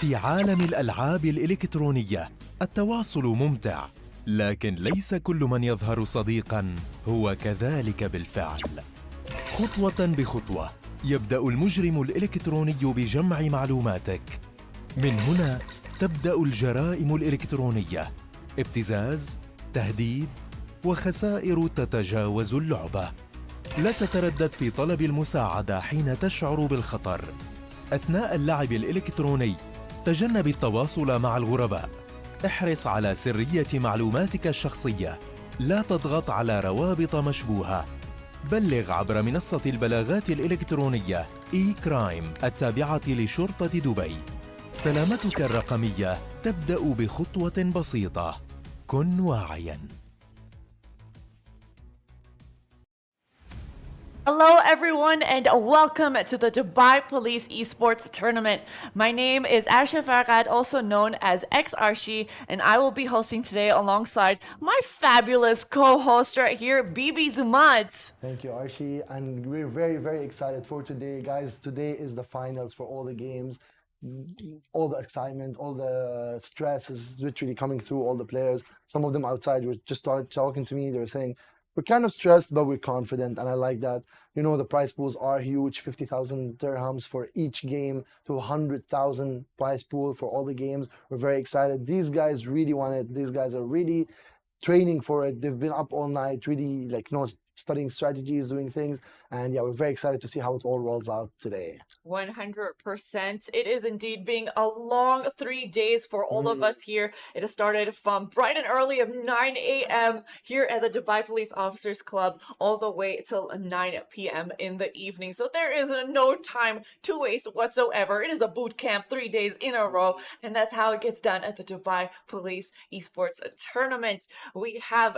في عالم الألعاب الإلكترونية التواصل ممتع، لكن ليس كل من يظهر صديقاً هو كذلك بالفعل. خطوة بخطوة يبدأ المجرم الإلكتروني بجمع معلوماتك. من هنا تبدأ الجرائم الإلكترونية، ابتزاز، تهديد، وخسائر تتجاوز اللعبة. لا تتردد في طلب المساعدة حين تشعر بالخطر. أثناء اللعب الإلكتروني تجنب التواصل مع الغرباء. احرص على سرية معلوماتك الشخصية. لا تضغط على روابط مشبوهة. بلغ عبر منصة البلاغات الإلكترونية إي-كرايم التابعة لشرطة دبي. سلامتك الرقمية تبدأ بخطوة بسيطة. كن واعياً. Hello everyone and welcome to the Dubai Police Esports Tournament. My name is Arsha Farhad, also known as X-Arshi, and I will be hosting today alongside my fabulous co-host right here, Bibi Zumad. Thank you, Arshi, and we're very, very excited for today. Guys, today is the finals for all the games. All the excitement, all the stress is literally coming through all the players. Some of them outside were just talking to me. They were saying, we're kind of stressed, but we're confident, and I like that. You know, the prize pools are huge, 50,000 dirhams for each game to 100,000 prize pool for all the games. We're very excited. These guys really want it. These guys are really training for it. They've been up all night, really studying strategies, doing things. And yeah, we're very excited to see how it all rolls out today. 100%. It is indeed being a long 3 days for all of us here. It has started from bright and early of 9 a.m. here at the Dubai Police Officers Club all the way till 9 p.m. in the evening. So there is no time to waste whatsoever. It is a boot camp 3 days in a row, and that's how it gets done at the Dubai Police Esports Tournament. We have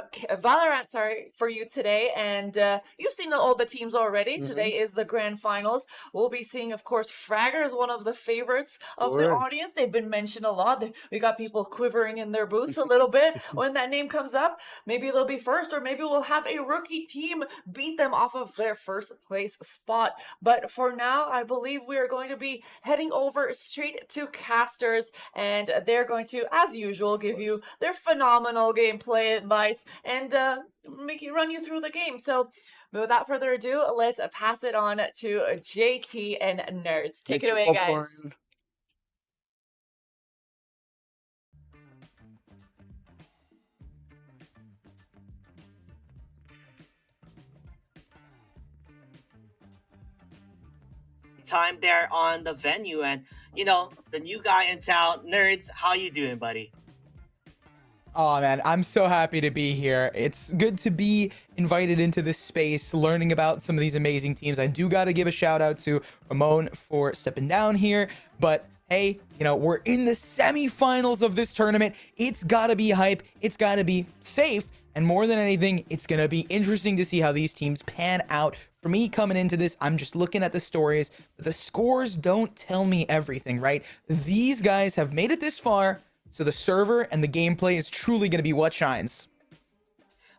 Valorant, for you today, and you've seen all the teams already. Today is the grand finals. We'll be seeing, of course, Fragger is one of the favorites of the audience. They've been mentioned a lot. We got people quivering in their boots a little bit when that name comes up. Maybe they'll be first, or maybe we'll have a rookie team beat them off of their first place spot. But for now, I believe we are going to be heading over straight to casters, and they're going to, as usual, give you their phenomenal gameplay advice and run you through the game. So without further ado, let's pass it on to JT and Nerds. Take it away, guys. Time there on the venue, and the new guy in town. Nerds, how you doing, buddy? Oh man, I'm so happy to be here. It's good to be invited into this space, learning about some of these amazing teams. I do got to give a shout out to Ramon for stepping down here, but hey, we're in the semifinals of this tournament. It's got to be hype. It's got to be safe. And more than anything, it's going to be interesting to see how these teams pan out. For me coming into this, I'm just looking at the stories. The scores don't tell me everything, right? These guys have made it this far, so the server and the gameplay is truly going to be what shines.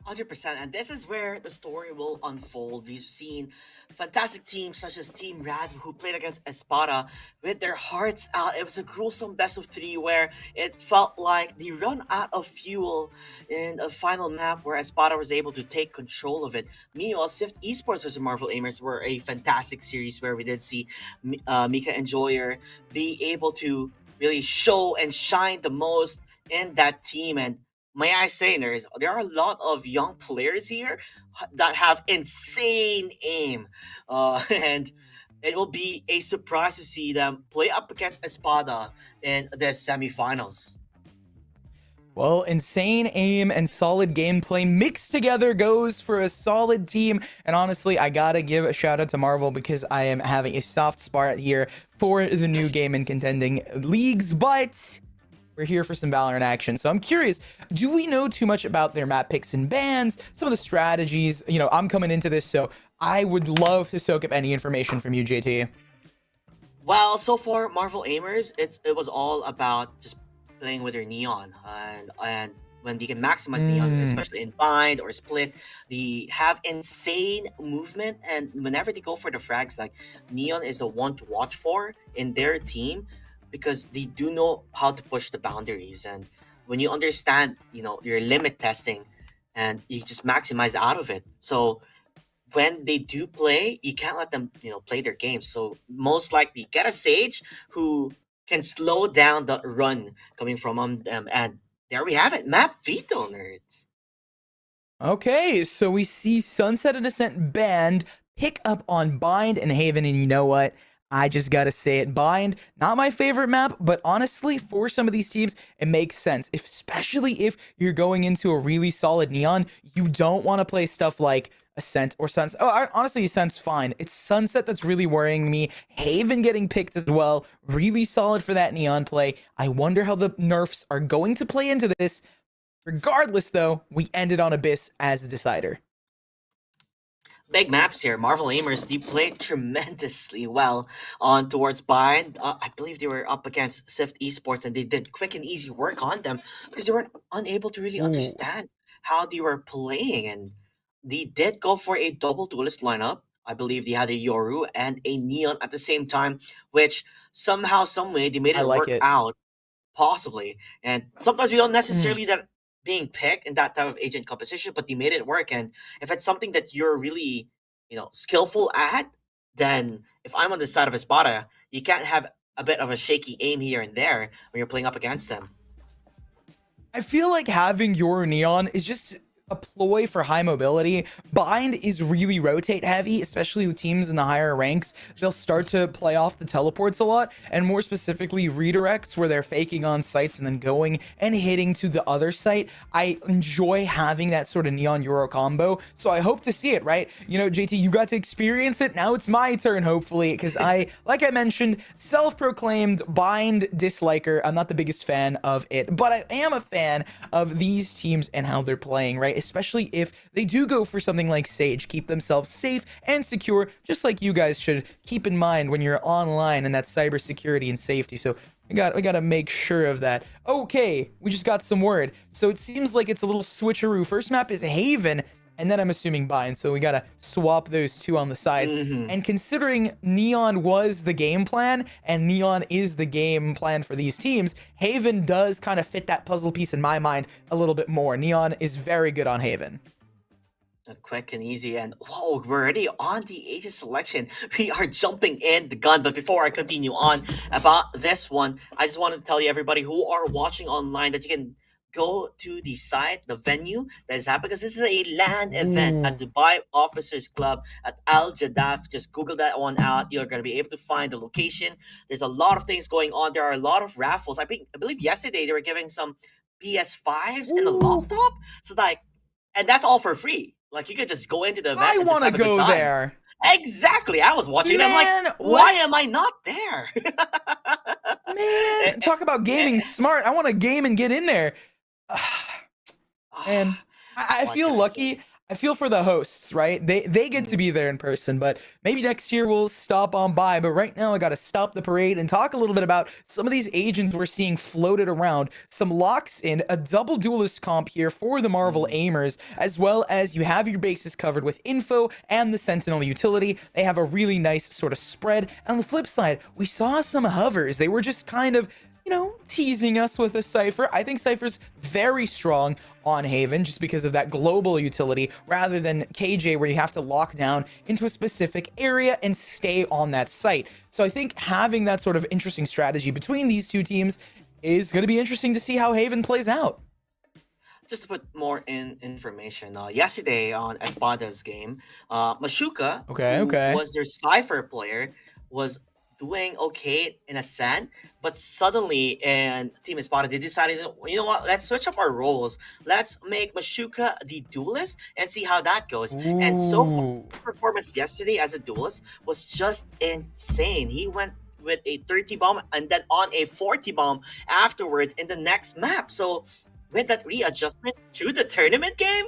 100%, and this is where the story will unfold. We've seen fantastic teams such as Team Rad, who played against Espada with their hearts out. It was a gruesome best of 3 where it felt like they run out of fuel in a final map where Espada was able to take control of it. Meanwhile, Sift Esports vs Marvel Aimers were a fantastic series where we did see Mika Enjoyer be able to really show and shine the most in that team. And may I say, there are a lot of young players here that have insane aim, and it will be a surprise to see them play up against Espada in the semifinals. Well, insane aim and solid gameplay mixed together goes for a solid team. And honestly, I gotta give a shout out to Marvel because I am having a soft spot here for the new game and contending leagues, but we're here for some Valorant action. So I'm curious, do we know too much about their map picks and bans, some of the strategies? I'm coming into this, so I would love to soak up any information from you, JT. Well, so far, Marvel Aimers, it was all about just playing with their Neon, and when they can maximize Neon, especially in bind or split, they have insane movement, and whenever they go for the frags, like Neon is a one to watch for in their team. because they do know how to push the boundaries. And when you understand, your limit testing, and you just maximize out of it. So when they do play, you can't let them, play their game. So most likely get a Sage who can slow down the run coming from them. And there we have it. Map veto, nerds. Okay, so we see Sunset and Ascent banned, pick up on Bind and Haven, and you know what? I just gotta say it, Bind, not my favorite map, but honestly, for some of these teams, it makes sense. Especially if you're going into a really solid Neon, you don't want to play stuff like Ascent or Sunset. Honestly, Ascent's fine. It's Sunset that's really worrying me. Haven getting picked as well, really solid for that Neon play. I wonder how the nerfs are going to play into this. Regardless, though, we ended on Abyss as the decider. Big maps here. Marvel Aimers, they played tremendously well on towards Bind. I believe they were up against Swift Esports, and they did quick and easy work on them because they were unable to really understand how they were playing. And they did go for a double duelist lineup. I believe they had a Yoru and a Neon at the same time, which somehow, some way, they made it work out, possibly. And sometimes we don't necessarily that being picked in that type of agent composition, but they made it work. And if it's something that you're really, skillful at, then if I'm on the side of Espada, you can't have a bit of a shaky aim here and there when you're playing up against them. I feel like having your Neon is just a ploy for high mobility. Bind is really rotate heavy, especially with teams in the higher ranks. They'll start to play off the teleports a lot, and more specifically redirects where they're faking on sites and then going and hitting to the other site. I enjoy having that sort of Neon Euro combo, so I hope to see it, right? JT, you got to experience it. Now it's my turn, hopefully, because like I mentioned, self-proclaimed Bind disliker. I'm not the biggest fan of it, but I am a fan of these teams and how they're playing, right? Especially if they do go for something like Sage, keep themselves safe and secure, just like you guys should keep in mind when you're online and that cybersecurity and safety. So we got to make sure of that. Okay, we just got some word. So it seems like it's a little switcheroo. First map is Haven, and then I'm assuming Bind. So we got to swap those two on the sides. And considering Neon was the game plan, and Neon is the game plan for these teams, Haven does kind of fit that puzzle piece in my mind a little bit more. Neon is very good on Haven. Quick and easy, and whoa, we're already on the agent selection. We are jumping in the gun, but before I continue on about this one, I just want to tell you, everybody who are watching online, that you can go to the site, the venue that is happening, because this is a LAN event at Dubai Officers Club at Al Jadaf. Just Google that one out. You're going to be able to find the location. There's a lot of things going on. There are a lot of raffles. I believe yesterday they were giving some PS5s and a laptop. So and that's all for free. You could just go into the event. I want to go there. Exactly. I was watching. I'm like, why am I not there? Man, talk about gaming smart. I want to game and get in there. And I feel lucky. I feel for the hosts, right? They get to be there in person, but maybe next year we'll stop on by. But right now I got to stop the parade and talk a little bit about some of these agents we're seeing floated around. Some locks in, a double duelist comp here for the Marvel Aimers, as well as you have your bases covered with info and the Sentinel utility. They have a really nice sort of spread. On the flip side, we saw some hovers. They were just kind of teasing us with a Cypher. I think Cypher's very strong on Haven just because of that global utility rather than KJ, where you have to lock down into a specific area and stay on that site. So I think having that sort of interesting strategy between these two teams is going to be interesting to see how Haven plays out. Just to put more information, yesterday on Espada's game, Mashuka, who was their Cypher player, was doing okay in Ascent, but suddenly in Team Espada, they decided, you know what, let's switch up our roles. Let's make Mashuka the duelist and see how that goes. And so far, performance yesterday as a duelist was just insane. He went with a 30 bomb and then on a 40 bomb afterwards in the next map. So with that readjustment through the tournament game,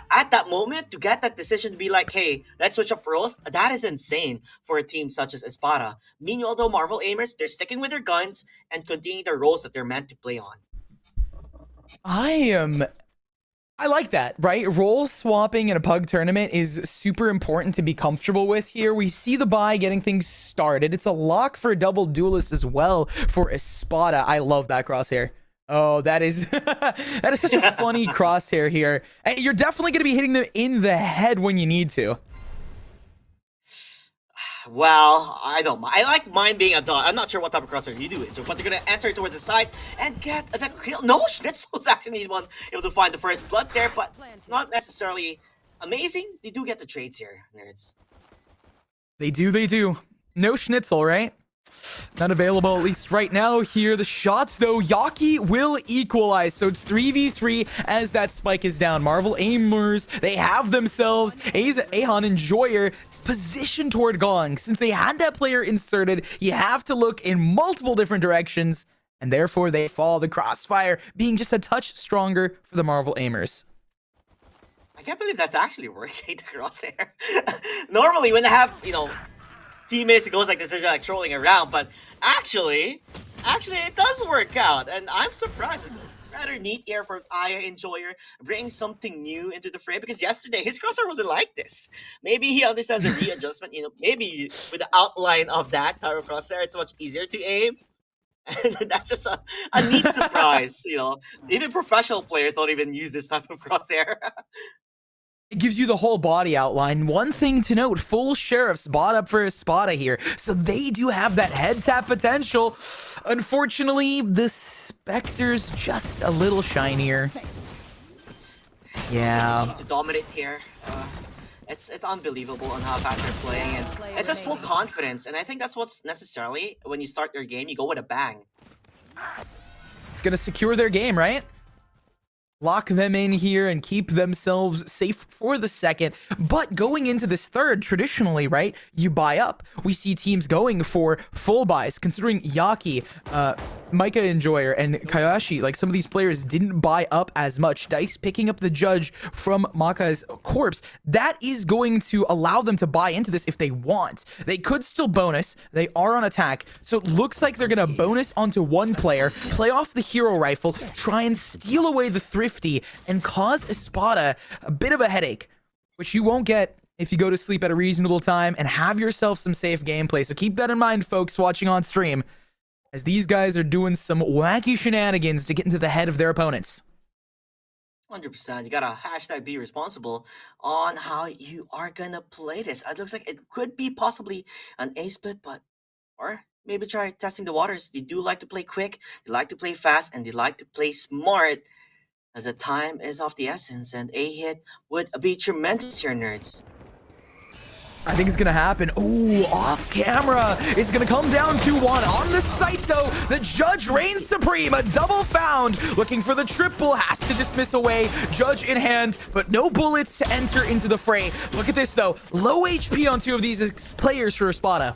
at that moment, to get that decision to be like, hey, let's switch up roles, that is insane for a team such as Espada. Meanwhile, though, Marvel Aimers, they're sticking with their guns and continuing the roles that they're meant to play on. I I like that, right? Role swapping in a pug tournament is super important to be comfortable with here. We see the bye getting things started. It's a lock for a double duelist as well for Espada. I love that crosshair. Oh, that is that is such a funny crosshair here. And you're definitely going to be hitting them in the head when you need to. Well, I don't mind. I like mine being a dot. I'm not sure what type of crosshair you do it, but they're gonna enter towards the side and get the kill. No, Schnitzel's actually one able to find the first blood there, but not necessarily amazing. They do get the trades here, nerds. They do. No Schnitzel, right? Not available, at least right now here. The shots, though, Yaki will equalize. So it's 3v3 as that spike is down. Marvel Aimers, they have themselves Ahan Enjoyer positioned toward Gong. Since they had that player inserted, you have to look in multiple different directions, and therefore they fall. The crossfire being just a touch stronger for the Marvel Aimers. I can't believe that's actually working, the crosshair. Normally, when they have, teammates, it goes like this, they're like trolling around, but actually it does work out, and I'm surprised. It's rather neat here for Aya Enjoyer, bringing something new into the fray, because yesterday his crosshair wasn't like this. Maybe he understands the readjustment, maybe with the outline of that type of crosshair, it's much easier to aim. And that's just a neat surprise, Even professional players don't even use this type of crosshair. It gives you the whole body outline. One thing to note, full sheriffs bought up for Espada here, so they do have that head tap potential. Unfortunately, the Spectre's just a little shinier. Yeah. To dominate here. It's unbelievable on how fast they're playing, and it's just full confidence, and I think that's what's necessarily when you start your game, you go with a bang. It's gonna secure their game, right? Lock them in here and keep themselves safe for the second. But going into this third, traditionally, right, you buy up. We see teams going for full buys, considering Yaki, Micah Enjoyer, and Kayashi, like some of these players didn't buy up as much. Dice picking up the judge from Maka's corpse. That is going to allow them to buy into this if they want. They could still bonus. They are on attack. So it looks like they're going to bonus onto one player, play off the hero rifle, try and steal away the thrifty, and cause Espada a bit of a headache, which you won't get if you go to sleep at a reasonable time and have yourself some safe gameplay. So keep that in mind, folks watching on stream, as these guys are doing some wacky shenanigans to get into the head of their opponents. 100%. You gotta #be responsible on how you are gonna play this. It looks like it could be possibly an A split, or maybe try testing the waters. They do like to play quick, they like to play fast, and they like to play smart, as the time is of the essence, and a hit would be tremendous here, nerds. I think it's gonna happen. Oh, off camera. It's gonna come down 2-1. On the site, though, the judge reigns supreme. A double found. Looking for the triple. Has to dismiss away. Judge in hand, but no bullets to enter into the fray. Look at this, though. Low HP on two of these players for Espada.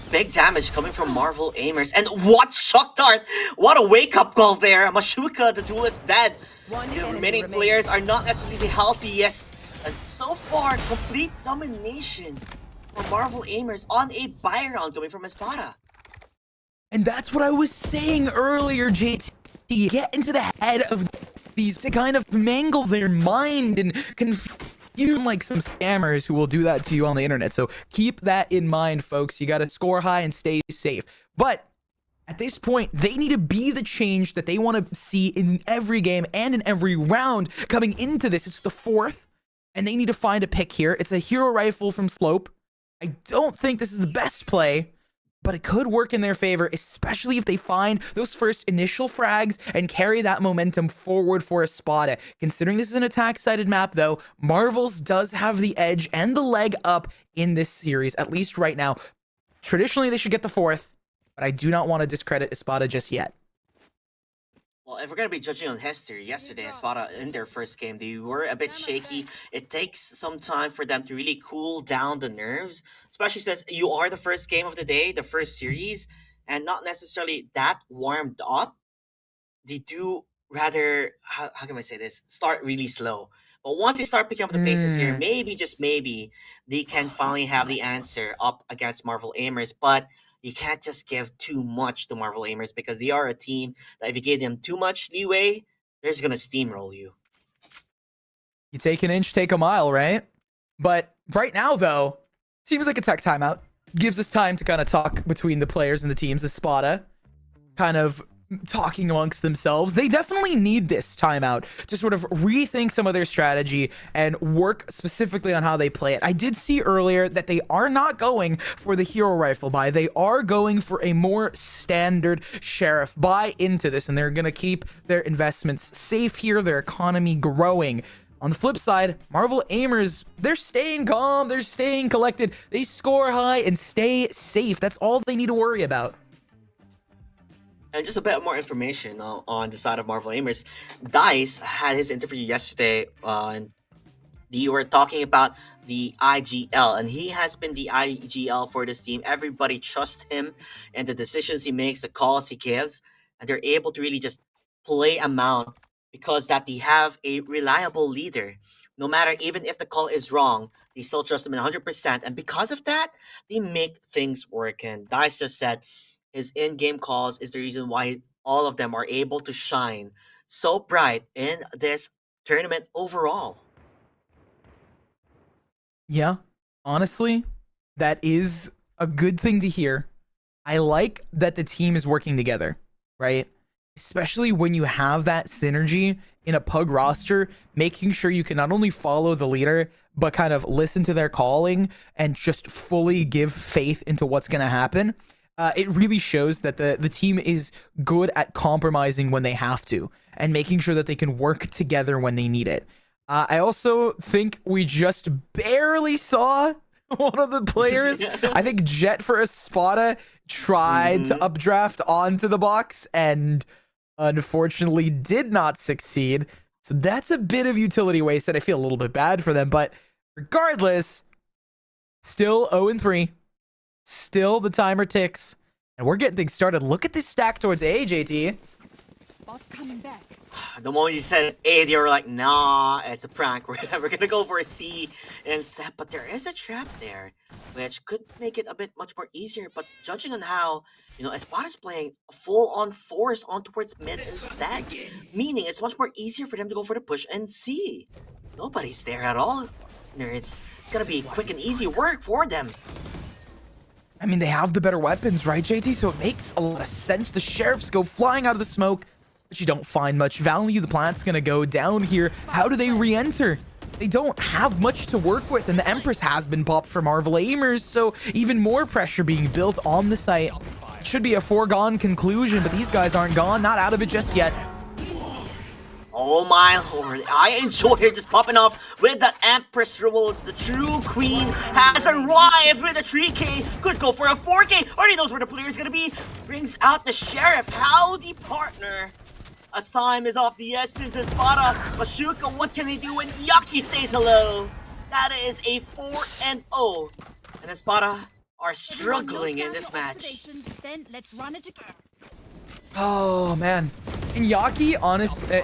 Big damage coming from Marvel Aimers. And what shock dart! What a wake-up call there! Mashuka, the duelist, dead. The remaining players are not necessarily the healthiest. And so far, complete domination for Marvel Aimers on a buy round coming from Espada. And that's what I was saying earlier, JT. Get into the head of these to kind of mangle their mind and confuse like some scammers who will do that to you on the internet. So keep that in mind, folks. You got to score high and stay safe. But at this point, they need to be the change that they want to see in every game and in every round coming into this. It's the fourth, and they need to find a pick here. It's a hero rifle from Slope. I don't think this is the best play, but it could work in their favor, especially if they find those first initial frags and carry that momentum forward for Espada. Considering this is an attack-sided map, though, Marvels does have the edge and the leg up in this series, at least right now. Traditionally, they should get the fourth, but I do not want to discredit Espada just yet. Well, if we're going to be judging on history, yesterday, Espada, in their first game, they were a bit shaky. It takes some time for them to really cool down the nerves, especially since you are the first game of the day, the first series, and not necessarily that warmed up. They do rather, how can I say this, start really slow. But once they start picking up the paces here, maybe, just maybe, they can finally have the answer up against Marvel Aimers. But you can't just give too much to Marvel Aimers, because they are a team that if you give them too much leeway, they're just gonna steamroll you. You take an inch, take a mile, right? But right now, though, seems like a tech timeout. Gives us time to kind of talk between the players and the teams. The Spada kind of talking amongst themselves. They definitely need this timeout to sort of rethink some of their strategy and work specifically on how they play it. I did see earlier that they are not going for the hero rifle buy. They are going for a more standard sheriff buy into this, and they're going to keep their investments safe here, their economy growing. On the flip side, Marvel Aimers, they're staying calm, they're staying collected, they score high and stay safe. That's all they need to worry about. And just a bit more information on the side of Marvel Aimers. Dice had his interview yesterday, and they were talking about the IGL, and he has been the IGL for this team. Everybody trusts him and the decisions he makes, the calls he gives, and they're able to really just play a mount because that they have a reliable leader. No matter, even if the call is wrong, they still trust him 100%, and because of that, they make things work. And Dice just said his in-game calls is the reason why all of them are able to shine so bright in this tournament overall. Yeah, honestly, that is a good thing to hear. I like that the team is working together, right? Especially when you have that synergy in a pug roster, making sure you can not only follow the leader, but kind of listen to their calling and just fully give faith into what's going to happen. It really shows that the team is good at compromising when they have to and making sure that they can work together when they need it. I also think we just barely saw one of the players. I think Jet for a Spada tried to updraft onto the box and unfortunately did not succeed. So that's a bit of utility waste that I feel a little bit bad for them. But regardless, still 0-3. Still, the timer ticks, and we're getting things started. Look at this stack towards A, JT. Coming back. The moment you said A, they were like, nah, it's a prank. We're gonna go for a C instead. But there is a trap there, which could make it a bit much more easier. But judging on how, Espada's playing full-on force on towards mid instead, meaning it's much more easier for them to go for the push and C. Nobody's there at all. It's gonna be quick and easy work for them. I mean, they have the better weapons, right, JT? So it makes a lot of sense. The sheriffs go flying out of the smoke, but you don't find much value. The plant's gonna go down here. How do they re-enter? They don't have much to work with, and the Empress has been popped for Marvel Aimers, so even more pressure being built on the site. It should be a foregone conclusion, but these guys aren't gone, not out of it just yet. Oh my lord, I enjoy her just popping off with the Empress remote. The true queen has arrived with a 3K. Could go for a 4K. Already knows where the player is going to be. Brings out the sheriff. Howdy, partner. As time is off the essence, Espada. Mashuka, what can he do when Yaki says hello? That is a 4-0. And Espada are struggling in this match. Then let's run it together. Oh, man. In Yaki,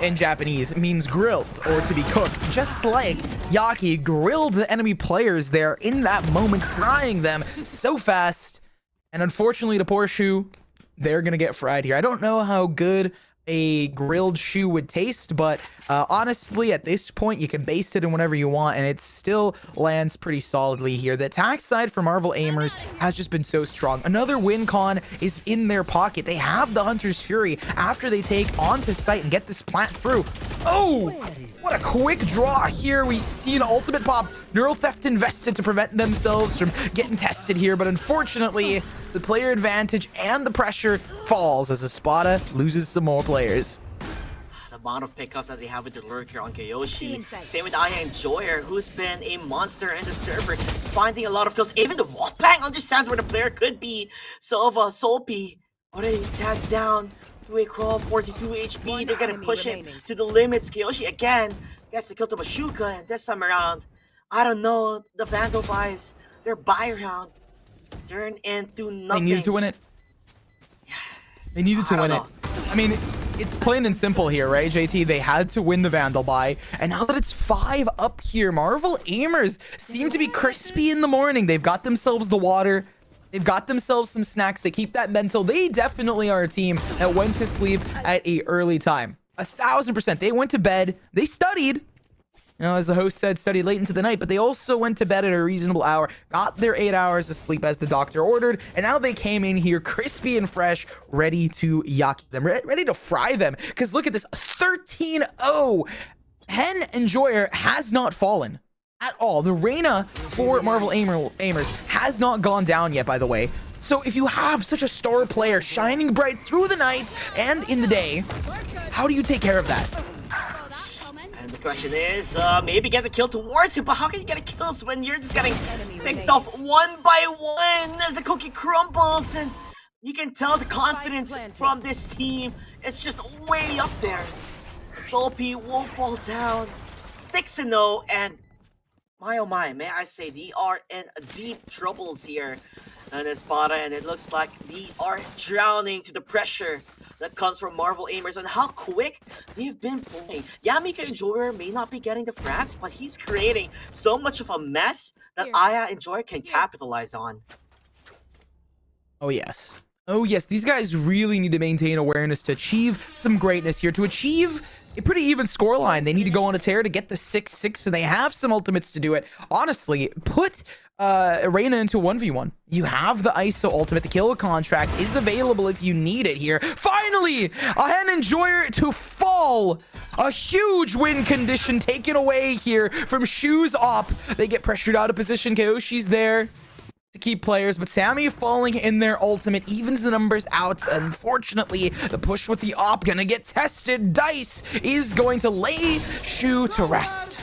in Japanese, means grilled or to be cooked. Just like Yaki grilled the enemy players there in that moment, frying them so fast. And unfortunately, the poor Shu, they're going to get fried here. I don't know how good a grilled shoe would taste, but honestly, at this point, you can baste it in whatever you want, and it still lands pretty solidly here. The attack side for Marvel Aimers has just been so strong. Another win con is in their pocket. They have the Hunter's Fury after they take onto site and get this plant through. Oh, what a quick draw here. We see an ultimate pop. Neural Theft invested to prevent themselves from getting tested here, but unfortunately, the player advantage and the pressure falls as Espada loses some more players. The amount of pickups that they have with the lurker on Kyoshi. Same with Aya Enjoyer, who's been a monster in the server, finding a lot of kills. Even the Wallbang understands where the player could be. Silva, Solpi, already tagged down to a crawl, 42 HP. They're gonna push it to the limits. Kyoshi again gets the kill to Mashuka, and this time around, I don't know, the Vandal buys their buy round turn into nothing. They needed to win it. They needed to win it. I mean, it's plain and simple here, right, JT? They had to win the Vandal buy, and now that it's 5 up here, Marvel Aimers seem to be crispy in the morning. They've got themselves the water. They've got themselves some snacks. They keep that mental. They definitely are a team that went to sleep at an early time. 1,000%. They went to bed. They studied. You know, as the host said, studied late into the night, but they also went to bed at a reasonable hour, got their 8 hours of sleep as the doctor ordered, and now they came in here crispy and fresh, ready to yaki them, ready to fry them. Because look at this, 13-0. Hen Enjoyer has not fallen at all. The Reyna for Marvel Aimers has not gone down yet, by the way. So if you have such a star player shining bright through the night and in the day, how do you take care of that? And the question is, maybe get the kill towards him, but how can you get a kills when you're just getting picked off one by one as the cookie crumbles? And you can tell the confidence from this team is just way up there. Solpi will fall down, 6-0, and my oh my, may I say, they are in deep troubles here in Espada, and it looks like they are drowning to the pressure that comes from Marvel Aimers and how quick they've been playing. Yeah, Mika Enjoyer may not be getting the frags, but he's creating so much of a mess that Aya Enjoyer can capitalize on. Oh, yes. Oh, yes. These guys really need to maintain awareness to achieve some greatness here. To achieve a pretty even scoreline, they need to go on a tear to get the 6-6, so they have some ultimates to do it. Honestly, put Reyna into 1v1. You have the ISO ultimate. The kill contract is available if you need it here. Finally, a Hen Enjoyer to fall. A huge win condition taken away here from Shoes Op. They get pressured out of position. Kayoshi's there to keep players, but Sammy falling in their ultimate evens the numbers out. Unfortunately, the push with the op gonna get tested. Dice is going to lay Shu to rest.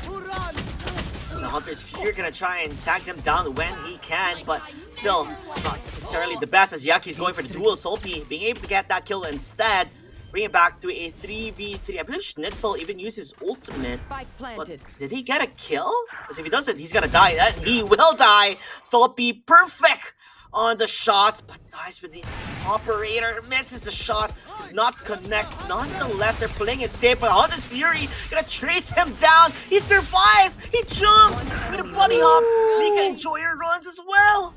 The Hunter's Fear gonna try and tag them down when he can, but still not necessarily the best as Yaki's going for the dual. Solpi being able to get that kill instead, bring it back to a 3v3. I believe Schnitzel even used his ultimate, but did he get a kill? Because if he doesn't, he's gonna die. And he will die. Solpi perfect on the shots, but dies with the operator, misses the shot, did not connect. Nonetheless, they're playing it safe, but Hunter's Fury gonna trace him down. He survives, he jumps with a bunny hops. Mika Enjoyer runs as well.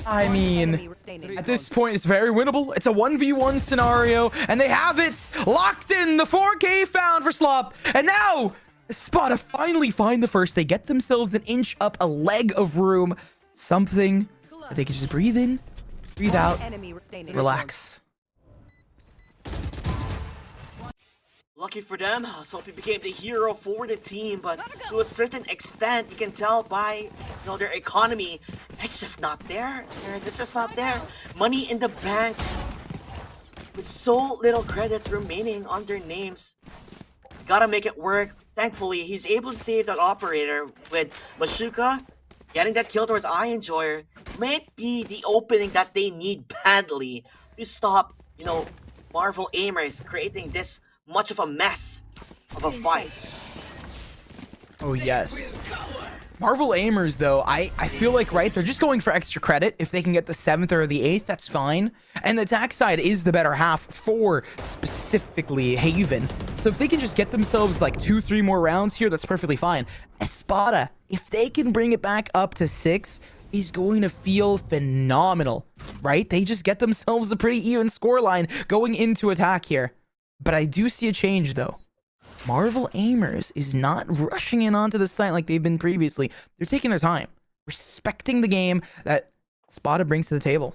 I mean, at this point, it's very winnable. It's a 1v1 scenario, and they have it locked in. The 4K found for Slop, and now Spada finally find the first. They get themselves an inch up, a leg of room, something that they can just breathe in, breathe out, relax. Lucky for them, Solpi became the hero for the team, but to a certain extent, you can tell by their economy, it's just not there. It's just not there. Money in the bank, with so little credits remaining on their names. Gotta make it work. Thankfully, he's able to save that operator with Mashuka. Getting that kill towards Eye Enjoyer might be the opening that they need badly to stop, Marvel Aimers creating this much of a mess of a fight. Oh, yes. Marvel Aimers, though, I feel like, right, they're just going for extra credit. If they can get the 7th or the 8th, that's fine. And the attack side is the better half for specifically Haven. So if they can just get themselves like 2-3 more rounds here, that's perfectly fine. Espada, if they can bring it back up to 6, is going to feel phenomenal, right? They just get themselves a pretty even scoreline going into attack here. But I do see a change, though. Marvel Aimers is not rushing in onto the site like they've been previously. They're taking their time, respecting the game that Spada brings to the table.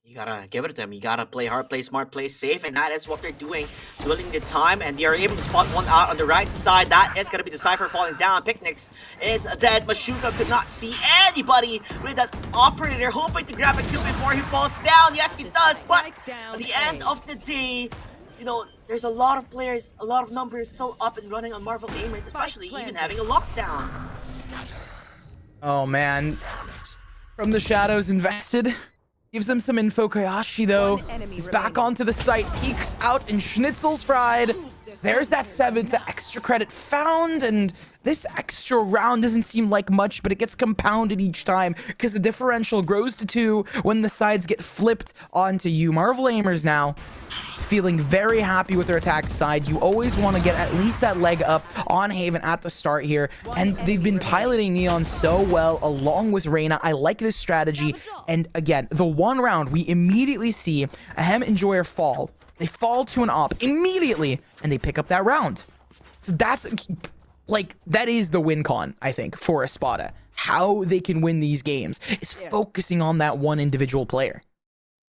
You gotta give it to them. You gotta play hard, play smart, play safe, and that is what they're doing. Willing the time, and they are able to spot one out on the right side. That is gonna be the Cypher falling down. Picnics is dead. Mashuka could not see anybody with that operator, hoping to grab a kill before he falls down. Yes, he does, but at the end of the day, there's a lot of players, a lot of numbers still up and running on Marvel Aimers, especially even having a lockdown. Oh, man. From the shadows invested. Gives them some info. Koyashi, though, is back onto the site, peeks out, and Schnitzel's fried. There's that 7th, the extra credit found, and This extra round doesn't seem like much, but it gets compounded each time because the differential grows to 2 when the sides get flipped onto you. Marvel Aimers now feeling very happy with their attack side. You always want to get at least that leg up on Haven at the start here, and they've been piloting Neon so well along with Reyna. I like this strategy, and again, the one round we immediately see Ahem and Joyer fall. They fall to an op immediately, and they pick up that round. So that's like, that is the win con, I think, for Espada. How they can win these games is focusing on that one individual player.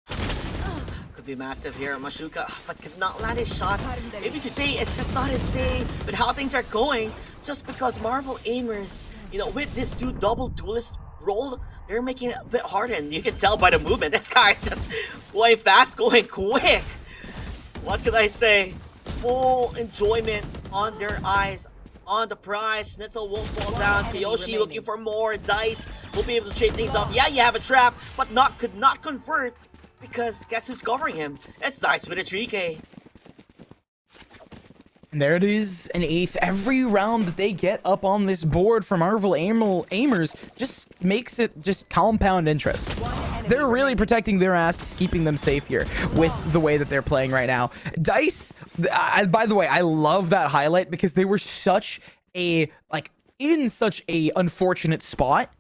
Could be massive here, Mashuka, but could not land his shots. Maybe today it's just not his day, but how things are going, just because Marvel Aimers, you know, with this double duelist role, they're making it a bit harder, and you can tell by the movement, this guy is just going fast, going quick. What can I say? Full enjoyment on their eyes, on the prize. Schnitzel won't fall down. Kiyoshi looking for more. Dice will be able to trade things off. Yeah, you have a trap, but could not convert, because guess who's covering him? It's Dice with a 3K. And there it is, an 8th. Every round that they get up on this board for Marvel Aimers just makes it just compound interest. They're really protecting their assets, keeping them safe here with the way that they're playing right now. Dice, by the way, I love that highlight because they were such a, in such a unfortunate spot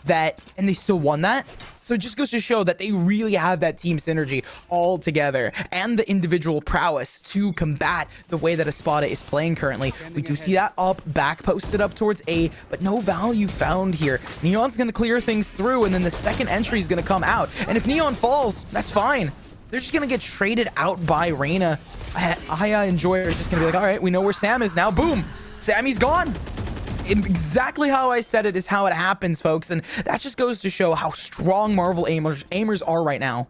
that, and they still won that. So it just goes to show that they really have that team synergy all together and the individual prowess to combat the way that Espada is playing currently. We do see that up, back posted up towards A, but no value found here. Neon's going to clear things through, and then the second entry is going to come out. And if Neon falls, that's fine. They're just going to get traded out by Reyna. Aya and Joy are just going to be like, all right, we know where Sam is now. Boom. Sammy's gone. Exactly how I said it is how it happens, folks, and that just goes to show how strong Marvel Aimers are right now.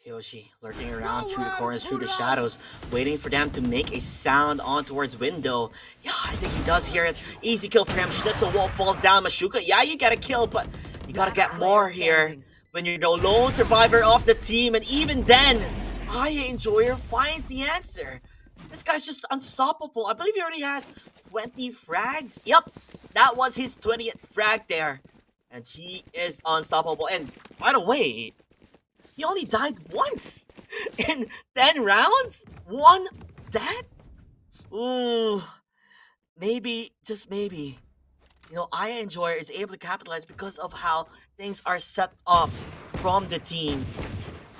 Kiyoshi lurking around through the corners, through the shadows, waiting for them to make a sound on towards window. Yeah, I think he does hear it. Easy kill for him. Schnitzel won't fall down. Mashuka, yeah, you gotta kill, but you gotta get more here when you're the lone survivor of the team, and even then, Aya Enjoyer finds the answer. This guy's just unstoppable. I believe he already has 20 frags. Yep, that was his 20th frag there. And he is unstoppable. And by the way, he only died once in 10 rounds? One death? Ooh, maybe, just maybe, you know, Aya Enjoyer is able to capitalize because of how things are set up from the team.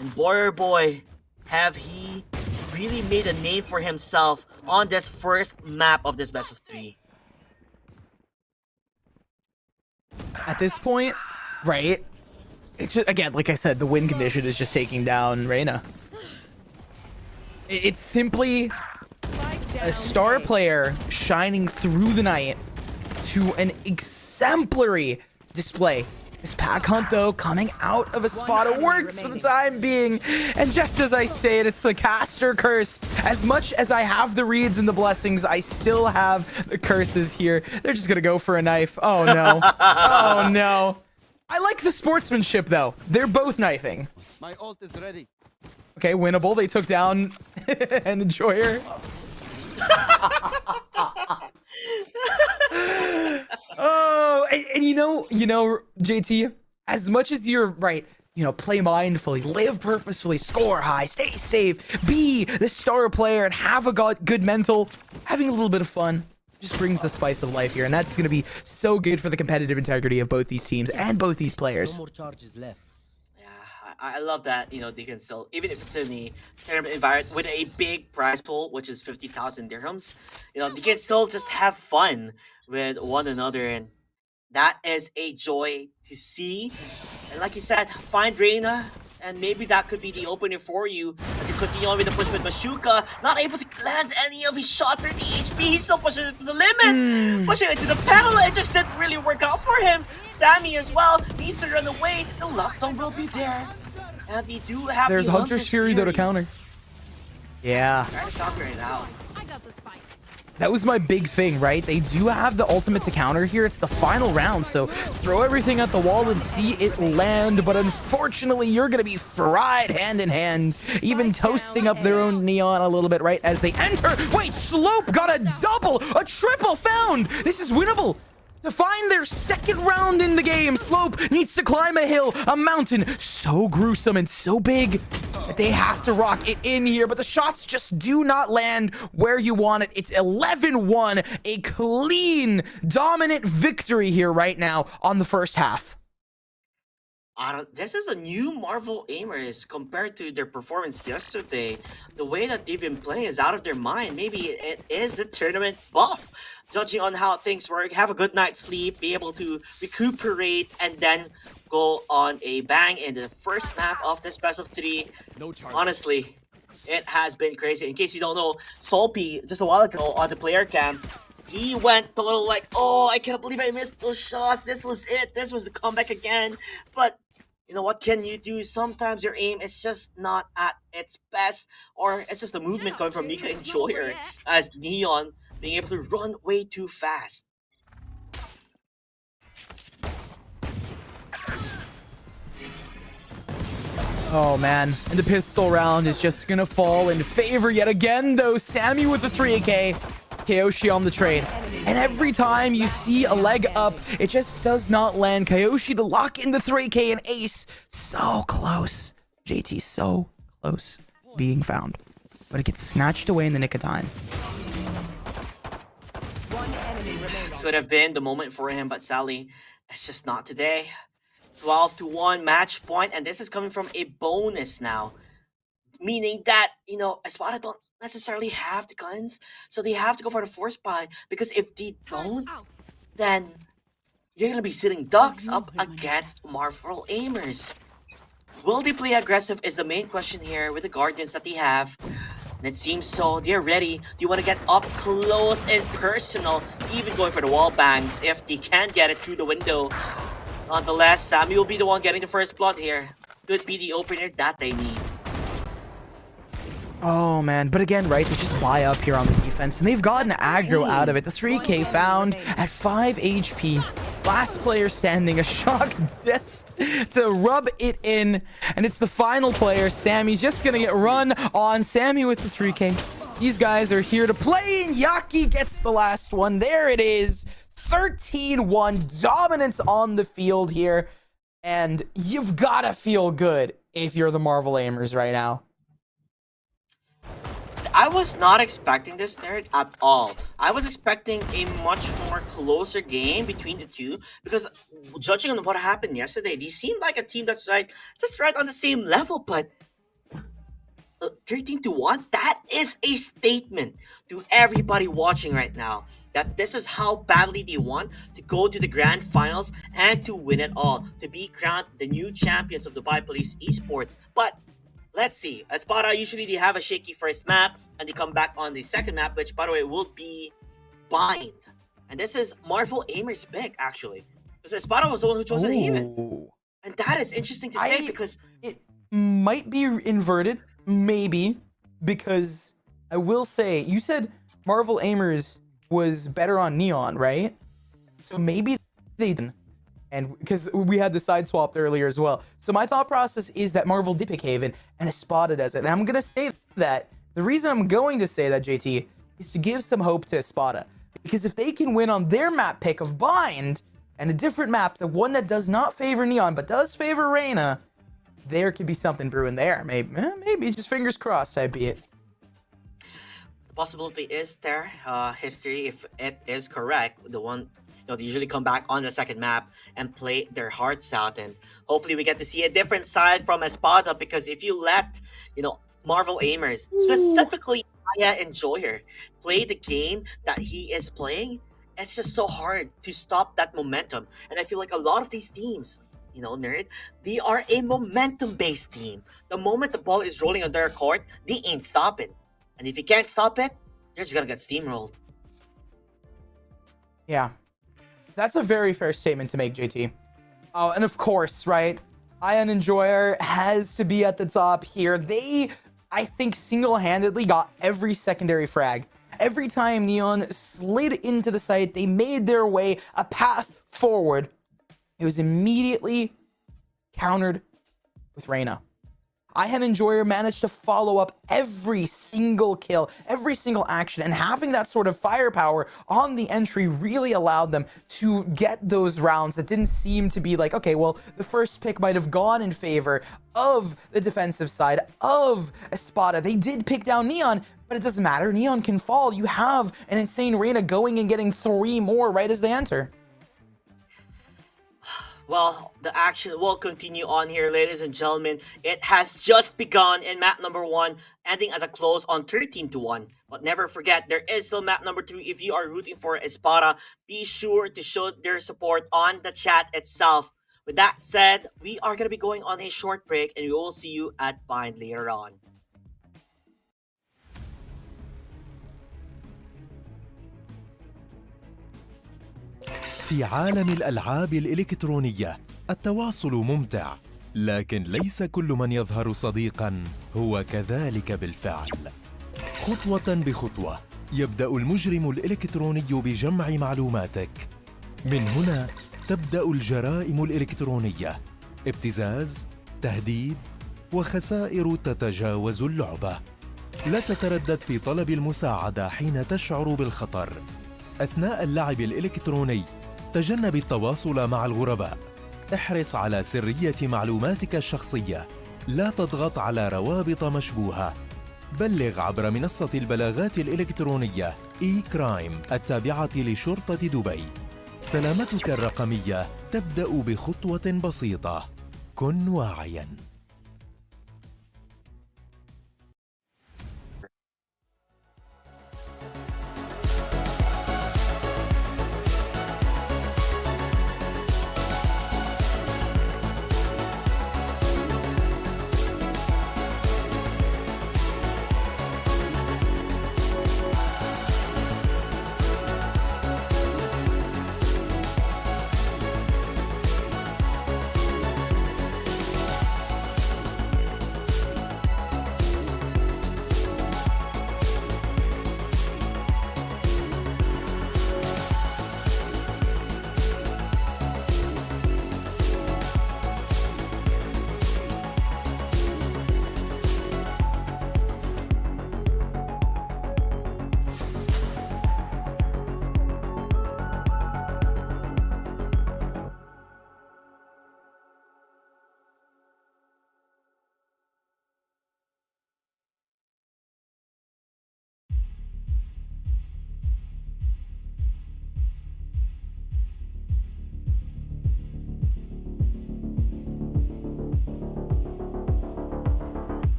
And boy, have he really made a name for himself on this first map of this best of 3. At this point, right, it's just, again, like I said, the win condition is just taking down Reyna. It's simply a star player shining through the night to an exemplary display. This pack hunt, though, coming out of Espada works for the time being. And just as I say it, it's the caster curse. As much as I have the reads and the blessings, I still have the curses here. They're just going to go for a knife. Oh, no. Oh, no. I like the sportsmanship, though. They're both knifing. My ult is ready. Okay, winnable. They took down an Enjoyer. Oh, and you know, JT, as much as you're right, you know, play mindfully, live purposefully, score high, stay safe, be the star player, and have a good mental, having a little bit of fun just brings the spice of life here, and that's going to be so good for the competitive integrity of both these teams and both these players. No more charges left. I love that, you know, they can still, even if it's in the tournament environment with a big prize pool, which is 50,000 dirhams, you know, they can still just have fun with one another, and that is a joy to see. And like you said, find Reyna, and maybe that could be the opener for you as you continue on with the push with Mashuka. Not able to land any of his shot, 30 HP, he's still pushing it to the limit, pushing it to the panel. It just didn't really work out for him. Sammy as well needs to run away. The lockdown will be there. And we do have There's Hunter's Fury though to counter. Yeah. Trying to counter it out. I got the spike. That was my big thing, right? They do have the ultimate to counter here. It's the final round, so throw everything at the wall and see it land. But unfortunately, you're going to be fried hand in hand, even toasting up their own Neon a little bit, right, as they enter. Wait, Slope got a double, a triple found. This is winnable. To find their second round in the game, Slope needs to climb a hill, a mountain, so gruesome and so big that they have to rock it in here, but the shots just do not land where you want it. It's 11-1, a clean, dominant victory here right now on the first half. This is a new Marvel Aimers compared to their performance yesterday. The way that they've been playing is out of their mind. Maybe it is the tournament buff. Judging on how things work, have a good night's sleep, be able to recuperate, and then go on a bang in the first map of this best of 3. Honestly, it has been crazy. In case you don't know, Solpy, just a while ago on the player cam, he went total like, oh, I can't believe I missed those shots. This was it. This was the comeback again. But you know, what can you do? Sometimes your aim is just not at its best, or it's just the movement coming from Mika Enjoyer as Neon being able to run way too fast. Oh man, and the pistol round is just gonna fall in favor yet again though. Sammy with the 3K, Kyoshi on the trade. And every time you see a leg up, it just does not land. Kyoshi to lock in the 3K and ace. So close. JT so close being found. But it gets snatched away in the nick of time. Could have been the moment for him, but sadly, it's just not today. 12-1 match point, and this is coming from a bonus now. Meaning that, you know, Espada don't necessarily have the guns, so they have to go for the force buy, because if they don't, then you're gonna be sitting ducks up against Marvel Aimers. Will they play aggressive is the main question here with the Guardians that they have. And it seems so. They're ready. They want to get up close and personal, even going for the wall bangs if they can get it through the window. Nonetheless, Sammy will be the one getting the first blood here. Could be the opener that they need. Oh man, but again, right, they just buy up here on the defense, and they've gotten aggro out of it. The 3K found at 5 HP. Last player standing, a shock just to rub it in, and it's the final player. Sammy's just gonna get run on. Sammy with the 3K. These guys are here to play, and Yaki gets the last one. There it is. 13-1 dominance on the field here, and you've gotta feel good if you're the Marvel Aimers right now. I was not expecting this nerd at all. I was expecting a much more closer game between the two, because judging on what happened yesterday, they seemed like a team that's just right on the same level, but 13-1, that is a statement to everybody watching right now that this is how badly they want to go to the grand finals and to win it all, to be crowned the new champions of Dubai Police Esports. But let's see. Espada, usually they have a shaky first map, and they come back on the second map, which, by the way, will be Bind. And this is Marvel Aimers' pick, actually. Because Espada was the one who chose to aim it. And that is interesting to say, because it might be inverted, maybe, because I will say, you said Marvel Aimers was better on Neon, right? So maybe they didn't. And because we had the side swapped earlier as well. So my thought process is that Marvel did pick Haven and Espada does it. And I'm going to say that the reason I'm going to say that, JT, is to give some hope to Espada. Because if they can win on their map pick of Bind and a different map, the one that does not favor Neon but does favor Reyna, there could be something brewing there. Maybe just fingers crossed, I be it. the possibility is there. History, if it is correct, the one, they usually come back on the second map and play their hearts out, and hopefully we get to see a different side from Espada, because if you let, Marvel Aimers, specifically Aya Enjoyer, play the game that he is playing, it's just so hard to stop that momentum. And I feel like a lot of these teams, Nerd, they are a momentum-based team. The moment the ball is rolling on their court, they ain't stopping. And if you can't stop it, you're just gonna get steamrolled. Yeah. That's a very fair statement to make, JT. Oh, and of course, right? Ion Enjoyer has to be at the top here. They, I think, single-handedly got every secondary frag. Every time Neon slid into the site, they made their way a path forward. It was immediately countered with Reyna. I had Enjoyer managed to follow up every single kill, every single action, and having that sort of firepower on the entry really allowed them to get those rounds that didn't seem to be like, okay, well, the first pick might have gone in favor of the defensive side of Espada. They did pick down Neon, but it doesn't matter. Neon can fall. You have an insane Reyna going and getting 3 more right as they enter. Well, the action will continue on here, ladies and gentlemen. It has just begun in map number 1, ending at a close on 13-1. But never forget, there is still map number 2. If you are rooting for Espada, be sure to show their support on the chat itself. With that said, we are going to be going on a short break, and we will see you at Bind later on. في عالم الألعاب الإلكترونية التواصل ممتع، لكن ليس كل من يظهر صديقاً هو كذلك بالفعل. خطوة بخطوة يبدأ المجرم الإلكتروني بجمع معلوماتك. من هنا تبدأ الجرائم الإلكترونية، ابتزاز، تهديد، وخسائر تتجاوز اللعبة. لا تتردد في طلب المساعدة حين تشعر بالخطر. أثناء اللعب الإلكتروني تجنب التواصل مع الغرباء. احرص على سرية معلوماتك الشخصية. لا تضغط على روابط مشبوهة. بلغ عبر منصة البلاغات الإلكترونية إي-كرايم التابعة لشرطة دبي. سلامتك الرقمية تبدأ بخطوة بسيطة. كن واعياً.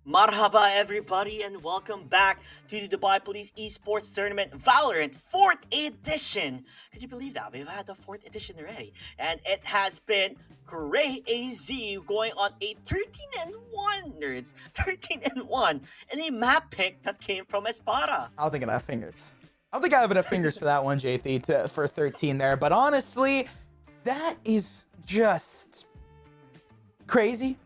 Marhaba everybody and welcome back to the Dubai Police Esports Tournament Valorant 4th edition. Could you believe that? We've had the 4th edition already. And it has been crazy, going on a 13-1, nerds. 13-1 in a map pick that came from Espada. I don't think I have fingers. I don't think I have enough fingers for that one, JT, for 13 there. But honestly, that is just crazy.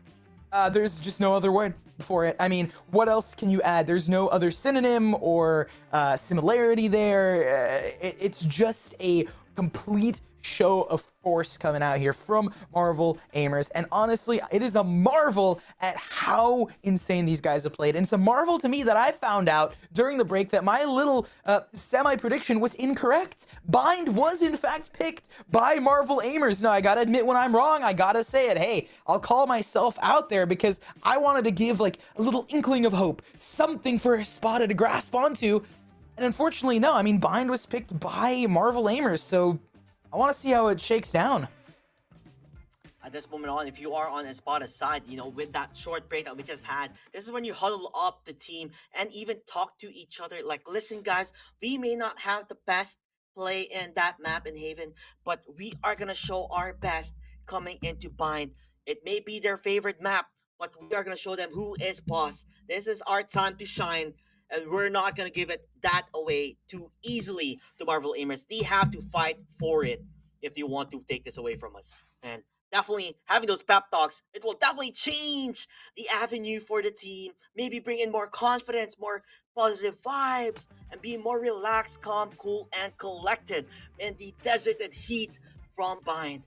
There's just no other word for it. I mean, what else can you add? There's no other synonym or similarity there. It's just a complete show of force coming out here from Marvel Aimers. And honestly, it is a marvel at how insane these guys have played. And it's a marvel to me that I found out during the break that my little semi-prediction was incorrect. Bind was in fact picked by Marvel Aimers. Now, I gotta admit when I'm wrong, I gotta say it. Hey, I'll call myself out there because I wanted to give like a little inkling of hope, something for Espada to grasp onto. And unfortunately, no. I mean, Bind was picked by Marvel Aimers, so I want to see how it shakes down. At this moment on, if you are on Espada's side, you know, with that short break that we just had, this is when you huddle up the team and even talk to each other. Like, listen, guys, we may not have the best play in that map in Haven, but we are going to show our best coming into Bind. It may be their favorite map, but we are going to show them who is boss. This is our time to shine. And we're not going to give it that away too easily to Marvel Aimers. They have to fight for it if they want to take this away from us. And definitely having those pep talks, it will definitely change the avenue for the team. Maybe bring in more confidence, more positive vibes, and be more relaxed, calm, cool, and collected in the deserted heat from Bind.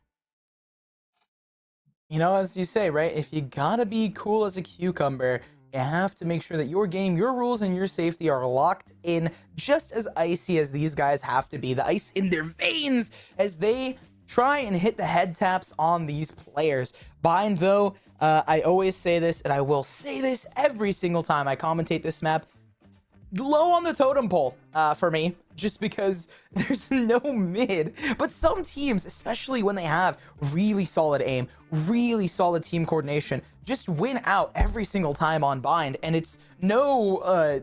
You know, as you say, right? If you gotta be cool as a cucumber, you have to make sure that your game, your rules, and your safety are locked in just as icy as these guys have to be. The ice in their veins as they try and hit the head taps on these players. Bind, though, I always say this, and I will say this every single time I commentate this map, low on the totem pole for me, just because there's no mid. But some teams, especially when they have really solid aim, really solid team coordination, just win out every single time on Bind, and it's no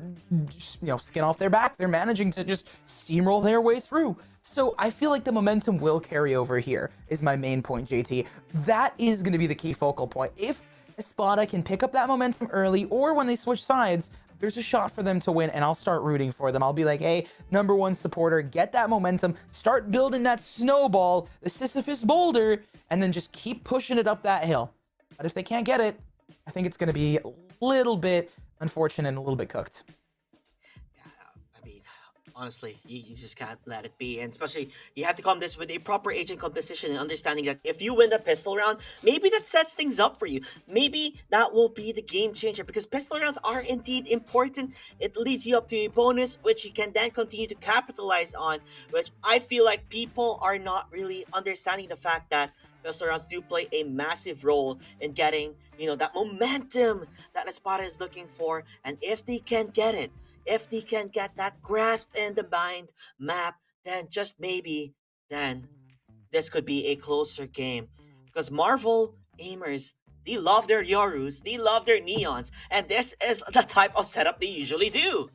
skin off their back. They're managing to just steamroll their way through. So I feel like the momentum will carry over here is my main point, JT. That is going to be the key focal point. If Espada can pick up that momentum early, or when they switch sides, there's a shot for them to win, and I'll start rooting for them. I'll be like, hey, #1 supporter, get that momentum, start building that snowball, the Sisyphus boulder, and then just keep pushing it up that hill. But if they can't get it, I think it's going to be a little bit unfortunate and a little bit cooked. I mean, honestly, you just can't let it be. And especially, you have to come this with a proper agent composition and understanding that if you win the pistol round, maybe that sets things up for you. Maybe that will be the game changer, because pistol rounds are indeed important. It leads you up to a bonus, which you can then continue to capitalize on, which I feel like people are not really understanding the fact that pistol rounds do play a massive role in getting, you know, that momentum that Espada is looking for. And if they can get it, if they can get that grasp in the Bind map, then just maybe, then this could be a closer game. Because Marvel Aimers, they love their Yorus, they love their Neons, and this is the type of setup they usually do.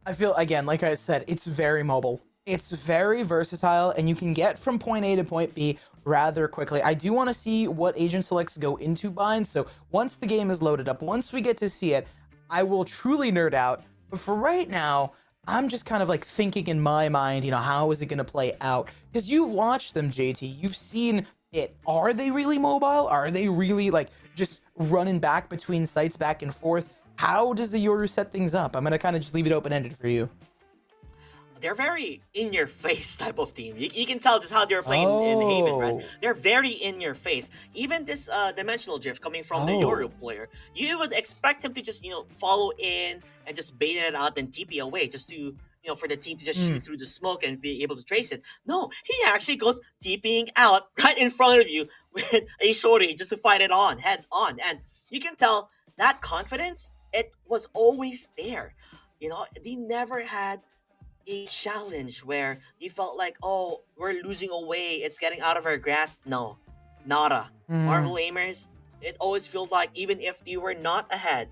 I feel, again, like I said, it's very mobile. It's very versatile, and you can get from point A to point B rather quickly. I do want to see what agent selects go into Bind, so once the game is loaded up, once we get to see it, I will truly nerd out. But for right now, I'm just kind of like thinking in my mind, you know, how is it going to play out? Because you've watched them, JT. You've seen it. Are they really mobile? Are they really like just running back between sites back and forth? How does the Yoru set things up? I'm going to kind of just leave it open-ended for you. They're very in-your-face type of team. You can tell just how they're playing in Haven, right? They're very in-your-face. Even this dimensional drift coming from the Yoru player, you would expect him to just, you know, follow in and just bait it out and TP away just to, you know, for the team to just shoot through the smoke and be able to trace it. No, he actually goes TPing out right in front of you with a shorty just to fight it on, head on. And you can tell that confidence, it was always there. You know, they never had a challenge where you felt like, oh, we're losing away, it's getting out of our grasp. No, nada. Marvel Aimers, it always feels like even if you were not ahead,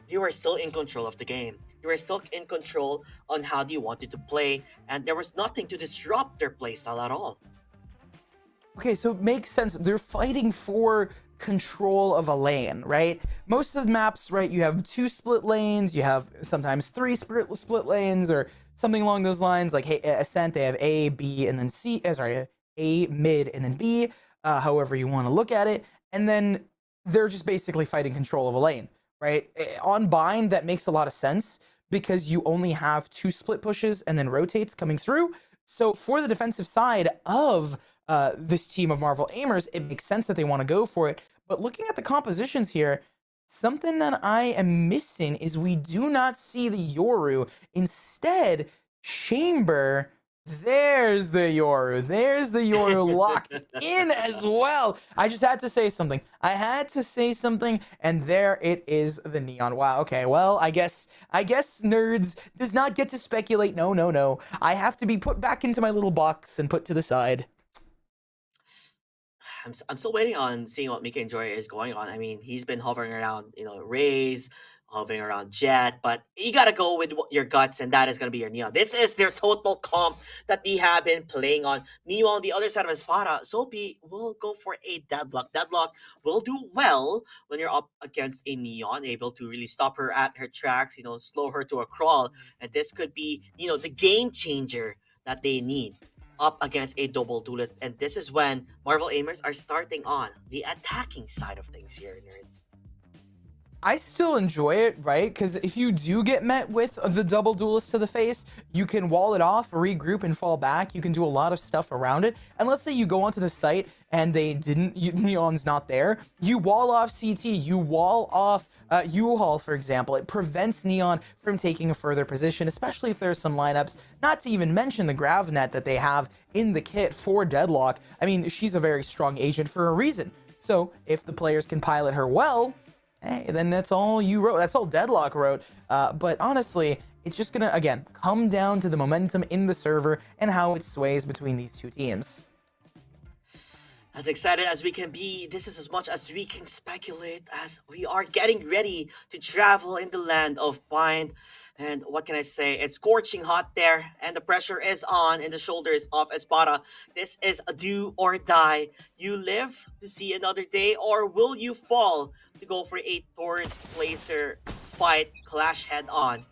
you were still in control of the game. You were still in control on how you wanted to play, and there was nothing to disrupt their playstyle at all. Okay, so it makes sense. They're fighting for control of a lane, right? Most of the maps, right, you have 2 split lanes, you have sometimes 3 split lanes, or something along those lines. Like, hey, Ascent, they have A, B, and then C, A, mid, and then B, however you want to look at it. And then they're just basically fighting control of a lane, right? On bind, that makes a lot of sense because you only have 2 split pushes and then rotates coming through. So for the defensive side of this team of Marvel Aimers, it makes sense that they want to go for it. But looking at the compositions here, something that I am missing is we do not see the Yoru. Instead, Chamber, there's the Yoru. There's the Yoru locked in as well. I just had to say something. And there it is, the Neon. Wow, okay, well, I guess Nerds does not get to speculate. No. I have to be put back into my little box and put to the side. I'm still waiting on seeing what Mika and Joy is going on. I mean, he's been hovering around, Raze, hovering around Jet, but you gotta go with your guts, and that is gonna be your Neon. This is their total comp that they have been playing on. Meanwhile, on the other side of Espada, Sophie will go for a Deadlock. Deadlock will do well when you're up against a Neon, able to really stop her at her tracks, slow her to a crawl, and this could be, the game changer that they need up against a double duelist. And this is when Marvel Aimers are starting on the attacking side of things here, Nerds. I still enjoy it, right? Because if you do get met with the double duelist to the face, you can wall it off, regroup, and fall back. You can do a lot of stuff around it. And let's say you go onto the site and Neon's not there. You wall off CT, you wall off U-Haul, for example. It prevents Neon from taking a further position, especially if there's some lineups. Not to even mention the Gravnet that they have in the kit for Deadlock. I mean, she's a very strong agent for a reason. So if the players can pilot her well, hey, then that's all you wrote. That's all Deadlock wrote. But honestly, it's just gonna, again, come down to the momentum in the server and how it sways between these two teams. As excited as we can be, this is as much as we can speculate as we are getting ready to travel in the land of Bind. And what can I say? It's scorching hot there, and the pressure is on in the shoulders of Espada. This is a do or die. You live to see another day, or will you fall to go for a third placer fight, clash head on?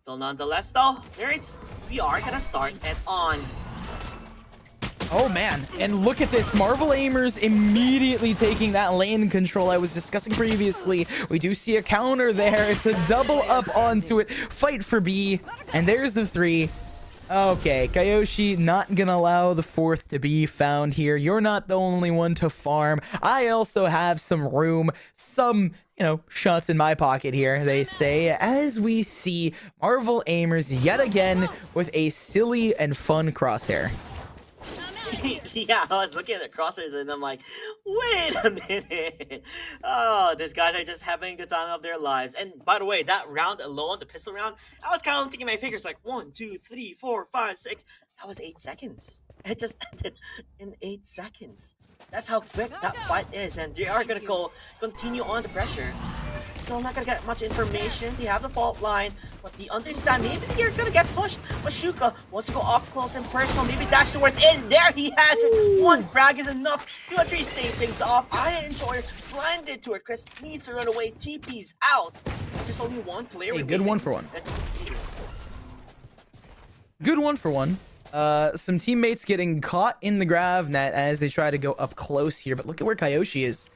So nonetheless though, nerds, we are gonna start it on. Oh man, and look at this. Marvel Aimers immediately taking that lane control I was discussing previously. We do see a counter there. It's a double up onto it. Fight for B, and there's the 3. Okay, Kyoshi not gonna allow the 4th to be found here. You're not the only one to farm. I also have some room, some shots in my pocket here, they say, as we see Marvel Aimers yet again with a silly and fun crosshair. Yeah, I was looking at the crosshairs and I'm like, wait a minute. Oh, these guys are just having the time of their lives. And by the way, that round alone, the pistol round, I was counting in my fingers like 1, 2, 3, 4, 5, 6. That was 8 seconds. It just ended in 8 seconds. That's how quick that fight is, and they are gonna continue on the pressure. Still not gonna get much information. They have the fault line, but they understand maybe they're gonna get pushed. But Shuka wants to go up close and personal. Maybe dash towards in. There he has it. 1 frag is enough to at least stay things off. I enjoy it. Blinded to it. Chris needs to run away. TP's out. There's just only one player. Hey, good 1 for 1. Good 1 for 1. Some teammates getting caught in the Gravnet as they try to go up close here, but look at where Kyoshi is.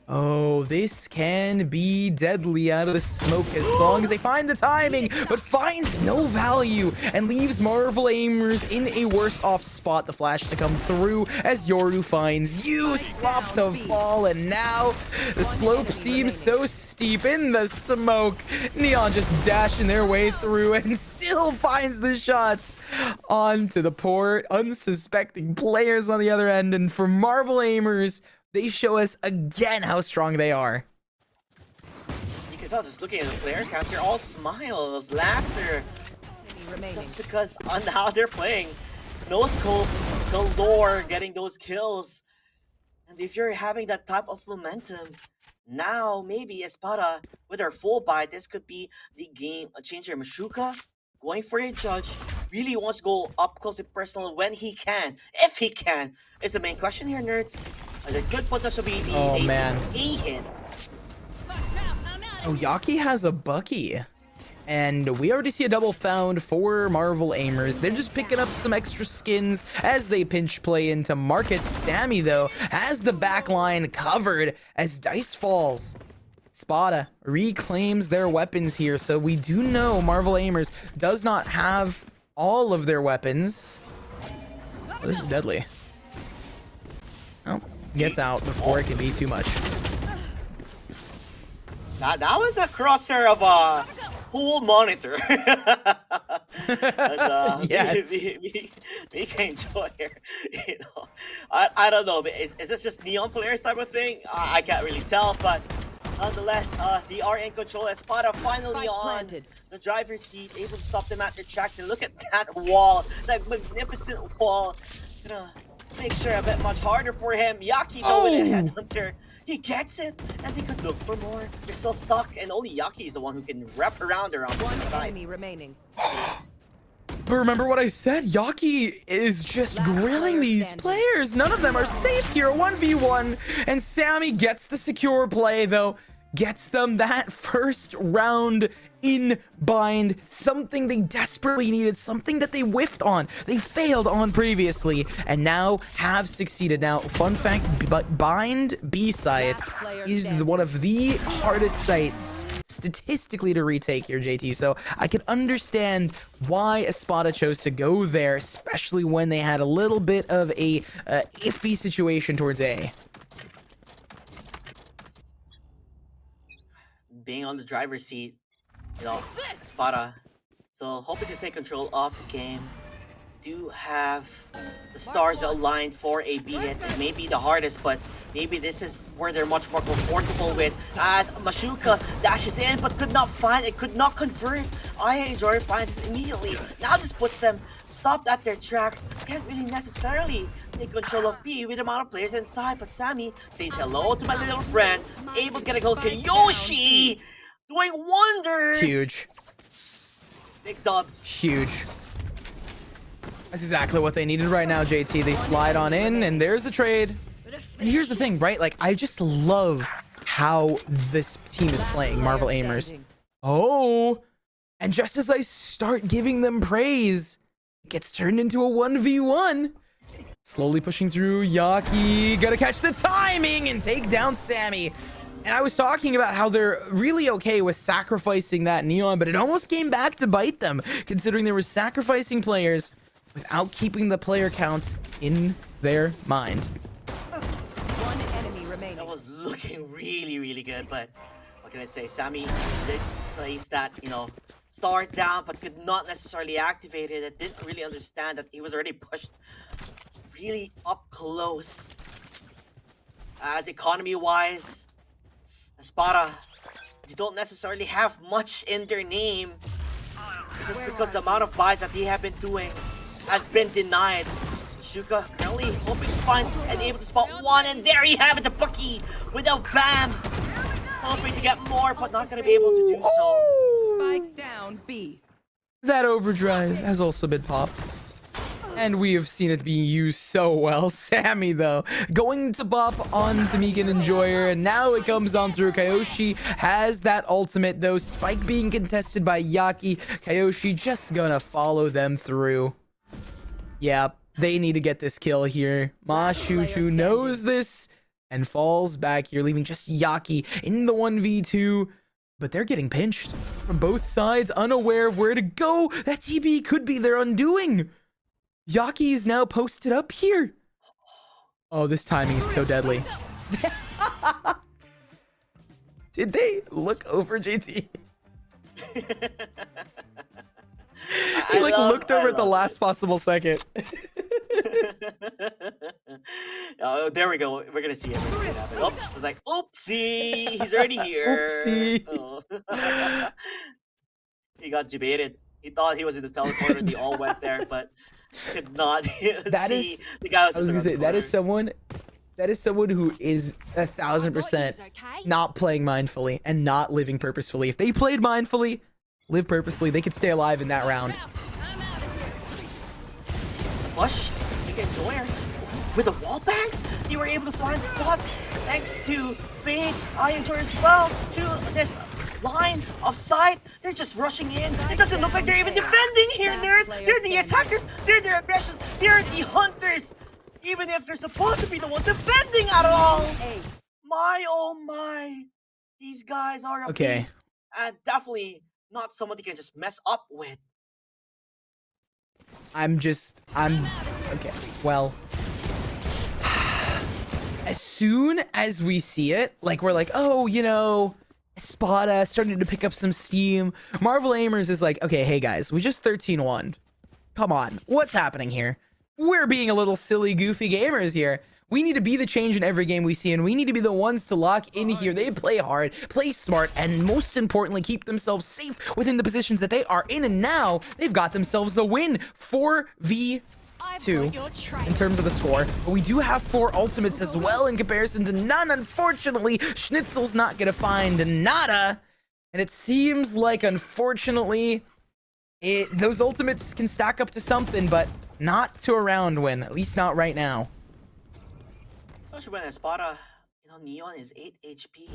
Oh, this can be deadly out of the smoke as long as they find the timing, but finds no value and leaves Marvel Aimers in a worse off spot. The flash to come through as Yoru finds you, slop to fall, and now the slope seems so steep in the smoke. Neon just dashing their way through and still finds the shots onto the poor unsuspecting players on the other end. And for Marvel Aimers, they show us again how strong they are. You can tell just looking at the player counts, they're all smiles, laughter. Just because on how they're playing. No scopes galore, getting those kills. And if you're having that type of momentum, now maybe Espada with her full buy, this could be the game changer. Mashuka going for a judge, really wants to go up close and personal when he can, if he can, is the main question here, nerds. The good potential be Oh, man. a hit. Oh, Yaki has a Bucky. And we already see a double found for Marvel aimers. They're just picking up some extra skins as they pinch play into market. Sammy, though, has the back line covered as dice falls. Spada reclaims their weapons here, so we do know Marvel aimers does not have all of their weapons. Oh, this is deadly. Oh, gets out before it can be too much. That was a crosshair of a whole monitor. Yes. We can enjoy here. You know, I don't know. Is this just Neon players type of thing? I can't really tell, but nonetheless, they are in control. Espada finally on the driver's seat, able to stop them at their tracks. And look at that wall, that magnificent wall. Gonna make sure a bit much harder for him. Yaki though with a headhunter. He gets it, and they could look for more. They're still stuck, and only Yaki is the one who can wrap around her on one side. Enemy remaining. But remember what I said? Yaki is just grilling these players. None of them are safe here. 1v1. And Sammy gets the secure play, though. Gets them that first round in bind. Something they desperately needed. Something that they whiffed on. They failed on previously. And now have succeeded. Now, fun fact, but bind B-side is one of the hardest sites statistically to retake here, JT. So I can understand why Espada chose to go there, especially when they had a little bit of a iffy situation towards A. Being on the driver's seat, you know, Espada, so hoping to take control of the game. Do have the stars aligned for a B hit. It may be the hardest, but maybe this is where they're much more comfortable with. As Mashuka dashes in, but could not find it, could not convert. Joy finds it immediately. Now this puts them stopped at their tracks. Can't really necessarily take control of B with the amount of players inside, but Sammy says hello to my little friend. Able to get a goal. Yoshi doing wonders. Huge. Big dubs. Huge. That's exactly what they needed right now, JT. They slide on in, and there's the trade. And here's the thing, right? Like, I just love how this team is playing, Marvel aimers. Oh, and just as I start giving them praise, it gets turned into a 1v1. Slowly pushing through, Yaki. Gotta catch the timing and take down Sammy. And I was talking about how they're really okay with sacrificing that Neon, but it almost came back to bite them, considering they were sacrificing players without keeping the player counts in their mind. One enemy remaining. That was looking really, really good, but what can I say? Sammy did place that, you know, star down, but could not necessarily activate it. I didn't really understand that he was already pushed really up close. As economy-wise, Espada, you don't necessarily have much in their name just because the amount of buys that they have been doing has been denied. Shuka currently hoping to find and able to spot one, and there you have it, the Bucky with a bam. Hoping to get more, but not going to be able to do so. Spike down B. That overdrive has also been popped. And we have seen it being used so well. Sammy, though, going to bop on Tamika Enjoyer, and now it comes on through. Kyoshi has that ultimate, though. Spike being contested by Yaki. Kyoshi just gonna follow them through. Yeah, they need to get this kill here. Ma Shuchu knows this and falls back here, leaving just Yaki in the 1v2. But they're getting pinched from both sides, unaware of where to go. That TB could be their undoing. Yaki is now posted up here. Oh, this timing is so deadly. Did they look over, JT? He looked over at the last possible second. Oh, there we go. We're gonna see it. Oh, I was like, oopsie, he's already here. Oopsie. Oh. He got debated. He thought he was in the teleporter. They all went there, but could not That see is, the guy was I was gonna say, that is someone That is someone who is 1,000% not playing mindfully and not living purposefully. If they played mindfully, live purposely, they could stay alive in that round. Bush, you can enjoy her. With the wall bangs, they were able to find the spot thanks to Fade. I enjoy as well to this line of sight. They're just rushing in. It doesn't look like they're even defending here, nerds. They're the attackers. They're the aggressors. They're the hunters. Even if they're supposed to be the ones defending at all. My oh my. These guys are a beast. And definitely not someone you can just mess up with. Okay, well, as soon as we see it, like, we're like, oh, you know, Spada starting to pick up some steam. Marvel Aimers is like, okay, hey guys, we just 13-1. Come on, what's happening here? We're being a little silly, goofy gamers here. We need to be the change in every game we see, and we need to be the ones to lock in here. They play hard, play smart, and most importantly, keep themselves safe within the positions that they are in. And now they've got themselves a win, 4v2 in terms of the score. But we do have 4 ultimates as well in comparison to none. Unfortunately, Schnitzel's not going to find nada. And it seems like, unfortunately, those ultimates can stack up to something, but not to a round win, at least not right now. Especially when Spada, you know, Neon is 8 HP.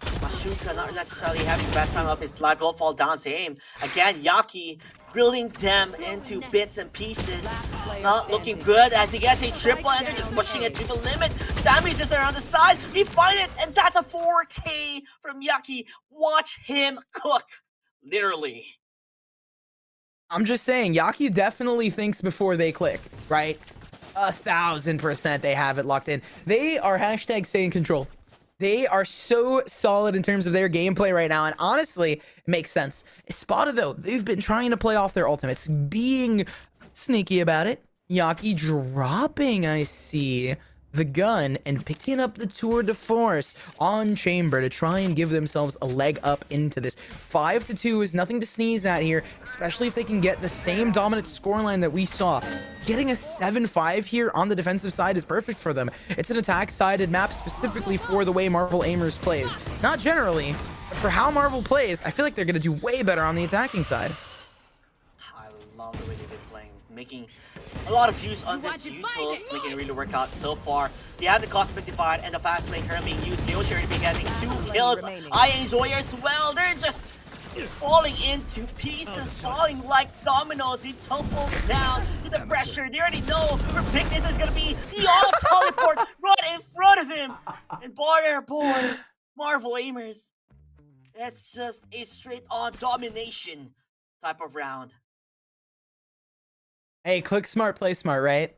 Mashuka not necessarily having the best time of his life, will fall down to aim. Again, Yaki grilling them into bits and pieces. Not looking good as he gets a triple and they're just pushing it to the limit. Sammy's just around the side. He finds it, and that's a 4K from Yaki. Watch him cook. Literally. I'm just saying, Yaki definitely thinks before they click, right? 1,000% they have it locked in. They are hashtag stay in control. They are so solid in terms of their gameplay right now, and honestly, it makes sense. Spada, though, they've been trying to play off their ultimates, being sneaky about it. Yaki dropping, I see, the gun and picking up the tour de force on Chamber to try and give themselves a leg up into this. 5-2 is nothing to sneeze at here, especially if they can get the same dominant scoreline that we saw. Getting a 7-5 here on the defensive side is perfect for them. It's an attack-sided map specifically for the way Marvel Aimers plays. Not generally, but for how Marvel plays, I feel like they're going to do way better on the attacking side. I love the way they've been playing, making a lot of use on this utils, making it really work out so far. They have the Cosmic Divide and the fast lane currently being used. Neoshi already been getting 2 kills. I enjoy as well. They're just falling into pieces, falling like dominoes. They tumble down to the pressure. They already know where Picnic is going to be. The auto teleport right in front of him. And boy, Marvel Aimers. It's just a straight-on domination type of round. Hey, click smart, play smart, right?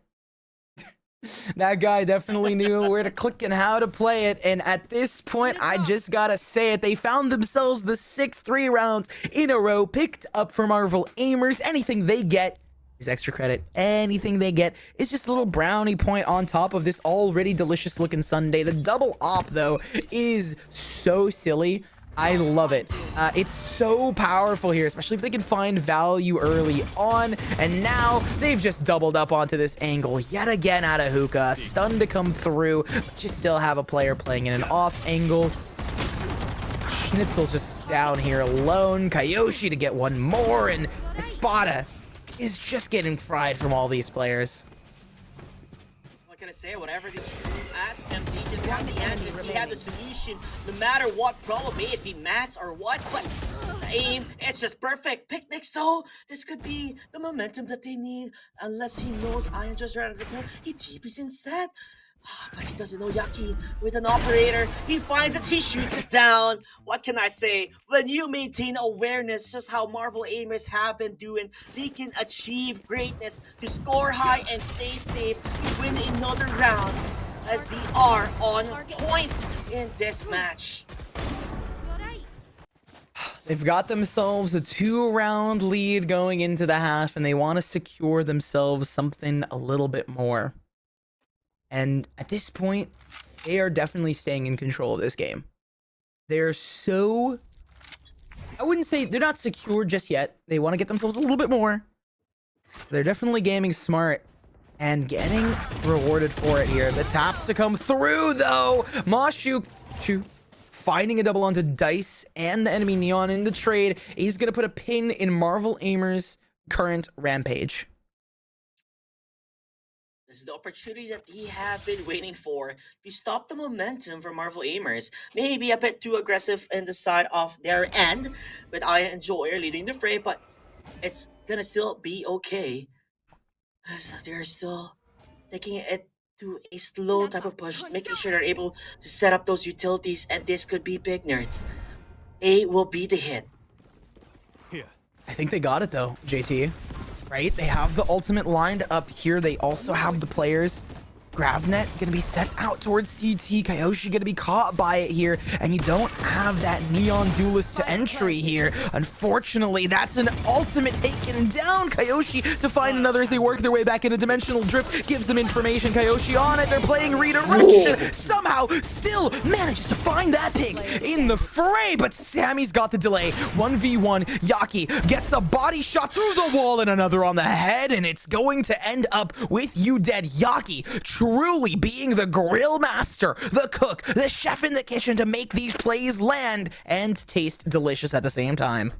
That guy definitely knew where to click and how to play it. And at this point, I just gotta say it. They found themselves the 6-3 rounds in a row picked up for Marvel Aimers. Anything they get is extra credit. Anything they get is just a little brownie point on top of this already delicious looking sundae. The double op, though, is so silly. I love it. It's so powerful here, especially if they can find value early on. And now they've just doubled up onto this angle yet again out of hookah. Stun to come through, but you still have a player playing in an off angle. Schnitzel's just down here alone. Kyoshi to get one more, and Spada is just getting fried from all these players. What can I say? Whatever they threw at them, they just have the answers. They have the solution, no matter what problem, may it be mats or what. But aim, it's just perfect. Picnics, though, this could be the momentum that they need. Unless he knows Iron just ran out of the corner, he TPs instead. But he doesn't know Yaki with an operator. He finds it, he shoots it down. What can I say? When you maintain awareness, just how Marvel Aimers have been doing, they can achieve greatness to score high and stay safe to win another round, as they are on point in this match. They've got themselves a 2-round lead going into the half, and they want to secure themselves something a little bit more. And at this point, they are definitely staying in control of this game. They're so... I wouldn't say they're not secure just yet. They want to get themselves a little bit more. They're definitely gaming smart. and getting rewarded for it here. The taps to come through, though. Mashu finding a double onto Dice and the enemy Neon in the trade. He's going to put a pin in Marvel Aimer's current rampage. This is the opportunity that he had been waiting for to stop the momentum for Marvel Aimers. Maybe a bit too aggressive in the side of their end, but I enjoy leading the fray, but it's gonna still be okay. So they're still taking it to a slow type of push, making sure they're able to set up those utilities, and this could be big, nerds. A will be the hit. I think they got it though, JT. Right? They have the ultimate lined up here. They also have the players. Gravnet gonna be set out towards CT. Kyoshi gonna be caught by it here, and you don't have that Neon Duelist to entry here. Unfortunately, that's an ultimate taken down. Kyoshi to find another as they work their way back into Dimensional Drift. Gives them information. Kyoshi on it. They're playing redirection. Somehow still manages to find that pick in the fray, but Sammy's got the delay. 1v1. Yaki gets a body shot through the wall and another on the head, and it's going to end up with you dead. Yaki truly being the grill master, the cook, the chef in the kitchen to make these plays land and taste delicious at the same time.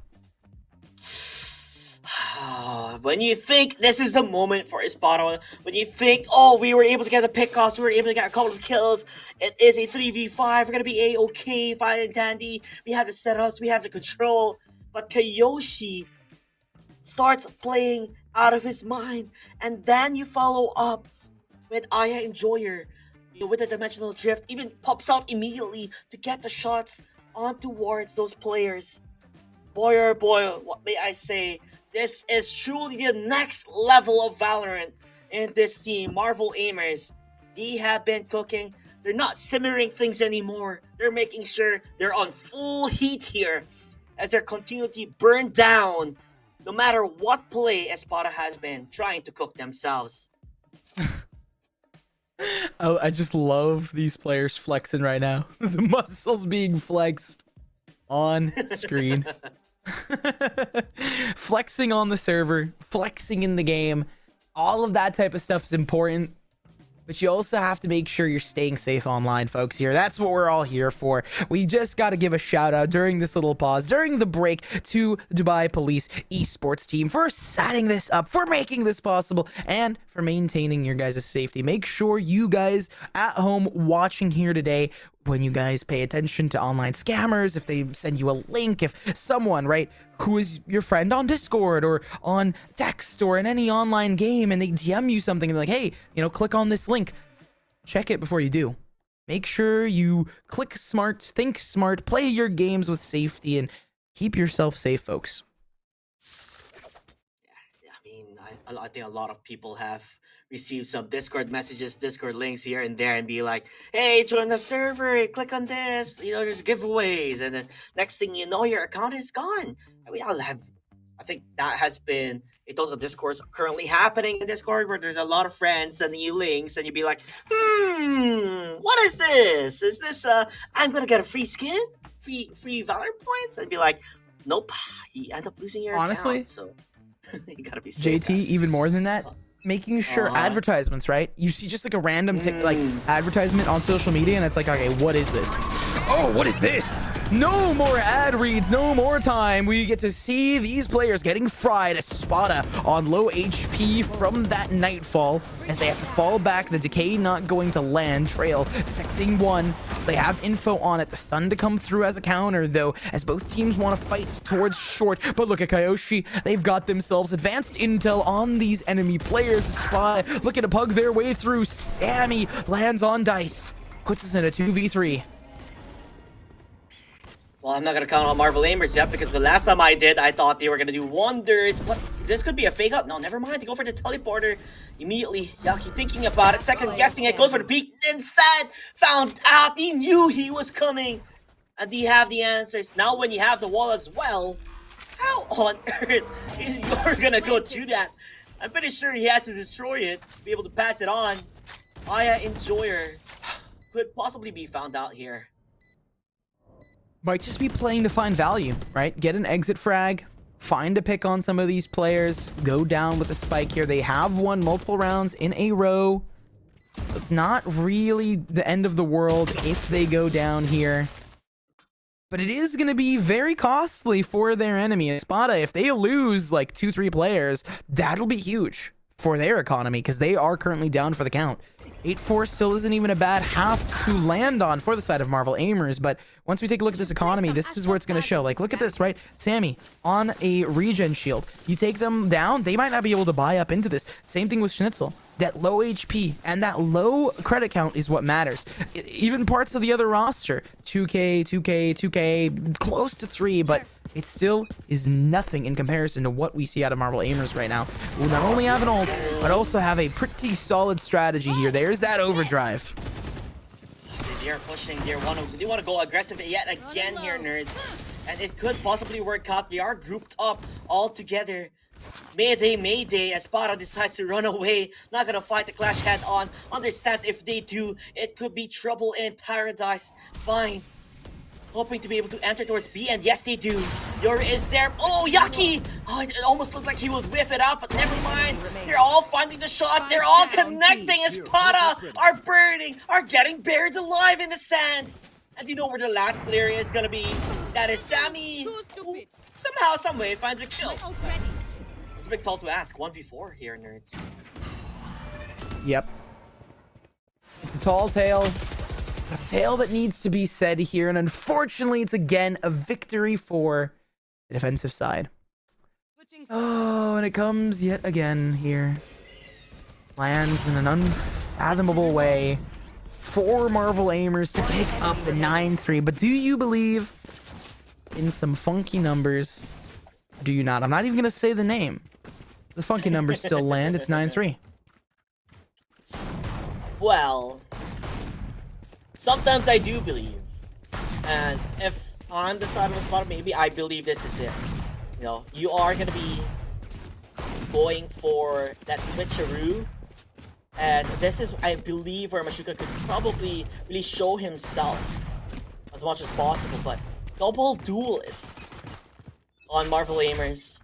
When you think this is the moment for Espada, when you think, oh, we were able to get the pickoffs, we were able to get a couple of kills, it is a 3v5, we're gonna be a-okay, fine and dandy, we have the setups, we have the control, but Kyoshi starts playing out of his mind, and then you follow up with Aya Enjoyer, with the Dimensional Drift, even pops out immediately to get the shots on towards those players. Boy oh boy, what may I say, this is truly the next level of Valorant in this team. Marvel Aimers, they have been cooking. They're not simmering things anymore. They're making sure they're on full heat here as their continuity burn down, no matter what play Espada has been trying to cook themselves. I just love these players flexing right now. The muscles being flexed on screen. Flexing on the server, flexing in the game. All of that type of stuff is important. But you also have to make sure you're staying safe online, folks, here. That's what we're all here for. We just got to give a shout out during this little pause, during the break, to the Dubai Police Esports team for setting this up, for making this possible, and for maintaining your guys' safety. Make sure you guys at home watching here today, when you guys pay attention to online scammers, if they send you a link, if someone, right, who is your friend on Discord or on text or in any online game, and they DM you something and they're like, hey, you know, click on this link, check it before you do. Make sure you click smart, think smart, play your games with safety, and keep yourself safe, folks. Yeah, I mean, I think a lot of people have received some Discord messages, Discord links here and there, and be like, hey, join the server, click on this, you know, there's giveaways, and then next thing you know, your account is gone. And we all have, I think that has been a total discourse currently happening in Discord, where there's a lot of friends sending you links, and you'd be like, what is this? Is this, I'm gonna get a free skin? Free Valorant points? And be like, nope, you end up losing your account, so you gotta be safe, JT, guys. even more than that, making sure advertisements, right? You see just like a random like advertisement on social media, and it's like, okay, what is this? Oh, what is this? No more ad reads, no more time. We get to see these players getting fried. Espada on low HP from that Nightfall as they have to fall back. The Decay not going to land. Trail detecting one, so they have info on it. The Sun to come through as a counter, though, as both teams want to fight towards short. But look at Kyoshi. They've got themselves advanced intel on these enemy players. Espada looking to pug their way through. Sammy lands on Dice. Puts us in a 2v3. Well, I'm not going to count on Marvel Aimers yet, because the last time I did, I thought they were going to do wonders. But this could be a fake up. No, never mind. They go for the teleporter immediately. Yaki thinking about it, second guessing it, goes for the peek. Instead, found out. He knew he was coming. And they have the answers. Now when you have the wall as well, how on earth is you're going to go do that? I'm pretty sure he has to destroy it to be able to pass it on. Aya Enjoyer could possibly be found out here. Might just be playing to find value, right? Get an exit frag, find a pick on some of these players, go down with a spike here. They have won multiple rounds in a row, so it's not really the end of the world if they go down here. But it is going to be very costly for their enemy. Spada, if they lose like 2-3 players, that'll be huge for their economy because they are currently down for the count. 8-4 still isn't even a bad half to land on for the side of Marvel Aimers, but once we take a look at this economy, this is where it's going to show. Like, look at this, right? Sammy on a regen shield. You take them down, they might not be able to buy up into this. Same thing with Schnitzel. That low HP and that low credit count is what matters. Even parts of the other roster, 2K, 2K, 2K, close to 3, but it still is nothing in comparison to what we see out of Marvel Aimers right now. We'll not only have an ult, but also have a pretty solid strategy here. There's that overdrive. They're pushing. They want to go aggressive yet again here, nerds. And it could possibly work out. They are grouped up all together. Mayday, Mayday, as Spada decides to run away. Not gonna fight the clash head on. Understands if they do, it could be trouble in paradise. Fine. Hoping to be able to enter towards B, and yes, they do. Yuri is there. Oh, Yaki! Oh, it almost looked like he would whiff it out, but never mind. They're all finding the shots. They're all connecting. As Spada are burning, are getting buried alive in the sand. And you know where the last player is gonna be? That is Sammy. Who somehow, someway finds a kill. It's a big call to ask. 1v4 here, nerds. Yep. It's a tall tale. A tale that needs to be said here, and unfortunately, it's again a victory for the defensive side. Oh, and it comes yet again here. Lands in an unfathomable way for Marvel Aimers to pick up the 9-3. But do you believe in some funky numbers? Or do you not? I'm not even going to say the name. The funky numbers still land. It's 9-3. Well, sometimes I do believe. And if on the side of the spot, maybe I believe this is it. You know, you are going to be going for that switcheroo. And this is, I believe, where Mashuka could probably really show himself as much as possible. But double duelist on Marvel Aimers.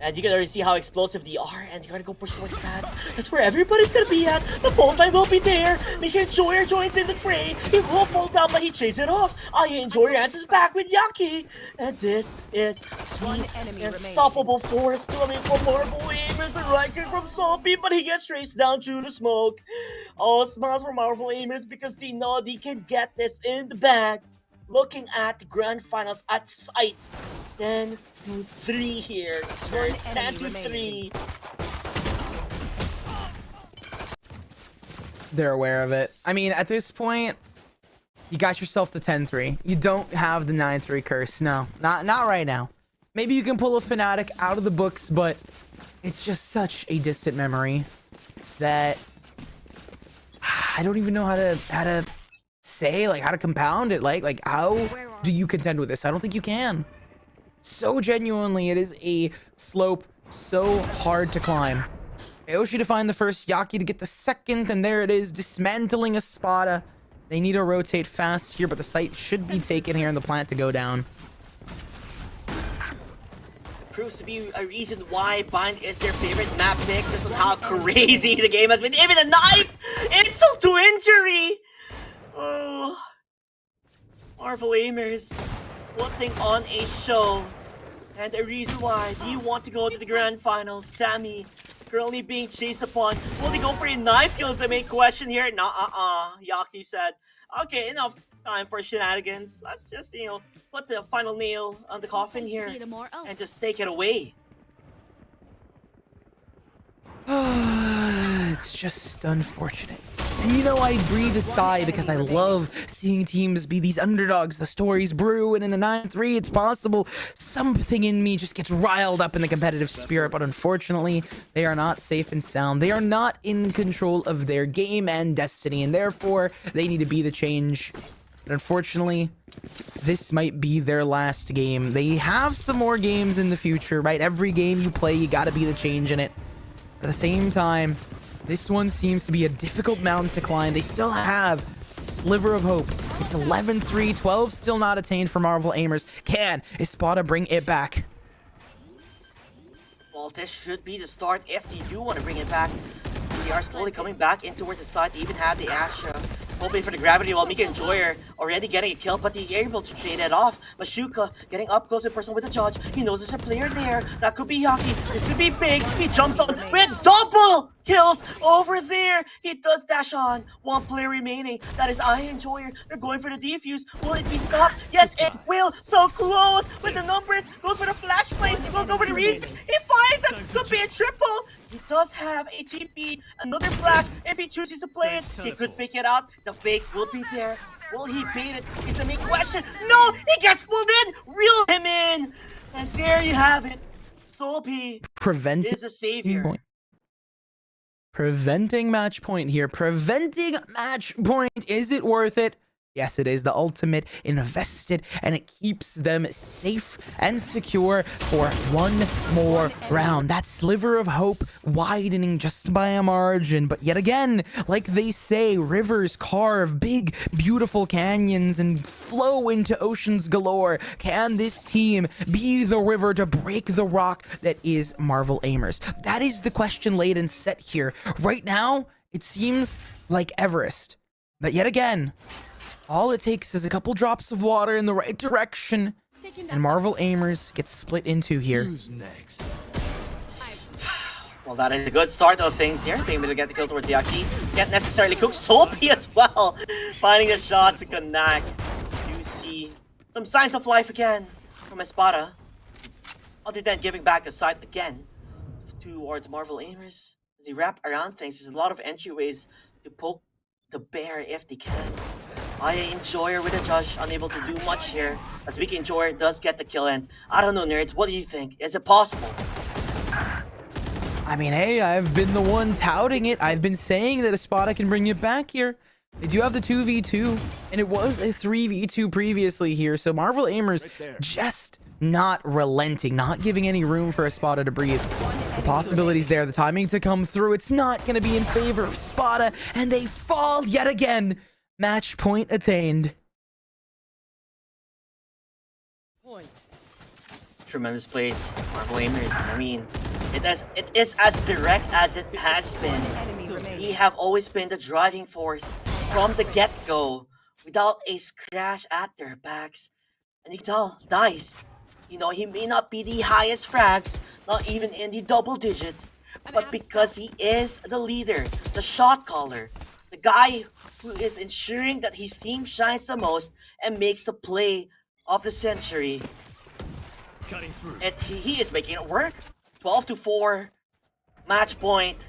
And you can already see how explosive they are, and you gotta go push towards pads. That's where everybody's gonna be at. The phone line will be there. Mika Enjoyer joins in the fray. He will fall down, but he chases it off. Enjoyer answers back with Yaki. And this is One enemy unstoppable force coming from Marvel Aimers. The Riker from Sophie, but he gets traced down through the smoke. Oh, smiles for Marvel Aimers because they know they can get this in the bag. Looking at the grand finals at sight. 10-3 here. We're 10-3. They're aware of it. I mean, at this point, you got yourself the 10-3. You don't have the 9-3 curse. No, not right now. Maybe you can pull a Fnatic out of the books, but it's just such a distant memory that I don't even know how to say, like, how to compound it. Like how do you contend with this? I don't think you can. So genuinely, it is a slope so hard to climb. Aoshi to find the first, Yaki to get the second, and there it is, dismantling a Spada. They need to rotate fast here, but the site should be taken here and the plant to go down. Proves to be a reason why Bind is their favorite map pick, just on how crazy the game has been. Even a knife! Insult to injury! Oh, Marvel Aimers, one thing on a show, and a reason why do you want to go to the grand finals. Sammy currently being chased upon. Will they go for a knife kill is the main question here? Nah, Yaki said, okay, enough time for shenanigans. Let's just, you know, put the final nail on the coffin here and just take it away. It's just unfortunate. And you know, I breathe a sigh because I love seeing teams be these underdogs. The stories brew, and in a 9-3, it's possible something in me just gets riled up in the competitive spirit. But unfortunately, they are not safe and sound. They are not in control of their game and destiny, and therefore, they need to be the change. But unfortunately, this might be their last game. They have some more games in the future, right? Every game you play, you gotta be the change in it. At the same time, this one seems to be a difficult mountain to climb. They still have a sliver of hope. It's 11-3, 12 still not attained for Marvel Aimers. Can Spada bring it back? Well, this should be the start if they do want to bring it back. They are slowly coming back in towards the side. They even have the Astra hoping for the gravity while Mika and Joy are already getting a kill, but they're able to trade it off. Mashuka getting up close in person with the judge. He knows there's a player there. That could be Yaki. This could be big. He jumps on with double kills over there. He does dash on. One player remaining. That is I Enjoyer. They're going for the defuse. Will it be stopped? Yes, it will. So close with the numbers. Goes for the flashbang. He goes over the read. He finds it. Could be a triple. He does have a TP. Another flash. If he chooses to play it, he could fake it out. The fake will be there. Will he bait it? Is the main question. No, he gets pulled in. Reel him in. And there you have it. Soulpy is a savior. Preventing match point here. Preventing match point. Is it worth it? Yes, it is. The ultimate invested, and it keeps them safe and secure for one more round. That sliver of hope widening just by a margin. But yet again, like they say, rivers carve big, beautiful canyons and flow into oceans galore. Can this team be the river to break the rock that is Marvel Aimers? That is the question laid and set here. Right now, it seems like Everest. But yet again, all it takes is a couple drops of water in the right direction, and Marvel Aimers get split into here. Who's next? Well, that is a good start of things here. Being able to get the kill towards Yaki. Can't necessarily cook Soulpy as well. Finding the shots to connect. You see some signs of life again from Espada. Other than giving back the site again towards Marvel Aimers. As they wrap around things, there's a lot of entryways to poke the bear if they can. I Enjoyer with a judge, unable to do much here. As Weak Enjoyer does get the kill, and I don't know, nerds, what do you think? Is it possible? I mean, hey, I've been the one touting it. I've been saying that Espada can bring it back here. They do have the 2v2, and it was a 3v2 previously here, so Marvel Aimers just not relenting, not giving any room for Espada to breathe. The possibilities there, the timing to come through, it's not going to be in favor of Espada, and they fall yet again. Match point attained. Tremendous plays, Marvel Aimers. I mean, it is as direct as it has been. We have always been the driving force from the get-go, without a scratch at their backs. And you can tell, Dice, you know, he may not be the highest frags, not even in the double digits, but because he is the leader, the shot caller, the guy who is ensuring that his team shines the most and makes the play of the century. And he is making it work. 12-4 match point.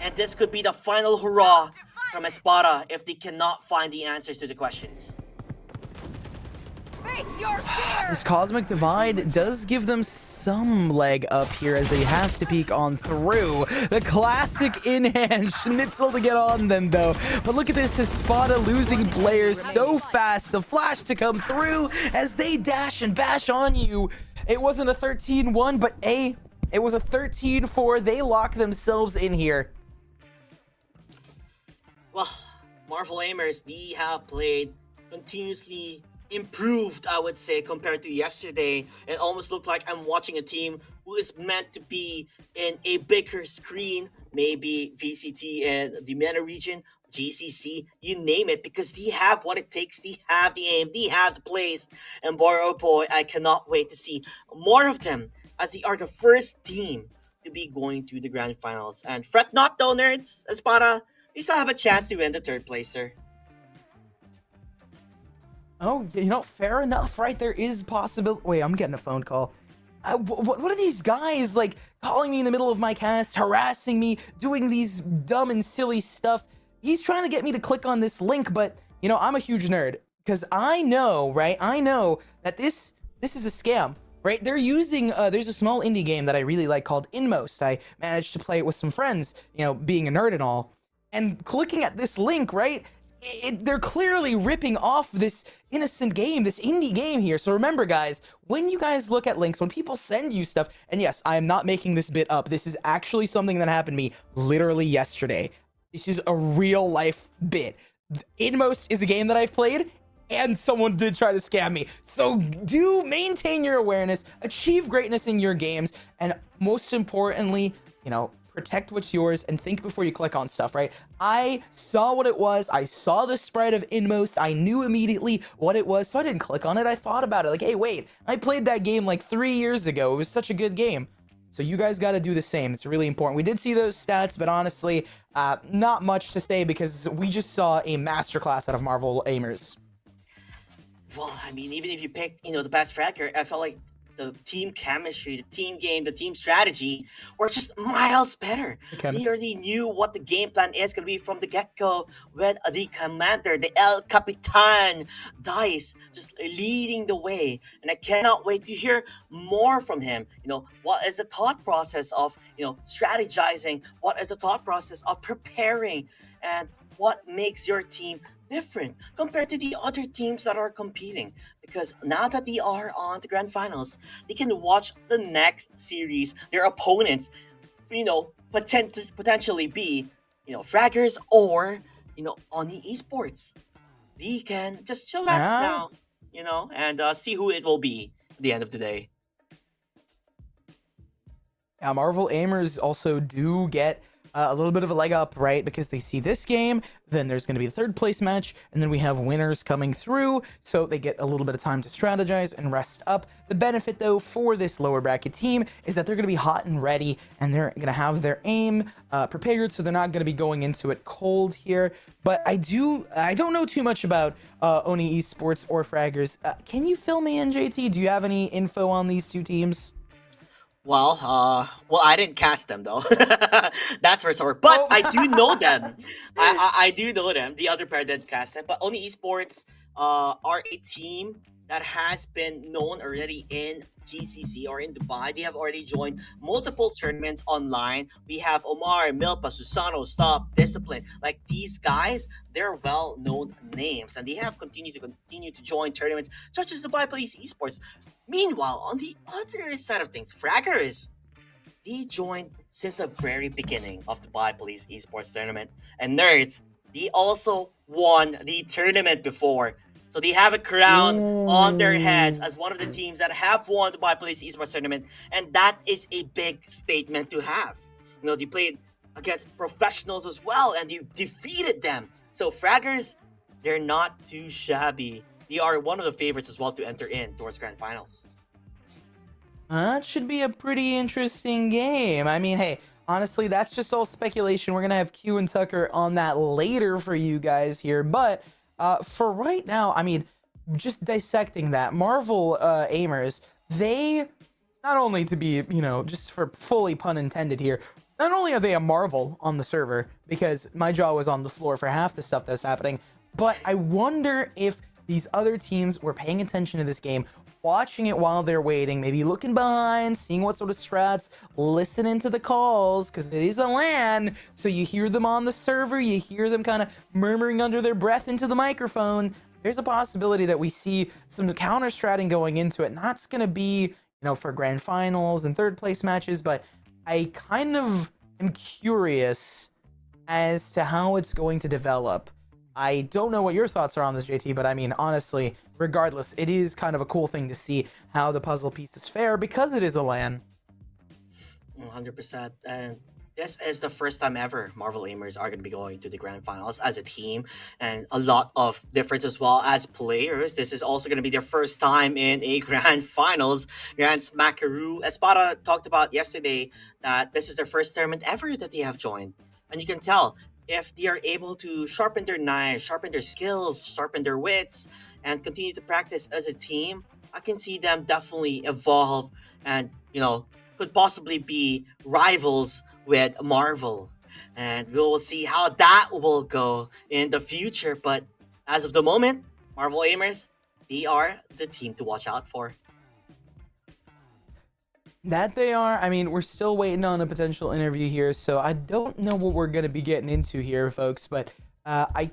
And this could be the final hurrah from Espada if they cannot find the answers to the questions. Face your fear! This Cosmic Divide does give them some leg up here as they have to peek on through. The classic in-hand schnitzel to get on them, though. But look at this, Espada losing players so fast. The flash to come through as they dash and bash on you. It wasn't a 13-1, but it was a 13-4. They lock themselves in here. Well, Marvel Aimers, they have played continuously improved, I would say, compared to yesterday. It almost looked like I'm watching a team who is meant to be in a bigger screen, maybe VCT and the MENA region, GCC, you name it, because they have what it takes. They have the aim, they have the plays, and boy oh boy, I cannot wait to see more of them, as they are the first team to be going to the grand finals. And fret not though, nerds, Espada, you still have a chance to win the third place, sir. Oh, you know, fair enough, right? There is possibility. Wait, I'm getting a phone call. What are these guys, like, calling me in the middle of my cast, harassing me, doing these dumb and silly stuff? He's trying to get me to click on this link, but, you know, I'm a huge nerd. Because I know, right? I know that this is a scam, right? They're using, there's a small indie game that I really like called Inmost. I managed to play it with some friends, you know, being a nerd and all. And clicking at this link, right? They're clearly ripping off this innocent game, this indie game here. So remember, guys, when you guys look at links, when people send you stuff, and yes, I am not making this bit up. This is actually something that happened to me literally yesterday. This is a real life bit. Inmost is a game that I've played. and someone did try to scam me. So do maintain your awareness, achieve greatness in your games, and most importantly, you know, protect what's yours and think before you click on stuff, right? I saw what it was. I saw the sprite of Inmost. I knew immediately what it was, so I didn't click on it. I thought about it like, hey, wait, I played that game like 3 years ago. It was such a good game. So you guys got to do the same. It's really important. We did see those stats, but honestly, not much to say because we just saw a masterclass out of Marvel aimers. Well, I mean, even if you pick, the best fragger, I felt like the team chemistry, the team game, the team strategy were just miles better. They already knew what the game plan is going to be from the get-go with the commander, the El Capitan Dice, just leading the way. And I cannot wait to hear more from him. What is the thought process of, strategizing? What is the thought process of preparing? And what makes your team different compared to the other teams that are competing? Because now that they are on the grand finals, they can watch the next series, their opponents, potentially be, fraggers or, on the esports. They can just chillax now, and see who it will be at the end of the day. Now, Marvel aimers also do get a little bit of a leg up, right? Because they see this game, then there's going to be a third place match, and then we have winners coming through, so they get a little bit of time to strategize and rest up. The benefit, though, for this lower bracket team is that they're going to be hot and ready, and they're going to have their aim prepared, so they're not going to be going into it cold here. But I don't know too much about Oni Esports or Fraggers. Can you fill me in, JT? Do you have any info on these two teams? Well, I didn't cast them though. That's for sure. But I do know them. I do know them. The other pair didn't cast them. But Oni Esports are a team that has been known already in GCC or in Dubai. They have already joined multiple tournaments online. We have Omar, Milpa, Susano, Stop, Discipline. Like these guys, they're well-known names, and they have continued to join tournaments such as Dubai Police Esports. Meanwhile, on the other side of things, Fraggers, they joined since the very beginning of the Dubai Police Esports Tournament. And Nerds, they also won the tournament before. So they have a crown on their heads as one of the teams that have won the Dubai Police Esports Tournament. And that is a big statement to have. They played against professionals as well, and you defeated them. So Fraggers, they're not too shabby. They are one of the favorites as well to enter in towards grand finals. That should be a pretty interesting game. I mean, hey, honestly, that's just all speculation. We're going to have Q and Tucker on that later for you guys here. But for right now, I mean, just dissecting that, Marvel aimers, they, not only to be, just for fully pun intended here, not only are they a marvel on the server, because my jaw was on the floor for half the stuff that's happening, but I wonder if these other teams were paying attention to this game, watching it while they're waiting, maybe looking behind, seeing what sort of strats, listening to the calls, because it is a LAN, so you hear them on the server, you hear them kind of murmuring under their breath into the microphone. There's a possibility that we see some counter-stratting going into it, and that's going to be, for grand finals and third place matches, but I kind of am curious as to how it's going to develop. I don't know what your thoughts are on this, JT, but I mean, honestly, regardless, it is kind of a cool thing to see how the puzzle pieces fare because it is a LAN. 100%. And this is the first time ever Marvel aimers are going to be going to the grand finals as a team, and a lot of difference as well as players. This is also going to be their first time in a grand finals. Grand Smackaroo, Espada talked about yesterday that this is their first tournament ever that they have joined. And you can tell, if they are able to sharpen their knives, sharpen their skills, sharpen their wits, and continue to practice as a team, I can see them definitely evolve and, could possibly be rivals with Marvel. And we'll see how that will go in the future. But as of the moment, Marvel aimers, they are the team to watch out for. That they are. I mean, we're still waiting on a potential interview here, so I don't know what we're going to be getting into here, folks, but I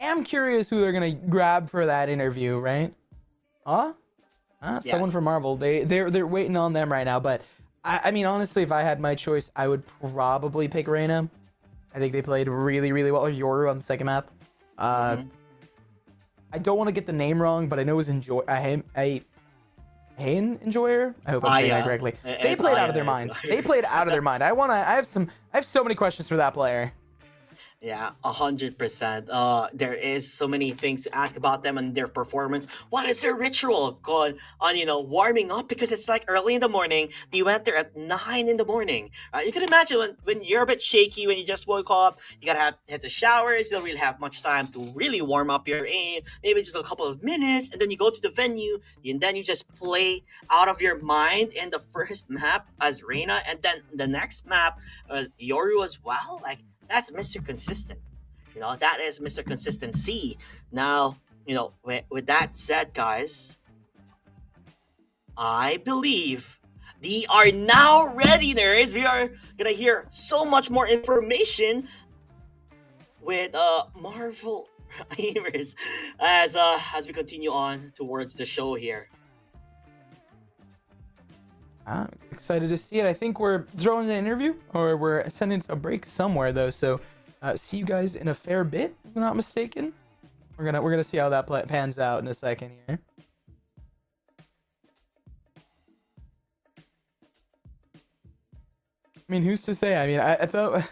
am curious who they're going to grab for that interview, right? Yes. Someone from Marvel. They're waiting on them right now, but I mean, honestly, if I had my choice, I would probably pick Reyna. I think they played really, really well. Or Yoru on the second map. I I don't want to get the name wrong, but I know it was Hain Enjoyer. I hope I'm saying that correctly. They played out of their mind. They played out of their mind. I have so many questions for that player. Yeah, 100%. There is so many things to ask about them and their performance. What is their ritual going on, warming up? Because it's like early in the morning. They went there at 9 in the morning. You can imagine when you're a bit shaky, when you just woke up, you gotta hit the showers. You don't really have much time to really warm up your aim. Maybe just a couple of minutes, and then you go to the venue, and then you just play out of your mind in the first map as Reina, and then the next map as Yoru as well. Like, that's Mr. Consistent. That is Mr. Consistency. Now, with that said, guys, I believe they are now ready, nerds. We are gonna hear so much more information with Marvel Gamers as we continue on towards the show here. I'm excited to see it. I think we're throwing an interview, or we're sending a break somewhere though. So, see you guys in a fair bit, if I'm not mistaken. We're gonna see how that pans out in a second here. I mean, who's to say? I mean, I thought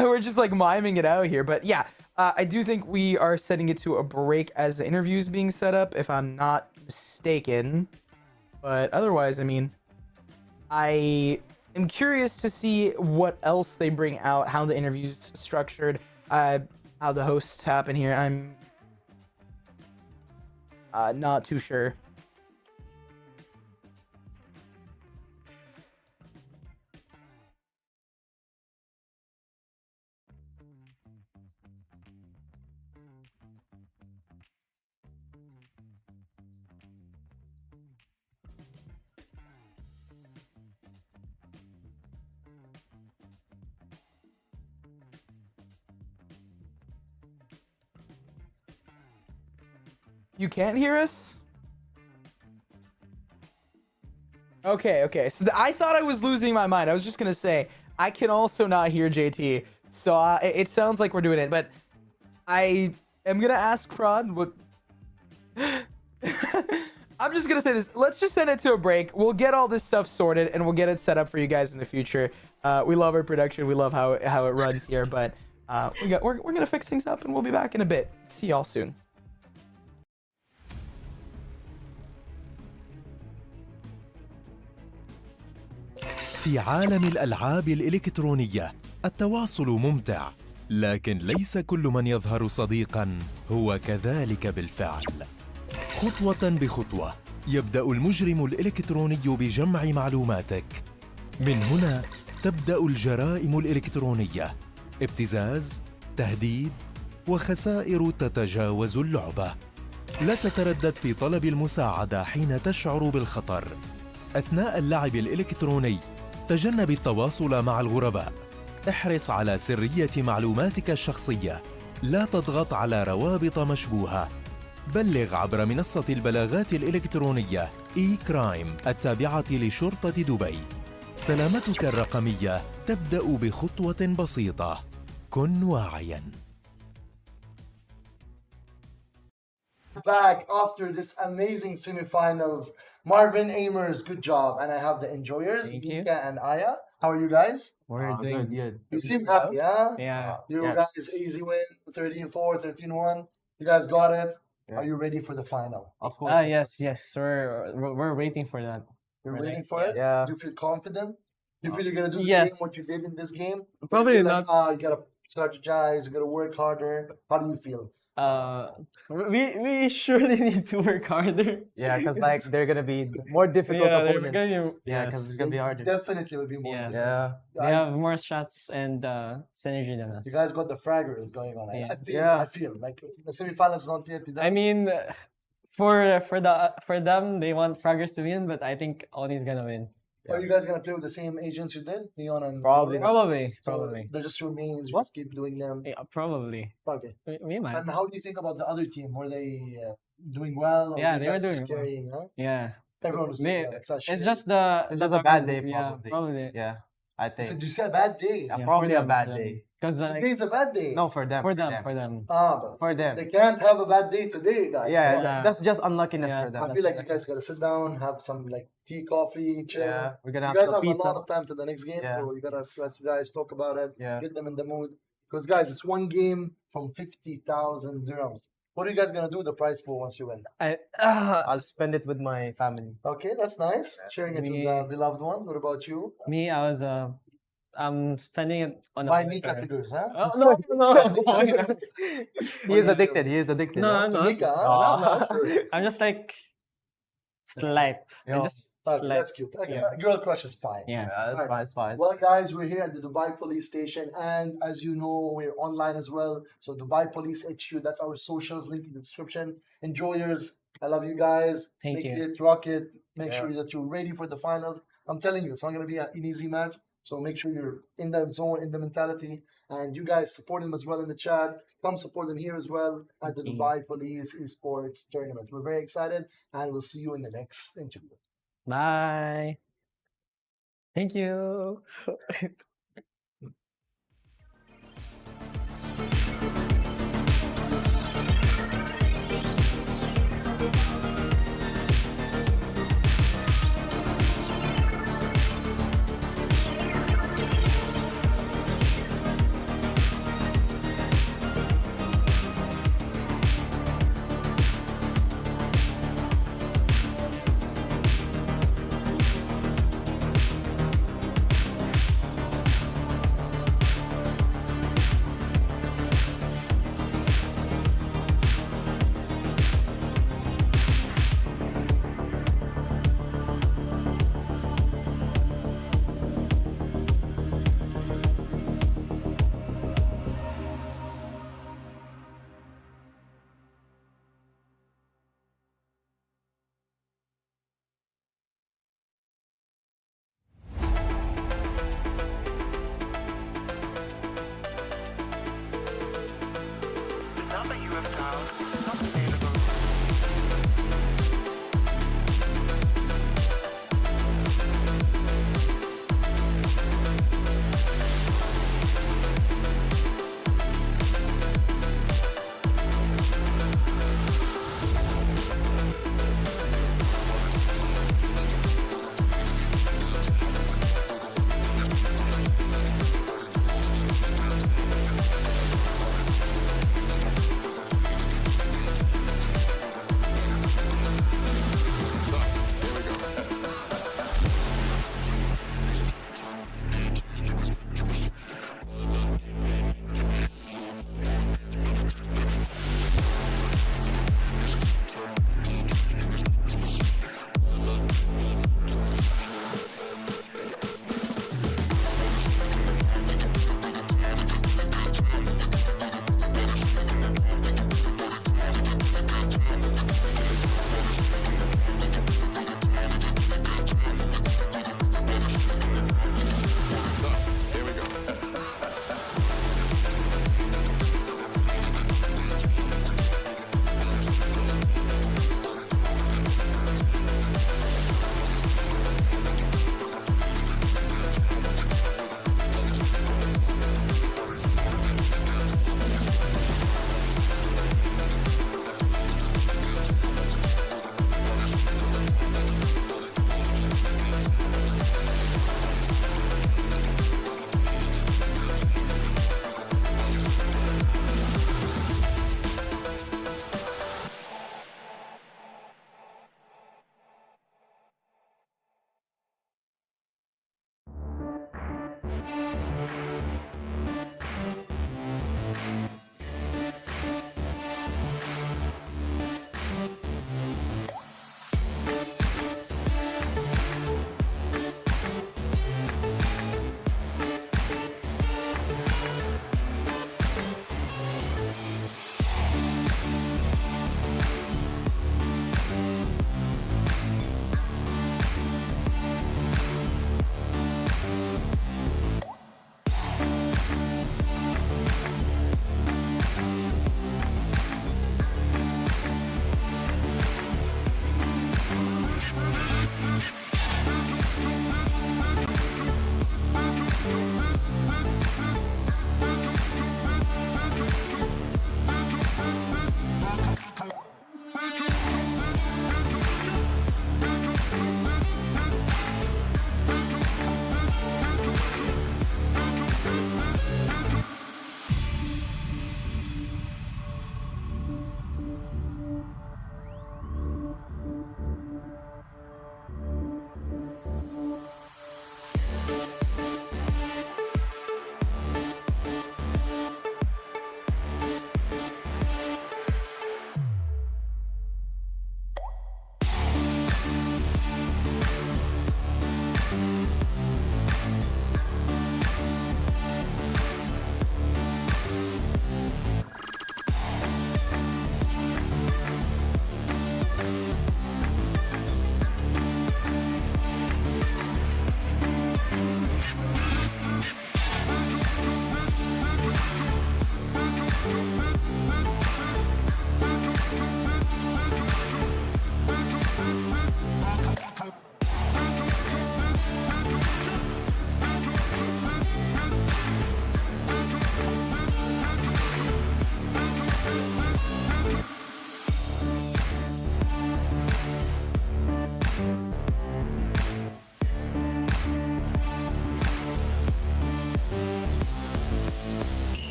we're just like miming it out here, but yeah, I do think we are setting it to a break as the interview is being set up, if I'm not mistaken. But otherwise, I mean, I am curious to see what else they bring out, how the interview's structured, how the hosts happen here. I'm not too sure. You can't hear us? Okay. So I thought I was losing my mind. I was just gonna say I can also not hear JT. So it sounds like we're doing it, but I am gonna ask Prod what. I'm just gonna say this. Let's just send it to a break. We'll get all this stuff sorted and we'll get it set up for you guys in the future. We love our production. We love how it runs here, but we're gonna fix things up and we'll be back in a bit. See y'all soon. في عالم الألعاب الإلكترونية التواصل ممتع، لكن ليس كل من يظهر صديقاً هو كذلك بالفعل. خطوة بخطوة يبدأ المجرم الإلكتروني بجمع معلوماتك. من هنا تبدأ الجرائم الإلكترونية، ابتزاز، تهديد، وخسائر تتجاوز اللعبة. لا تتردد في طلب المساعدة حين تشعر بالخطر. أثناء اللعب الإلكتروني تجنب التواصل مع الغرباء. احرص على سرية معلوماتك الشخصية. لا تضغط على روابط مشبوهة. بلغ عبر منصة البلاغات الإلكترونية إي-كرايم التابعة لشرطة دبي. سلامتك الرقمية تبدأ بخطوة بسيطة. كن واعياً. Back after this amazing semifinals. Marvin Amers, good job. And I have the enjoyers, Ika and Aya. How are you guys? We're doing good. You seem happy, huh? Yeah. You guys, easy win, 13-4, 13-1. You guys got it. Yeah. Are you ready for the final? Of course. Yes. We're waiting for that. You're We're waiting like- for it? Yeah. Do you feel confident? Do you feel you're going to do the Yes. same what you did in this game? Probably You feel not. Like, you got to strategize, you got to work harder. How do you feel? We surely need to work harder. Yeah, because like they're gonna be more difficult Yeah, they're opponents. gonna- Yeah, because it's gonna be harder. Definitely will be more. Yeah. Yeah. They have more shots and synergy than us. You guys got the fraggers going on. Yeah. I feel like the semifinals not yet done. I mean, for them, they want fraggers to win, but I think Oni's gonna win. Are you guys gonna play with the same agents you did? Neon and Probably. Probably. They're just remains. You What? just keep doing them. Yeah, probably. Okay. We might. And how do you think about the other team? Were they doing well? Or Yeah, you they were guys doing well. scary, huh? Yeah. Everyone was doing well. except It's Shane. just the. It's just a bad day, Yeah, probably. probably. Yeah, I think. So do you say a bad day? Yeah, Yeah, probably for a them, bad for them. day. Because Today's a bad day. No, for them. for them. But For them. they can't have a bad day today, guys. Yeah, Yeah. that's just unluckiness for Yes, them. I feel like you guys gotta sit down, have some like tea, coffee, chill. Yeah, we're gonna You have guys some have pizza. a lot of time to the next game, Yeah. so you gotta let you guys talk about it, Yeah. get them in the mood. Because guys, it's one game from 50,000 dirhams. What are you guys gonna do with the prize pool once you win? I'll spend it with my family. Okay, that's nice. Sharing it with Me- the beloved one. What about you? Me, I'm spending it on Buy a Mika burger. figures, huh? Oh, no. He is addicted. He is addicted. No, huh? I'm To not. Mika, No, huh? I'm not. I'm just like slight. Yeah. Just Okay, slight. that's cute. Okay, Yeah. girl crush is fine. Yes. Yeah, that's Right. fine. It's fine. Well, guys, we're here at the Dubai Police Station, and as you know, we're online as well. So Dubai Police HQ, that's our socials, link in the description. Enjoy yours. I love you guys. Thank Make you. it, rock it. Make Yeah. sure that you're ready for the finals. I'm telling you, it's not gonna be an easy match. So make sure you're in the zone, in the mentality, and you guys support them as well in the chat. Come support them here as well at the Thank you. Dubai Police Esports Tournament. We're very excited, and we'll see you in the next interview. Bye. Thank you.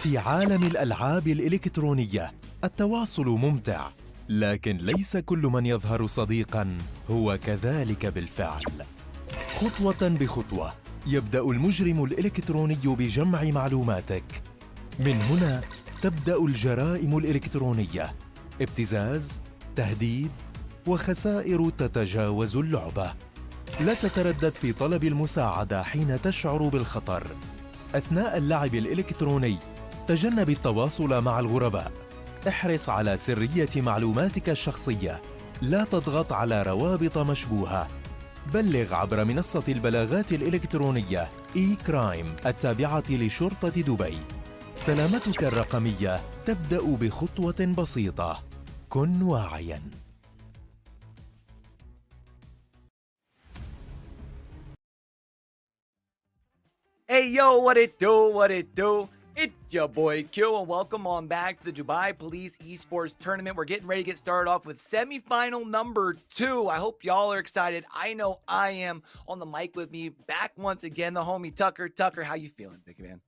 في عالم الألعاب الإلكترونية التواصل ممتع، لكن ليس كل من يظهر صديقاً هو كذلك بالفعل. خطوة بخطوة يبدأ المجرم الإلكتروني بجمع معلوماتك. من هنا تبدأ الجرائم الإلكترونية، ابتزاز، تهديد، وخسائر تتجاوز اللعبة. لا تتردد في طلب المساعدة حين تشعر بالخطر. أثناء اللعب الإلكتروني تجنب التواصل مع الغرباء. احرص على سرية معلوماتك الشخصية. لا تضغط على روابط مشبوهة. بلغ عبر منصة البلاغات الإلكترونية إي-كرايم التابعة لشرطة دبي. سلامتك الرقمية تبدأ بخطوة بسيطة. كن واعياً. Hey yo, what it do, what it do? It's your boy Q, and welcome on back to the Dubai Police Esports Tournament. We're getting ready to get started off with semifinal number 2. I hope y'all are excited. I know I am. On the mic with me, back once again, the homie Tucker. Tucker, how you feeling, big man?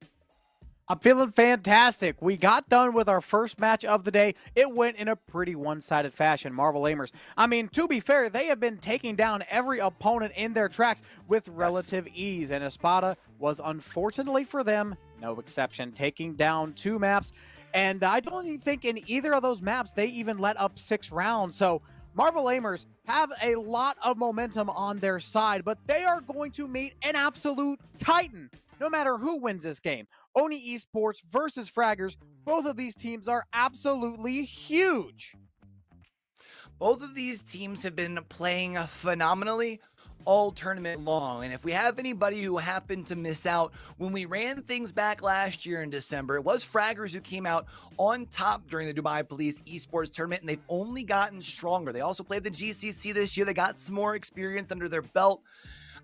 I'm feeling fantastic. We got done with our first match of the day. It went in a pretty one-sided fashion. Marvel Aimers, I mean, to be fair, they have been taking down every opponent in their tracks with relative ease, and Espada was, unfortunately for them, no exception, taking down 2 maps. And I don't even think in either of those maps they even let up 6 rounds. So Marvel Aimers have a lot of momentum on their side, but they are going to meet an absolute titan no matter who wins this game. Oni Esports versus Fraggers, both of these teams are absolutely huge. Both of these teams have been playing phenomenally all tournament long. And if we have anybody who happened to miss out, when we ran things back last year in December, it was Fraggers who came out on top during the Dubai Police Esports Tournament, and they've only gotten stronger. They also played the GCC this year. They got some more experience under their belt.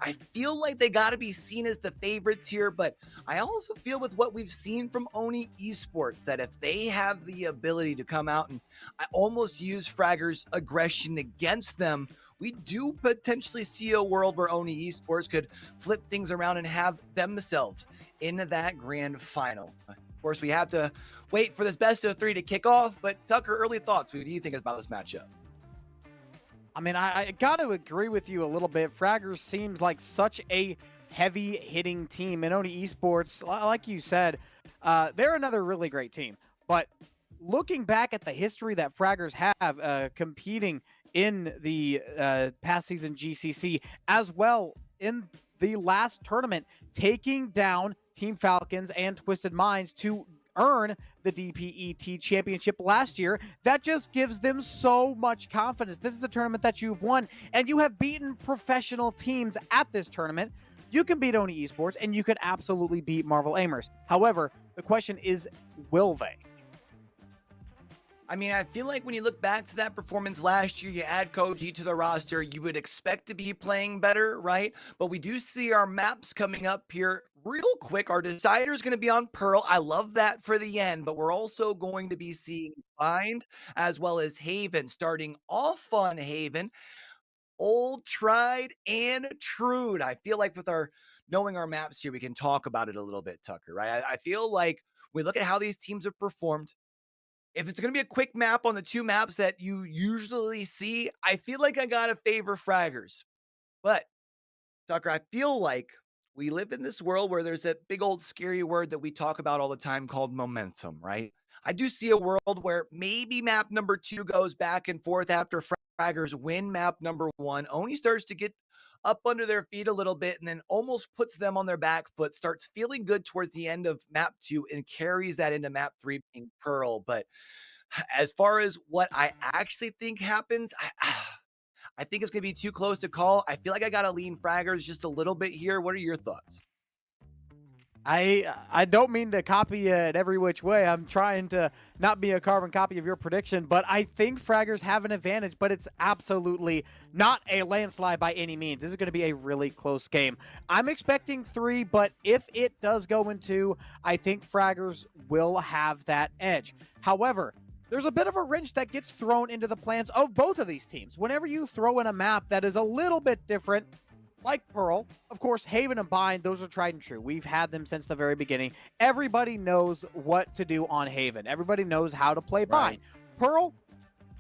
I feel like they got to be seen as the favorites here, but I also feel with what we've seen from Oni Esports that if they have the ability to come out and I almost use Fraggers' aggression against them, we do potentially see a world where Oni Esports could flip things around and have themselves in that grand final. Of course, we have to wait for this best of 3 to kick off, but Tucker, early thoughts. What do you think about this matchup? I mean, I got to agree with you a little bit. Fraggers seems like such a heavy-hitting team. And Oni Esports, like you said, they're another really great team. But looking back at the history that Fraggers have competing in the past season GCC, as well in the last tournament, taking down Team Falcons and Twisted Minds to earn the DPET championship last year, that just gives them so much confidence. This is the tournament that you've won, and you have beaten professional teams at this tournament. You can beat Oni Esports, and you can absolutely beat Marvel Aimers. However, the question is, will they? I mean, I feel like when you look back to that performance last year, you add Koji to the roster, you would expect to be playing better, right? But we do see our maps coming up here real quick. Our decider is going to be on Pearl. I love that for the end, but we're also going to be seeing Bind as well as Haven. Starting off on Haven, old, tried, and true. I feel like with our knowing our maps here, we can talk about it a little bit, Tucker, right? I feel like we look at how these teams have performed. If it's going to be a quick map on the 2 maps that you usually see, I feel like I got to favor Fraggers. But, Tucker, I feel like we live in this world where there's a big old scary word that we talk about all the time called momentum, right? I do see a world where maybe map number 2 goes back and forth after Fraggers win map number 1. Oni starts to get up under their feet a little bit and then almost puts them on their back foot, starts feeling good towards the end of map 2 and carries that into map 3 being Pearl. But as far as what I actually think happens, I think it's going to be too close to call. I feel like I got to lean Fraggers just a little bit here. What are your thoughts? I don't mean to copy it every which way. I'm trying to not be a carbon copy of your prediction, but I think Fraggers have an advantage, but it's absolutely not a landslide by any means. This is going to be a really close game. I'm expecting 3, but if it does go in 2, I think Fraggers will have that edge. However, there's a bit of a wrench that gets thrown into the plans of both of these teams. Whenever you throw in a map that is a little bit different, like Pearl, of course, Haven and Bind, those are tried and true. We've had them since the very beginning. Everybody knows what to do on Haven. Everybody knows how to play Bind. Pearl,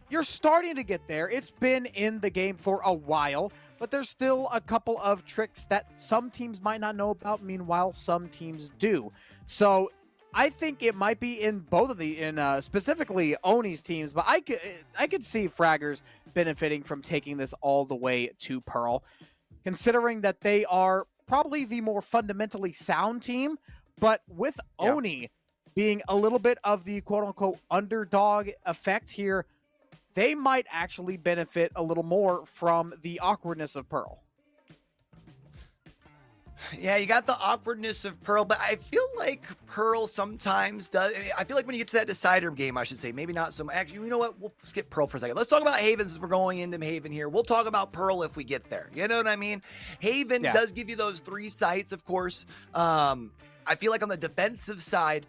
you're starting to get there. It's been in the game for a while, but there's still a couple of tricks that some teams might not know about. Meanwhile, some teams do. So I think it might be in both of specifically Oni's teams, but I could see Fraggers benefiting from taking this all the way to Pearl, considering that they are probably the more fundamentally sound team, but with Oni being a little bit of the quote-unquote underdog effect here, they might actually benefit a little more from the awkwardness of Pearl. Yeah, you got the awkwardness of Pearl, but I feel like Pearl sometimes does. I feel like when you get to that decider game, I should say, maybe not so much. Actually, you know what? We'll skip Pearl for a second. Let's talk about Haven since we're going into Haven here. We'll talk about Pearl if we get there. You know what I mean? Haven does give you those 3 sites, of course. I feel like on the defensive side,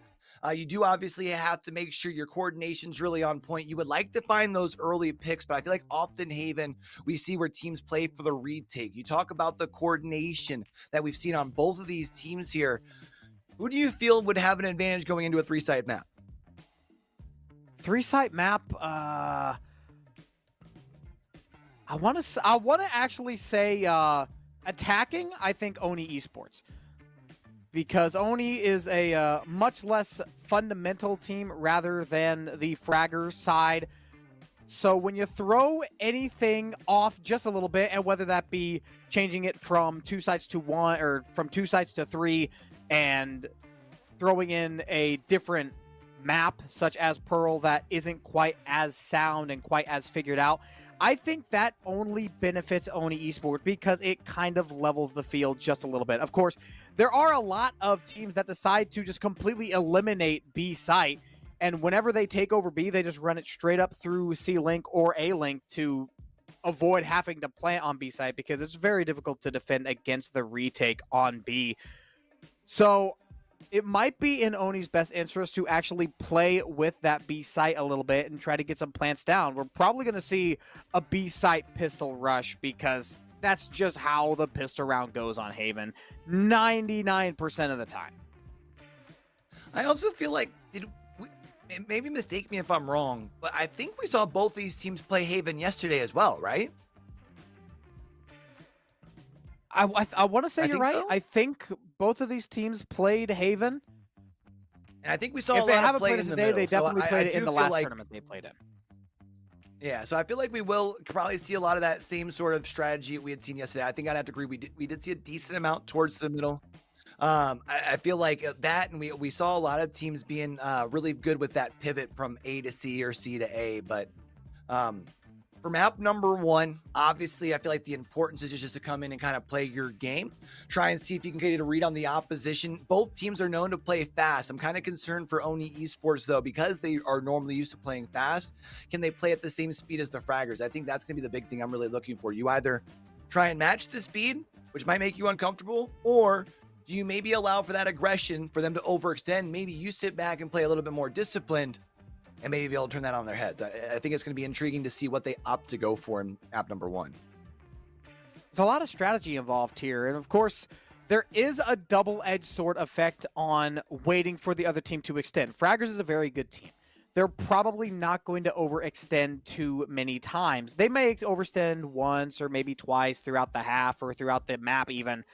you do obviously have to make sure your coordination's really on point. You would like to find those early picks, but I feel like often Haven, we see where teams play for the retake. You talk about the coordination that we've seen on both of these teams here. Who do you feel would have an advantage going into a 3-site map? 3-site map, I want to actually say attacking, I think Oni Esports. Because Oni is a much less fundamental team rather than the Fragger side. So when you throw anything off just a little bit, and whether that be changing it from 2 sites to 1 or from 2 sites to 3 and throwing in a different map such as Pearl that isn't quite as sound and quite as figured out, I think that only benefits Oni Esports because it kind of levels the field just a little bit. Of course, there are a lot of teams that decide to just completely eliminate B site, and whenever they take over B, they just run it straight up through C link or A link to avoid having to plant on B site because it's very difficult to defend against the retake on B. So it might be in Oni's best interest to actually play with that B site a little bit and try to get some plants down. We're probably going to see a B site pistol rush because that's just how the pistol round goes on Haven 99% of the time. I also feel like, maybe mistake me if I'm wrong, but I think we saw both these teams play Haven yesterday as well, right? I want to say you're right. So. I think both of these teams played Haven. And I think we saw if a they lot haven't of play played in it the today, middle. they definitely so played it in the last like, tournament they played in. Yeah, so I feel like we will probably see a lot of that same sort of strategy we had seen yesterday. I think I'd have to agree. We did see a decent amount towards the middle. I feel like that, and we saw a lot of teams being really good with that pivot from A to C or C to A. But for map number 1, obviously, I feel like the importance is just to come in and kind of play your game. Try and see if you can get a read on the opposition. Both teams are known to play fast. I'm kind of concerned for Oni Esports, though, because they are normally used to playing fast. Can they play at the same speed as the Fraggers? I think that's going to be the big thing I'm really looking for. You either try and match the speed, which might make you uncomfortable, or do you maybe allow for that aggression for them to overextend? Maybe you sit back and play a little bit more disciplined and maybe be able to turn that on their heads. I think it's going to be intriguing to see what they opt to go for in map number 1. There's a lot of strategy involved here. And of course, there is a double-edged sword effect on waiting for the other team to extend. Fraggers is a very good team. They're probably not going to overextend too many times. They may overextend once or maybe twice throughout the half or throughout the map even.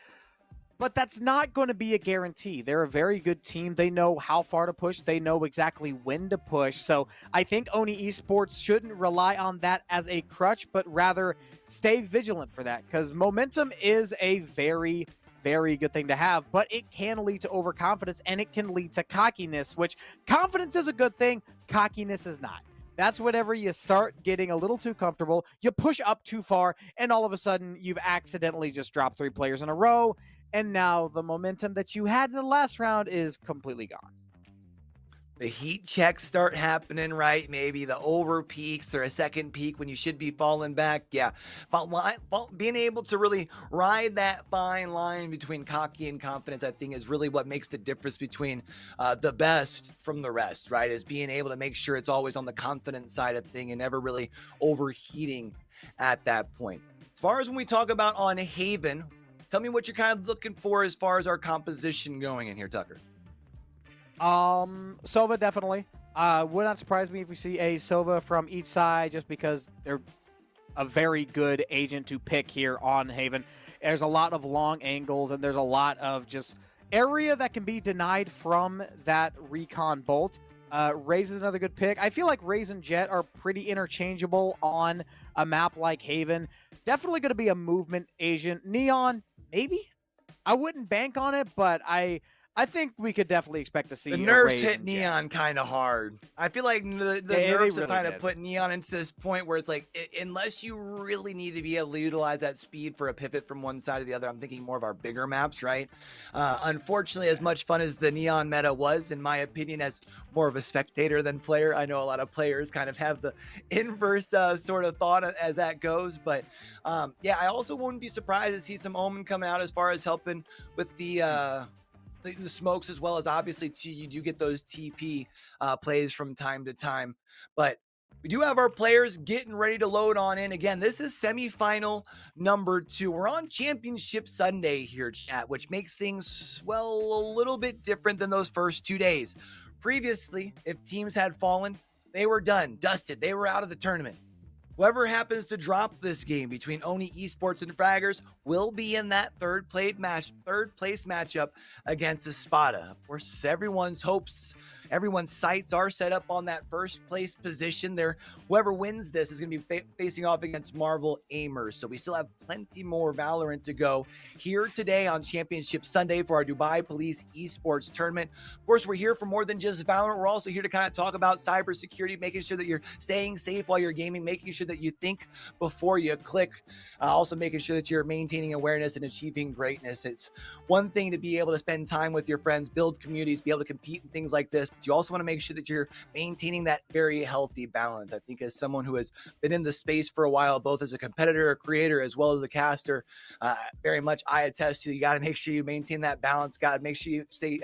But that's not going to be a guarantee. They're a very good team. They know how far to push. They know exactly when to push. So I think Oni Esports shouldn't rely on that as a crutch, but rather stay vigilant for that because momentum is a very, very good thing to have, but it can lead to overconfidence and it can lead to cockiness, which confidence is a good thing. Cockiness is not. That's whenever you start getting a little too comfortable, you push up too far, and all of a sudden you've accidentally just dropped 3 players in a row. And now the momentum that you had in the last round is completely gone. The heat checks start happening, right? Maybe the over peaks or a second peak when you should be falling back. Yeah, being able to really ride that fine line between cocky and confidence, I think, is really what makes the difference between the best from the rest, right? Is being able to make sure it's always on the confident side of thing and never really overheating at that point. As far as when we talk about on Haven, Tell me what you're kind of looking for as far as our composition going in here, Tucker. Sova definitely. Would not surprise me if we see a Sova from each side, just because they're a very good agent to pick here on Haven. There's a lot of long angles, and there's a lot of just area that can be denied from that recon bolt. Raze is another good pick. I feel like Raze and Jet are pretty interchangeable on a map like Haven. Definitely going to be a movement agent. Neon, maybe? I wouldn't bank on it, but I think we could definitely expect to see the a nerfs Raze hit and Jet. Neon kind of hard. I feel like the They nerfs really have kind of did. put Neon into this point where it's like, unless you really need to be able to utilize that speed for a pivot from one side to the other, I'm thinking more of our bigger maps, right? Unfortunately, as much fun as the Neon meta was, in my opinion, as more of a spectator than player, I know a lot of players kind of have the inverse sort of thought as that goes. But yeah, I also wouldn't be surprised to see some Omen coming out as far as helping with the smokes, as well as obviously you do get those TP plays from time to time. But we do have our players getting ready to load on in. Again, this is semifinal number 2. We're on Championship Sunday here, chat, which makes things, well, a little bit different than those first 2 days. Previously, if teams had fallen, they were done, dusted, they were out of the tournament. Whoever happens to drop this game between Oni Esports and Fraggers will be in that third place matchup against Espada. Of course, everyone's hopes, everyone's sights are set up on that first place position there. Whoever wins this is going to be facing off against Marvel Aimers. So we still have plenty more Valorant to go here today on Championship Sunday for our Dubai Police Esports Tournament. Of course, we're here for more than just Valorant. We're also here to kind of talk about cybersecurity, making sure that you're staying safe while you're gaming, making sure that you think before you click, also making sure that you're maintaining awareness and achieving greatness. It's one thing to be able to spend time with your friends, build communities, be able to compete in things like this, but you also want to make sure that you're maintaining that very healthy balance. I think as someone who has been in the space for a while, both as a competitor, a creator, as well as a caster, very much I attest to, you got to make sure you maintain that balance, got to make sure you stay,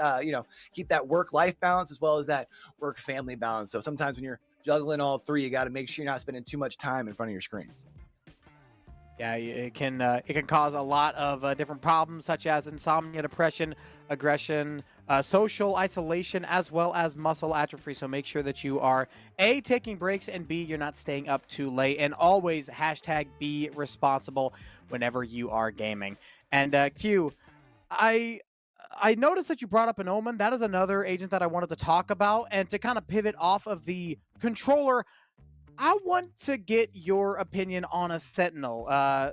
keep that work-life balance as well as that work-family balance. So sometimes when you're juggling all three, you got to make sure you're not spending too much time in front of your screens. Yeah, it can cause a lot of different problems, such as insomnia, depression, aggression, social isolation, as well as muscle atrophy. So make sure that you are A, taking breaks, and B, you're not staying up too late. And always hashtag be responsible whenever you are gaming. And Q, I noticed that you brought up an Omen. That is another agent that I wanted to talk about. And to kind of pivot off of the controller, I want to get your opinion on a Sentinel.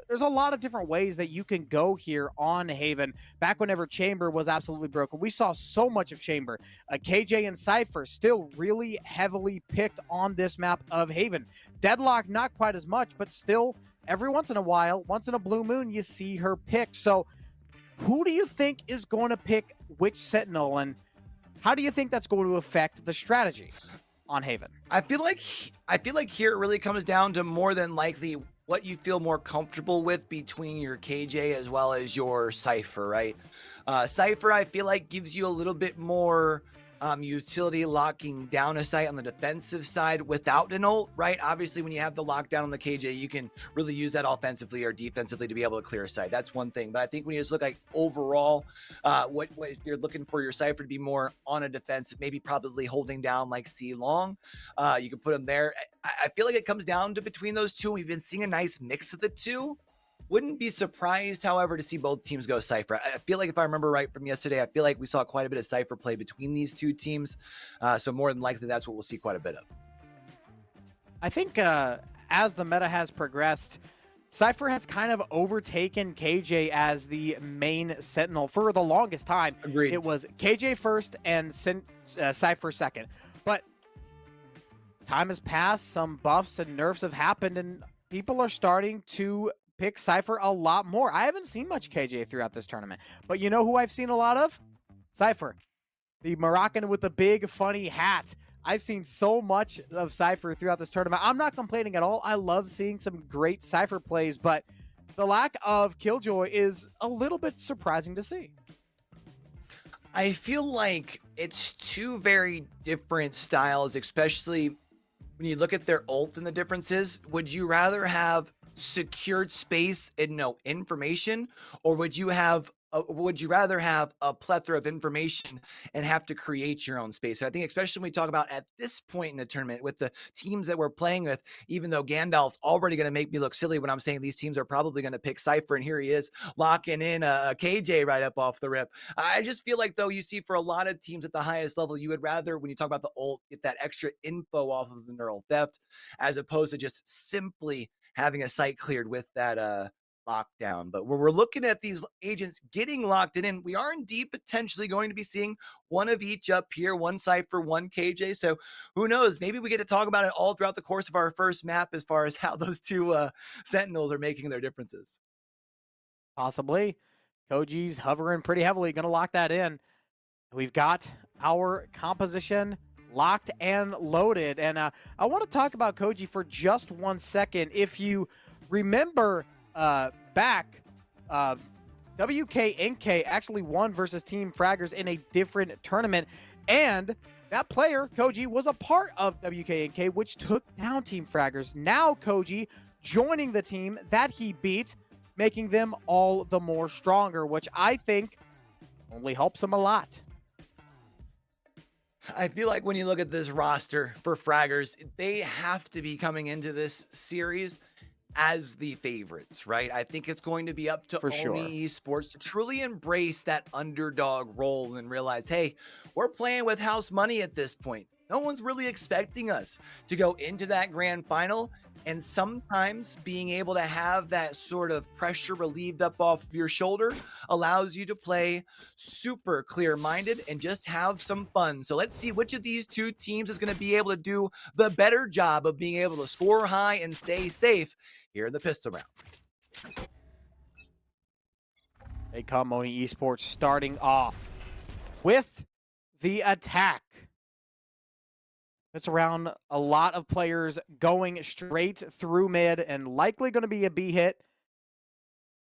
There's a lot of different ways that you can go here on Haven. Back whenever Chamber was absolutely broken, we saw so much of Chamber. KJ and Cypher still really heavily picked on this map of Haven. Deadlock, not quite as much, but still, every once in a while, once in a blue moon, you see her pick. So who do you think is going to pick which Sentinel, and how do you think that's going to affect the strategy on Haven? I feel like here it really comes down to more than likely what you feel more comfortable with between your KJ as well as your Cypher, right? Cypher, I feel like, gives you a little bit more utility locking down a site on the defensive side without an ult, right? Obviously, when you have the lockdown on the KJ, you can really use that offensively or defensively to be able to clear a site. That's one thing. But I think when you just look like overall, what if you're looking for your Cypher to be more on a defensive, maybe probably holding down like C long, you can put him there. I feel like it comes down to between those two. We've been seeing a nice mix of the two. Wouldn't be surprised, however, to see both teams go Cypher. I feel like if I remember right from yesterday, I feel like we saw quite a bit of Cypher play between these two teams. So more than likely, that's what we'll see quite a bit of. I think as the meta has progressed, Cypher has kind of overtaken KJ as the main Sentinel for the longest time. Agreed. It was KJ first and Cypher second. But time has passed, some buffs and nerfs have happened, and people are starting to pick Cypher a lot more. I haven't seen much KJ throughout this tournament, but you know who I've seen a lot of? Cypher. The Moroccan with the big funny hat. I've seen so much of Cypher throughout this tournament. I'm not complaining at all. I love seeing some great Cypher plays, but the lack of Killjoy is a little bit surprising to see. I feel like it's two very different styles, especially when you look at their ult and the differences. Would you rather have secured space and no information, or would you rather have a plethora of information and have to create your own space? And I think especially when we talk about at this point in the tournament with the teams that we're playing with, even though Gandalf's already going to make me look silly when I'm saying these teams are probably going to pick Cypher, and here he is locking in a KJ right up off the rip. I just feel like, though, you see for a lot of teams at the highest level, you would rather, when you talk about the ult, get that extra info off of the neural theft as opposed to just simply having a site cleared with that lockdown. But when we're looking at these agents getting locked in, we are indeed potentially going to be seeing one of each up here, one Cypher, one KJ. So who knows? Maybe we get to talk about it all throughout the course of our first map as far as how those two Sentinels are making their differences. Possibly. Koji's hovering pretty heavily, going to lock that in. We've got our composition locked and loaded. And I want to talk about Koji for just 1 second. If you remember back, WKNK actually won versus Team Fraggers in a different tournament. And that player, Koji, was a part of WKNK, which took down Team Fraggers. Now Koji joining the team that he beat, making them all the more stronger, which I think only helps him a lot. I feel like when you look at this roster for Fraggers, they have to be coming into this series as the favorites, right? I think it's going to be up to Oni Esports to truly embrace that underdog role and realize, hey, we're playing with house money at this point. No one's really expecting us to go into that grand final. And sometimes being able to have that sort of pressure relieved up off of your shoulder allows you to play super clear-minded and just have some fun. So let's see which of these two teams is going to be able to do the better job of being able to score high and stay safe here in the pistol round. They come Oni Esports starting off with the attack. It's around a lot of players going straight through mid and likely going to be a B hit.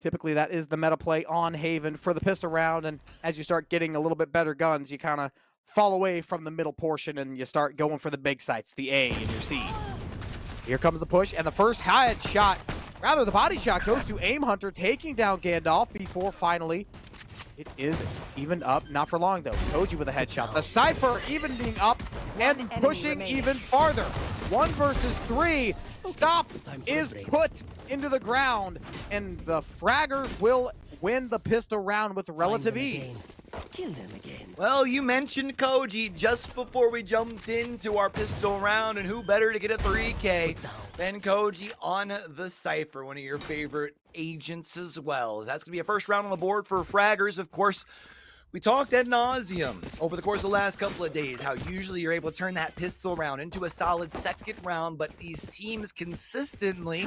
Typically, that is the meta play on Haven for the pistol round. And as you start getting a little bit better guns, you kind of fall away from the middle portion and you start going for the big sites, the A and your C. Here comes the push, and the first headshot, rather the body shot, goes to Aim Hunter, taking down Gandalf before finally it is even up. Not for long, though. Koji with a headshot. The Cypher even being up and pushing even farther. 1 versus 3. Stop is put into the ground, and the Fraggers will win the pistol round with relative ease. Kill them again. Well, you mentioned Koji just before we jumped into our pistol round, and who better to get a 3K than Koji on the Cypher, one of your favorite agents as well. That's going to be a first round on the board for Fraggers. Of course, we talked ad nauseum over the course of the last couple of days how usually you're able to turn that pistol round into a solid second round, but these teams consistently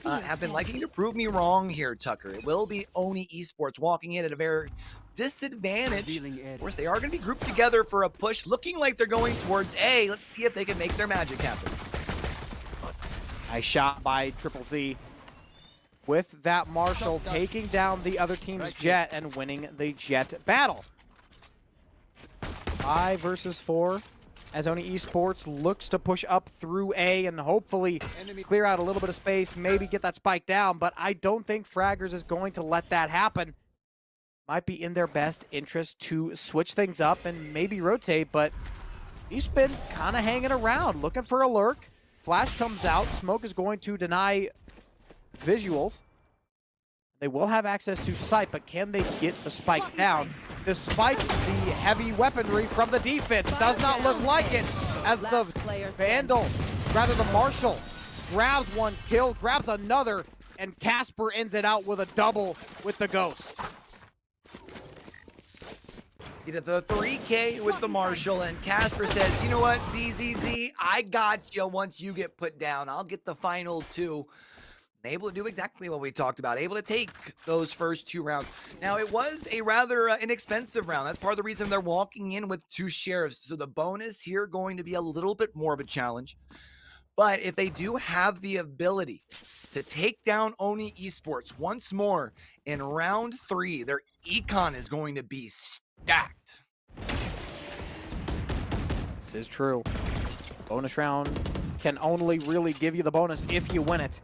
have been liking to prove me wrong here, Tucker. It will be Oni Esports walking in at a very disadvantage. Of course, they are going to be grouped together for a push, looking like they're going towards A. Let's see if they can make their magic happen. Nice shot by Triple Z. With that Marshall taking down the other team's Jet and winning the Jet battle. 5 versus 4 as Oni Esports looks to push up through A and hopefully clear out a little bit of space, maybe get that spike down, but I don't think Fraggers is going to let that happen. Might be in their best interest to switch things up and maybe rotate, but he's been kind of hanging around, looking for a lurk. Flash comes out, Smoke is going to deny visuals. They will have access to sight, but can they get the spike down? Despite the heavy weaponry from the defense, does not look like it as the Vandal, rather the Marshall, grabs one kill, grabs another, and Casper ends it out with a double with the Ghost. Get at the 3K with the Marshall, and Casper says, you know what, ZZZ, I got you once you get put down. I'll get the final 2. Able to do exactly what we talked about, able to take those first 2 rounds. Now, it was a rather inexpensive round. That's part of the reason they're walking in with 2 sheriffs. So the bonus here going to be a little bit more of a challenge. But if they do have the ability to take down Oni Esports once more in round 3, their econ is going to be stacked. This is true. Bonus round can only really give you the bonus if you win it.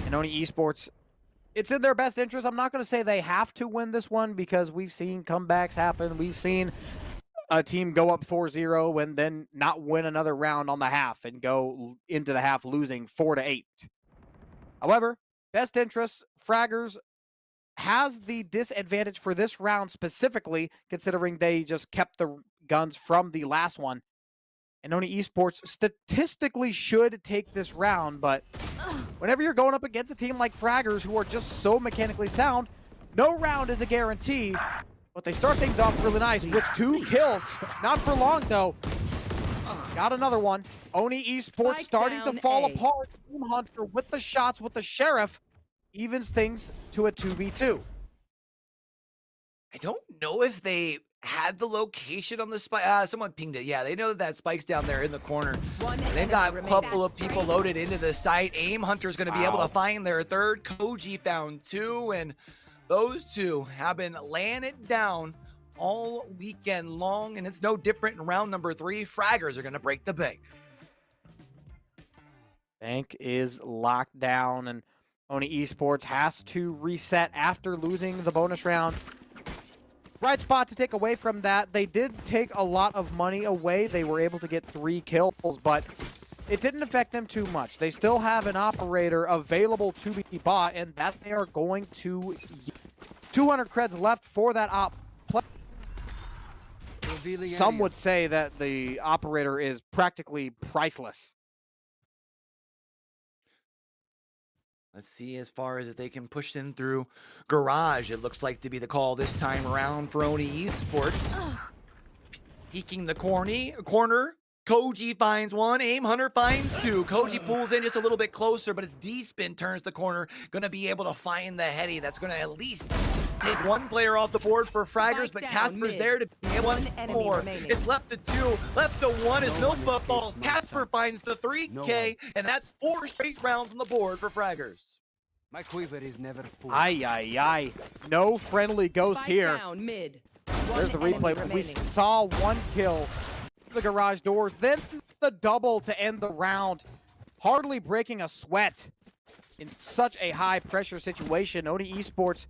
And Oni Esports, it's in their best interest. I'm not going to say they have to win this one because we've seen comebacks happen. We've seen a team go up 4-0 and then not win another round on the half and go into the half losing 4-8. However, best interest, Fraggers has the disadvantage for this round specifically, considering they just kept the guns from the last one. And Oni Esports statistically should take this round, but whenever you're going up against a team like Fraggers, who are just so mechanically sound, no round is a guarantee. But they start things off really nice with 2 kills. Not for long, though. Got another one. Oni Esports starting to fall apart. Team Hunter with the shots with the Sheriff evens things to a 2v2. I don't know if they had the location on the spike. Someone pinged it. Yeah, they know that spike's down there in the corner. They've got a couple of people loaded into the site. Aim Hunter's going to be able to find their third. Koji found 2, and those 2 have been laying it down all weekend long, and it's no different in round number 3. Fraggers are going to break the bank. Bank is locked down, and Oni Esports has to reset after losing the bonus round. Right spot to take away from that. They did take a lot of money away. They were able to get 3 kills, but it didn't affect them too much. They still have an operator available to be bought, and that they are going to 200 creds left for that op. Some would say that the operator is practically priceless. Let's see as far as if they can push in through Garage. It looks like to be the call this time around for Oni Esports. Peeking the corner. Koji finds 1. Aim Hunter finds 2. Koji pulls in just a little bit closer, but it's D-Spin turns the corner. Going to be able to find the heady. That's going to at least take 1 player off the board for Fraggers, but Casper's there to be able to more. It's left to 2. Left to 1 as Milfa falls. Casper finds the 3K, and that's 4 straight rounds on the board for Fraggers. My quiver is never full. Ay. No friendly ghost here. Down, mid. There's the replay. We saw 1 kill. The garage doors, then the double to end the round. Hardly breaking a sweat in such a high pressure situation. Oni Esports,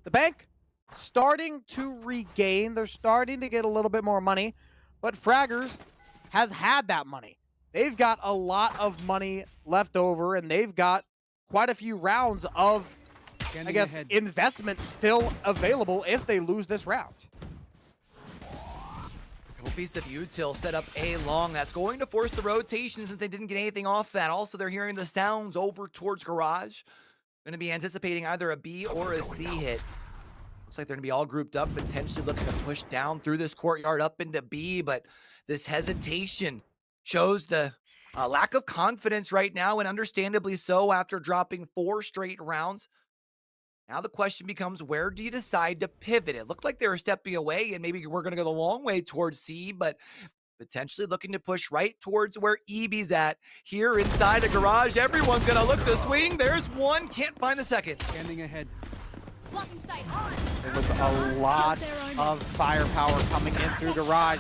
the bank starting to regain. They're starting to get a little bit more money, but Fraggers has had that money. They've got a lot of money left over, and they've got quite a few rounds of, I guess, investment still available if they lose this round. Couple piece of util set up A long. That's going to force the rotation since they didn't get anything off that. Also, they're hearing the sounds over towards Garage. Going to be anticipating either a B or a C hit. Looks like they're going to be all grouped up, potentially looking to push down through this courtyard up into B, but this hesitation shows the lack of confidence right now, and understandably so after dropping 4 straight rounds. Now the question becomes, where do you decide to pivot? It looked like they were stepping away, and maybe we're going to go the long way towards C, but potentially looking to push right towards where EB's at. Here inside a Garage, everyone's going to look to swing. There's 1, can't find a second. Standing ahead. There was a lot of firepower coming in through Garage.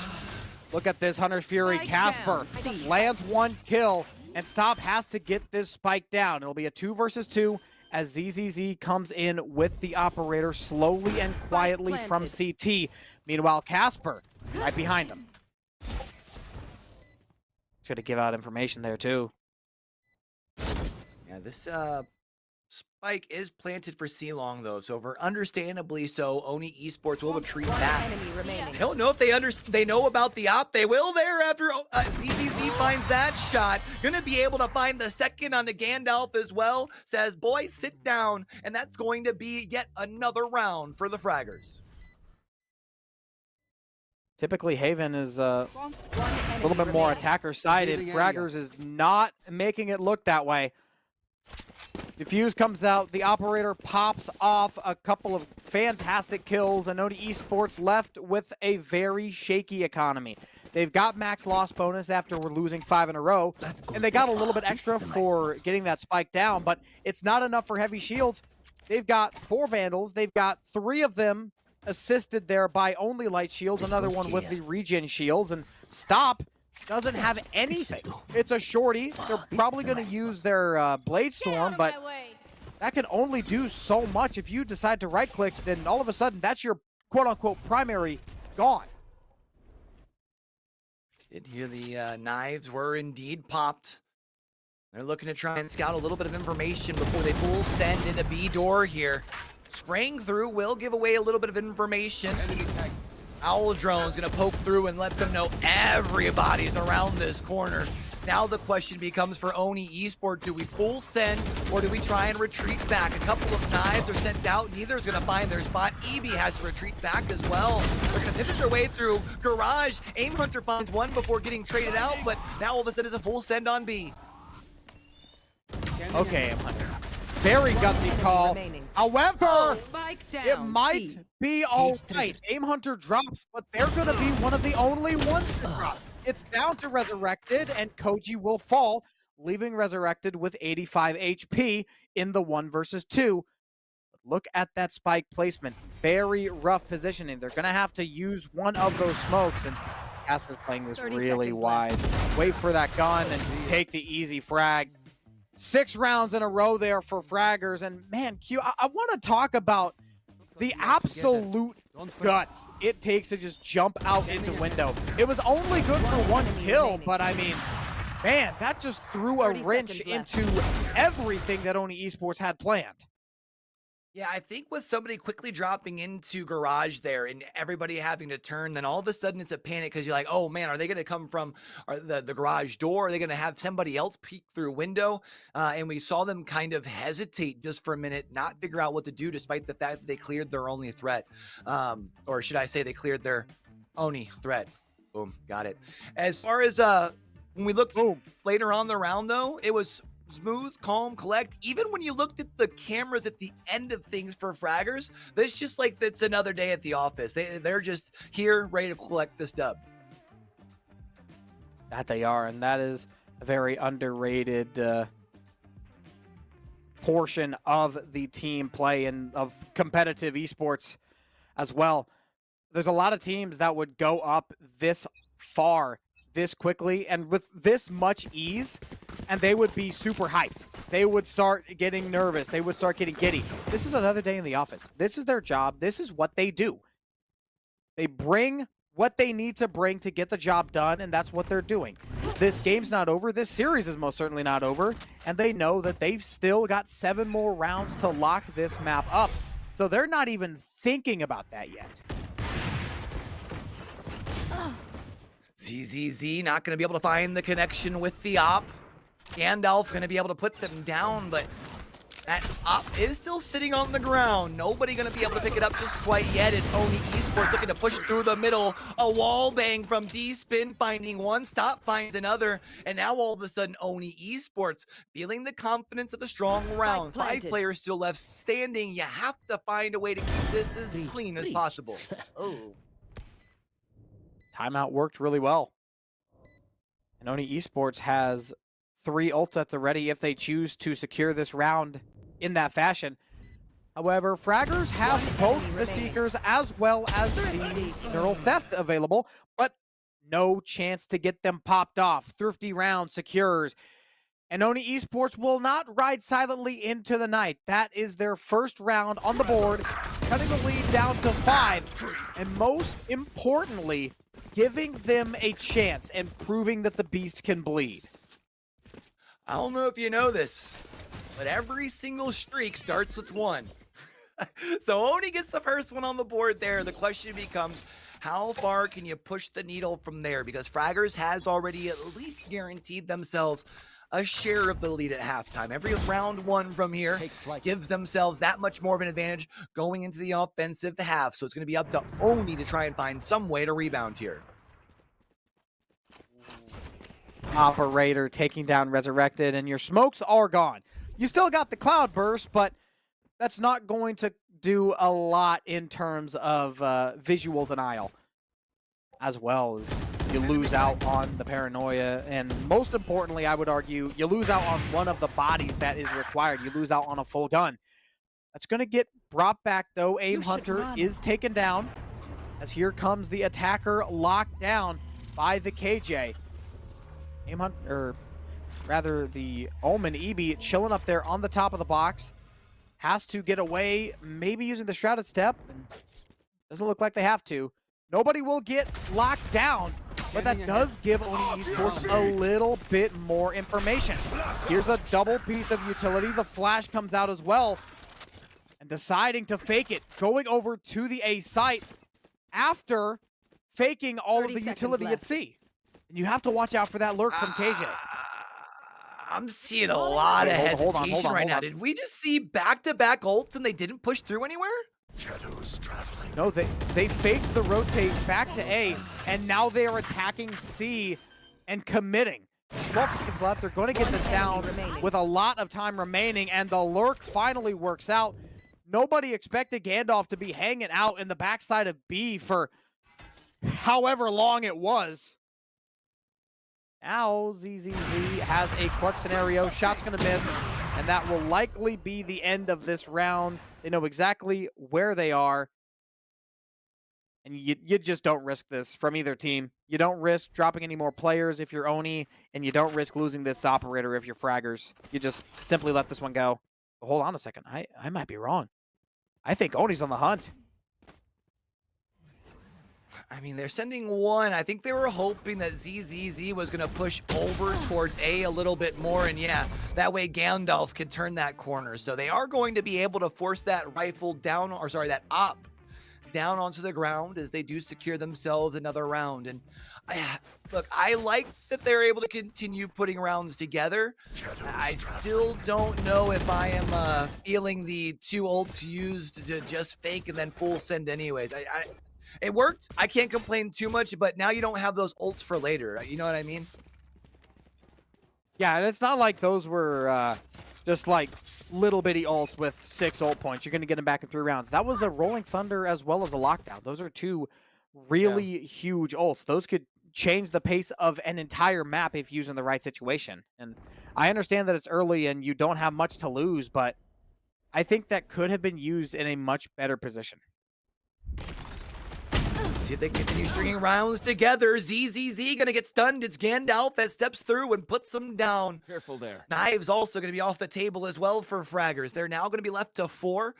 Look at this, Hunter's Fury. Casper lands 1 kill, and Stop has to get this spike down. It'll be a 2 versus 2. As ZZZ comes in with the operator slowly and quietly from CT. Meanwhile, Casper right behind him. He's going to give out information there, too. Yeah, this spike is planted for C-Long, though, so for understandably so, Oni Esports will retreat back. I don't know if they know about the op. They will there after ZZZ finds that shot. Gonna be able to find the second on the Gandalf as well. Says, boys, sit down, and that's going to be yet another round for the Fraggers. Typically, Haven is a little bit more attacker-sided. Fraggers is not making it look that way. Diffuse comes out, the operator pops off a couple of fantastic kills, and Oni Esports left with a very shaky economy. They've got max loss bonus after we're losing 5 in a row, and they got a little bit extra for getting that spike down, but it's not enough for heavy shields. They've got 4 Vandals, they've got 3 of them assisted there by only light shields, another one with the regen shields, and Stop doesn't have anything. It's a shorty. They're probably going to use their Blade Storm, but that can only do so much. If you decide to right click, then all of a sudden that's your quote unquote primary gone. Did hear the knives were indeed popped. They're looking to try and scout a little bit of information before they full send into B door here. Spraying through will give away a little bit of information. Owl drone's gonna poke through and let them know everybody's around this corner. Now the question becomes for Oni Esports, do we full send or do we try and retreat back? A couple of knives are sent out. Neither is going to find their spot. EB has to retreat back as well. They're going to pivot their way through Garage. Aim Hunter finds one before getting traded out, but now all of a sudden it's a full send on B. Okay, Aim Hunter. Very gutsy call. However, it might be all right. Aim Hunter drops, but they're going to be one of the only ones to drop. It's down to Resurrected, and Koji will fall, leaving Resurrected with 85 HP in the 1 versus 2. But look at that spike placement. Very rough positioning. They're going to have to use one of those smokes, and Casper's playing this really wise. Wait for that gun and take the easy frag. 6 rounds in a row there for fraggers, and man, Q, I want to talk about the absolute guts it takes to just jump out into window. It was only good for 1 kill, but I mean, man, that just threw a wrench into everything that Oni Esports had planned. Yeah, I think with somebody quickly dropping into Garage there and everybody having to turn, then all of a sudden it's a panic because you're like, oh man, are they going to come from the garage door? Are they going to have somebody else peek through window? And we saw them kind of hesitate just for a minute, not figure out what to do despite the fact that they cleared their only threat. Or should I say they cleared their Oni threat. Boom, got it. As far as when we looked later on the round though, it was smooth, calm, collect. Even when you looked at the cameras at the end of things for fraggers, it's just like it's another day at the office. They're just here ready to collect this dub. That they are, and that is a very underrated portion of the team play and of competitive esports as well. There's a lot of teams that would go up this far this quickly and with this much ease, and they would be super hyped. They would start getting nervous. They would start getting giddy. This is another day in the office. This is their job. This is what they do. They bring what they need to bring to get the job done, and that's what they're doing. This game's not over. This series is most certainly not over, and they know that they've still got 7 more rounds to lock this map up. So they're not even thinking about that yet. ZZZ not going to be able to find the connection with the op. Gandalf going to be able to put them down, but that op is still sitting on the ground. Nobody going to be able to pick it up just quite yet. It's Oni Esports looking to push through the middle. A wall bang from D-Spin, finding one stop, finds another. And now all of a sudden, Oni Esports feeling the confidence of a strong round. 5 players still left standing. You have to find a way to keep this as clean as possible. Oh. Timeout worked really well. And Oni Esports has 3 ults at the ready if they choose to secure this round in that fashion. However, fraggers have both the Seekers as well as the Neural Theft available, but no chance to get them popped off. Thrifty round secures. And Oni Esports will not ride silently into the night. That is their first round on the board, cutting the lead down to 5. And most importantly, giving them a chance and proving that the beast can bleed. I don't know if you know this, but every single streak starts with 1. So Oni gets the first one on the board there. The question becomes, how far can you push the needle from there? Because fraggers has already at least guaranteed themselves a share of the lead at halftime. Every round 1 from here gives themselves that much more of an advantage going into the offensive half. So it's going to be up to Oni to try and find some way to rebound here. Operator taking down Resurrected, and your smokes are gone. You still got the cloud burst, but that's not going to do a lot in terms of visual denial, as well as you lose out on the paranoia, and most importantly, I would argue, you lose out on one of the bodies that is required. You lose out on a full gun. That's going to get brought back, though. Aim Hunter is taken down, as here comes the attacker locked down by the KJ. Aim Hunter, or rather the Omen EB, chilling up there on the top of the box. has to get away, maybe using the Shrouded Step. And doesn't look like they have to. Nobody will get locked down, but that does give Oni Esports a little bit more information. Here's a double piece of utility. The flash comes out as well. And deciding to fake it, going over to the A site after faking all of the utility at C. And you have to watch out for that lurk from KJ. I'm seeing a lot of hesitation right now. Did we just see back-to-back ults and they didn't push through anywhere? Shadows traveling. No, they faked the rotate back to A, and now they are attacking C and committing. 12 seconds left. They're going to get this down with a lot of time remaining, and the lurk finally works out. Nobody expected Gandalf to be hanging out in the backside of B for however long it was. Now ZZZ has a clutch scenario. Shot's going to miss, and that will likely be the end of this round. They know exactly where they are. And you just don't risk this from either team. You don't risk dropping any more players if you're Oni, and you don't risk losing this operator if you're fraggers. You just simply let this one go. But hold on a second. I might be wrong. I think Oni's on the hunt. I mean, they're sending one. I think they were hoping that ZZZ was going to push over towards A little bit more. And yeah, that way Gandalf can turn that corner. So they are going to be able to force that rifle down, or sorry, that op down onto the ground as they do secure themselves another round. And look, I like that they're able to continue putting rounds together. I still don't know if I am feeling the 2 ults used to just fake and then full send anyways. It worked. I can't complain too much, but now you don't have those ults for later. You know what I mean? Yeah, and it's not like those were just like little bitty ults with 6 ult points. You're going to get them back in 3 rounds. That was a Rolling Thunder as well as a Lockdown. Those are 2 really huge ults. Those could change the pace of an entire map if used in the right situation. And I understand that it's early and you don't have much to lose, but I think that could have been used in a much better position. See if they continue stringing rounds together. ZZZ gonna get stunned. It's Gandalf that steps through and puts them down. Careful there. Knives also gonna be off the table as well for fraggers. They're now gonna be left to 4.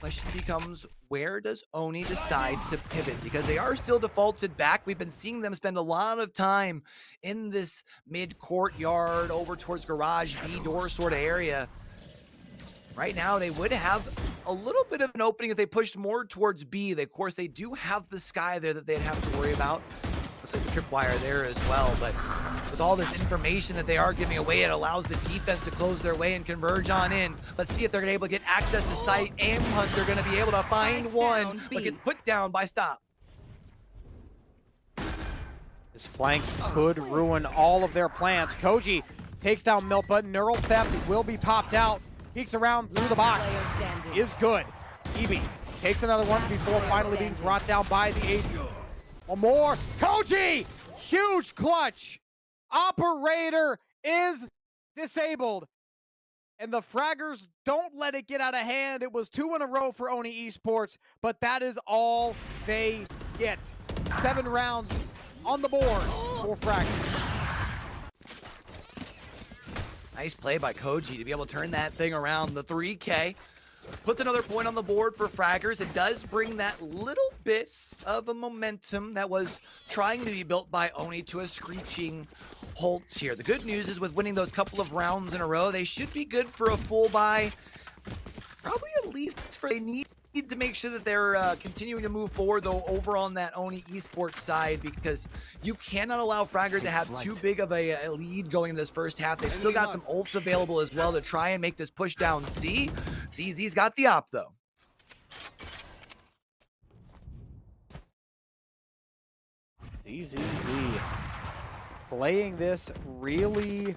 Question becomes, where does Oni decide to pivot? Because they are still defaulted back. We've been seeing them spend a lot of time in this mid-courtyard over towards garage B door sort of area. Right now, they would have a little bit of an opening if they pushed more towards B. Of course, they do have the sky there that they'd have to worry about. Looks like the tripwire there as well, but with all this information that they are giving away, it allows the defense to close their way and converge on in. Let's see if they're able to get access to site. Aim hunt, they're going to be able to find one, but gets put down by Stop. This flank could ruin all of their plans. Koji takes down Milpa. Neural Theft will be popped out. Peeks around through the box. Is good. EB takes another one before finally being brought down by the 8. One more. Koji! Huge clutch. Operator is disabled. And the fraggers don't let it get out of hand. It was 2 in a row for Oni Esports, but that is all they get. 7 rounds on the board for fraggers. Nice play by Koji to be able to turn that thing around. The 3K puts another point on the board for fraggers. It does bring that little bit of a momentum that was trying to be built by Oni to a screeching halt here. The good news is with winning those couple of rounds in a row, they should be good for a full buy. Probably at least for they need to make sure that they're continuing to move forward though over on that Oni Esports side, because you cannot allow fraggers to have too big of a lead going in this first half. They've still got some ults available as well to try and make this push down C. ZZ's got the op though. ZZZ playing this really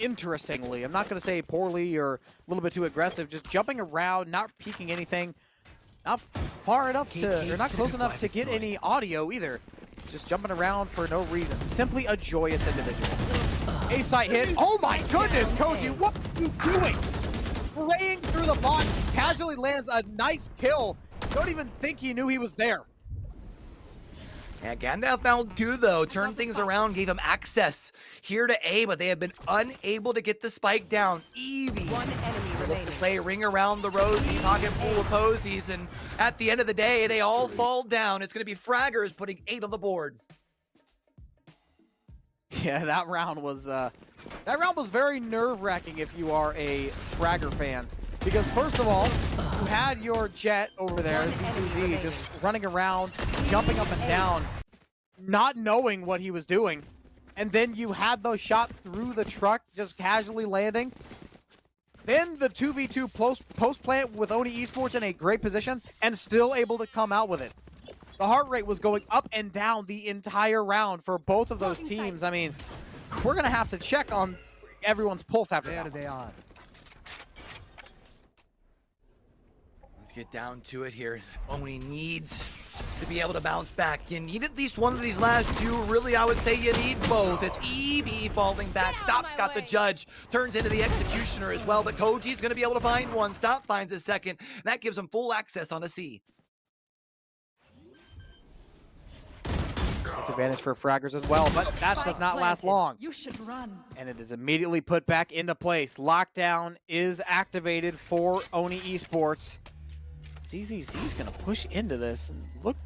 interestingly. I'm not going to say poorly or a little bit too aggressive, just jumping around, not peeking anything, not far enough to, or not close enough to get any audio either. Just jumping around for no reason. Simply a joyous individual. A site hit. Oh my goodness, Koji, what are you doing? Spraying through the box, casually lands a nice kill. Don't even think he knew he was there. And Gandalf found 2 though, turned things around, gave him access here to A, but they have been unable to get the spike down. Evie. One enemy remaining. Play ring around the rosy, pocket full of posies, and at the end of the day, they all fall down. It's going to be Fraggers putting 8 on the board. Yeah, that round was very nerve-wracking if you are a Fragger fan. Because first of all, you had your Jet over there, ZZZ, just running around, jumping up and down, not knowing what he was doing. And then you had those shot through the truck, just casually landing. Then the 2v2 post-plant with Oni Esports in a great position and still able to come out with it. The heart rate was going up and down the entire round for both of those teams. I mean, we're going to have to check on everyone's pulse after that. There they are. Let's get down to it here. Oni needs to be able to bounce back. You need at least one of these last 2. Really, I would say you need both. It's EB falling back. Stop's got the judge. Turns into the executioner as well, but Koji's going to be able to find one. Stop finds a second, and that gives him full access on a C. Disadvantage for Fraggers as well, but that does not last long. You should run. And it is immediately put back into place. Lockdown is activated for Oni Esports. ZZZ is going to push into this. And look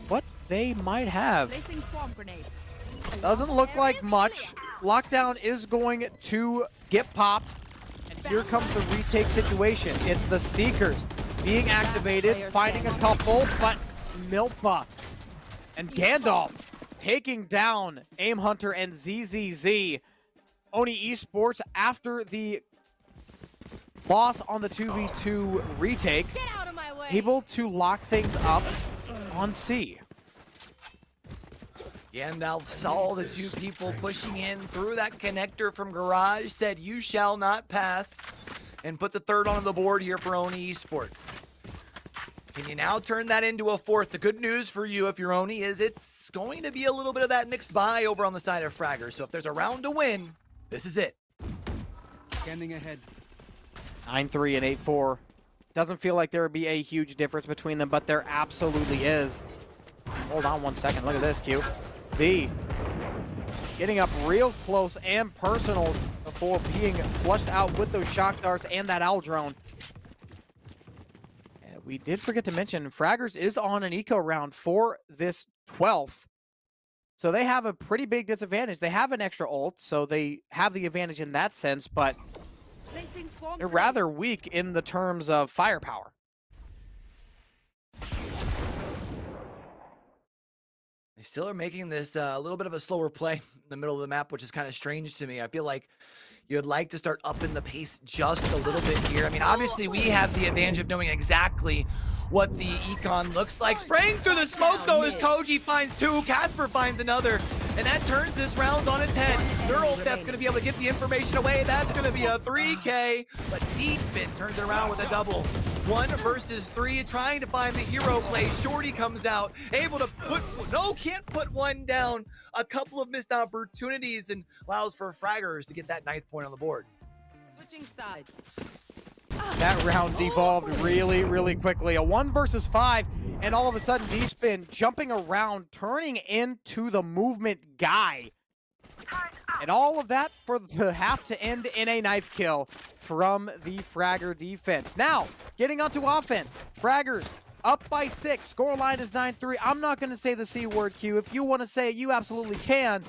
what they might have. Placing swarm grenade. Doesn't look like much. Lockdown is going to get popped. And here comes the retake situation. It's the Seekers being activated, finding a couple, but Milpa and Gandalf taking down Aim Hunter and ZZZ. Oni Esports, after the loss on the 2v2 retake, Get out of my way. able to lock things up on C. Gandalf saw the 2 people pushing in through that connector from Garage, said, "You shall not pass," and puts a 3rd on the board here for Oni Esports. Can you now turn that into a 4th? The good news for you, if you're Oni, is it's going to be a little bit of that mixed buy over on the side of Fragger. So if there's a round to win, this is it. Standing ahead. 9-3 and 8-4. Doesn't feel like there would be a huge difference between them, but there absolutely is. Hold on 1 second. Look at this, Q. Z getting up real close and personal before being flushed out with those shock darts and that owl drone. And we did forget to mention, Fraggers is on an eco round for this 12th. So they have a pretty big disadvantage. They have an extra ult, so they have the advantage in that sense, but Placing swarm they're grenade. rather weak in the terms of firepower. They still are making this a little bit of a slower play in the middle of the map, which is kind of strange to me. I feel like you'd like to start upping the pace just a little bit here. I mean, obviously we have the advantage of knowing exactly what the econ looks like. Spraying through the smoke though as Koji finds 2, Casper finds another, and that turns this round on its head. Neural-Death's gonna be able to get the information away. That's gonna be a 3K, but D-Spin turns it around with a double. 1 versus 3, trying to find the hero play. Shorty comes out, able to can't put one down. A couple of missed opportunities and allows for Fraggers to get that 9th point on the board. Switching sides. That round devolved really, really quickly. A 1 versus 5, and all of a sudden D-Spin jumping around, turning into the movement guy. And all of that for the half to end in a knife kill from the Fragger defense. Now, getting onto offense. Fraggers up by 6. Scoreline is 9-3. I'm not going to say the C word, Q. If you want to say it, you absolutely can.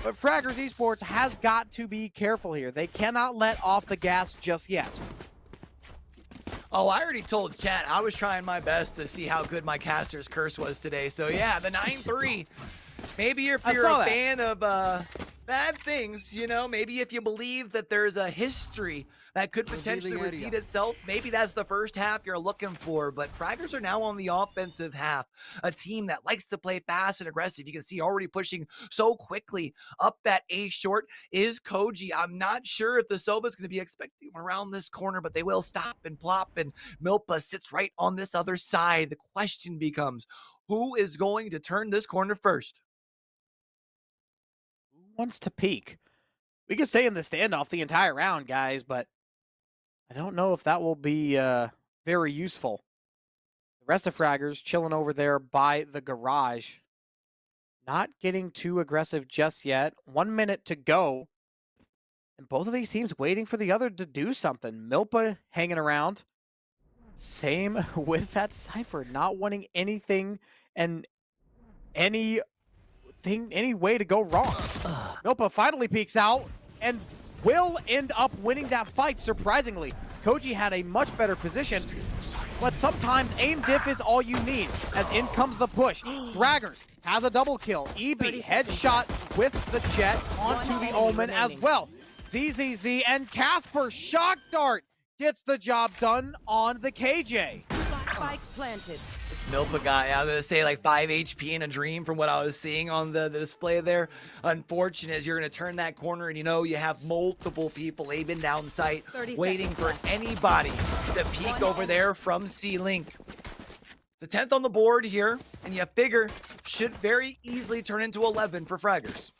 But Fraggers Esports has got to be careful here. They cannot let off the gas just yet. Oh, I already told chat I was trying my best to see how good my caster's curse was today. So yeah, the 9-3. Maybe if you're a fan of bad things, you know, maybe if you believe that there's a history that could potentially repeat itself, maybe that's the first half you're looking for. But Fraggers are now on the offensive half, a team that likes to play fast and aggressive. You can see already pushing so quickly up that A short is Koji. I'm not sure if the Soba's going to be expecting around this corner, but they will stop and plop, and Milpa sits right on this other side. The question becomes, who is going to turn this corner first? Who wants to peek? We can stay in the standoff the entire round, guys, but I don't know if that will be very useful. The rest of Fraggers chilling over there by the garage. not getting too aggressive just yet. 1 minute to go. And both of these teams waiting for the other to do something. Milpa hanging around. Same with that Cypher, not wanting anything and any way to go wrong. Milpa finally peeks out and will end up winning that fight, surprisingly. Koji had a much better position, but sometimes aim diff is all you need, as in comes the push. Fraggers has a double kill. EB headshot with the jet onto the Omen as well. ZZZ and Casper shock dart gets the job done on the KJ. Spike planted. It's Milpa guy. I was gonna say like 5 HP in a dream from what I was seeing on the display there. Unfortunate is you're gonna turn that corner and you have multiple people aiming down sight, waiting for anybody to peek over there from C-Link. It's a 10th on the board here, and you figure should very easily turn into 11 for Fraggers.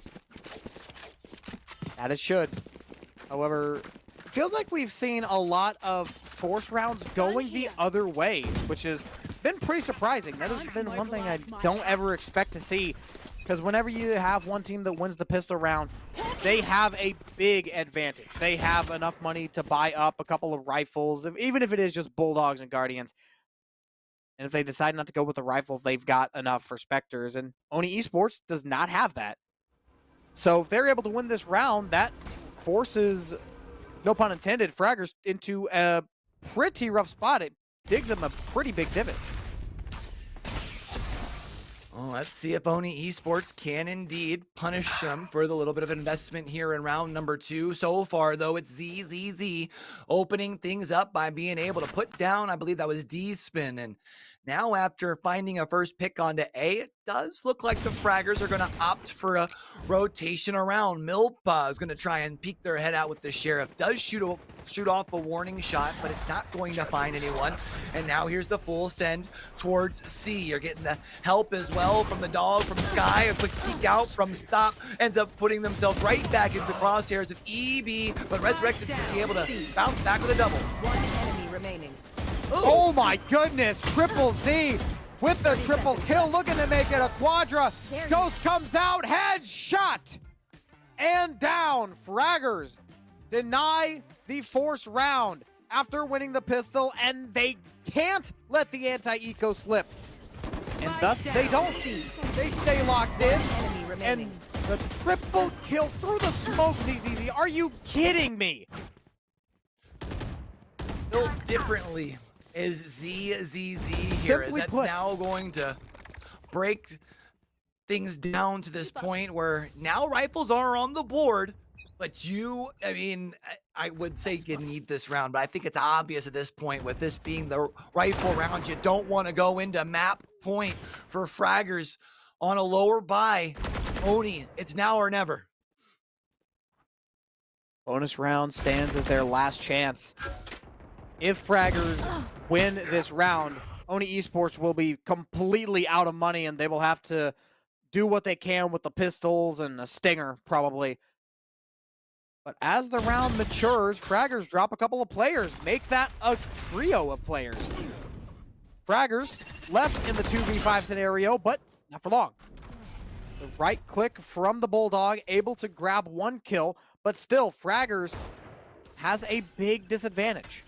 That it should. However, it feels like we've seen a lot of force rounds going the other way, which has been pretty surprising. That has been one thing I don't ever expect to see, because whenever you have one team that wins the pistol round, they have a big advantage. They have enough money to buy up a couple of rifles, even if it is just Bulldogs and Guardians. And if they decide not to go with the rifles, they've got enough for Spectres, and Oni Esports does not have that. So if they're able to win this round, that forces, no pun intended, Fraggers into a pretty rough spot. It digs them a pretty big divot. Well, let's see if Oni Esports can indeed punish them for the little bit of investment here in round number 2. So far, though, it's ZZZ opening things up by being able to put down, I believe that was D-Spin. And now after finding a first pick onto A, it does look like the Fraggers are going to opt for a rotation around. Milpa is going to try and peek their head out with the Sheriff. Does shoot off a warning shot, but it's not going to find anyone. And now here's the full send towards C. You're getting the help as well from the dog, from Sky. A quick peek out from Stop. Ends up putting themselves right back into the crosshairs of EB, but Resurrected to be able to bounce back with a double. One enemy remaining. Oh my goodness, Triple Z with the triple kill, looking to make it a quadra. Ghost comes out, headshot, and down. Fraggers deny the force round after winning the pistol, and they can't let the anti-eco slip. And thus they don't. They stay locked in, and the triple kill through the smoke, ZZZ. Are you kidding me? Built differently is ZZZ here, Simply as that's put. now going to break things down to this point where now rifles are on the board, but I would say you need this round, but I think it's obvious at this point, with this being the rifle round, you don't want to go into map point for Fraggers on a lower buy. Oni, it's now or never. Bonus round stands as their last chance. If Fraggers win this round, Oni Esports will be completely out of money, and they will have to do what they can with the pistols and a stinger, probably. But as the round matures, Fraggers drop a couple of players, make that a trio of players. Fraggers left in the 2v5 scenario, but not for long. The right click from the Bulldog, able to grab 1 kill, but still, Fraggers has a big disadvantage.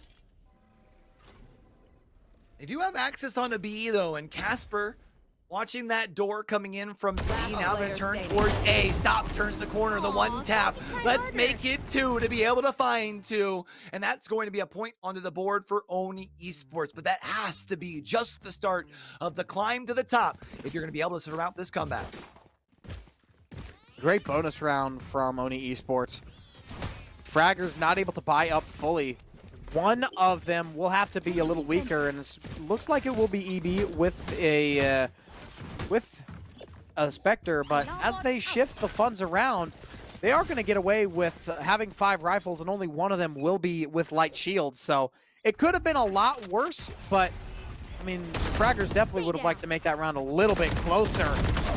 They do have access on a B, though, and Casper watching that door coming in from C, now going to turn towards A. Stop, turns the corner, the one tap. Let's make it 2 to be able to find 2. And that's going to be a point onto the board for Oni Esports. But that has to be just the start of the climb to the top if you're going to be able to surmount this comeback. Great bonus round from Oni Esports. Fraggers not able to buy up fully. One of them will have to be a little weaker, and it looks like it will be EB with a Spectre, but as they shift the funds around, they are going to get away with having 5 rifles, and only one of them will be with light shields, so it could have been a lot worse, but I mean, Fraggers definitely would have liked to make that round a little bit closer.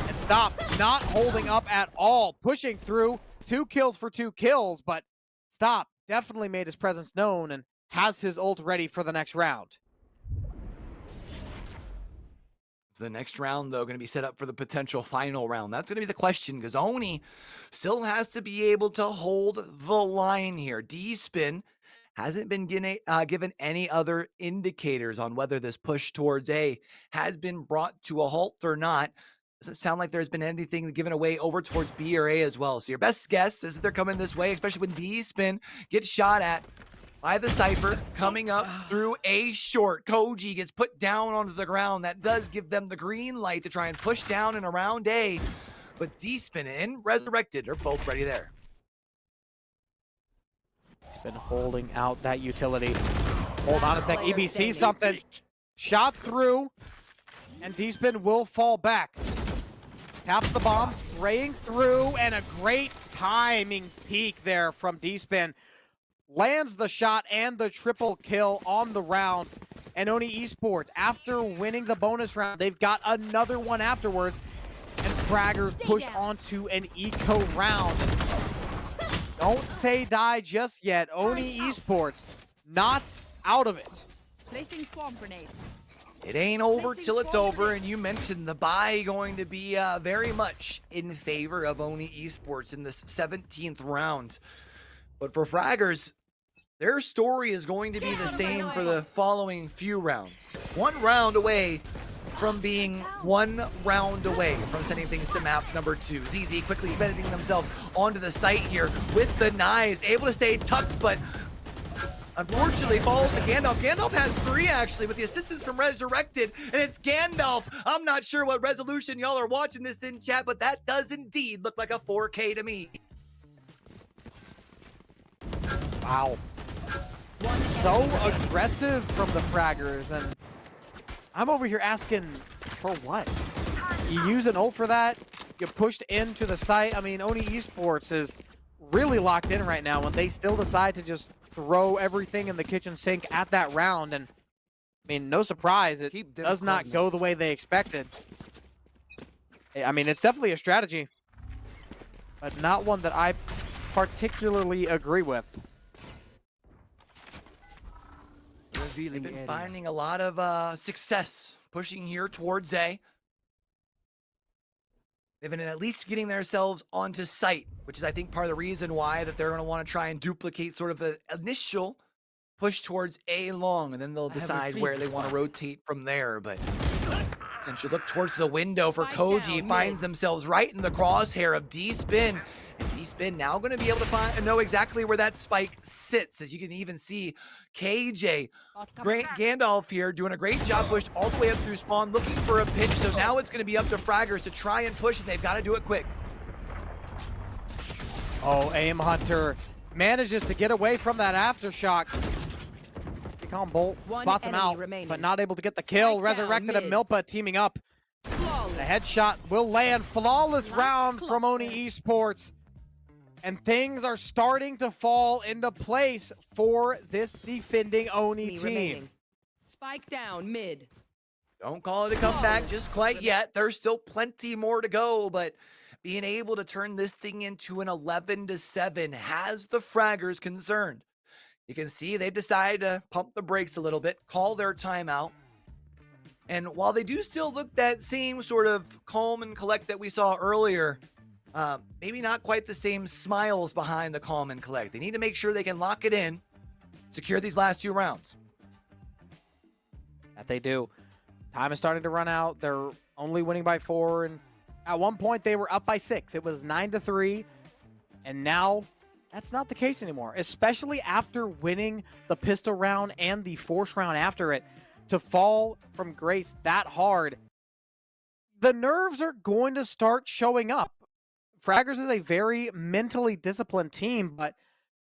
And Stop not holding up at all, pushing through, 2 kills for 2 kills, but Stop definitely made his presence known and has his ult ready for the next round. So the next round, though, going to be set up for the potential final round. That's going to be the question, because Oni still has to be able to hold the line here. D-Spin hasn't been given any other indicators on whether this push towards A has been brought to a halt or not. Doesn't sound like there's been anything given away over towards B or A as well. So your best guess is that they're coming this way, especially when D-Spin gets shot at by the Cypher coming up through A short. Koji gets put down onto the ground. That does give them the green light to try and push down and around A. But D-Spin and Resurrected are both ready there. He's been holding out that utility. Hold on a sec. EB sees something. Shot through. And D-Spin will fall back. Taps the bomb, spraying through. And a great timing peek there from D-Spin. Lands the shot and the triple kill on the round. And Oni Esports, after winning the bonus round, they've got another one afterwards. And Fraggers push onto an eco round. Don't say die just yet. Oni Esports not out of it. Placing swarm grenade. It ain't over till it's over, and you mentioned the bye going to be very much in favor of Oni Esports in this 17th round. But for Fraggers, their story is going to be the same for the following few rounds. One round away from being one round away from sending things to map number 2. ZZ quickly spending themselves onto the site here with the knives, able to stay tucked, but unfortunately falls to Gandalf. Gandalf has 3 actually with the assistance from Resurrected, and it's Gandalf. I'm not sure what resolution y'all are watching this in chat, but that does indeed look like a 4K to me. Wow. So aggressive from the Fraggers, and I'm over here asking for what? You use an ult for that, you pushed into the site. I mean, Oni Esports is really locked in right now when they still decide to just throw everything in the kitchen sink at that round. And I mean, no surprise, it does not go the way they expected. I mean, it's definitely a strategy, but not one that I particularly agree with. They've been finding a lot of success pushing here towards A. They've been at least getting themselves onto site, which is, I think, part of the reason why that they're going to want to try and duplicate sort of the initial push towards A long, and then they'll decide where they want to rotate from there. But since you look towards the window for Koji, finds themselves right in the crosshair of D-Spin. And D-Spin now going to be able to know exactly where that spike sits. As you can even see KJ, Gandalf here doing a great job, pushed all the way up through spawn, looking for a pinch. So now it's going to be up to Fraggers to try and push, and they've got to do it quick. Oh, Aim Hunter manages to get away from that aftershock. Recon Bolt spots him out, but not able to get the kill. Resurrected and Milpa teaming up. The headshot will land. Flawless round from Oni Esports. And things are starting to fall into place for this defending Oni team. Spike down mid. Don't call it a comeback just quite yet. There's still plenty more to go, but being able to turn this thing into an 11-7 has the Fraggers concerned. You can see they decided to pump the brakes a little bit, call their timeout. And while they do still look that same sort of calm and collect that we saw earlier, maybe not quite the same smiles behind the calm and collect. They need to make sure they can lock it in, secure these last 2 rounds. That they do. Time is starting to run out. They're only winning by 4, and at one point they were up by 6. It was 9-3, and now that's not the case anymore, especially after winning the pistol round and the force round after it. To fall from grace that hard, the nerves are going to start showing up. Fraggers is a very mentally disciplined team, but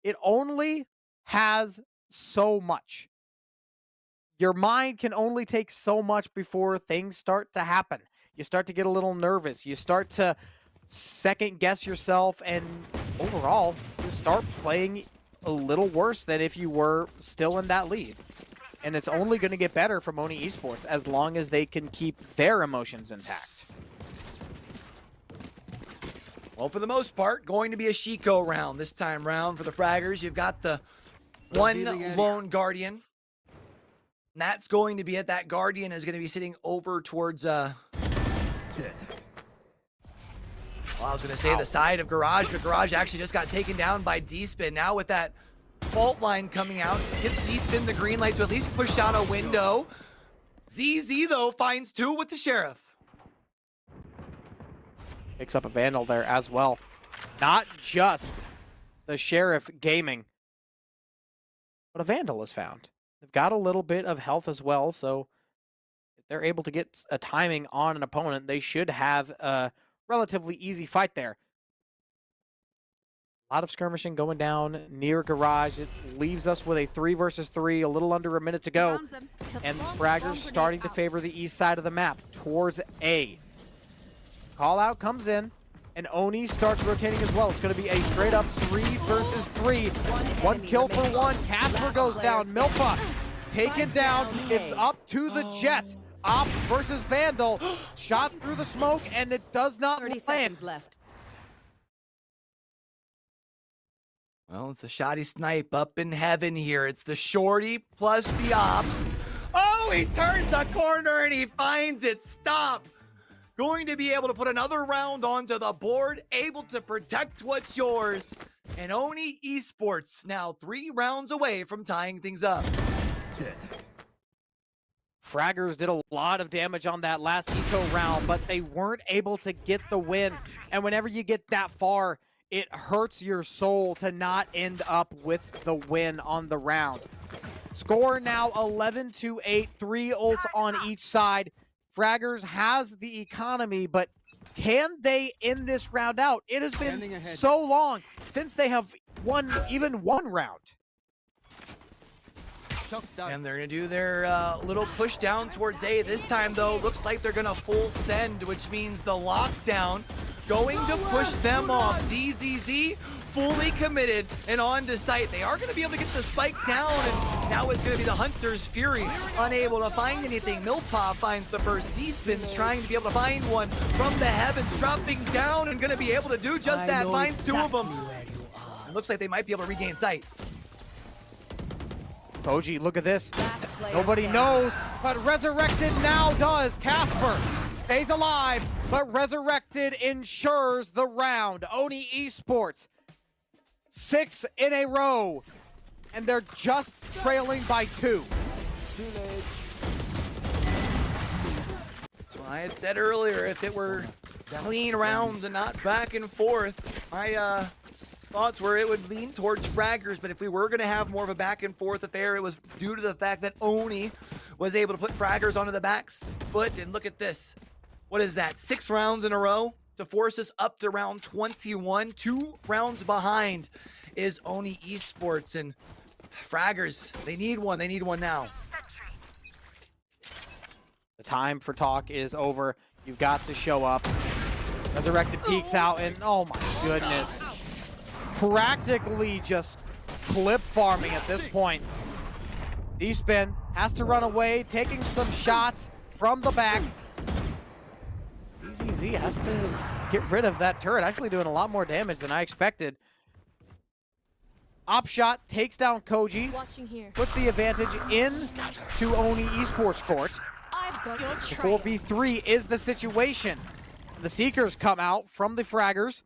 it only has so much. Your mind can only take so much before things start to happen. You start to get a little nervous. You start to second guess yourself, and overall, you start playing a little worse than if you were still in that lead. And it's only going to get better from Oni Esports as long as they can keep their emotions intact. Well, for the most part, going to be a Shiko round this time round for the Fraggers. You've got the one lone Guardian That's going to be it. That Guardian is going to be sitting over towards, well, I was going to say the side of Garage, but Garage actually just got taken down by D-Spin. Now with that fault line coming out, gives D-Spin the green light to at least push out a window. ZZ, though, finds 2 with the Sheriff. Picks up a Vandal there as well. Not just the Sheriff gaming, but a Vandal is found. They've got a little bit of health as well, so if they're able to get a timing on an opponent, they should have a relatively easy fight there. A lot of skirmishing going down near Garage. It leaves us with a 3 versus 3, a little under a minute to go. And Fraggers starting to favor the east side of the map towards A. Call out comes in, and Oni starts rotating as well. It's going to be a straight up 3 versus 3. One kill for one. Casper goes down. Milpa taken down. It's up to the Jet. Op versus Vandal. Shot through the smoke, and it does not 30 land. seconds left. Well, it's a shoddy snipe up in heaven here. It's the Shorty plus the Op. Oh, he turns the corner and he finds it. Stop. Going to be able to put another round onto the board, able to protect what's yours. And Oni Esports now 3 rounds away from tying things up. Fraggers did a lot of damage on that last eco round, but they weren't able to get the win. And whenever you get that far, it hurts your soul to not end up with the win on the round. Score now 11-8, 3 ults on each side. Fraggers has the economy, but can they end this round out? It has been so long since they have won even one round. And they're going to do their little push down towards A. This time, though, looks like they're going to full send, which means the lockdown going to push them off. ZZZ fully committed and on to site. They are going to be able to get the spike down, and now it's going to be the Hunter's Fury. Unable to find anything. Milpa finds the first. D-Spin's trying to be able to find one from the heavens, dropping down and going to be able to do just that. Finds 2 of them. It looks like they might be able to regain sight. Koji, look at this. Nobody knows, but Resurrected now does. Casper stays alive, but Resurrected ensures the round. Oni Esports, 6 in a row, and they're just trailing by 2. Well, I had said earlier, if it were clean rounds and not back and forth, my thoughts were it would lean towards Fraggers, but if we were going to have more of a back and forth affair, it was due to the fact that Oni was able to put Fraggers onto the back foot. And look at this. What is that? 6 rounds in a row to force us up to round 21. 2 rounds behind is Oni Esports, and Fraggers, they need one. They need one now. The time for talk is over. You've got to show up. Resurrected peeks out, and oh my goodness. Practically just clip farming at this point. D-Spin has to run away, taking some shots from the back. ZZZ has to get rid of that turret, actually doing a lot more damage than I expected. Op shot takes down Koji, puts the advantage in to Oni Esports court. I've got your The trail. 4v3 is the situation. The Seekers come out from the Fraggers,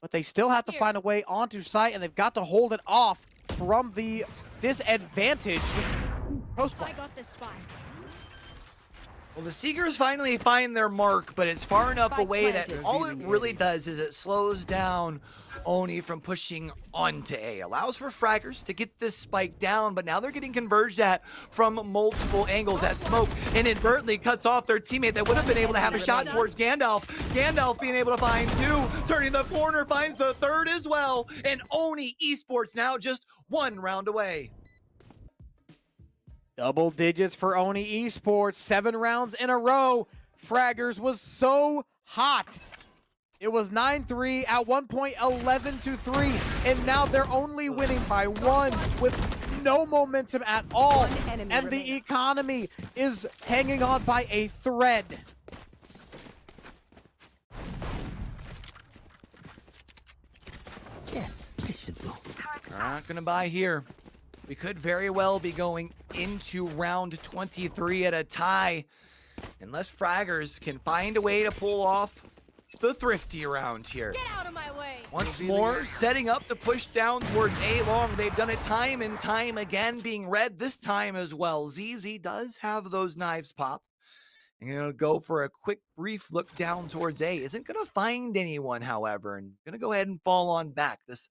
but they still have to find a way onto site, and they've got to hold it off from the disadvantaged post play. I got this spike. Well, the Seekers finally find their mark, but it's far enough Spike away that planted. all it really does is it slows down Oni from pushing onto A. Allows for Fraggers to get this spike down, but now they're getting converged at from multiple angles. That smoke inadvertently cuts off their teammate that would have been able to have a shot towards Gandalf. Gandalf being able to find 2, turning the corner, finds the 3rd as well, and Oni Esports now just 1 round away. Double digits for Oni Esports, 7 rounds in a row. Fraggers was so hot. It was 9-3, at one point 11-3, and now they're only winning by 1 with no momentum at all. And the economy is hanging on by a thread. Not gonna buy here. We could very well be going into round 23 at a tie. Unless Fraggers can find a way to pull off the thrifty round here. Get out of my way. Once more, setting up to push down towards A long. They've done it time and time again, being red this time as well. ZZ does have those knives popped. I'm going to go for a quick, brief look down towards A. Isn't going to find anyone, however, and going to go ahead and fall on back. This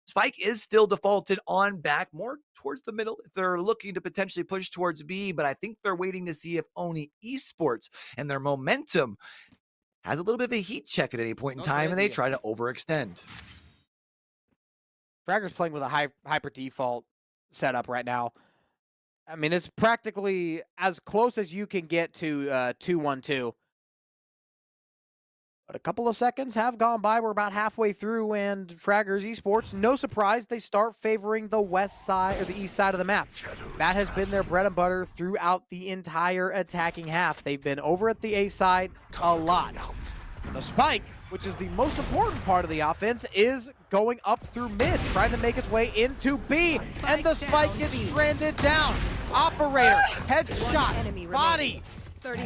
spike is still defaulted on back, more towards the middle if they're looking to potentially push towards B, but I think they're waiting to see if Oni Esports and their momentum has a little bit of a heat check at any point in time, and they try to overextend. Fragger's playing with a hyper default setup right now. I mean, it's practically as close as you can get to 2-1-2. But a couple of seconds have gone by. We're about halfway through, and Fraggers Esports, no surprise, they start favoring the west side or the east side of the map. That has been their bread and butter throughout the entire attacking half. They've been over at the A side a lot. The spike, which is the most important part of the offense, is going up through mid, trying to make its way into B, and the spike gets stranded down. Operator, headshot, body,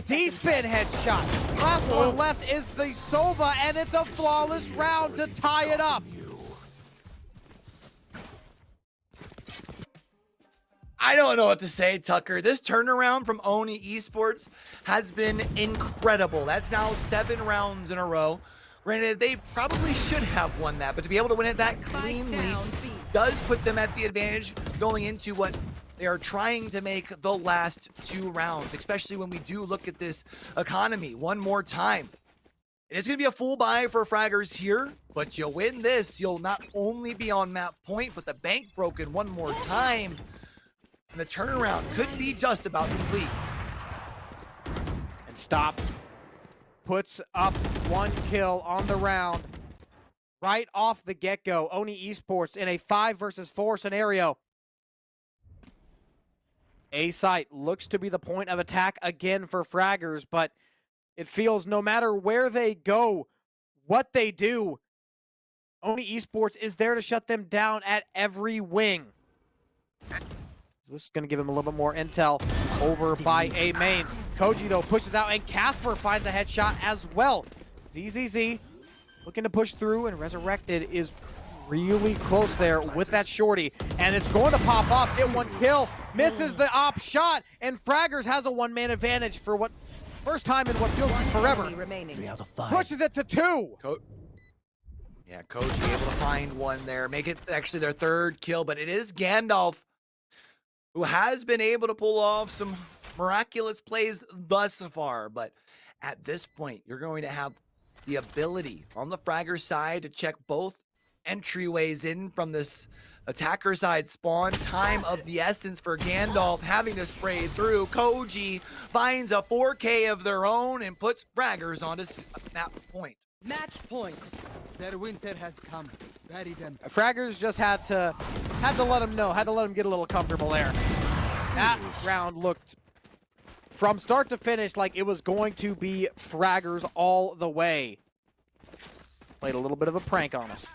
D-spin headshot. Last one left is the Sova, and it's a flawless round to tie it up. I don't know what to say, Tucker. This turnaround from Oni Esports has been incredible. That's now 7 rounds in a row. Granted, they probably should have won that, but to be able to win it that cleanly does put them at the advantage going into what they are trying to make the last 2 rounds, especially when we do look at this economy one more time. It is going to be a full buy for Fraggers here, but you win this, you'll not only be on map point, but the bank broken one more time. And the turnaround could be just about complete. And Stop puts up 1 kill on the round right off the get-go. Oni Esports in a 5 versus 4 scenario. A site looks to be the point of attack again for Fraggers, but it feels no matter where they go, what they do, Oni Esports is there to shut them down at every wing. So this is going to give him a little bit more intel over by A main. Koji, though, pushes out, and Casper finds a headshot as well. ZZZ looking to push through, and Resurrected is really close there with that shorty, and it's going to pop off. Get 1 kill, misses the op shot, and Fraggers has a 1-man advantage for what first time in what feels like forever. 3 out of 5. Pushes it to 2. Yeah, Koji able to find one there, make it actually their 3rd kill, but it is Gandalf who has been able to pull off some miraculous plays thus far, but at this point, you're going to have the ability on the Fragger side to check both entryways in from this attacker side spawn. Time of the essence for Gandalf, having to spray through. Koji finds a 4K of their own and puts Fraggers on that point. Match point. Their winter has come. Bury them. Fraggers just had to let him know, had to let him get a little comfortable there. That round looked from start to finish like it was going to be Fraggers all the way. Played a little bit of a prank on us.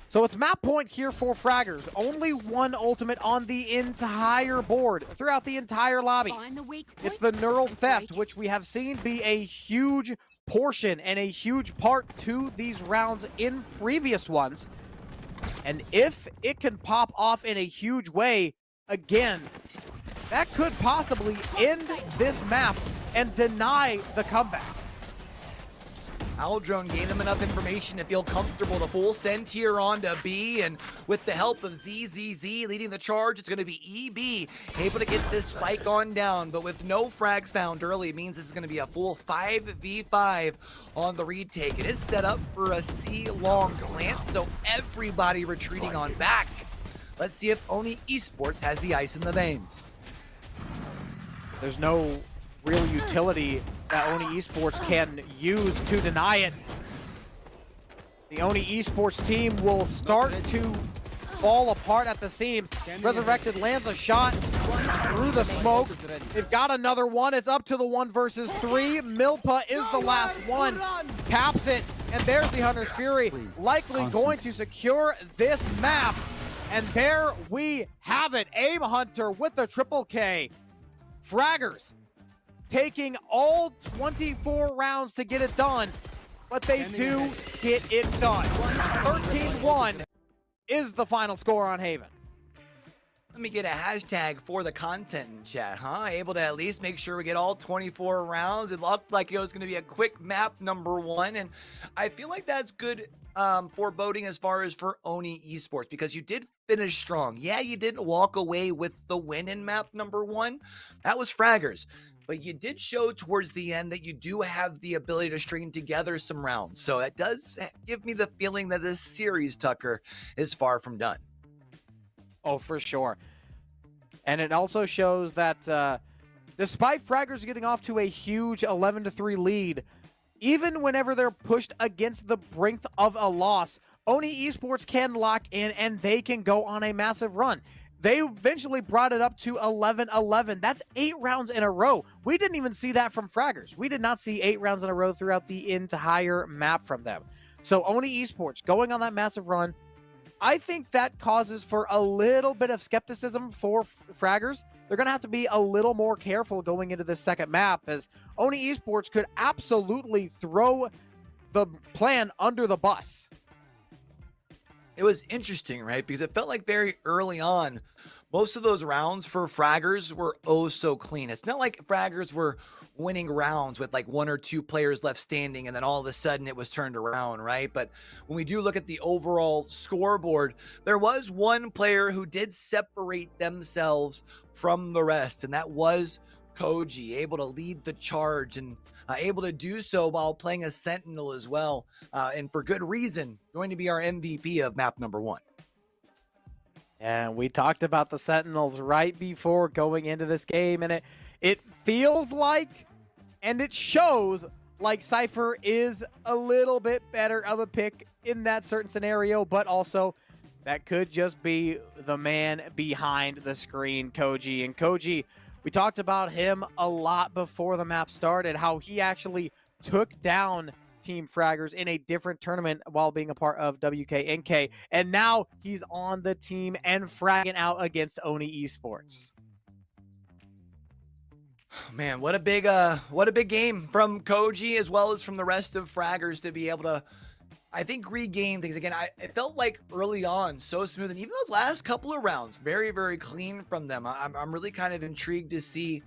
So it's map point here for Fraggers. Only 1 ultimate on the entire board throughout the entire lobby. It's the neural theft, which we have seen be a huge portion and a huge part to these rounds in previous ones. And if it can pop off in a huge way, again, that could possibly end this map and deny the comeback. Aldrone gave them enough information to feel comfortable to full send here on to B, and with the help of ZZZ leading the charge, it's going to be EB able to get this spike on down, but with no frags found early, it means this is going to be a full 5v5 on the retake. It is set up for a C-long plant, so everybody retreating on back. Let's see if Oni Esports has the ice in the veins. There's no real utility that Oni Esports can use to deny it. The Oni Esports team will start to fall apart at the seams. Resurrected lands a shot through the smoke. They've got another one. It's up to the 1 versus 3. Milpa is the last one. Caps it, and there's the Hunter's Fury. Likely going to secure this map. And there we have it. Aim Hunter with the triple K. Fraggers taking all 24 rounds to get it done, but they do get it done. 13-1 is the final score on Haven. Let me get a hashtag for the content in chat, huh? Able to at least make sure we get all 24 rounds. It looked like it was going to be a quick map number 1, and I feel like that's good foreboding as far as for Oni Esports, because you did finish strong. Yeah, you didn't walk away with the win in map number 1. That was Fraggers. But you did show towards the end that you do have the ability to string together some rounds. So it does give me the feeling that this series, Tucker, is far from done. Oh, for sure. And it also shows that despite Fraggers getting off to a huge 11-3 lead, even whenever they're pushed against the brink of a loss, Oni Esports can lock in and they can go on a massive run. They eventually brought it up to 11-11. That's 8 rounds in a row. We didn't even see that from Fraggers. We did not see 8 rounds in a row throughout the entire map from them. So Oni Esports going on that massive run, I think that causes for a little bit of skepticism for Fraggers. They're going to have to be a little more careful going into this second map, as Oni Esports could absolutely throw the plan under the bus. It was interesting, right? Because it felt like very early on, most of those rounds for Fraggers were oh so clean. It's not like Fraggers were winning rounds with like 1 or 2 players left standing and then all of a sudden it was turned around, right? But when we do look at the overall scoreboard, there was one player who did separate themselves from the rest, and that was Koji, able to lead the charge and able to do so while playing a Sentinel as well, and for good reason, going to be our MVP of map number 1. And we talked about the Sentinels right before going into this game, and it feels like, and it shows like Cypher is a little bit better of a pick in that certain scenario, but also that could just be the man behind the screen, Koji. And Koji, we talked about him a lot before the map started, how he actually took down Team Fraggers in a different tournament while being a part of WKNK, and now he's on the team and fragging out against Oni Esports. Man, what a big game from Koji as well as from the rest of Fraggers to be able to, I think, regain things again. It felt like early on so smooth, and even those last couple of rounds, very, very clean from them. I'm really kind of intrigued to see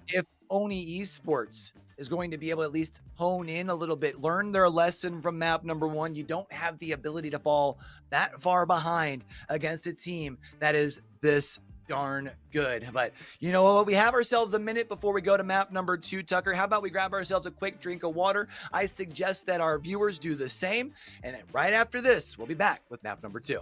if Oni Esports is going to be able to at least hone in a little bit, learn their lesson from map number 1. You don't have the ability to fall that far behind against a team that is this darn good. But you know what? We have ourselves a minute before we go to map number 2, Tucker. How about we grab ourselves a quick drink of water? I suggest that our viewers do the same. And right after this, we'll be back with map number 2.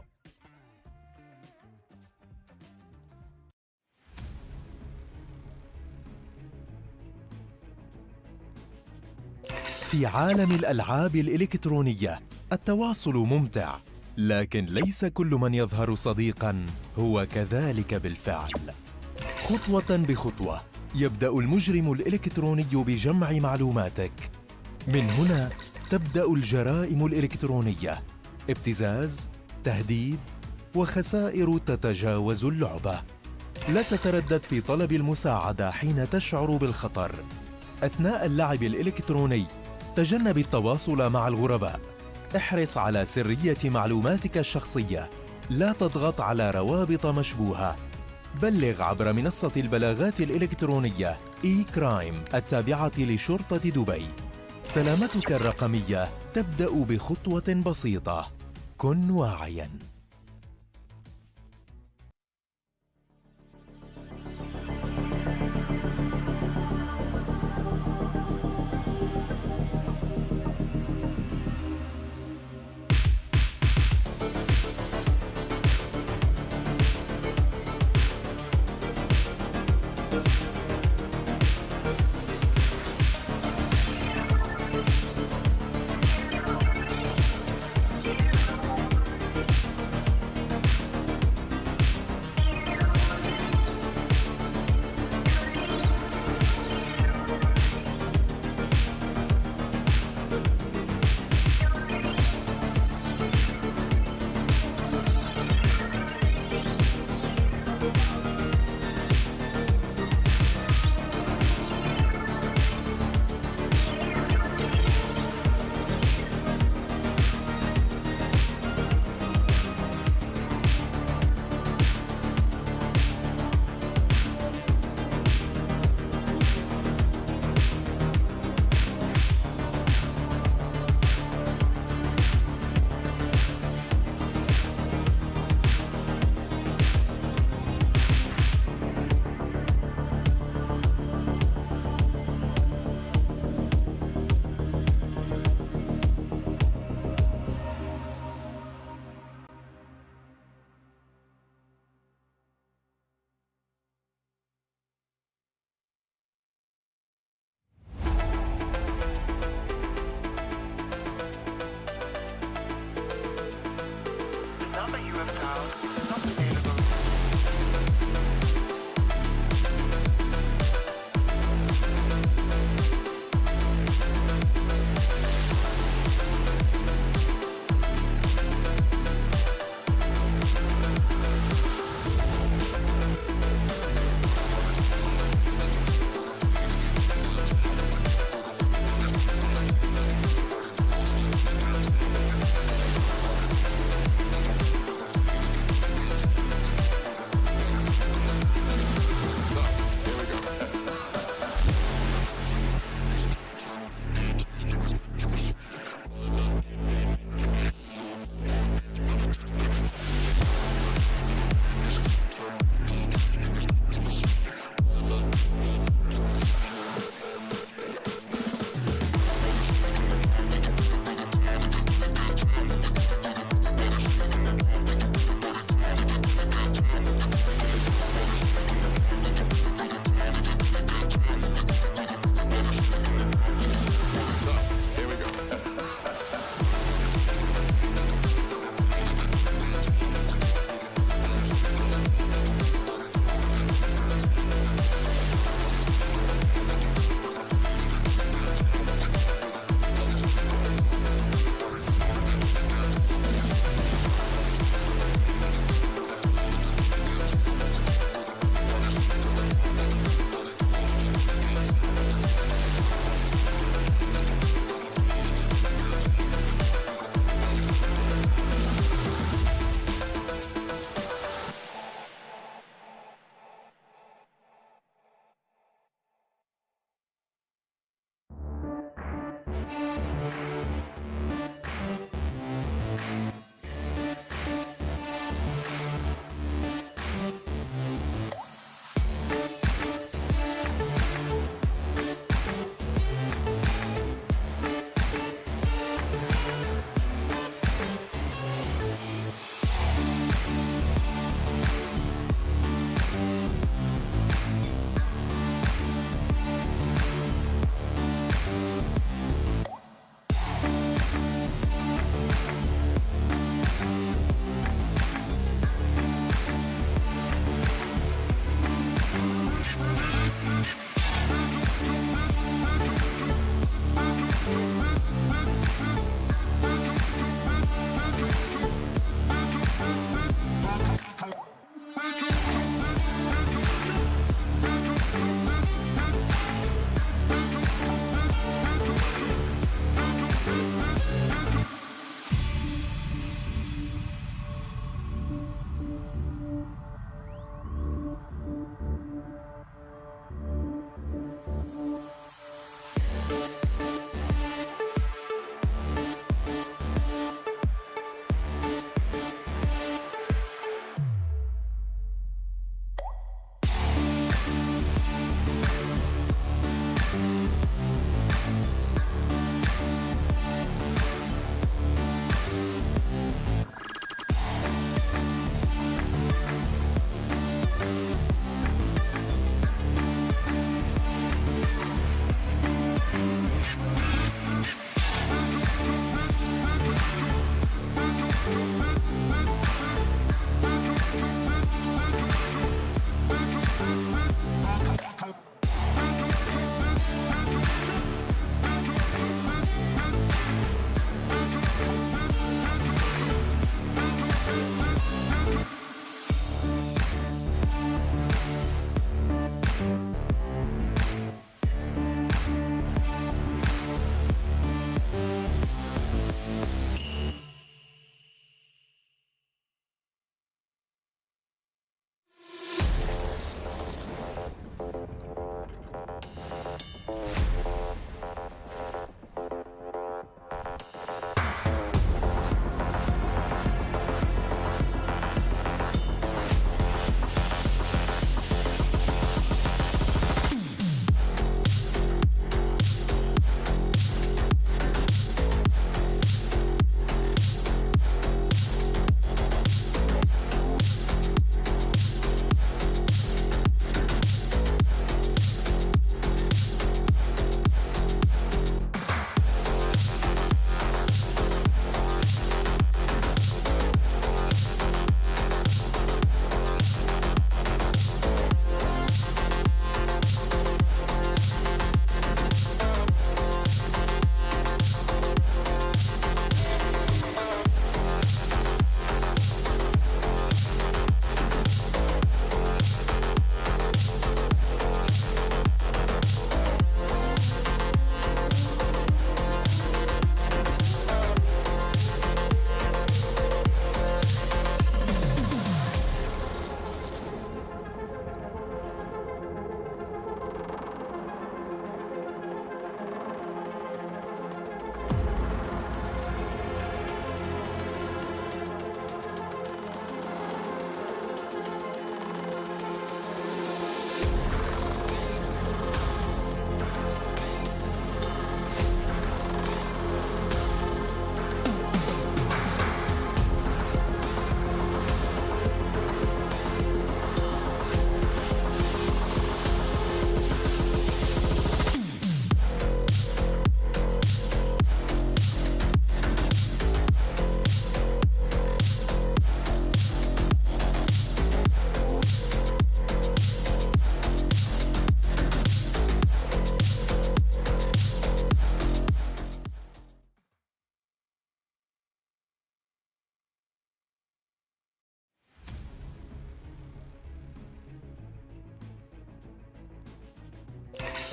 في عالم الألعاب الإلكترونية التواصل ممتع، لكن ليس كل من يظهر صديقاً هو كذلك بالفعل. خطوة بخطوة يبدأ المجرم الإلكتروني بجمع معلوماتك. من هنا تبدأ الجرائم الإلكترونية، ابتزاز، تهديد، وخسائر تتجاوز اللعبة. لا تتردد في طلب المساعدة حين تشعر بالخطر. أثناء اللعب الإلكتروني تجنب التواصل مع الغرباء. احرص على سرية معلوماتك الشخصية. لا تضغط على روابط مشبوهة. بلغ عبر منصة البلاغات الإلكترونية إي-كرايم التابعة لشرطة دبي. سلامتك الرقمية تبدأ بخطوة بسيطة. كن واعياً.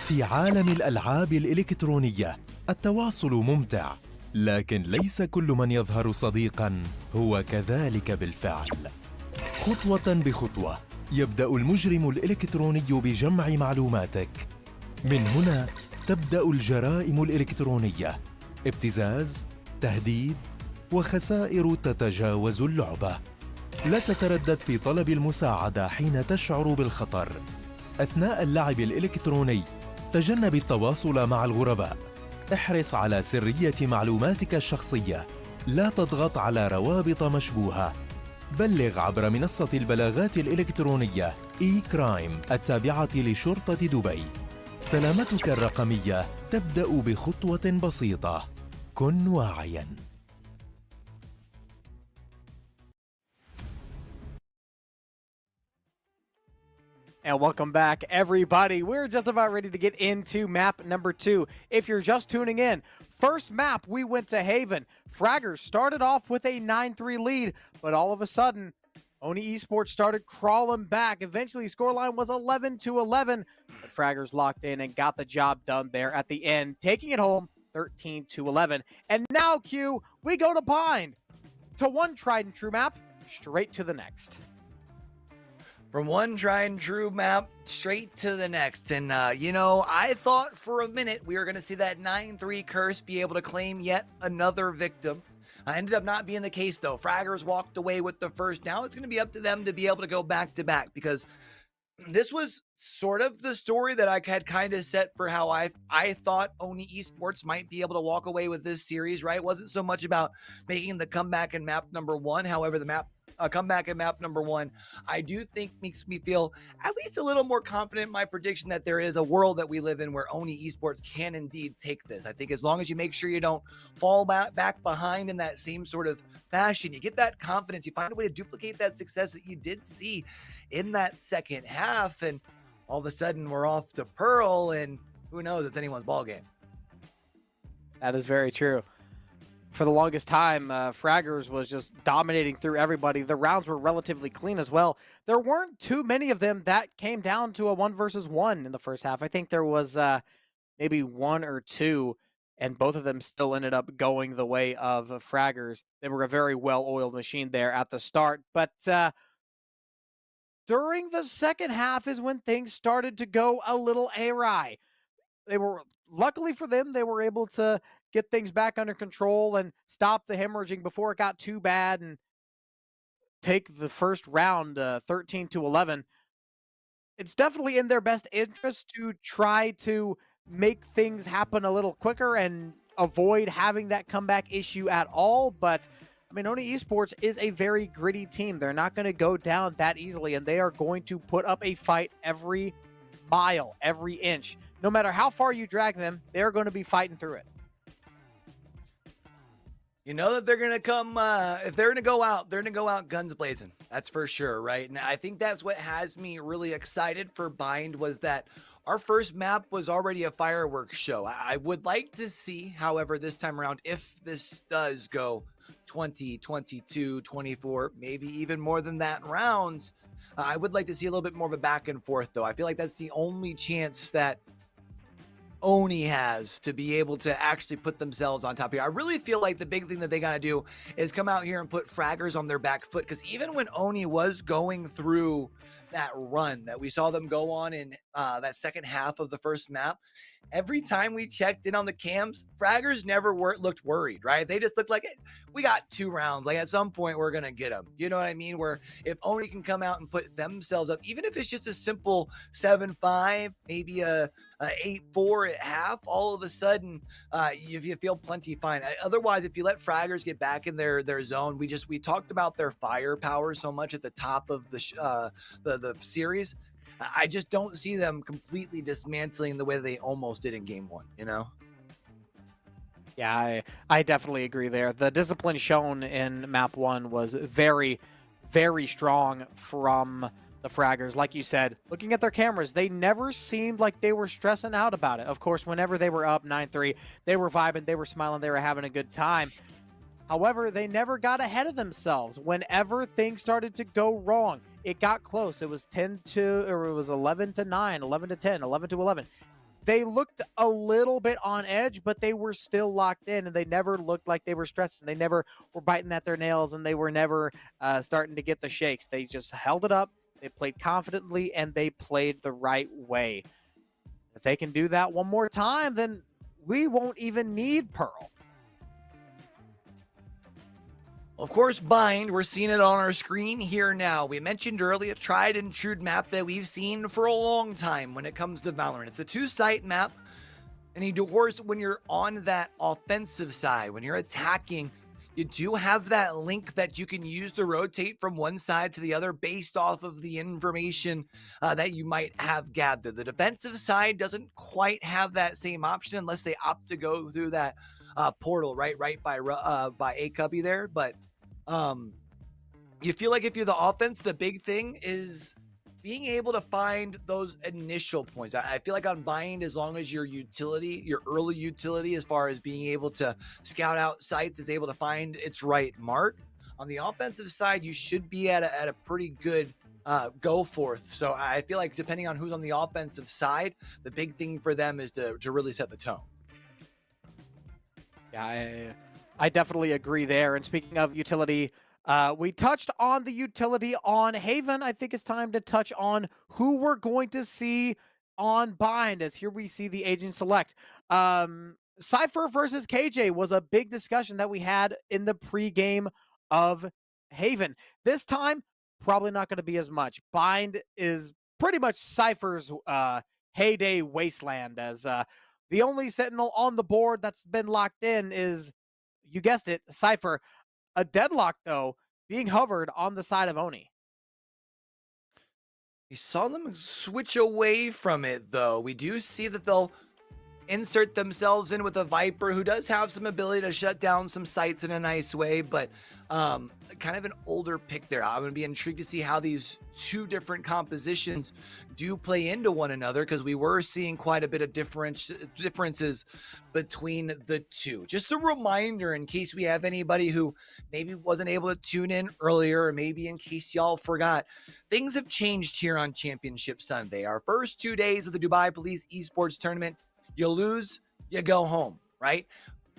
في عالم الألعاب الإلكترونية التواصل ممتع، لكن ليس كل من يظهر صديقاً هو كذلك بالفعل. خطوة بخطوة يبدأ المجرم الإلكتروني بجمع معلوماتك. من هنا تبدأ الجرائم الإلكترونية، ابتزاز، تهديد، وخسائر تتجاوز اللعبة. لا تتردد في طلب المساعدة حين تشعر بالخطر. أثناء اللعب الإلكتروني تجنب التواصل مع الغرباء. احرص على سرية معلوماتك الشخصية. لا تضغط على روابط مشبوهة. بلغ عبر منصة البلاغات الإلكترونية إي-كرايم التابعة لشرطة دبي. سلامتك الرقمية تبدأ بخطوة بسيطة. كن واعياً. And welcome back, everybody. We're just about ready to get into map number 2. If you're just tuning in, first map, we went to Haven. Fraggers started off with a 9-3 lead, but all of a sudden, Oni Esports started crawling back. Eventually, scoreline was 11-11, but Fraggers locked in and got the job done there at the end, taking it home 13-11. And now, Q, we go to Bind. To one tried and true map, straight to the next. From one tried and true map straight to the next. And, you know, I thought for a minute we were going to see that 9-3 curse be able to claim yet another victim. Ended up not being the case, though. Fraggers walked away with the first. Now it's going to be up to them to be able to go back-to-back, because this was sort of the story that I had kind of set for how I thought Oni Esports might be able to walk away with this series, right? It wasn't so much about making the comeback in map number 1. However, the comeback in map number 1, I do think makes me feel at least a little more confident in my prediction that there is a world that we live in where Oni Esports can indeed take this. I think as long as you make sure you don't fall back behind in that same sort of fashion, you get that confidence, you find a way to duplicate that success that you did see in that second half, and all of a sudden we're off to Pearl, and who knows, it's anyone's ball game. That is very true. For the longest time, Fraggers was just dominating through everybody. The rounds were relatively clean as well. There weren't too many of them that came down to a 1 versus 1 in the first half. I think there was maybe 1 or 2, and both of them still ended up going the way of Fraggers. They were a very well-oiled machine there at the start. But during the second half is when things started to go a little awry. Luckily for them, they were able to get things back under control and stop the hemorrhaging before it got too bad and take the first round 13-11. It's definitely in their best interest to try to make things happen a little quicker and avoid having that comeback issue at all. But I mean, Oni Esports is a very gritty team. They're not going to go down that easily, and they are going to put up a fight every mile, every inch. No matter how far you drag them, they're going to be fighting through it. You know that they're going to come, if they're going to go out, they're going to go out guns blazing. That's for sure, right? And I think that's what has me really excited for Bind, was that our first map was already a fireworks show. I would like to see, however, this time around, if this does go 20, 22, 24, maybe even more than that rounds, I would like to see a little bit more of a back and forth, though. I feel like that's the only chance that Oni has to be able to actually put themselves on top here. I really feel like the big thing that they got to do is come out here and put Fraggers on their back foot, because even when Oni was going through that run that we saw them go on in that second half of the first map, every time we checked in on the cams, Fraggers never looked worried, right? They just looked like, we got 2 rounds. Like, at some point, we're going to get them. You know what I mean? Where if Oni can come out and put themselves up, even if it's just a simple 7-5, maybe a 8-4 at half, all of a sudden, you feel plenty fine. Otherwise, if you let Fraggers get back in their zone, we talked about their firepower so much at the top of the series. I just don't see them completely dismantling the way they almost did in game 1, you know? Yeah, I definitely agree there. The discipline shown in map 1 was very, very strong from the Fraggers. Like you said, looking at their cameras, they never seemed like they were stressing out about it. Of course, whenever they were up 9-3, they were vibing, they were smiling, they were having a good time. However, they never got ahead of themselves. Whenever things started to go wrong, it got close. It was 11-9, 11-10, 11-11. they looked a little bit on edge, but they were still locked in, and they never looked like they were stressed, and they never were biting at their nails, and they were never starting to get the shakes. They just held it up, they played confidently, and they played the right way. If they can do that one more time, then we won't even need Pearl. Of course, Bind, we're seeing it on our screen here now. We mentioned earlier, tried and true map that we've seen for a long time when it comes to Valorant. It's a two-site map, and of course, when you're on that offensive side, when you're attacking, you do have that link that you can use to rotate from one side to the other based off of the information that you might have gathered. The defensive side doesn't quite have that same option unless they opt to go through that portal right by A Cubby there, but you feel like if you're the offense, the big thing is being able to find those initial points. I feel like on Bind, as long as your utility, your early utility, as far as being able to scout out sites, is able to find its right mark. On the offensive side, you should be at a pretty good go forth. So I feel like depending on who's on the offensive side, the big thing for them is to really set the tone. Yeah, I definitely agree there. And speaking of utility, we touched on the utility on Haven. I think it's time to touch on who we're going to see on Bind, as here we see the agent select. Cypher versus KJ was a big discussion that we had in the pregame of Haven. This time, probably not going to be as much. Bind is pretty much Cypher's heyday wasteland, as the only Sentinel on the board that's been locked in is, you guessed it, Cypher. A deadlock, though, being hovered on the side of Oni. We saw them switch away from it, though. We do see that they'll insert themselves in with a Viper who does have some ability to shut down some sites in a nice way, but kind of an older pick there. I'm going to be intrigued to see how these two different compositions do play into one another, because we were seeing quite a bit of differences between the two. Just a reminder, in case we have anybody who maybe wasn't able to tune in earlier, or maybe in case y'all forgot, things have changed here on Championship Sunday. Our first 2 days of the Dubai Police Esports Tournament, you lose, you go home, right?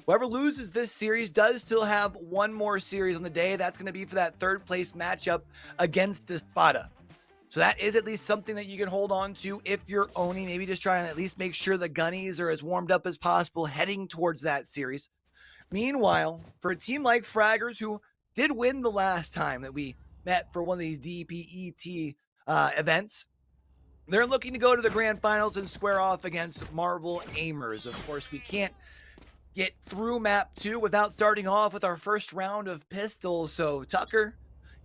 Whoever loses this series does still have one more series on the day. That's going to be for that third place matchup against the Spada. So that is at least something that you can hold on to if you're owning. Maybe just try and at least make sure the gunnies are as warmed up as possible heading towards that series. Meanwhile, for a team like Fraggers, who did win the last time that we met for one of these DPET events, they're looking to go to the grand finals and square off against Marvel Aimers. Of course, we can't get through map 2 without starting off with our first round of pistols. So Tucker,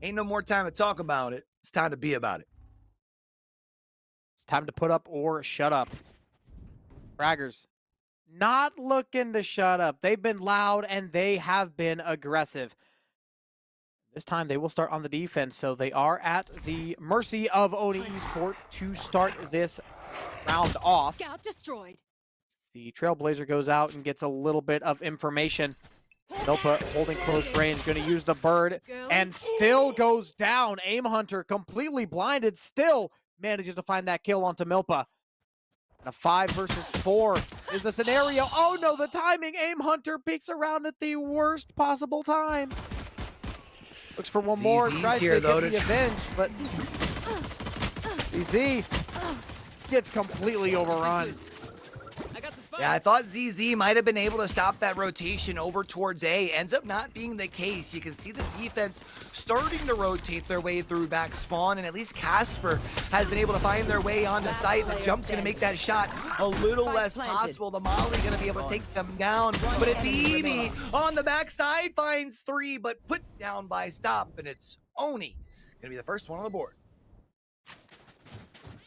ain't no more time to talk about it. It's time to be about it. It's time to put up or shut up. Fraggers not looking to shut up. They've been loud and they have been aggressive. This time they will start on the defense, so they are at the mercy of Oni Esport to start this round off. Scout destroyed. The Trailblazer goes out and gets a little bit of information. Milpa holding close range, going to use the bird, and still goes down. Aim Hunter completely blinded, still manages to find that kill onto Milpa. And a 5 versus 4 is the scenario. Oh no, the timing! Aim Hunter peeks around at the worst possible time. Looks for one more, tries to get the avenge, but ZZ gets completely overrun. Yeah, I thought ZZ might have been able to stop that rotation over towards A. Ends up not being the case. You can see the defense starting to rotate their way through back spawn, and at least Casper has been able to find their way on the site. The jump's going to make that shot a little less possible. The Molly going to be able to take them down, but it's Evie on the backside, finds 3, but put down by Stop, and it's Oni going to be the first one on the board.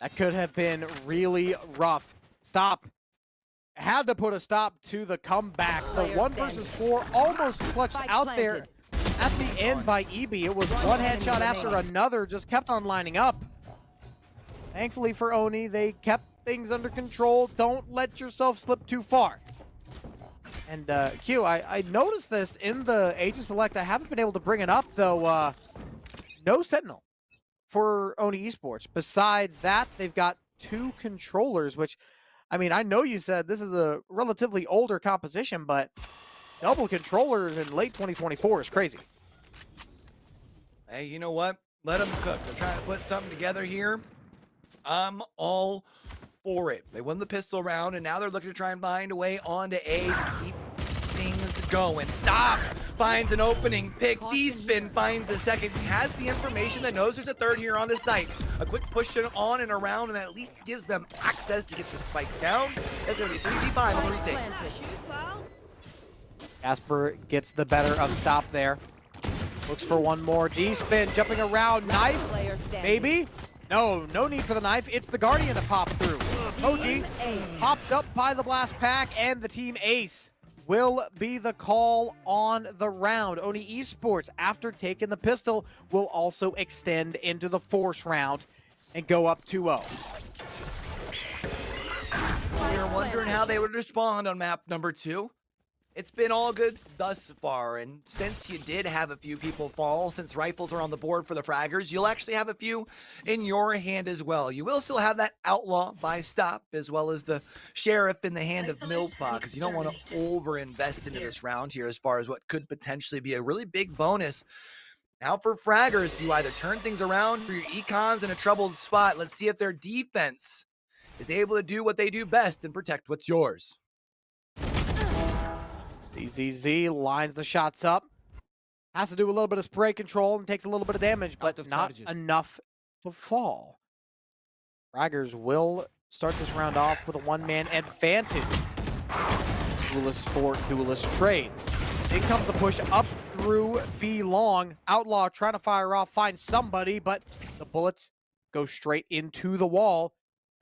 That could have been really rough. Stop had to put a stop to the comeback. The 1 versus 4 almost clutched out there at the end by EB. It was one headshot after another, just kept on lining up. Thankfully for Oni, they kept things under control. Don't let yourself slip too far. And Q, I noticed this in the agent select. I haven't been able to bring it up though. No Sentinel for Oni Esports. Besides that, they've got 2 controllers, which I mean, I know you said this is a relatively older composition, but double controllers in late 2024 is crazy. Hey, you know what? Let them cook. They're trying to put something together here. I'm all for it. They won the pistol round, and now they're looking to try and find a way onto A to keep things going. Stop! Finds an opening. Pick. D-spin finds a second. He has the information that knows there's a third here on the site. A quick push on and around, and that at least gives them access to get the spike down. That's going to be 3v5 on the retake. Casper gets the better of stop there. Looks for one more. D-spin, jumping around. Knife, maybe? No need for the knife. It's the Guardian to pop through. OG popped up by the blast pack, and the team ace will be the call on the round. Oni Esports, after taking the pistol, will also extend into the fourth round and go up 2-0. You're wondering how they would respond on map number 2. It's been all good thus far, and since you did have a few people fall, since rifles are on the board for the fraggers, you'll actually have a few in your hand as well. You will still have that outlaw by stop, as well as the sheriff in the hand of Milpa, because you don't want to over-invest into this round here as far as what could potentially be a really big bonus. Now for fraggers, you either turn things around for your econs in a troubled spot. Let's see if their defense is able to do what they do best and protect what's yours. ZZZ lines the shots up. Has to do a little bit of spray control and takes a little bit of damage, but not enough to fall. Fraggers will start this round off with a one-man advantage. Duelist for duelist trade. In comes the push up through B long. Outlaw trying to fire off, find somebody, but the bullets go straight into the wall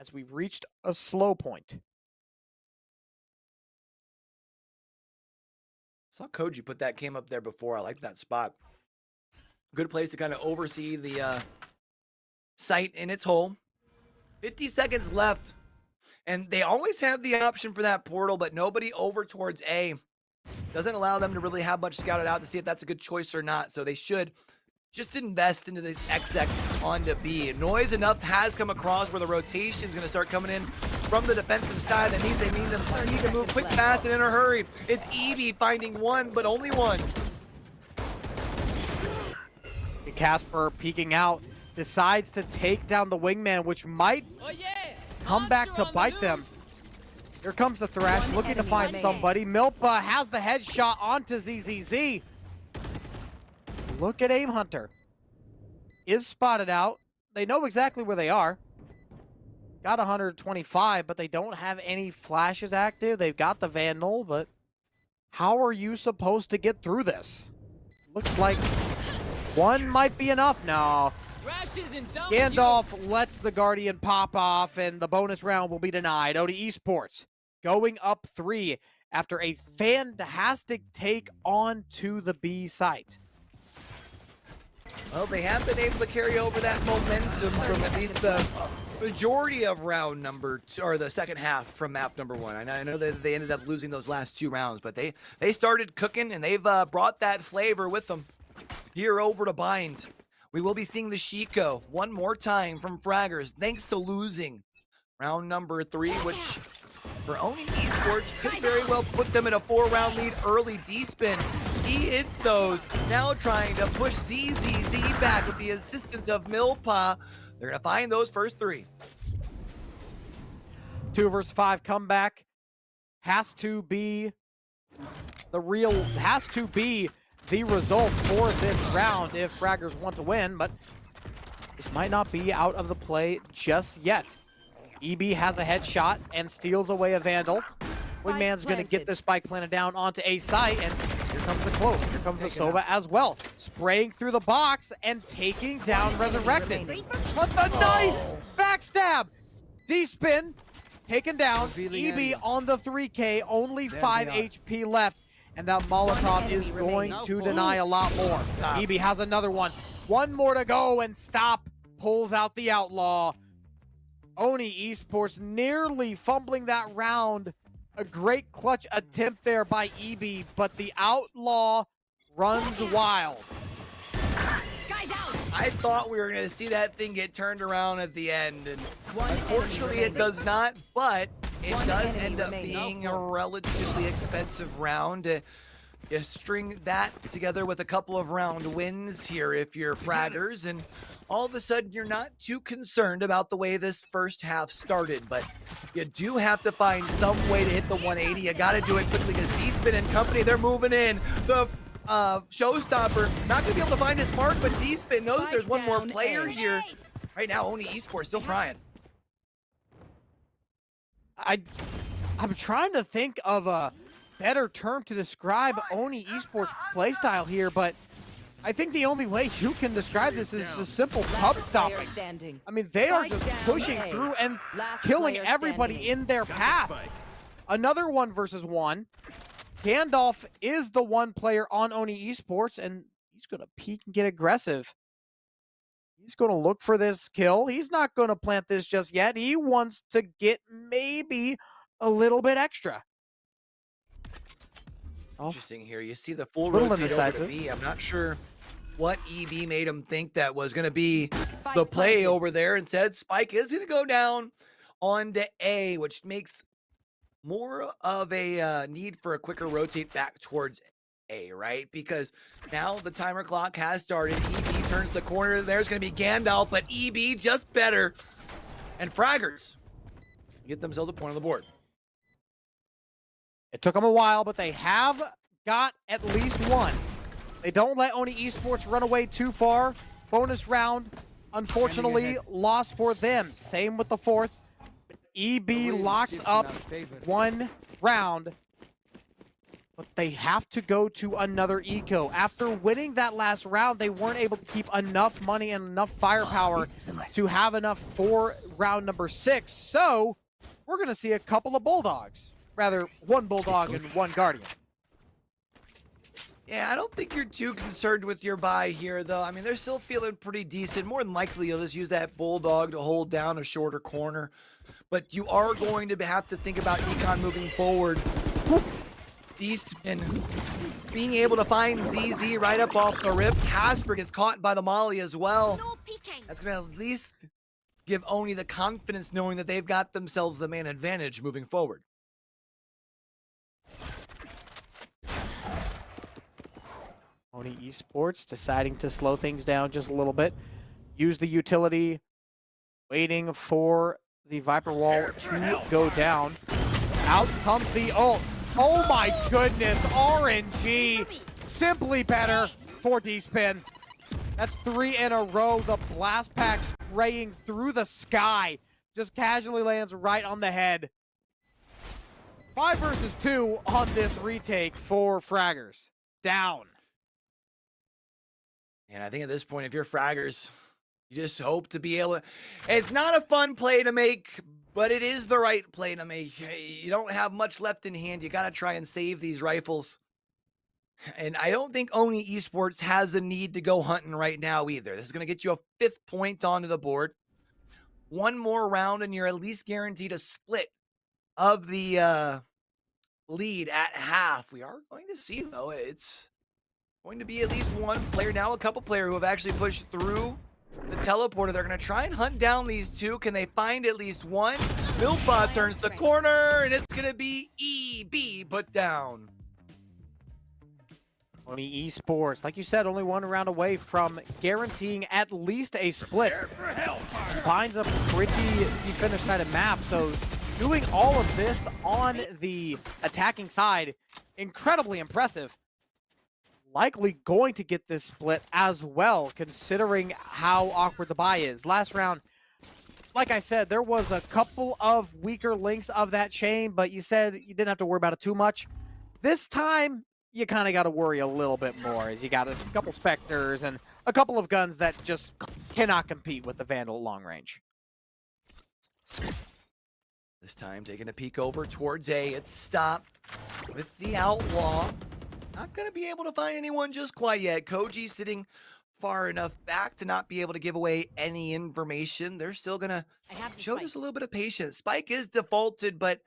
as we've reached a slow point. Saw Koji put that cam up there before. I like that spot. Good place to kind of oversee the site in its whole. 50 seconds left. And they always have the option for that portal, but nobody over towards A. Doesn't allow them to really have much scouted out to see if that's a good choice or not. So they should just invest into this exec onto B. Noise enough has come across where the rotation is going to start coming in from the defensive side. That means they need to move quick, fast, and in a hurry. It's Evie finding one, but only one. Casper peeking out, decides to take down the wingman, which might come back to bite them. Here comes the Thrash, looking to find somebody. Milpa has the headshot onto ZZZ. Look at Aim Hunter. Is spotted out. They know exactly where they are. Got 125, but they don't have any flashes active. They've got the Vandal, but how are you supposed to get through this? Looks like one might be enough. No. Gandalf lets the Guardian pop off, and the bonus round will be denied. Oni Esports going up 3 after a fantastic take on to the B site. Well, they have been able to carry over that momentum from at least the majority of round number 2, or the second half from map number 1. I know that they ended up losing those last 2 rounds, but they started cooking, and they've brought that flavor with them here over to Bind. We will be seeing the Shiko one more time from fraggers, thanks to losing round number 3, which for Oni Esports could very well put them in a 4-round lead early. D-spin, he hits those. Now trying to push ZZZ back with the assistance of Milpa. They're gonna find those first 3. 2 versus 5 comeback has to be the result for this round if fraggers want to win, but this might not be out of the play just yet. EB has a headshot and steals away a Vandal. Wingman's going to get this spike planted down onto A site, and here comes the Cloak. Here comes the Sova as well. Spraying through the box and taking down Resurrected. But the knife! Backstab! D-spin, taken down. EB on the 3K, only 5 HP left. And that Molotov is going to deny a lot more. EB has another one. One more to go, and Stop pulls out the Outlaw. Oni Esports nearly fumbling that round. A great clutch attempt there by EB, but the Outlaw runs wild. I thought we were going to see that thing get turned around at the end, and unfortunately it does not, but it does end up being a relatively expensive round. You string that together with a couple of round wins here if you're fraggers, and all of a sudden you're not too concerned about the way this first half started, but you do have to find some way to hit the 180. You got to do it quickly because D-Spin and company, they're moving in. The Showstopper not going to be able to find his mark, but D-Spin knows there's one more player here. Right now, Oni Esports still trying. I'm trying to think of a better term to describe Oni Esports playstyle here, but I think the only way you can describe this is just simple pub stopping. I mean, they are just pushing through and killing everybody in their path. Another 1 versus 1. Gandalf is the one player on Oni Esports, and he's going to peek and get aggressive. He's going to look for this kill. He's not going to plant this just yet. He wants to get maybe a little bit extra. Interesting here. You see the full rotate over to B. I'm not sure what EB made him think that was going to be the play over there. Instead, Spike is going to go down onto A, which makes more of a need for a quicker rotate back towards A, right? Because now the timer clock has started. EB turns the corner. There's going to be Gandalf, but EB just better. And fraggers get themselves a point on the board. It took them a while, but they have got at least one. They don't let Oni Esports run away too far. Bonus round, unfortunately, lost for them. Same with the fourth. EB locks up 1 round, but they have to go to another eco. After winning that last round, they weren't able to keep enough money and enough firepower to have enough for round number 6. So we're going to see a couple of Bulldogs. Rather, 1 Bulldog and 1 Guardian. Yeah, I don't think you're too concerned with your buy here, though. I mean, they're still feeling pretty decent. More than likely, you'll just use that Bulldog to hold down a shorter corner. But you are going to have to think about Econ moving forward. D-Spin being able to find ZZ right up off the rip. Casper gets caught by the Molly as well. That's going to at least give Oni the confidence knowing that they've got themselves the man advantage moving forward. Oni Esports deciding to slow things down just a little bit. Use the utility, waiting for the Viper Wall to go down. Out comes the ult. Oh my goodness, RNG. Simply better for D-Spin. That's 3 in a row. The blast pack spraying through the sky. Just casually lands right on the head. 5 versus 2 on this retake for fraggers. Down. And I think at this point, if you're fraggers, you just hope to be able to... It's not a fun play to make, but it is the right play to make. You don't have much left in hand. You got to try and save these rifles. And I don't think Oni Esports has the need to go hunting right now either. This is going to get you a 5th point onto the board. 1 more round, and you're at least guaranteed a split of the lead at half. We are going to see, though, it's going to be at least 1 player now, a couple players who have actually pushed through the teleporter. They're going to try and hunt down these 2. Can they find at least 1? Milfa turns the corner, and it's going to be EB put down. Oni Esports, like you said, only 1 round away from guaranteeing at least a split. Finds a pretty defender-sided map, so doing all of this on the attacking side, incredibly impressive. Likely going to get this split as well, considering how awkward the buy is. Last round, like I said, there was a couple of weaker links of that chain, but you said you didn't have to worry about it too much. This time, you kind of got to worry a little bit more, as you got a couple Spectres and a couple of guns that just cannot compete with the Vandal long range. This time, taking a peek over towards A. It's stopped with the Outlaw. Not going to be able to find anyone just quite yet. Koji sitting far enough back to not be able to give away any information. They're still going to show us a little bit of patience. Spike is defaulted, but a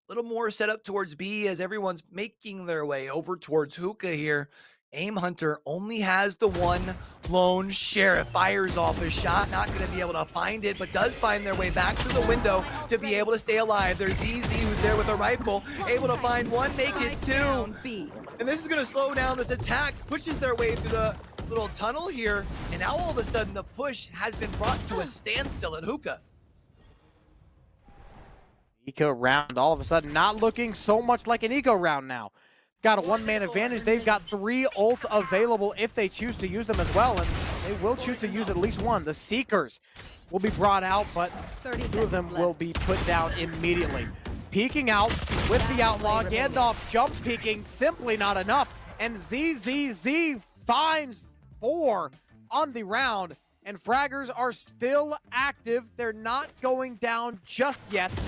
little more set up towards B as everyone's making their way over towards Hookah here. Aim Hunter only has the one lone sheriff. Fires off a shot, not going to be able to find it, but does find their way back to the window to be able to stay alive. There's ZZ who's there with a rifle, able to find one, make it two. And this is going to slow down this attack, pushes their way through the little tunnel here, and now all of a sudden the push has been brought to a standstill at Hookah. Eco round all of a sudden not looking so much like an eco round now. Got a one-man advantage. They've got 3 ults available if they choose to use them as well, and they will choose to use at least one. The Seekers will be brought out, but 2 of them will be put down immediately. Peeking out with the Outlaw, Gandalf jump peeking, simply not enough, and ZZZ finds 4 on the round, and Fraggers are still active. They're not going down just yet.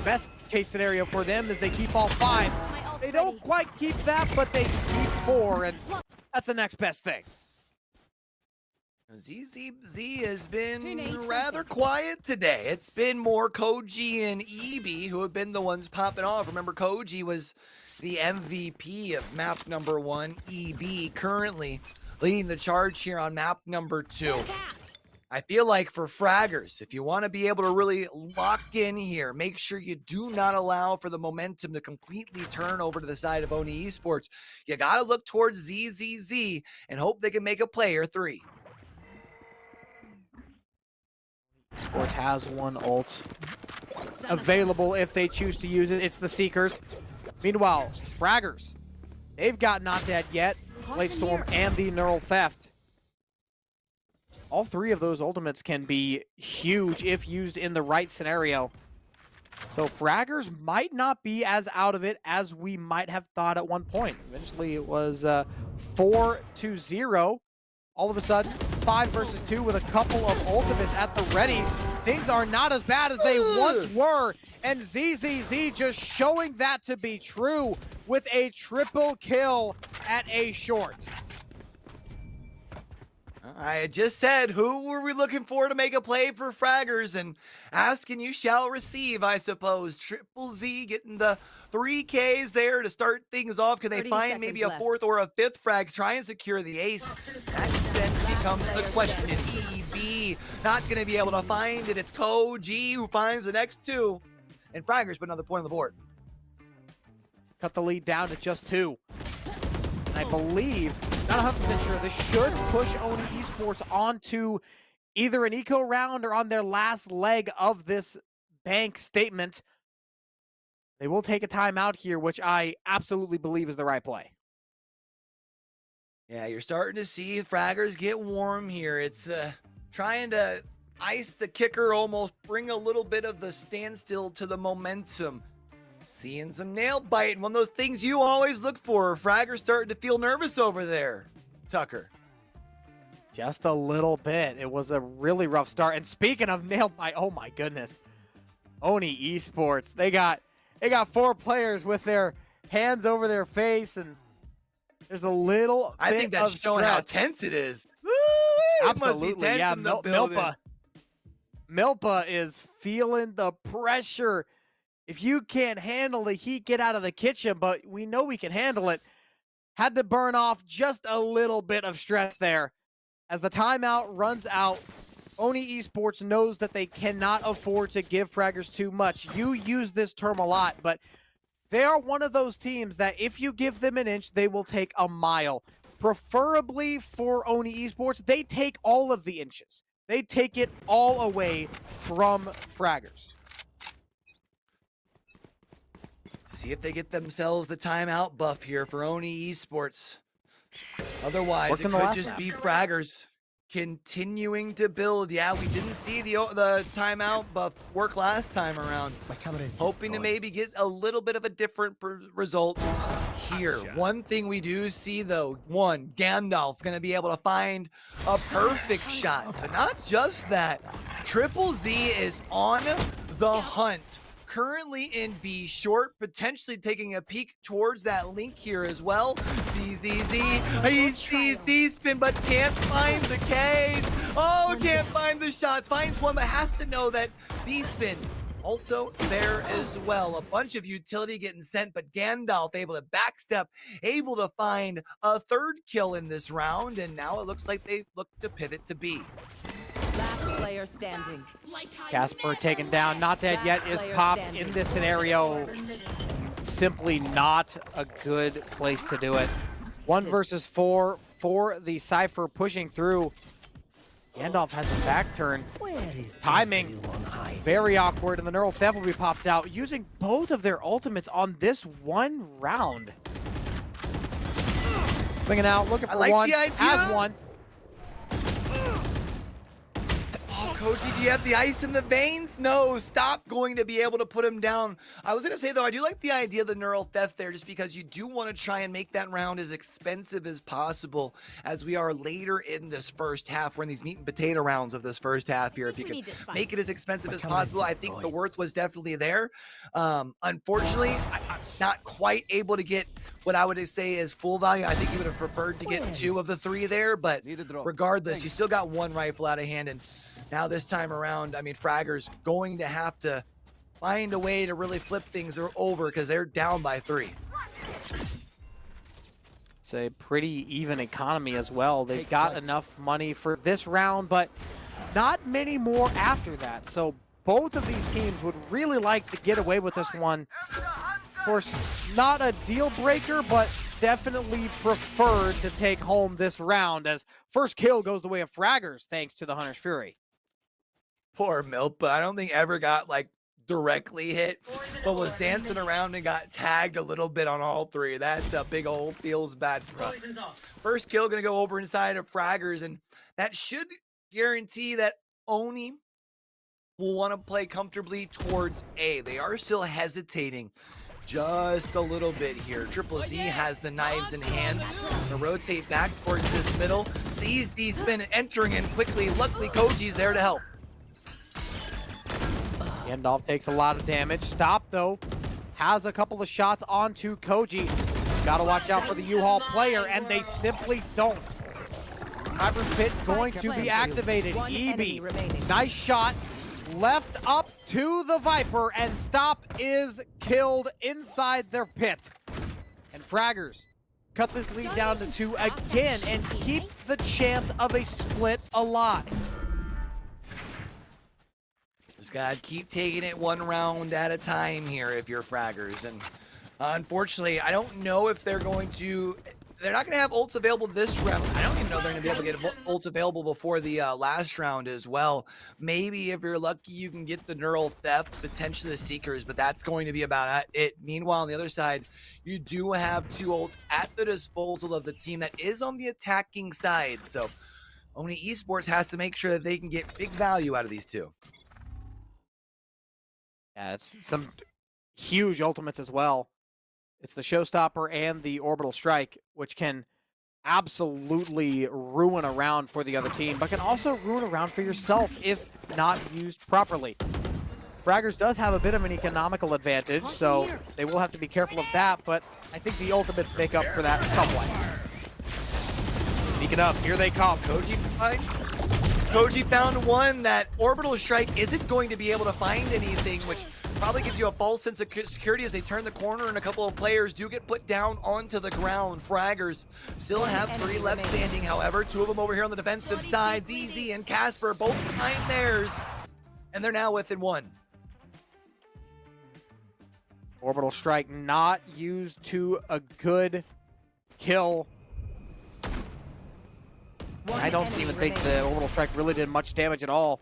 Best case scenario for them is they keep all 5. They don't quite keep that, but they keep 4, and that's the next best thing. ZZZ has been rather quiet today. It's been more Koji and EB who have been the ones popping off. Remember, Koji was the MVP of map number 1. EB currently leading the charge here on map number 2. I feel like for Fraggers, if you want to be able to really lock in here, make sure you do not allow for the momentum to completely turn over to the side of Oni Esports. You got to look towards ZZZ and hope they can make a play or 3. Esports has 1 ult available if they choose to use it. It's the Seekers. Meanwhile, Fraggers, they've got Not Dead Yet, Blade Storm, and the Neural Theft. All 3 of those ultimates can be huge if used in the right scenario. So Fraggers might not be as out of it as we might have thought at one point. Eventually it was 4-0. All of a sudden, 5 versus 2 with a couple of ultimates at the ready. Things are not as bad as they once were. And ZZZ just showing that to be true with a triple kill at A short. I had just said, who were we looking for to make a play for Fraggers? And ask and you shall receive, I suppose. Triple Z getting the 3Ks there to start things off. Can they find maybe a 4th or a 5th frag? Try and secure the ace. That then becomes the question. EB not going to be able to find it. It's Koji who finds the next 2. And Fraggers put another point on the board. Cut the lead down to just 2. And I believe, not 100% sure, this should push Oni Esports onto either an eco round or on their last leg of this bank statement. They will take a timeout here, which I absolutely believe is the right play. Yeah, you're starting to see Fraggers get warm here. It's trying to ice the kicker, almost bring a little bit of the standstill to the momentum. Seeing some nail bite, one of those things you always look for. Fraggers starting to feel nervous over there, Tucker. Just a little bit. It was a really rough start. And speaking of nail bite, oh my goodness. Oni Esports, they got 4 players with their hands over their face, and there's a little I bit think that's of showing how stress. tense it is. Absolutely, yeah. Milpa is feeling the pressure. If you can't handle the heat, get out of the kitchen, but we know we can handle it. Had to burn off just a little bit of stress there. As the timeout runs out, Oni Esports knows that they cannot afford to give Fraggers too much. You use this term a lot, but they are one of those teams that if you give them an inch, they will take a mile. Preferably for Oni Esports, they take all of the inches. They take it all away from Fraggers. See if they get themselves the timeout buff here for Oni Esports. Otherwise, it could just be Fraggers continuing to build. Yeah, we didn't see the timeout buff work last time around. Hoping to maybe get a little bit of a different result here. One thing we do see, though, Gandalf going to be able to find a perfect shot. But not just that. Triple Z is on the hunt. Currently in B short, potentially taking a peek towards that link here as well. ZZZ, he sees D-spin, but can't find the Ks. Oh, can't find the shots. Finds one, but has to know that D-spin also there as well. A bunch of utility getting sent, but Gandalf able to backstep, able to find a third kill in this round, and now it looks like they look to pivot to B. Last player standing. Casper taken down, not dead yet, is popped in this scenario. Simply not a good place to do it. 1 versus 4 for the Cypher pushing through. Gandalf has a back turn. Timing very awkward, and the Neural Theft will be popped out using both of their ultimates on this one round. Swinging out, looking for one, has one. Oh, Koji, do you have the ice in the veins? No, stop going to be able to put him down. I was going to say, though, I do like the idea of the Neural Theft there, just because you do want to try and make that round as expensive as possible as we are later in this first half. We're in these meat and potato rounds of this first half here. If you can make it as expensive as possible, I think the worth was definitely there. Unfortunately, I'm not quite able to get what I would say is full value. I think you would have preferred to get 2 of the 3 there, but regardless, you still got 1 rifle out of hand, and now this time around, I mean, Fragger's going to have to find a way to really flip things over because they're down by 3. It's a pretty even economy as well. They've got enough money for this round, but not many more after that. So both of these teams would really like to get away with this one. Of course, not a deal breaker, but definitely preferred to take home this round as first kill goes the way of Fraggers thanks to the Hunter's Fury. Poor Milpa, I don't think ever got like directly hit, but was dancing around and got tagged a little bit on all 3. That's a big old feels bad for us. First kill gonna go over inside of Fraggers, and that should guarantee that Oni will want to play comfortably towards A. They are still hesitating just a little bit here. Triple Z has the knives in hand to rotate back towards this middle. Sees D-Spin entering in quickly. Luckily, Koji's there to help. Gandalf takes a lot of damage. Stop, though. Has a couple of shots onto Koji. Gotta watch out for the U-Haul player, and they simply don't. Hyper Pit going to be activated. EB, nice shot. Left up to the Viper, and Stop is killed inside their pit. And Fraggers cut this lead down to 2 again and keep the chance of a split alive. Just gotta keep taking it 1 round at a time here if you're Fraggers. And unfortunately, I don't know if they're going to... They're not going to have ults available this round. I don't even know they're going to be able to get ults available before the last round as well. Maybe if you're lucky, you can get the Neural Theft, potentially the Seekers, but that's going to be about it. Meanwhile, on the other side, you do have 2 ults at the disposal of the team that is on the attacking side. So Oni Esports has to make sure that they can get big value out of these 2. Yeah, it's some huge ultimates as well. It's the Showstopper and the Orbital Strike, which can absolutely ruin a round for the other team, but can also ruin a round for yourself if not used properly. Fraggers does have a bit of an economical advantage, so they will have to be careful of that, but I think the ultimates make up for that somewhat. Sneaking up, here they come. Koji found one. That Orbital Strike isn't going to be able to find anything, which probably gives you a false sense of security as they turn the corner and a couple of players do get put down onto the ground. Fraggers still have 3 left standing, however. 2 of them over here on the defensive side. ZZ and Casper both behind theirs, and they're now within 1. Orbital Strike not used to a good kill. I don't even think the Orbital Strike really did much damage at all.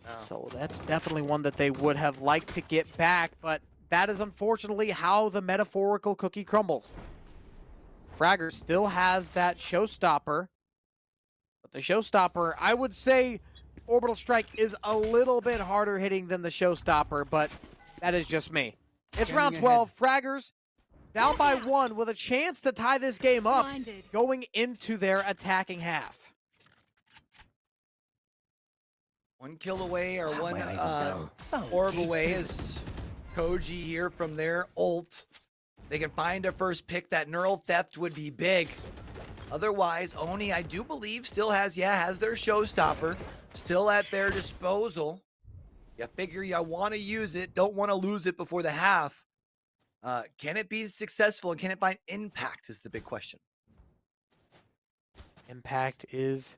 No. So that's definitely one that they would have liked to get back, but that is unfortunately how the metaphorical cookie crumbles. Fragger still has that Showstopper, but the Showstopper, I would say Orbital Strike is a little bit harder hitting than the Showstopper, but that is just me. It's round 12. Fraggers down by 1 with a chance to tie this game up going into their attacking half. 1 kill away, or 1 orb away is Koji here from their ult. They can find a first pick. That Neural Theft would be big. Otherwise, Oni, I do believe, still has their Showstopper still at their disposal. You figure you want to use it, don't want to lose it before the half. Can it be successful and can it find impact is the big question. Impact is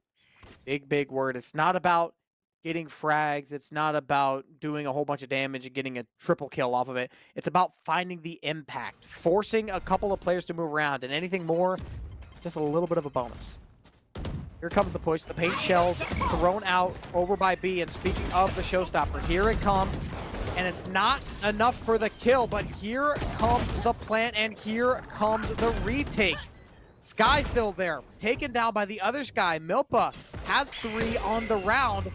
big word. It's not about getting frags. It's not about doing a whole bunch of damage and getting a triple kill off of it. It's about finding the impact, forcing a couple of players to move around, and anything more, it's just a little bit of a bonus. Here comes the push. The paint shells thrown out over by B. And speaking of the showstopper, here it comes. And it's not enough for the kill, but here comes the plant, and here comes the retake. Sky still there, taken down by the other Sky. Milpa has 3 on the round,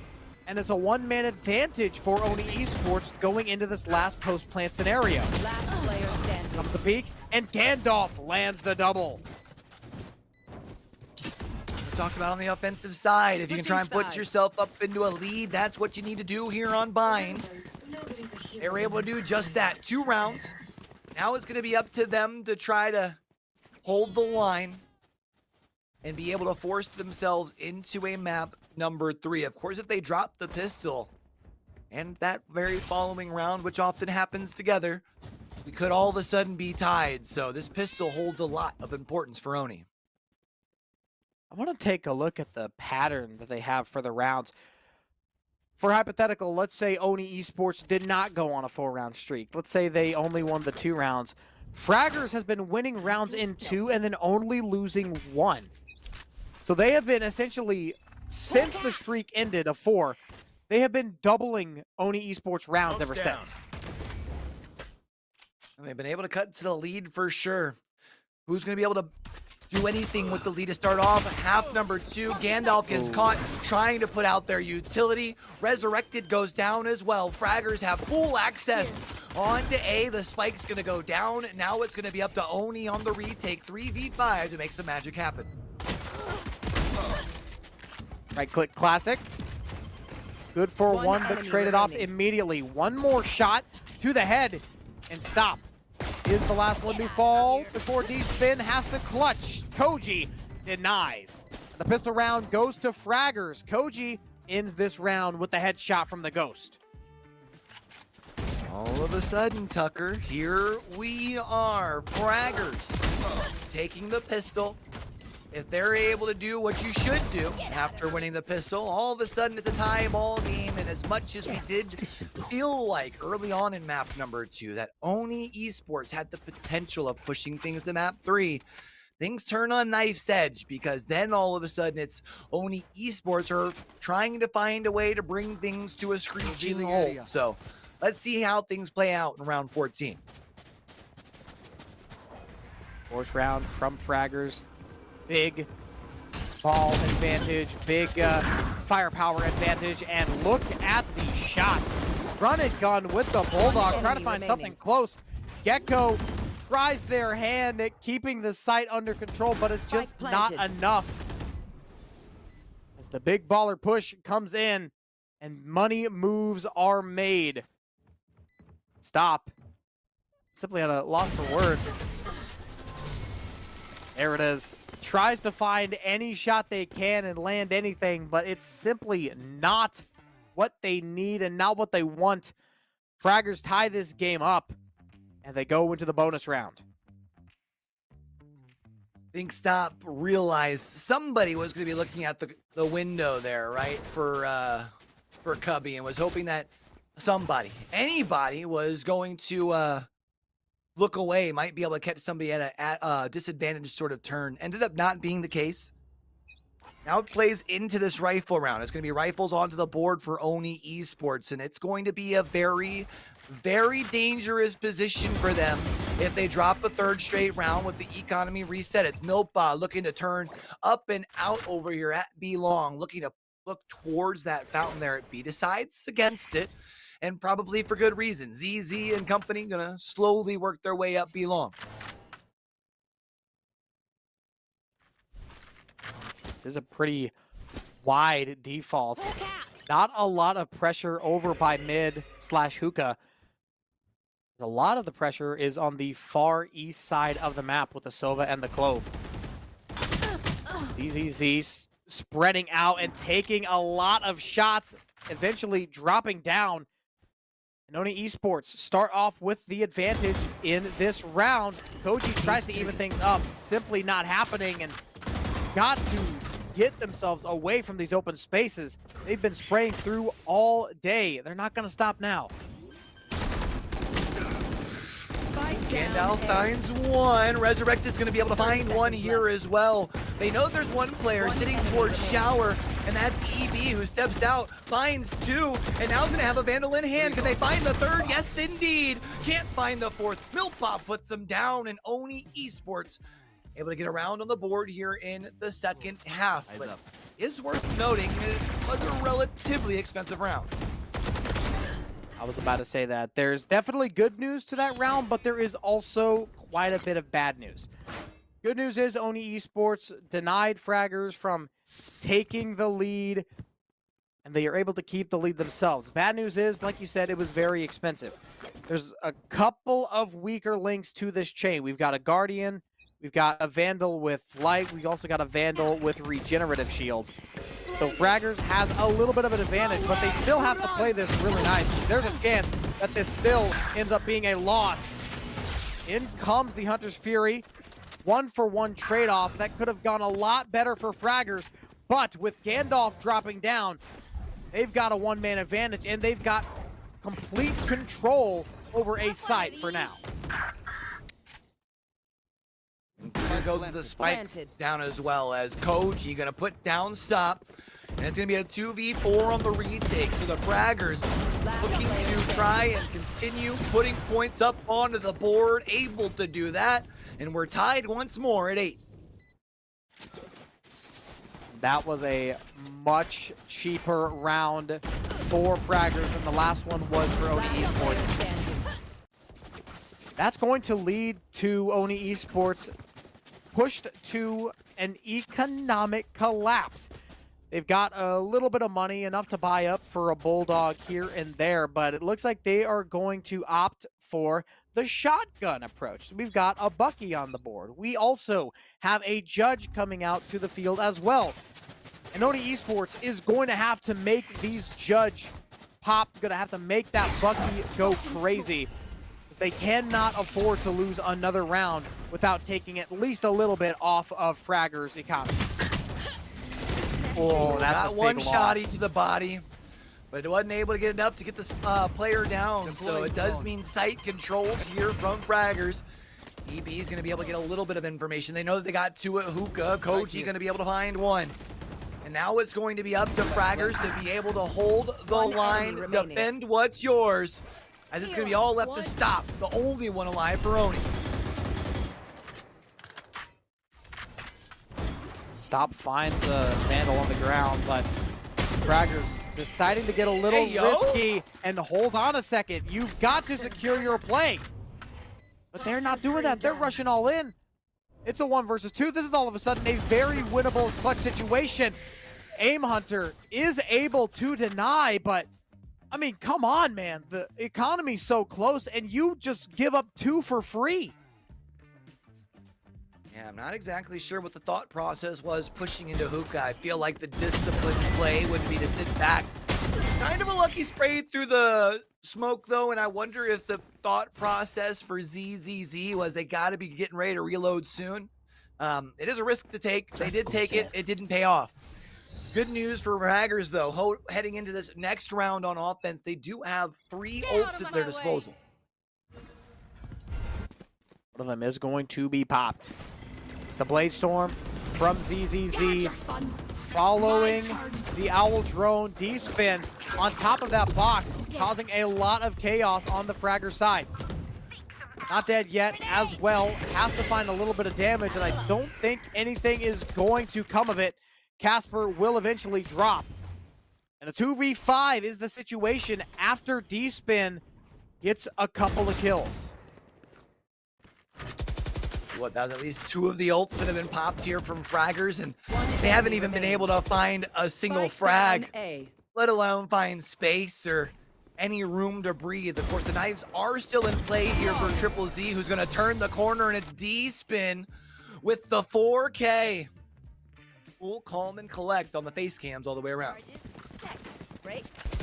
and it's a one-man advantage for Oni Esports going into this last post-plant scenario. Last player standing. Comes the peak, and Gandalf lands the double. Talked about on the offensive side. If you can try and put yourself up into a lead, that's what you need to do here on Bind. They were able to do just that. 2 rounds. Now it's going to be up to them to try to hold the line and be able to force themselves into a map number 3. Of course, if they drop the pistol and that very following round, which often happens together, we could all of a sudden be tied. So this pistol holds a lot of importance for Oni. I want to take a look at the pattern that they have for the rounds. For hypothetical, let's say Oni Esports did not go on a 4-round streak. Let's say they only won the 2 rounds. Fraggers has been winning rounds in 2 and then only losing 1. So they have been essentially, since the streak ended of 4, they have been doubling Oni Esports rounds ever since. And they've been able to cut to the lead for sure. Who's going to be able to do anything with the lead to start off? Half number 2, Gandalf gets caught trying to put out their utility. Resurrected goes down as well. Fraggers have full access on to A. The spike's going to go down. Now it's going to be up to Oni on the retake. 3v5 to make some magic happen. Right-click classic. Good for 1, but traded off immediately. One more shot to the head and stop. Is the last one to fall before D-Spin has to clutch. Koji denies. The pistol round goes to Fraggers. Koji ends this round with the headshot from the Ghost. All of a sudden, Tucker, here we are. Fraggers taking the pistol. If they're able to do what you should do after winning the pistol, all of a sudden it's a tie ball game. And as much as we did feel like early on in map number 2 that Oni Esports had the potential of pushing things to map 3, things turn on knife's edge, because then all of a sudden it's Oni Esports are trying to find a way to bring things to a screeching halt. So let's see how things play out in round 14. Fourth round from Fraggers. Big ball advantage, big firepower advantage, and look at the shot. Run and gun with the Bulldog, trying to find something close. Gecko tries their hand at keeping the sight under control, but it's just not enough. As the big baller push comes in, and money moves are made. Stop. Simply at a loss for words. There it is. Tries to find any shot they can and land anything, but it's simply not what they need and not what they want. Fraggers tie this game up, and they go into the bonus round. Think Stop realized somebody was going to be looking at the window there, right, for Cubby, and was hoping that anybody was going to look away, might be able to catch somebody at a disadvantaged sort of turn. Ended up not being the case. Now it plays into this rifle round. It's going to be rifles onto the board for Oni Esports, and it's going to be a very, very dangerous position for them if they drop a 3rd straight round with the economy reset. It's Milpa looking to turn up and out over here at B long, looking to look towards that fountain there at B. Decides against it, and probably for good reason. ZZ and company gonna slowly work their way up B long. This is a pretty wide default. Not a lot of pressure over by mid/hookah. A lot of the pressure is on the far east side of the map with the Sova and the Clove. ZZZ spreading out and taking a lot of shots, eventually dropping down. And Oni Esports start off with the advantage in this round. Koji tries to even things up, simply not happening, and got to get themselves away from these open spaces. They've been spraying through all day. They're not going to stop now. Gandalf finds one. Resurrected's going to be able to find one here as well. They know there's one player sitting towards Shower, and that's EB, who steps out, finds two, and now is going to have a Vandal in hand. Can they find the third? Yes, indeed. Can't find the fourth. Millpop puts them down, and Oni Esports able to get around on the board here in the second half. But it's worth noting it was a relatively expensive round. I was about to say that. There's definitely good news to that round, but there is also quite a bit of bad news. Good news is Oni Esports denied Fraggers from taking the lead, and they are able to keep the lead themselves. Bad news is, like you said, it was very expensive. There's a couple of weaker links to this chain. We've got a Guardian, we've got a Vandal with Light, we also got a Vandal with regenerative shields. So Fraggers has a little bit of an advantage, but they still have to play this really nice. There's a chance that this still ends up being a loss. In comes the Hunter's Fury. 1-for-1 trade-off. That could have gone a lot better for Fraggers, but with Gandalf dropping down, they've got a one-man advantage, and they've got complete control over a site for now. Gonna go to the spike down as well as Koji gonna put down stop, and it's gonna be a 2v4 on the retake. So the Fraggers looking to try and continue putting points up onto the board, able to do that, and we're tied once more at 8. That was a much cheaper round for Fraggers than the last one was for Oni Esports. That's going to lead to Oni Esports pushed to an economic collapse. They've got a little bit of money, enough to buy up for a Bulldog here and there, but it looks like they are going to opt for the shotgun approach. We've got a Bucky on the board. We also have a Judge coming out to the field as well. And Oni Esports is going to have to make these Judge pop, going to have to make that Bucky go crazy. They cannot afford to lose another round without taking at least a little bit off of Fraggers' economy. Oh, that's a big one loss. shotty to the body, but it wasn't able to get enough to get this player down. So it does mean site controlled here from Fraggers. EB is going to be able to get a little bit of information. They know that they got two at Hookah. Koji going to be able to find one. And now it's going to be up to Fraggers to be able to hold the line, defend what's yours. As it's going to be all left to stop. The only one alive for Oni. Stop finds a Vandal on the ground, but Fraggers deciding to get a little risky and hold on a second. You've got to secure your play. But they're not doing that. They're rushing all in. It's a 1 versus 2. This is all of a sudden a very winnable clutch situation. Aim Hunter is able to deny, but I mean, come on, man. The economy's so close, and you just give up 2 for free. Yeah, I'm not exactly sure what the thought process was pushing into Hookah. I feel like the disciplined play would be to sit back. Kind of a lucky spray through the smoke, though, and I wonder if the thought process for ZZZ was they got to be getting ready to reload soon. It is a risk to take. They did take it. It didn't pay off. Good news for Fraggers, though. Heading into this next round on offense, they do have 3 ults at their disposal. One of them is going to be popped. It's the Blade Storm from ZZZ, following the Owl Drone D-spin on top of that box, causing a lot of chaos on the Fragger side. Not dead yet as well. Has to find a little bit of damage, and I don't think anything is going to come of it. Casper will eventually drop. And a 2v5 is the situation after D-spin gets a couple of kills. What, that was at least 2 of the ults that have been popped here from Fraggers, and they haven't even been able to find a single frag, let alone find space or any room to breathe. Of course, the knives are still in play here for Triple Z, who's going to turn the corner, and it's D-spin with the 4K. Cool, calm, and collect on the face cams all the way around.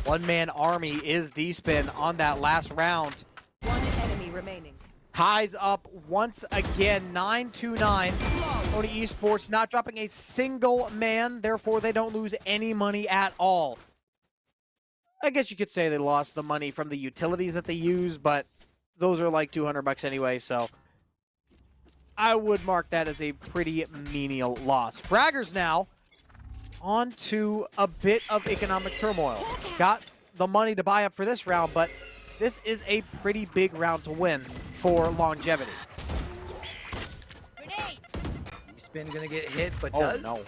One-man army is D-Spin on that last round. One enemy remaining. Ties up once again, 9-9. Oni Esports not dropping a single man, therefore they don't lose any money at all. I guess you could say they lost the money from the utilities that they use, but those are like $200 anyway, so I would mark that as a pretty menial loss. Fraggers now on to a bit of economic turmoil. Got the money to buy up for this round, but this is a pretty big round to win for longevity. Spin gonna get hit, but Oh, does no.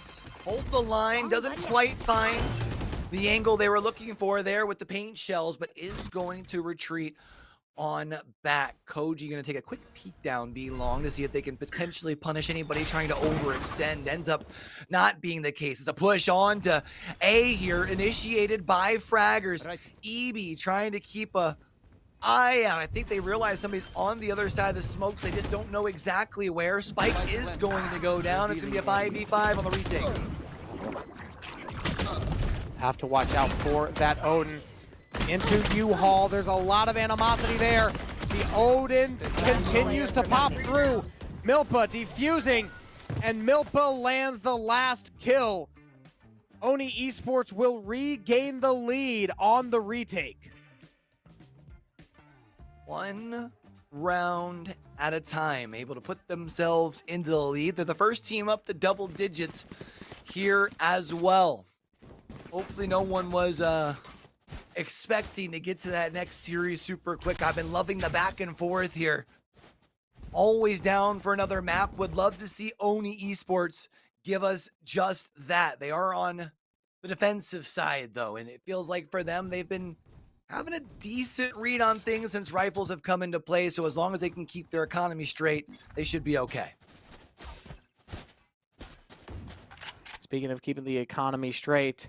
hold the line, doesn't quite find the angle they were looking for there with the paint shells, but is going to retreat on back. Koji gonna take a quick peek down B long to see if they can potentially punish anybody trying to overextend. Ends up not being the case. It's a push on to A here, initiated by Fraggers. EB trying to keep a eye out. I think they realize somebody's on the other side of the smokes. They just don't know exactly where. Spike is going to go down. It's gonna be a 5v5 on the retake. Have to watch out for that Odin. Into U-Haul, there's a lot of animosity there. The Odin continues to pop through. Milpa defusing, and Milpa lands the last kill. Oni Esports will regain the lead on the retake. One round at a time, able to put themselves into the lead. They're the first team up the double digits here as well. Hopefully no one was expecting to get to that next series super quick. I've been loving the back and forth here. Always down for another map. Would love to see Oni Esports give us just that. They are on the defensive side though, and it feels like for them they've been having a decent read on things since rifles have come into play, so as long as they can keep their economy straight, they should be okay. Speaking of keeping the economy straight,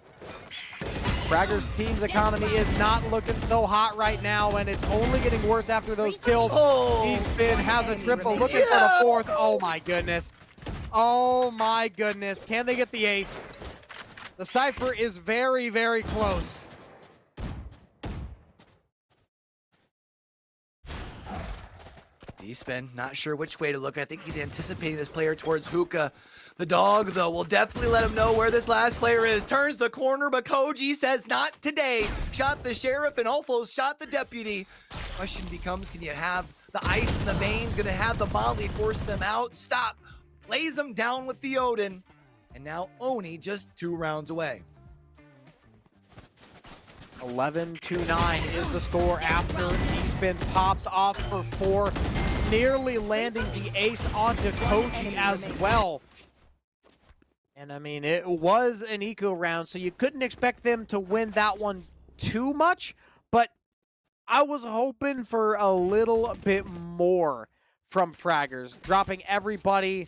Fraggers' team's economy is not looking so hot right now, and it's only getting worse after those kills. E-Spin has a triple, looking for the fourth. Oh my goodness. Oh my goodness. Can they get the ace? The Cypher is very, very close. E-Spin, not sure which way to look. I think he's anticipating this player towards Hookah. The dog, though, will definitely let him know where this last player is. Turns the corner, but Koji says not today. Shot the sheriff and also shot the deputy. Question becomes, can you have the ice in the veins? Gonna have the Molly force them out? Stop. Lays them down with the Odin. And now Oni just 2 rounds away. 11-9 is the score after E-Spin pops off for 4, nearly landing the ace onto Koji as well. And I mean, it was an eco round, so you couldn't expect them to win that one too much, but I was hoping for a little bit more from Fraggers. Dropping everybody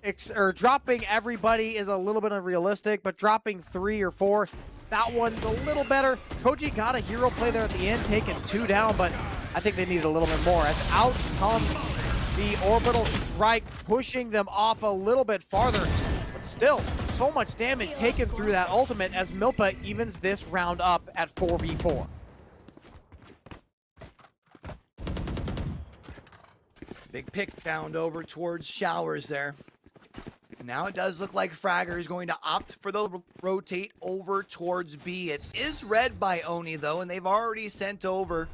is a little bit unrealistic, but dropping 3 or 4, that one's a little better. Koji got a hero play there at the end, taking 2 down, but I think they needed a little bit more. As out comes the orbital strike, pushing them off a little bit farther. But still, so much damage taken through that ultimate as Milpa evens this round up at 4v4. It's a big pick found over towards Showers there. Now it does look like Fragger is going to opt for the rotate over towards B. It is read by Oni though, and they've already sent over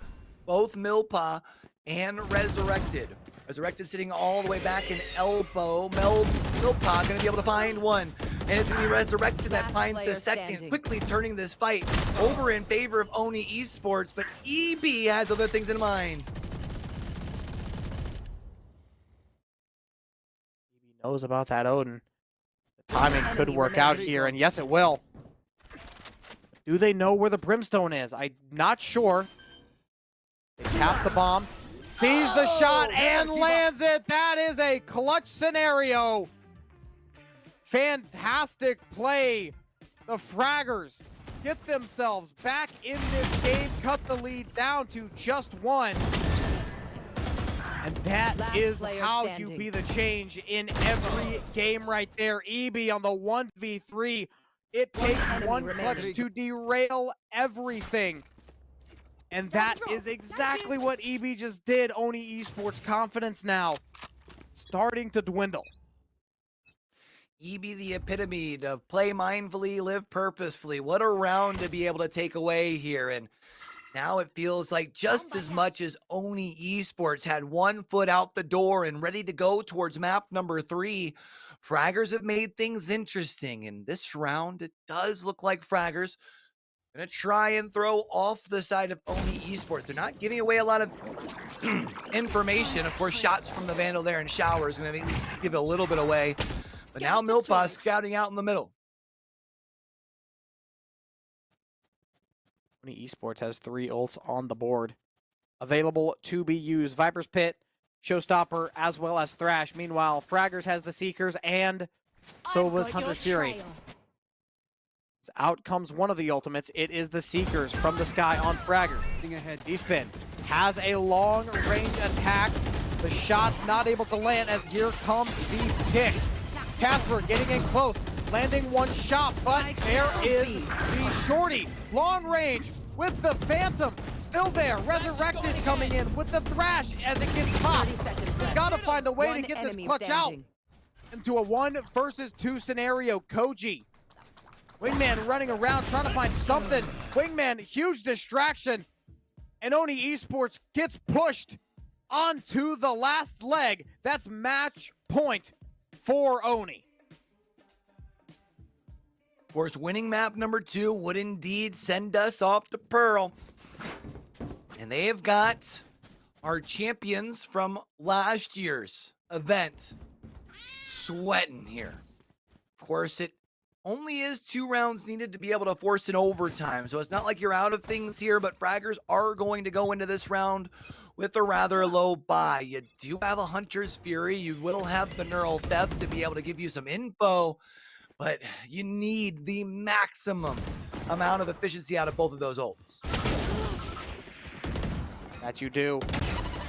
both Milpa and Resurrected. Resurrected sitting all the way back in elbow. Milpa gonna be able to find one. And it's gonna be Resurrected that finds the second, quickly turning this fight over in favor of Oni Esports, but EB has other things in mind. Knows about that Odin. The timing could work out here, and yes, it will. Do they know where the Brimstone is? I'm not sure. They tap the bomb, sees the shot, and lands it. That is a clutch scenario. Fantastic play. The Fraggers get themselves back in this game, cut the lead down to just 1. And that is how you be the change in every game right there. EB on the 1v3 It takes enemy one remaining. clutch to derail everything. And that is exactly what EB just did. Oni Esports confidence now starting to dwindle. EB, the epitome of play mindfully, live purposefully. What a round to be able to take away here. And now it feels like just as much as Oni Esports had one foot out the door and ready to go towards map number 3, Fraggers have made things interesting. In this round, it does look like Fraggers going to try and throw off the side of Oni Esports. They're not giving away a lot of information. Of course, shots from the Vandal there and Shower is going to at least give it a little bit away. But now Milpa scouting out in the middle. Oni Esports has 3 ults on the board available to be used. Viper's Pit, Showstopper, as well as Thrash. Meanwhile, Fraggers has the Seekers and Sova's Hunter's Fury. Out comes one of the ultimates. It is the Seekers from the sky on Fraggers. D-Spin has a long-range attack. The shot's not able to land as here comes the pick. Casper getting in close, landing one shot, but there is the Shorty. Long range with the Phantom still there. Resurrected coming in with the Thrash as it gets popped. We've got to find a way to get this clutch out into a 1 versus 2 scenario. Koji, Wingman running around trying to find something. Wingman, huge distraction. And Oni Esports gets pushed onto the last leg. That's match point for Oni. Of course, winning map number 2 would indeed send us off to Pearl. And they have got our champions from last year's event sweating here. Of course, it only is 2 rounds needed to be able to force an overtime. So it's not like you're out of things here, but Fraggers are going to go into this round with a rather low buy. You do have a Hunter's Fury. You will have the Neural Theft to be able to give you some info, but you need the maximum amount of efficiency out of both of those ults. That you do.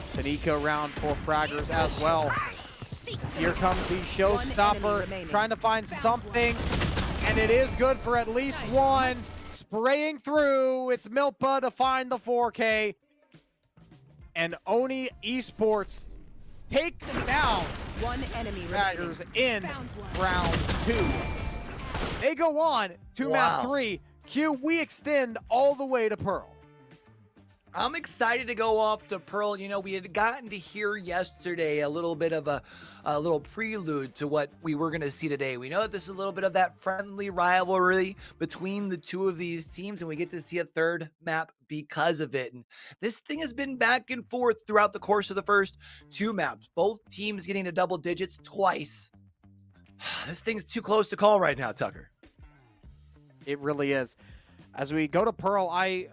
It's an eco round for Fraggers as well. Here comes the Showstopper, trying to find something, and it is good for at least one. Spraying through, it's Milpa to find the 4K. And Oni Esports take down one enemy Fraggers in round 2. They go on to map 3. Q, we extend all the way to Pearl. I'm excited to go off to Pearl. You know, we had gotten to hear yesterday a little bit of a little prelude to what we were going to see today. We know that this is a little bit of that friendly rivalry between the two of these teams, and we get to see a third map because of it. And this thing has been back and forth throughout the course of the first 2 maps. Both teams getting to double digits twice. This thing's too close to call right now, Tucker. It really is. As we go to Pearl, I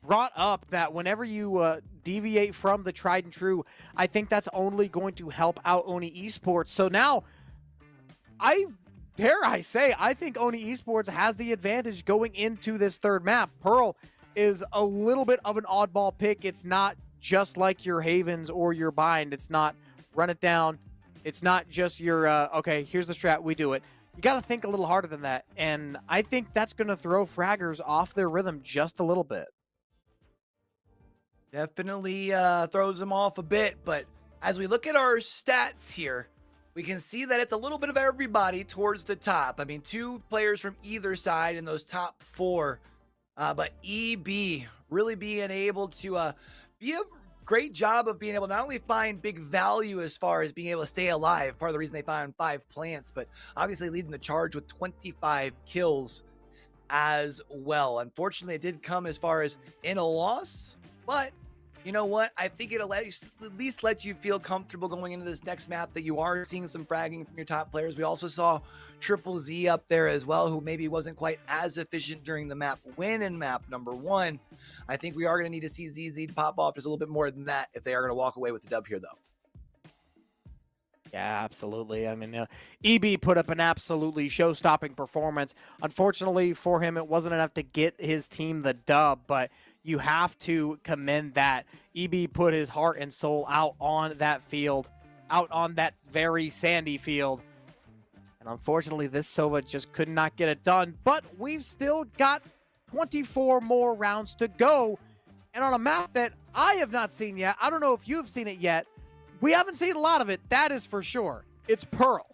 brought up that whenever you deviate from the tried and true, I think that's only going to help out Oni Esports. So now, I think Oni Esports has the advantage going into this third map. Pearl is a little bit of an oddball pick. It's not just like your Havens or your Bind. It's not run it down. It's not just your, okay, here's the strat, we do it. You got to think a little harder than that. And I think that's going to throw Fraggers off their rhythm just a little bit. Definitely throws them off a bit, but as we look at our stats here, we can see that it's a little bit of everybody towards the top. I mean, 2 players from either side in those top 4, but EB really being able to be a great job of being able to not only find big value as far as being able to stay alive, part of the reason they found 5 plants, but obviously leading the charge with 25 kills as well. Unfortunately, it did come as far as in a loss, but you know what? I think it'll at least let you feel comfortable going into this next map that you are seeing some fragging from your top players. We also saw Triple Z up there as well, who maybe wasn't quite as efficient during the map win in map number 1. I think we are going to need to see ZZ to pop off just a little bit more than that if they are going to walk away with the dub here, though. Yeah, absolutely. I mean, EB put up an absolutely show-stopping performance. Unfortunately for him, it wasn't enough to get his team the dub, but you have to commend that. EB put his heart and soul out on that field, out on that very sandy field. And unfortunately, this Sova just could not get it done. But we've still got 24 more rounds to go. And on a map that I have not seen yet, I don't know if you've seen it yet, we haven't seen a lot of it, that is for sure. It's Pearl.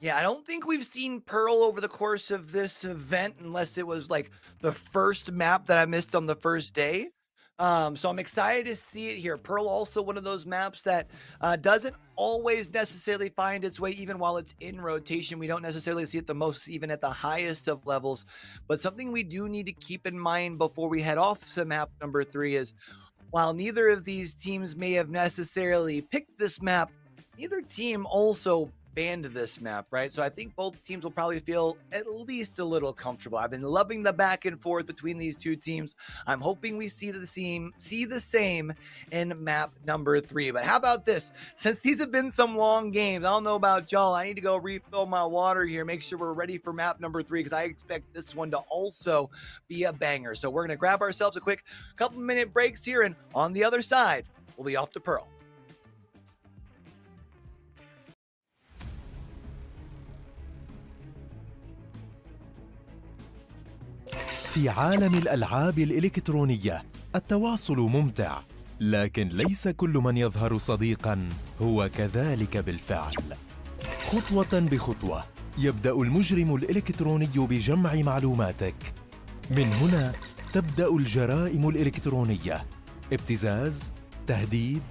Yeah, I don't think we've seen Pearl over the course of this event unless it was like the first map that I missed on the first day. So I'm excited to see it here. Pearl also one of those maps that doesn't always necessarily find its way even while it's in rotation. We don't necessarily see it the most even at the highest of levels, but something we do need to keep in mind before we head off to map number 3 is while neither of these teams may have necessarily picked this map, neither team also banned this map, right? So I think both teams will probably feel at least a little comfortable. I've been loving the back and forth between these two teams. I'm hoping we see the same in map number 3. But how about this? Since these have been some long games, I don't know about y'all. I need to go refill my water here, make sure we're ready for map number 3 because I expect this one to also be a banger. So we're going to grab ourselves a quick couple minute breaks here, and on the other side, we'll be off to Pearl. في عالم الألعاب الإلكترونية التواصل ممتع، لكن ليس كل من يظهر صديقاً هو كذلك بالفعل. خطوة بخطوة يبدأ المجرم الإلكتروني بجمع معلوماتك. من هنا تبدأ الجرائم الإلكترونية، ابتزاز، تهديد،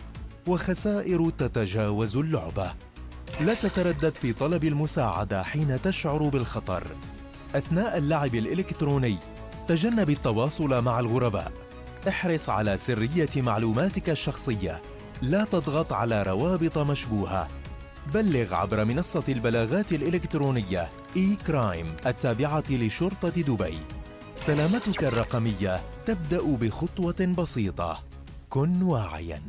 وخسائر تتجاوز اللعبة. لا تتردد في طلب المساعدة حين تشعر بالخطر. أثناء اللعب الإلكتروني تجنب التواصل مع الغرباء. احرص على سرية معلوماتك الشخصية. لا تضغط على روابط مشبوهة. بلغ عبر منصة البلاغات الإلكترونية إي-كرايم التابعة لشرطة دبي. سلامتك الرقمية تبدأ بخطوة بسيطة. كن واعياً.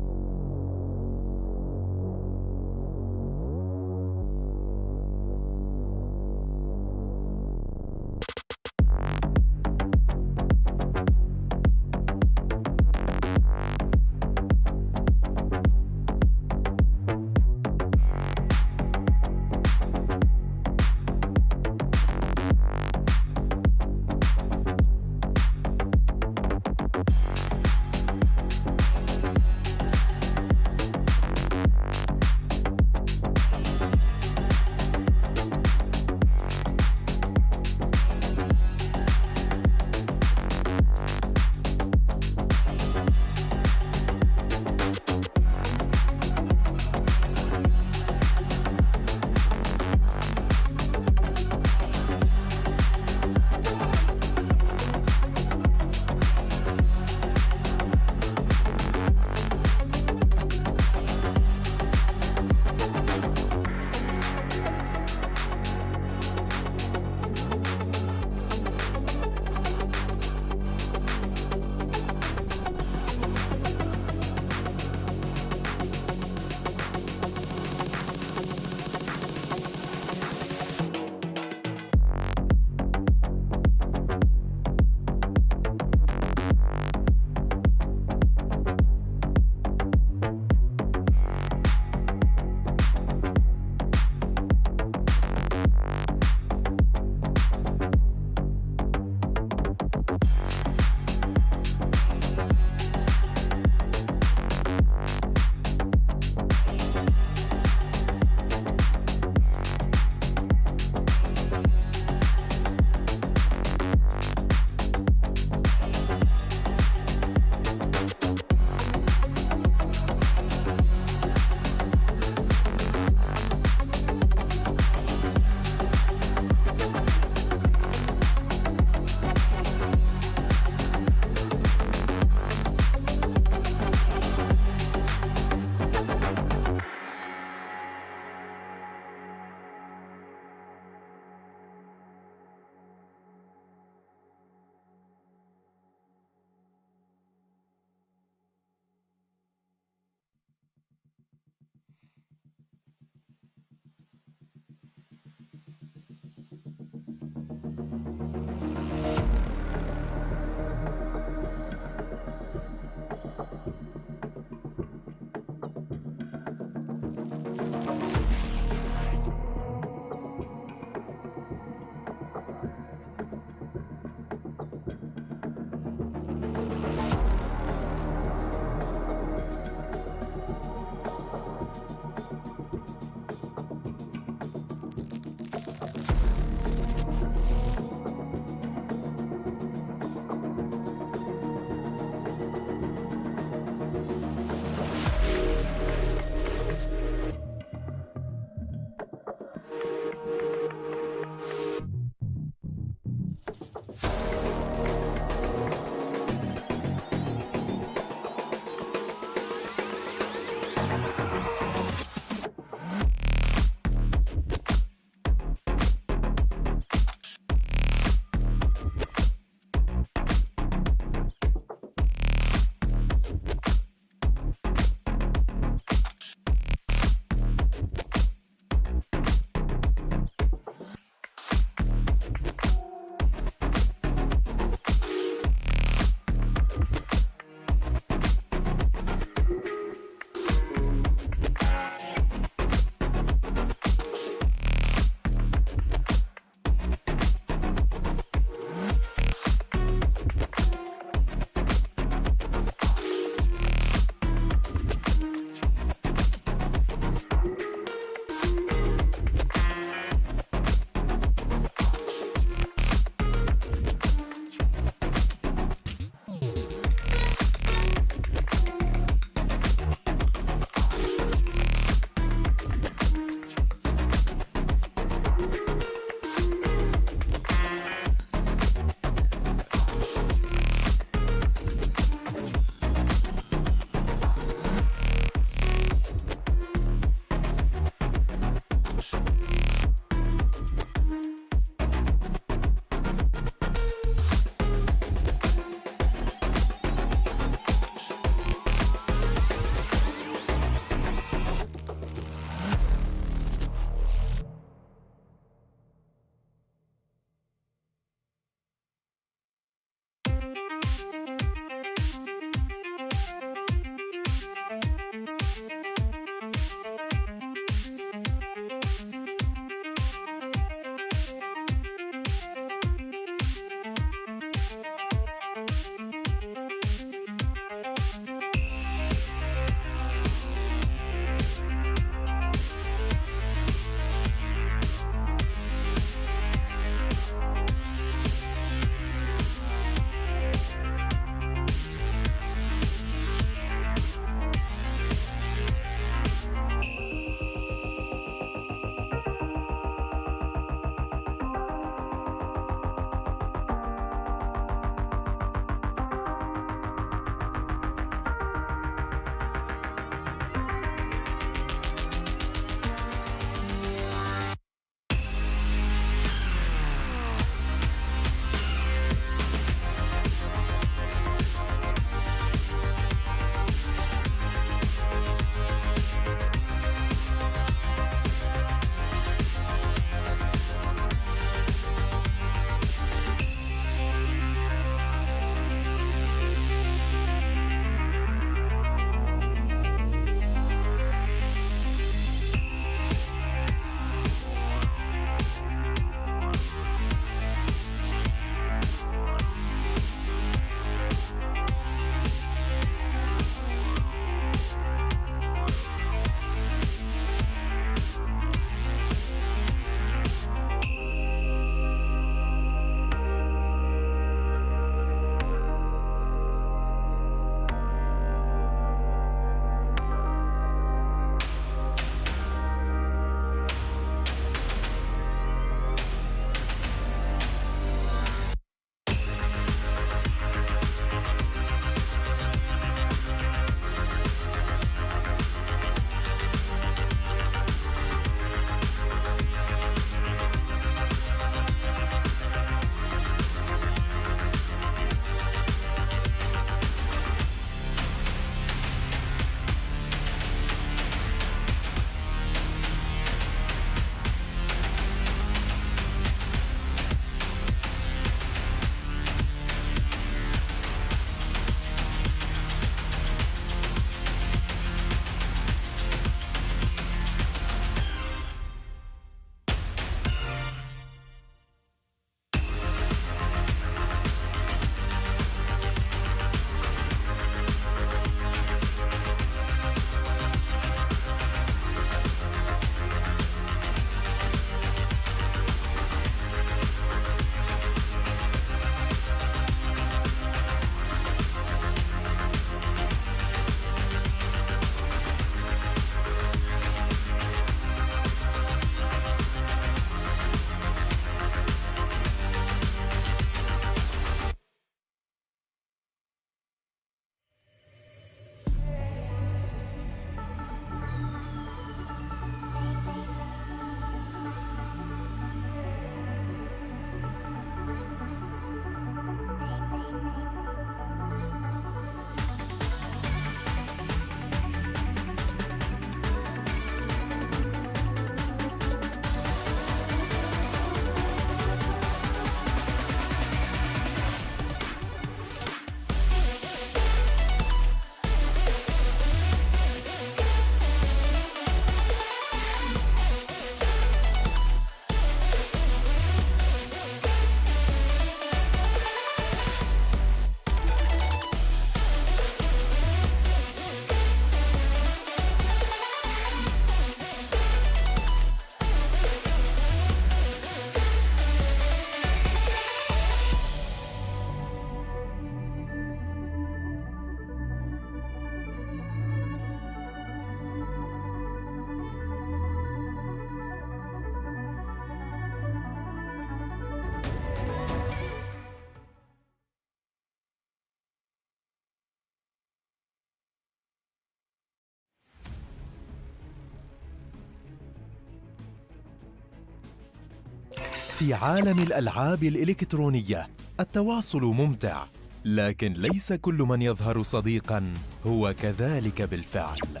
في عالم الألعاب الإلكترونية التواصل ممتع، لكن ليس كل من يظهر صديقاً هو كذلك بالفعل.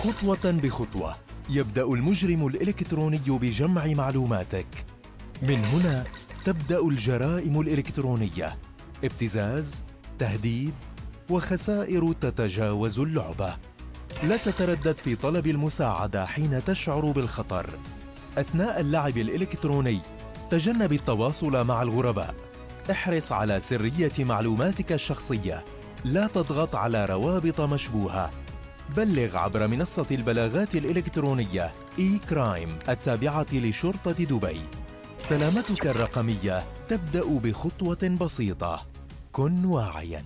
خطوة بخطوة يبدأ المجرم الإلكتروني بجمع معلوماتك. من هنا تبدأ الجرائم الإلكترونية، ابتزاز، تهديد، وخسائر تتجاوز اللعبة. لا تتردد في طلب المساعدة حين تشعر بالخطر. أثناء اللعب الإلكتروني تجنب التواصل مع الغرباء. احرص على سرية معلوماتك الشخصية. لا تضغط على روابط مشبوهة. بلغ عبر منصة البلاغات الإلكترونية إي-كرايم التابعة لشرطة دبي. سلامتك الرقمية تبدأ بخطوة بسيطة. كن واعياً.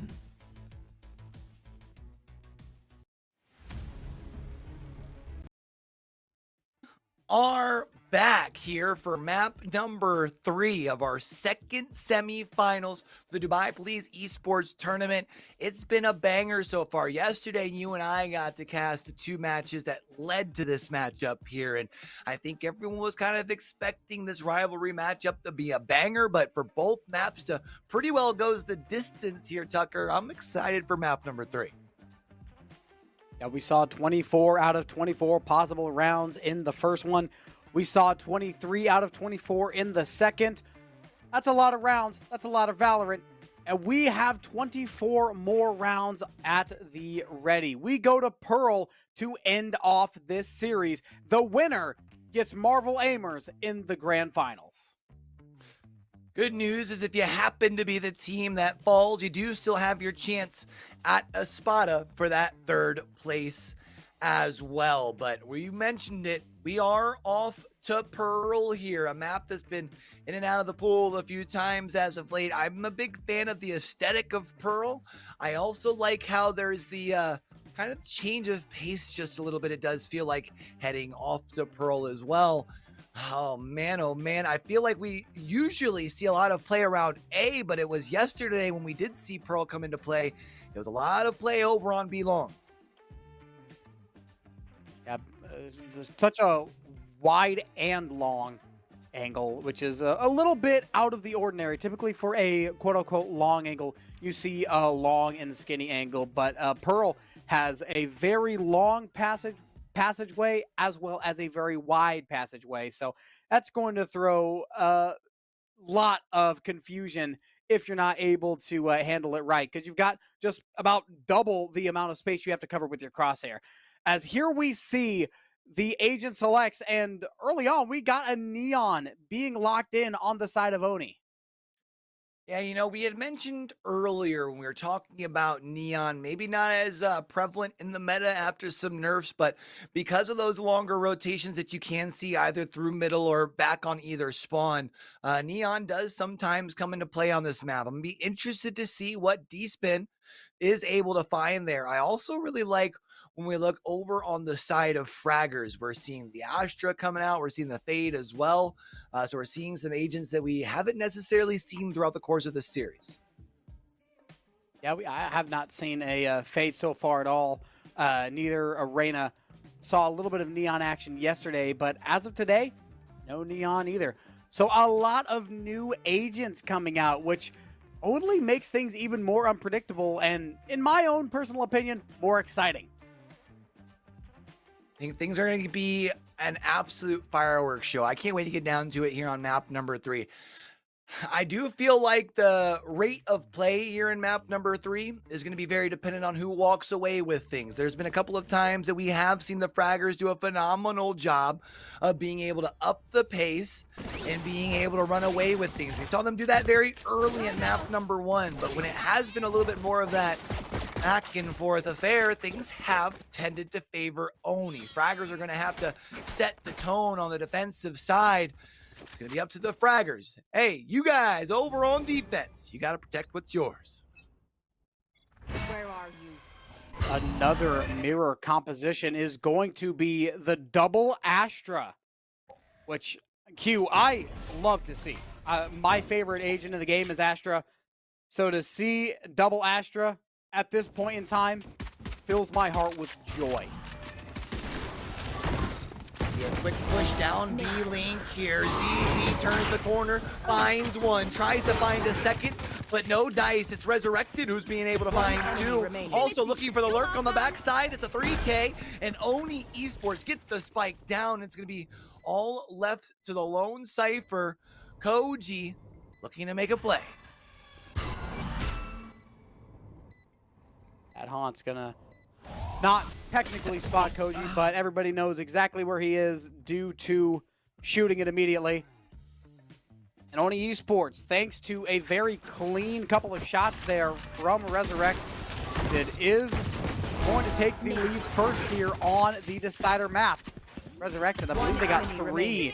Are back here for map number 3 of our second semifinals, the Dubai Police Esports Tournament. It's been a banger so far. Yesterday, you and I got to cast the 2 matches that led to this matchup here, and I think everyone was kind of expecting this rivalry matchup to be a banger, but for both maps to pretty well goes the distance here, Tucker. I'm excited for map number 3. Yeah, we saw 24 out of 24 possible rounds in the first one. We saw 23 out of 24 in the second. That's a lot of rounds. That's a lot of Valorant. And we have 24 more rounds at the ready. We go to Pearl to end off this series. The winner gets Marvel Aimers in the grand finals. Good news is if you happen to be the team that falls, you do still have your chance at Espada for that 3rd place as well. But we mentioned it, we are off to Pearl here, a map that's been in and out of the pool a few times as of late. I'm a big fan of the aesthetic of Pearl. I also like how there's the kind of change of pace just a little bit. It does feel like heading off to Pearl as well. Oh man, I feel like we usually see a lot of play around A, but it was yesterday when we did see Pearl come into play. There was a lot of play over on B long. Yeah, such a wide and long angle, which is a little bit out of the ordinary. Typically for a quote-unquote long angle, you see a long and skinny angle, but Pearl has a very long passageway as well as a very wide passageway, so that's going to throw a lot of confusion if you're not able to handle it right, because you've got just about double the amount of space you have to cover with your crosshair. As here we see the agent selects, and early on we got a Neon being locked in on the side of Oni. Yeah, you know, we had mentioned earlier when we were talking about Neon, maybe not as prevalent in the meta after some nerfs, but because of those longer rotations that you can see either through middle or back on either spawn, Neon does sometimes come into play on this map. I'm going to be interested to see what D-Spin is able to find there. I also really like when we look over on the side of Fraggers, we're seeing the Astra coming out. We're seeing the Fade as well. So we're seeing some agents that we haven't necessarily seen throughout the course of this series. Yeah, I have not seen a Fade so far at all. Neither Arena. Saw a little bit of Neon action yesterday, but as of today, no Neon either. So a lot of new agents coming out, which only makes things even more unpredictable and, in my own personal opinion, more exciting. I think things are going to be an absolute fireworks show. I can't wait to get down to it here on map number 3. I do feel like the rate of play here in map number 3 is going to be very dependent on who walks away with things. There's been a couple of times that we have seen the Fraggers do a phenomenal job of being able to up the pace and being able to run away with things. We saw them do that very early in map number 1, but when it has been a little bit more of that back and forth affair, things have tended to favor Oni. Fraggers are going to have to set the tone on the defensive side. It's going to be up to the Fraggers. Hey, you guys over on defense, you got to protect what's yours. Where are you? Another mirror composition is going to be the double Astra, which, Q, I love to see. My favorite agent in the game is Astra, so to see double Astra at this point in time fills my heart with joy. Yeah, Quick push down B-Link here. ZZ turns the corner, finds one, tries to find a second, but no dice. It's Resurrected who's being able to find two. Also looking for the lurk on the backside. It's a 3K, and Oni Esports gets the spike down. It's going to be all left to the lone Cypher. Koji looking to make a play. That Haunt's gonna not technically spot Koji, but everybody knows exactly where he is due to shooting it immediately. And Oni Esports, thanks to a very clean couple of shots there from Resurrect, it is going to take the lead first here on the decider map. Resurrected, I believe they got 3.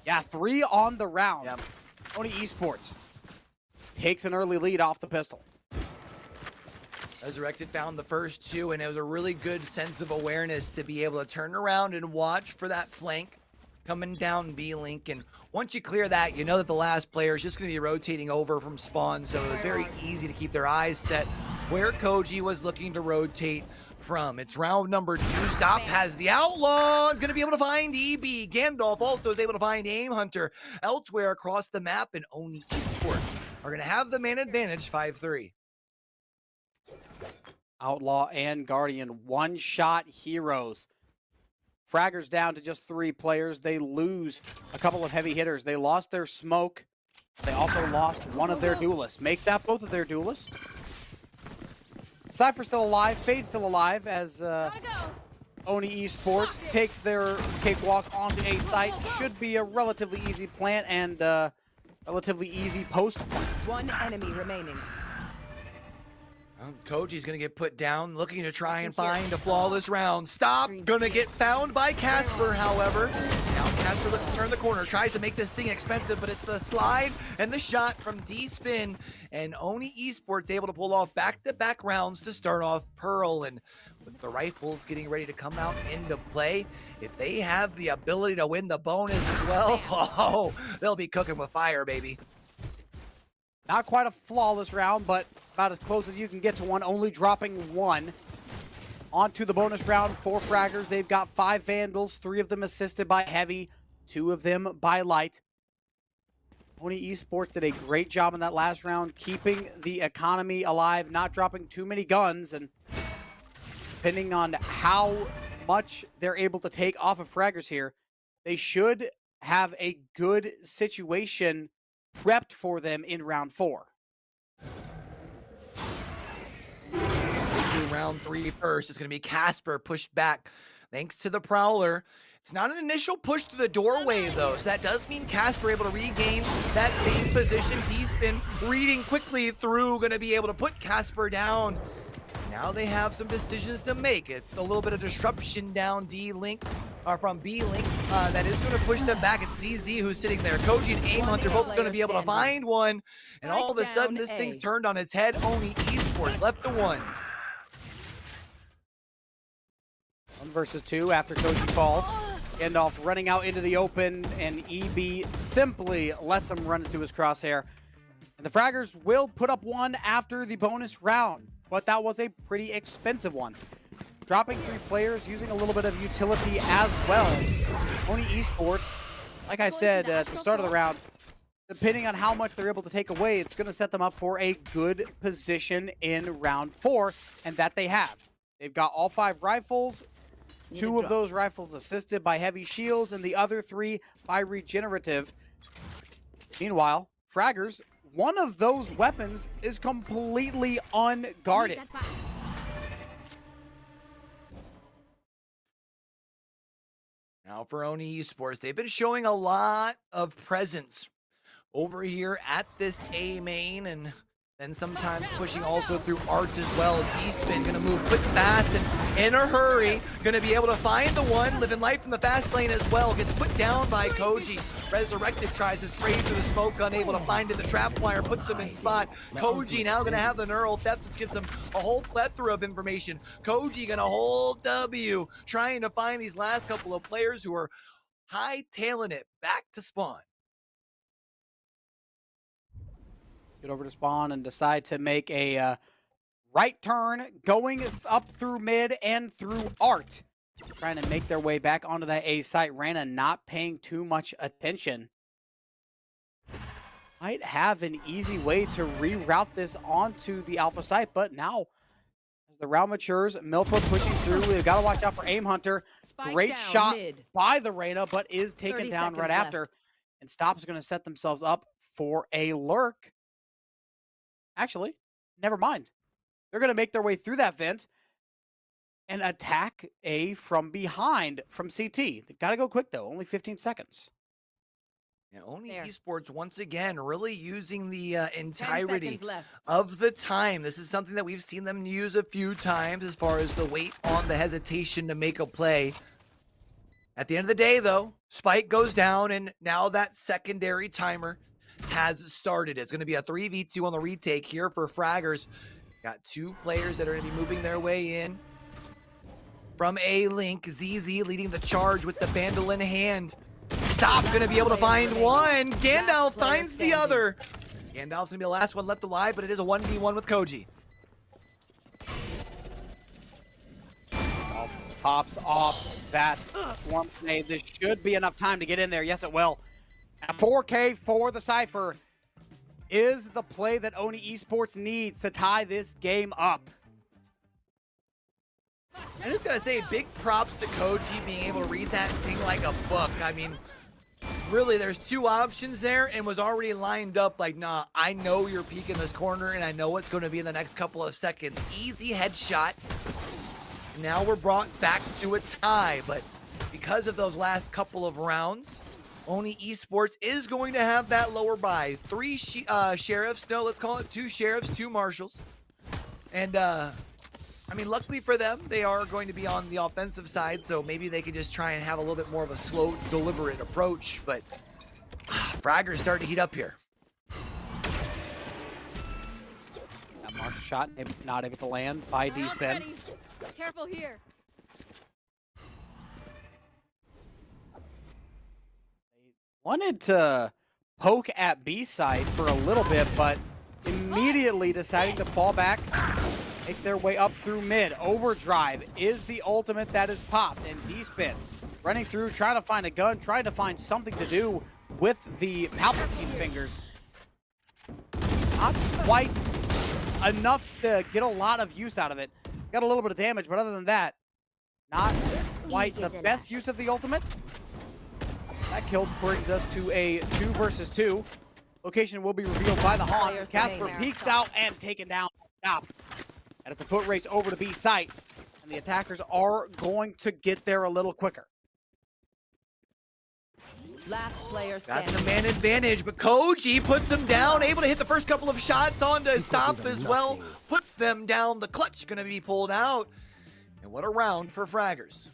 Yeah, 3 on the round. Yep. Oni Esports takes an early lead off the pistol. Resurrected found the first 2, and it was a really good sense of awareness to be able to turn around and watch for that flank coming down B-Link. And once you clear that, you know that the last player is just going to be rotating over from spawn, so it was very easy to keep their eyes set where Koji was looking to rotate from. It's round number 2. Stop has the Outlaw. Going to be able to find EB. Gandalf also is able to find Aim Hunter elsewhere across the map, and Oni Esports are going to have the man advantage 5-3. Outlaw and Guardian, one-shot heroes. Fraggers down to just 3 players. They lose a couple of heavy hitters. They lost their smoke. They also lost one of their duelists. Make that both of their duelists. Cypher still alive. Fade still alive as Oni Esports takes their cakewalk onto A site. Should be a relatively easy plant and relatively easy post. One enemy remaining. Koji's going to get put down, looking to try and find a flawless round. Stop, going to get found by Casper, however. Now Casper looks to turn the corner, tries to make this thing expensive, but it's the slide and the shot from D-Spin. And Oni Esports able to pull off back-to-back rounds to start off Pearl. And with the rifles getting ready to come out into play, if they have the ability to win the bonus as well, oh, they'll be cooking with fire, baby. Not quite a flawless round, but about as close as you can get to one, only dropping 1. On to the bonus round for Fraggers. They've got 5 Vandals, 3 of them assisted by Heavy, 2 of them by Light. Oni Esports did a great job in that last round, keeping the economy alive, not dropping too many guns, and depending on how much they're able to take off of Fraggers here, they should have a good situation prepped for them in round 4. Round 3 first. It's going to be Casper pushed back thanks to the Prowler. It's not an initial push to the doorway, though, so that does mean Casper able to regain that same position. D-Spin reading quickly through, going to be able to put Casper down. Now they have some decisions to make. It's a little bit of disruption down D-Link, or from B-Link. That is going to push them back. It's ZZ who's sitting there. Koji and Aim Hunter both going to be able to find one. And all of a sudden, this thing's turned on its head. Oni Esports left to 1. 1 versus 2 after Koji falls. Gandalf running out into the open, and EB simply lets him run into his crosshair. And the Fraggers will put up 1 after the bonus round, but that was a pretty expensive one. Dropping 3 players, using a little bit of utility as well. Oni Esports, like I said at the start of the round, depending on how much they're able to take away, it's going to set them up for a good position in round 4, and that they have. They've got all 5 rifles, 2 of those rifles assisted by heavy shields, and the other 3 by regenerative. Meanwhile, Fraggers, one of those weapons is completely unguarded. Now for Oni Esports, they've been showing a lot of presence over here at this A main, and then sometimes pushing also through arts as well. D-Spin gonna move quick, fast, and in a hurry. Gonna be able to find the one, living life in the fast lane as well. Gets put down by Koji. Resurrected tries to spray through the smoke, unable to find it. The trap wire puts him in spot. Koji now gonna have the neural theft, which gives him a whole plethora of information. Koji gonna hold W, trying to find these last couple of players who are high-tailing it back to spawn. Get over to spawn and decide to make a right turn, going up through mid and through art. trying to make their way back onto that A site. Reyna not paying too much attention. Might have an easy way to reroute this onto the Alpha site, but now as the round matures, Milpa pushing through. We've got to watch out for Aim Hunter. Great shot by the Reyna, but is taken down right after. And Stop's going to set themselves up for a lurk. Actually, never mind. They're going to make their way through that vent and attack A from behind from CT. They've got to go quick, though. Only 15 seconds. Yeah, Oni Esports, once again, really using the entirety of the time. This is something that we've seen them use a few times as far as the wait on the hesitation to make a play. At the end of the day, though, Spike goes down, and now that secondary timer has started. It's going to be a 3v2 on the retake here for Fraggers. Got two players that are going to be moving their way in. From A-Link, ZZ leading the charge with the Vandal in hand. Stop's going to be able to find one. Gandalf finds the other. Gandalf's going to be the last one left alive, but it is a 1v1 with Koji. Pops off that swarm grenade. This should be enough time to get in there. Yes, it will. At 4K for the Cypher is the play that Oni Esports needs to tie this game up. I just gotta say, big props to Koji being able to read that thing like a book. I mean, really, there's two options there and was already lined up like, nah, I know you're peeking this corner and I know what's going to be in the next couple of seconds. Easy headshot. Now we're brought back to a tie, but because of those last couple of rounds, Oni Esports is going to have that lower buy. Three sheriffs, no, let's call it two sheriffs, two marshals. And, I mean, luckily for them, they are going to be on the offensive side, so maybe they could just try and have a little bit more of a slow, deliberate approach, but Fragger's starting to heat up here. That marshal shot, not able to land by D-Spin. Careful here. Wanted to poke at B side for a little bit, but immediately deciding to fall back, make their way up through mid. Overdrive is the ultimate that is popped, and D-Spin running through, trying to find a gun, trying to find something to do with the Palpatine fingers. Not quite enough to get a lot of use out of it. Got a little bit of damage, but other than that, not quite the best use of the ultimate. That kill brings us to a 2 versus 2. Location will be revealed by the Haunt. Casper peeks out and taken down. Stop. And it's a foot race over to B site. And the attackers are going to get there a little quicker. Last player Got standing. the man advantage, but Koji puts him down, able to hit the first couple of shots onto Stop as well. Puts them down. The clutch going to be pulled out. And what a round for Fraggers.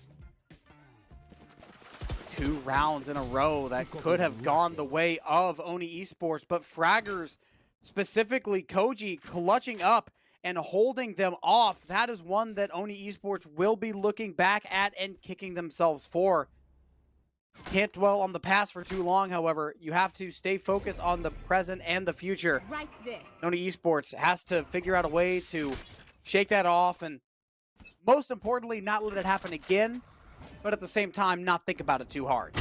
2 rounds in a row that could have gone the way of Oni Esports, but Fraggers, specifically Koji, clutching up and holding them off. That is one that Oni Esports will be looking back at and kicking themselves for. Can't dwell on the past for too long, however. You have to stay focused on the present and the future. Right there. Oni Esports has to figure out a way to shake that off and, most importantly, not let it happen again, but at the same time, not think about it too hard.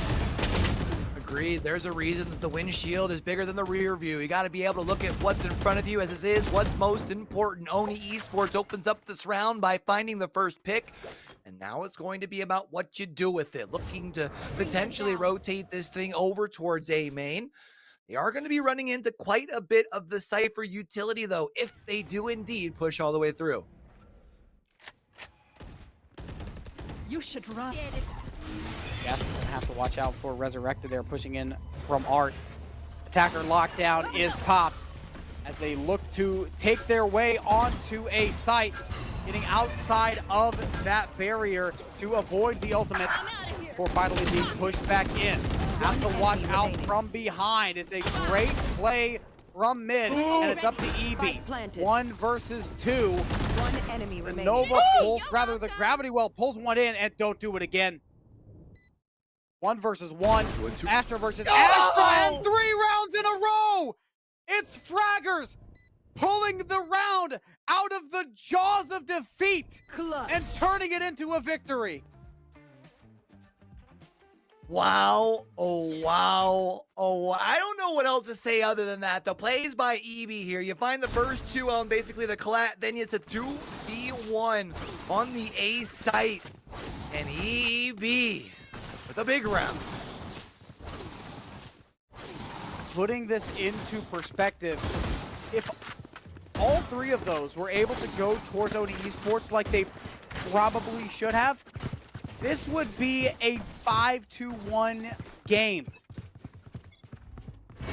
Agreed. There's a reason that the windshield is bigger than the rear view. You got to be able to look at what's in front of you as this is what's most important. Oni Esports opens up this round by finding the first pick. And now it's going to be about what you do with it. Looking to potentially rotate this thing over towards A main. They are going to be running into quite a bit of the Cypher utility, though, if they do indeed push all the way through. You should run. Yeah, gonna have to watch out for Resurrected there, pushing in from Art. Attacker lockdown is popped as they look to take their way onto a site, getting outside of that barrier to avoid the ultimate before finally being pushed back in. Has to watch out from behind. It's a great play from mid, and it's up to EB. 1 versus 2. One enemy The remaining. Nova pulls, rather the Gravity Well pulls one in, and don't do it again. 1 versus 1. Astra versus Astra, and 3 rounds in a row! It's Fraggers pulling the round out of the jaws of defeat and turning it into a victory. Wow. Oh, wow. Oh, I don't know what else to say other than that. The plays by EB here. You find the first two on basically the collat, then it's a 2v1 on the A site. And EB with a big round. Putting this into perspective, if all three of those were able to go towards Oni Esports like they probably should have, this would be a 5-1 game.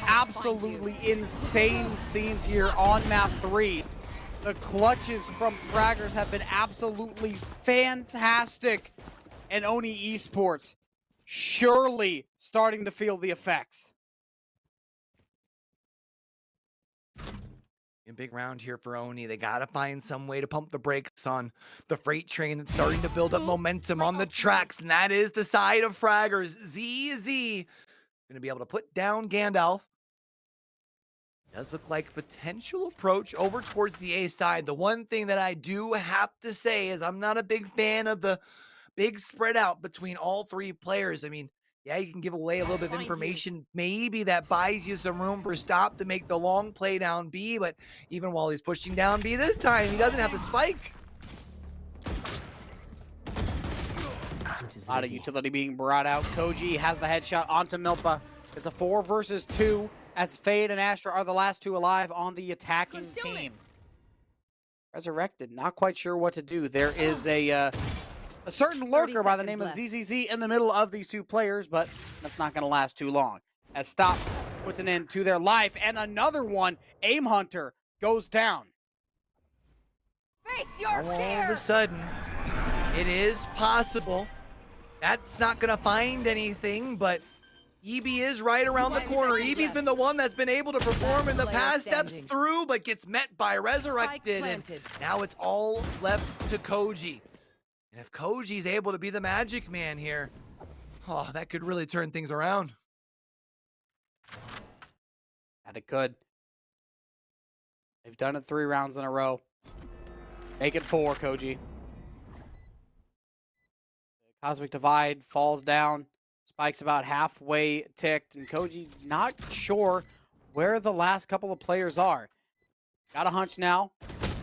Absolutely insane scenes here on map 3. The clutches from Fraggers have been absolutely fantastic. And Oni Esports surely starting to feel the effects. A big round here for Oni. They got to find some way to pump the brakes on the freight train that's starting to build up momentum on the tracks. And that is the side of Fraggers. ZZ going to be able to put down Gandalf. Does look like potential approach over towards the A side. The one thing that I do have to say is I'm not a big fan of the big spread out between all three players. I mean, yeah, you can give away a little bit of information. Maybe that buys you some room for stop to make the long play down B, but even while he's pushing down B this time, he doesn't have the spike. A lot of utility being brought out. Koji has the headshot onto Milpa. It's a 4 versus 2 as Fade and Astra are the last two alive on the attacking team. Resurrected, not quite sure what to do. There is a certain lurker by the name of ZZZ in the middle of these two players, but that's not going to last too long. As Stop puts an end to their life, and another one, Aim Hunter, goes down. Face your All fear. of a sudden, it is possible. That's not going to find anything, but EB is right around the corner. EB's been the one that's been able to perform in the past, steps through, but gets met by Resurrected, and now it's all left to Koji. And if Koji's able to be the magic man here, oh, that could really turn things around. And it could. They've done it 3 rounds in a row. Make it 4, Koji. Cosmic Divide falls down. Spike's about halfway ticked, and Koji not sure where the last couple of players are. Got a hunch now.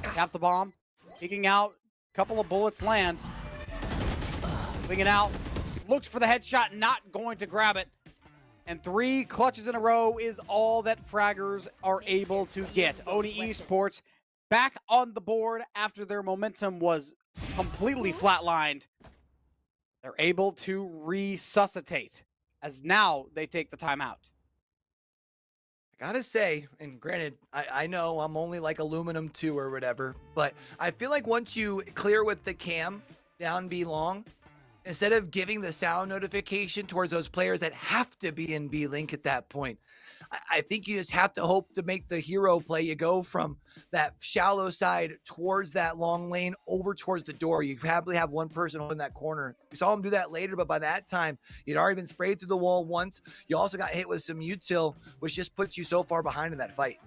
Tap the bomb. Peeking out. Couple of bullets land. Moving it out. Looks for the headshot. Not going to grab it. And 3 clutches in a row is all that Fraggers are able to get. Oni Esports back on the board after their momentum was completely flatlined. They're able to resuscitate as now they take the timeout. I gotta say, and granted, I know I'm only like aluminum 2 or whatever, but I feel like once you clear with the cam down B long, instead of giving the sound notification towards those players that have to be in B link at that point, I think you just have to hope to make the hero play. You go from that shallow side towards that long lane over towards the door. You probably have one person in that corner. We saw him do that later, but by that time, you'd already been sprayed through the wall once. You also got hit with some util, which just puts you so far behind in that fight.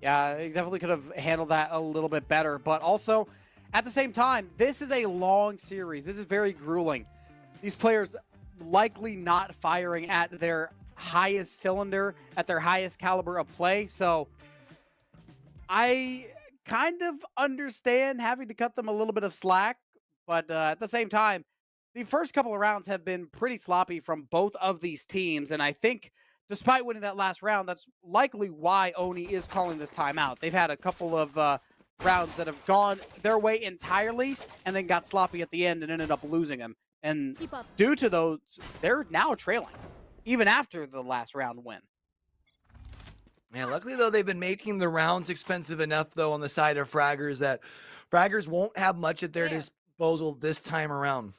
Yeah, he definitely could have handled that a little bit better. But also, at the same time, this is a long series. This is very grueling. These players likely not firing at their highest cylinder, at their highest caliber of play. So I kind of understand having to cut them a little bit of slack. But at the same time, the first couple of rounds have been pretty sloppy from both of these teams. And I think despite winning that last round, that's likely why Oni is calling this timeout. They've had a couple of rounds that have gone their way entirely and then got sloppy at the end and ended up losing them. And due to those, they're now trailing, even after the last round win. Man, luckily, though, they've been making the rounds expensive enough, though, on the side of Fraggers that Fraggers won't have much at their disposal this time around.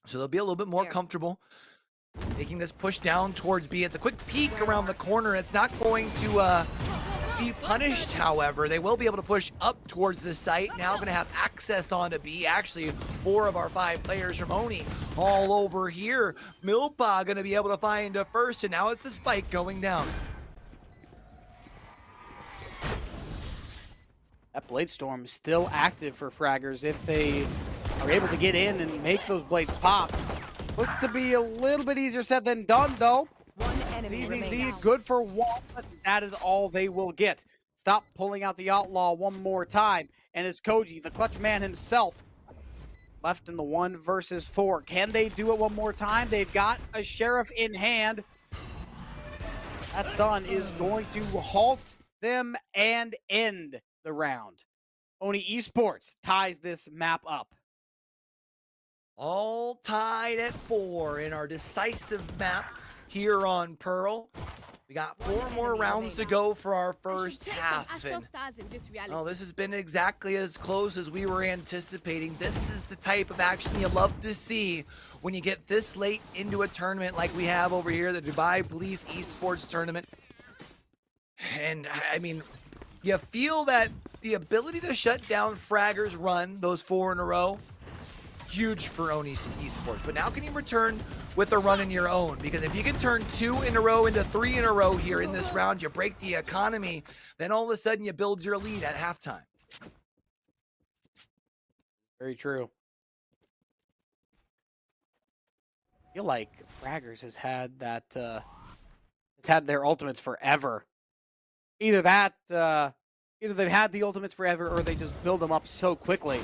So they'll be a little bit more comfortable making this push down towards B. It's a quick peek around the corner. It's not going to be punished, however. They will be able to push up towards the site. Now going to have access onto B. Actually, 4 of our 5 players from Oni all over here. Milpa going to be able to find a first, and now it's the spike going down. That Blade Storm is still active for Fraggers if they are able to get in and make those blades pop. Looks to be a little bit easier said than done, though. One enemy ZZZ, remaining. good for one, but that is all they will get. Stop pulling out the Outlaw one more time. And it's Koji, the clutch man himself, left in the 1 versus 4. Can they do it one more time? They've got a Sheriff in hand. That stun is going to halt them and end the round. Oni Esports ties this map up. All tied at 4 in our decisive map here on Pearl. We got 4 more rounds to go for our first half. Oh, this has been exactly as close as we were anticipating. This is the type of action you love to see when you get this late into a tournament like we have over here, the Dubai Police Esports Tournament. And I mean, you feel that the ability to shut down Fragger's run, those 4 in a row, huge for Oni Esports. But now can you return with a run in your own? Because if you can turn 2 in a row into 3 in a row here in this round, you break the economy, then all of a sudden you build your lead at halftime. Very true. I feel like Fraggers has had that, has had their ultimates forever. Either that, either they've had the ultimates forever or they just build them up so quickly.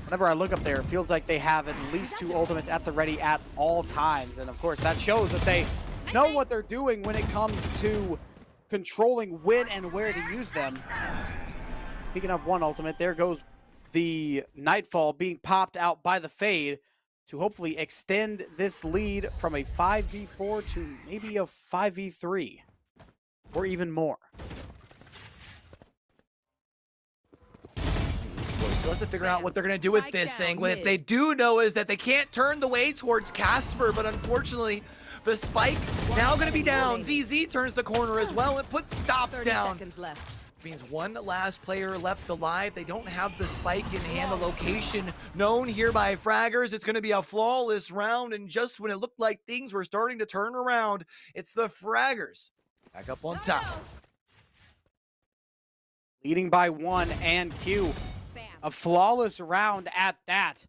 Whenever I look up there, it feels like they have at least 2 ultimates at the ready at all times. And of course, that shows that they know what they're doing when it comes to controlling when and where to use them. Speaking of one ultimate, there goes the Nightfall being popped out by the Fade to hopefully extend this lead from a 5v4 to maybe a 5v3 or even more. So let's figure out what they're going to do with this thing. What they do know is that they can't turn the way towards Casper, but unfortunately, the spike now going to be down. ZZ turns the corner as well and puts stop down. Means one last player left alive. They don't have the spike in hand. The location known here by Fraggers. It's going to be a flawless round, and just when it looked like things were starting to turn around, it's the Fraggers back up on top. Leading by 1 and Q. A flawless round at that.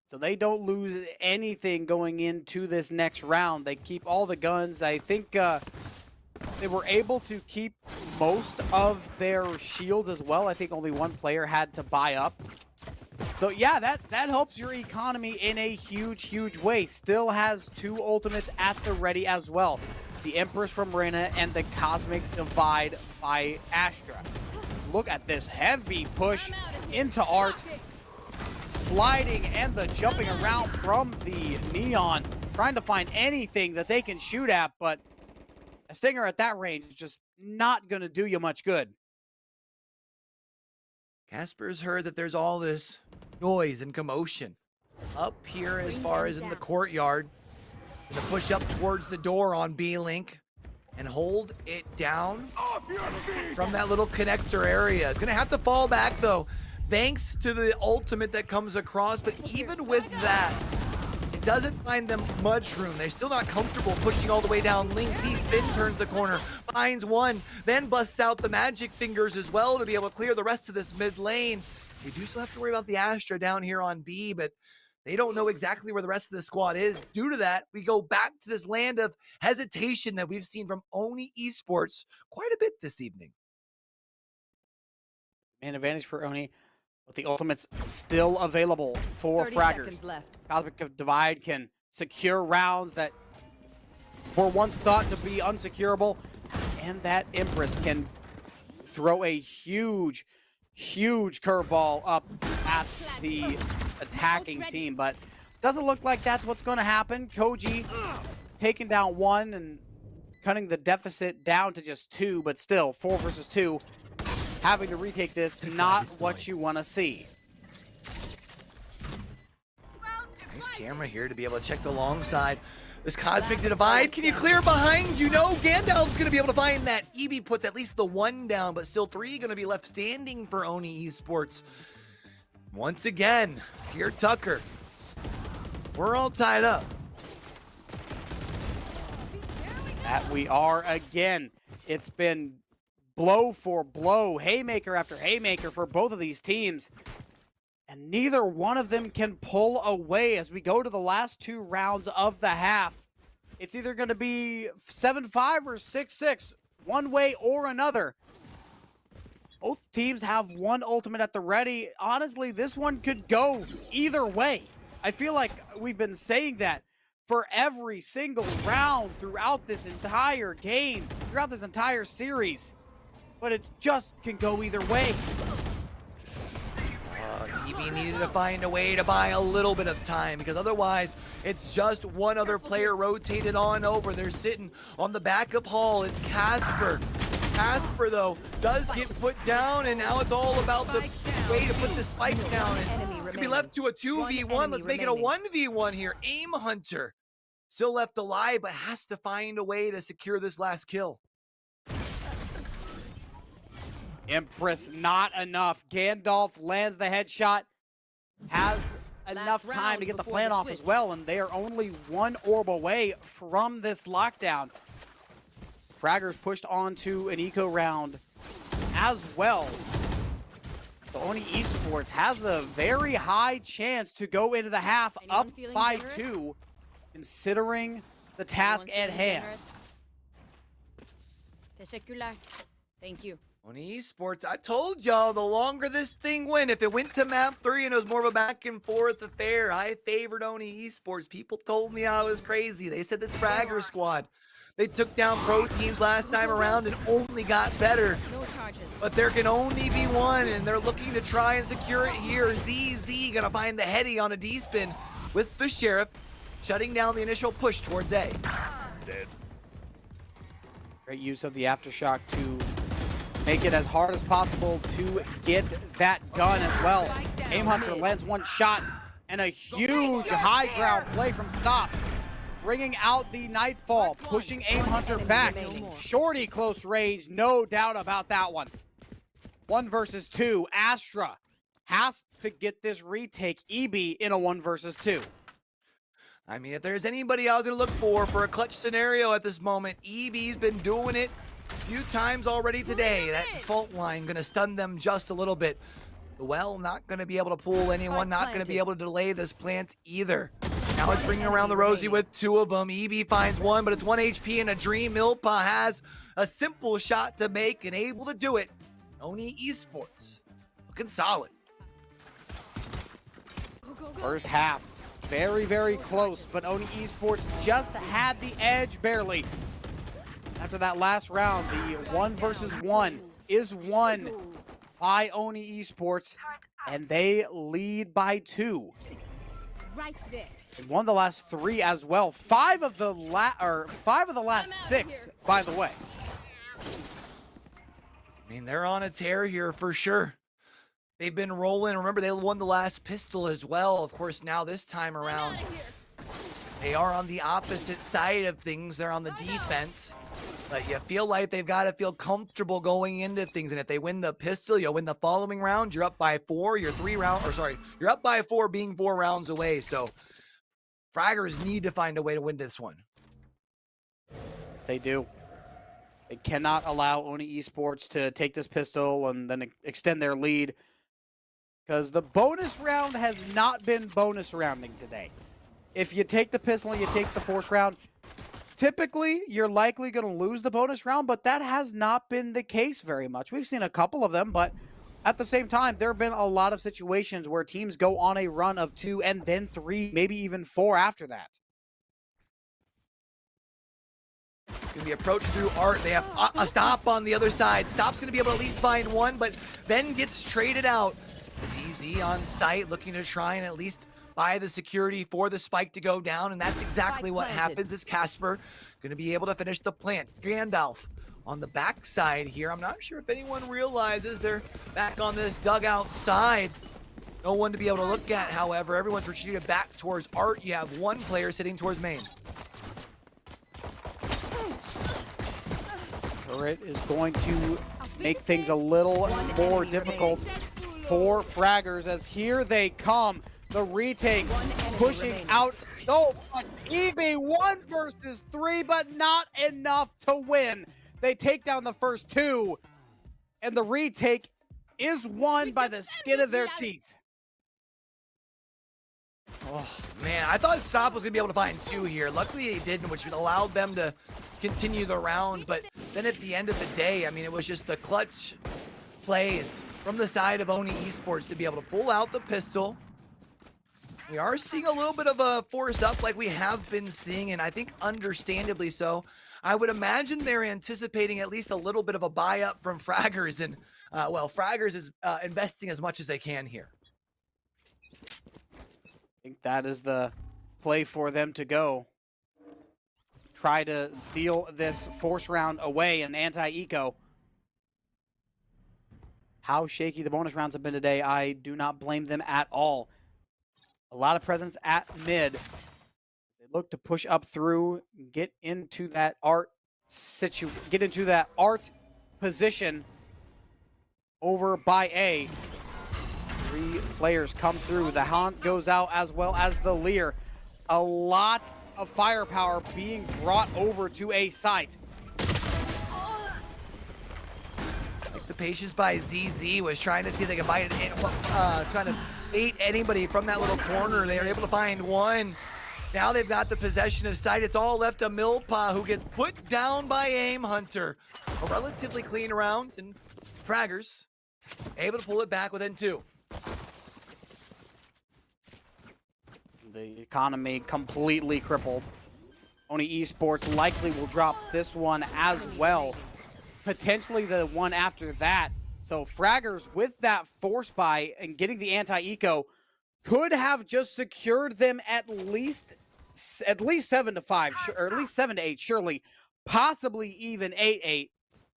So they don't lose anything going into this next round. They keep all the guns. I think they were able to keep most of their shields as well. I think only 1 player had to buy up. So yeah, that helps your economy in a huge way. Still has 2 ultimates at the ready as well. The Empress from Reyna and the Cosmic Divide by Astra. Look at this heavy push into Art. Sliding and the jumping around from the Neon. Trying to find anything that they can shoot at, but a Stinger at that range is just not going to do you much good. Casper's heard that there's all this noise and commotion up here as far as in the courtyard. Gonna push up towards the door on B-Link and hold it down from that little connector area. It's gonna have to fall back though, thanks to the ultimate that comes across, but even with that, it doesn't find them much room. They're still not comfortable pushing all the way down. Link D-Spin turns the corner, finds 1, then busts out the magic fingers as well to be able to clear the rest of this mid lane. We do still have to worry about the Astra down here on B, but they don't know exactly where the rest of the squad is. Due to that, we go back to this land of hesitation that we've seen from Oni Esports quite a bit this evening. Man advantage for Oni, but the ultimate's still available for Fraggers. Cosmic Divide can secure rounds that were once thought to be unsecurable, and that Empress can throw a huge curveball up at the attacking team, but doesn't look like that's what's going to happen. Koji taking down 1 and cutting the deficit down to just 2, but still 4 versus 2. Having to retake this, not what you want to see. Nice camera here to be able to check the long side. This Cosmic Divide, can you clear behind you? No, Gandalf's going to be able to find that. EB puts at least the 1 down, but still 3 going to be left standing for Oni Esports. Once again, here Tucker. We're all tied up. That we are again. It's been blow for blow, haymaker after haymaker for both of these teams. And neither one of them can pull away as we go to the last 2 rounds of the half. It's either going to be 7-5 or 6-6, one way or another. Both teams have one ultimate at the ready. Honestly, this one could go either way. I feel like we've been saying that for every single round throughout this entire game, throughout this entire series. But it just can go either way. EB needed to find a way to buy a little bit of time, because otherwise it's just one other player rotated on over. They're sitting on the backup hall. It's Casper. Casper, though, does get put down, and now it's all about the way to put the spike down. And could be left to a 2v1. Let's make it a 1v1 here. Aim Hunter still left alive, but has to find a way to secure this last kill. Empress, not enough. Gandalf lands the headshot, has enough time to get the plant off as well, and they are only 1 orb away from this lockdown. Fraggers pushed onto an eco round as well. So Oni Esports has a very high chance to go into the half up by 2, considering the task at hand. Thank you. Oni Esports, I told y'all the longer this thing went, if it went to map 3 and it was more of a back and forth affair, I favored Oni Esports. People told me I was crazy. They said this Fragger squad, they took down pro teams last time around and only got better. No charges. But there can only be one, and they're looking to try and secure it here. ZZ gonna find the heady on a D-spin with the Sheriff, shutting down the initial push towards A. Dead. Great use of the Aftershock to make it as hard as possible to get that gun as well. Aim Hunter lands 1 shot, and a huge high ground play from Stop, bringing out the Nightfall, pushing Aim Hunter back. Shorty close range, no doubt about that one. 1 versus 2. Astra has to get this retake. EB in a 1 versus 2. I mean, if there's anybody I was going to look for a clutch scenario at this moment, EB's been doing it a few times already today. That fault line going to stun them just a little bit. Well, not going to be able to pull anyone, not going to be able to delay this plant either. Now it's bringing around the Rosie with 2 of them. EB finds 1, but it's 1 HP and a dream. Milpa has a simple shot to make and able to do it. Oni Esports looking solid. First half, very, very close, but Oni Esports just had the edge barely. After that last round, the 1 versus 1 is won by Oni Esports, and they lead by 2. Right there. They won the last 3 as well. 5 of the last 6, by the way. I mean, they're on a tear here for sure. They've been rolling. Remember, they won the last pistol as well. Of course, now this time around, they are on the opposite side of things. They're on the defense. But you feel like they've got to feel comfortable going into things. And if they win the pistol, you'll win the following round. You're up by 4. You're you're up by 4 being 4 rounds away. So Fraggers need to find a way to win this one. They do. They cannot allow Oni Esports to take this pistol and then extend their lead, because the bonus round has not been bonus rounding today. If you take the pistol and you take the force round, typically you're likely going to lose the bonus round, but that has not been the case very much. We've seen a couple of them, but at the same time, there have been a lot of situations where teams go on a run of 2 and then 3, maybe even 4 after that. It's going to be approached through Art. They have a Stop on the other side. Stop's going to be able to at least find 1, but then gets traded out. ZZ on site, looking to try and at least buy the security for the spike to go down, and that's exactly what happens. Is Casper going to be able to finish the plant? Gandalf on the backside here. I'm not sure if anyone realizes they're back on this dugout side. No one to be able to look at, however. Everyone's retreated back towards Art. You have 1 player sitting towards main. Turret is going to make things a little more difficult for Fraggers, as here they come. The retake pushing out so much. EB 1 versus 3, but not enough to win. They take down the first 2, and the retake is won by the skin of their teeth. Oh, man, I thought Stop was going to be able to find 2 here. Luckily, he didn't, which allowed them to continue the round. But then at the end of the day, I mean, it was just the clutch plays from the side of Oni Esports to be able to pull out the pistol. We are seeing a little bit of a force up like we have been seeing, and I think understandably so. I would imagine they're anticipating at least a little bit of a buy up from Fraggers, and well, Fraggers is investing as much as they can here. I think that is the play for them to go. Try to steal this force round away and anti-eco. How shaky the bonus rounds have been today, I do not blame them at all. A lot of presence at mid. They look to push up through, get into that art position over by A. 3 players come through. The Haunt goes out as well as the Lear. A lot of firepower being brought over to A site. Like the patience by ZZ was trying to see if they could bite it in, kind of bait anybody from that little corner. They were able to find 1. Now they've got the possession of sight. It's all left to Milpa, who gets put down by Aim Hunter. A relatively clean round, and Fraggers able to pull it back within 2. The economy completely crippled. Oni Esports likely will drop this one as well. Potentially the one after that. So Fraggers with that force buy and getting the anti-eco could have just secured them at least 7-5, or at least 7-8, surely, possibly even 8-8,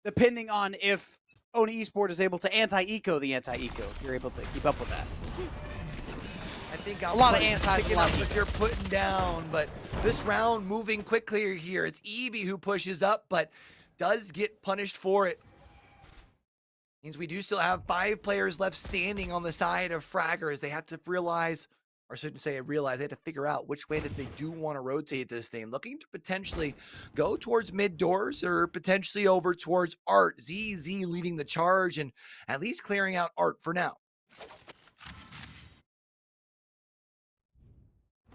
depending on if Oni Esports is able to anti-eco the anti-eco. If you're able to keep up with that. I think a lot of antis, picking up what you're putting down, but this round moving quickly here. It's Ebi who pushes up, but does get punished for it. Means we do still have 5 players left standing on the side of Fraggers. They have to realize, or shouldn't say realize, they have to figure out which way that they do want to rotate this thing. Looking to potentially go towards mid doors or potentially over towards Art. ZZ leading the charge and at least clearing out Art for now.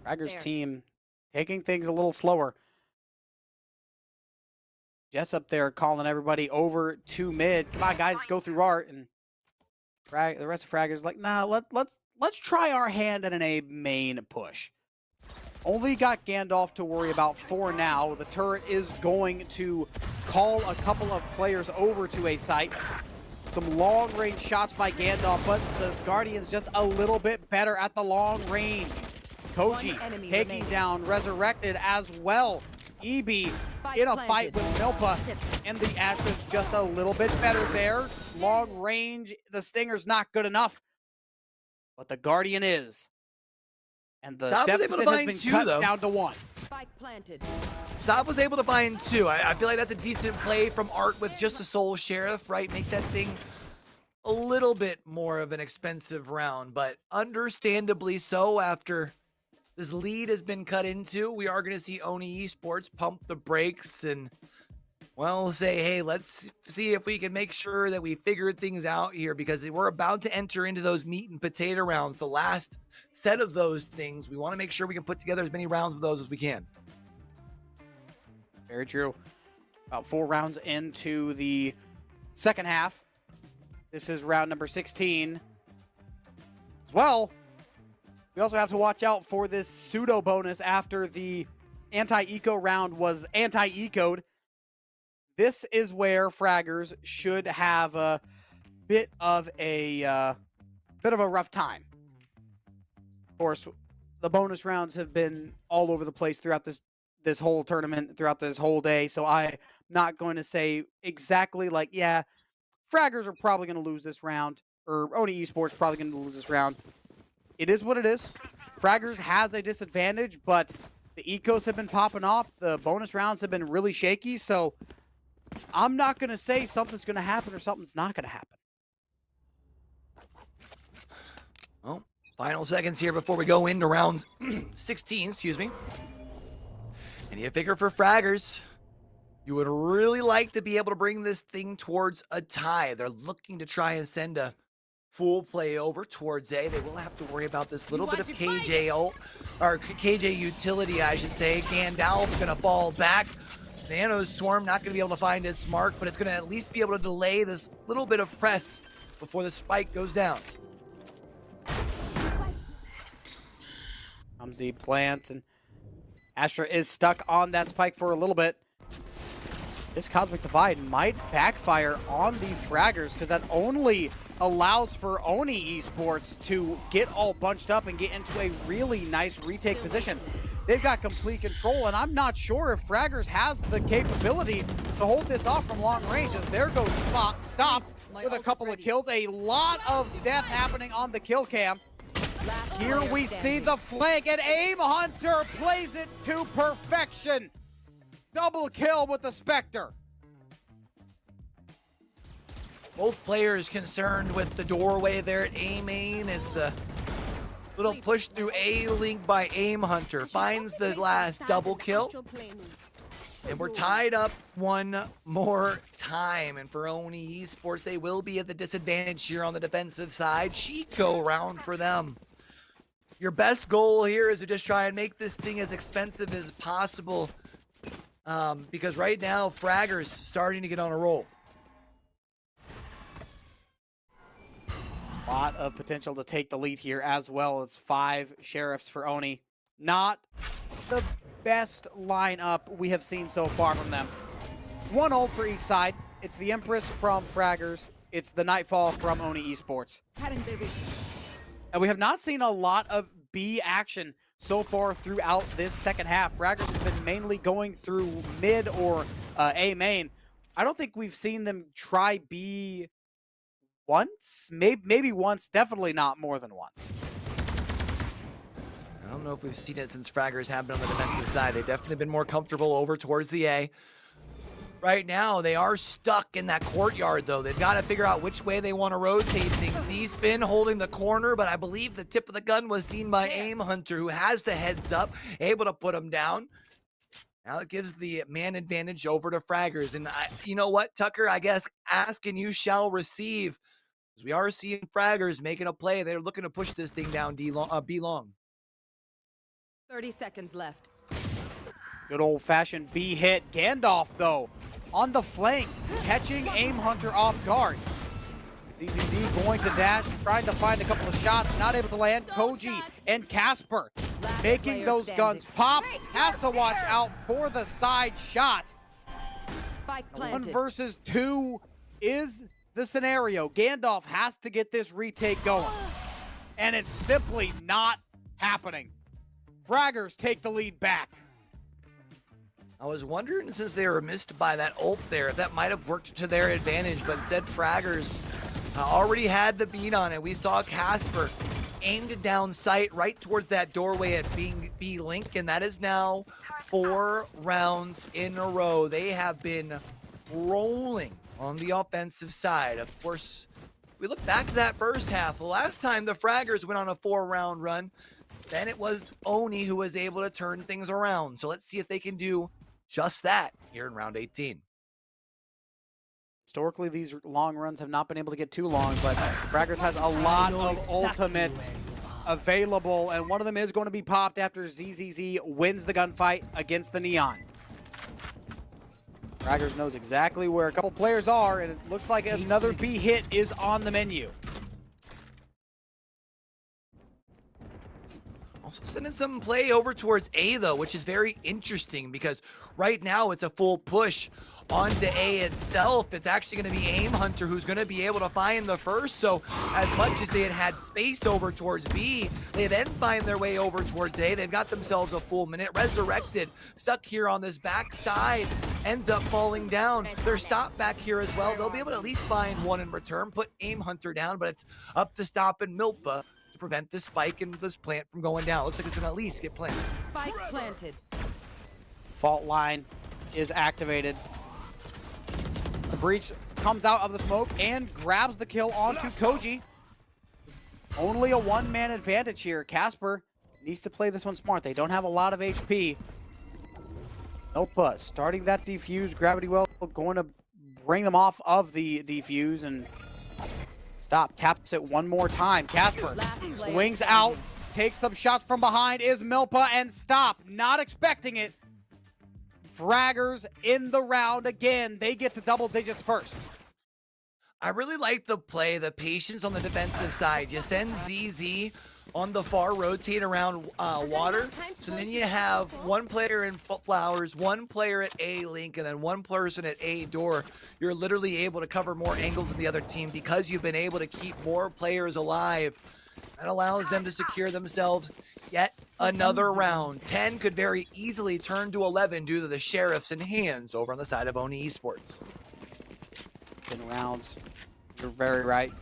Fraggers team taking things a little slower. Jess up there calling everybody over to mid. Come on, guys, let's go through Art. And the rest of Fraggers like, nah, let's try our hand at an A main push. Only got Gandalf to worry about for now. The turret is going to call a couple of players over to A site. Some long-range shots by Gandalf, but the Guardian's just a little bit better at the long range. Koji taking down Resurrected as well. EB in a fight with Milpa, and the Astra's just a little bit better there. Long range, the Stinger's not good enough, but the Guardian is. And the deficit has been cut down to 1. Spike planted. Stop was able to find 2. I feel like that's a decent play from Art with just a Soul Sheriff, right? Make that thing a little bit more of an expensive round, but understandably so after this lead has been cut into. We are going to see Oni Esports pump the brakes and, well, say, hey, let's see if we can make sure that we figure things out here, because we're about to enter into those meat and potato rounds, the last set of those things. We want to make sure we can put together as many rounds of those as we can. Very true. About 4 rounds into the second half. This is round number 16. As well, we also have to watch out for this pseudo bonus after the anti-eco round was anti-ecoed. This is where Fraggers should have a bit of a rough time. Of course, the bonus rounds have been all over the place throughout this whole tournament, throughout this whole day. So I'm not going to say exactly like, yeah, Fraggers are probably going to lose this round, or Oni Esports probably going to lose this round. It is what it is. Fraggers has a disadvantage, but the ecos have been popping off. The bonus rounds have been really shaky, so I'm not going to say something's going to happen or something's not going to happen. Well, final seconds here before we go into round 16, excuse me. And you figure for Fraggers, you would really like to be able to bring this thing towards a tie. They're looking to try and send a full play over towards A. They will have to worry about this little bit of KJ ult, or KJ utility, I should say. Gandalf's gonna fall back. Nano's Swarm not gonna be able to find its mark, but it's gonna at least be able to delay this little bit of press before the spike goes down. Z plant, and Astra is stuck on that spike for a little bit. This Cosmic Divide might backfire on the Fraggers because that only allows for Oni Esports to get all bunched up and get into a really nice retake position. They've got complete control, and I'm not sure if Fraggers has the capabilities to hold this off from long range, as there goes Stop with a couple of kills. A lot of death happening on the kill cam. Here we see the flank, and Aim Hunter plays it to perfection. Double kill with the Spectre. Both players concerned with the doorway there at A main as the little push through A link by Aim Hunter finds the last double kill. And we're tied up one more time. And for Oni Esports, they will be at the disadvantage here on the defensive side. Chico round for them. Your best goal here is to just try and make this thing as expensive as possible. Because right now, Fraggers starting to get on a roll. A lot of potential to take the lead here, as well as 5 sheriffs for Oni. Not the best lineup we have seen so far from them. 1 ult for each side. It's the Empress from Fraggers. It's the Nightfall from Oni Esports. And we have not seen a lot of B action so far throughout this second half. Fraggers has been mainly going through mid or A main. I don't think we've seen them try B once, maybe once, definitely not more than once. I don't know if we've seen it since Fraggers have been on the defensive side. They've definitely been more comfortable over towards the A. Right now, they are stuck in that courtyard, though. They've got to figure out which way they want to rotate things. Z-Spin holding the corner, but I believe the tip of the gun was seen by Aim Hunter, who has the heads up, able to put him down. Now it gives the man advantage over to Fraggers. And you know what, Tucker? I guess ask and you shall receive. As we are seeing Fraggers making a play. They're looking to push this thing down B long. 30 seconds left. Good old-fashioned B hit. Gandalf, though, on the flank, catching Aim Hunter off guard. ZZZ going to dash, trying to find a couple of shots, not able to land. Koji and Casper making those guns pop. Has to watch out for the side shot. Spike planted. 1 versus 2 is the scenario. Gandalf has to get this retake going, and it's simply not happening. Fraggers take the lead back. I was wondering, since they were missed by that ult there, if that might have worked to their advantage, but instead Fraggers already had the beat on it. We saw Casper aimed down sight right towards that doorway at B Link, and that is now 4 rounds in a row. They have been rolling on the offensive side. Of course, we look back to that first half. The last time the Fraggers went on a 4-round run, then it was Oni who was able to turn things around. So let's see if they can do just that here in round 18. Historically, these long runs have not been able to get too long, but Fraggers has a lot of ultimates available, and one of them is going to be popped after ZZZ wins the gunfight against the Neon. Fraggers knows exactly where a couple players are, and it looks like another B hit is on the menu. Also sending some play over towards A, though, which is very interesting because right now it's a full push onto A itself. It's actually going to be Aim Hunter who's going to be able to find the first. So as much as they had space over towards B, they then find their way over towards A. They've got themselves a full minute. Resurrected, stuck here on this back side, ends up falling down. They're stopped back here as well. They'll be able to at least find one in return, put Aim Hunter down, but it's up to Stop and Milpa to prevent this spike and this plant from going down. Looks like it's going to at least get planted. Spike planted. Fault line is activated. The breach comes out of the smoke and grabs the kill onto Koji. Only a 1-man advantage here. Casper needs to play this one smart. They don't have a lot of HP. Nope, but starting that defuse, Gravity Well going to bring them off of the defuse, and Stop, taps it one more time. Casper swings out, takes some shots from behind, is Milpa, and stop. Not expecting it. Fraggers in the round again. They get to double digits first. I really like the play, the patience on the defensive side. You send ZZ on the far, rotate around water. So then you have one player in flowers, one player at A link, and then one person at A door. You're literally able to cover more angles than the other team because you've been able to keep more players alive. That allows them to secure themselves yet another round. 10 could very easily turn to 11 due to the sheriffs and hands over on the side of Oni Esports. 10 rounds. You're very right.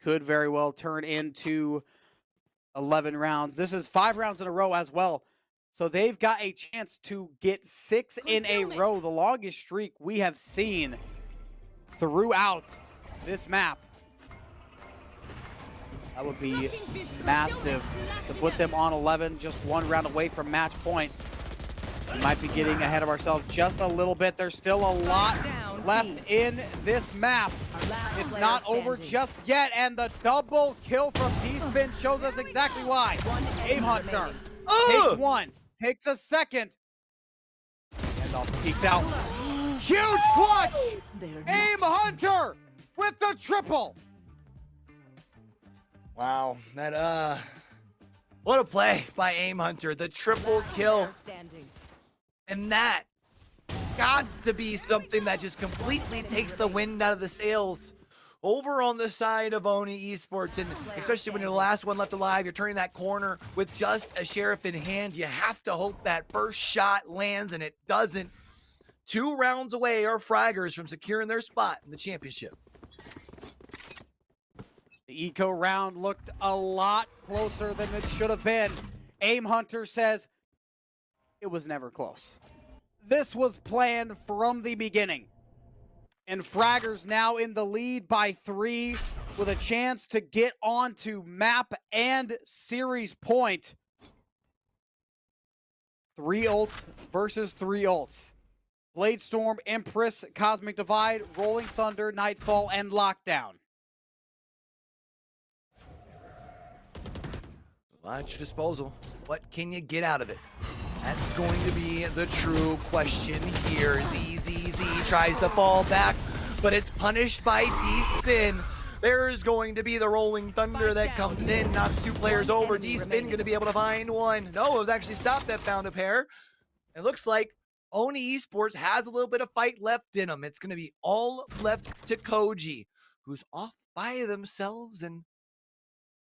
Could very well turn into 11 rounds. This is 5 rounds in a row as well. So they've got a chance to get 6 in a row, the longest streak we have seen throughout this map. That would be massive to put them on 11, just 1 round away from match point. We might be getting ahead of ourselves just a little bit. There's still a lot left in this map. It's not over just yet, and the double kill from D-Spin shows us exactly why. Aim Hunter takes 1, takes a second. Gandalf peeks out. Huge clutch! Aim Hunter with the triple. Wow, that what a play by Aim Hunter, the triple kill. And that got to be something that just completely takes the wind out of the sails over on the side of Oni Esports. And especially when you're the last one left alive, you're turning that corner with just a sheriff in hand. You have to hope that first shot lands, and it doesn't. 2 rounds away are Fraggers from securing their spot in the championship. The eco round looked a lot closer than it should have been. Aim Hunter says it was never close. This was planned from the beginning. And Fraggers now in the lead by 3 with a chance to get onto map and series point. 3 ults versus 3 ults. Blade Storm, Empress, Cosmic Divide, Rolling Thunder, Nightfall, and Lockdown. A lot at your disposal. What can you get out of it? That's going to be the true question here. ZZZ tries to fall back, but it's punished by D-Spin. There's going to be the Rolling Thunder that comes in, knocks 2 players over. D-Spin going to be able to find 1. No, it was actually stopped that found a pair. It looks like Oni Esports has a little bit of fight left in them. It's going to be all left to Koji, who's off by themselves and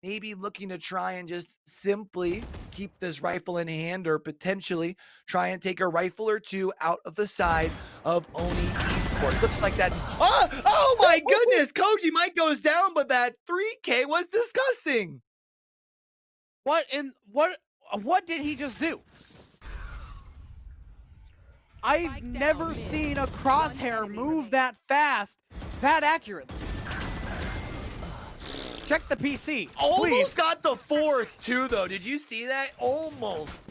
maybe looking to try and just simply keep this rifle in hand, or potentially try and take a rifle or 2 out of the side of Oni Esports. Looks like that's... Oh my goodness! Koji Mike goes down, but that 3K was disgusting. What did he just do? I've never seen a crosshair move that fast, that accurately. Check the PC, Almost got the 4 too, though. Did you see that? Almost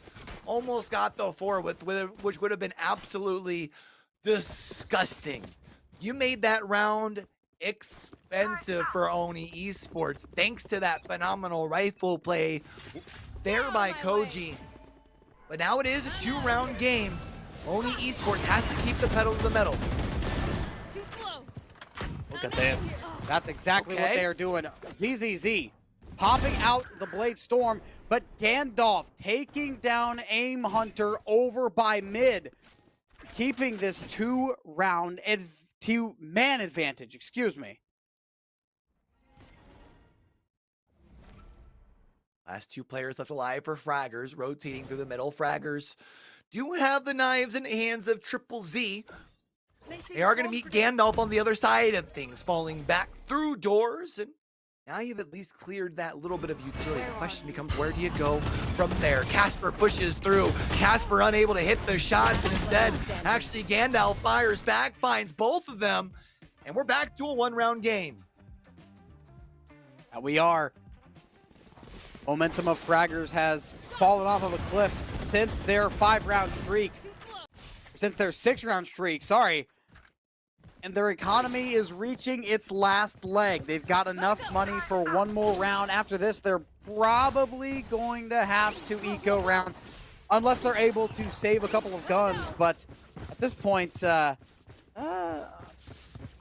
got the 4, which would have been absolutely disgusting. You made that round expensive for Oni Esports, thanks to that phenomenal rifle play there by Koji. But now it is a 2-round game. Oni Esports has to keep the pedal to the metal. Too slow. Look at this. That's exactly what they are doing. ZZZ popping out the Blade Storm, but Gandalf taking down Aim Hunter over by mid, keeping this 2-man advantage, excuse me. Last 2 players left alive for Fraggers, rotating through the middle. Fraggers do have the knives in the hands of Triple Z. They are going to meet Gandalf on the other side of things, falling back through doors, and now you've at least cleared that little bit of utility. The question becomes, where do you go from there? Casper pushes through. Casper unable to hit the shots, and instead, actually Gandalf fires back, finds both of them, and we're back to a 1-round game. We are. Momentum of Fraggers has fallen off of a cliff since their 5-round streak. Since their 6-round streak, sorry. and their economy is reaching its last leg. They've got enough money for one more round. After this, they're probably going to have to eco round, unless they're able to save a couple of guns. But at this point,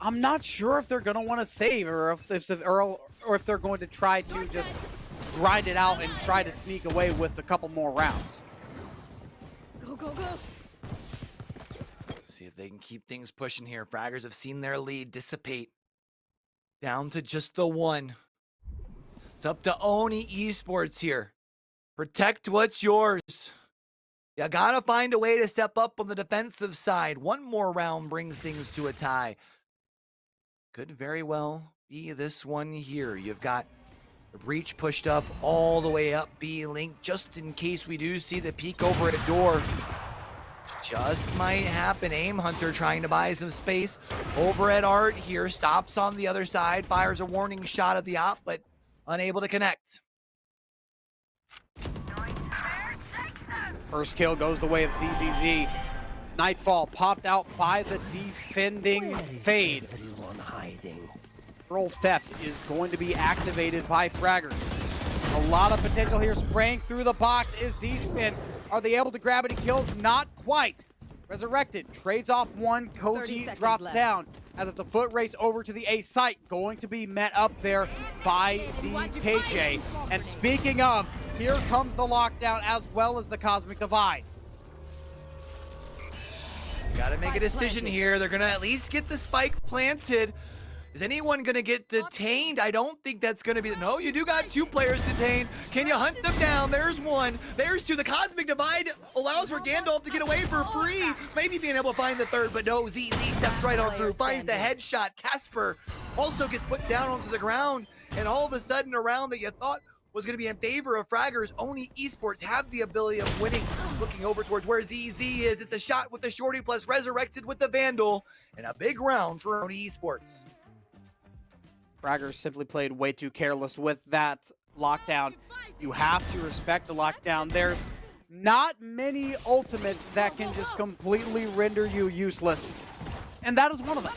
I'm not sure if they're going to want to save, or if they're going to try to just grind it out and try to sneak away with a couple more rounds. Go, go, go. See if they can keep things pushing here. Fraggers have seen their lead dissipate down to just the one. It's up to Oni Esports here. Protect what's yours. You gotta find a way to step up on the defensive side. One more round brings things to a tie. Could very well be this one here. You've got the breach pushed up all the way up B link, just in case we do see the peek over at door. Just might happen. Aim Hunter trying to buy some space over at Art here. Stops on the other side, fires a warning shot at the op, but unable to connect. First kill goes the way of ZZZ. Nightfall popped out by the defending Fade. Pearl Theft is going to be activated by Fraggers. A lot of potential here. Spraying through the box is D-Spin. Are they able to grab any kills? Not quite. Resurrected trades off one. Koji drops down as it's a foot race over to the A site. Going to be met up there by the KJ. And speaking of, here comes the lockdown as well as the Cosmic Divide. Gotta make a decision here. They're gonna at least get the spike planted. Is anyone gonna get detained? I don't think that's gonna be. No, you do got two players detained. Can you hunt them down? There's one. There's two. The Cosmic Divide allows for Gandalf to get away for free. Maybe being able to find the third, but no. ZZ steps right on through, finds the headshot. Casper also gets put down onto the ground, and all of a sudden, a round that you thought was going to be in favor of Fraggers, Oni Esports have the ability of winning. Looking over towards where ZZ is, it's a shot with the Shorty plus Resurrected with the Vandal, and a big round for Oni Esports. Fraggers simply played way too careless with that lockdown. You have to respect the lockdown. There's not many ultimates that can just completely render you useless, and that is one of them.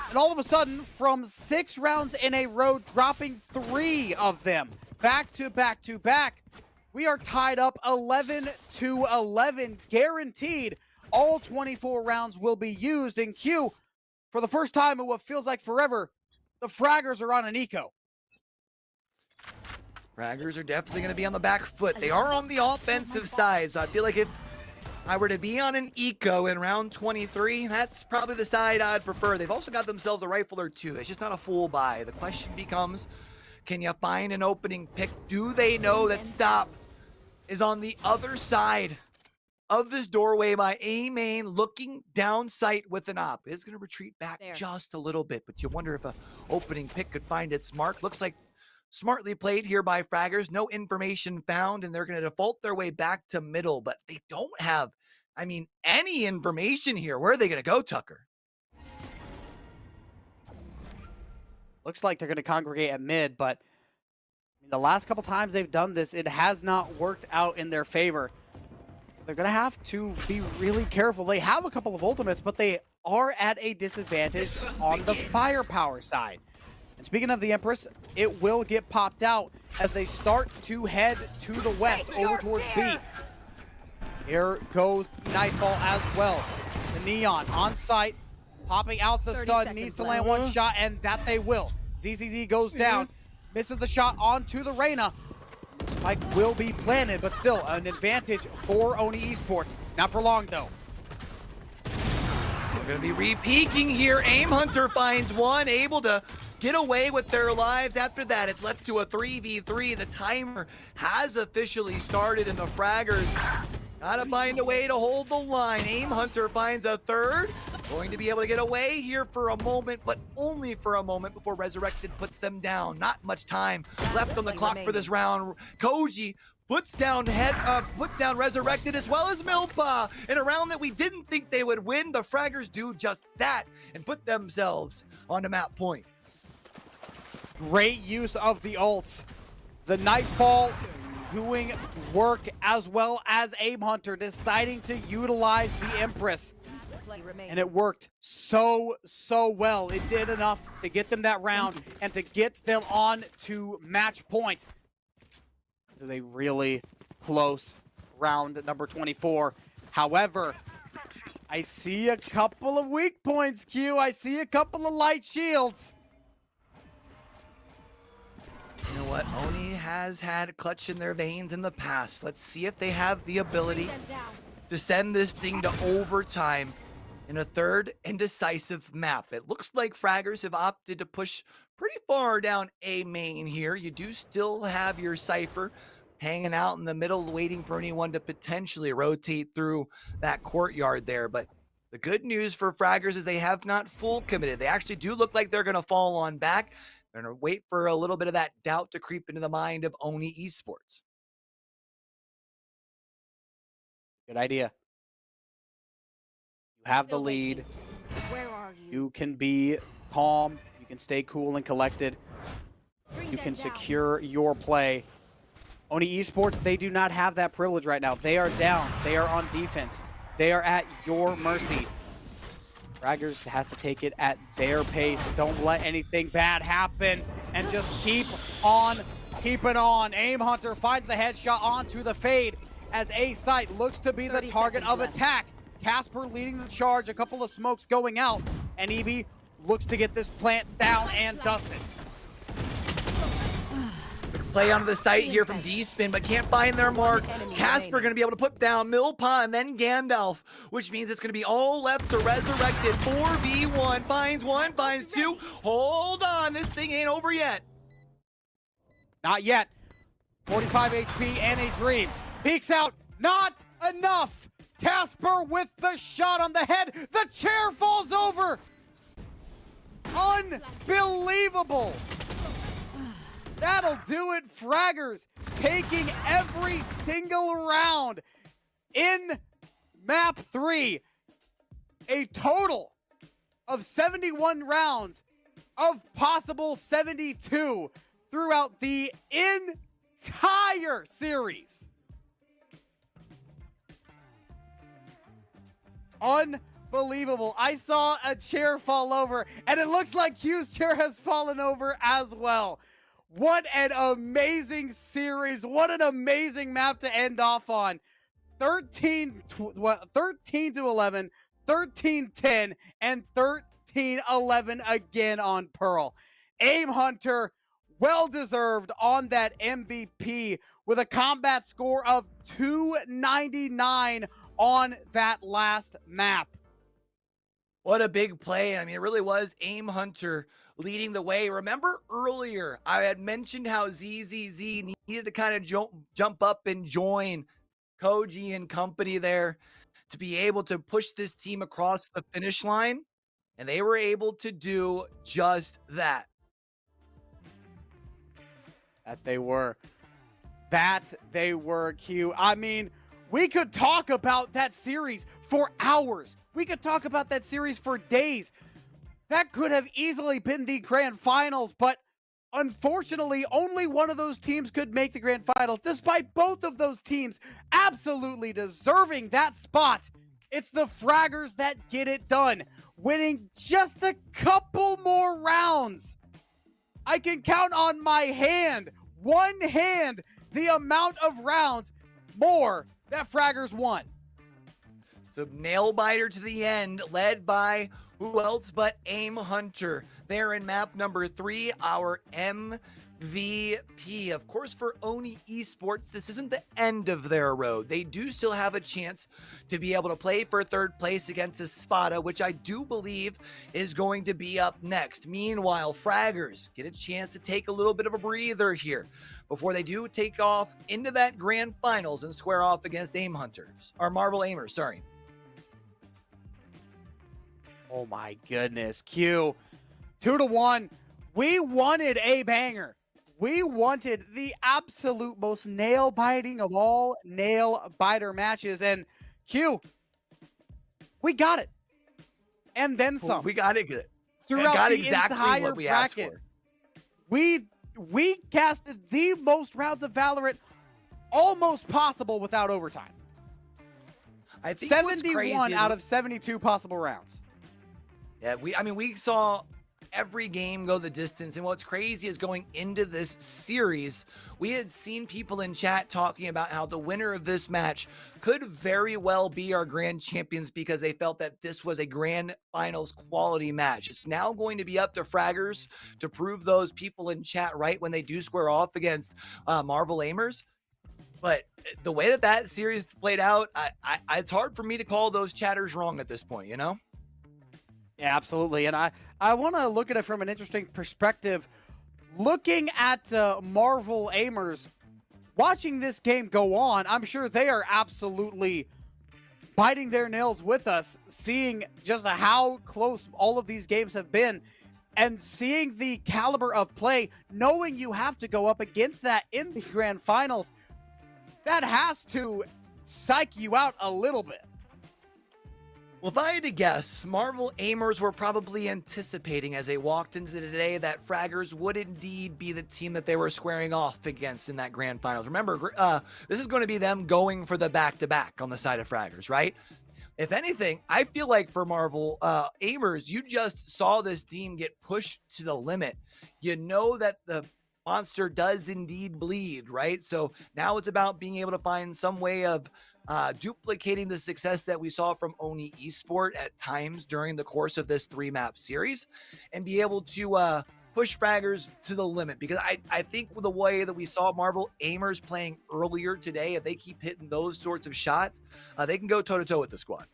And all of a sudden, from 6 rounds in a row, dropping 3 of them back to back to back, we are tied up 11-11, guaranteed. All 24 rounds will be used in Q. For the first time in what feels like forever, the Fraggers are on an eco. Fraggers are definitely going to be on the back foot. They are on the offensive side, so I feel like if I were to be on an eco in round 23, that's probably the side I'd prefer. They've also got themselves a rifle or two. It's just not a full buy. The question becomes, can you find an opening pick? Do they know that Stop is on the other side of this doorway by A main, looking down sight with an op? It's going to retreat back just a little bit, but you wonder if an opening pick could find its mark. Looks like smartly played here by Fraggers. No information found, and they're going to default their way back to middle, but they don't have, I mean, any information here. Where are they going to go, Tucker? Looks like they're going to congregate at mid, but the last couple times they've done this, it has not worked out in their favor. They're going to have to be really careful. They have a couple of ultimates, but they are at a disadvantage on the firepower side. And speaking of the Empress, it will get popped out as they start to head to the west over towards B. Here goes Nightfall as well. The Neon on site, popping out the stun, needs to land one shot, and that they will. ZZZ goes down, misses the shot onto the Reyna. Spike will be planted, but still an advantage for Oni Esports. Not for long, though. We're going to be re-peeking here. Aim Hunter finds one, able to get away with their lives. After that, it's left to a 3v3. The timer has officially started, and the Fraggers gotta find a way to hold the line. Aim Hunter finds a third. Going to be able to get away here for a moment, but only for a moment before Resurrected puts them down. Not much time left on the clock for this round. Koji puts down Resurrected as well as Milpa in a round that we didn't think they would win. The Fraggers do just that and put themselves on the map point. Great use of the ults. The Nightfall doing work, as well as Aim Hunter deciding to utilize the Empress. and it worked so well. It did enough to get them that round and to get them on to match point. This is a really close round number 24. However, I see a couple of weak points, Q. I see a couple of light shields. You know what? Oni has had clutch in their veins in the past. Let's see if they have the ability to send this thing to overtime in a third and decisive map. It looks like Fraggers have opted to push pretty far down A main here. You do still have your Cypher hanging out in the middle, waiting for anyone to potentially rotate through that courtyard there. But the good news for Fraggers is they have not full committed. They actually do look like they're going to fall on back. They're going to wait for a little bit of that doubt to creep into the mind of Oni Esports. Good idea. You have the lead. Where are you? You can be calm. You can stay cool and collected. You can secure your play. Oni Esports, they do not have that privilege right now. They are down. They are on defense. They are at your mercy. Fraggers has to take it at their pace. Don't let anything bad happen and just keep on keeping on. Aim Hunter finds the headshot onto the fade as A site looks to be the target of attack. Casper leading the charge, a couple of smokes going out, and EB looks to get this plant down and dusted. Play onto the site here from D-Spin, but can't find their mark. Casper going to be able to put down Milpa and then Gandalf, which means it's going to be all left to Resurrected. 4v1, finds one, finds two. Hold on, this thing ain't over yet. Not yet. 45 HP and a dream. Peeks out, not enough. Casper with the shot on the head. The chair falls over. Unbelievable. That'll do it, Fraggers, taking every single round in map 3. A total of 71 rounds of possible 72 throughout the entire series. Unbelievable. I saw a chair fall over, and it looks like Q's chair has fallen over as well. What an amazing series. What an amazing map to end off on. 13 to 11, 13-10, and 13-11 again on Pearl. Aim Hunter, well-deserved on that MVP with a combat score of 299 on that last map. What a big play. I mean, it really was Aim Hunter leading the way. Remember earlier, I had mentioned how ZZZ needed to kind of jump up and join Koji and company there to be able to push this team across the finish line. And they were able to do just that. That they were. Q. I mean, we could talk about that series for hours. We could talk about that series for days. That could have easily been the grand finals, but unfortunately, only one of those teams could make the grand finals, despite both of those teams absolutely deserving that spot. It's the Fraggers that get it done, winning just a couple more rounds. I can count on my hand, one hand, the amount of rounds more that Fraggers won. So nail biter to the end, led by who else but Aim Hunter. There in map number 3, our MVP. Of course, for Oni Esports, this isn't the end of their road. They do still have a chance to be able to play for third place against Spada, which I do believe is going to be up next. Meanwhile, Fraggers get a chance to take a little bit of a breather here before they do take off into that grand finals and square off against Aim Hunters, or Marvel Aimers, sorry. Oh my goodness, Q. 2-1. We wanted a banger. We wanted the absolute most nail-biting of all nail-biter matches. And Q, we got it. And then some. We got it good. Throughout got the exactly entire what we bracket. asked for. We casted the most rounds of Valorant almost possible without overtime. I think what's 71 crazy out of 72 possible rounds. Yeah, we saw every game go the distance, and what's crazy is going into this series, we had seen people in chat talking about how the winner of this match could very well be our grand champions because they felt that this was a grand finals quality match. It's now going to be up to Fraggers to prove those people in chat right when they do square off against Marvel Aimers. But the way that series played out, it's hard for me to call those chatters wrong at this point, you know? Yeah, absolutely. And I want to look at it from an interesting perspective. Looking at Marvel Aimers, watching this game go on, I'm sure they are absolutely biting their nails with us, seeing just how close all of these games have been and seeing the caliber of play, knowing you have to go up against that in the grand finals. That has to psych you out a little bit. Well, if I had to guess, Marvel Aimers were probably anticipating as they walked into today that Fraggers would indeed be the team that they were squaring off against in that grand finals. Remember, this is going to be them going for the back-to-back on the side of Fraggers, right? If anything, I feel like for Marvel Aimers, you just saw this team get pushed to the limit. You know that the monster does indeed bleed, right? So now it's about being able to find some way of duplicating the success that we saw from Oni Esport at times during the course of this 3-map series and be able to push Fraggers to the limit, because I think with the way that we saw Marvel Aimers playing earlier today, if they keep hitting those sorts of shots, they can go toe-to-toe with the squad.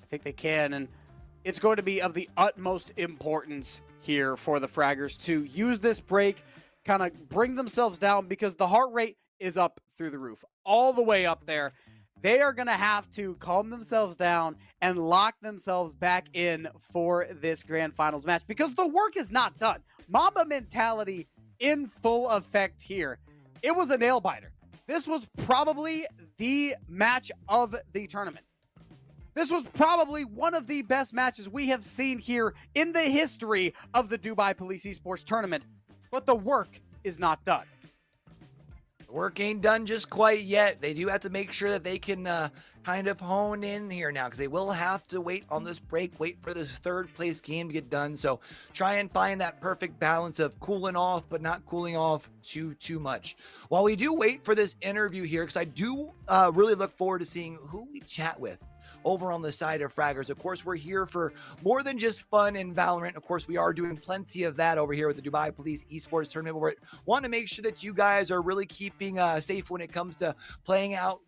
I think they can, and it's going to be of the utmost importance here for the Fraggers to use this break, kind of bring themselves down, because the heart rate is up through the roof, all the way up there. They are going to have to calm themselves down and lock themselves back in for this grand finals match, because the work is not done. Mamba mentality in full effect here. It was a nail biter. This was probably the match of the tournament. This was probably one of the best matches we have seen here in the history of the Dubai Police Esports Tournament, but the work is not done. The work ain't done just quite yet. They do have to make sure that they can kind of hone in here now, because they will have to wait on this break, wait for this third place game to get done. So try and find that perfect balance of cooling off, but not cooling off too much. While we do wait for this interview here, because I do really look forward to seeing who we chat with over on the side of Fraggers. Of course, we're here for more than just fun in Valorant. Of course, we are doing plenty of that over here with the Dubai Police Esports Tournament, where we want to make sure that you guys are really keeping safe when it comes to playing out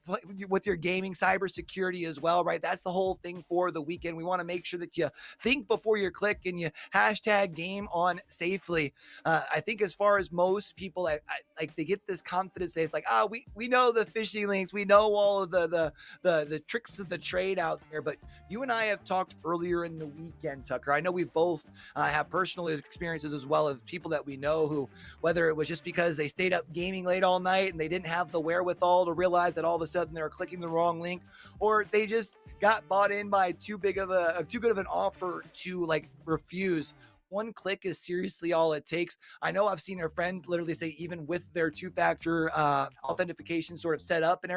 with your gaming cybersecurity as well, right? That's the whole thing for the weekend. We want to make sure that you think before you click and you hashtag game on safely. I think as far as most people, like they get this confidence, it's like, we know the phishing links, we know all of the tricks of the trade out there. But you and I have talked earlier in the weekend, Tucker. I know we both have personal experiences as well as people that we know who, whether it was just because they stayed up gaming late all night and they didn't have the wherewithal to realize that all of a sudden they were clicking the wrong link, or they just got bought in by too good of an offer to like refuse. One click is seriously all it takes. I know I've seen our friends literally say, even with their two-factor authentication sort of set up and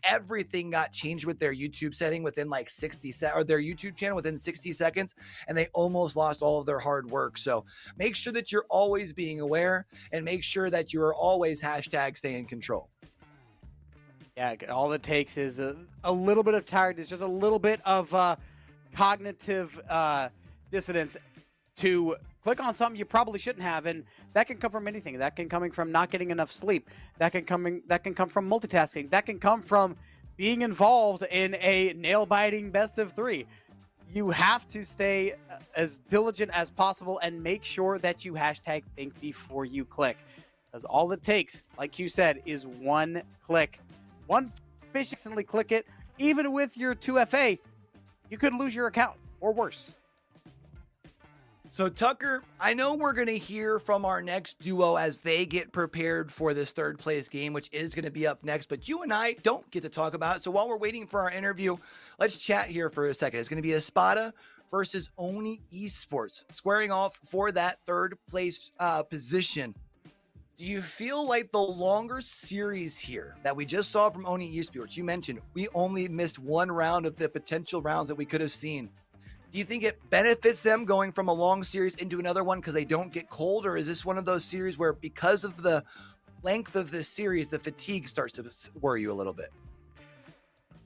everything got changed with their YouTube setting within like 60 seconds, or their YouTube channel within 60 seconds, and they almost lost all of their hard work. So make sure that you're always being aware, and make sure that you are always hashtag stay in control. Yeah, all it takes is a little bit of tiredness, just a little bit of cognitive dissonance to click on something you probably shouldn't have, and that can come from anything. That can come from not getting enough sleep. That can come from multitasking. That can come from being involved in a nail-biting best of 3. You have to stay as diligent as possible and make sure that you hashtag think before you click, because all it takes, like you said, is one click. One fish accidentally click it, even with your 2FA, you could lose your account or worse. So Tucker, I know we're going to hear from our next duo as they get prepared for this third place game, which is going to be up next, but you and I don't get to talk about it. So while we're waiting for our interview, let's chat here for a second. It's going to be Spada versus Oni Esports, squaring off for that third place position. Do you feel like the longer series here that we just saw from Oni Esports, you mentioned we only missed one round of the potential rounds that we could have seen. Do you think it benefits them going from a long series into another one because they don't get cold? Or is this one of those series where because of the length of this series, the fatigue starts to worry you a little bit?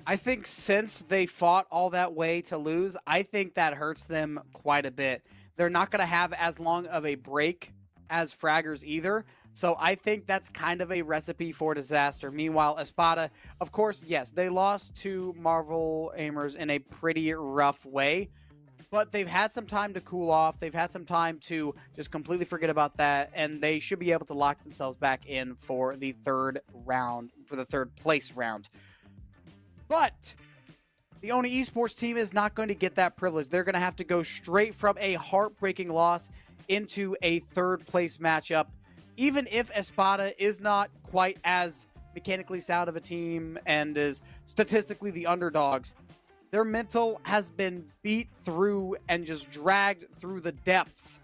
I think since they fought all that way to lose, I think that hurts them quite a bit. They're not going to have as long of a break as Fraggers either. So I think that's kind of a recipe for disaster. Meanwhile, Espada, of course, yes, they lost to Marvel Aimers in a pretty rough way, but they've had some time to cool off. They've had some time to just completely forget about that, and they should be able to lock themselves back in for the third round, for the third place round. But the Oni Esports team is not going to get that privilege. They're going to have to go straight from a heartbreaking loss into a third place matchup. Even if Espada is not quite as mechanically sound of a team and is statistically the underdogs, their mental has been beat through and just dragged through the depths.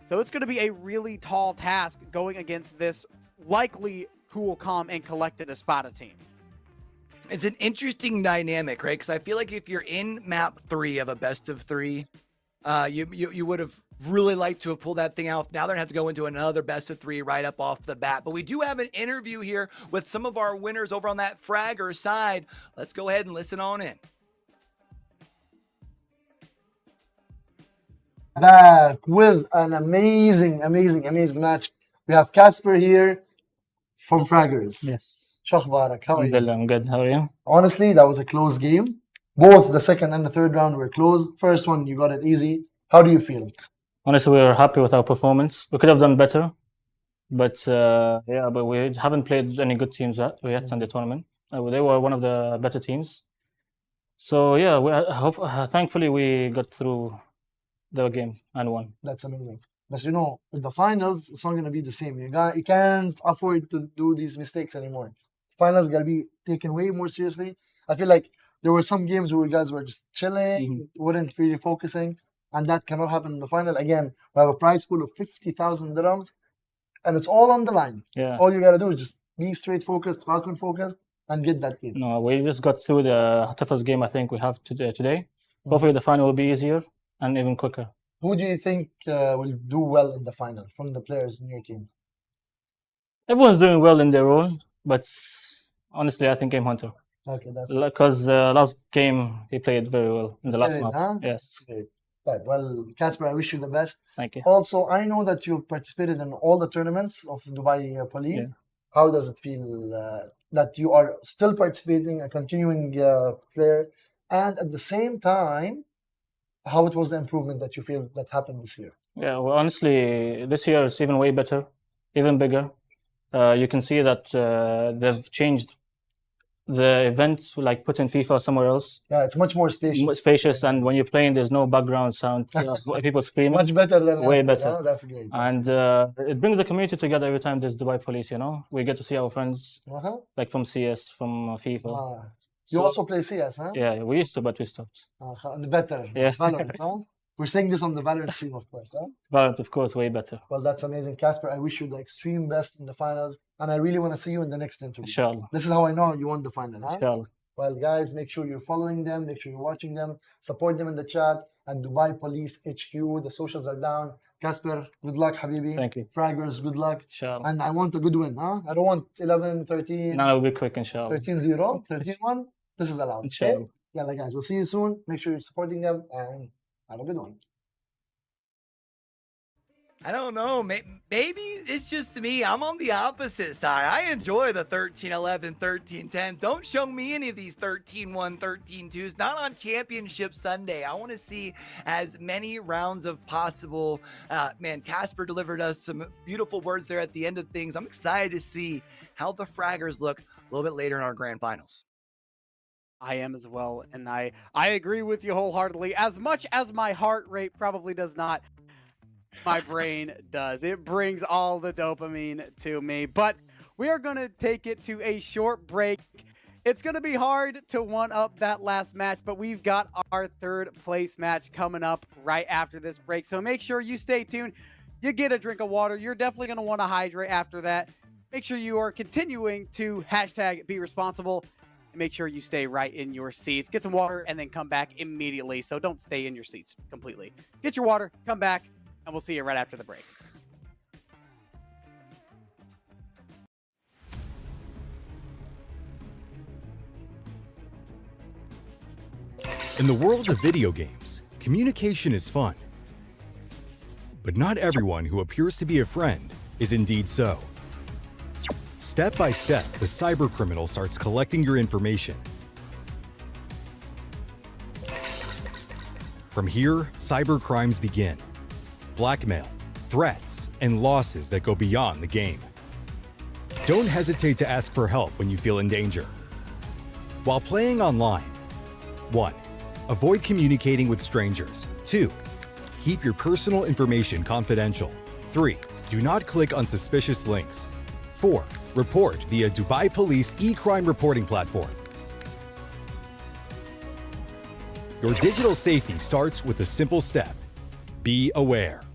So it's going to be a really tall task going against this likely cool, calm, and collected Espada team. It's an interesting dynamic, right? Because I feel like if you're in map 3 of a best of 3, you would have really liked to have pulled that thing out. Now they're going to have to go into another best of 3 right up off the bat. But we do have an interview here with some of our winners over on that Fragger side. Let's go ahead and listen on in. Back with an amazing match. We have Casper here from Fraggers. Yes. Shahbarak, how are you? I'm good. How are you? Honestly, that was a close game. Both the second and the third round were close. First one, you got it easy. How do you feel? Honestly, we were happy with our performance. We could have done better, but but we haven't played any good teams yet in the tournament. They were one of the better teams. So yeah, thankfully we got through the game and won. That's amazing. But you know, in the finals, it's not going to be the same. You can't afford to do these mistakes anymore. Finals got to be taken way more seriously. I feel like there were some games where you guys were just chilling, weren't really focusing, and that cannot happen in the final. Again, we have a prize pool of 50,000 dirhams, and it's all on the line. Yeah. All you got to do is just be straight focused, Falcon focused, and get that game. No, we just got through the toughest game I think we have today. Hopefully the final will be easier and even quicker. Who do you think will do well in the final from the players in your team? Everyone's doing well in their role, but honestly, I think Game Hunter. Okay, that's because last game he played very well in the last map. Huh? Yes. Great. Right. Well, Casper, I wish you the best. Thank you. Also, I know that you've participated in all the tournaments of Dubai Police. Yeah. How does it feel that you are still participating, a continuing player, and at the same time, how it was the improvement that you feel that happened this year? Yeah, well, honestly, this year is even way better, even bigger. You can see that they've changed the events, like putting FIFA somewhere else. Yeah, it's much more spacious. Spacious, and when you're playing, there's no background sound. People screaming. Much better than way last better. year, huh? That's great. And it brings the community together every time there's Dubai Police. You know, we get to see our friends, like from CS, from FIFA. You also play CS, huh? Yeah, we used to, but we stopped. Better. Yeah. Valorant, huh? We're saying this on the Valorant team, of course, huh? Valorant, of course, way better. Well, that's amazing, Casper. I wish you the extreme best in the finals, and I really want to see you in the next interview. Inshallah. This is how I know you won the final, huh? Inshallah. Well, guys, make sure you're following them, make sure you're watching them, support them in the chat, and Dubai Police HQ, the socials are down. Casper, good luck, Habibi. Thank you. Fraggers, good luck. Inshallah. And I want a good win, huh? I don't want 11, 13. No, it'll be quick, inshallah. 13-0, 13-1. This is allowed. Inshallah. Okay? Yeah, guys, we'll see you soon. Make sure you're supporting them, and have a good one. I don't know. Maybe it's just me. I'm on the opposite side. I enjoy the 13-11, 13-10. Don't show me any of these 13-1, 13-2s. Not on Championship Sunday. I want to see as many rounds of possible. Man, Casper delivered us some beautiful words there at the end of things. I'm excited to see how the Fraggers look a little bit later in our grand finals. I am as well, and I agree with you wholeheartedly. As much as my heart rate probably does not, my brain does. It brings all the dopamine to me. But we are going to take it to a short break. It's going to be hard to one-up that last match, but we've got our third place match coming up right after this break. So make sure you stay tuned. you get a drink of water. You're definitely going to want to hydrate after that. Make sure you are continuing to hashtag be responsible and make sure you stay right in your seats. Get some water and then come back immediately. So don't stay in your seats completely. Get your water, come back, and we'll see you right after the break. In the world of video games, communication is fun. But not everyone who appears to be a friend is indeed so. Step by step, the cybercriminal starts collecting your information. From here, cybercrimes begin. Blackmail, threats, and losses that go beyond the game. Don't hesitate to ask for help when you feel in danger. While playing online, 1. Avoid communicating with strangers. 2. Keep your personal information confidential. 3. Do not click on suspicious links. 4. Report via Dubai Police e-crime reporting platform. Your digital safety starts with a simple step. Be aware.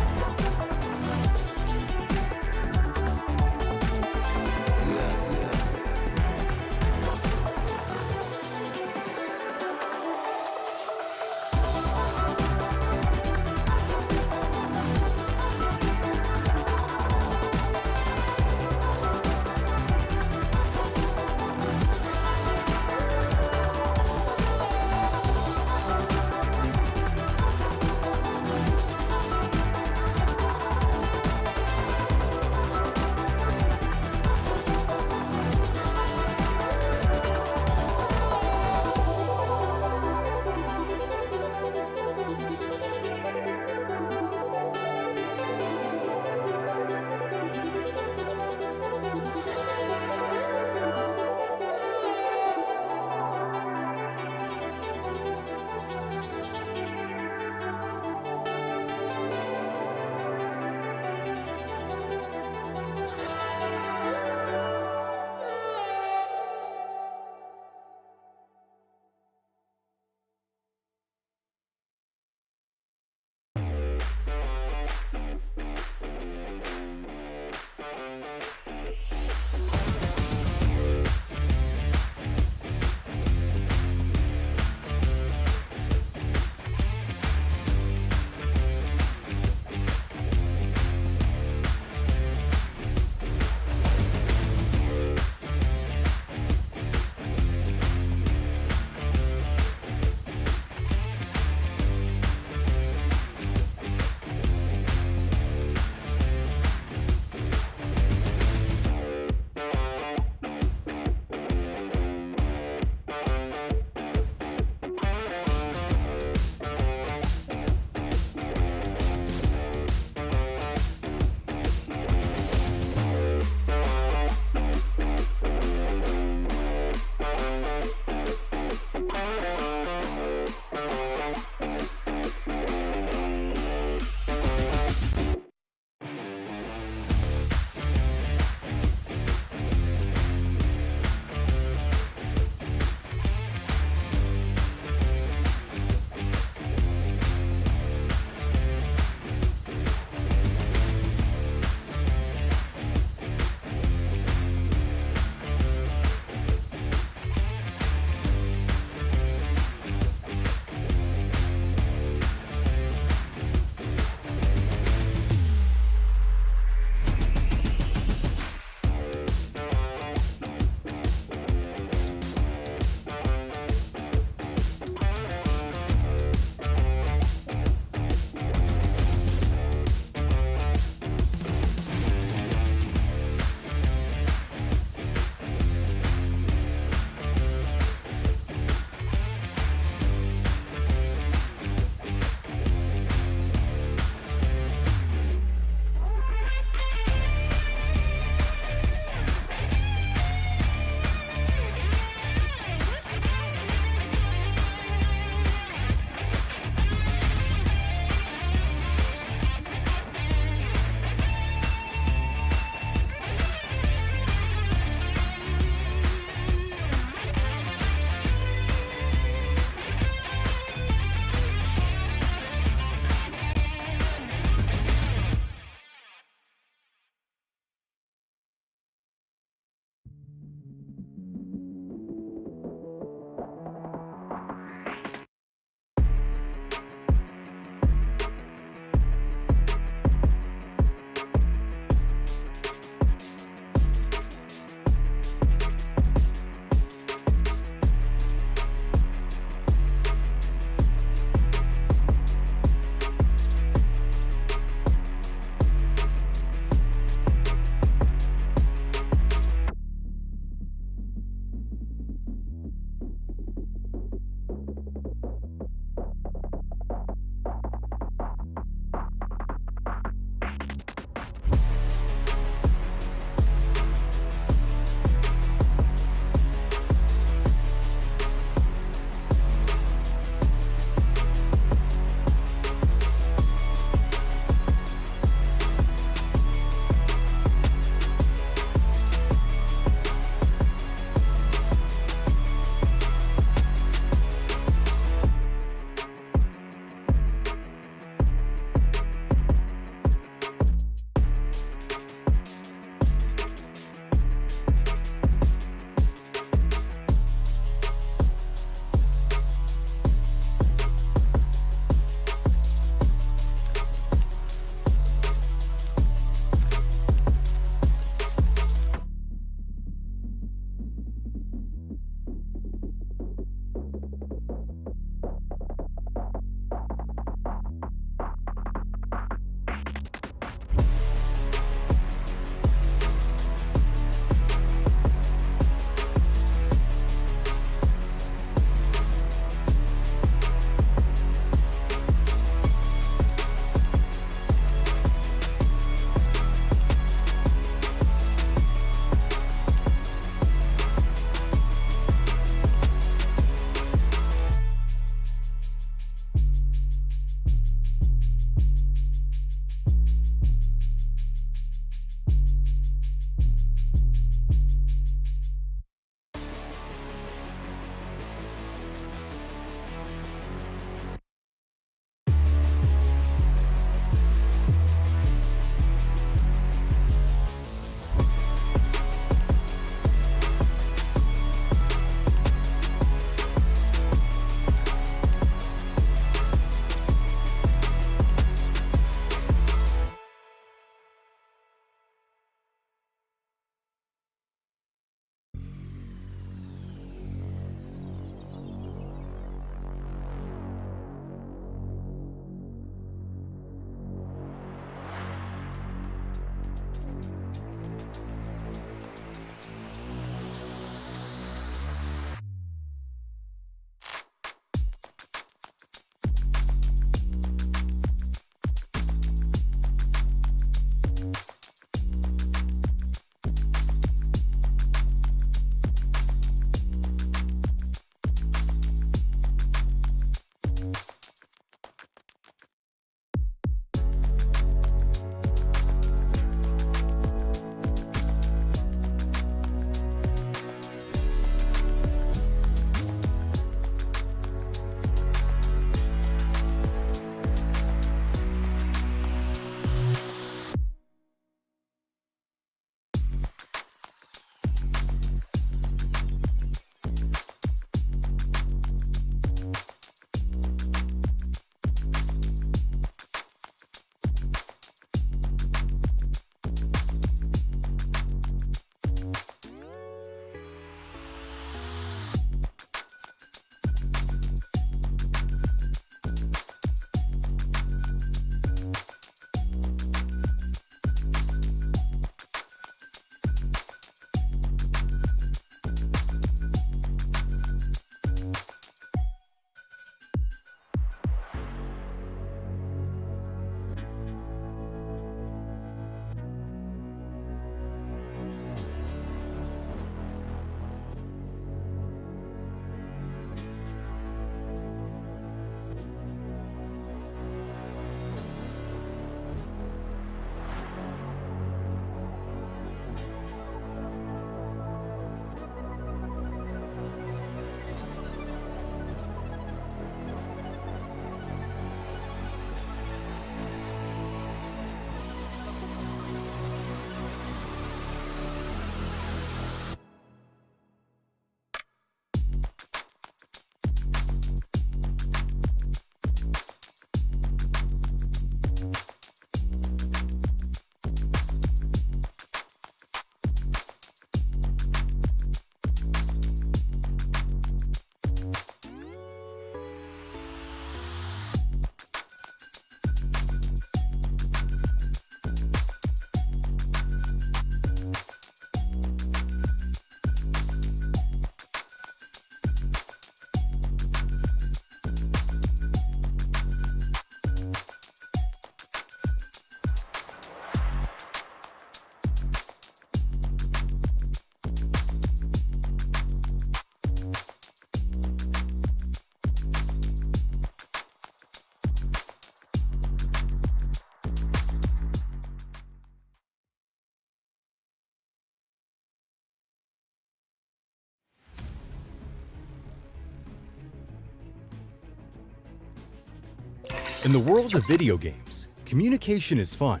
In the world of video games, communication is fun.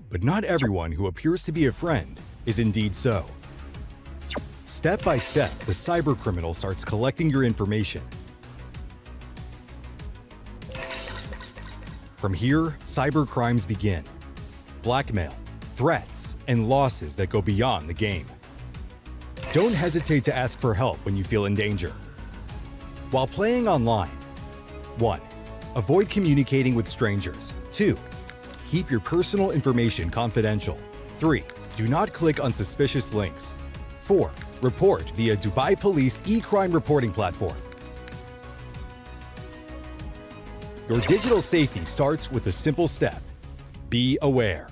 But not everyone who appears to be a friend is indeed so. Step by step, the cybercriminal starts collecting your information. From here, cybercrimes begin. Blackmail, threats, and losses that go beyond the game. Don't hesitate to ask for help when you feel in danger. While playing online, 1. Avoid communicating with strangers. 2. Keep your personal information confidential. 3. Do not click on suspicious links. 4. Report via Dubai Police e-crime reporting platform. Your digital safety starts with a simple step. Be aware.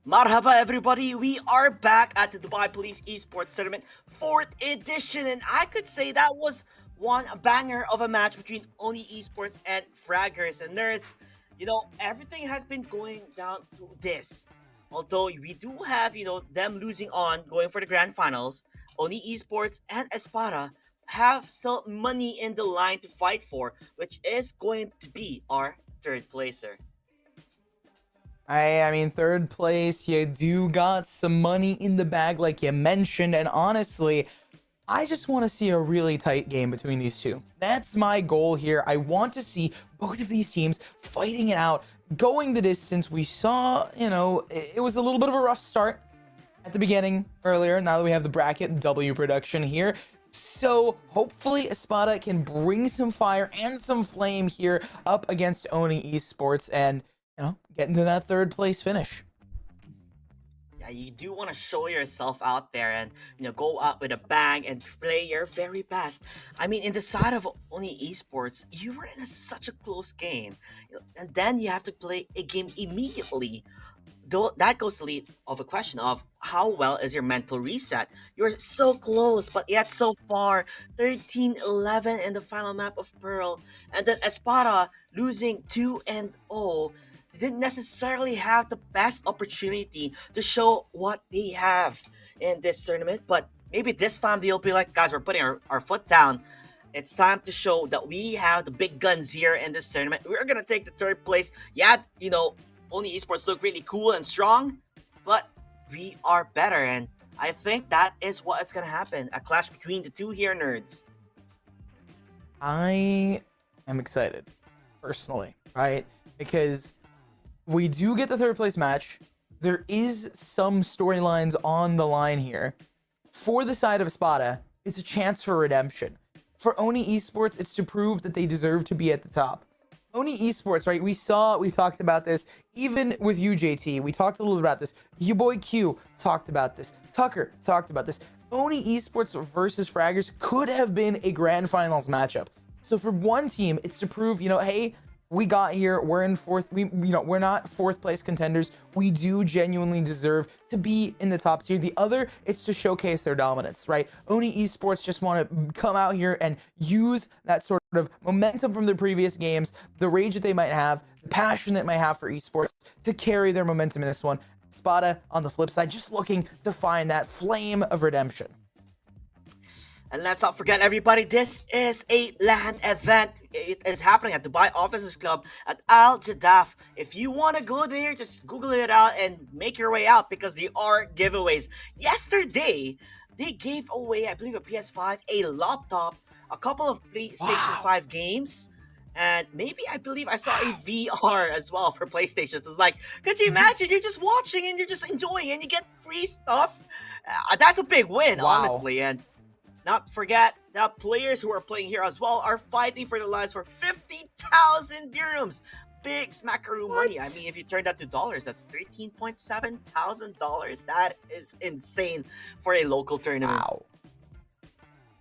Marhaba everybody, we are back at the Dubai Police Esports Tournament 4th edition, and I could say that was one banger of a match between Oni Esports and Fraggers and Nerds. You know, everything has been going down to this. Although we do have, them losing on, going for the grand finals, Oni Esports and Espada have still money in the line to fight for, which is going to be our third placer. I mean, third place, you do got some money in the bag like you mentioned, and honestly, I just want to see a really tight game between these two. That's my goal here. I want to see both of these teams fighting it out, going the distance. We saw, it was a little bit of a rough start at the beginning earlier. Now that we have the bracket W production here. So hopefully Espada can bring some fire and some flame here up against Oni Esports and, get into that third place finish. Yeah, you do want to show yourself out there and, go out with a bang and play your very best. I mean, in the side of Oni Esports, you were in such a close game. And then you have to play a game immediately. Though that goes to lead of a question of how well is your mental reset. You're so close, but yet so far. 13-11 in the final map of Pearl. And then Espada losing 2-0. Didn't necessarily have the best opportunity to show what they have in this tournament, but maybe this time they'll be like, guys, we're putting our foot down. It's time to show that we have the big guns here in this tournament. We're gonna take the third place. Yeah, Oni Esports look really cool and strong, but we are better, and I think that is what is gonna happen. A clash between the two here, nerds. I am excited, personally, right? Because we do get the third place match. There is some storylines on the line here. For the side of Espada, it's a chance for redemption. For Oni Esports, it's to prove that they deserve to be at the top. Oni Esports, right? We talked about this even with you, JT. We talked a little bit about this. Your boy Q talked about this. Tucker talked about this. Oni Esports versus Fraggers could have been a grand finals matchup. So for one team, it's to prove, hey, we got here, we're in fourth, we're not fourth place contenders. We do genuinely deserve to be in the top tier. The other, it's to showcase their dominance, right? Oni Esports just want to come out here and use that sort of momentum from their previous games, the rage that they might have, the passion that they might have for esports to carry their momentum in this one. Espada, on the flip side, just looking to find that flame of redemption. And let's not forget, everybody, this is a LAN event. It is happening at Dubai Officers Club at Al Jadaf. If you want to go there, just Google it out and make your way out because there are giveaways. Yesterday, they gave away, I believe, a PS5, a laptop, a couple of PlayStation 5 games, and maybe I believe I saw a VR as well for PlayStation. It's like, could you imagine? You're just watching and you're just enjoying and you get free stuff. That's a big win, honestly. And not forget that players who are playing here as well are fighting for their lives for 50,000 dirhams. Big smackaroo money. I mean, if you turn that to dollars, that's $13.7 thousand. That is insane for a local tournament. Wow.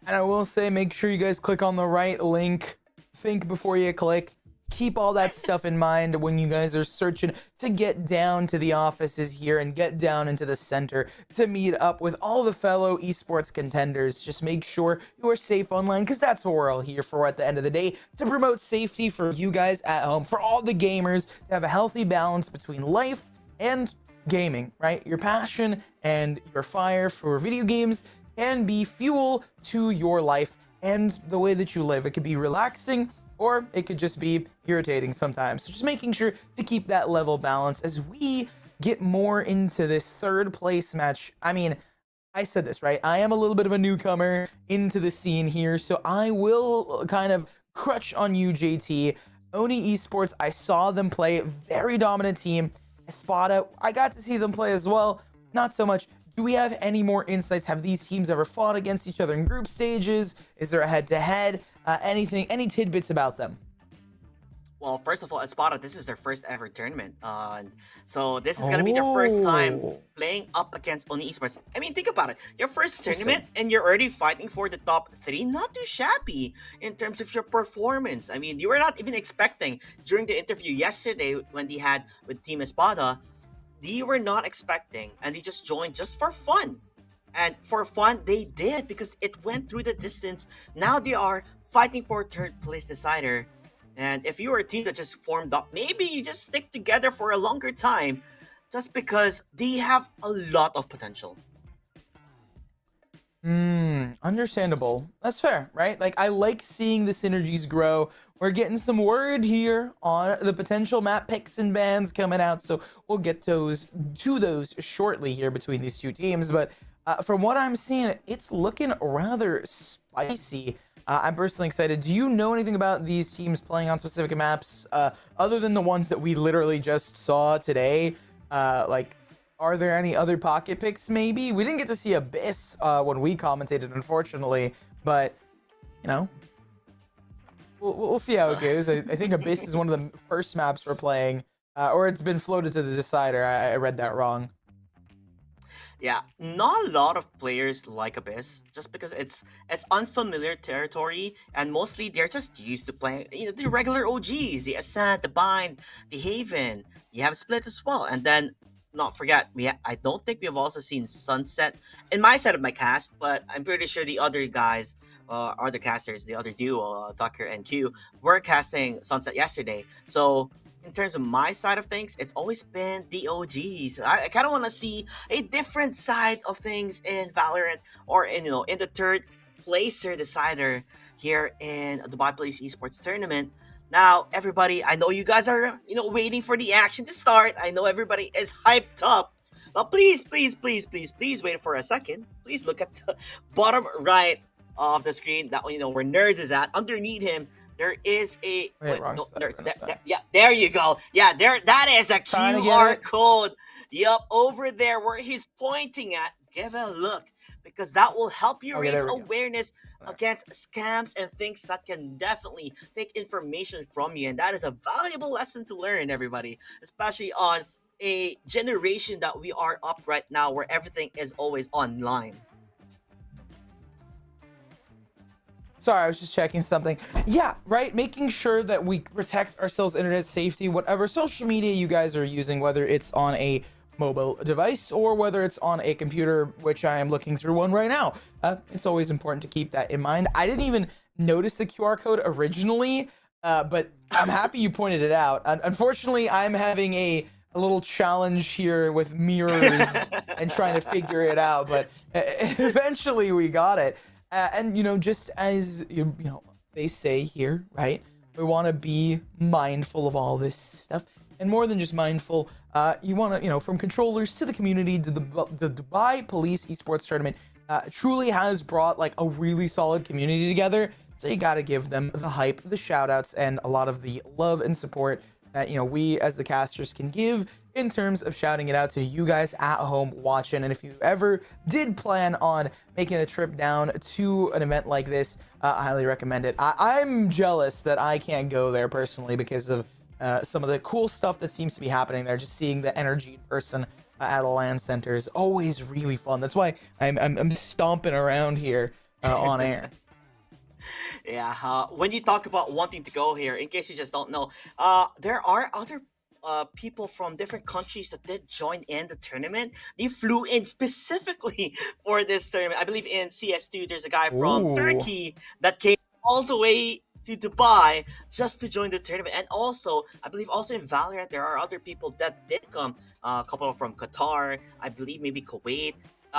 And I will say, make sure you guys click on the right link. Think before you click. Keep all that stuff in mind when you guys are searching to get down to the offices here and get down into the center to meet up with all the fellow esports contenders. Just make sure you are safe online because that's what we're all here for at the end of the day, to promote safety for you guys at home, for all the gamers to have a healthy balance between life and gaming, right? Your passion and your fire for video games can be fuel to your life and the way that you live. It could be relaxing, or it could just be irritating sometimes. So just making sure to keep that level balance as we get more into this third place match. I mean, I said this, right? I am a little bit of a newcomer into the scene here, so I will kind of crutch on you, JT. Oni Esports, I saw them play, very dominant team. Espada, I got to see them play as well, not so much. Do we have any more insights? Have these teams ever fought against each other in group stages? Is there a head-to-head? Anything, any tidbits about them? Well, first of all, Espada, this is their first ever tournament. So this is going to be their first time playing up against Oni Esports. I mean, think about it. Your first tournament and you're already fighting for the top 3. Not too shabby in terms of your performance. I mean, you were not even expecting during the interview yesterday when they had with Team Espada, they were not expecting and they just joined just for fun. And for fun, they did because it went through the distance. Now they are fighting for third place decider. And if you were a team that just formed up, maybe you just stick together for a longer time just because they have a lot of potential. Understandable. That's fair, right? Like, I like seeing the synergies grow. We're getting some word here on the potential map picks and bans coming out, so we'll get to those shortly here between these two teams. But from what I'm seeing, it's looking rather spicy. I'm personally excited. Do you know anything about these teams playing on specific maps other than the ones that we literally just saw today? Like, are there any other pocket picks maybe? We didn't get to see Abyss when we commentated, unfortunately, but, you know, we'll see how it goes. I think Abyss is one of the first maps we're playing, or it's been floated to the decider. I read that wrong. Yeah, not a lot of players like Abyss just because it's unfamiliar territory and mostly they're just used to playing the regular OGs, the Ascent, the Bind, the Haven. You have Split as well, and then not forget I don't think we have also seen Sunset in my side of my cast, but I'm pretty sure the other guys, other casters, the other duo, Tucker and Q, were casting Sunset yesterday. So in terms of my side of things, it's always been the OGs. I kind of want to see a different side of things in Valorant or in the third placer decider here in the Dubai Police Esports Tournament. Now, everybody, I know you guys are waiting for the action to start. I know everybody is hyped up. Now, please wait for a second. Please look at the bottom right of the screen. That where Nerds is at. Underneath him, there is a Nerds. There you go. Yeah, that is a QR code. Yup, over there where he's pointing at. Give it a look because that will help you raise awareness against scams and things that can definitely take information from you, and that is a valuable lesson to learn, everybody, especially on a generation that we are up right now where everything is always online. Sorry, I was just checking something. Yeah, right. Making sure that we protect ourselves, internet safety, whatever social media you guys are using, whether it's on a mobile device or whether it's on a computer, which I am looking through one right now. It's always important to keep that in mind. I didn't even notice the QR code originally, but I'm happy you pointed it out. Unfortunately, I'm having a little challenge here with mirrors and trying to figure it out, but eventually we got it. And just as they say here, right? We want to be mindful of all this stuff. And more than just mindful, you want to, from controllers to the community, to the Dubai Police Esports Tournament truly has brought like a really solid community together. So you got to give them the hype, the shout outs, and a lot of the love and support that, we as the casters can give in terms of shouting it out to you guys at home watching. And if you ever did plan on making a trip down to an event like this, I highly recommend it. I'm jealous that I can't go there personally because of some of the cool stuff that seems to be happening there. Just seeing the energy in person at a LAN center is always really fun. That's why I'm stomping around here on air. Yeah, when you talk about wanting to go here, in case you just don't know, there are other people from different countries that did join in the tournament. They flew in specifically for this tournament. I believe in CS2, there's a guy from Turkey that came all the way to Dubai just to join the tournament. And also, I believe also in Valorant, there are other people that did come. A couple from Qatar, I believe maybe Kuwait.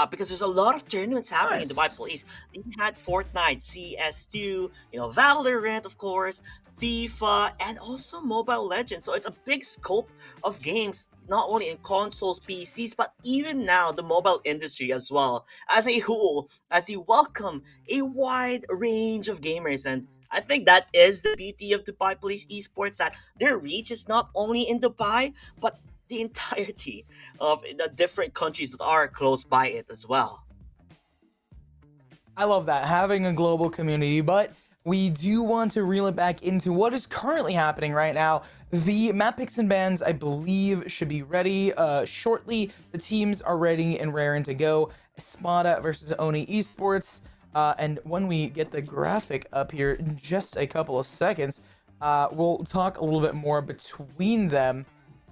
because there's a lot of tournaments happening in Dubai Nice. Police. We had Fortnite, CS2, Valorant, of course, FIFA, and also Mobile Legends. So it's a big scope of games, not only in consoles, PCs, but even now the mobile industry as well as a whole, as they welcome a wide range of gamers. And I think that is the beauty of Dubai Police Esports, that their reach is not only in Dubai, but the entirety of the different countries that are close by it as well. I love that, having a global community, but we do want to reel it back into what is currently happening right now. The map picks and bans, I believe, should be ready shortly. The teams are ready and raring to go. Espada versus Oni Esports. And when we get the graphic up here in just a couple of seconds, we'll talk a little bit more between them.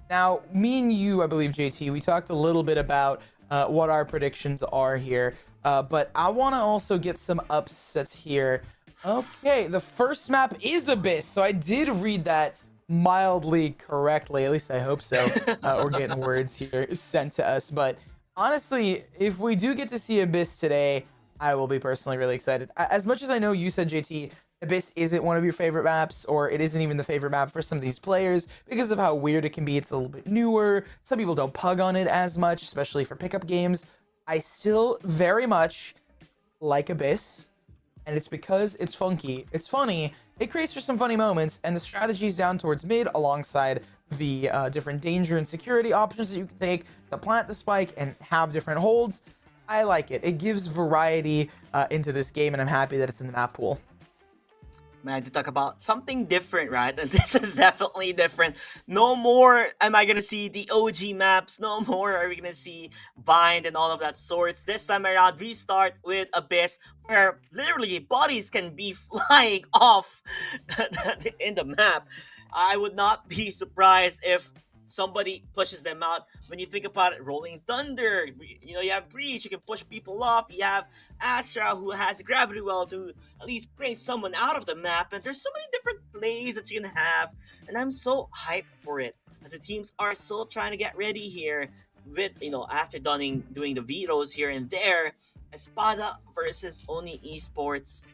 Now, me and you, I believe, JT, we talked a little bit about what our predictions are here, but I want to also get some upsets here. Okay, the first map is Abyss, so I did read that mildly correctly. At least I hope so. We're getting words here sent to us, but honestly, if we do get to see Abyss today, I will be personally really excited. As much as I know you said, JT, Abyss isn't one of your favorite maps, or it isn't even the favorite map for some of these players because of how weird it can be. It's a little bit newer. Some people don't pug on it as much, especially for pickup games. I still very much like Abyss, and it's because it's funky, it's funny, it creates for some funny moments, and the strategies down towards mid alongside the different danger and security options that you can take to plant the spike and have different holds. I like it. It gives variety into this game, and I'm happy that it's in the map pool. Man, to talk about something different, right? And this is definitely different. No more am I gonna see the OG maps. No more are we gonna see Bind and all of that sorts. This time around, we start with Abyss, where literally bodies can be flying off in the map. I would not be surprised if somebody pushes them out. When you think about it, Rolling Thunder, you have Breach, you can push people off. You have Astra, who has a gravity well to at least bring someone out of the map. And there's so many different plays that you can have. And I'm so hyped for it, as the teams are still trying to get ready here with, after doing the vetoes here and there. Espada versus Oni Esports.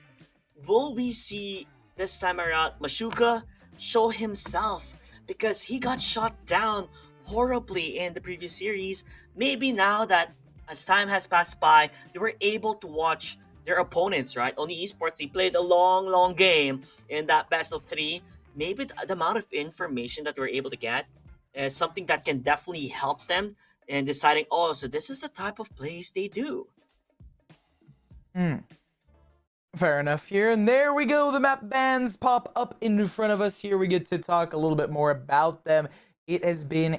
Will we see this time around Mashuka show himself? Because he got shot down horribly in the previous series. Maybe now that as time has passed by, they were able to watch their opponents, right? Oni Esports, they played a long game in that best of 3. Maybe the amount of information that we're able to get is something that can definitely help them in deciding, oh, so this is the type of plays they do. Fair enough here. And there we go. The map bans pop up in front of us here. We get to talk a little bit more about them. It has been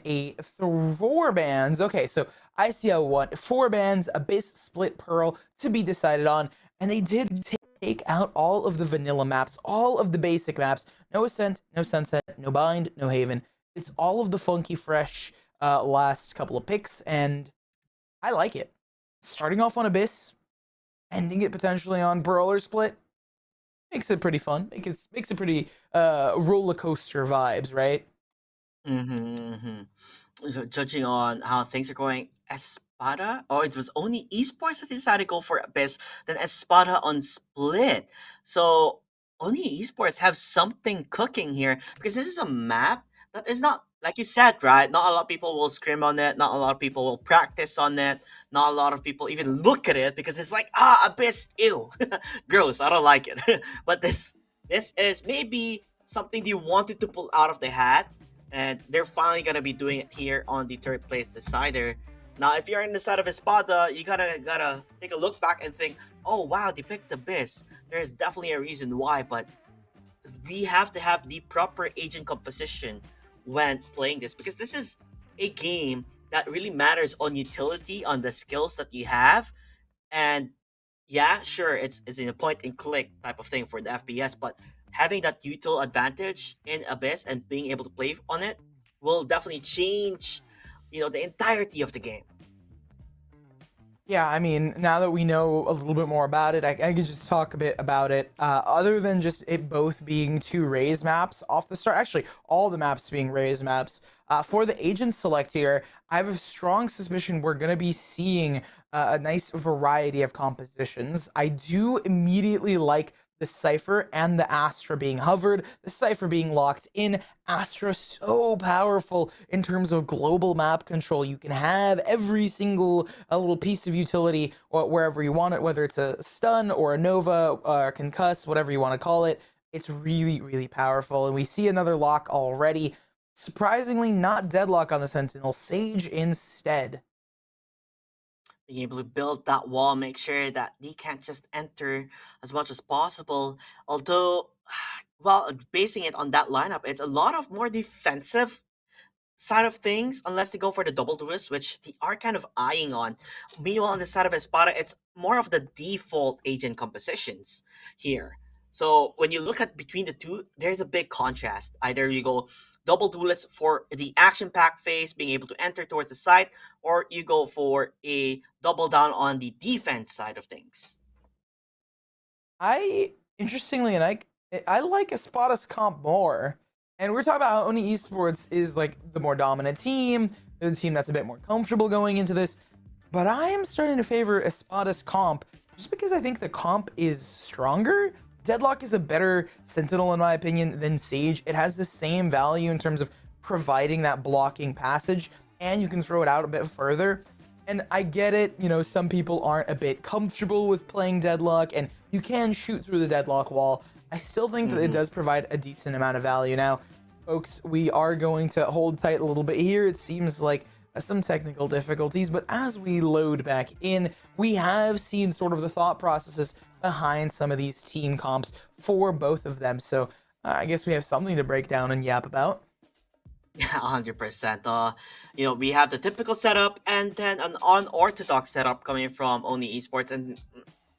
4 bans. Okay, so ICL1, 4 bans, Abyss, Split, Pearl to be decided on. And they did take out all of the vanilla maps, all of the basic maps. No Ascent, no Sunset, no Bind, no Haven. It's all of the funky, fresh last couple of picks, and I like it. Starting off on Abyss, ending it potentially on Pearl or Split, makes it pretty fun. Makes it pretty roller coaster vibes, right? So judging on how things are going, Espada, it was only Esports that decided to go for Abyss, then Espada on Split. So only Esports have something cooking here, because this is a map that is not, like you said, right? Not a lot of people will scrim on it. Not a lot of people will practice on it. Not a lot of people even look at it, because it's like, Abyss, ew, gross. I don't like it. But this is maybe something they wanted to pull out of the hat, and they're finally gonna be doing it here on the 3rd place decider. Now, if you're in the side of Espada, you gotta take a look back and think, oh wow, they picked Abyss. There's definitely a reason why, but we have to have the proper agent composition when playing this, because this is a game that really matters on utility, on the skills that you have. And yeah, sure, it's in a point and click type of thing for the FPS, but having that util advantage in Abyss and being able to play on it will definitely change, the entirety of the game. Yeah, I mean, now that we know a little bit more about it, I could just talk a bit about it. Other than just it both being 2 raise maps off the start, actually, all the maps being raise maps. For the agent select here, I have a strong suspicion we're going to be seeing a nice variety of compositions. I do immediately like the Cypher and the Astra being hovered, the Cypher being locked in. Astra so powerful in terms of global map control. You can have every single little piece of utility or wherever you want it, whether it's a stun or a Nova or a concuss, whatever you want to call it. It's really, really powerful. And we see another lock already. Surprisingly, not Deadlock on the Sentinel, Sage instead. Being able to build that wall, make sure that they can't just enter as much as possible. Although, well, basing it on that lineup, it's a lot of more defensive side of things, unless they go for the double twist, which they are kind of eyeing on. Meanwhile, on the side of Espada, it's more of the default agent compositions here. So when you look at between the two, there's a big contrast. Either you go double duelist for the action pack phase, being able to enter towards the side, or you go for a double down on the defense side of things. Interestingly, and I like Espada's comp more. And we're talking about how Oni Esports is like the more dominant team, the team that's a bit more comfortable going into this. But I am starting to favor Espada's comp just because I think the comp is stronger. Deadlock is a better Sentinel in my opinion than Sage. It has the same value in terms of providing that blocking passage, and you can throw it out a bit further. And I get it, you know, some people aren't a bit comfortable with playing Deadlock, and you can shoot through the Deadlock wall. I still think that it does provide a decent amount of value. Now, folks, we are going to hold tight a little bit here. It seems like some technical difficulties, but as we load back in, we have seen sort of the thought processes behind some of these team comps for both of them. So I guess we have something to break down and yap about. Yeah, 100%. You know, we have the typical setup and then an unorthodox setup coming from Oni Esports, and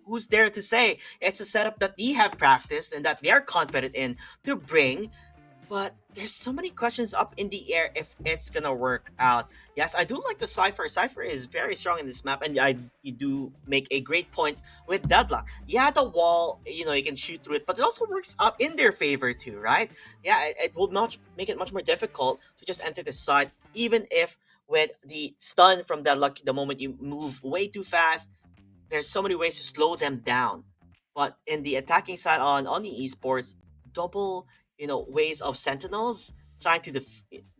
who's there to say it's a setup that they have practiced and that they are confident in to bring. But there's so many questions up in the air if it's gonna work out. Yes, I do like the Cypher. Cypher is very strong in this map, and you do make a great point with Deadlock. Yeah, the wall, you know, you can shoot through it, but it also works out in their favor too, right? Yeah, it will make it much more difficult to just enter the side, even if with the stun from Deadlock, the moment you move way too fast, there's so many ways to slow them down. But in the attacking side on the esports, double, you know, ways of sentinels trying to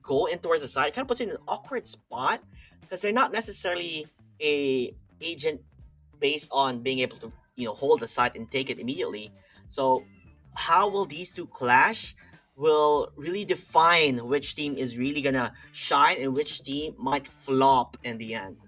go in towards the side kind of puts it in an awkward spot because they're not necessarily a agent based on being able to, you know, hold the side and take it immediately. So how will these two clash will really define which team is really gonna shine and which team might flop in the end.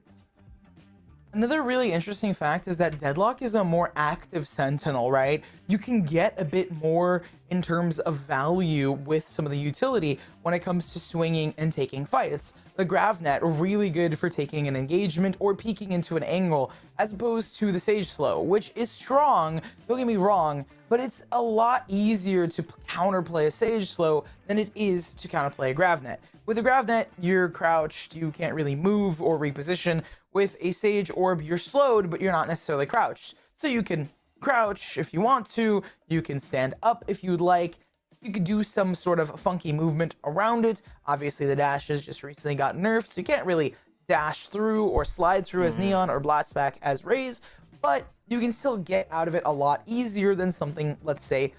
Another really interesting fact is that Deadlock is a more active Sentinel, right? You can get a bit more in terms of value with some of the utility when it comes to swinging and taking fights. The Gravnet, really good for taking an engagement or peeking into an angle, as opposed to the Sage Slow, which is strong, don't get me wrong, but it's a lot easier to counterplay a Sage Slow than it is to counterplay a Gravnet. With a Gravnet, you're crouched, you can't really move or reposition. With a Sage Orb, you're slowed, but you're not necessarily crouched. So you can crouch if you want to, you can stand up if you'd like, you could do some sort of funky movement around it. Obviously, the dash has just recently got nerfed, so you can't really dash through or slide through as Neon or blast back as Raze, but you can still get out of it a lot easier than something, let's say,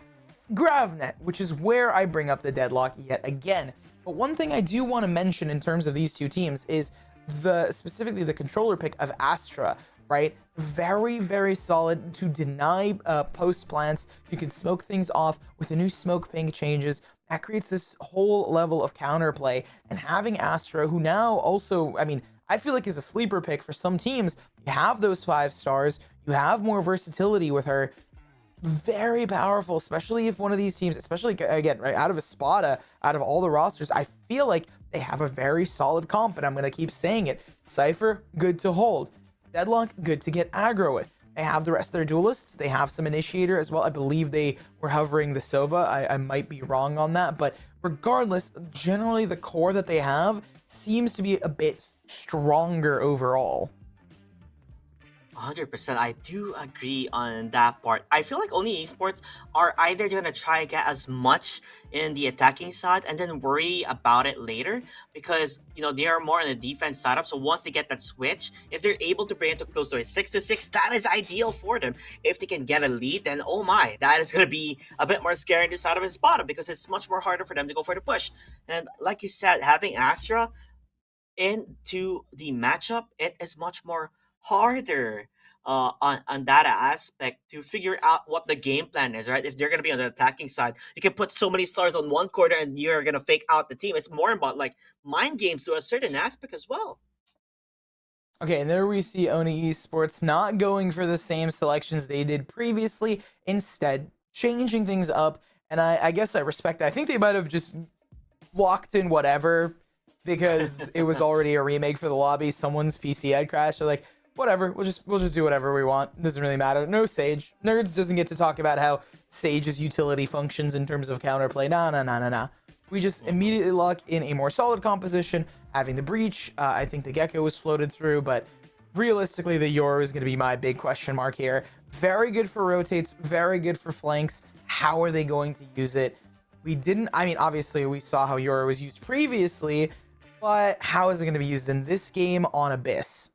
Gravnet, which is where I bring up the Deadlock yet again. But one thing I do want to mention in terms of these two teams is specifically the controller pick of Astra, right? Very, very solid to deny post plants. You can smoke things off with the new smoke ping changes. That creates this whole level of counterplay. And having Astra, who now also, I mean, I feel like is a sleeper pick for some teams. You have those 5 stars. You have more versatility with her. Very powerful, especially if one of these teams, especially again, right out of Espada, out of all the rosters, I feel like they have a very solid comp, and I'm going to keep saying it. Cypher, good to hold. Deadlock, good to get aggro with. They have the rest of their duelists. They have some Initiator as well. I believe they were hovering the Sova. I might be wrong on that, but regardless, generally the core that they have seems to be a bit stronger overall. 100%. I do agree on that part. I feel like only esports are either going to try to get as much in the attacking side and then worry about it later because, they are more on the defense side up. So once they get that switch, if they're able to bring it to close to a 6-6, that is ideal for them. If they can get a lead, then oh my, that is going to be a bit more scary on the side of his bottom because it's much more harder for them to go for the push. And like you said, having Astra into the matchup, it is much more harder on that aspect to figure out what the game plan is, right? If they're going to be on the attacking side, you can put so many stars on one quarter and you're going to fake out the team. It's more about like mind games to a certain aspect as well. Okay, and there we see Oni Esports not going for the same selections they did previously, instead changing things up. And I guess I respect that. I think they might have just walked in whatever because it was already a remake for the lobby. Someone's PC had crashed. They're like, whatever, we'll just do whatever we want. It doesn't really matter. No Sage. Nerds doesn't get to talk about how Sage's utility functions in terms of counterplay. Nah. We just immediately lock in a more solid composition, having the breach. I think the Gecko was floated through, but realistically, the Yoru is going to be my big question mark here. Very good for rotates, very good for flanks. How are they going to use it? Obviously, we saw how Yoru was used previously, but how is it going to be used in this game on Abyss?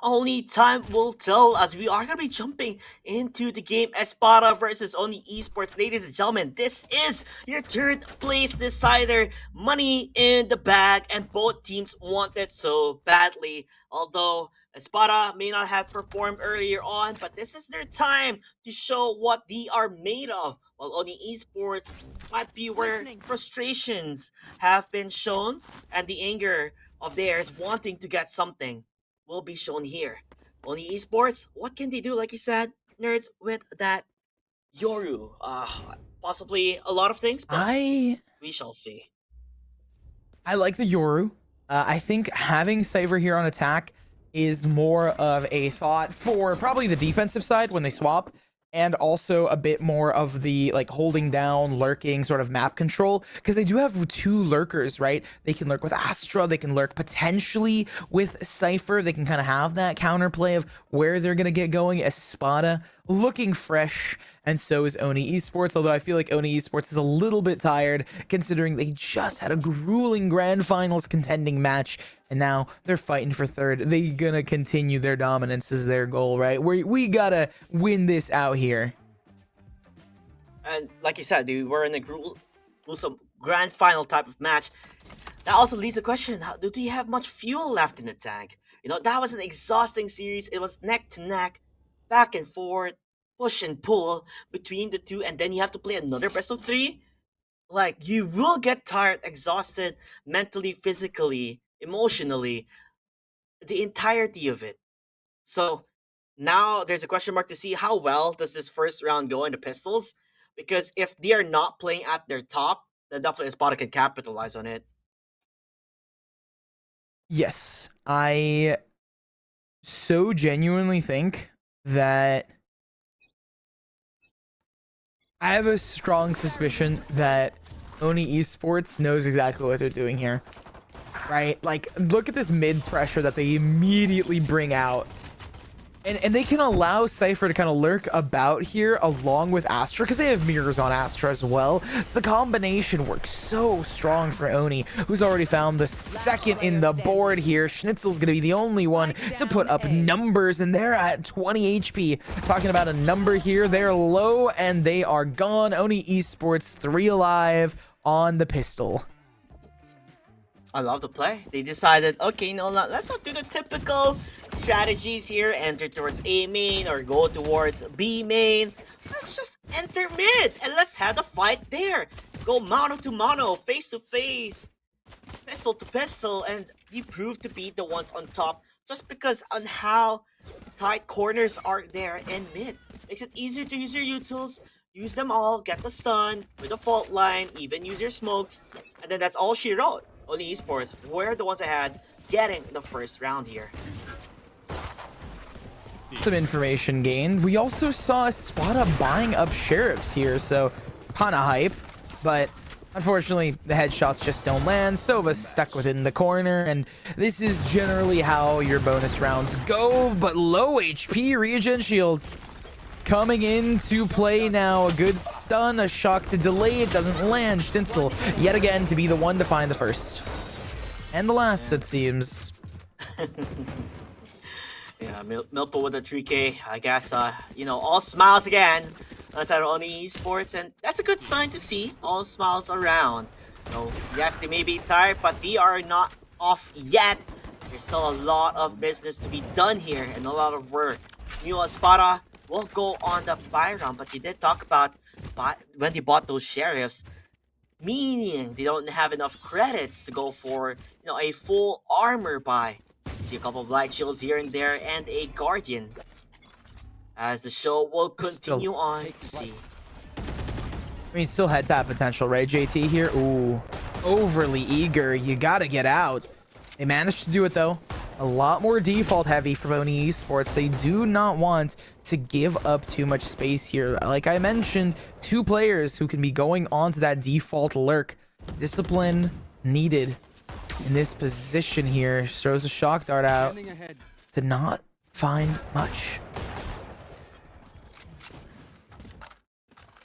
Only time will tell as we are going to be jumping into the game. Espada versus Oni Esports. Ladies and gentlemen, this is your third place decider. Money in the bag, and both teams want it so badly. Although Espada may not have performed earlier on, but this is their time to show what they are made of. While Oni Esports might be where frustrations have been shown and the anger of theirs wanting to get something will be shown here. Oni Esports, what can they do, like you said, nerds, with that Yoru? Possibly a lot of things, but we shall see. I like the Yoru. I think having Cypher here on attack is more of a thought for probably the defensive side when they swap, and also a bit more of the like holding down, lurking sort of map control, because they do have two lurkers, right? They can lurk with Astra, they can lurk potentially with Cypher, they can kind of have that counterplay of where they're going to get going. Espada looking fresh, and so is Oni Esports, although I feel like Oni Esports is a little bit tired considering they just had a grueling grand finals contending match, and now they're fighting for third. They're gonna continue their dominance is their goal, right? We gotta win this out here. And like you said, they were in a gruesome grand final type of match. That also leads to the question, do they have much fuel left in the tank? That was an exhausting series. It was neck to neck, back and forth, push and pull between the two, and then you have to play another best of three. Like, you will get tired, exhausted, mentally, physically, emotionally, the entirety of it. So now there's a question mark to see how well does this first round go in the Pistols, because if they are not playing at their top, then definitely Espada can capitalize on it. Yes, I so genuinely think that I have a strong suspicion that Oni Esports knows exactly what they're doing here. Right? Like, look at this mid pressure that they immediately bring out. And they can allow Cypher to kind of lurk about here along with Astra, because they have mirrors on Astra as well. So the combination works so strong for Oni, who's already found the second in the board here. Schnitzel's going to be the only one to put up numbers, and they're at 20 HP. Talking about a number here, they're low and they are gone. Oni Esports 3 alive on the pistol. I love the play. They decided, okay, no, let's not do the typical strategies here. Enter towards A main or go towards B main. Let's just enter mid and let's have the fight there. Go mano to mano, face to face, pistol to pistol, and you prove to be the ones on top just because on how tight corners are there in mid. Makes it easier to use your utils. Use them all, get the stun with a fault line, even use your smokes, and then that's all she wrote. Oni Esports were the ones ahead getting the first round here. Some information gained. We also saw Espada buying up sheriffs here, so kind of hype. But Unfortunately, the headshots just don't land. Sova stuck within the corner, and this is generally how your bonus rounds go. But low HP regen shields coming into play now. A good stun, a shock to delay. It doesn't land. Schnitzel yet again to be the one to find the first. And the last, it seems. Yeah, Milpo with a 3K. I guess, you know, all smiles again. That's our only esports, and that's a good sign to see. All smiles around. So, yes, they may be tired, but they are not off yet. There's still a lot of business to be done here and a lot of work. New Espada will go on the buy round, but they did talk about when they bought those sheriffs, meaning they don't have enough credits to go for, you know, a full armor buy. See a couple of light shields here and there and a guardian. As the show will continue on to see. I mean, still head tap potential, right, JT here? Ooh, overly eager. You gotta get out. They managed to do it, though. A lot more default heavy for Oni Esports. They do not want to give up too much space here. Like I mentioned, 2 players who can be going on to that default lurk. Discipline needed in this position here. Throws a shock dart out to not find much.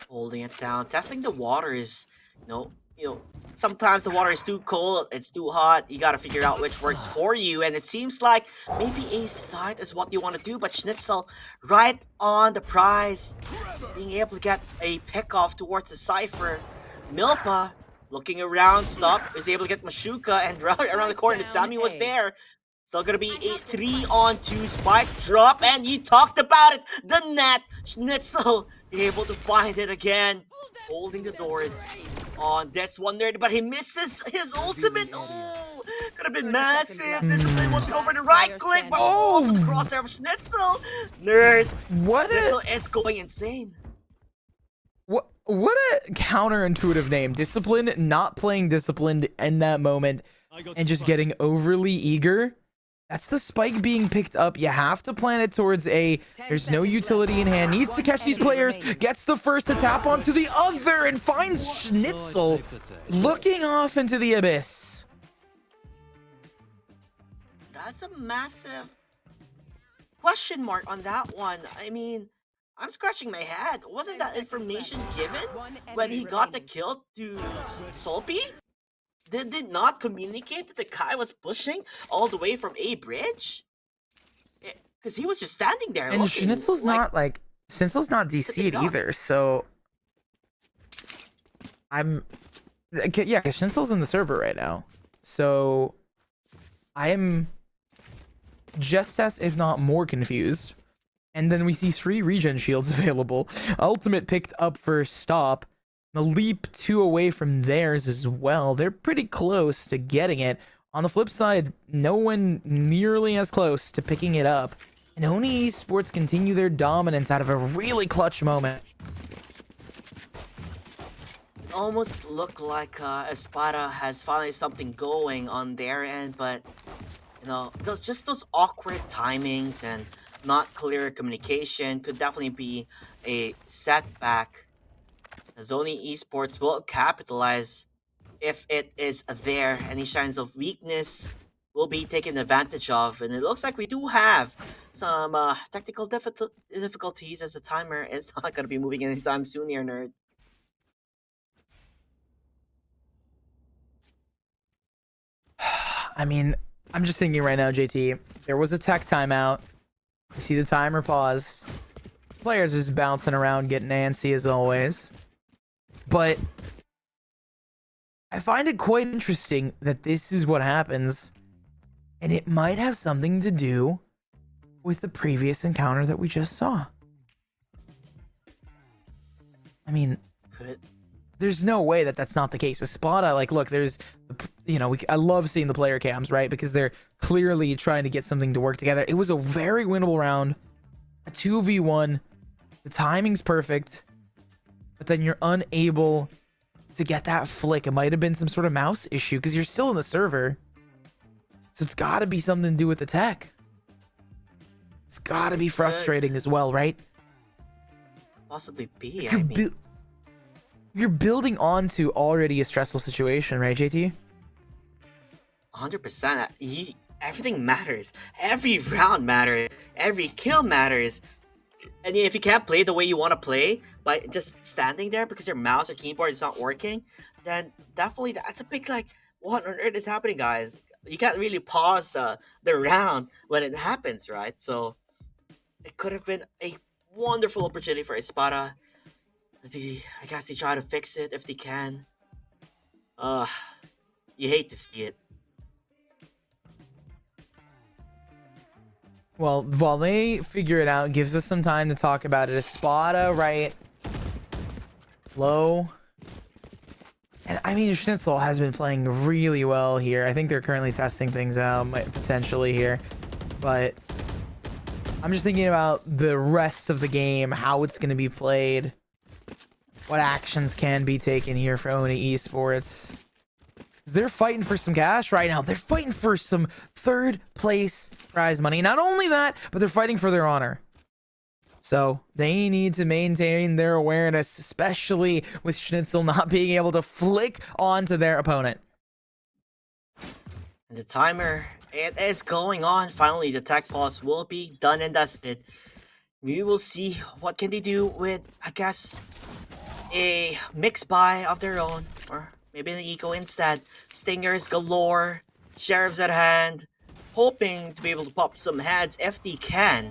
Holding it down, testing the water is, you know, sometimes the water is too cold, it's too hot. You gotta figure out which works for you, and it seems like maybe a side is what you want to do. But Schnitzel right on the prize, being able to get a pick off towards the cipher. Milpa looking around, stop, is able to get Mashuka, and around the corner, Sammy was there. Still gonna be a 3-on-2 spike drop, and you talked about it, the net. Schnitzel able to find it again, holding the doors on this one there, but he misses his ultimate. Oh, could have been massive. Discipline wants to go for the right click, but also the crosshair of Schnitzel. Nerd, what Schnitzel is going insane. What a counterintuitive name. Discipline, not playing disciplined in that moment, and just getting overly eager. That's the spike being picked up. You have to plan it towards A. There's no utility in hand. Needs to catch these players. Gets the first to tap onto the other and finds Schnitzel looking off into the abyss. That's a massive question mark on that one. I mean, I'm scratching my head. Wasn't that information given when he got the kill to Solpi? Did not communicate that the guy was pushing all the way from A bridge? Because he was just standing there and looking. Schnitzel's not DC'd either, so yeah, Schnitzel's in the server right now. So I'm just as, if not more, confused. And then we see 3 regen shields available. Ultimate picked up for stop. The leap 2 away from theirs as well. They're pretty close to getting it. On the flip side, no one nearly as close to picking it up. And Oni Esports continue their dominance out of a really clutch moment. It almost looked like Espada has finally something going on their end, but you know, those awkward timings and not clear communication could definitely be a setback. Zoni Esports will capitalize if it is there. Any signs of weakness will be taken advantage of, and it looks like we do have some technical difficulties as the timer is not going to be moving anytime soon here, nerd. I mean, I'm just thinking right now, JT, there was a tech timeout. You see the timer pause. Players just bouncing around, getting antsy as always. But I find it quite interesting that this is what happens, and it might have something to do with the previous encounter that we just saw. I mean, there's no way that that's not the case. Espada, like, look, there's, you know, I love seeing the player cams, right? Because they're clearly trying to get something to work together. It was a very winnable round, a 2v1. The timing's perfect. But then you're unable to get that flick. It might have been some sort of mouse issue because you're still in the server. So it's got to be something to do with the tech. It's got to be frustrating as well, right? Possibly be, I mean. you're building onto already a stressful situation, right, JT? 100%. Everything matters. Every round matters. Every kill matters. And if you can't play the way you want to play by just standing there because your mouse or keyboard is not working, then definitely that's a big like, what on earth is happening, guys? You can't really pause the round when it happens, right? So it could have been a wonderful opportunity for Espada. I guess they try to fix it if they can. You hate to see it. Well, while they figure it out, gives us some time to talk about it. Espada, right? Low. And I mean, Schnitzel has been playing really well here. I think they're currently testing things out, potentially here. But I'm just thinking about the rest of the game, how it's going to be played, what actions can be taken here for Oni Esports. They're fighting for some cash right now. They're fighting for some third place prize money. Not only that, but they're fighting for their honor. So they need to maintain their awareness, especially with Schnitzel not being able to flick onto their opponent. The timer, it is going on. Finally, the tech pause will be done and dusted. We will see what can they do with, I guess, a mix buy of their own, or maybe an eco instead. Stingers galore, sheriffs at hand, hoping to be able to pop some heads if they can.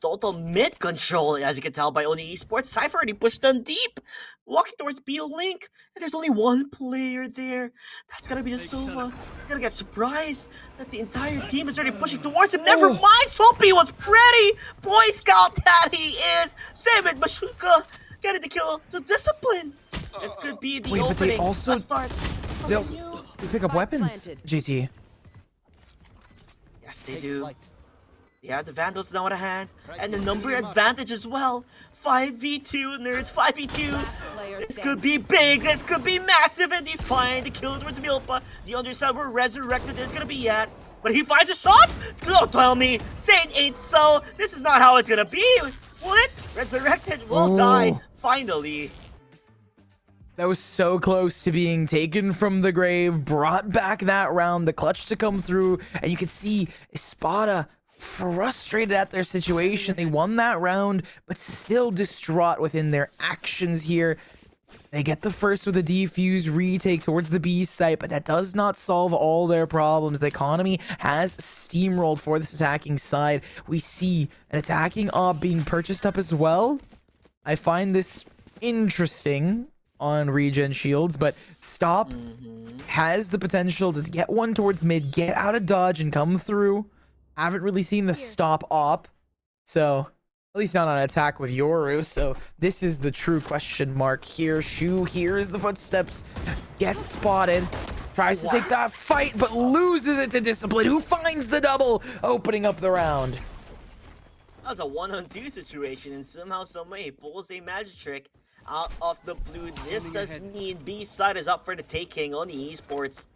Total mid control, as you can tell by Oni Esports. Cypher already pushed them deep, walking towards B Link, and there's only one player there. That's gonna be the Sova. You're gonna get surprised that the entire team is already pushing towards him. Never mind, Soapy was ready. Boy Scout that he is. Samit Bashuka getting the kill to discipline. This could be the opening. But they also start. they pick up weapons, JT. Yes, they do. They have the Vandals now at hand, and the number advantage as well. 5v2, nerds, 5v2. This could be big, this could be massive, and they find the kill towards Milpa. The underside where Resurrected is gonna be at. But he finds a shot? Don't tell me, Saint ain't so. This is not how it's gonna be. What? Resurrected will die, finally. That was so close to being taken from the grave, brought back that round, the clutch to come through, and you can see Espada frustrated at their situation. They won that round, but still distraught within their actions here. They get the first with a defuse retake towards the B site, but that does not solve all their problems. The economy has steamrolled for this attacking side. We see an attacking op being purchased up as well. I find this interesting on regen shields, but Stop has the potential to get one towards mid, get out of dodge, and come through. Haven't really seen the Stop op, so at least not on attack with Yoru. So this is the true question mark here. Shu hears the footsteps, gets spotted, tries to take that fight, but loses it to Discipline, who finds the double, opening up the round. That was a 1-on-2 situation, and somehow, someway, he pulls a magic trick out of the blue. This does mean B side is up for the taking. On the esports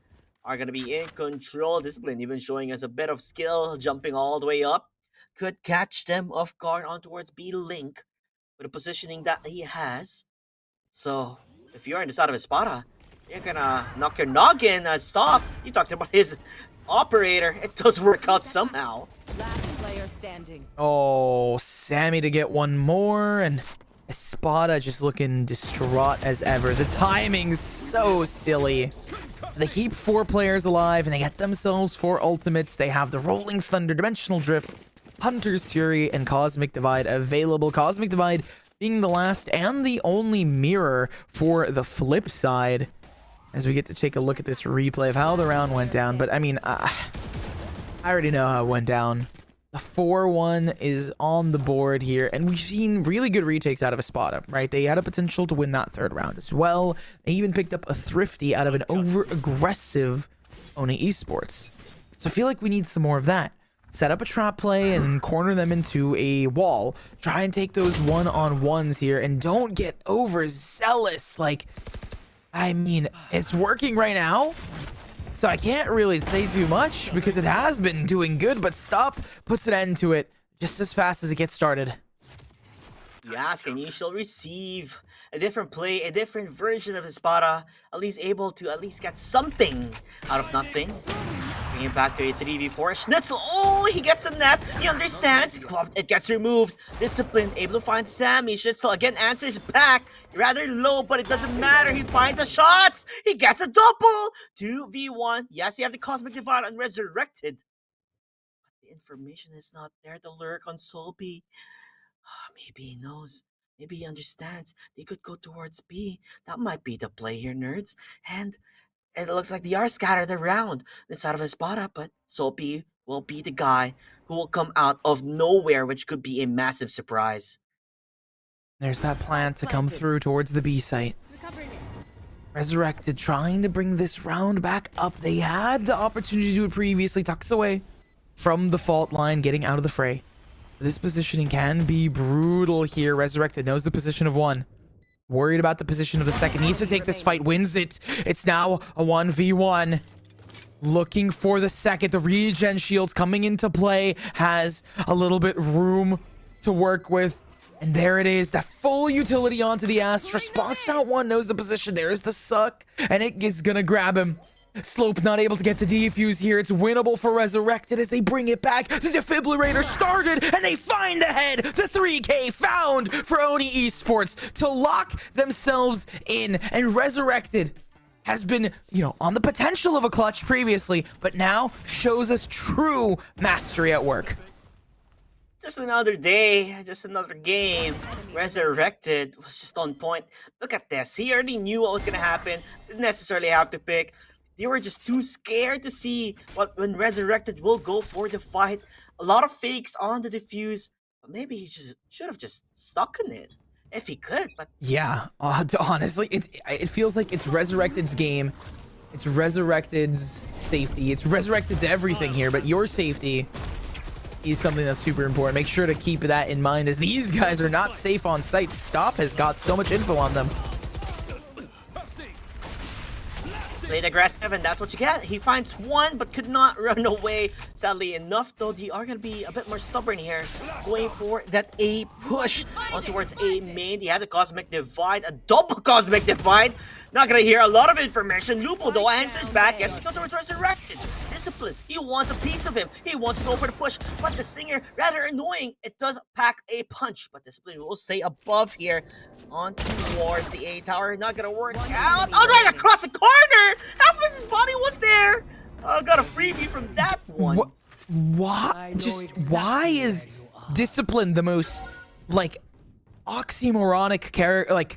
are going to be in control. Discipline even showing us a bit of skill, jumping all the way up. Could catch them off guard on towards B Link with the positioning that he has. So, if you're in the side of Espada, you're going to knock your noggin. Stop. You talked about his operator. It does work out somehow. Last player standing. Oh, Sammy to get one more, and Espada just looking distraught as ever. The timing's so silly. They keep 4 players alive, and they get themselves 4 ultimates. They have the Rolling Thunder, Dimensional Drift, Hunter's Fury, and Cosmic Divide available. Cosmic Divide being the last and the only mirror for the flip side, as we get to take a look at this replay of how the round went down. But I mean, I already know how it went down. The 4-1 is on the board here, and we've seen really good retakes out of Espada, right? They had a potential to win that 3rd round as well. They even picked up a Thrifty out of an over-aggressive Oni Esports. So I feel like we need some more of that. Set up a trap play and corner them into a wall. Try and take those one-on-ones here, and don't get overzealous. Like, I mean, it's working right now, so I can't really say too much because it has been doing good, but Stop puts an end to it just as fast as it gets started. You ask and you shall receive. A different play, a different version of Espada, at least able to at least get something out of nothing. Bring it back to a 3v4. Schnitzel, oh, he gets the net. He understands. It gets removed. Discipline, able to find Sammy. Schnitzel again answers back. Rather low, but it doesn't matter. He finds the shots. He gets a double. 2v1. Yes, you have the Cosmic Divide on Resurrected. But the information is not there to lurk on Solby. Maybe he knows. Maybe he understands. They could go towards B. That might be the play here, nerds. And it looks like they are scattered around inside of Espada, but Solby will be the guy who will come out of nowhere, which could be a massive surprise. There's that plan to come through towards the B site. Resurrected trying to bring this round back up. They had the opportunity to do it previously. Tucks away from the fault line, getting out of the fray. This positioning can be brutal here. Resurrected knows the position of one. Worried about the position of the second. Needs to take this fight. Wins it. It's now a 1v1. Looking for the second. The regen shields coming into play. Has a little bit room to work with. And there it is. That full utility onto the Astra. Spots out one. Knows the position. There's the suck. And it is going to grab him. Slope not able to get the defuse here. It's winnable for Resurrected as they bring it back. The defibrillator started and they find the head. The 3K found for Oni Esports to lock themselves in. And Resurrected has been, on the potential of a clutch previously, but now shows us true mastery at work. Just another day, just another game. Resurrected was just on point. Look at this. He already knew what was going to happen. Didn't necessarily have to pick. They were just too scared to see when Resurrected will go for the fight. A lot of fakes on the defuse, but maybe he just should have just stuck in it if he could. But yeah, honestly, it feels like it's Resurrected's game. It's Resurrected's safety. It's Resurrected's everything here, but your safety is something that's super important. Make sure to keep that in mind as these guys are not safe on site. Stop has got so much info on them. Played aggressive, and that's what you get. He finds one, but could not run away. Sadly enough, though, they are going to be a bit more stubborn here. Going for that A push on towards A main. They have the Cosmic Divide, a double Cosmic Divide. Not going to hear a lot of information. Lupo, though, answers back, gets to go towards Resurrected. Discipline, he wants a piece of him. He wants to go for the push, but the Stinger, rather annoying. It does pack a punch, but Discipline will stay above here on towards the A tower. Not going to work out. Oh, right across the corner! Half of his body was there! Got a freebie from that one. Why is Discipline the most, oxymoronic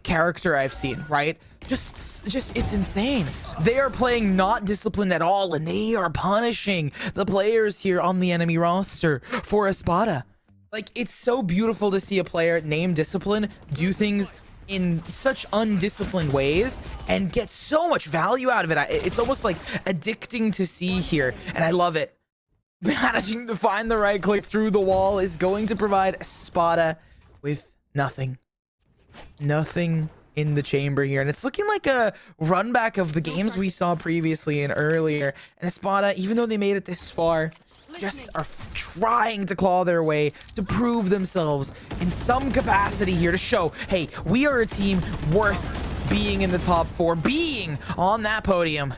character I've seen, right? Just it's insane. They are playing not disciplined at all, and they are punishing the players here on the enemy roster for Espada. It's so beautiful to see a player named Discipline do things in such undisciplined ways and get so much value out of it. It's almost addicting to see here, and I love it. Managing to find the right click through the wall is going to provide Espada with nothing in the chamber here, and it's looking like a run back of the games we saw previously and earlier. And Espada, even though they made it this far, just are trying to claw their way to prove themselves in some capacity here to show, hey, we are a team worth being in the top 4, being on that podium.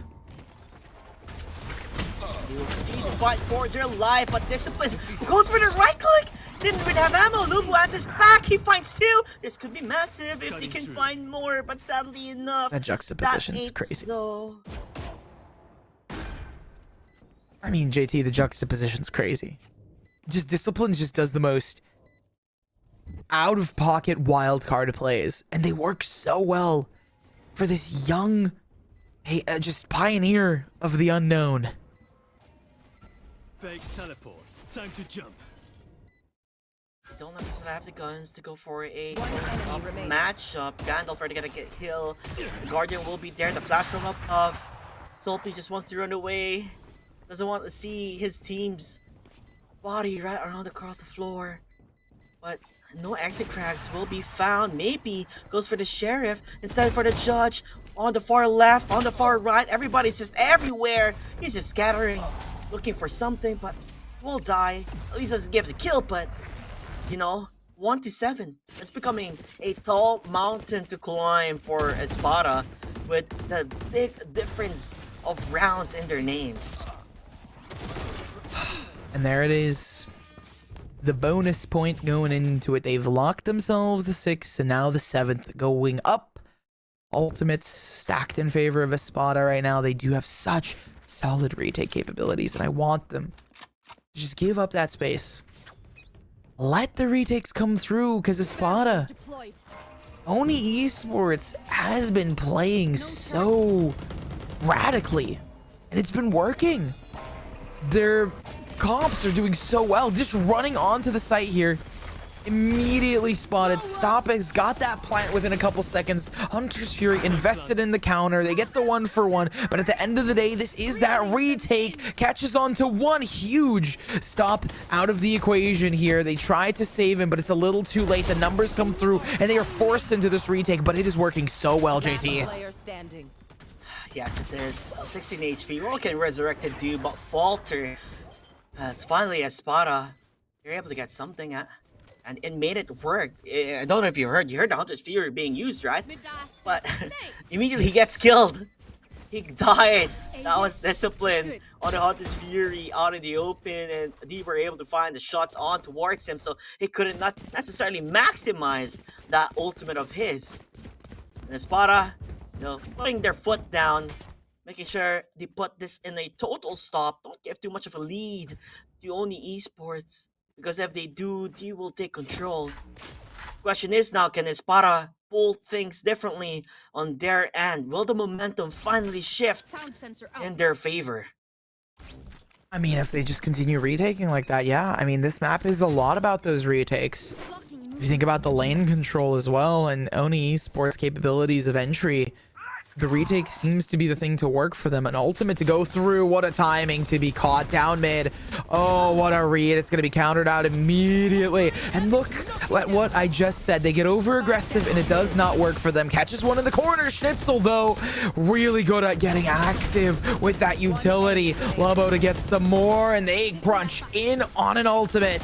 Continue to fight for their life, but Discipline goes for the right click. Didn't even have ammo. Lubu answers back. He finds 2. This could be massive if they can find more, but sadly enough, that juxtaposition is crazy. So. I mean, JT, the juxtaposition's crazy. Just Discipline just does the most out-of-pocket wild card plays, and they work so well for this young, just pioneer of the unknown. Fake teleport. Time to jump. Don't necessarily have the guns to go for a close-up matchup. Gandalf already gonna get killed. The Guardian will be there. The flash from up of Solpi just wants to run away. Doesn't want to see his team's body right around across the floor. But no exit cracks will be found. Maybe goes for the sheriff instead for the judge. On the far left, on the far right, everybody's just everywhere. He's just scattering, looking for something, but will die. At least doesn't give the kill, but 1-7. It's becoming a tall mountain to climb for Espada with the big difference of rounds in their names. And there it is. The bonus point going into it. They've locked themselves the 6th and now the 7th going up. Ultimates stacked in favor of Espada right now. They do have such solid retake capabilities, and I want them to just give up that space. Let the retakes come through, because Espada, Oni Esports has been playing so radically, and it's been working. Their comps are doing so well, just running onto the site here. Immediately spotted. Stoppex got that plant within a couple seconds. Hunter's Fury invested in the counter. They get the 1-for-1, but at the end of the day, this is that retake. Catches on to one huge stop out of the equation here. They tried to save him, but it's a little too late. The numbers come through, and they are forced into this retake, but it is working so well, JT. Yes, it is. 16 HP. Roll can resurrected too, but falter. As finally, Espada, they're able to get something at. And it made it work. I don't know if you heard the Hunter's Fury being used, right? But immediately he gets killed. He died. That was discipline on the Hunter's Fury out in the open, and they were able to find the shots on towards him, so he couldn't not necessarily maximize that ultimate of his. And Espada, you know, putting their foot down, making sure they put this in a total stop. Don't give too much of a lead to Oni Esports. Because if they do, they will take control. Question is now, can Espada pull things differently on their end? Will the momentum finally shift in their favor? I mean, if they just continue retaking like that, yeah. I mean, this map is a lot about those retakes. If you think about the lane control as well and Oni Esports capabilities of entry, the retake seems to be the thing to work for them. An ultimate to go through. What a timing to be caught down mid. Oh, what a read. It's going to be countered out immediately. And look at what I just said. They get over aggressive and it does not work for them. Catches one in the corner. Schnitzel, though, really good at getting active with that utility. Labo to get some more, and they crunch in on an ultimate.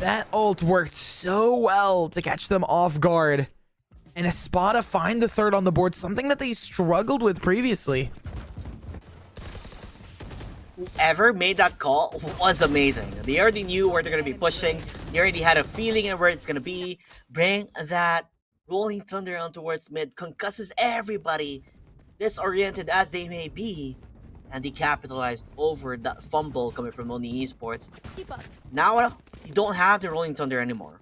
That ult worked so well to catch them off guard. And Espada find the 3rd on the board, something that they struggled with previously. Whoever made that call was amazing. They already knew where they're going to be pushing. They already had a feeling of where it's going to be. Bring that rolling thunder on towards mid. Concusses everybody, disoriented as they may be. And they capitalized over that fumble coming from Oni Esports. Now, you don't have the rolling thunder anymore.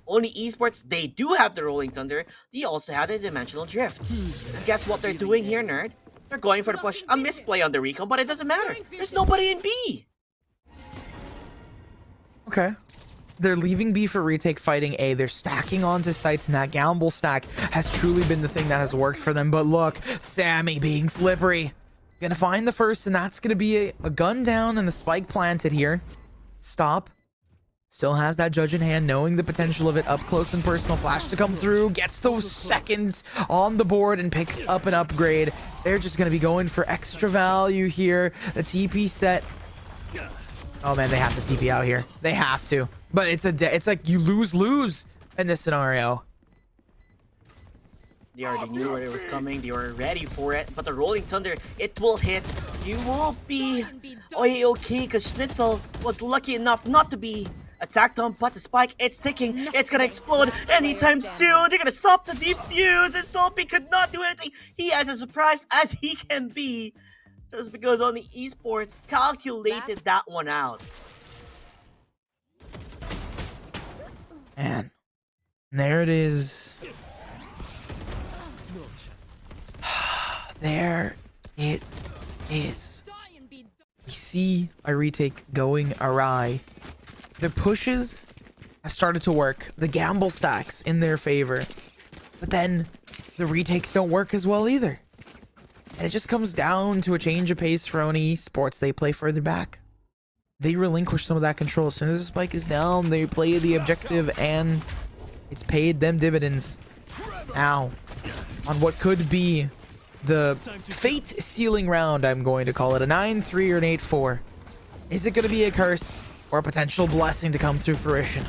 Oni Esports, they do have the Rolling Thunder. They also have the Dimensional Drift. And guess what they're doing here, nerd? They're going for the push. A misplay on the recall, but it doesn't matter. There's nobody in B. Okay. They're leaving B for retake, fighting A. They're stacking onto sites, and that gamble stack has truly been the thing that has worked for them. But look, Sammy being slippery. Gonna find the first, and that's gonna be a gun down and the spike planted here. Stop. Still has that judge in hand, knowing the potential of it. Up close and personal, flash to come through. Gets those seconds on the board and picks up an upgrade. They're just going to be going for extra value here. The TP set. Oh man, they have to TP out here. They have to. But it's like you lose in this scenario. They already knew where it was coming. They were ready for it. But the Rolling Thunder, it will hit. You will be okay, because Schnitzel was lucky enough not to be attacked on, but the spike, it's ticking. It's gonna explode anytime soon. They're gonna stop the defuse, and Soapy could not do anything. He as surprised as he can be, just because Oni Esports calculated that one out. Man, there it is. There it is. We see a retake going awry. The pushes have started to work. The gamble stacks in their favor. But then the retakes don't work as well either. And it just comes down to a change of pace for Oni Esports. They play further back. They relinquish some of that control. As soon as the spike is down, they play the objective, and it's paid them dividends. Now, on what could be the fate sealing round, I'm going to call it a 9-3 or an 8-4. Is it going to be a curse or a potential blessing to come through fruition?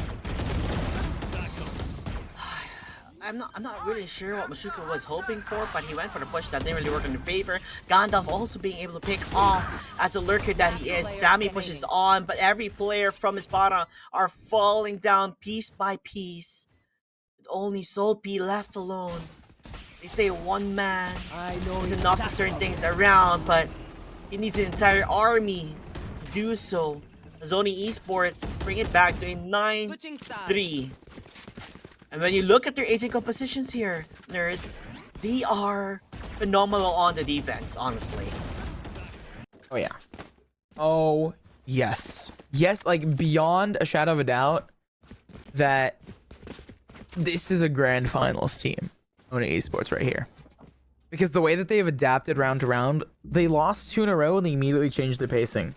I'm not really sure what Mashuka was hoping for, but he went for the push that didn't really work in their favor. Gandalf also being able to pick off as a lurker that he is. Sammy pushes on, but every player from Espada are falling down piece by piece. With only Solpi left alone. They say one man is enough to turn things around, but he needs an entire army to do so. Zoni Esports bring it back to a 9-3. And when you look at their aging compositions here, nerd, they are phenomenal on the defense, honestly. Oh yeah. Oh yes. Yes, like beyond a shadow of a doubt that this is a grand finals team on esports right here. Because the way that they have adapted round to round, they lost 2 in a row and they immediately changed their pacing.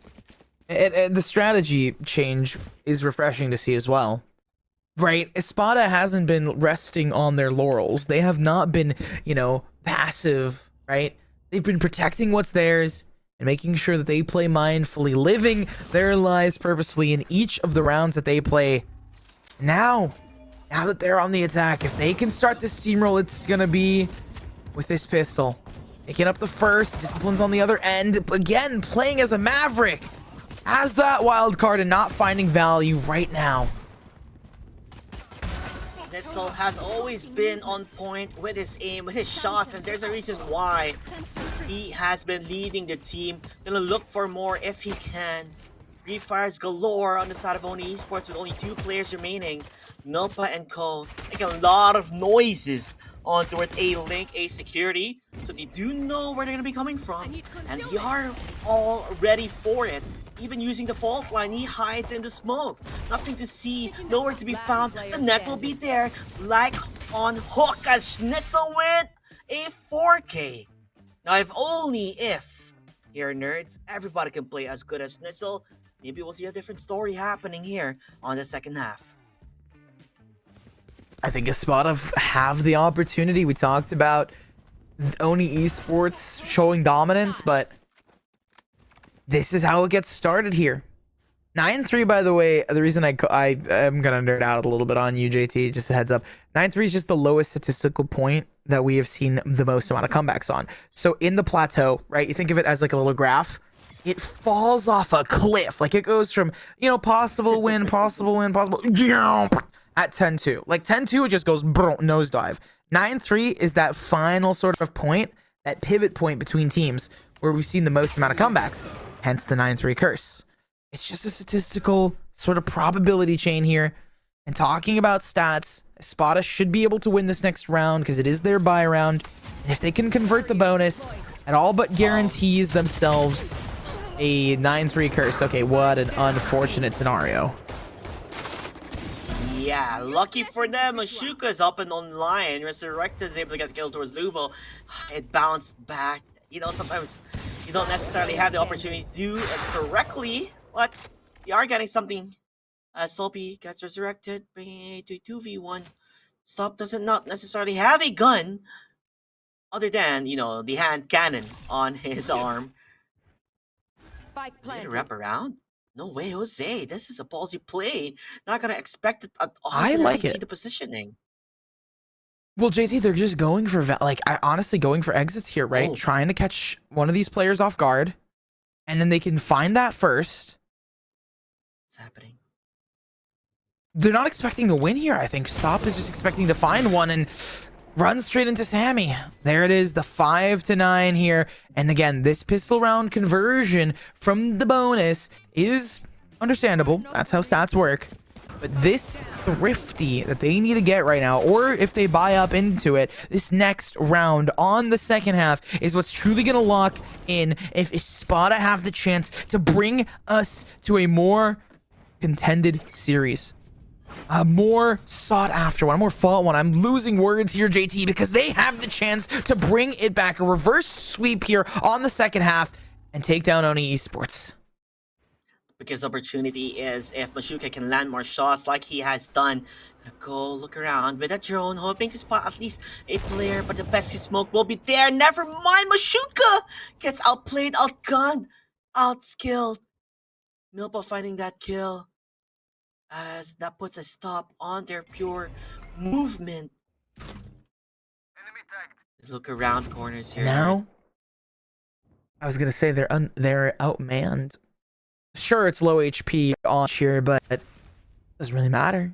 And the strategy change is refreshing to see as well. Right, Espada hasn't been resting on their laurels. They have not been, you know, passive, right? They've been protecting what's theirs and making sure that they play mindfully, living their lives purposefully in each of the rounds that they play. Now that they're on the attack, if they can start this steamroll, it's gonna be with this pistol. Picking up the first, Discipline's on the other end. Again, playing as a Maverick. Has that wild card and not finding value right now. Schnitzel has always been on point with his aim, with his shots, and there's a reason why he has been leading the team. Gonna look for more if he can. Refires galore on the side of Oni Esports with only 2 players remaining. Milpa and Co. Make a lot of noises on towards A Link, A Security. So they do know where they're gonna be coming from. And they are all ready for it. Even using the fault line, he hides in the smoke. Nothing to see, nowhere to be found. The net will be there, like on hook as Schnitzel with a 4K. Now, if here, nerds, everybody can play as good as Schnitzel, maybe we'll see a different story happening here on the second half. I think Espada have the opportunity. We talked about Oni Esports showing dominance, but this is how it gets started here. 9-3, by the way, the reason I'm going to nerd out a little bit on you, JT, just a heads up. 9-3 is just the lowest statistical point that we have seen the most amount of comebacks on. So in the plateau, right, you think of it as like a little graph. It falls off a cliff. Like it goes from, you know, possible win, possible win, possible at 10-2. Like 10-2, it just goes nosedive. 9-3 is that final sort of point, that pivot point between teams where we've seen the most amount of comebacks. Hence the 9-3 curse. It's just a statistical sort of probability chain here. And talking about stats, Espada should be able to win this next round because it is their bye round. And if they can convert the bonus, it all but guarantees themselves a 9-3 curse. Okay, what an unfortunate scenario. Yeah, lucky for them, Mashuka's up and online. Resurrected is able to get the kill towards Lubo. It bounced back. You know, sometimes you don't necessarily have the opportunity to do it correctly, but you are getting something. Soapy gets resurrected, bringing it to 2v1. Stop doesn't not necessarily have a gun, other than, you know, the hand cannon on his arm. Spike Is he gonna planted. wrap around? No way, Jose. This is a ballsy play. Not gonna expect it at all. I like See it. the positioning. Well, JT, they're just going for honestly going for exits here, right? Oh. Trying to catch one of these players off guard, and then they can find that first. What's happening? They're not expecting to win here. I think Stop is just expecting to find one and run straight into Sammy. There it is, the 5-9 here. And again, this pistol round conversion from the bonus is understandable. That's how stats work. But this thrifty that they need to get right now, or if they buy up into it, this next round on the second half is what's truly going to lock in if Espada have the chance to bring us to a more contended series. A more sought after one, a more fought one. I'm losing words here, JT, because they have the chance to bring it back. A reverse sweep here on the second half and take down Oni Esports. Because opportunity is if Mashuka can land more shots like he has done. Gonna go look around with a drone, hoping to spot at least a player, but the best smoke will be there. Never mind, Mashuka gets outplayed, outgunned, outskilled. Milpa finding that kill, as that puts a stop on their pure movement. Look around corners here. Now, I was gonna say they're outmanned. Sure, it's low HP on here, but it doesn't really matter.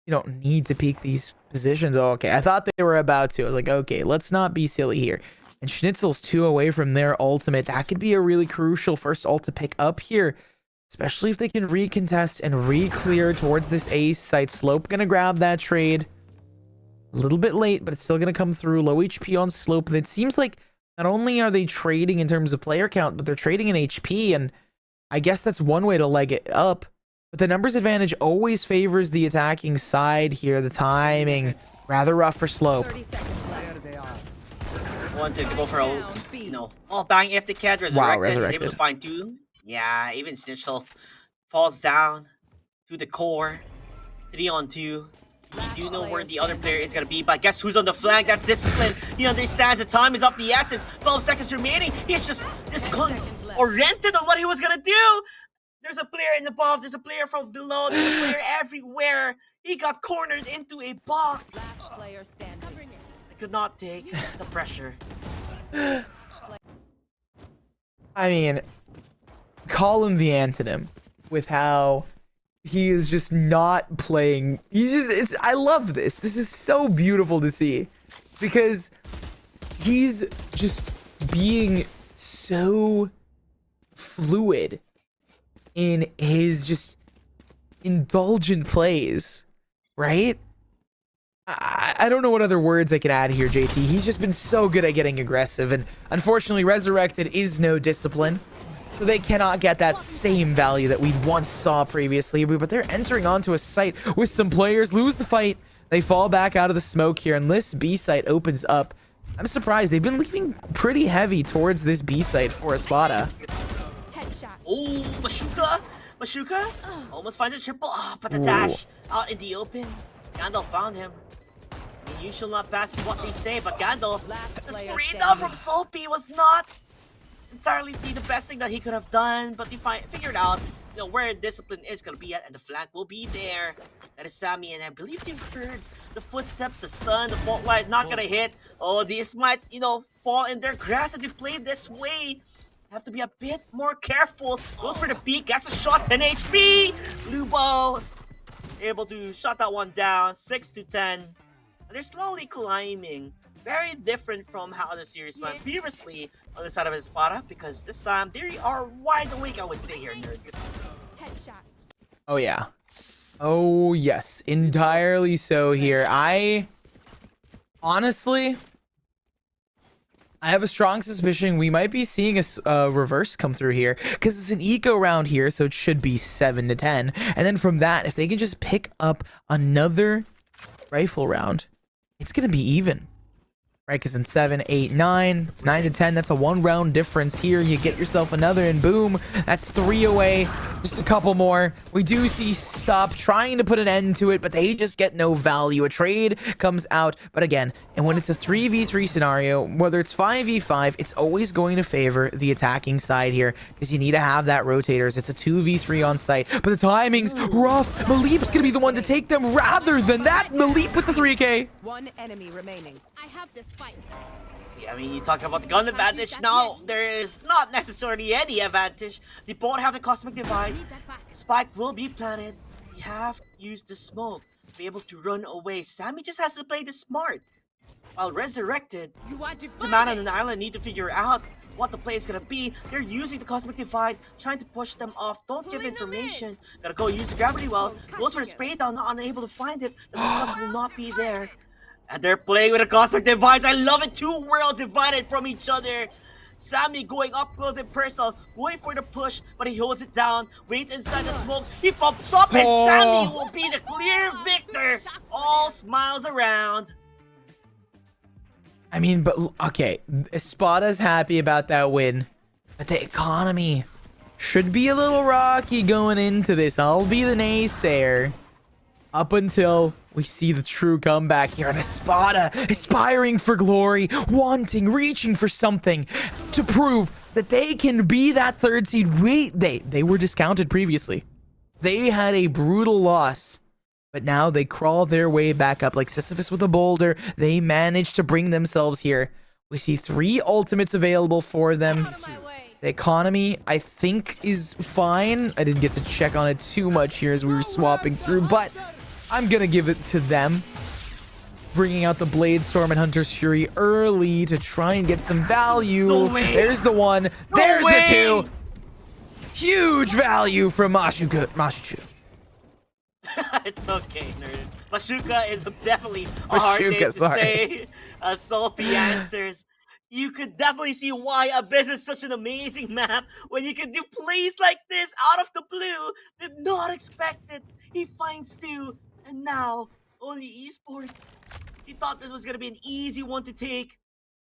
You don't need to peek these positions. Oh, okay, I thought they were about to. I was like, okay, let's not be silly here. And Schnitzel's 2 away from their ultimate. That could be a really crucial first ult to pick up here, especially if they can recontest and re-clear towards this ace site. Slope gonna grab that trade. A little bit late, but it's still gonna come through. Low HP on Slope. It seems like not only are they trading in terms of player count, but they're trading in HP, and I guess that's one way to leg it up. But the numbers advantage always favors the attacking side here. The timing, rather rough for Slope. Wanted to go for a, all bang if they can. Resurrected. He's able to find 2. Yeah, even Snitchel falls down to the core. 3 on 2. You do know where the other player is going to be, but guess who's on the flank? That's Discipline. He understands the time is of the essence. 12 seconds remaining. He's just oriented on what he was going to do. There's a player in the above. There's a player from below. There's a player everywhere. He got cornered into a box. I could not take the pressure. I mean, call him the antonym with how he is just not playing. I love this. This is so beautiful to see because he's just being so fluid in his just indulgent plays, right? I don't know what other words I can add here, JT. He's just been so good at getting aggressive, and unfortunately, Resurrected is no Discipline, so they cannot get that same value that we once saw previously. But they're entering onto a site with some players, lose the fight. They fall back out of the smoke here, and this B site opens up. I'm surprised. They've been leaving pretty heavy towards this B site for Espada. Oh, Mashuka almost finds a triple. But the dash out in the open. Gandalf found him. You shall not pass is what they say, but Gandalf, the screen down from Soapy was not entirely the best thing that he could have done, but he figured out where Discipline is going to be at, and the flank will be there. That is Sammy, and I believe you've heard the footsteps, the stun, the fault line not going to hit. Oh, these might, fall in their grass if they play this way. Have to be a bit more careful. Goes for the peak, gets a shot, 10 HP. Lubo able to shut that one down, 6-10. And they're slowly climbing. Very different from how the series went previously on the side of Espada, because this time they are wide awake, I would say here, nerds. Oh yeah. Oh yes, entirely so here. Honestly, I have a strong suspicion we might be seeing a reverse come through here, because it's an eco round here, so it should be 7-10. And then from that, if they can just pick up another rifle round, it's going to be even. Right, because in 7, 8, 9, 9-10, that's a 1 round difference here. You get yourself another, and boom, that's 3 away. Just a couple more. We do see Stop trying to put an end to it, but they just get no value. A trade comes out, but again, and when it's a 3v3 scenario, whether it's 5v5, it's always going to favor the attacking side here, because you need to have that rotators. It's a 2v3 on site, but the timing's rough. Maleep's gonna be the one to take them rather than that. Maleep with the 3k. One enemy remaining. I have this fight. Yeah, I mean, you talk about the gun advantage now. There is not necessarily any advantage. They both have the cosmic divide. Spike will be planted. You have to use the smoke to be able to run away. Sammy just has to play the smart. While Resurrected, the man on an island need to figure out what the play is gonna be. They're using the cosmic divide, trying to push them off. Don't give information. Gotta go use the gravity well. Goes for the spray down, not unable to find it. The focus will not be there. And they're playing with the cosmic divides. I love it. 2 worlds divided from each other. Sammy going up close and personal, going for the push, but he holds it down, waits inside the smoke. He pops up, and Sammy will be the clear victor. All smiles around. I mean, but okay, Espada's happy about that win, but the economy should be a little rocky going into this. I'll be the naysayer up until we see the true comeback here. And Espada aspiring for glory, wanting, reaching for something to prove that they can be that 3rd seed. They were discounted previously. They had a brutal loss But now they crawl their way back up like Sisyphus with a boulder. They manage to bring themselves here. We see 3 ultimates available for them. The economy, I think, is fine. I didn't get to check on it too much here as we were swapping through, but I'm going to give it to them. Bringing out the Blade Storm and Hunter's Fury early to try and get some value. There's the one. There's the 2. Huge value from Mashuchu. It's okay, nerd. Mashuka is definitely a hard name to say. Salty answers. You could definitely see why Abyss is such an amazing map when you can do plays like this out of the blue. Did not expect it. He finds 2, and now only esports. He thought this was gonna be an easy one to take,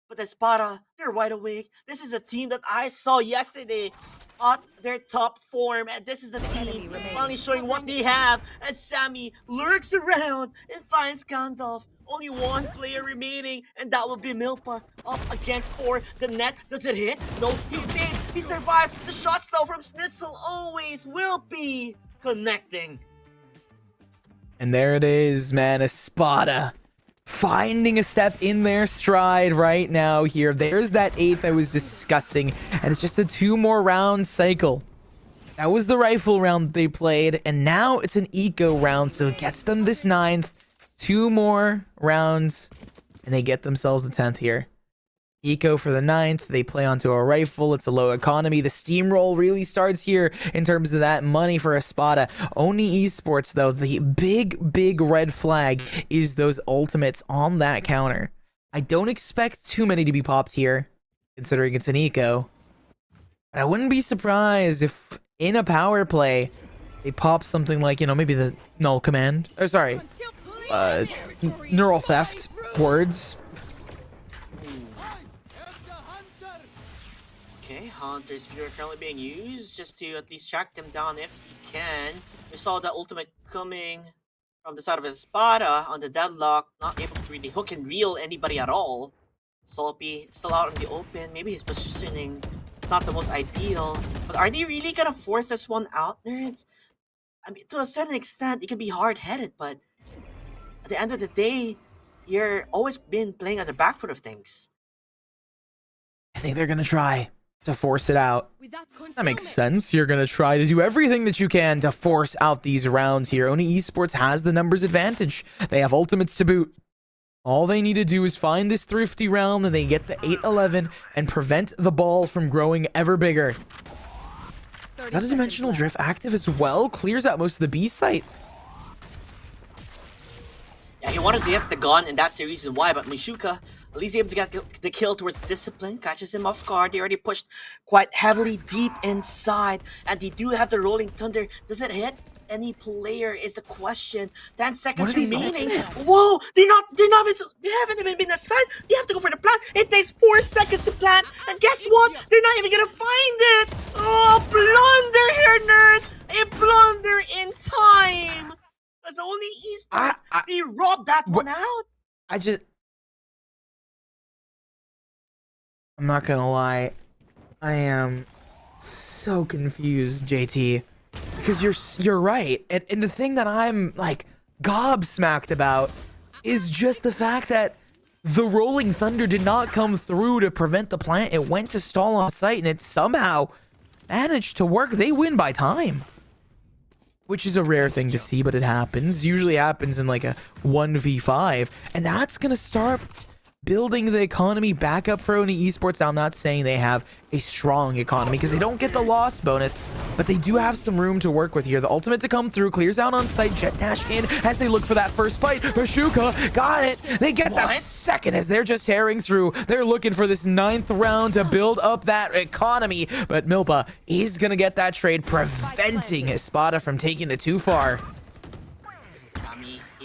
but Espada, they're wide awake. This is a team that I saw yesterday at their top form, and this is the team finally showing what they have as Sammy lurks around and finds Gandalf. Only 1 player remaining, and that will be Milpa up against 4. The net, does it hit? No, he did. He survives. The shot slow from Schnitzel always will be connecting. And there it is, man. Espada finding a step in their stride right now here. There's that 8th I was discussing, and it's just a 2 more round cycle. That was the rifle round they played, and now it's an eco round, so it gets them this 9th. 2 more rounds, and they get themselves the 10th here. Eco for the 9th. They play onto a rifle. It's a low economy. The steamroll really starts here in terms of that money for Espada. Oni Esports, though, the big red flag is those ultimates on that counter. I don't expect too many to be popped here, considering it's an eco. But I wouldn't be surprised if in a power play they pop something like, maybe the null command. Or sorry, neural theft words. Okay, Hunter's Fury currently being used just to at least track them down if he can. We saw the ultimate coming from the side of Espada on the deadlock, not able to really hook and reel anybody at all. Solpy still out in the open. Maybe his positioning is not the most ideal, but are they really gonna force this one out there? I mean, to a certain extent, it can be hard-headed, but at the end of the day, you're always been playing on the back foot of things. I think they're gonna try to force it out. That makes sense. You're gonna try to do everything that you can to force out these rounds here. Oni Esports has the numbers advantage. They have ultimates to boot. All they need to do is find this thrifty round, and they get the 8-11 and prevent the ball from growing ever bigger. Is that a dimensional drift active as well? Clears out most of the B site. Yeah, he wanted to get the gun, and that's the reason why, but Mishuka at least able to get the kill towards Discipline, catches him off guard. They already pushed quite heavily deep inside, and they do have the Rolling Thunder. Does it hit any player is the question. 10 seconds remaining. Whoa, they haven't even been assigned. They have to go for the plant. It takes 4 seconds to plant, and guess what? They're not even gonna find it. Oh, blunder here, nerds. A blunder in time. As only esports, they robbed that one out. I'm not gonna lie, I am so confused, JT, because you're right, and the thing that I'm like gobsmacked about is just the fact that the Rolling Thunder did not come through to prevent the plant. It went to stall on site, and it somehow managed to work. They win by time, which is a rare thing to see, but it happens. Usually happens in like a 1v5, and that's gonna start building the economy back up for Oni Esports. Now, I'm not saying they have a strong economy because they don't get the loss bonus, but they do have some room to work with here. The ultimate to come through, clears out on site, Jet Dash in as they look for that first fight. Hashuka got it. They get the second as they're just tearing through. They're looking for this 9th round to build up that economy, but Milpa is gonna get that trade, preventing Espada from taking it too far.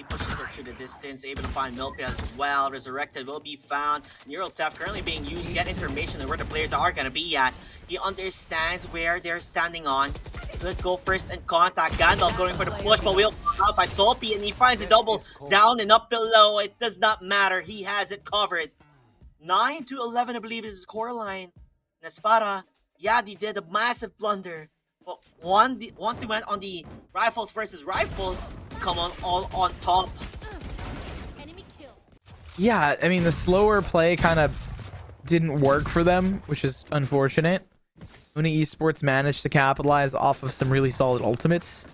Pushes it through the distance, able to find Milpa as well. Resurrected will be found. Neural Theft currently being used to get information on where the players are going to be at. He understands where they're standing on. Good go first in contact. Gandalf going for the push, but will fall out by Solpy, and he finds a double down and up below. It does not matter. He has it covered. 9-11, I believe, is his core line. And Espada, yeah, they did a massive blunder. But once he went on the rifles versus rifles, come on all on top. Yeah, I mean, the slower play kind of didn't work for them, which is unfortunate. Uni Esports managed to capitalize off of some really solid ultimates.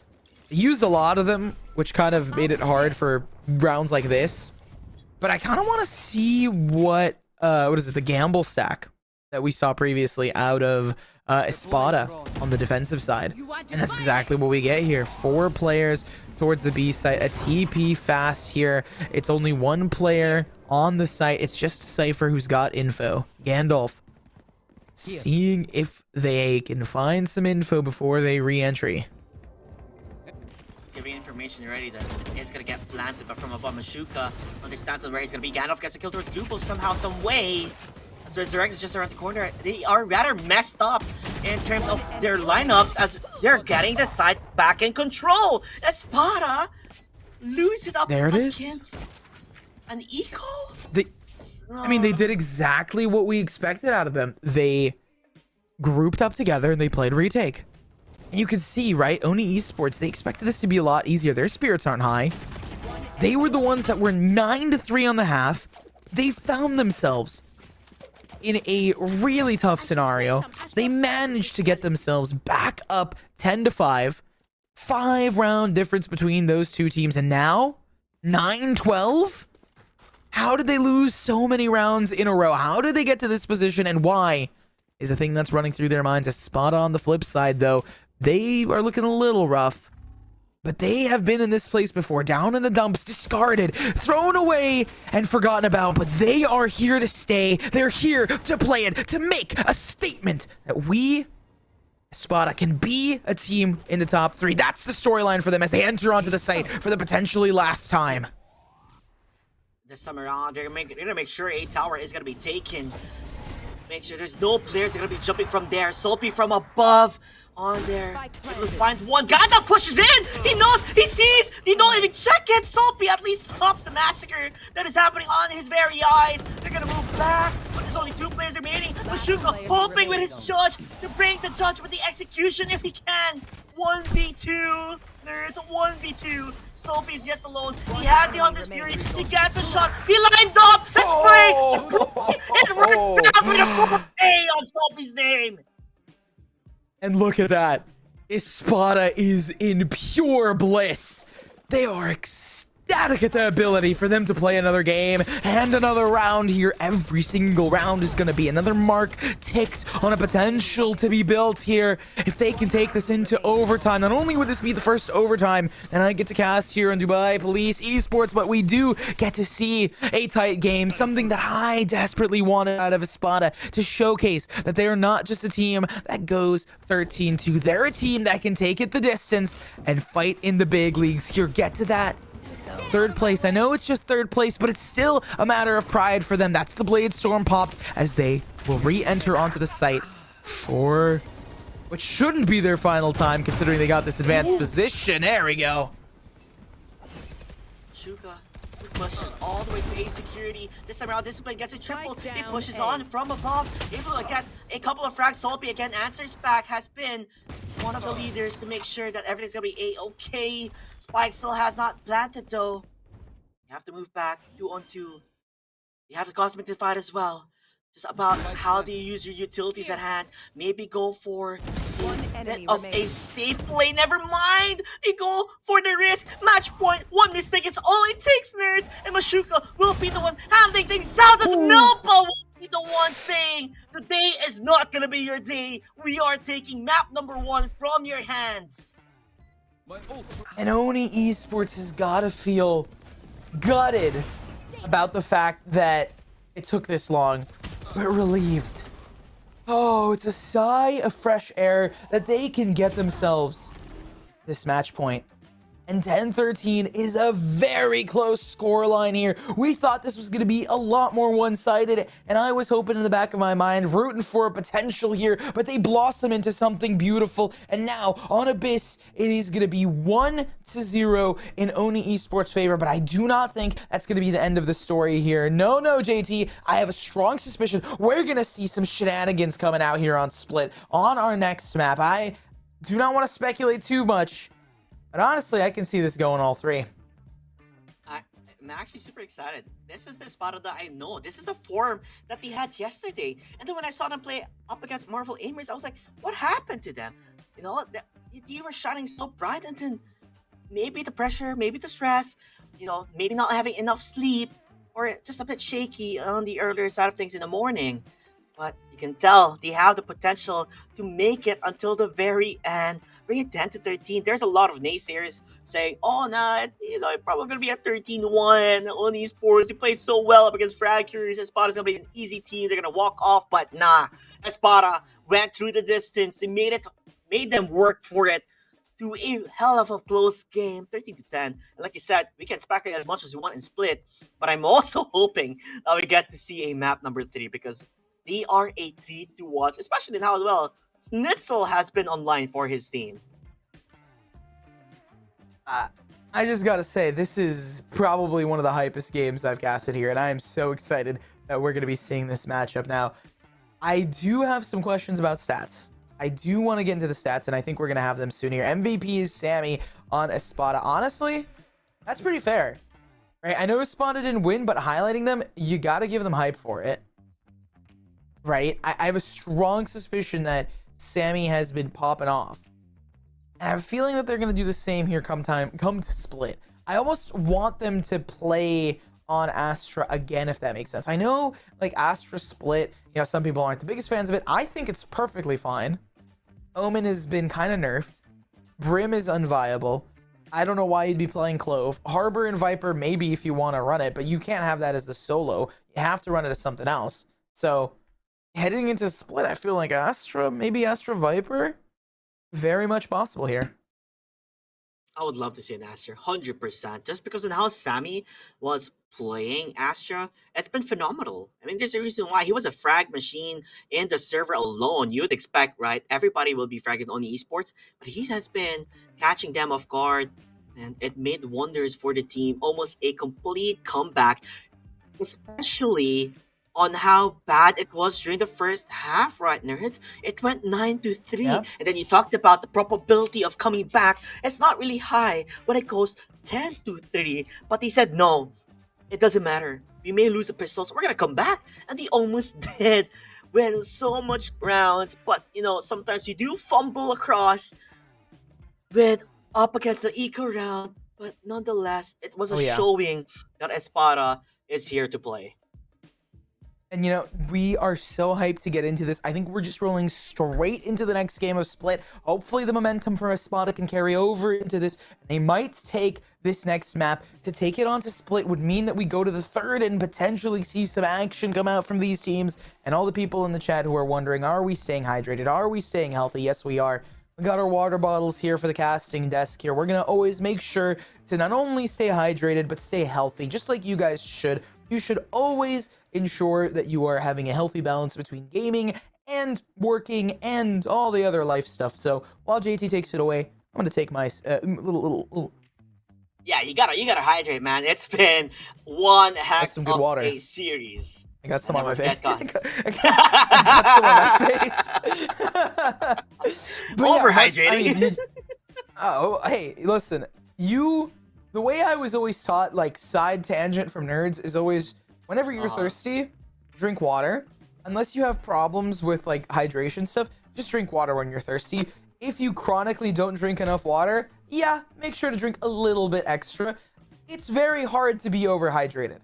They used a lot of them, which kind of made it hard for rounds like this. But I kind of want to see what is it, the gamble stack that we saw previously out of Espada on the defensive side. And that's exactly what we get here. 4 players towards the B site. A TP fast here. It's only 1 player on the site. It's just Cypher who's got info. Gandalf seeing if they can find some info before they re-entry. Giving information already that it's gonna get planted, but from above Mashuka understands where he's gonna be. Gandalf gets a kill towards Lupo somehow, some way. As Resurrect is just around the corner. They are rather messed up in terms of their lineups as they're getting the side back in control. Espada lose it up there it is. Against an eco. I mean, they did exactly what we expected out of them. They grouped up together and they played retake. And you can see, right, Oni Esports, they expected this to be a lot easier. Their spirits aren't high. They were the ones that were 9-3 on the half. They found themselves in a really tough scenario. They managed to get themselves back up 10-5. 5-round difference between those two teams. And now, 9-12? How did they lose so many rounds in a row? How did they get to this position, and why is the thing that's running through their minds. Espada on the flip side, though, they are looking a little rough. But they have been in this place before, down in the dumps, discarded, thrown away, and forgotten about. But they are here to stay. They're here to play it, to make a statement that we, Espada, can be a team in the top 3. That's the storyline for them as they enter onto the site for the potentially last time. This time around, they're gonna make sure A tower is gonna be taken. Make sure there's no players that are gonna be jumping from there. Soapy from above on there. We'll find one guy that pushes in. He knows, he sees, he don't even check it. Soapy at least stops the massacre that is happening on his very eyes. They're gonna move back, but there's only 2 players remaining. Mashuka hoping with his judge to bring the judge with the execution if he can. 1v2. There's a 1v2. Soapy's just alone. He has the Hunter's Fury. He gets a shot. He lined up. His spray. It works out with a 4A on Soapy's name. And look at that. Espada is in pure bliss. They are ecstatic at the ability for them to play another game and another round here. Every single round is going to be another mark ticked on a potential to be built here. If they can take this into overtime, not only would this be the first overtime that I get to cast here on Dubai Police Esports, but we do get to see a tight game, something that I desperately wanted out of Espada, to showcase that they are not just a team that goes 13-2. They're a team that can take it the distance and fight in the big leagues here. Get to that 3rd place. I know it's just 3rd place, but it's still a matter of pride for them. That's the Blade Storm popped as they will re-enter onto the site for what shouldn't be their final time, considering they got this advanced position. There we go. Shuka pushes all the way to A security. This time around, Discipline gets a triple. He pushes on from above, able to get a couple of frags. Soapy again answers back, has been one of the leaders to make sure that everything's gonna be A-okay. Spike still has not planted though. You have to move back 2-on-2. You have the Cosmic Divide as well. Just about how do you use your utilities at hand. Maybe go for a bit of a safe play. Never mind. They go for the risk. Match point. 1 mistake. It's all it takes, nerds. And Mashuka will be the one handling things out as Milpa will be the one saying, today is not going to be your day. We are taking map number 1 from your hands. And Oni Esports has got to feel gutted about the fact that it took this long, but relieved. Oh, it's a sigh of fresh air that they can get themselves this match point. And 10-13 is a very close scoreline here. We thought this was going to be a lot more one-sided, and I was hoping in the back of my mind, rooting for a potential here, but they blossom into something beautiful. And now, on Abyss, it is going to be 1-0 in Oni Esports' favor, but I do not think that's going to be the end of the story here. No, JT, I have a strong suspicion we're going to see some shenanigans coming out here on Split on our next map. I do not want to speculate too much, But honestly, I can see this going all 3. I'm actually super excited. This is the Espada that I know. This is the form that they had yesterday. And then when I saw them play up against Marvel Aimers, I was like, what happened to them? You know, they were shining so bright, and then maybe the pressure, maybe the stress, you know, maybe not having enough sleep, or just a bit shaky on the earlier side of things in the morning. But you can tell they have the potential to make it until the very end. Bring it 10 to 13. There's a lot of naysayers saying, oh, nah, you know, it's probably going to be a 13-1 on esports. They played so well up against Fractures. Espada's going to be an easy team. They're going to walk off. But nah, Espada went through the distance. They made them work for it to a hell of a close game, 13 to 10. And like you said, we can speculate as much as we want in Split. But I'm also hoping that we get to see a map number 3, because they are a treat to watch, especially now as well. Snitzel has been online for his team. I just gotta say, this is probably one of the hypest games I've casted here, and I am so excited that we're gonna be seeing this matchup. Now, I do have some questions about stats. I do want to get into the stats, and I think we're gonna have them soon here. MVP is Sammy on Espada. Honestly, that's pretty fair, right? I know Espada didn't win, but highlighting them, you gotta give them hype for it. Right? I have a strong suspicion that Sammy has been popping off. And I have a feeling that they're going to do the same here come to Split. I almost want them to play on Astra again, if that makes sense. I know, like, Astra Split, you know, some people aren't the biggest fans of it. I think it's perfectly fine. Omen has been kind of nerfed. Brim is unviable. I don't know why you'd be playing Clove. Harbor and Viper, maybe if you want to run it, but you can't have that as the solo. You have to run it as something else. So, heading into Split, I feel like Astra, maybe Astra Viper, very much possible here. I would love to see an Astra, 100%. Just because of how Sammy was playing Astra, it's been phenomenal. I mean, there's a reason why he was a frag machine in the server alone. You would expect, right? Everybody will be fragging on esports, but he has been catching them off guard, and it made wonders for the team. Almost a complete comeback, especially on how bad it was during the first half, right, nerds? It went 9-3. Yeah. And then you talked about the probability of coming back. It's not really high when it goes 10-3. But they said, no, it doesn't matter. We may lose the pistols. We're going to come back. And they almost did. Went so much rounds. But, you know, sometimes you do fumble across with up against the eco round. But nonetheless, it was a showing that Espada is here to play. And, you know, we are so hyped to get into this. I think we're just rolling straight into the next game of Split. Hopefully the momentum from Espada can carry over into this. They might take this next map. To take it onto Split would mean that we go to the 3rd and potentially see some action come out from these teams. And all the people in the chat who are wondering, are we staying hydrated? Are we staying healthy? Yes, we are. We got our water bottles here for the casting desk here. We're going to always make sure to not only stay hydrated, but stay healthy, just like you guys should. You should always ensure that you are having a healthy balance between gaming and working and all the other life stuff. So while JT takes it away, I'm going to take my little... Yeah, you gotta hydrate, man. It's been one heck some good of water. a series. I got some on my face. I got some on my face. Overhydrating. Oh, hey, listen. The way I was always taught, like, side tangent from nerds is always, whenever you're thirsty, drink water. Unless you have problems with, like, hydration stuff, just drink water when you're thirsty. If you chronically don't drink enough water, yeah, make sure to drink a little bit extra. It's very hard to be overhydrated.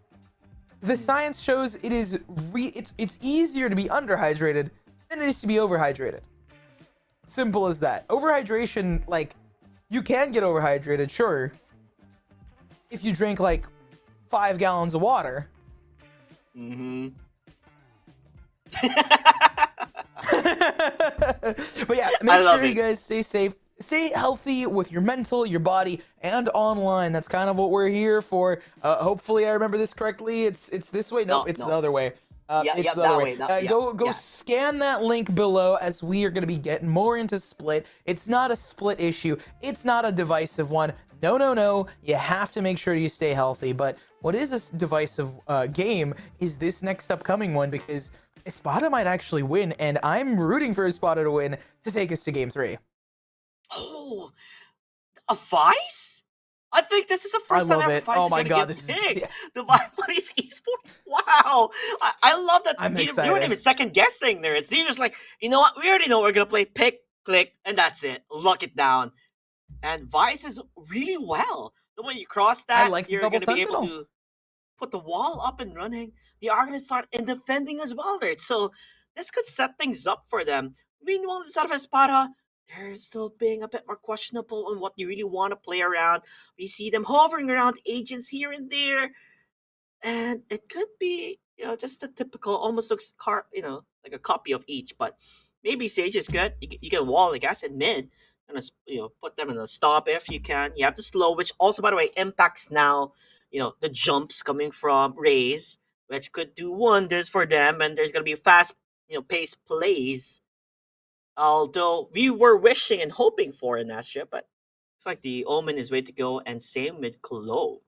The science shows it is it's easier to be underhydrated than it is to be overhydrated. Simple as that. Overhydration, like, you can get overhydrated, sure, if you drink like 5 gallons of water. Mm-hmm. But yeah, make sure you guys stay safe, stay healthy with your mental, your body, and online. That's kind of what we're here for. Hopefully I remember this correctly. It's this way. Nope, it's the other way. It's the other way. Go scan that link below, as we are going to be getting more into Split. It's not a Split issue. It's not a divisive one. No. You have to make sure you stay healthy. But what is a divisive game is this next upcoming one, because Espada might actually win, and I'm rooting for Espada to win to take us to Game 3. Oh, A Vice? I think this is the first time love it. Vice Oh is my gonna God, get this is- big. Dubai Police Esports. Wow. I love that I'm they weren't excited. even second guessing there. It's they're just like, you know what? We already know we're gonna play. Pick, click, and that's it. Lock it down. And Vice is really well. The way you cross that, I like the you're double gonna be able sentinel. to put the wall up and running. They are gonna start in defending as well, right? So this could set things up for them. Meanwhile, inside of Espada, they're still being a bit more questionable on what you really want to play around. We see them hovering around agents here and there, and it could be, just a typical, almost looks like a copy of each. But maybe Sage is good. You can wall, I guess, in mid, and put them in a stop if you can. You have the slow, which also, by the way, impacts now. The jumps coming from Rays, which could do wonders for them, and there's gonna be fast, paced plays. Although we were wishing and hoping for an Astra, but it's like the Omen is way to go, and same with Clove.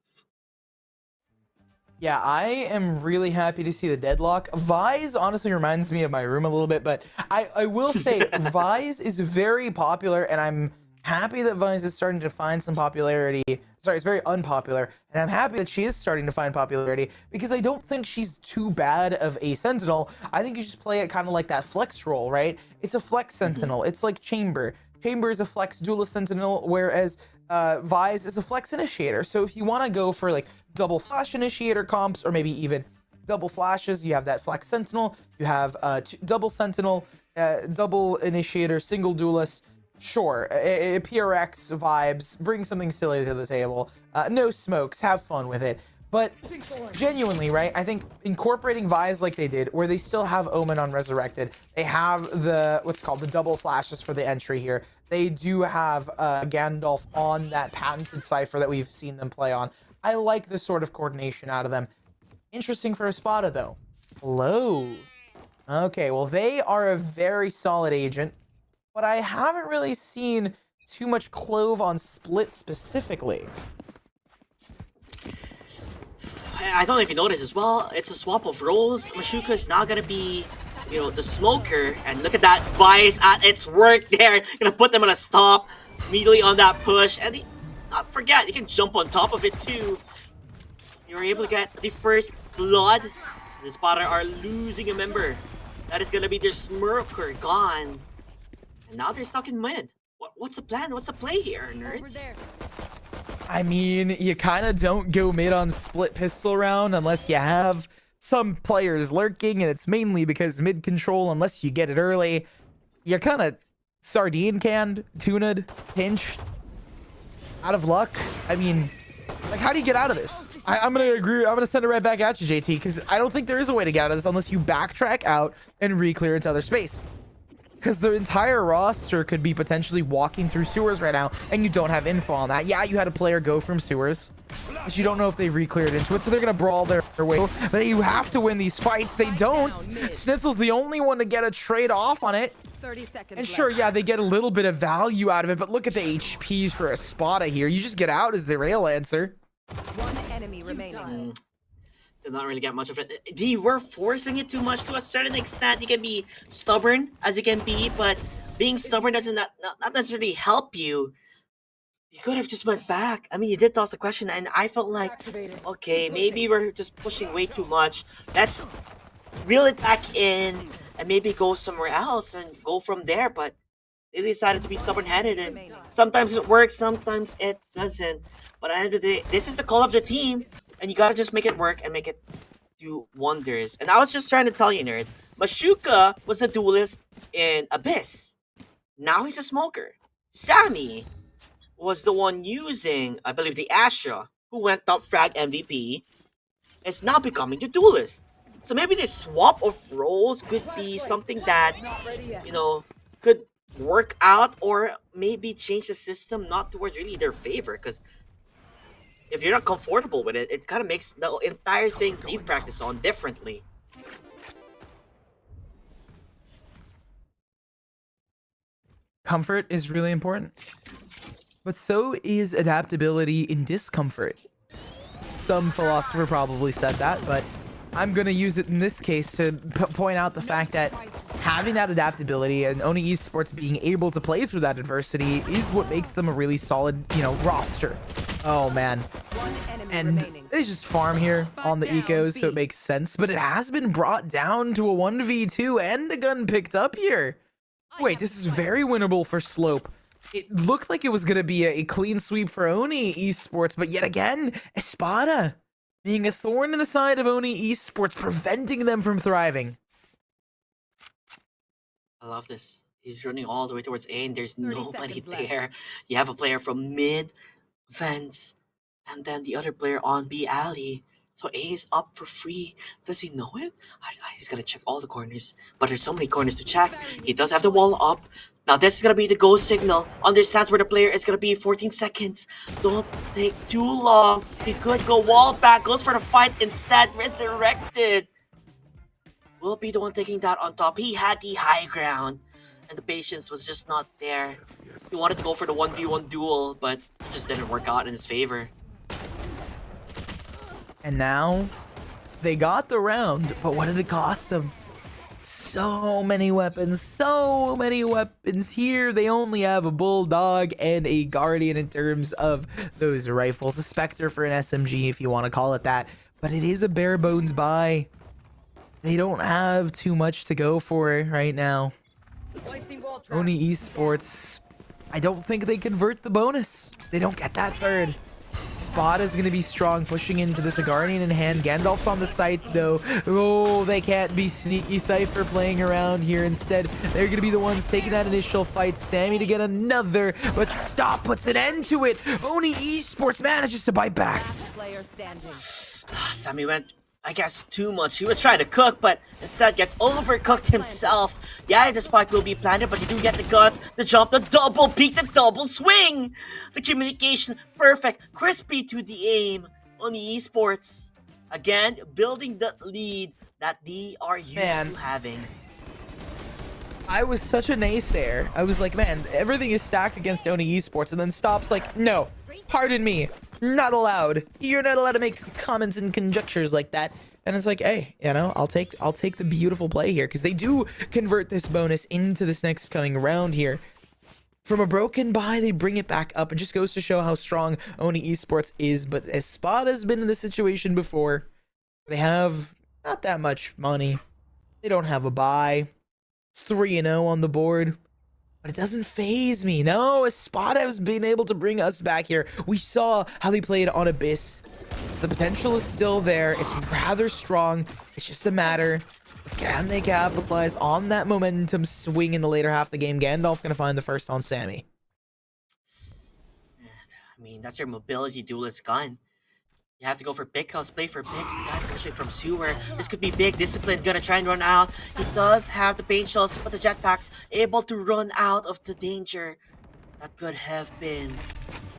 Yeah, I am really happy to see the deadlock. Vise honestly reminds me of my room a little bit, but I will say Vise is very popular, and I'm happy that Vise is starting to find some popularity. Sorry, it's very unpopular, and I'm happy that she is starting to find popularity because I don't think she's too bad of a sentinel. I think you just play it kind of like that flex role, right? It's a flex sentinel. It's like Chamber. Chamber is a flex duelist sentinel, whereas Vise is a flex initiator. So if you want to go for like double flash initiator comps, or maybe even double flashes, you have that flex sentinel. You have double sentinel, double initiator, single duelist. Sure, PRX vibes, bring something silly to the table. No smokes, have fun with it. But genuinely, right, I think incorporating Vise like they did, where they still have Omen on Resurrected, they have the double flashes for the entry here. They do have Gandalf on that patented cipher that we've seen them play on. I like this sort of coordination out of them. Interesting for Espada, though. Hello. Okay, well, they are a very solid agent, but I haven't really seen too much Clove on Split specifically. I don't know if you noticed as well, it's a swap of roles. Mashuka is now gonna be, the smoker, and look at that Vice at its work there. Gonna put them on a stop immediately on that push, and not forget, you can jump on top of it too. You were able to get the first blood. The Spotter are losing a member. That is gonna be their smoker gone. And now they're stuck in mid. What's the plan? What's the play here, nerds? I mean, you kind of don't go mid on split pistol round unless you have some players lurking, and it's mainly because mid control, unless you get it early, you're kind of sardine canned, tuned, pinched, out of luck. I mean, like, how do you get out of this? I'm gonna agree. I'm gonna send it right back at you, JT, because I don't think there is a way to get out of this unless you backtrack out and re-clear into other space. Because the entire roster could be potentially walking through sewers right now, and you don't have info on that. Yeah, you had a player go from sewers, but you don't know if they re-cleared into it, so they're going to brawl their way. But you have to win these fights. They don't. Schnitzel's the only one to get a trade off on it. 30 seconds And sure, yeah, they get a little bit of value out of it, but look at the HPs for Espada here. You just get out as the rail answer. One enemy remaining. Did not really get much of it. They were forcing it too much to a certain extent. You can be stubborn as you can be, but being stubborn doesn't not necessarily help you. You could have just went back. I mean, you did toss the question, and I felt like, okay, maybe we're just pushing way too much. Let's reel it back in and maybe go somewhere else and go from there. But they decided to be stubborn-headed, and sometimes it works, sometimes it doesn't. But at the end of the day, this is the call of the team. And you gotta just make it work and make it do wonders. And I was just trying to tell you, nerd, Mashuka was the duelist in Abyss. Now he's a smoker. Sammy was the one using, I believe, the Astra, who went top frag MVP, is now becoming the duelist. So maybe this swap of roles could be something that, could work out, or maybe change the system not towards really their favor, because if you're not comfortable with it, it kind of makes the entire thing team practice on differently. Comfort is really important, but so is adaptability in discomfort. Some philosopher probably said that, but I'm going to use it in this case to point out the fact that having that adaptability and Oni Esports being able to play through that adversity is what makes them a really solid, you know, roster. Oh man. And they just farm here on the ecos, so it makes sense. But it has been brought down to a 1v2 and a gun picked up here. Wait, this is very winnable for Slope. It looked like it was going to be a clean sweep for Oni Esports, but yet again, Espada being a thorn in the side of Oni Esports, preventing them from thriving. I love this. He's running all the way towards A, and there's nobody there. You have a player from mid, vents, and then the other player on B alley. So A is up for free. Does he know it? He's gonna check all the corners, but there's so many corners to check. He does have the wall up. Now this is gonna be the go signal. Understands where the player is gonna be. 14 seconds. Don't take too long. He could go wall back. Goes for the fight instead. Resurrected. Will be the one taking that on top. He had the high ground, and the patience was just not there. He wanted to go for the 1v1 duel, but it just didn't work out in his favor. And now they got the round, but what did it cost them? So many weapons, so many weapons. Here they only have a bulldog and a guardian in terms of those rifles, a Spectre for an SMG if you want to call it that, but it is a bare bones buy. They don't have too much to go for right now. Oni Esports, I don't think they convert the bonus. They don't get that third. Spot is going to be strong, pushing into this, a Guardian in hand. Gandalf's on the site, though. Oh, they can't be sneaky. Cypher playing around here. Instead, they're going to be the ones taking that initial fight. Sammy to get another, but Stop puts an end to it. Oni Esports manages to bite back. Sammy went, I guess, too much. He was trying to cook, but instead gets overcooked himself. Yeah, the spike will be planted, but you do get the guts, the jump, the double peek, the double swing. The communication, perfect, crispy to the aim on the esports. Again, building the lead that they are used to having. I was such a naysayer. I was like, man, everything is stacked against Oni Esports, and then Stop's like, no, pardon me. Not allowed. You're not allowed to make comments and conjectures like that. And it's like, hey, you know, I'll take the beautiful play here, because they do convert this bonus into this next coming round here. From a broken buy, they bring it back up. It just goes to show how strong Oni Esports is. But Espada's been in this situation before. They have not that much money. They don't have a buy. It's 3-0 on the board. But it doesn't phase me. No, Espada has been able to bring us back here. We saw how they played on Abyss. The potential is still there. It's rather strong. It's just a matter of, can they capitalize on that momentum swing in the later half of the game? Gandalf going to find the first on Sammy. I mean, that's your mobility duelist gun. You have to go for big house, play for bigs. The guy pushing from sewer. This could be big. Discipline gonna try and run out. He does have the paint shells, but the jetpacks able to run out of the danger. That could have been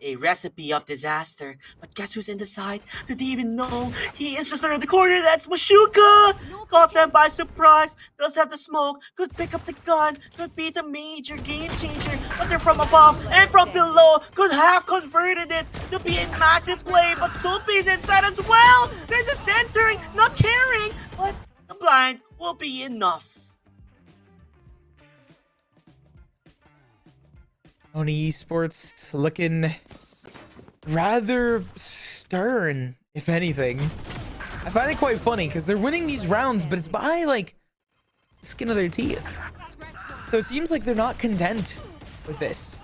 a recipe of disaster. But guess who's in the side? Did they even know? He is just around the corner. That's Mashuka! Caught them by surprise. Does have the smoke. Could pick up the gun. Could be the major game changer. But they're from above and from below. Could have converted it to be a massive play. But Sophie's inside as well. They're just entering, not caring. But the blind will be enough. Oni Esports looking rather stern, if anything. I find it quite funny because they're winning these rounds, but it's by like the skin of their teeth. So it seems like they're not content with this.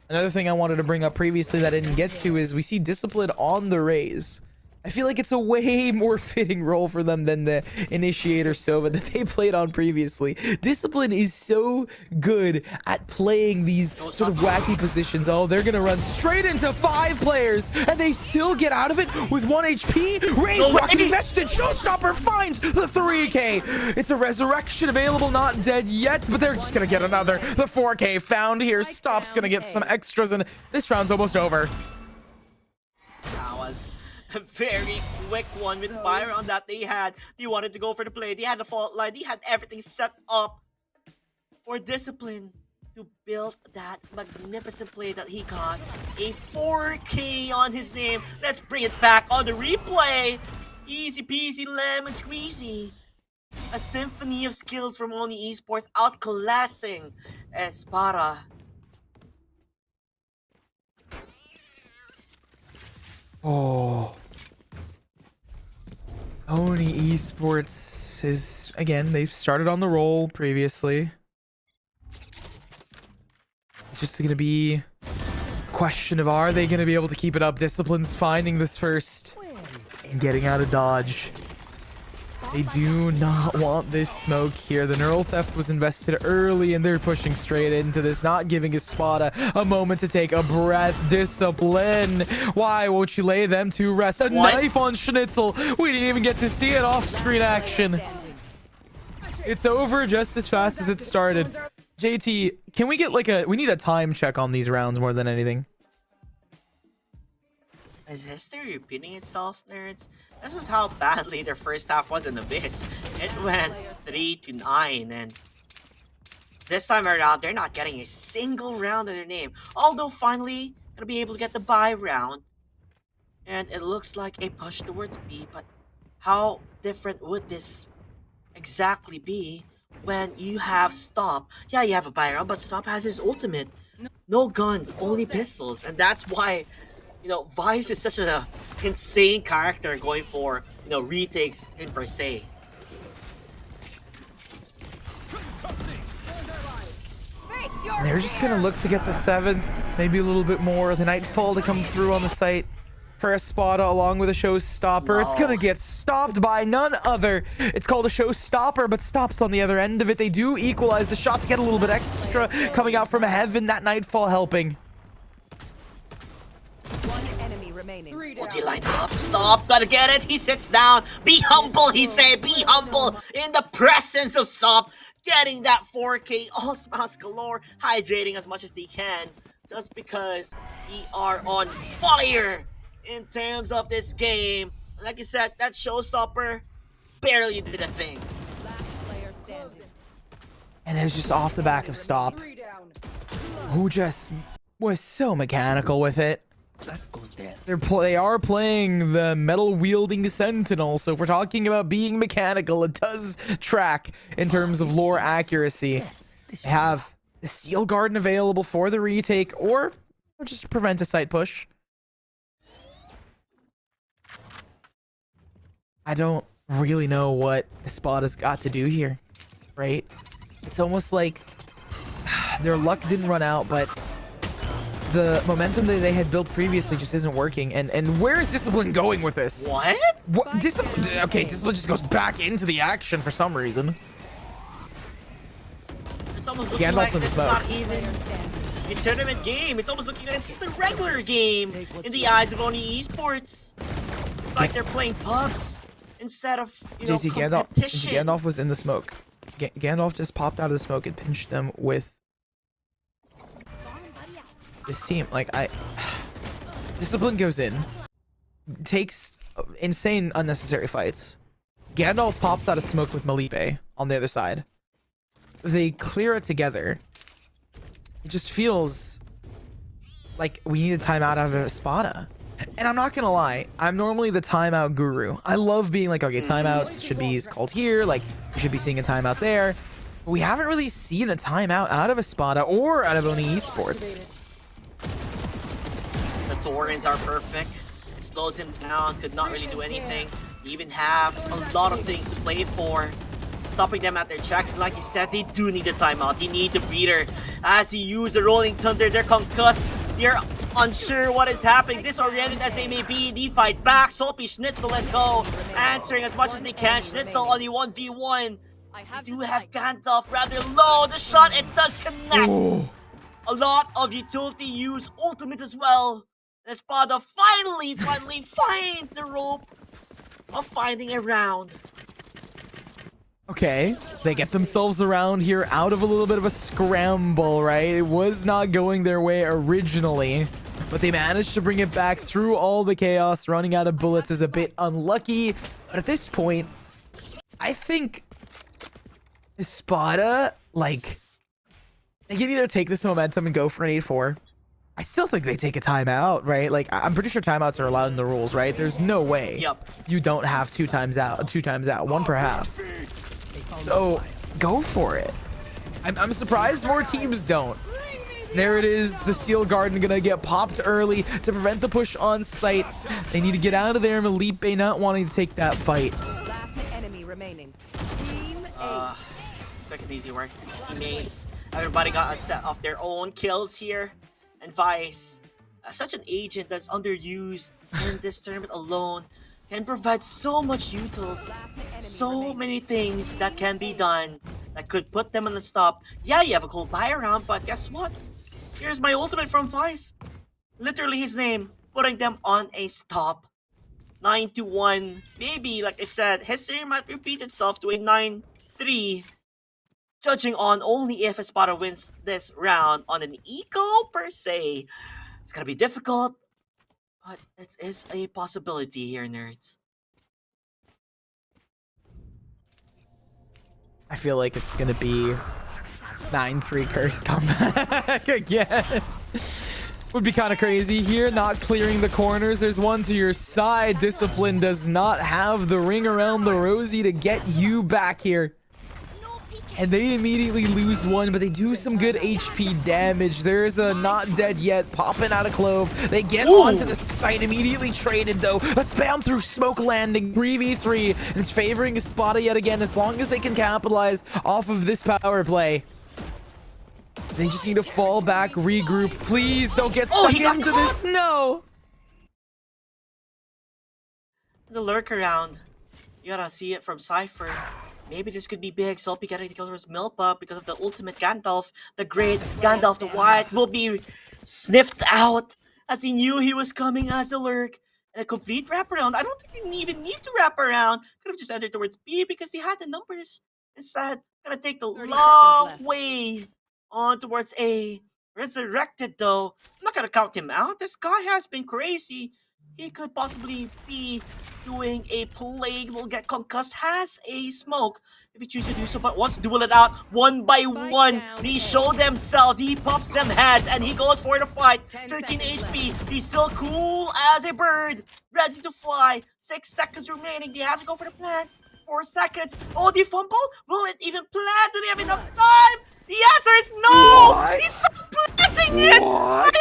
Another thing I wanted to bring up previously that I didn't get to is we see Discipline on the Raze. I feel like it's a way more fitting role for them than the Initiator Sova that they played on previously. Discipline is so good at playing these sort of wacky positions. Oh, they're gonna run straight into 5 players, and they still get out of it with 1 HP. Raze rocket invested. Showstopper finds the 3K. It's a resurrection available, not dead yet, but they're just gonna get another. The 4K found here. Stop's gonna get some extras, and this round's almost over. That was a very quick one with fire on that they had. They wanted to go for the play. They had the fault line. They had everything set up for Discipline to build that magnificent play that he got. A 4K on his name. Let's bring it back on the replay. Easy peasy lemon squeezy. A symphony of skills from Oni Esports outclassing Espada. Oh. Oni Esports is, again, they've started on the roll previously. It's just going to be a question of, are they going to be able to keep it up? Discipline's finding this first and getting out of dodge. They do not want this smoke here. The neural theft was invested early, and they're pushing straight into this, not giving Espada a moment to take a breath. Discipline. Why won't you lay them to rest? A knife on Schnitzel. We didn't even get to see it off-screen action. It's over just as fast as it started. JT, can we get like we need a time check on these rounds more than anything. Is history repeating itself, nerds? This was how badly their first half was in Abyss. It went 3-9, and this time around, they're not getting a single round in their name. Although finally, gonna be able to get the bye round. And it looks like a push towards B, but how different would this exactly be when you have Stop? Yeah, you have a bye round, but Stop has his ultimate. No guns, only pistols, and that's why, you know, Vice is such an insane character going for, you know, retakes in per se. They're just gonna look to get the 7th, maybe a little bit more. The Nightfall to come through on the site for Espada along with a showstopper. No. It's gonna get stopped by none other. It's called a showstopper, but stops on the other end of it. They do equalize. The shots get a little bit extra coming out from heaven. That Nightfall helping. Would you line up? Stop, gotta get it. He sits down. Be humble, he say. Be humble in the presence of Stop. Getting that 4K all smiles galore. Hydrating as much as they can. Just because we are on fire in terms of this game. Like you said, that showstopper barely did a thing. And it was just off the back of Stop, who just was so mechanical with it. They are playing the metal-wielding Sentinel, so if we're talking about being mechanical, it does track in terms of lore accuracy. They have the Steel Garden available for the retake, or just to prevent a site push. I don't really know what Espada's got to do here, right? It's almost like their luck didn't run out, but the momentum that they had built previously just isn't working. And where is Discipline going with this? What? Discipline? Okay, Discipline just goes back into the action for some reason. It's almost looking like it's not even a tournament game. It's almost looking like it's just a regular game in the eyes of Oni Esports. It's like they're playing pubs instead of, you know, competition. Gandalf was in the smoke. Gandalf just popped out of the smoke and pinched them with this team. Like, Discipline goes in, takes insane unnecessary fights. Gandalf pops out of smoke with Malipe on the other side. They clear it together. It just feels like we need a timeout out of Espada. And I'm not gonna lie, I'm normally the timeout guru. I love being like, okay, timeouts should be called here, like we should be seeing a timeout there. But we haven't really seen a timeout out of Espada or out of Oni Esports. The Torrents are perfect. It slows him down, could not really do anything. They even have a lot of things to play for. Stopping them at their tracks, and like you said, they do need a timeout. They need the breather. As they use the Rolling Thunder, they're concussed. They're unsure what is happening. Disoriented as they may be, they fight back. Soapy, Schnitzel, and go. Answering as much as they can. Schnitzel on the 1v1. They do have Gandalf rather low. The shot, it does connect. Ooh. A lot of utility use, ultimate as well. Espada finally find the rope of finding a round. Okay, they get themselves around here out of a little bit of a scramble, right? It was not going their way originally, but they managed to bring it back through all the chaos. Running out of bullets is a bit unlucky, but at this point, I think Espada, like, they can either take this momentum and go for an 8-4. I still think they take a timeout, right? Like, I'm pretty sure timeouts are allowed in the rules, right? There's no way you don't have two times out, one per half. So go for it. I'm surprised more teams don't. There it is. The Steel Garden gonna get popped early to prevent the push on site. They need to get out of there. Malipe not wanting to take that fight. Last enemy remaining. Team Quick and easy work. Teammates. Everybody got a set of their own kills here. And Vice, such an agent that's underused in this tournament alone, can provide so much utils. So many things that can be done that could put them on the stop. Yeah, you have a cool buy around, but guess what? Here's my ultimate from Vice. Literally his name, putting them on a stop. 9-1. Maybe, like I said, history might repeat itself to a 9-3. Judging on only if Espada wins this round on an eco per se. It's gonna be difficult, but it is a possibility here, nerds. I feel like it's gonna be 9-3 curse comeback again. Would be kind of crazy here, not clearing the corners. There's one to your side. Discipline does not have the ring around the rosy to get you back here. And they immediately lose one, but they do some good HP damage. There's a not dead yet popping out of Clove. They get onto the site, immediately traded though. A spam through smoke landing, 3v3, and it's favoring Espada yet again as long as they can capitalize off of this power play. They just need to fall back, regroup. Please don't get stuck into this. No! The lurk around. You gotta see it from Cypher. Maybe this could be big. Selfie getting the killer was Milpa because of the ultimate Gandalf. The great Gandalf the White will be sniffed out as he knew he was coming as the lurk. And a complete wraparound. I don't think they even need to wrap around. Could have just entered towards B because they had the numbers. Instead, gonna take the long way on towards A. Resurrected though. I'm not gonna count him out. This guy has been crazy. He could possibly be doing a plague, will get concussed, has a smoke if he chooses to do so, but wants to duel it out one by one. They show themselves, he pops them heads, and he goes for the fight. 13 HP, he's still cool as a bird, ready to fly. 6 seconds remaining, they have to go for the plant. 4 seconds, oh, the fumble? Will it even plant? Do they have enough time? The answer is no! What? He's not planting it! What?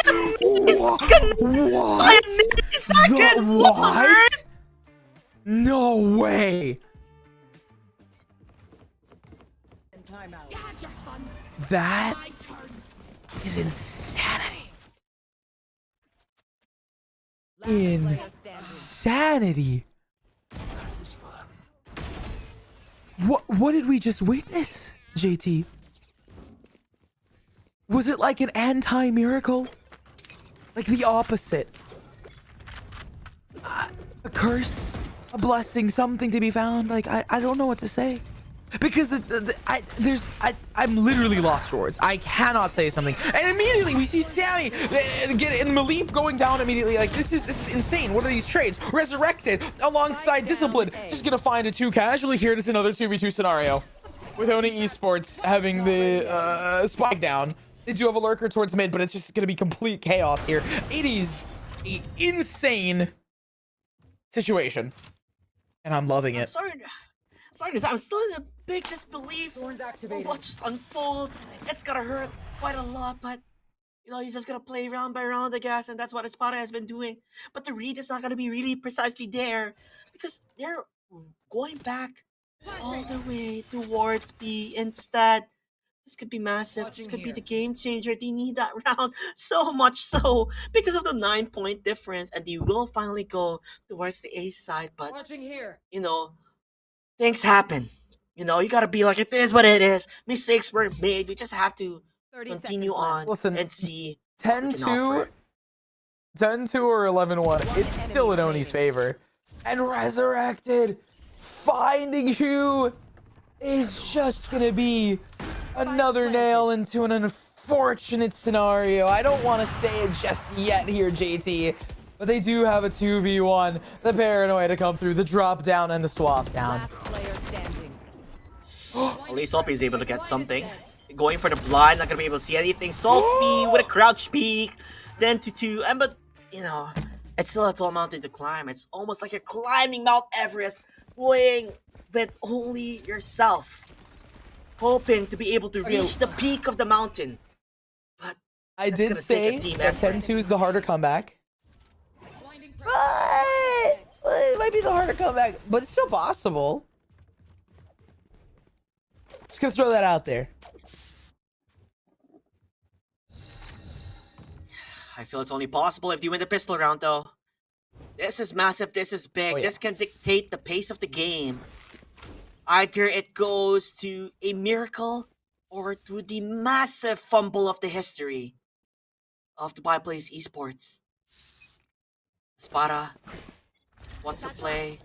What? No way! That is insanity. Insanity. What did we just witness, JT? Was it like an anti-miracle? Like the opposite? A curse? A blessing? Something to be found? Like, I don't know what to say. Because I'm literally lost for words. I cannot say something. And immediately we see Sammy get in Malipe going down immediately. Like, this is insane. What are these trades? Resurrected alongside Discipline. Just gonna find a 2 casually here. It's another 2v2 scenario. With Oni Esports having the spike down. They do have a lurker towards mid, but it's just gonna be complete chaos here. It is an insane situation. And I'm loving it. Sorry, I'm still in a big disbelief. Watch this unfold. It's gonna hurt quite a lot, but you know, you're just gonna play round by round, I guess, and that's what Espada has been doing. But the read is not gonna be really precisely there because they're going back all the way towards B instead. This could be massive. This could be the game changer. They need that round so much so because of the 9-point difference, and they will finally go towards the A side. But you know, things happen. You know, you gotta be like, it is what it is. Mistakes were made. We just have to continue on and see. 10-2 or 11-1. It's still in Oni's favor. And Resurrected finding you is just gonna be another nail into an unfortunate scenario. I don't want to say it just yet here, JT, but they do have a 2v1. The paranoia to come through, the drop down and the swap down. At least Sophie is able to get something. Going for the blind, not gonna be able to see anything. Sophie with a crouch peek, then to 2, and but you know, it's still a tall mountain to climb. It's almost like you're climbing Mount Everest, going with only yourself hoping to be able to reach the peak of the mountain. But I that's did gonna take say a team that effort. 10-2 is the harder comeback. But it might be the harder comeback, but it's still possible. Just gonna throw that out there. I feel it's only possible if you win the pistol round, though. This is massive. This is big. Oh, yeah. This can dictate the pace of the game. Either it goes to a miracle or to the massive fumble of the history of Dubai Police Esports. Espada wants to play.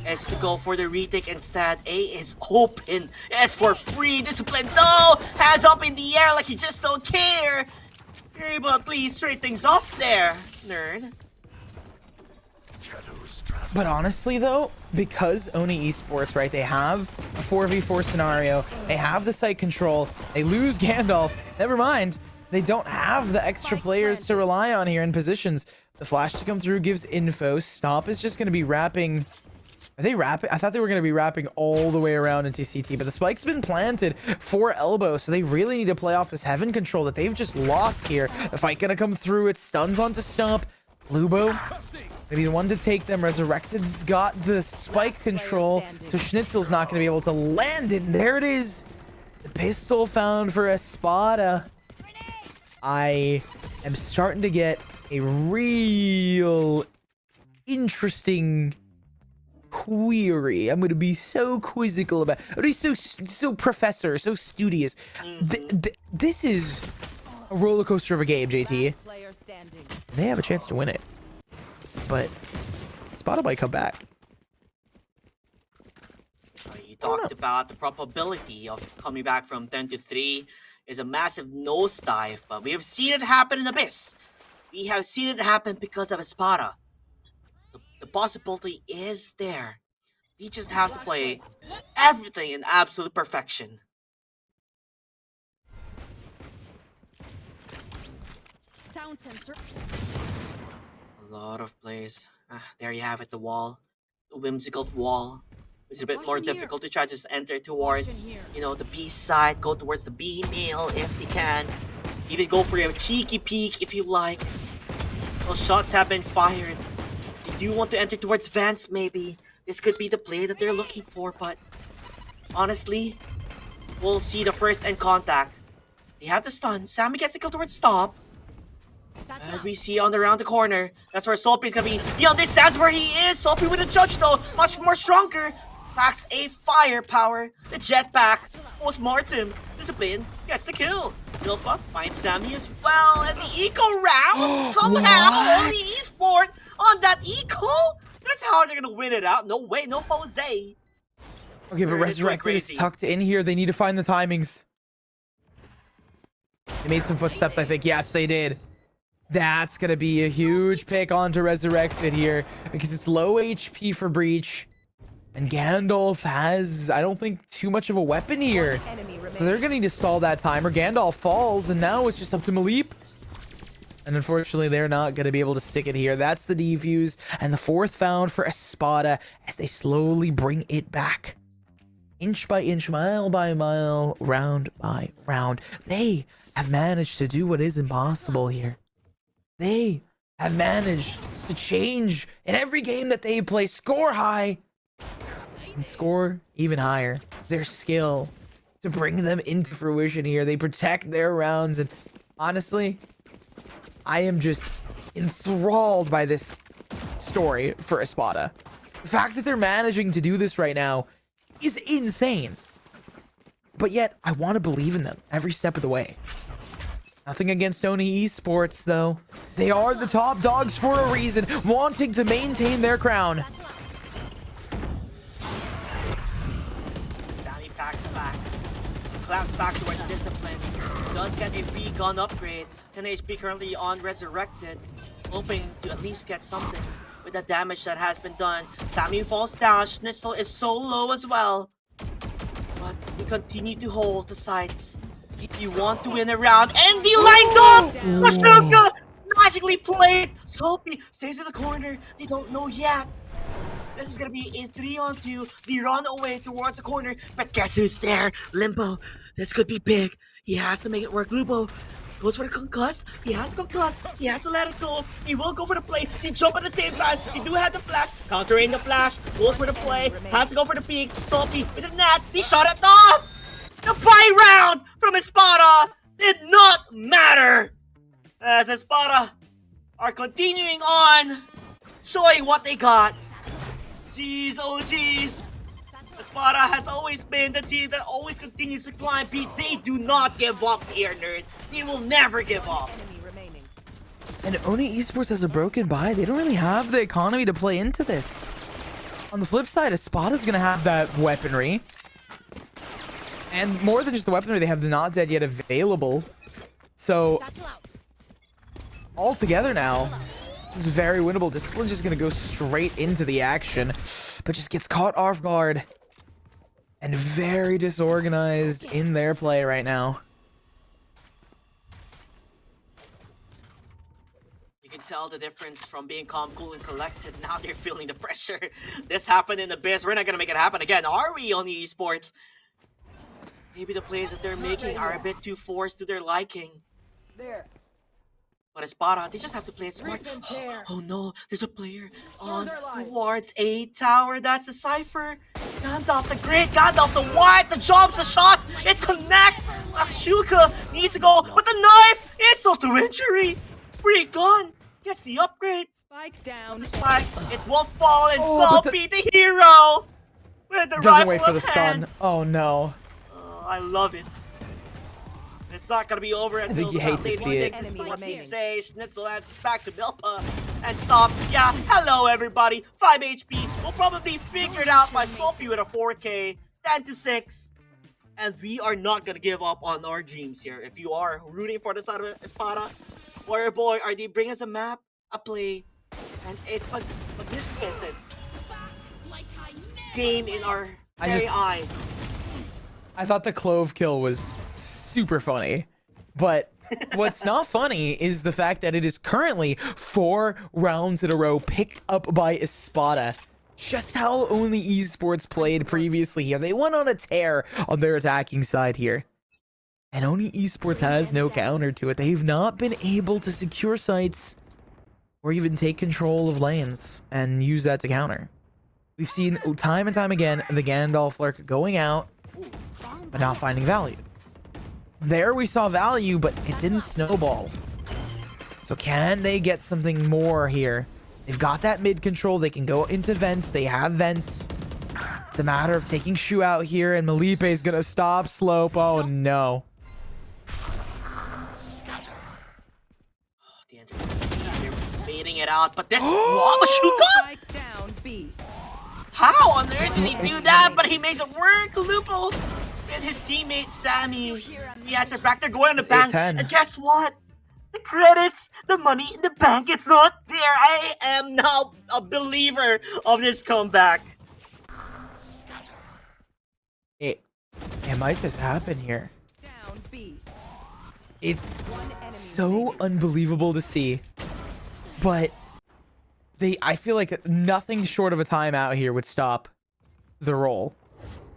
Is to go for the retake instead. A is open. It's for free. Discipline. No! Hands up in the air like you just don't care. You're able to please straight things off there, nerd. But honestly, though, because Oni Esports, right, they have a 4v4 scenario, they have the site control, they lose Gandalf, never mind, they don't have the extra players to rely on here in positions. The flash to come through gives info. Stomp is just going to be wrapping. Are they wrapping? I thought they were going to be wrapping all the way around into CT, but the spike's been planted for elbow, so they really need to play off this heaven control that they've just lost here. The fight going to come through. It stuns onto Stomp. Bluebo, maybe the one to take them. Resurrected's got the spike control, so Schnitzel's not going to be able to land it. And there it is. The pistol found for Espada. I am starting to get a real interesting query. I'm going to be so quizzical about it. I'm going to be so professor, so studious. This is a roller coaster of a game, JT. They have a chance to win it, but Espada might come back. You talked about the probability of coming back from 10-3 is a massive nosedive, but we have seen it happen in Abyss. We have seen it happen because of Espada. The possibility is there. We just have to play everything in absolute perfection. Sound sensor. A lot of plays. There you have it, the wall. The whimsical wall. It's a bit more difficult to try to just enter towards, you know, the B side. Go towards the B mill if they can. Even go for a cheeky peek if you like. Those shots have been fired. They do want to enter towards Vance, maybe. This could be the play that they're looking for, but honestly, we'll see the first end contact. They have the stun. Sammy gets a kill towards Stop. And we see on the around the corner. That's where Soppy's gonna be. Yo, this stands where he is. Soppy with a judge though. Much more stronger. Packs a firepower. The jetpack. Most Martin. Discipline gets the kill. Milpa finds Sammy as well. And the eco round. Somehow only esport on that eco. That's how they're gonna win it out. No way, no Jose. Okay, but Resurrected is tucked in here. They need to find the timings. They made some footsteps, I think. Yes, they did. That's going to be a huge pick onto Resurrected here because it's low HP for Breach. And Gandalf has, I don't think, too much of a weapon here. So they're going to need to stall that timer. Gandalf falls, and now it's just up to Maleep. And unfortunately, they're not going to be able to stick it here. That's the defuse. And the fourth found for Espada as they slowly bring it back. Inch by inch, mile by mile, round by round. They have managed to do what is impossible here. They have managed to change in every game that they play, score high and score even higher. Their skill to bring them into fruition here. They protect their rounds, and honestly, I am just enthralled by this story for Espada. The fact that they're managing to do this right now is insane. But yet, I want to believe in them every step of the way. Nothing against Oni Esports, though. They are the top dogs for a reason, wanting to maintain their crown. Sammy packs back. Claps back towards Discipline. Does get a free gun upgrade. 10 HP currently on Resurrected. Hoping to at least get something with the damage that has been done. Sammy falls down. Schnitzel is so low as well. But we continue to hold the sights. If you want to win a round, and the lined up! Mashuka magically played! Soapy stays in the corner. They don't know yet. This is gonna be a 3-on-2. The run away towards the corner, but guess who's there? Limbo. This could be big. He has to make it work. Lubo goes for the concuss. He has to concuss. He has to let it go. He will go for the play. He jump at the same time. He do have the flash. Countering the flash. Goes for the play. Has to go for the peek. Salty with the net. He shot it off. The buy round from Espada did not matter, as Espada are continuing on, showing what they got. Jeez, oh jeez. Espada has always been the team that always continues to climb. They do not give up here, nerd. They will never give up. And Oni Esports has a broken buy. They don't really have the economy to play into this. On the flip side, Espada's gonna have that weaponry. And more than just the weaponry, they have the not dead yet available. So all together now, this is very winnable. Discipline's just gonna go straight into the action, but just gets caught off guard and very disorganized in their play right now. You can tell the difference from being calm, cool, and collected. Now they're feeling the pressure. This happened in Abyss. We're not gonna make it happen again, are we, on the esports? Maybe the plays that they're making are a bit too forced to their liking. There. But Espada, they just have to play it smart. Oh no, there's a player on towards a tower. That's the Cypher. Gandalf the Great, Gandalf the White, the jumps, the shots, it connects. Ashuka needs to go, but the knife, insult to injury. Free gun gets the upgrade. Spike down. The spike, it will fall, and Salpy, the hero, with the Doesn't rifle wait for the of hand. stun. Oh no. I love it. It's not gonna be over until think you hate to see it. This is what he says. Schnitzel adds back to Milpa and stop. Yeah, hello everybody. 5 HP will probably be figured out by Soapy with a 4K, 10-6. And we are not gonna give up on our dreams here. If you are rooting for the side of Espada, Warrior Boy, are they bring us a map, a play, and a participants game in our very eyes. I thought the Clove kill was super funny, but what's not funny is the fact that it is currently 4 rounds in a row picked up by Espada. Just how only Esports played previously here. They went on a tear on their attacking side here. And only Esports has no counter to it. They've not been able to secure sites or even take control of lanes and use that to counter. We've seen time and time again the Gandalf Lurk going out, but not finding value. There we saw value, but it didn't snowball. So can they get something more here? They've got that mid control. They can go into vents. They have vents. It's a matter of taking Shu out here, and Malipe is going to stop Slope. Oh, no. They're baiting it out, but this Shuka? Down B. How on earth did he do that? But he makes it work. Lupo and his teammate Sammy. He has it back. They're going on the bank. And guess what? The credits, the money in the bank, it's not there. I am now a believer of this comeback. It might just happen here. Down B. It's so unbelievable to see, but I feel like nothing short of a timeout here would stop the roll.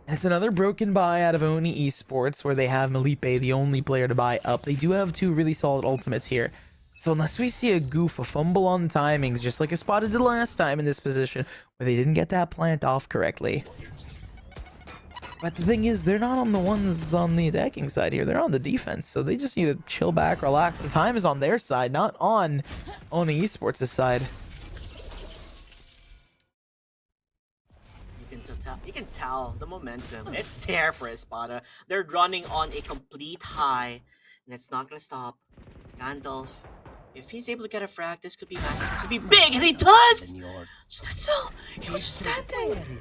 And it's another broken buy out of Oni Esports, where they have Malipe, the only player to buy up. They do have 2 really solid ultimates here. So unless we see a goof, a fumble on the timings, just like Espada did last time in this position, where they didn't get that plant off correctly. But the thing is, they're not on the ones on the attacking side here. They're on the defense, so they just need to chill back, relax. The time is on their side, not on Oni Esports' side. You can tell the momentum. It's there for Espada. They're running on a complete high, and it's not gonna stop. Gandalf, if he's able to get a frag, this could be massive. This could be big, and he does! Schnitzel, he was just standing.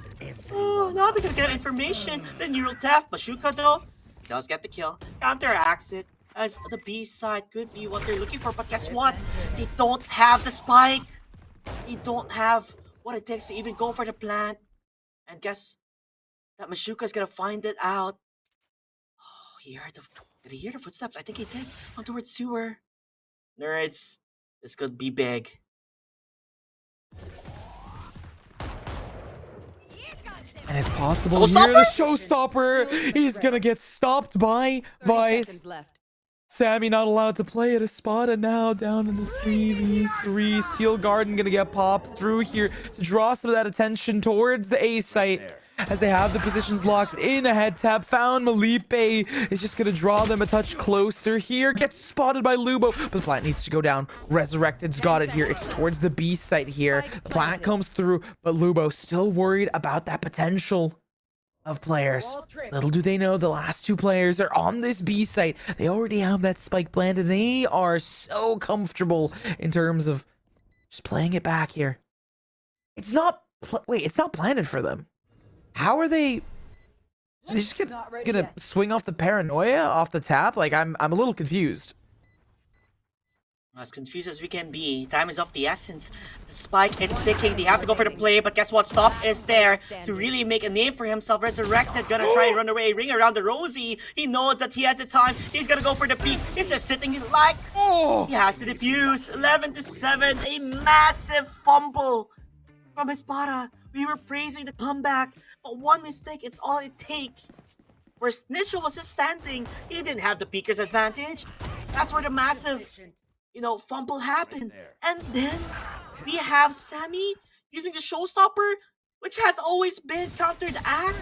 Oh, now they're gonna get information. The neural theft. Bashuka, though, does get the kill. Counteracts it, as the B side could be what they're looking for. But guess what? They don't have the spike. They don't have what it takes to even go for the plant. And guess that Mashuka's gonna find it out. Oh, did he hear the footsteps? I think he did. On towards sewer. Nerds, this could be big. And it's possible here. The showstopper is gonna get stopped by Vice. Sammy not allowed to play at Espada now, down in the 3v3. Steel Garden gonna get popped through here to draw some of that attention towards the A site as they have the positions locked in. A head tap found. Malipe is just gonna draw them a touch closer here. Gets spotted by Lubo, but the plant needs to go down. Resurrected's got it here. It's towards the B site here. The plant comes through, but Lubo still worried about that potential of players. Little do they know, the last two players are on this B site. They already have that spike planted, and they are so comfortable in terms of just playing it back here. It's not wait, it's not planted for them. How are they just gonna swing off the paranoia off the tap? Like, I'm a little confused. As confused as we can be, time is of the essence. The spike, it's sticking. They have to go for the play, but guess what? Stop is there to really make a name for himself. Resurrected, gonna try and run away, ring around the rosy. He knows that he has the time. He's gonna go for the peak. He's just sitting like, he has to defuse. 11-7, a massive fumble from Espada. We were praising the comeback, but one mistake, it's all it takes. Where Snitchel was just standing, he didn't have the peaker's advantage. That's where the massive, fumble happened. And then we have Sammy using the showstopper, which has always been countered at.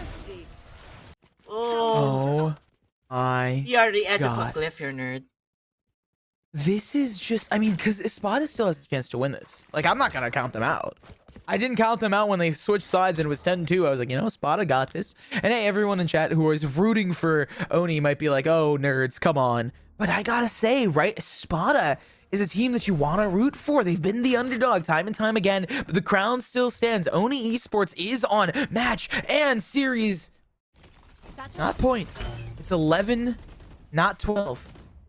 Oh my We are the edge of a God. cliff here, nerd. This is just, because Espada still has a chance to win this. Like, I'm not gonna count them out. I didn't count them out when they switched sides and it was 10-2. I was like, Espada got this. And hey, everyone in chat who was rooting for Oni might be like, oh, nerds, come on. But I gotta say, right, Espada is a team that you want to root for. They've been the underdog time and time again, but the crown still stands. Oni Esports is on match and series, not point. It's 11, not 12.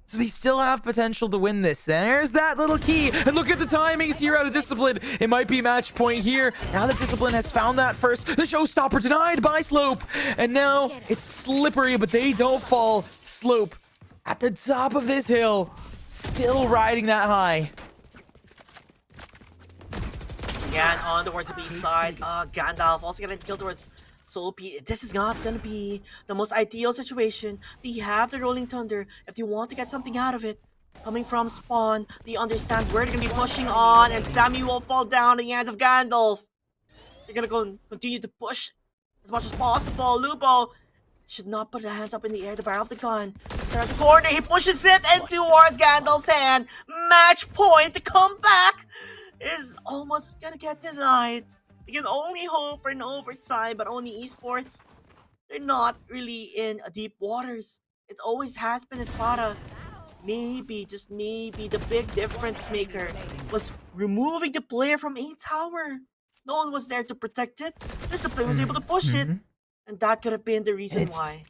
So they still have potential to win this. There's that little key. And look at the timings here out of Discipline. It might be match point here. Now that Discipline has found that first, the showstopper denied by Slope. And now it's slippery, but they don't fall. Slope at the top of this hill, still riding that high. Again, on towards the B side. Gandalf also getting killed towards Soul P. This is not gonna be the most ideal situation. They have the Rolling Thunder. If they want to get something out of it, coming from spawn, they understand where they're gonna be pushing on, and Sammy will fall down in the hands of Gandalf. They're gonna go continue to push as much as possible. Lupo should not put the hands up in the air, the barrel of the gun. He's at the corner, he pushes it and towards Gandalf's hand. Match point, the comeback is almost gonna get denied. You can only hope for an overtime, but Oni Esports, they're not really in deep waters. It always has been Espada. Maybe, just maybe, the big difference maker was removing the player from A tower. No one was there to protect it. Discipline was able to push it, and that could have been the reason why.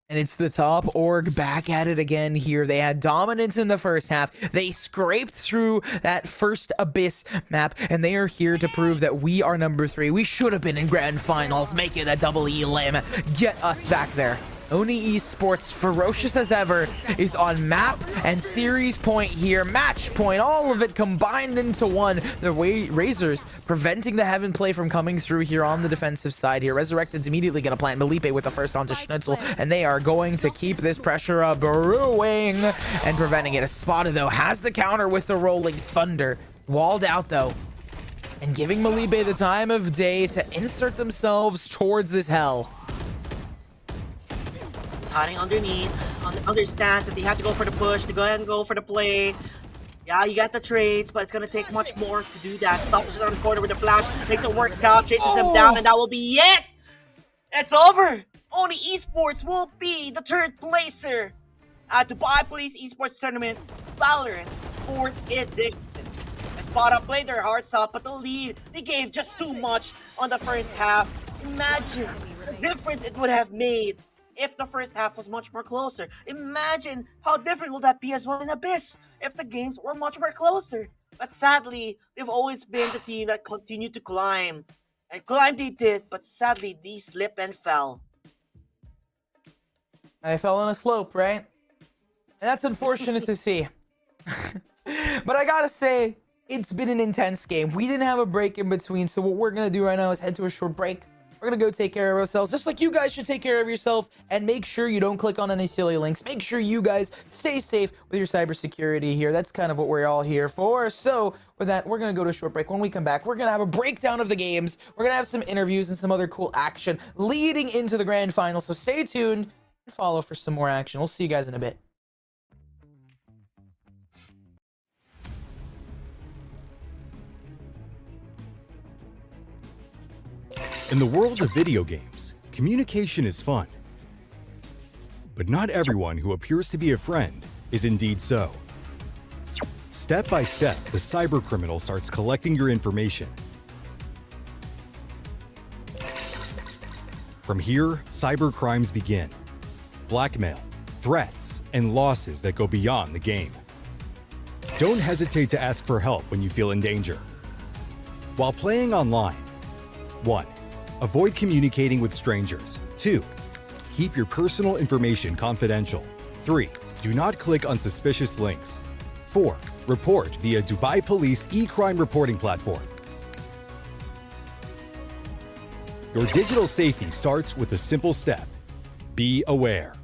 And it's the top org back at it again here. They had dominance in the first half. They scraped through that first Abyss map, and they are here to prove that we are number 3. We should have been in grand finals. Make it a double elim. Get us back there. Oni Esports, ferocious as ever, is on map and series point here. Match point, all of it combined into one. The Razors preventing the Heaven play from coming through here on the defensive side here. Resurrected's immediately going to plant Malipe with the first onto Schnitzel, and they are going to keep this pressure brewing and preventing it. Espada, though, has the counter with the Rolling Thunder. Walled out, though, and giving Malipe the time of day to insert themselves towards this hell. Hiding underneath, understands that they have to go for the push, to go ahead and go for the play. Yeah, you got the trades, but it's gonna take much more to do that. Stops it on the corner with the flash, makes it work out, chases him down, and that will be it! It's over! Oni Esports will be the third placer at Dubai Police Esports Tournament, Valorant 4th edition. Espada played their hearts out, but the lead, they gave just too much on the first half. Imagine the difference it would have made if the first half was much more closer. Imagine how different will that be as well in Abyss if the games were much more closer. But sadly, they've always been the team that continued to climb. And climb they did, but sadly, they slipped and fell. I fell on a slope, right? And that's unfortunate to see. But I gotta say, it's been an intense game. We didn't have a break in between, so what we're gonna do right now is head to a short break. We're going to go take care of ourselves, just like you guys should take care of yourself, and make sure you don't click on any silly links. Make sure you guys stay safe with your cybersecurity here. That's kind of what we're all here for. So with that, we're going to go to a short break. When we come back, we're going to have a breakdown of the games. We're going to have some interviews and some other cool action leading into the grand final. So stay tuned and follow for some more action. We'll see you guys in a bit. In the world of video games, communication is fun. But not everyone who appears to be a friend is indeed so. Step by step, the cybercriminal starts collecting your information. From here, cybercrimes begin. Blackmail, threats, and losses that go beyond the game. Don't hesitate to ask for help when you feel in danger. While playing online, 1. Avoid communicating with strangers. 2. Keep your personal information confidential. 3. Do not click on suspicious links. 4. Report via Dubai Police e-crime reporting platform. Your digital safety starts with a simple step. Be aware.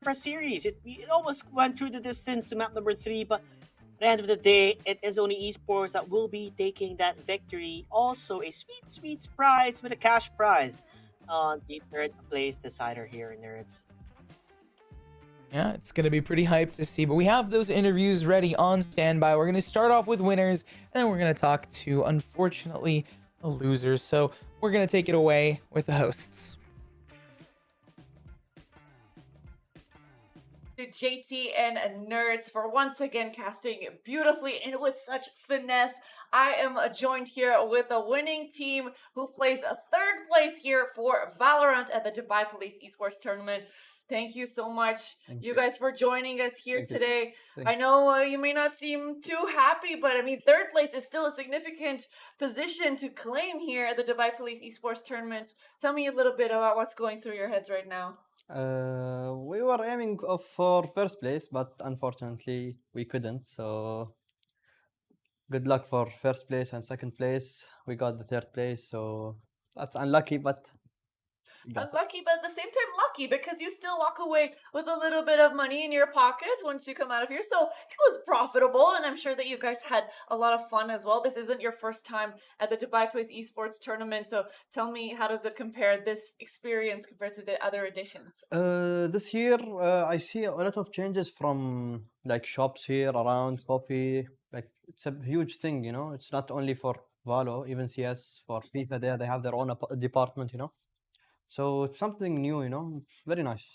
first series. It almost went through the distance to map number 3, but at the end of the day, it is only esports that will be taking that victory. Also, a sweet, sweet surprise with a cash prize on the third place decider here, nerds. Yeah, it's going to be pretty hyped to see. But we have those interviews ready on standby. We're going to start off with winners, and then we're going to talk to, unfortunately, the losers. So we're going to take it away with the hosts. To JT and Nerds for once again casting beautifully and with such finesse. I am joined here with the winning team who plays a third place here for Valorant at the Dubai Police Esports Tournament. Thank you so much, you guys, for joining us here today. I know you may not seem too happy, but I mean, third place is still a significant position to claim here at the Dubai Police Esports Tournament. Tell me a little bit about what's going through your heads right now. We were aiming for first place, but unfortunately we couldn't. So good luck for first place and second place. We got the third place, so that's unlucky, but Unlucky, but at the same time lucky, because you still walk away with a little bit of money in your pocket once you come out of here. So it was profitable, and I'm sure that you guys had a lot of fun as well. This isn't your first time at the Dubai Police Esports Tournament, so tell me, how does it compare, this experience, compared to the other editions? this year I see a lot of changes from like shops here around coffee. Like it's a huge thing, you know. It's not only for Valo, even CS, for FIFA. There they have their own department, you know. So it's something new, you know. It's very nice.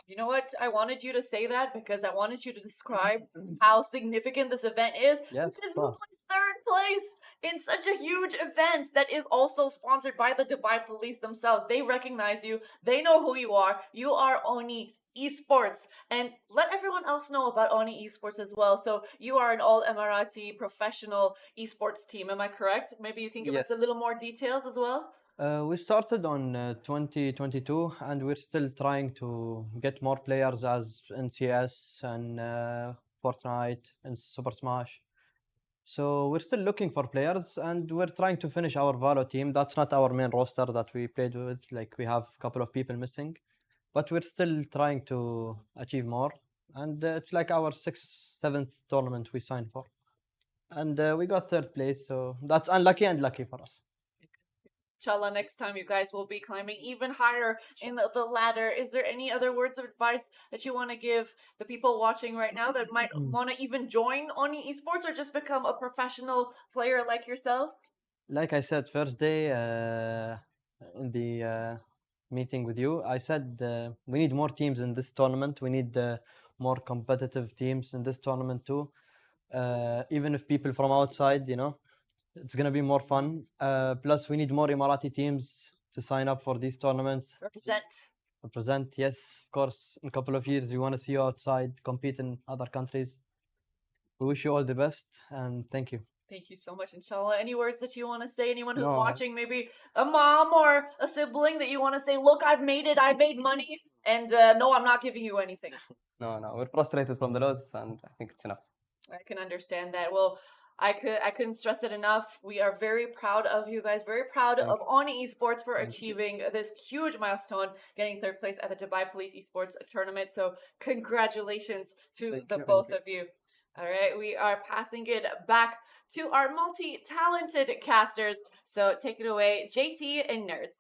You know what? I wanted you to say that because I wanted you to describe how significant this event is. Yes, because you placed third place in such a huge event that is also sponsored by the Dubai Police themselves. They recognize you. They know who you are. You are Oni Esports. And let everyone else know about Oni Esports as well. So you are an all Emirati professional esports team. Am I correct? Maybe you can give us a little more details as well. We started on 2022, and we're still trying to get more players as in CS and Fortnite and Super Smash. So we're still looking for players, and we're trying to finish our Valo team. That's not our main roster that we played with. Like, we have a couple of people missing, but we're still trying to achieve more. And it's like our 6th, 7th tournament we signed for. And we got third place, so that's unlucky and lucky for us. Inshallah, next time you guys will be climbing even higher in the ladder. Is there any other words of advice that you want to give the people watching right now that might want to even join Oni Esports or just become a professional player like yourselves? Like I said, first day in the meeting with you, I said we need more teams in this tournament. We need more competitive teams in this tournament too. Even if people from outside, you know, it's going to be more fun. Plus, we need more Emirati teams to sign up for these tournaments. Represent, yes, of course. In a couple of years, we want to see you outside, compete in other countries. We wish you all the best, and thank you. Thank you so much, inshallah. Any words that you want to say? Anyone who's watching, maybe a mom or a sibling that you want to say, look, I've made it, I made money, and no, I'm not giving you anything. No, we're frustrated from the loss, and I think it's enough. I can understand that. Well, I couldn't stress it enough. We are very proud of you guys, very proud of Oni Esports for achieving this huge milestone, getting third place at the Dubai Police Esports Tournament. So congratulations to the both of you. All right, we are passing it back to our multi-talented casters. So take it away, JT and Nerds.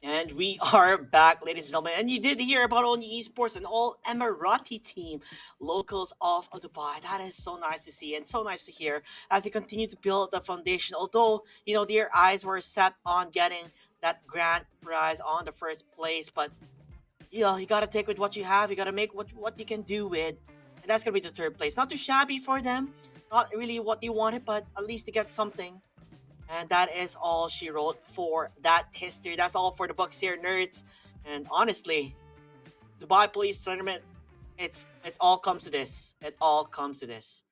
And we are back, ladies and gentlemen. And you did hear about Oni Esports, an all Emirati team, locals of Dubai. That is so nice to see and so nice to hear as they continue to build the foundation. Although, you know, their eyes were set on getting that grand prize on the first place. But, you know, you got to take with what you have. You got to make what you can do with. And that's going to be the third place. Not too shabby for them. Not really what they wanted, but at least to get something. And that is all she wrote for that history. That's all for the books here, nerds. And honestly, Dubai Police Tournament, it's all comes to this. It all comes to this.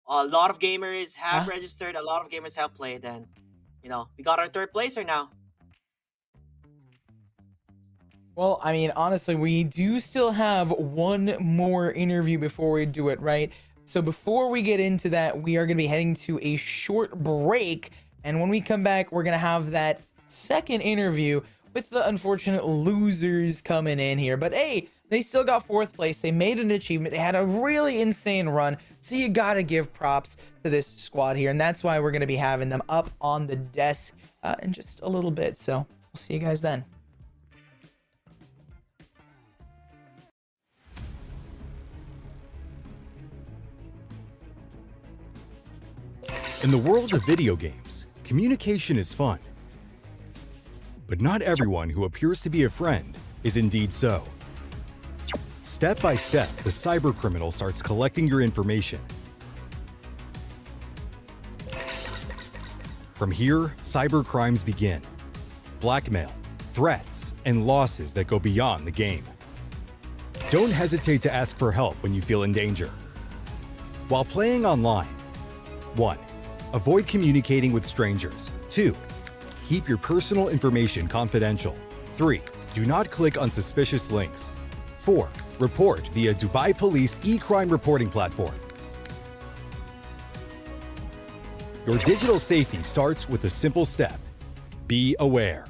A lot of gamers have registered. A lot of gamers have played. And, you know, we got our third placer now. Well, I mean, honestly, we do still have one more interview before we do it, right? So before we get into that, we are going to be heading to a short break. And when we come back, we're going to have that second interview with the unfortunate losers coming in here. But hey, they still got 4th place. They made an achievement. They had a really insane run. So you gotta give props to this squad here. And that's why we're gonna be having them up on the desk in just a little bit. So we'll see you guys then. In the world of video games, communication is fun. But not everyone who appears to be a friend is indeed so. Step by step, the cybercriminal starts collecting your information. From here, cybercrimes begin. Blackmail, threats, and losses that go beyond the game. Don't hesitate to ask for help when you feel in danger. While playing online, 1. Avoid communicating with strangers. 2. Keep your personal information confidential. 3. Do not click on suspicious links. 4. Report via Dubai Police e-crime reporting platform. Your digital safety starts with a simple step. Be aware.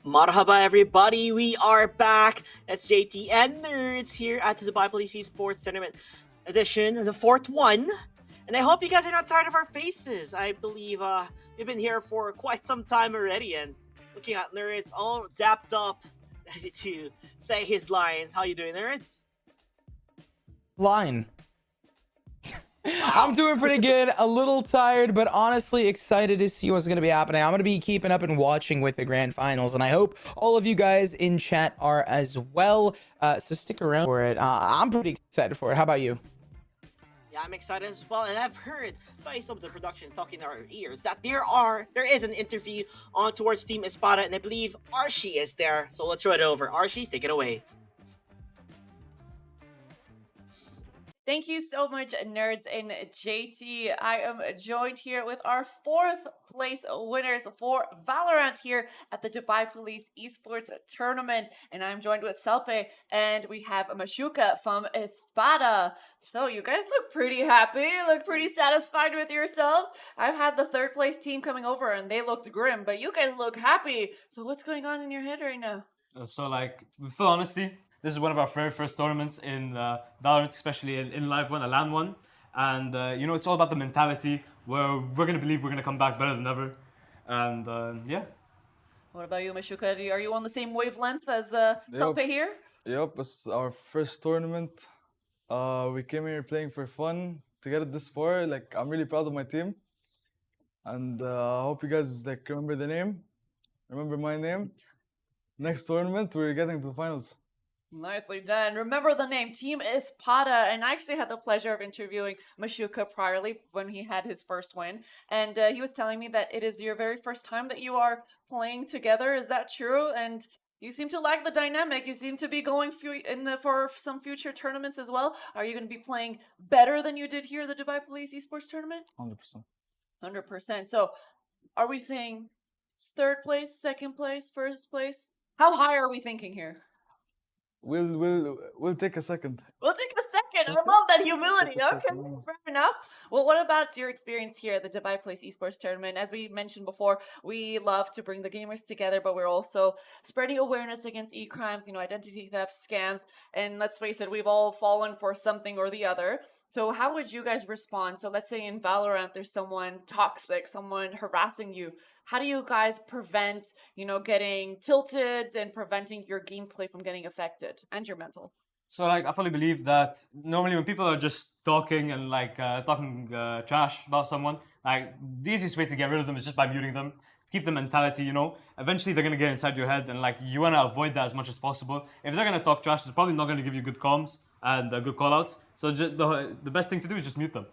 Marhaba everybody, we are back. It's JT and Nerds here at the Dubai Police Esports Tournament edition, the fourth one. And I hope you guys are not tired of our faces. I believe we've been here for quite some time already, and looking at Nerds all dapped up, ready to say his lines. How you doing, Nerds? Line. I'm doing pretty good, a little tired, but honestly excited to see what's going to be happening. I'm going to be keeping up and watching with the grand finals, and I hope all of you guys in chat are as well. So stick around for it. I'm pretty excited for it. How about you? Yeah, I'm excited as well, and I've heard by some of the production talking in our ears that there is an interview on towards Team Espada, and I believe Archie is there. So let's throw it over. Archie, take it away. Thank you so much, Nerds and JT. I am joined here with our 4th place winners for Valorant here at the Dubai Police Esports Tournament. And I'm joined with Selpe, and we have Mashuka from Espada. So you guys look pretty happy, look pretty satisfied with yourselves. I've had the 3rd place team coming over and they looked grim, but you guys look happy. So what's going on in your head right now? So like, with full honesty, this is one of our very first tournaments in Valorant, especially in Live 1, a LAN 1. And, you know, it's all about the mentality where we're going to believe we're going to come back better than ever. And, yeah. What about you, Mashuka? Are you on the same wavelength as Selpe here? Yep, it's our first tournament. We came here playing for fun to get it this far. Like, I'm really proud of my team. And I hope you guys, like, remember the name. Remember my name. Next tournament, we're getting to the finals. Nicely done. Remember the name, Team Espada. And I actually had the pleasure of interviewing Mashuka priorly when he had his first win. And he was telling me that it is your very first time that you are playing together. Is that true? And you seem to like the dynamic. You seem to be going for some future tournaments as well. Are you going to be playing better than you did here at the Dubai Police Esports Tournament? 100%. 100%. So are we saying 3rd place, 2nd place, 1st place? How high are we thinking here? We'll take a second. We'll take a second. I love that humility. Okay, fair enough. Well, what about your experience here at the Dubai Police Esports Tournament? As we mentioned before, we love to bring the gamers together, but we're also spreading awareness against e-crimes, you know, identity theft, scams, and let's face it, we've all fallen for something or the other. So how would you guys respond? So let's say in Valorant, there's someone toxic, someone harassing you. How do you guys prevent, you know, getting tilted and preventing your gameplay from getting affected and your mental? So like, I fully believe that normally when people are just talking and like talking trash about someone, like the easiest way to get rid of them is just by muting them. Keep the mentality, you know. Eventually they're gonna get inside your head, and like you wanna avoid that as much as possible. If they're gonna talk trash, they're probably not gonna give you good comms and good callouts. So just the best thing to do is just mute them.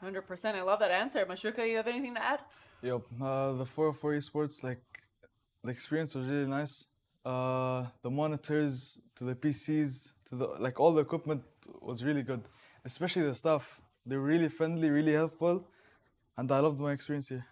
100%. I love that answer. Mashuka, you have anything to add? Yep. The 404 esports, like, the experience was really nice. The monitors to the PCs to the like all the equipment was really good, especially the staff. They were really friendly, really helpful, and I loved my experience here.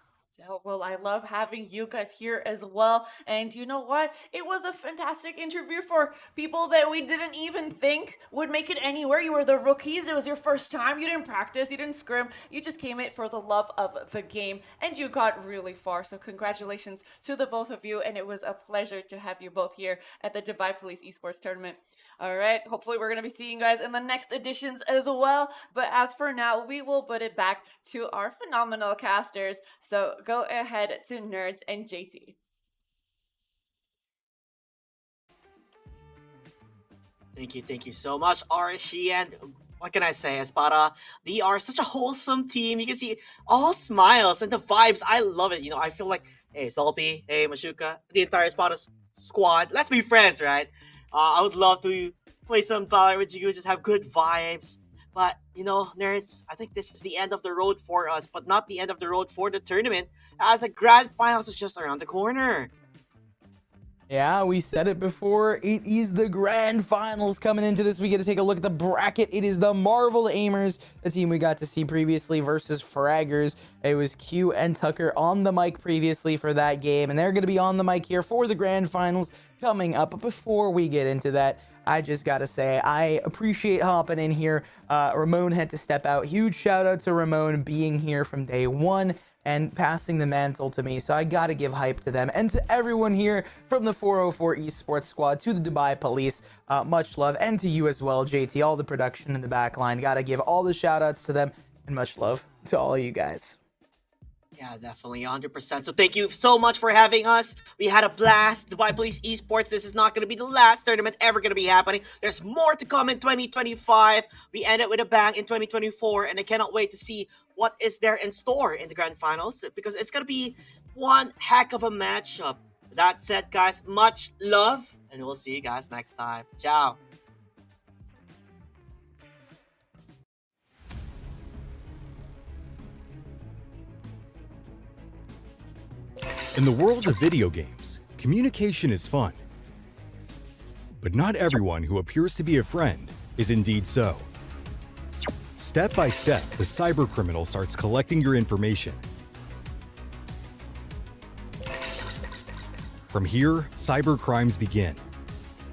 Oh, well, I love having you guys here as well. And you know what? It was a fantastic interview for people that we didn't even think would make it anywhere. You were the rookies. It was your first time. You didn't practice. You didn't scrim. You just came in for the love of the game. And you got really far. So congratulations to the both of you. And it was a pleasure to have you both here at the Dubai Police Esports Tournament. All right. Hopefully we're going to be seeing you guys in the next editions as well. But as for now, we will put it back to our phenomenal casters. So go ahead to Nerds and JT. Thank you so much, Archie. And what can I say, Espada? They are such a wholesome team. You can see all smiles and the vibes. I love it. You know, I feel like, hey, Salpi, hey, Mashuka, the entire Espada squad. Let's be friends, right? I would love to play some Valorant with you, just have good vibes. But, you know, Nerds, I think this is the end of the road for us, but not the end of the road for the tournament, as the grand finals is just around the corner. Yeah, we said it before. It is the grand finals coming into this. We get to take a look at the bracket. It is the Marvel Aimers, the team we got to see previously, versus Fraggers. It was Q and Tucker on the mic previously for that game, and they're going to be on the mic here for the grand finals coming up. But before we get into that, I just got to say, I appreciate hopping in here. Ramon had to step out. Huge shout out to Ramon being here from day one. and passing the mantle to me. So I gotta give hype to them and to everyone here from the 404 Esports squad, to the Dubai Police. Much love, and to you as well, JT, all the production in the back line. Gotta give all the shout outs to them, and much love to all of you guys. Yeah, definitely, 100%. So thank you so much for having us. We had a blast. Dubai Police Esports, this is not going to be the last tournament ever going to be happening. There's more to come in 2025. We ended with a bang in 2024, and I cannot wait to see what is there in store in the grand finals, because it's going to be one heck of a matchup. That said, guys, much love, and we'll see you guys next time. Ciao. In the world of video games, communication is fun. But not everyone who appears to be a friend is indeed so. Step by step, the cybercriminal starts collecting your information. From here, cybercrimes begin.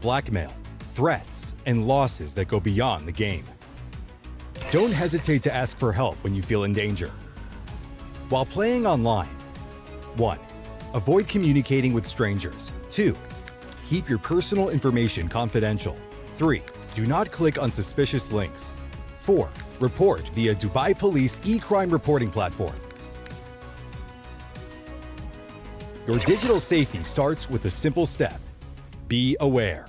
Blackmail, threats, and losses that go beyond the game. Don't hesitate to ask for help when you feel in danger. While playing online, 1. Avoid communicating with strangers. 2. Keep your personal information confidential. 3. Do not click on suspicious links. 4. Report via Dubai Police e-crime reporting platform. Your digital safety starts with a simple step. Be aware.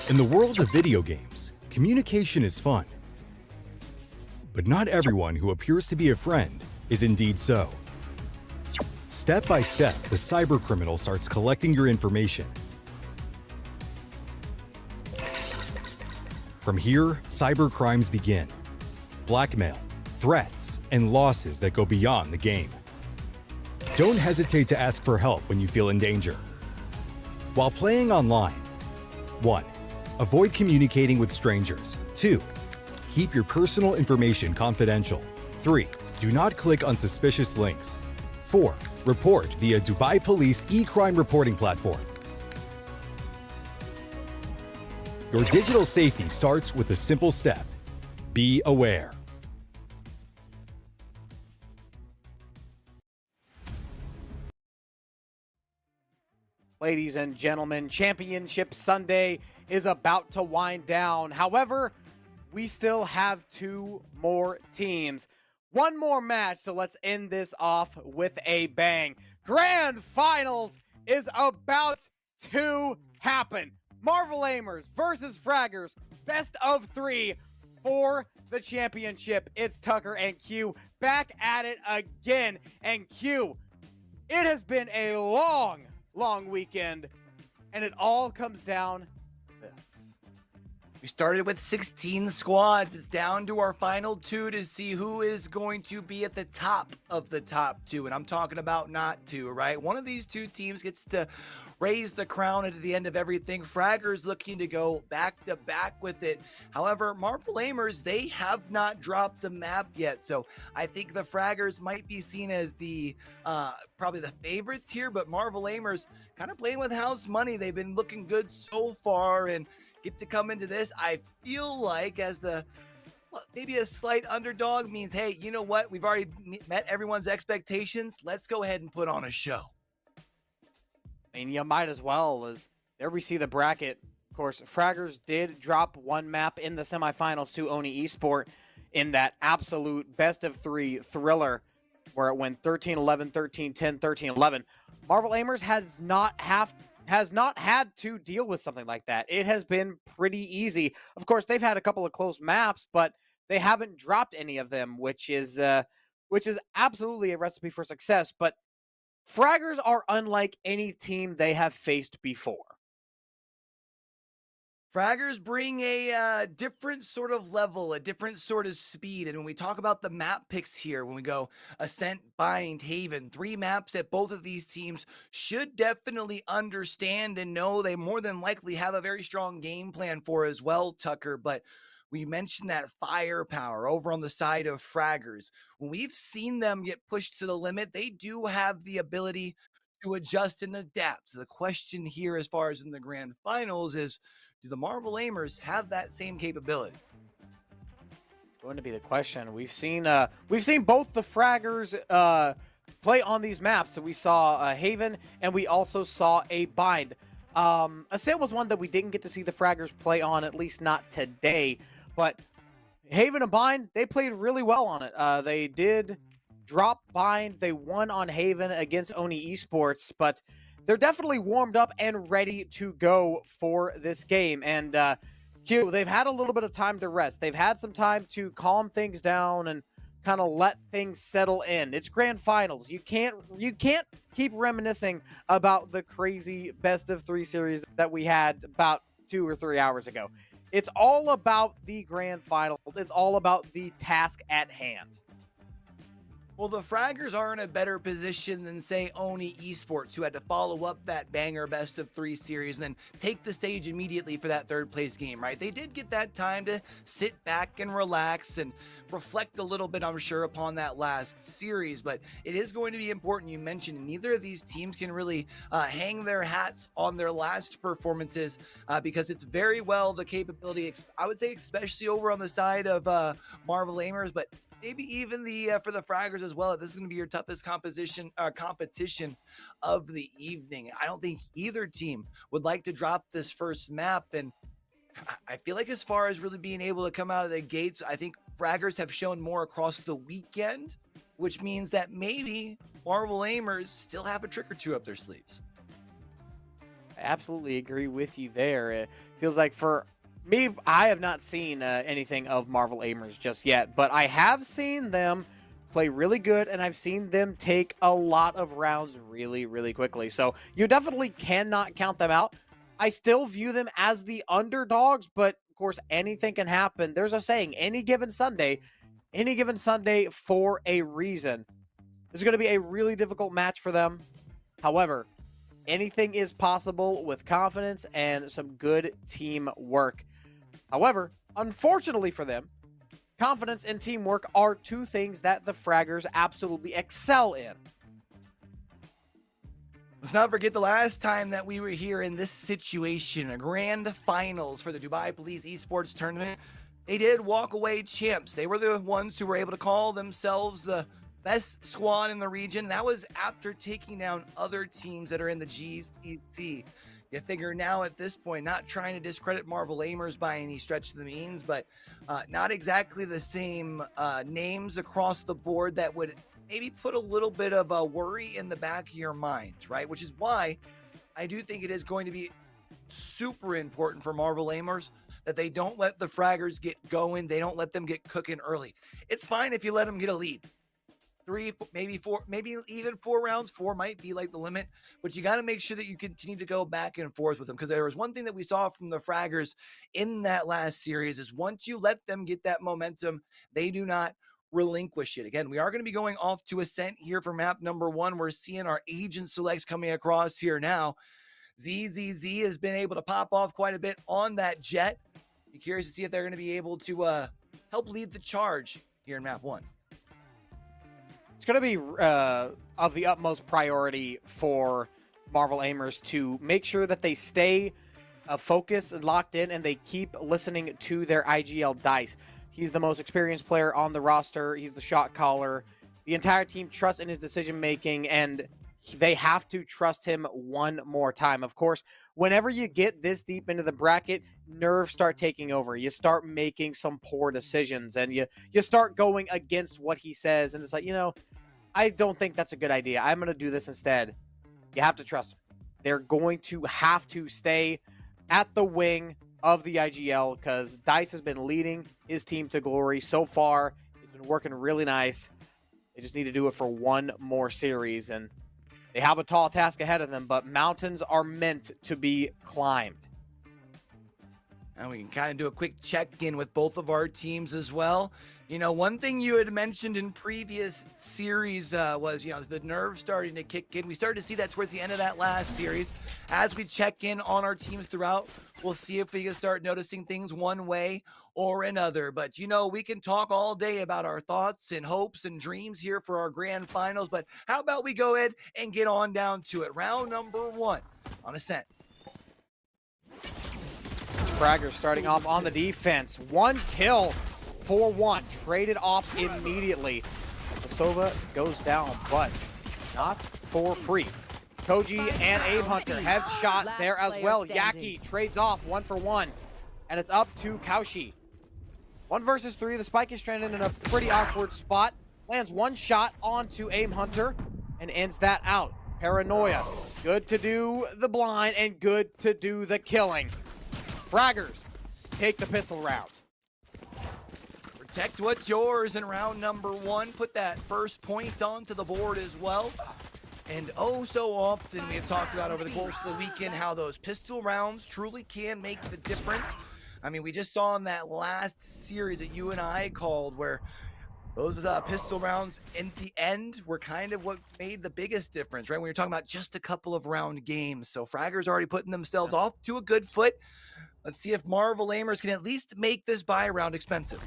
In the world of video games, communication is fun. But not everyone who appears to be a friend is indeed so. Step by step, the cybercriminal starts collecting your information. From here, cybercrimes begin. Blackmail, threats, and losses that go beyond the game. Don't hesitate to ask for help when you feel in danger. While playing online, 1. Avoid communicating with strangers. 2. Keep your personal information confidential. 3. Do not click on suspicious links. 4. Report via Dubai Police e-crime reporting platform. Your digital safety starts with a simple step. Be aware. Ladies and gentlemen, Championship Sunday is about to wind down. However, we still have 2 more teams. 1 more match, so let's end this off with a bang. Grand Finals is about to happen. Marvel Aimers versus Fraggers, best of 3 for the championship. It's Tucker and Q back at it again. And Q, it has been a long weekend, and it all comes down to this. We started with 16 squads. It's down to our final 2 to see who is going to be at the top of the top 2. And I'm talking about not 2, right? One of these 2 teams gets to raise the crown at the end of everything. Fraggers looking to go back to back with it. However, Marvel Aimers, they have not dropped a map yet. So I think the Fraggers might be seen as the probably the favorites here, but Marvel Aimers kind of playing with house money. They've been looking good so far and get to come into this. I feel like as the maybe a slight underdog means, hey, you know what? We've already met everyone's expectations. Let's go ahead and put on a show. I mean, you might as well, as there we see the bracket. Of course, Fraggers did drop 1 map in the semifinals to Oni Esport in that absolute best of 3 thriller where it went 13-11, 13-10, 13-11. Marvel Aimers has not had to deal with something like that. It has been pretty easy. Of course, they've had a couple of close maps, but they haven't dropped any of them, which is absolutely a recipe for success. But Fraggers are unlike any team they have faced before. Fraggers bring a different sort of level, a different sort of speed. And when we talk about the map picks here, when we go Ascent, Bind, Haven, 3 maps that both of these teams should definitely understand and know they more than likely have a very strong game plan for as well, Tucker. But we mentioned that firepower over on the side of Fraggers. When we've seen them get pushed to the limit, they do have the ability to adjust and adapt. So the question here, as far as in the grand finals, is do the Marvel Aimers have that same capability? Going to be the question. We've seen both the Fraggers play on these maps. So we saw Haven, and we also saw a Bind. Ascent was one that we didn't get to see the Fraggers play on, at least not today. But Haven and Bind, they played really well on it. They did drop Bind. They won on Haven against Oni Esports, but they're definitely warmed up and ready to go for this game. And Q, they've had a little bit of time to rest. They've had some time to calm things down and kind of let things settle in. It's grand finals. You can't keep reminiscing about the crazy best of 3 series that we had about 2 or 3 hours ago. It's all about the grand finals. It's all about the task at hand. Well, the Fraggers are in a better position than, say, Oni Esports, who had to follow up that banger best of 3 series and then take the stage immediately for that 3rd place game, right? They did get that time to sit back and relax and reflect a little bit, I'm sure, upon that last series, but it is going to be important. You mentioned neither of these teams can really hang their hats on their last performances because it's very well the capability, I would say, especially over on the side of Marvel Aimers, but maybe even for the Fraggers as well. This is going to be your toughest competition of the evening. I don't think either team would like to drop this first map, and I feel like as far as really being able to come out of the gates, I think Fraggers have shown more across the weekend, which means that maybe Marvel Aimers still have a trick or two up their sleeves. I absolutely agree with you there. It feels like for me, I have not seen anything of Marvel Aimers just yet, but I have seen them play really good, and I've seen them take a lot of rounds really, really quickly. So you definitely cannot count them out. I still view them as the underdogs, but of course, anything can happen. There's a saying, any given Sunday for a reason. This is going to be a really difficult match for them. However, anything is possible with confidence and some good teamwork. However, unfortunately for them, confidence and teamwork are two things that the Fraggers absolutely excel in. Let's not forget the last time that we were here in this situation, a grand finals for the Dubai Police Esports Tournament. They did walk away champs. They were the ones who were able to call themselves the best squad in the region. That was after taking down other teams that are in the GCC. You figure now at this point, not trying to discredit Marvel Aimers by any stretch of the means, but not exactly the same names across the board that would maybe put a little bit of a worry in the back of your mind, right? Which is why I do think it is going to be super important for Marvel Aimers that they don't let the Fraggers get going. They don't let them get cooking early. It's fine if you let them get a lead. 3, maybe 4, maybe even 4 rounds. 4 might be like the limit, but you got to make sure that you continue to go back and forth with them, because there was one thing that we saw from the Fraggers in that last series is once you let them get that momentum, they do not relinquish it. Again, we are going to be going off to Ascent here for map number 1. We're seeing our agent selects coming across here now. ZZZ has been able to pop off quite a bit on that jet. Be curious to see if they're going to be able to help lead the charge here in map 1. It's going to be of the utmost priority for Marvel Aimers to make sure that they stay focused and locked in, and they keep listening to their IGL dice. He's the most experienced player on the roster. He's the shot caller. The entire team trusts in his decision-making, and they have to trust him one more time. Of course, whenever you get this deep into the bracket, nerves start taking over. You start making some poor decisions, and you start going against what he says, and it's like, I don't think that's a good idea. I'm going to do this instead. You have to trust them. They're going to have to stay at the wing of the IGL because Dice has been leading his team to glory so far. He's been working really nice. They just need to do it for one more series, and they have a tall task ahead of them, but mountains are meant to be climbed. And we can kind of do a quick check-in with both of our teams as well. One thing you had mentioned in previous series was, the nerves starting to kick in. We started to see that towards the end of that last series. As we check in on our teams throughout, we'll see if we can start noticing things one way or another. But, we can talk all day about our thoughts and hopes and dreams here for our grand finals. But how about we go ahead and get on down to it? Round number 1 on Ascent. Fragger starting off on the defense. 1 kill. 4-1, traded off immediately. Kosova goes down, but not for free. Koji and Abe Hunter headshot there as well. Yaki trades off 1 for 1, and it's up to Kaushi. 1 versus 3, the spike is stranded in a pretty awkward spot. Lands 1 shot onto Abe Hunter and ends that out. Paranoia, good to do the blind and good to do the killing. Fraggers take the pistol round. Protect what's yours in round number 1. Put that first point onto the board as well. And oh, so often we have talked about over the course of the weekend how those pistol rounds truly can make the difference. I mean, we just saw in that last series that you and I called where those pistol rounds in the end were kind of what made the biggest difference, right? When you're talking about just a couple of round games. So Fragger's already putting themselves off to a good foot. Let's see if Marvel Aimers can at least make this buy round expensive.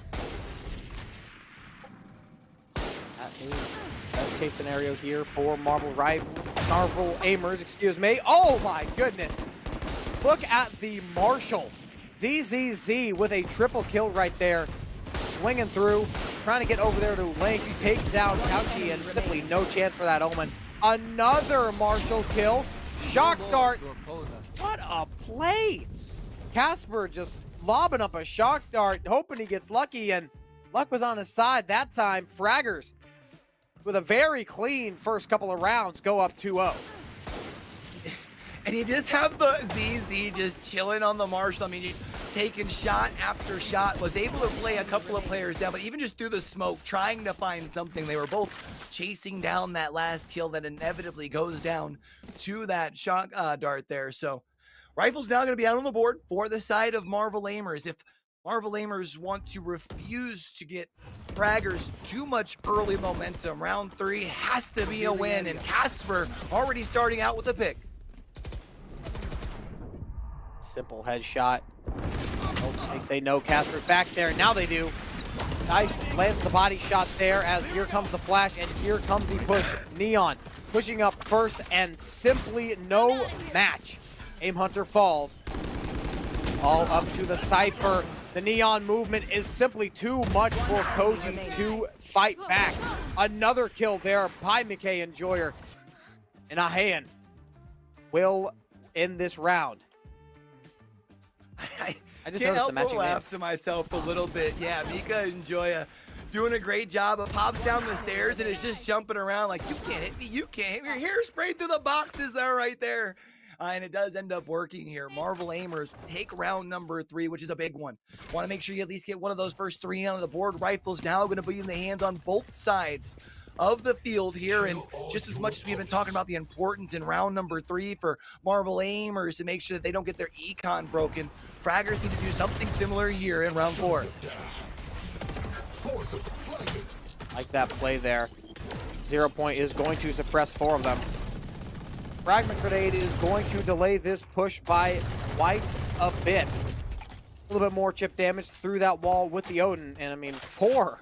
That is best case scenario here for Marvel Aimers, excuse me. Oh my goodness. Look at the Marshall. ZZZ with a triple kill right there. Swinging through, trying to get over there to Link. Take down Couchy, and simply no chance for that Omen. Another Marshall kill. Shock dart. What a play. Casper just lobbing up a shock dart, hoping he gets lucky, and luck was on his side that time. Fraggers, with a very clean first couple of rounds, go up 2-0. And you just have the ZZ just chilling on the Marshall. I mean, just taking shot after shot. Was able to play a couple of players down, but even just through the smoke, trying to find something. They were both chasing down that last kill that inevitably goes down to that shot dart there. So Rifle's now going to be out on the board for the side of Marvel Aimers. If Marvel Aimers want to refuse to get Fraggers too much early momentum, round 3 has to be a win, and Casper already starting out with a pick. Simple headshot. Don't think they know Casper's back there. Now they do. Nice, lands the body shot there as here comes the flash and here comes the push. Neon pushing up first and simply no match. Aim Hunter falls. All up to the Cypher. The Neon movement is simply too much for Koji to fight back. Another kill there by McKay Enjoyer. And Ahayan will end this round. I just can't noticed help the but matching laugh names. to myself a little bit. Yeah, Mika Enjoya doing a great job. Of pops down the stairs and is just jumping around like, you can't hit me, you can't hit me. Your hair sprayed through the boxes are right there. And it does end up working here. Marvel Aimers take round number 3, which is a big one. Want to make sure you at least get one of those first 3 on the board. Rifles now going to be in the hands on both sides of the field here. And just as much as we've been talking about the importance in round number 3 for Marvel Aimers to make sure that they don't get their econ broken, Fraggers need to do something similar here in round 4. Like that play there. 0 Point is going to suppress 4 of them. Fragment Grenade is going to delay this push by White a bit. A little bit more chip damage through that wall with the Odin. And I mean, 4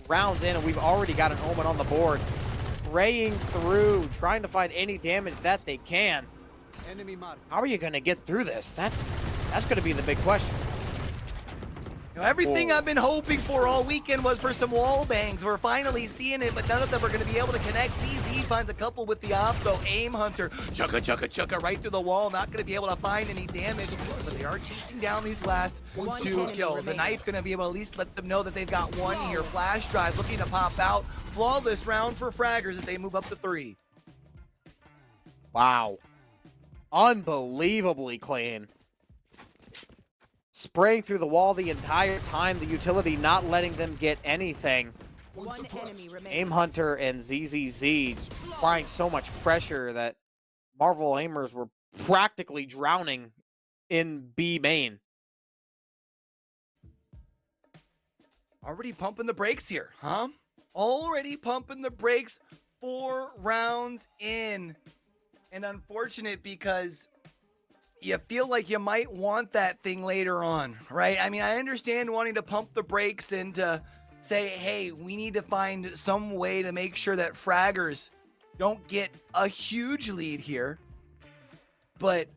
rounds in and we've already got an Omen on the board. Spraying through, trying to find any damage that they can. How are you going to get through this? That's going to be the big question. You know, everything I've been hoping for all weekend was for some wall bangs. We're finally seeing it, but none of them are going to be able to connect. ZZ finds a couple with the op, though. Aim Hunter, chugga right through the wall. Not going to be able to find any damage, but they are chasing down these last 2 kills. The Knife's going to be able to at least let them know that they've got 1 here. Flash drive looking to pop out. Flawless round for Fraggers as they move up to 3. Wow. Unbelievably clean. Spraying through the wall the entire time, the utility not letting them get anything. Aim Hunter and ZZZ applying so much pressure that Marvel Aimers were practically drowning in B main. Already pumping the brakes here, huh? Already pumping the brakes 4 rounds in. And unfortunate because you feel like you might want that thing later on, right? I mean, I understand wanting to pump the brakes and to say, hey, we need to find some way to make sure that Fraggers don't get a huge lead here. But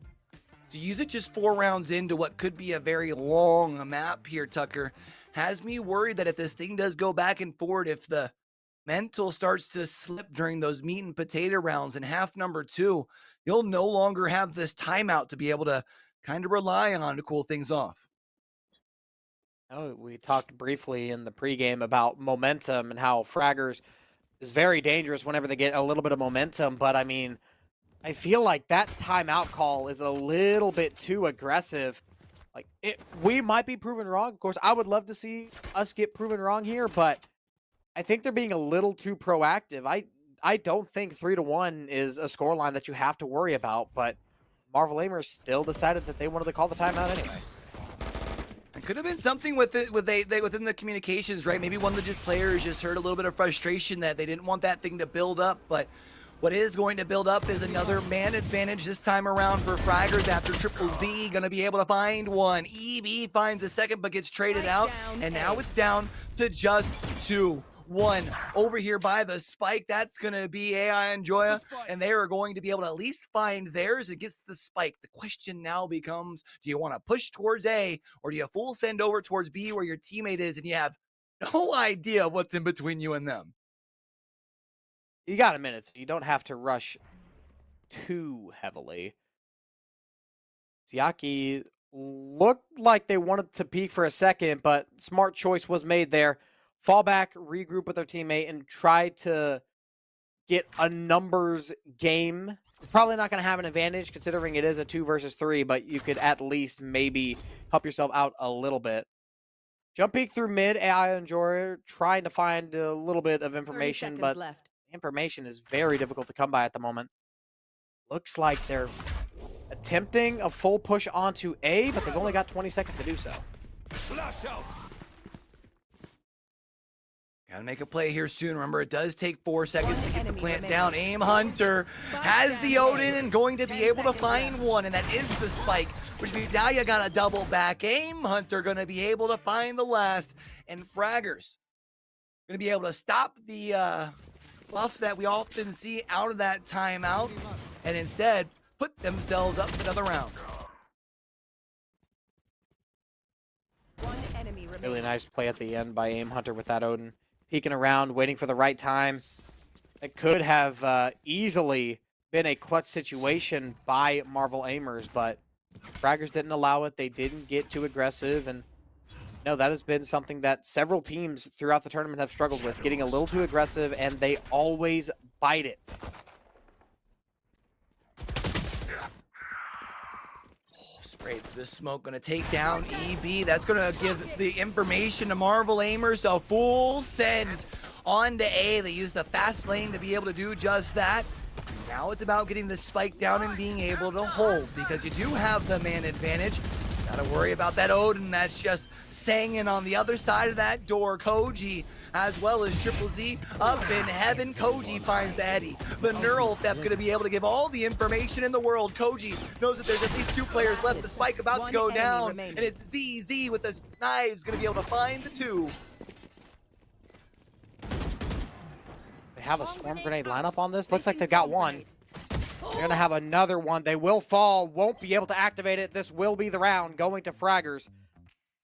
to use it just 4 rounds into what could be a very long map here, Tucker, has me worried that if this thing does go back and forward, if the mental starts to slip during those meat and potato rounds in half number 2, you'll no longer have this timeout to be able to kind of rely on to cool things off. Oh, we talked briefly in the pregame about momentum and how Fraggers is very dangerous whenever they get a little bit of momentum. But I mean, I feel like that timeout call is a little bit too aggressive. Like we might be proven wrong. Of course, I would love to see us get proven wrong here, but I think they're being a little too proactive. I don't think 3-1 is a scoreline that you have to worry about, but Marvel Aimers still decided that they wanted to call the timeout anyway. It could have been something with it, within the communications, right? Maybe one of the players just heard a little bit of frustration that they didn't want that thing to build up, but what is going to build up is another man advantage this time around for Fraggers after Triple Z going to be able to find one. EB finds a second but gets traded out, and now it's down to just 2. 1 over here by the spike. That's going to be AI and Joya, and they are going to be able to at least find theirs against the spike. The question now becomes, do you want to push towards A, or do you full send over towards B where your teammate is and you have no idea what's in between you and them? You got a minute, so you don't have to rush too heavily. Siaki looked like they wanted to peek for a second, but smart choice was made there. Fall back, regroup with their teammate, and try to get a numbers game Probably not going to have an advantage considering it is a 2 versus 3, but you could at least maybe help yourself out a little bit. Jump peek through mid, AI Enjoyer, trying to find a little bit of information, but information is very difficult to come by at the moment. Looks like they're attempting a full push onto A, but they've only got 20 seconds to do so. Flash out. Gotta make a play here soon. Remember, it does take 4 seconds to get the plant down. Aim Hunter has the Odin and going to be able to find one, and that is the spike, which means now you got a double back. Aim Hunter gonna be able to find the last, and Fraggers gonna be able to stop the buff that we often see out of that timeout, and instead put themselves up for another round. Really nice play at the end by Aim Hunter with that Odin. Peeking around, waiting for the right time. It could have easily been a clutch situation by Marvel Aimers, but Fraggers didn't allow it. They didn't get too aggressive, and no, that has been something that several teams throughout the tournament have struggled with, getting a little too aggressive, and they always bite it. Sprayed through the smoke, gonna take down EB. That's gonna give the information to Marvel Aimers to full send on to A. They use the fast lane to be able to do just that. Now it's about getting the spike down and being able to hold, because you do have the man advantage. Gotta worry about that Odin that's just singing on the other side of that door. Koji, as well as Triple Z, up in heaven. Koji finds the Eddie. The neural theft gonna be able to give all the information in the world. Koji knows that there's at least 2 players left. The spike about to go down, and it's ZZ with his knives gonna be able to find the 2. They have a swarm grenade lineup on this. Looks like they've got one. They're gonna have another one. They will fall, won't be able to activate it. This will be the round going to Fraggers.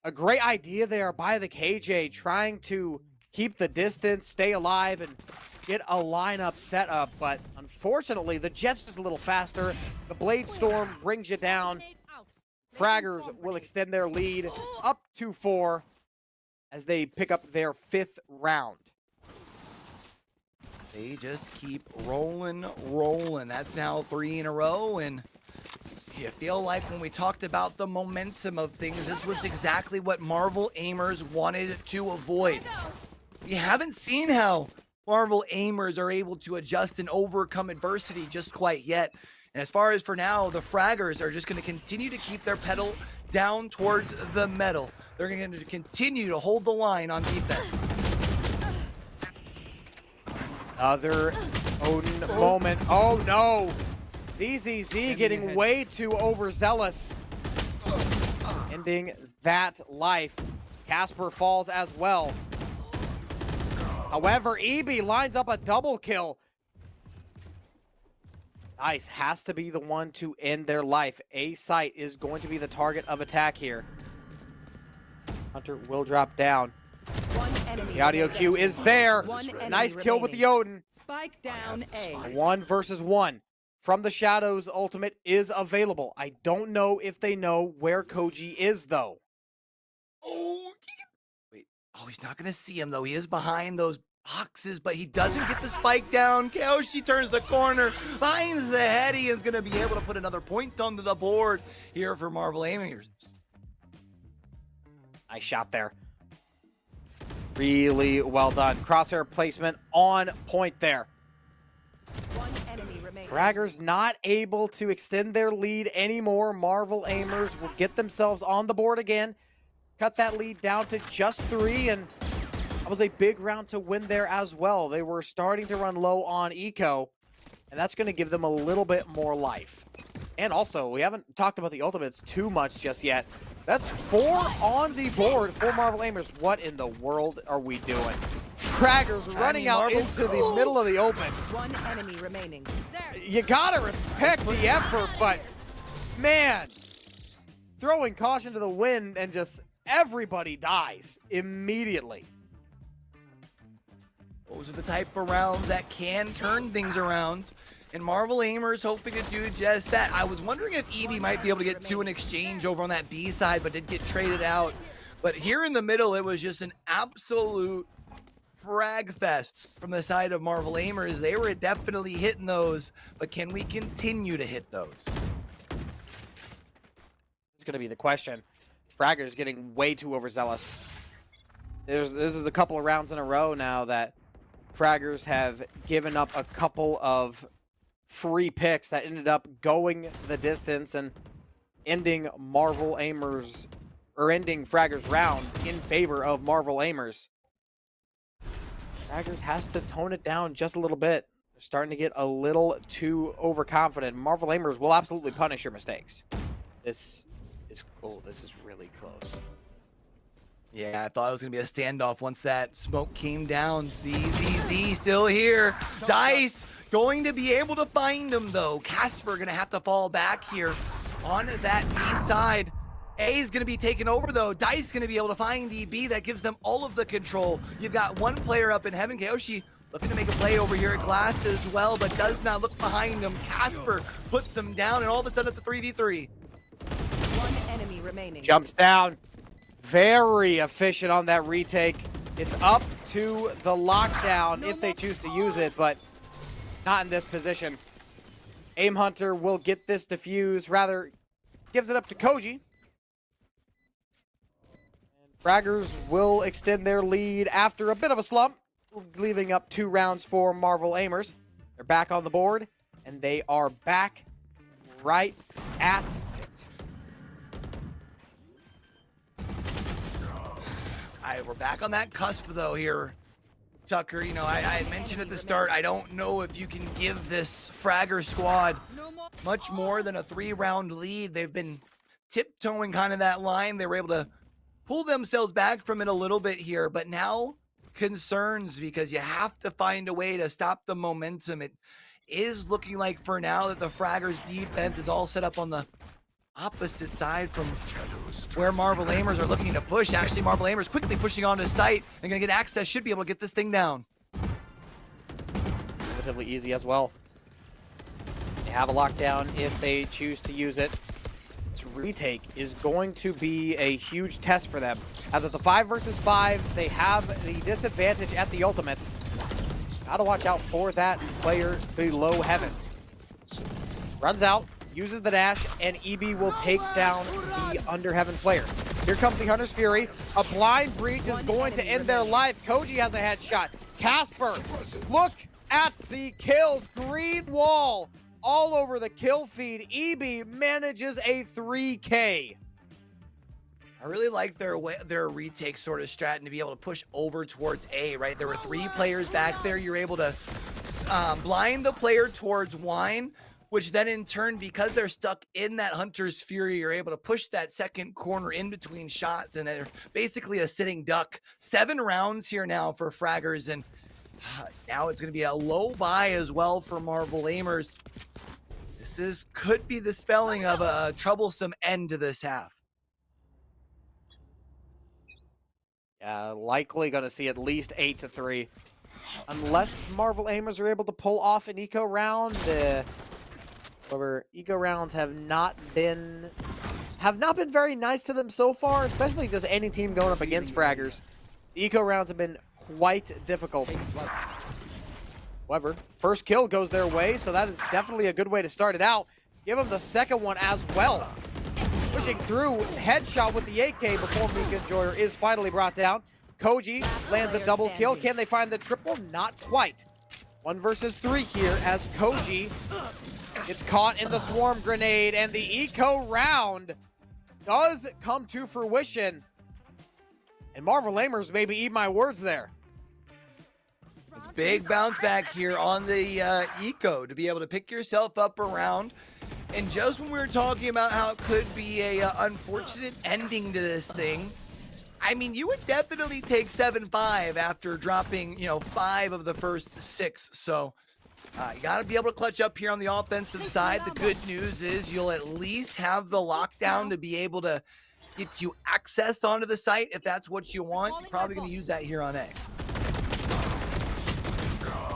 A great idea there by the KJ, trying to keep the distance, stay alive, and get a lineup set up. But unfortunately, the Jet's just a little faster. The Blade Storm brings you down. Fraggers will extend their lead up to 4 as they pick up their 5th round. They just keep rolling. That's now 3 in a row, and you feel like when we talked about the momentum of things, this was exactly what Marvel Aimers wanted to avoid. You haven't seen how Marvel Aimers are able to adjust and overcome adversity just quite yet. And as far as for now, the Fraggers are just going to continue to keep their pedal down towards the metal. They're going to continue to hold the line on defense. Another Odin moment. Oh no! ZZZ getting way too overzealous. Ending that life. Casper falls as well. However, EB lines up a double kill. Nice, has to be the one to end their life. A site is going to be the target of attack here. Hunter will drop down. The audio cue is there. Nice kill with the Odin. Spike down A. 1 versus 1 from the Shadows. Ultimate is available. I don't know if they know where Koji is, though. Oh, wait. Oh, he's not going to see him, though. He is behind those boxes, but he doesn't get the spike down. Kaoshi turns the corner, finds the heady, and is going to be able to put another point onto the board here for Marvel Aimers. Nice shot there. Really well done. Crosshair placement on point there. Fraggers not able to extend their lead anymore. Marvel Aimers will get themselves on the board again. Cut that lead down to just 3, and that was a big round to win there as well. They were starting to run low on eco, and that's going to give them a little bit more life. And also, we haven't talked about the ultimates too much just yet. That's 4 on the board for Marvel Aimers. What in the world are we doing? Fraggers running out into the middle of the open. 1 enemy remaining. You gotta respect the effort, but man, throwing caution to the wind and just everybody dies immediately. Those are the type of rounds that can turn things around. And Marvel Aimers hoping to do just that. I was wondering if EB might be able to get 2 in exchange over on that B side, but did get traded out. But here in the middle, it was just an absolute frag fest from the side of Marvel Aimers. They were definitely hitting those, but can we continue to hit those? It's going to be the question. Fragger's getting way too overzealous. This is a couple of rounds in a row now that Fraggers have given up a couple of free picks that ended up going the distance and ending Marvel Aimers, or ending Fraggers' round in favor of Marvel Aimers. Fraggers has to tone it down just a little bit. They're starting to get a little too overconfident. Marvel Aimers will absolutely punish your mistakes. This is really close. Yeah, I thought it was going to be a standoff once that smoke came down. ZZZ still here. Dice going to be able to find him, though. Casper going to have to fall back here on that B side. A is going to be taken over, though. Dice going to be able to find EB. That gives them all of the control. You've got one player up in heaven. Kayoshi looking to make a play over here at Glass as well, but does not look behind him. Casper puts him down, and all of a sudden it's a 3v3. One enemy remaining. Jumps down. Very efficient on that retake. It's up to the lockdown if they choose to use it, but not in this position. Aim Hunter will get this defuse, rather gives it up to Koji. And Fraggers will extend their lead after a bit of a slump, leaving up 2 rounds for Marvel Aimers. They're back on the board, and they are back right at it. We're back on that cusp, though, here, Tucker. You know, I had mentioned at the start, I don't know if you can give this Fragger squad much more than a 3-round lead. They've been tiptoeing kind of that line. They were able to pull themselves back from it a little bit here, but now concerns, because you have to find a way to stop the momentum. It is looking like for now that the Fraggers defense is all set up on the opposite side from where Marvel Aimers are looking to push. Actually, Marvel Aimers quickly pushing onto site and going to get access, should be able to get this thing down. Relatively easy as well. They have a lockdown if they choose to use it. This retake is going to be a huge test for them. As it's a 5 versus 5, they have the disadvantage at the ultimates. Gotta watch out for that player below heaven. Runs out, uses the dash, and EB will take down the under heaven player. Here comes the Hunter's Fury. A blind breach is going to end their life. Koji has a headshot. Casper, look at the kills. Green wall all over the kill feed. EB manages a 3K. I really like their retake sort of strat and to be able to push over towards A, right? There were 3 players back there. You're able to blind the player towards Wine, which then in turn, because they're stuck in that Hunter's Fury, you're able to push that second corner in between shots, and they're basically a sitting duck. 7 rounds here now for Fraggers, and now it's going to be a low buy as well for Marvel Aimers. This could be the spelling of a troublesome end to this half. Likely going to see at least 8-3. Unless Marvel Aimers are able to pull off an eco round. However, eco rounds have not been very nice to them so far, especially just any team going up against Fraggers. The eco rounds have been quite difficult. However, first kill goes their way, so that is definitely a good way to start it out. Give them the second one as well. Pushing through, headshot with the AK before Mika Joyer is finally brought down. Koji lands a double kill. Can they find the triple? Not quite. 1 versus 3 here as Koji gets caught in the swarm grenade, and the eco round does come to fruition. And Marvel Aimers maybe eat my words there. It's big bounce back here on the eco to be able to pick yourself up around. And just when we were talking about how it could be a unfortunate ending to this thing, I mean, you would definitely take 7-5 after dropping, 5 of the first 6. So you got to be able to clutch up here on the offensive side. The good news is you'll at least have the lockdown to be able to get you access onto the site if that's what you want. You're probably going to use that here on A.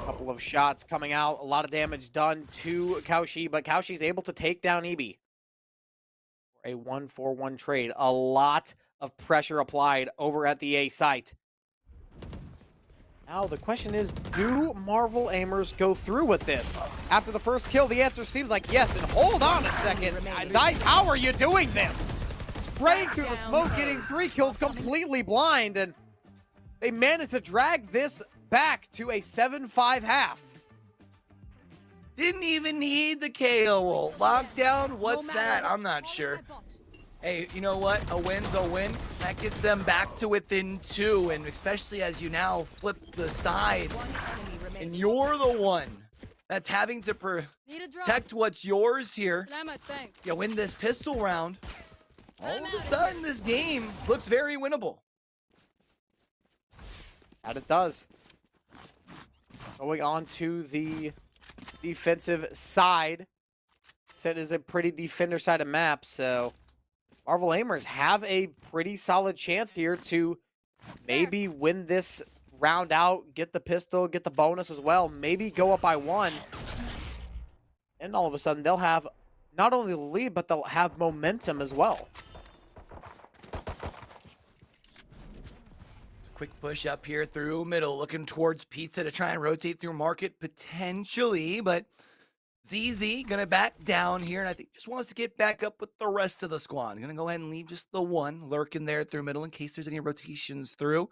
Couple of shots coming out, a lot of damage done to Kaushi, but Kaushi's able to take down EB for a 1-4-1 trade. A lot of pressure applied over at the A site. Now the question is, do Marvel aimers go through with this? After the first kill, the answer seems like yes. And hold on a second. Dice, how are you doing this? Spraying through the smoke, getting 3 kills completely blind, and they managed to drag this back to a 7-5 half. Didn't even need the KO ult. Lockdown, what's that? I'm not sure. Hey, you know what? A win's a win. That gets them back to within 2, and especially as you now flip the sides, and you're the one that's having to protect what's yours here. You win this pistol round. All of a sudden, this game looks very winnable. And it does. Going on to the defensive side. It is a pretty defender-sided map, so Marvel aimers have a pretty solid chance here to maybe win this round out, get the pistol, get the bonus as well, maybe go up by 1. And all of a sudden, they'll have not only the lead, but they'll have momentum as well. Quick push up here through middle, looking towards Pizza to try and rotate through market potentially, but ZZ gonna back down here, and I think just wants to get back up with the rest of the squad. Gonna go ahead and leave just the one lurking there through middle in case there's any rotations through.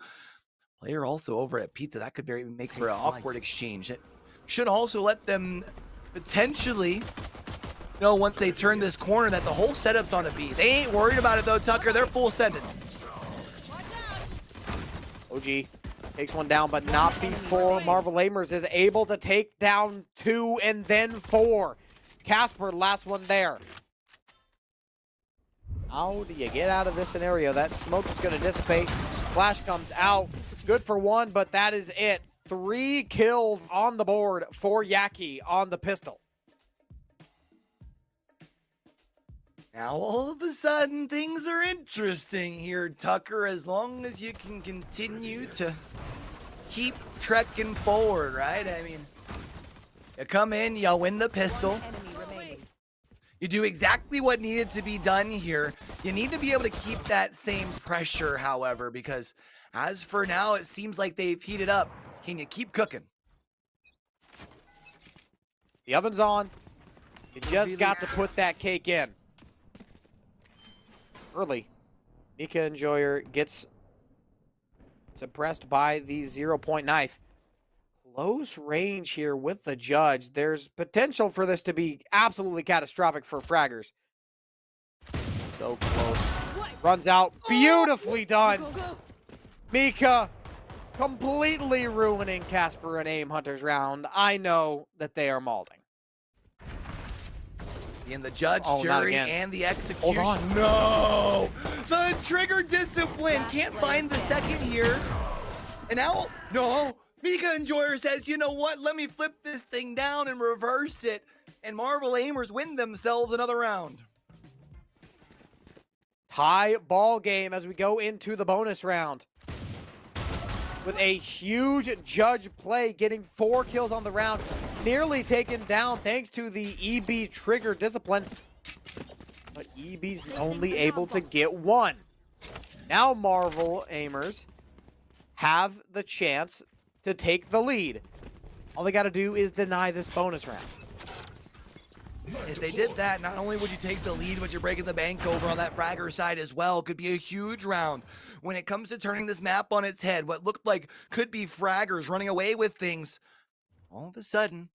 Player also over at Pizza, that could very make for an awkward exchange. It should also let them potentially know once they turn this corner that the whole setup's on a B. They ain't worried about it though, Tucker. They're full sending. OG takes one down, but not before Marvel aimers is able to take down 2 and then 4. Casper, last one there. How do you get out of this scenario? That smoke is going to dissipate. Flash comes out. Good for 1, but that is it. 3 kills on the board for Yaki on the pistol. Now all of a sudden things are interesting here, Tucker, as long as you can continue to keep trekking forward, right? I mean, you come in, you win the pistol. You do exactly what needed to be done here. You need to be able to keep that same pressure, however, because as for now, it seems like they've heated up. Can you keep cooking? The oven's on. You just got to put that cake in. Early, Mika Enjoyer gets suppressed by the 0-point knife. Close range here with the judge. There's potential for this to be absolutely catastrophic for fraggers. So close. Runs out. Beautifully done. Mika completely ruining Casper and Aim Hunter's round. I know that they are malding. In the judge, jury, and the execution. Hold on. No! The trigger discipline. Can't find the second here. And now, no. Mika Enjoyer says, you know what? Let me flip this thing down and reverse it. And Marvel aimers win themselves another round. Tie ball game as we go into the bonus round. With a huge judge play, getting 4 kills on the round, nearly taken down thanks to the EB trigger discipline. But EB's only able to get 1. Now Marvel aimers have the chance to take the lead. All they got to do is deny this bonus round. If they did that, not only would you take the lead, but you're breaking the bank over on that fragger side as well. Could be a huge round. When it comes to turning this map on its head, what looked like could be fraggers running away with things, all of a sudden,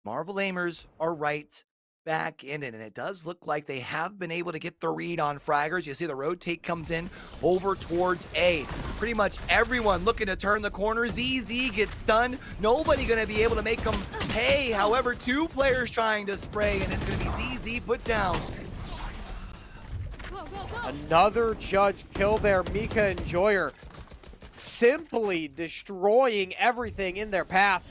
Marvel aimers are right back in it, and it does look like they have been able to get the read on fraggers. You see the rotate comes in over towards A. Pretty much everyone looking to turn the corner. ZZ gets stunned. Nobody going to be able to make them pay. However, 2 players trying to spray, and it's going to be ZZ put down. Another judge kill there. Mika Enjoyer simply destroying everything in their path.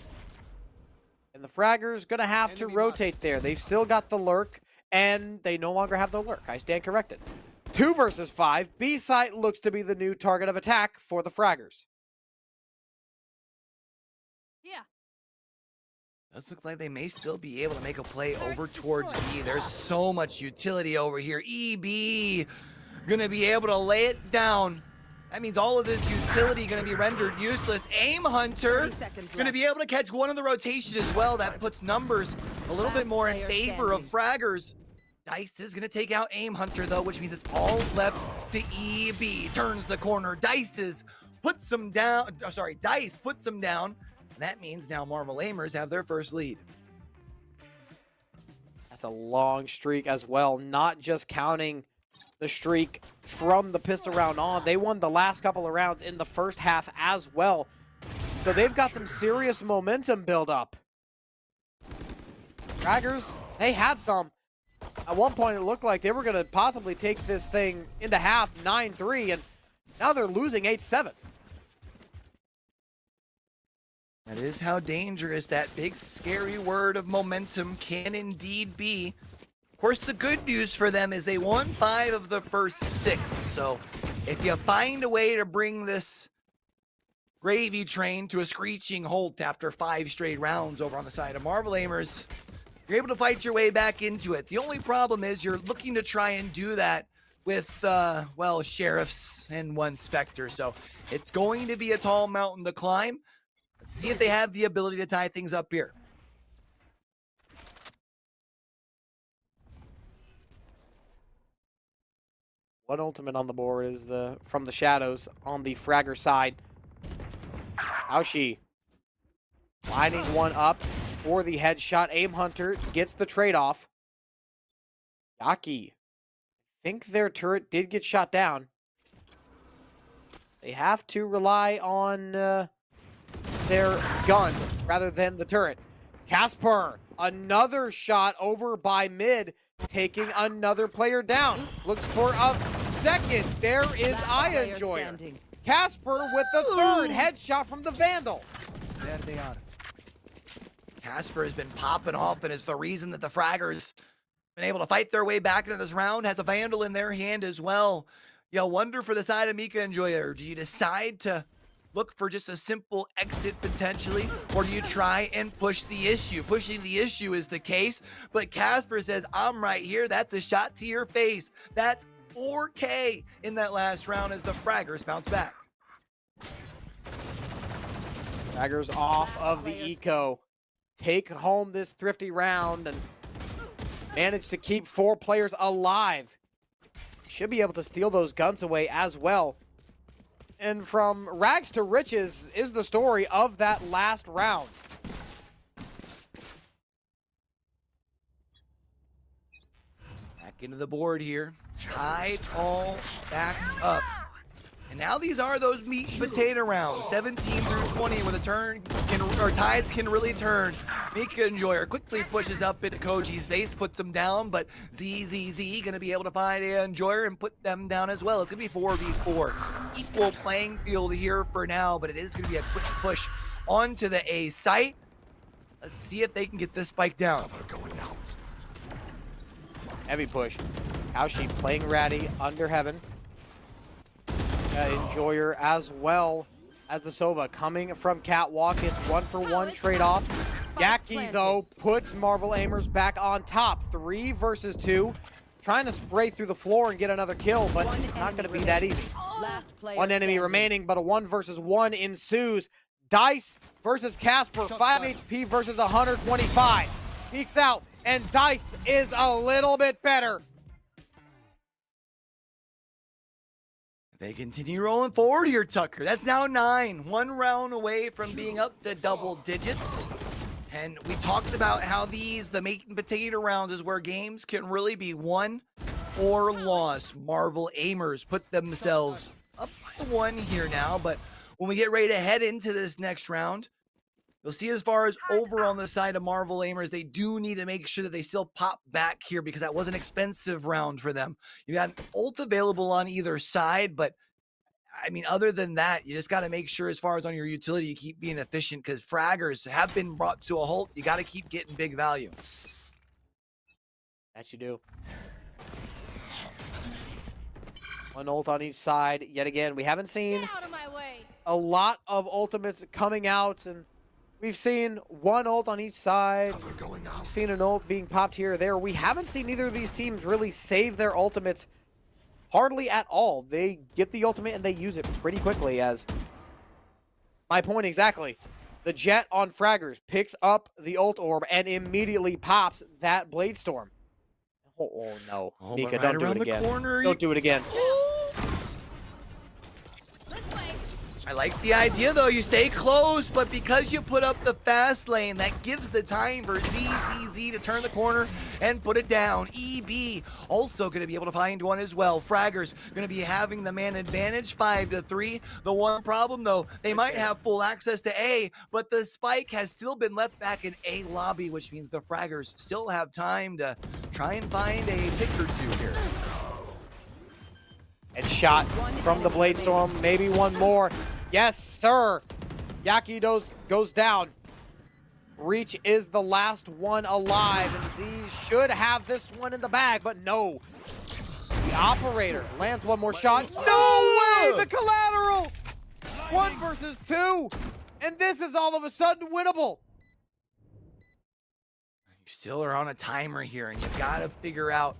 And the fraggers gonna have to rotate there. They've still got the lurk, and they no longer have the lurk. I stand corrected. 2 versus 5. B site looks to be the new target of attack for the fraggers. Yeah. Does look like they may still be able to make a play over towards B. There's so much utility over here. EB gonna be able to lay it down That means all of his utility going to be rendered useless. Aim Hunter going to be able to catch one of the rotation as well. That puts numbers a little bit more in favor of Fraggers. Dice is going to take out Aim Hunter though, which means it's all left to EB. Turns the corner. Dice puts him down. Oh, sorry, Dice puts him down. And that means now Marvel Aimers have their first lead. That's a long streak as well, not just counting the streak from the pistol round on. They won the last couple of rounds in the first half as well. So they've got some serious momentum build up. Fraggers, they had some. At one point, it looked like they were going to possibly take this thing into half 9-3, and now they're losing 8-7. That is how dangerous that big scary word of momentum can indeed be. Of course, the good news for them is they won 5 of the first 6. So if you find a way to bring this gravy train to a screeching halt after 5 straight rounds over on the side of Marvel Aimers, you're able to fight your way back into it. The only problem is you're looking to try and do that with, well, Sheriffs and 1 Spectre. So it's going to be a tall mountain to climb. Let's see if they have the ability to tie things up here. One ultimate on the board is from the shadows on the Fragger side. Aoshi lining one up for the headshot. Aim Hunter gets the trade-off. Yaki. I think their turret did get shot down. They have to rely on their gun rather than the turret. Casper, another shot over by mid, taking another player down. Looks for a second. There is Eye Enjoyer. Casper with the third headshot from the Vandal. There they are. Casper has been popping off and is the reason that the Fraggers been able to fight their way back into this round. Has a Vandal in their hand as well. You wonder for the side of Mika Enjoyer, do you decide to look for just a simple exit potentially, or do you try and push the issue? Pushing the issue is the case, but Casper says, I'm right here. That's a shot to your face. That's 4K in that last round as the Fraggers bounce back. Fraggers off of the eco. Take home this thrifty round and manage to keep 4 players alive. Should be able to steal those guns away as well. And from rags to riches is the story of that last round. Back into the board here. Tied all back up. And now these are those meat and potato rounds. 17 through 20 where the tides can really turn. Mika Enjoyer quickly pushes up into Koji's face, puts him down, but ZZZ gonna be able to find Enjoyer and put them down as well. It's gonna be 4v4. Equal playing field here for now, but it is gonna be a quick push onto the A site. Let's see if they can get this spike down. Heavy push. Aoshi playing ratty under heaven. Enjoyer as well as the Sova coming from Catwalk. It's 1-for-1 trade-off. Yaki, though, puts Marvel Aimers back on top. 3 versus 2. Trying to spray through the floor and get another kill, but it's not going to be that easy. One enemy remaining, but a 1 versus 1 ensues. Dice versus Casper. 5 HP versus 125. Peeks out, and Dice is a little bit better. They continue rolling forward here, Tucker. That's now 9. 1 round away from being up to double digits. And we talked about how the meat and potato rounds is where games can really be won or lost. Marvel Aimers put themselves up by 1 here now, but when we get ready to head into this next round, you'll see as far as over on the side of Marvel Aimers, they do need to make sure that they still pop back here because that was an expensive round for them. You got an ult available on either side, but I mean, other than that, you just got to make sure as far as on your utility, you keep being efficient because Fraggers have been brought to a halt. You got to keep getting big value. That you do. 1 ult on each side. Yet again, we haven't seen a lot of ultimates coming out, and we've seen 1 ult on each side. We've seen an ult being popped here or there. We haven't seen either of these teams really save their ultimates Hardly at all. They get the ultimate and they use it pretty quickly, as my point exactly. The Jet on Fraggers picks up the ult orb and immediately pops that Blade Storm. Oh no. Oh, Mika, but don't right do it around the again. corner, Don't do it again. I like the idea though, you stay close, but because you put up the fast lane, that gives the time for ZZZ to turn the corner and put it down. EB also going to be able to find one as well. Fraggers going to be having the man advantage 5-3. The one problem though, they might have full access to A, but the spike has still been left back in A lobby, which means the Fraggers still have time to try and find a pick or two here. And shot from the Blade Storm, maybe one more. Yes, sir. Yaki goes down. Reach is the last one alive, and Z should have this one in the bag, but no. The operator lands one more shot. No way, the collateral! 1 versus 2, and this is all of a sudden winnable. You still are on a timer here, and you've got to figure out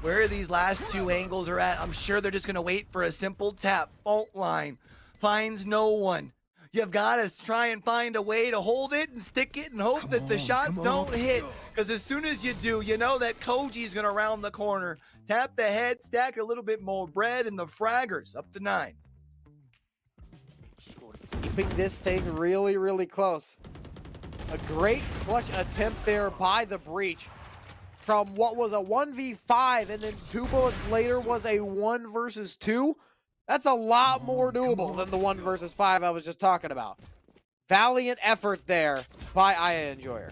where these last 2 angles are at. I'm sure they're just going to wait for a simple tap. Fault line finds no one. You've got to try and find a way to hold it and stick it and hope that the shots don't hit. Because as soon as you do, you know that Koji's going to round the corner. Tap the head, stack a little bit more bread, and the Fraggers up to 9. Keeping this thing really, really close. A great clutch attempt there by the Breach. From what was a 1v5 and then 2 bullets later was a 1 versus 2. That's a lot more doable than the 1 versus 5 I was just talking about. Valiant effort there by Aya Enjoyer.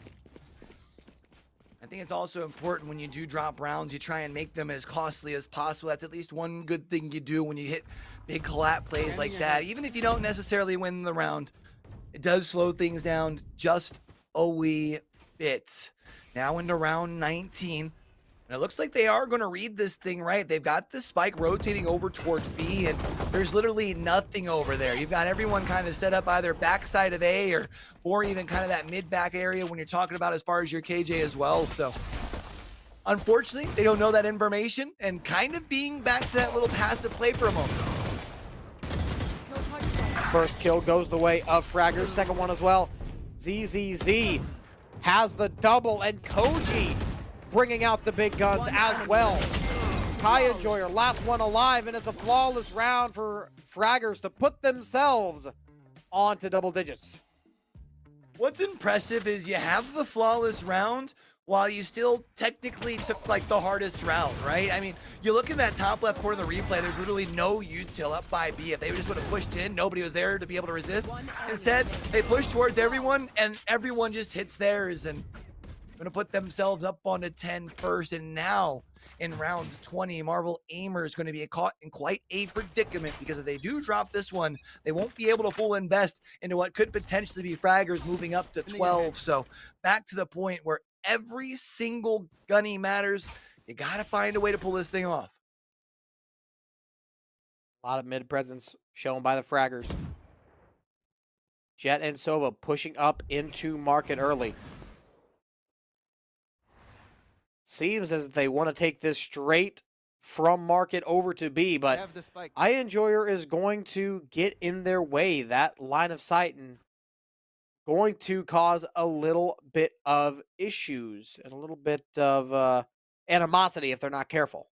I think it's also important when you do drop rounds, you try and make them as costly as possible. That's at least one good thing you do when you hit big collab plays like that. Even if you don't necessarily win the round, it does slow things down just a wee bit. Now into round 19. And it looks like they are going to read this thing right. They've got the spike rotating over towards B, and there's literally nothing over there. You've got everyone kind of set up either backside of A or even kind of that mid-back area when you're talking about as far as your KJ as well. So unfortunately, they don't know that information, and kind of being back to that little passive play for a moment. First kill goes the way of Fragger. Second one as well. ZZZ has the double, and Koji bringing out the big guns as well. Kai Enjoyer, last one alive, and it's a flawless round for Fraggers to put themselves onto double digits. What's impressive is you have the flawless round while you still technically took like the hardest round, right? I mean, you look in that top left corner of the replay, there's literally no util up by B. If they just would have pushed in, nobody was there to be able to resist. Instead, they push towards everyone, and everyone just hits theirs, and going to put themselves up on a 10 first. And now in round 20, Marvel Aimer is going to be caught in quite a predicament, because if they do drop this one, they won't be able to full invest into what could potentially be Fraggers moving up to 12. So back to the point where every single gunny matters. You got to find a way to pull this thing off. A lot of mid presence shown by the Fraggers. Jet and Sova pushing up into market early. Seems as if they want to take this straight from market over to B, but I Enjoyer is going to get in their way, that line of sight, and going to cause a little bit of issues and a little bit of animosity if they're not careful.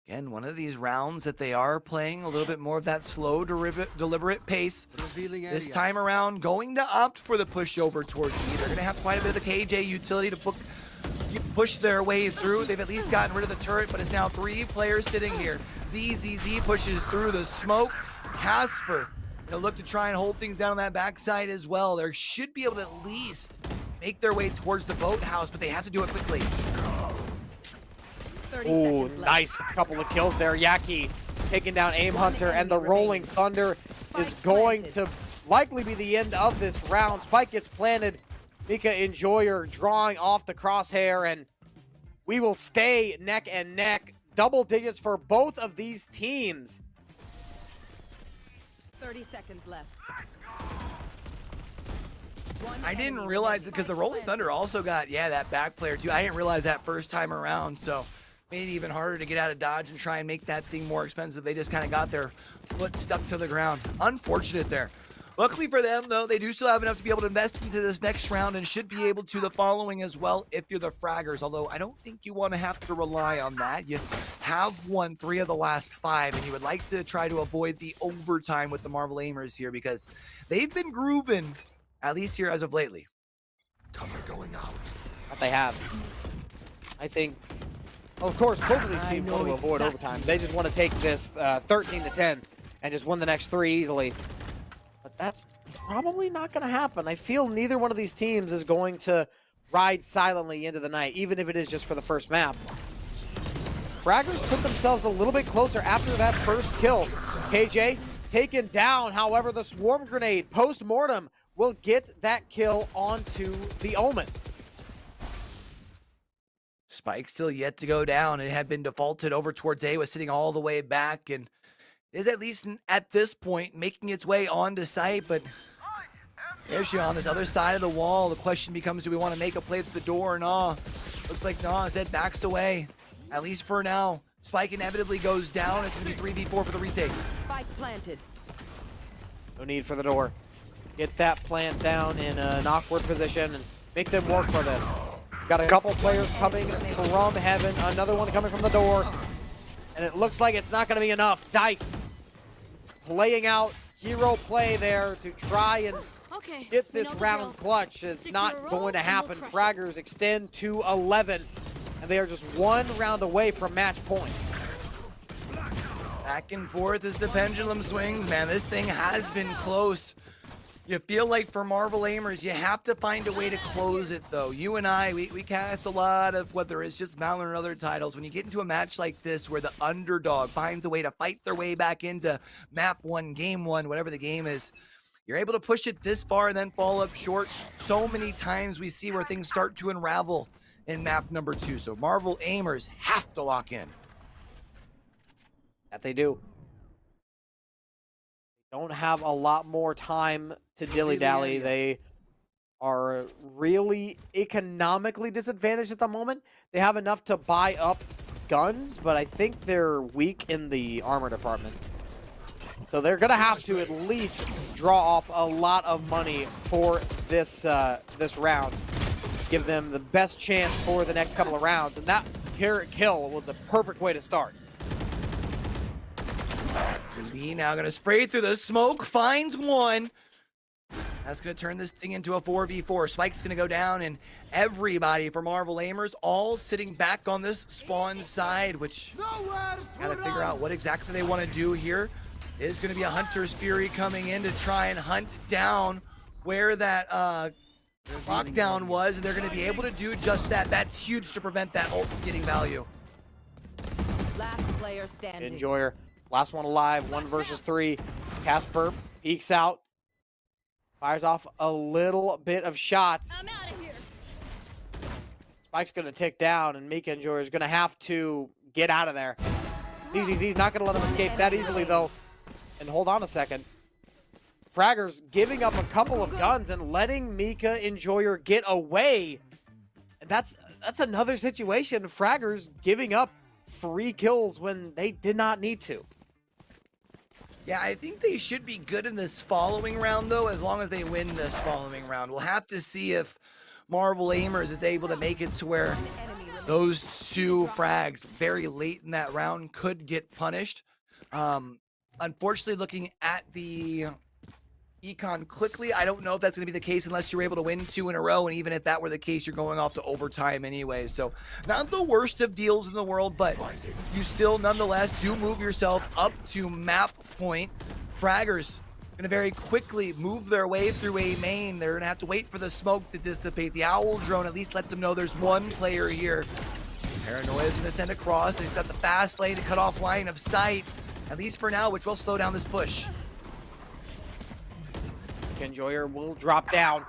Again, one of these rounds that they are playing a little bit more of that slow, deliberate pace. This time around, going to opt for the push over towards B. They're going to have quite a bit of the KJ utility to push their way through. They've at least gotten rid of the turret, but it's now 3 players sitting here. ZZZ pushes through the smoke. Casper going to look to try and hold things down on that backside as well. They should be able to at least make their way towards the boathouse, but they have to do it quickly. Ooh, nice couple of kills there. Yaki taking down Aim Hunter, and the Rolling Thunder is going to likely be the end of this round. Spike gets planted. Mika Enjoyer drawing off the crosshair, and we will stay neck and neck. Double digits for both of these teams. 30 seconds left. I didn't realize it because the Rolling Thunder also got, that back player too. I didn't realize that first time around, so made it even harder to get out of dodge and try and make that thing more expensive. They just kind of got their foot stuck to the ground. Unfortunate there. Luckily for them, though, they do still have enough to be able to invest into this next round and should be able to the following as well if you're the Fraggers, although I don't think you want to have to rely on that. You have won 3 of the last 5, and you would like to try to avoid the overtime with the Marvel Aimers here because they've been grooving, at least here as of lately. Cover going out. That they have. I think, of course, both of these teams want to avoid overtime. They just want to take this 13-10 and just win the next 3 easily. But that's probably not going to happen. I feel neither one of these teams is going to ride silently into the night, even if it is just for the first map. Fraggers put themselves a little bit closer after that first kill. KJ taken down, however, the swarm grenade post-mortem will get that kill onto the Omen. Spike still yet to go down. It had been defaulted over towards A, was sitting all the way back, and is at least at this point making its way onto site, but there's she on this other side of the wall. The question becomes, do we want to make a play to the door or nah? Looks like nah, Zed backs away, at least for now. Spike inevitably goes down. It's going to be 3v4 for the retake. Spike planted. No need for the door. Get that plant down in an awkward position and make them work for this. Got a couple players coming from heaven, another one coming from the door. And it looks like it's not going to be enough. Dice playing out hero play there to try and get this round clutch. It's not going to happen. Fraggers extend to 11, and they are just 1 round away from match point. Back and forth as the pendulum swings. Man, this thing has been close. You feel like for Marvel Aimers, you have to find a way to close it, though. You and I, we cast a lot of whether it's just Valorant or other titles. When you get into a match like this where the underdog finds a way to fight their way back into map 1, game 1, whatever the game is, you're able to push it this far and then fall up short. So many times we see where things start to unravel in map number 2. So Marvel Aimers have to lock in. That they do. Don't have a lot more time to dilly-dally. They are really economically disadvantaged at the moment. They have enough to buy up guns, but I think they're weak in the armor department. So they're going to have to at least draw off a lot of money for this this round. Give them the best chance for the next couple of rounds. And that carrot kill was a perfect way to start. Lee now going to spray through the smoke, finds one. That's going to turn this thing into a 4v4. Spike's going to go down, and everybody for Marvel Aimers all sitting back on this spawn side, which got to figure out what exactly they want to do here. Is going to be a Hunter's Fury coming in to try and hunt down where that lockdown was, and they're going to be able to do just that. That's huge to prevent that ult from getting value. Last player standing. Enjoyer. Last one alive, 1 versus 3. Casper peeks out, fires off a little bit of shots. I'm out of here. Spike's going to tick down, and Mika Enjoyer is going to have to get out of there. ZZZ's not going to let him escape that easily, though. And hold on a second. Fraggers giving up a couple of guns and letting Mika Enjoyer get away. And that's another situation. Fraggers giving up 3 kills when they did not need to. Yeah, I think they should be good in this following round, though, as long as they win this following round. We'll have to see if Marvel Aimers is able to make it to where those 2 frags very late in that round could get punished. Unfortunately, looking at the econ quickly, I don't know if that's going to be the case unless you're able to win 2 in a row, and even if that were the case, you're going off to overtime anyway. So not the worst of deals in the world, but you still nonetheless do move yourself up to map point. Fraggers going to very quickly move their way through a main. They're going to have to wait for the smoke to dissipate. The owl drone at least lets them know there's 1 player here. Paranoia is going to send across. They set the fast lane to cut off line of sight, at least for now, which will slow down this push. Enjoyer will drop down.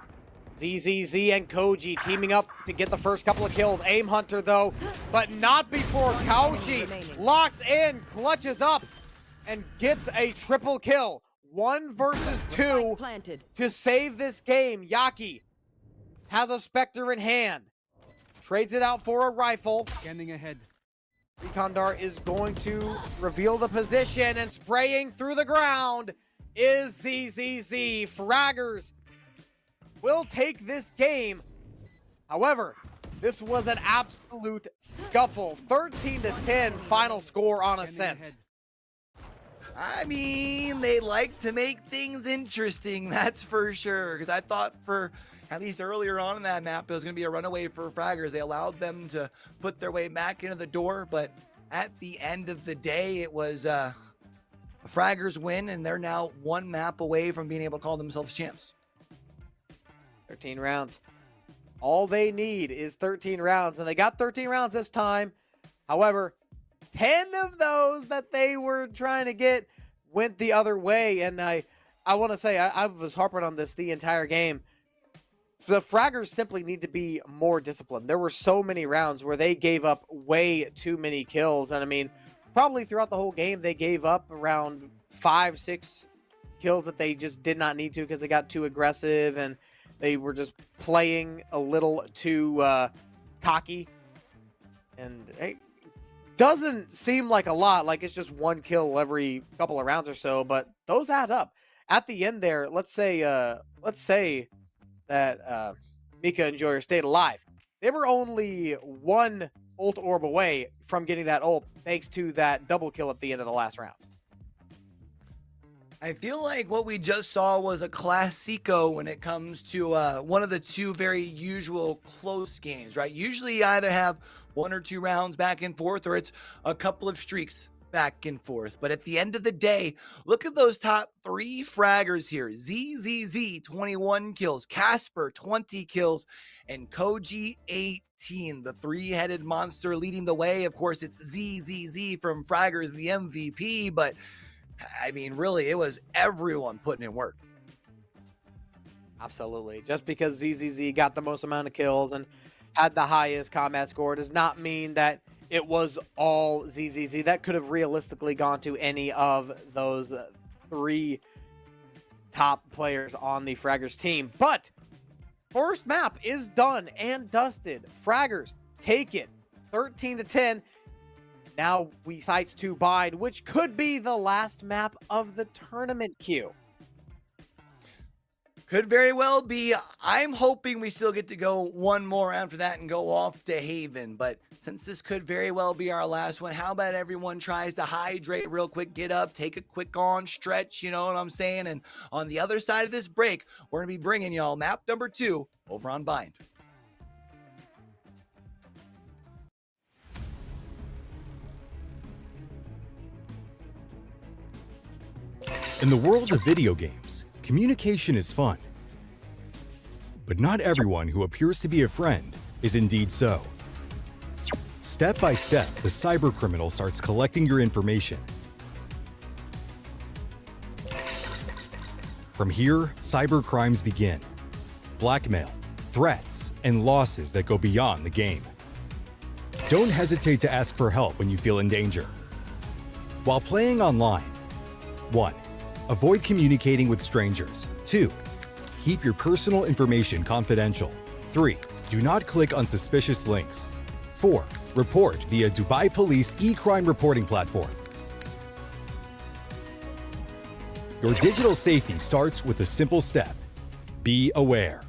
ZZZ and Koji teaming up to get the first couple of kills. Aim Hunter, though, but not before Kaushi locks in, clutches up, and gets a triple kill. 1 versus 2 to save this game. Yaki has a Spectre in hand. Trades it out for a rifle. Scanning ahead. Recon Dart is going to reveal the position, and spraying through the ground is ZZZ. Fraggers will take this game. However, this was an absolute scuffle. 13-10 final score on Ascent. I mean, they like to make things interesting, that's for sure. Because I thought for, at least earlier on in that map, it was going to be a runaway for Fraggers. They allowed them to put their way back into the door. But at the end of the day, it was a Fraggers win. And they're now 1 map away from being able to call themselves champs. 13 rounds. All they need is 13 rounds. And they got 13 rounds this time. However, 10 of those that they were trying to get went the other way. And I want to say, I was harping on this the entire game. The Fraggers simply need to be more disciplined. There were so many rounds where they gave up way too many kills. And I mean, probably throughout the whole game, they gave up around 5-6 kills that they just did not need to because they got too aggressive and they were just playing a little too cocky. And hey, doesn't seem like a lot, like it's just 1 kill every couple of rounds or so, but those add up. At the end there, let's say that Mika and Joyer stayed alive. They were only 1 ult orb away from getting that ult, thanks to that double kill at the end of the last round. I feel like what we just saw was a classico when it comes to one of the 2 very usual close games, right? Usually you either have 1 or 2 rounds back and forth, or it's a couple of streaks back and forth. But at the end of the day, look at those top 3 fraggers here. ZZZ, 21 kills. Casper, 20 kills. And Koji, 18. The 3-headed monster leading the way. Of course, it's ZZZ from Fraggers, the MVP. But, I mean, really, it was everyone putting in work. Absolutely. Just because ZZZ got the most amount of kills and had the highest combat score does not mean that it was all ZZZ. That could have realistically gone to any of those 3 top players on the Fraggers team. But first map is done and dusted. Fraggers take it 13-10. Now we sights to bide, which could be the last map of the tournament queue. Could very well be. I'm hoping we still get to go 1 more after that and go off to Haven. But since this could very well be our last one, how about everyone tries to hydrate real quick, get up, take a quick on stretch, you know what I'm saying? And on the other side of this break, we're going to be bringing y'all map number 2 over on Bind. In the world of video games, communication is fun. But not everyone who appears to be a friend is indeed so. Step by step, the cybercriminal starts collecting your information. From here, cybercrimes begin. Blackmail, threats, and losses that go beyond the game. Don't hesitate to ask for help when you feel in danger. While playing online, 1. Avoid communicating with strangers. 2. Keep your personal information confidential. 3. Do not click on suspicious links. 4. Report via Dubai Police e-crime reporting platform. Your digital safety starts with a simple step. Be aware.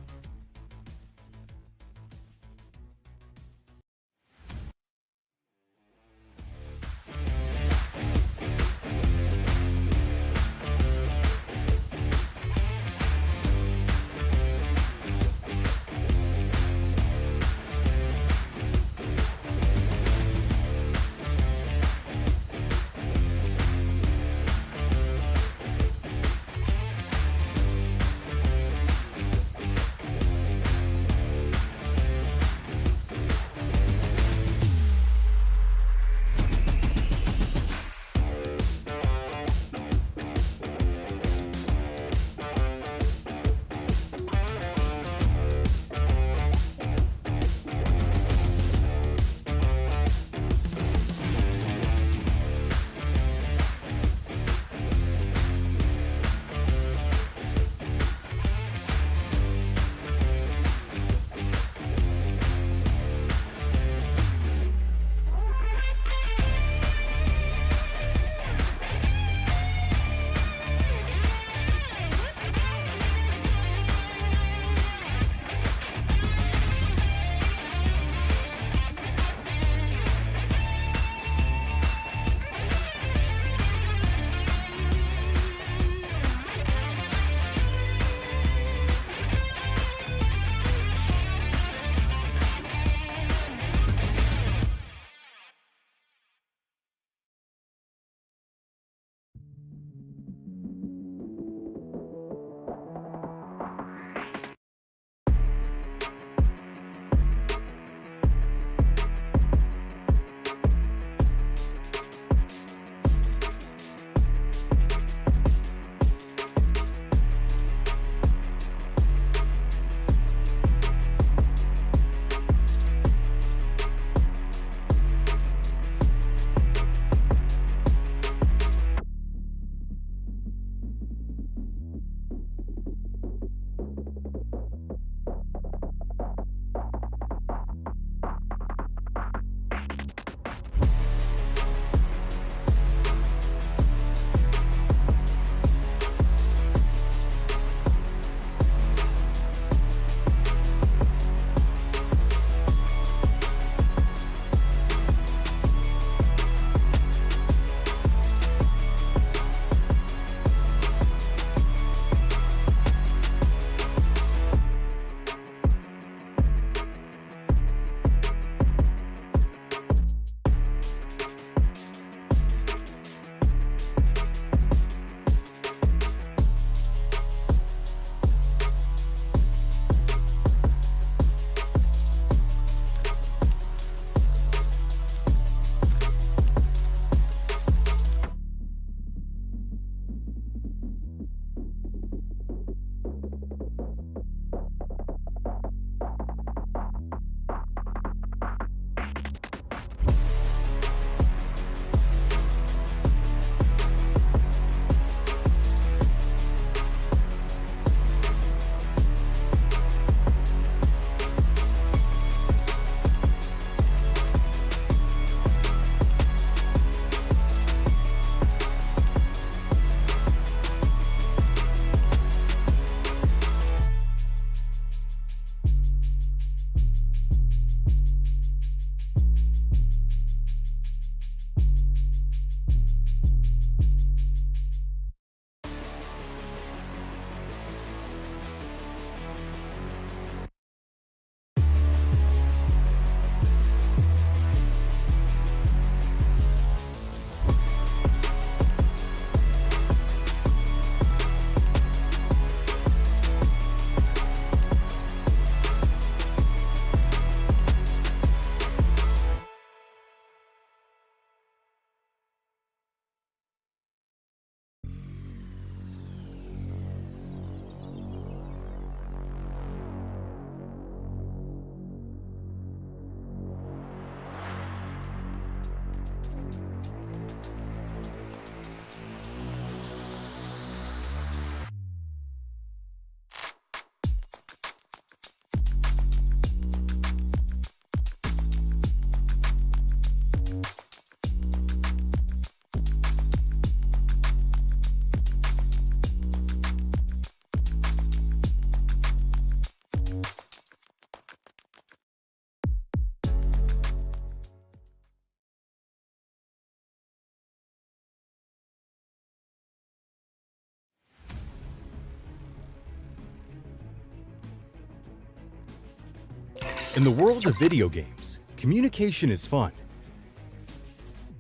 In the world of video games, communication is fun.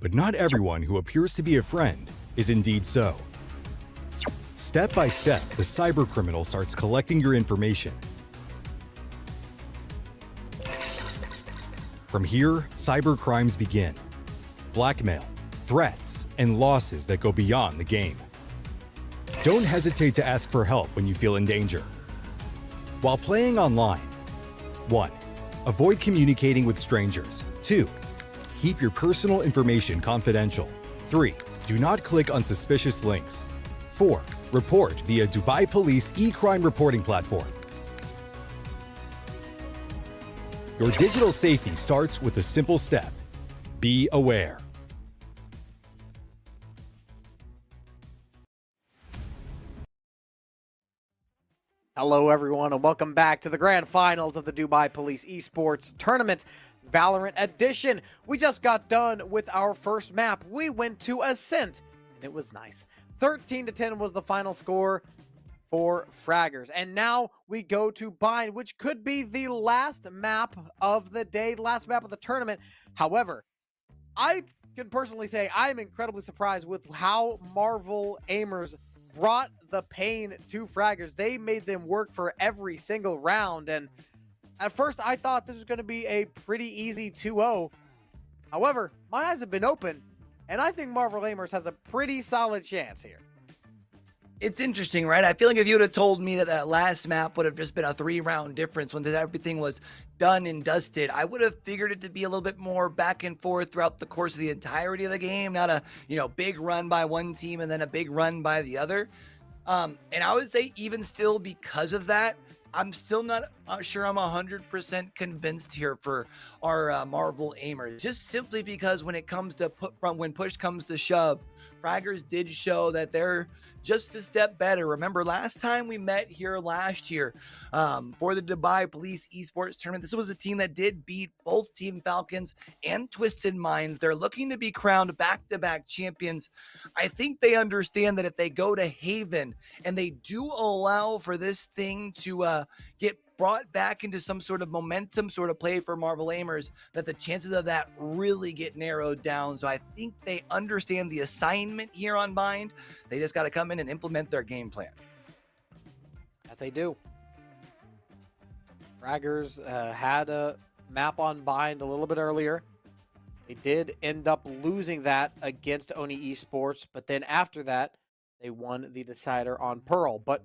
But not everyone who appears to be a friend is indeed so. Step by step, the cybercriminal starts collecting your information. From here, cybercrimes begin. Blackmail, threats, and losses that go beyond the game. Don't hesitate to ask for help when you feel in danger. While playing online, 1. Avoid communicating with strangers. 2. Keep your personal information confidential. 3. Do not click on suspicious links. 4. Report via Dubai Police e-crime reporting platform. Your digital safety starts with a simple step. Be aware. Hello, everyone, and welcome back to the grand finals of the Dubai Police Esports Tournament, Valorant Edition. We just got done with our first map. We went to Ascent, and it was nice. 13-10 was the final score for Fraggers. And now we go to Bind, which could be the last map of the day, last map of the tournament. However, I can personally say I'm incredibly surprised with how Marvel Aimers brought the pain to Fraggers. They made them work for every single round, and at first I thought this was going to be a pretty easy 2-0. However, my eyes have been open, and I think Marvel Aimers has a pretty solid chance here. It's interesting, right? I feel like if you would have told me that that last map would have just been a 3-round difference when everything was done and dusted, I would have figured it to be a little bit more back and forth throughout the course of the entirety of the game, not a, big run by one team and then a big run by the other. And I would say even still, because of that, I'm still not sure I'm 100% convinced here for our Marvel Aimers, just simply because when it comes to when push comes to shove, Fraggers did show that they're just a step better. Remember last time we met here last year for the Dubai Police Esports Tournament, this was a team that did beat both Team Falcons and Twisted Minds. They're looking to be crowned back-to-back champions. I think they understand that if they go to Haven and they do allow for this thing to get brought back into some sort of momentum sort of play for Marvel Aimers, that the chances of that really get narrowed down. So I think they understand the assignment here on Bind. They just got to come in and implement their game plan. That they do. Fraggers had a map on Bind a little bit earlier. They did end up losing that against Oni Esports, but then after that, they won the decider on Pearl. But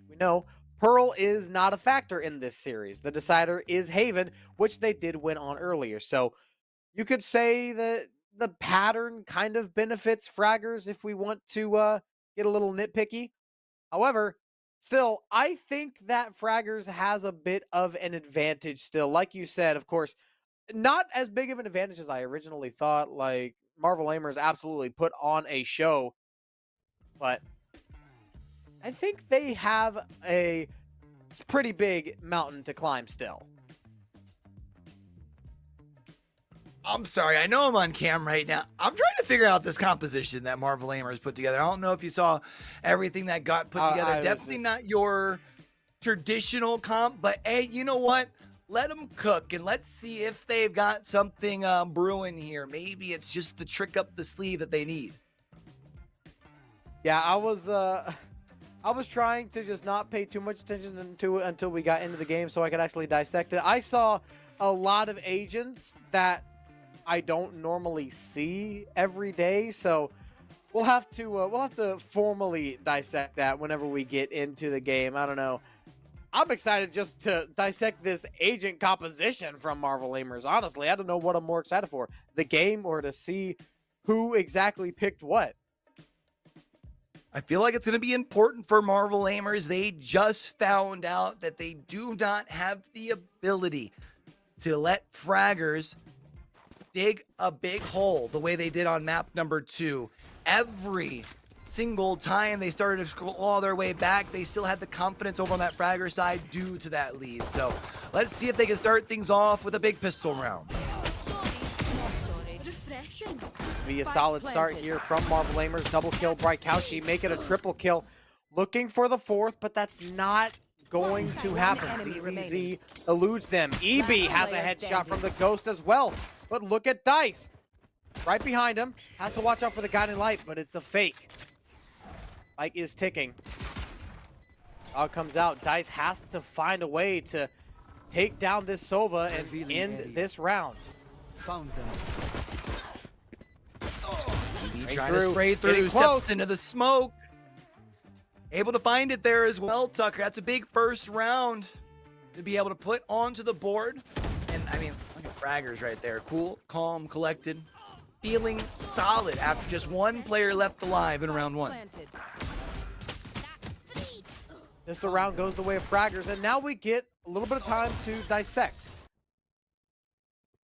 we know Pearl is not a factor in this series. The decider is Haven, which they did win on earlier. So you could say that the pattern kind of benefits Fraggers if we want to get a little nitpicky. However, still, I think that Fraggers has a bit of an advantage still. Like you said, of course, not as big of an advantage as I originally thought. Like, Marvel Aimers absolutely put on a show, but I think they have a pretty big mountain to climb still. I'm sorry, I know I'm on cam right now. I'm trying to figure out this composition that Marvel Aimers put together. I don't know if you saw everything that got put together. Definitely not your traditional comp, but hey, you know what? Let them cook and let's see if they've got something brewing here. Maybe it's just the trick up the sleeve that they need. Yeah, I was trying to just not pay too much attention to it until we got into the game so I could actually dissect it. I saw a lot of agents that I don't normally see every day, so we'll have to formally dissect that whenever we get into the game. I don't know. I'm excited just to dissect this agent composition from Marvel Aimers. Honestly, I don't know what I'm more excited for, the game or to see who exactly picked what. I feel like it's going to be important for Marvel Aimers. They just found out that they do not have the ability to let Fraggers dig a big hole the way they did on map number 2. Every single time they started to claw their way back, they still had the confidence over on that Fragger side due to that lead. So let's see if they can start things off with a big pistol round. Be a solid start here from Marvel Aimers. Double kill Brightcouchy, make it a triple kill. Looking for the 4th, but that's not going to happen. enemy ZZZ eludes them. EB has a player headshot from standing. the Ghost as well. But look at Dice. Right behind him. Has to watch out for the guiding light, but it's a fake. Mike is ticking. Dog comes out. Dice has to find a way to take down this Sova and end this round. Found them. Trying to spray through, steps into the smoke. Able to find it there as well, Tucker. That's a big first round to be able to put onto the board. And I mean, look at Fraggers right there. Cool, calm, collected, feeling solid after just one player left alive in round one. This round goes the way of Fraggers, and now we get a little bit of time to dissect.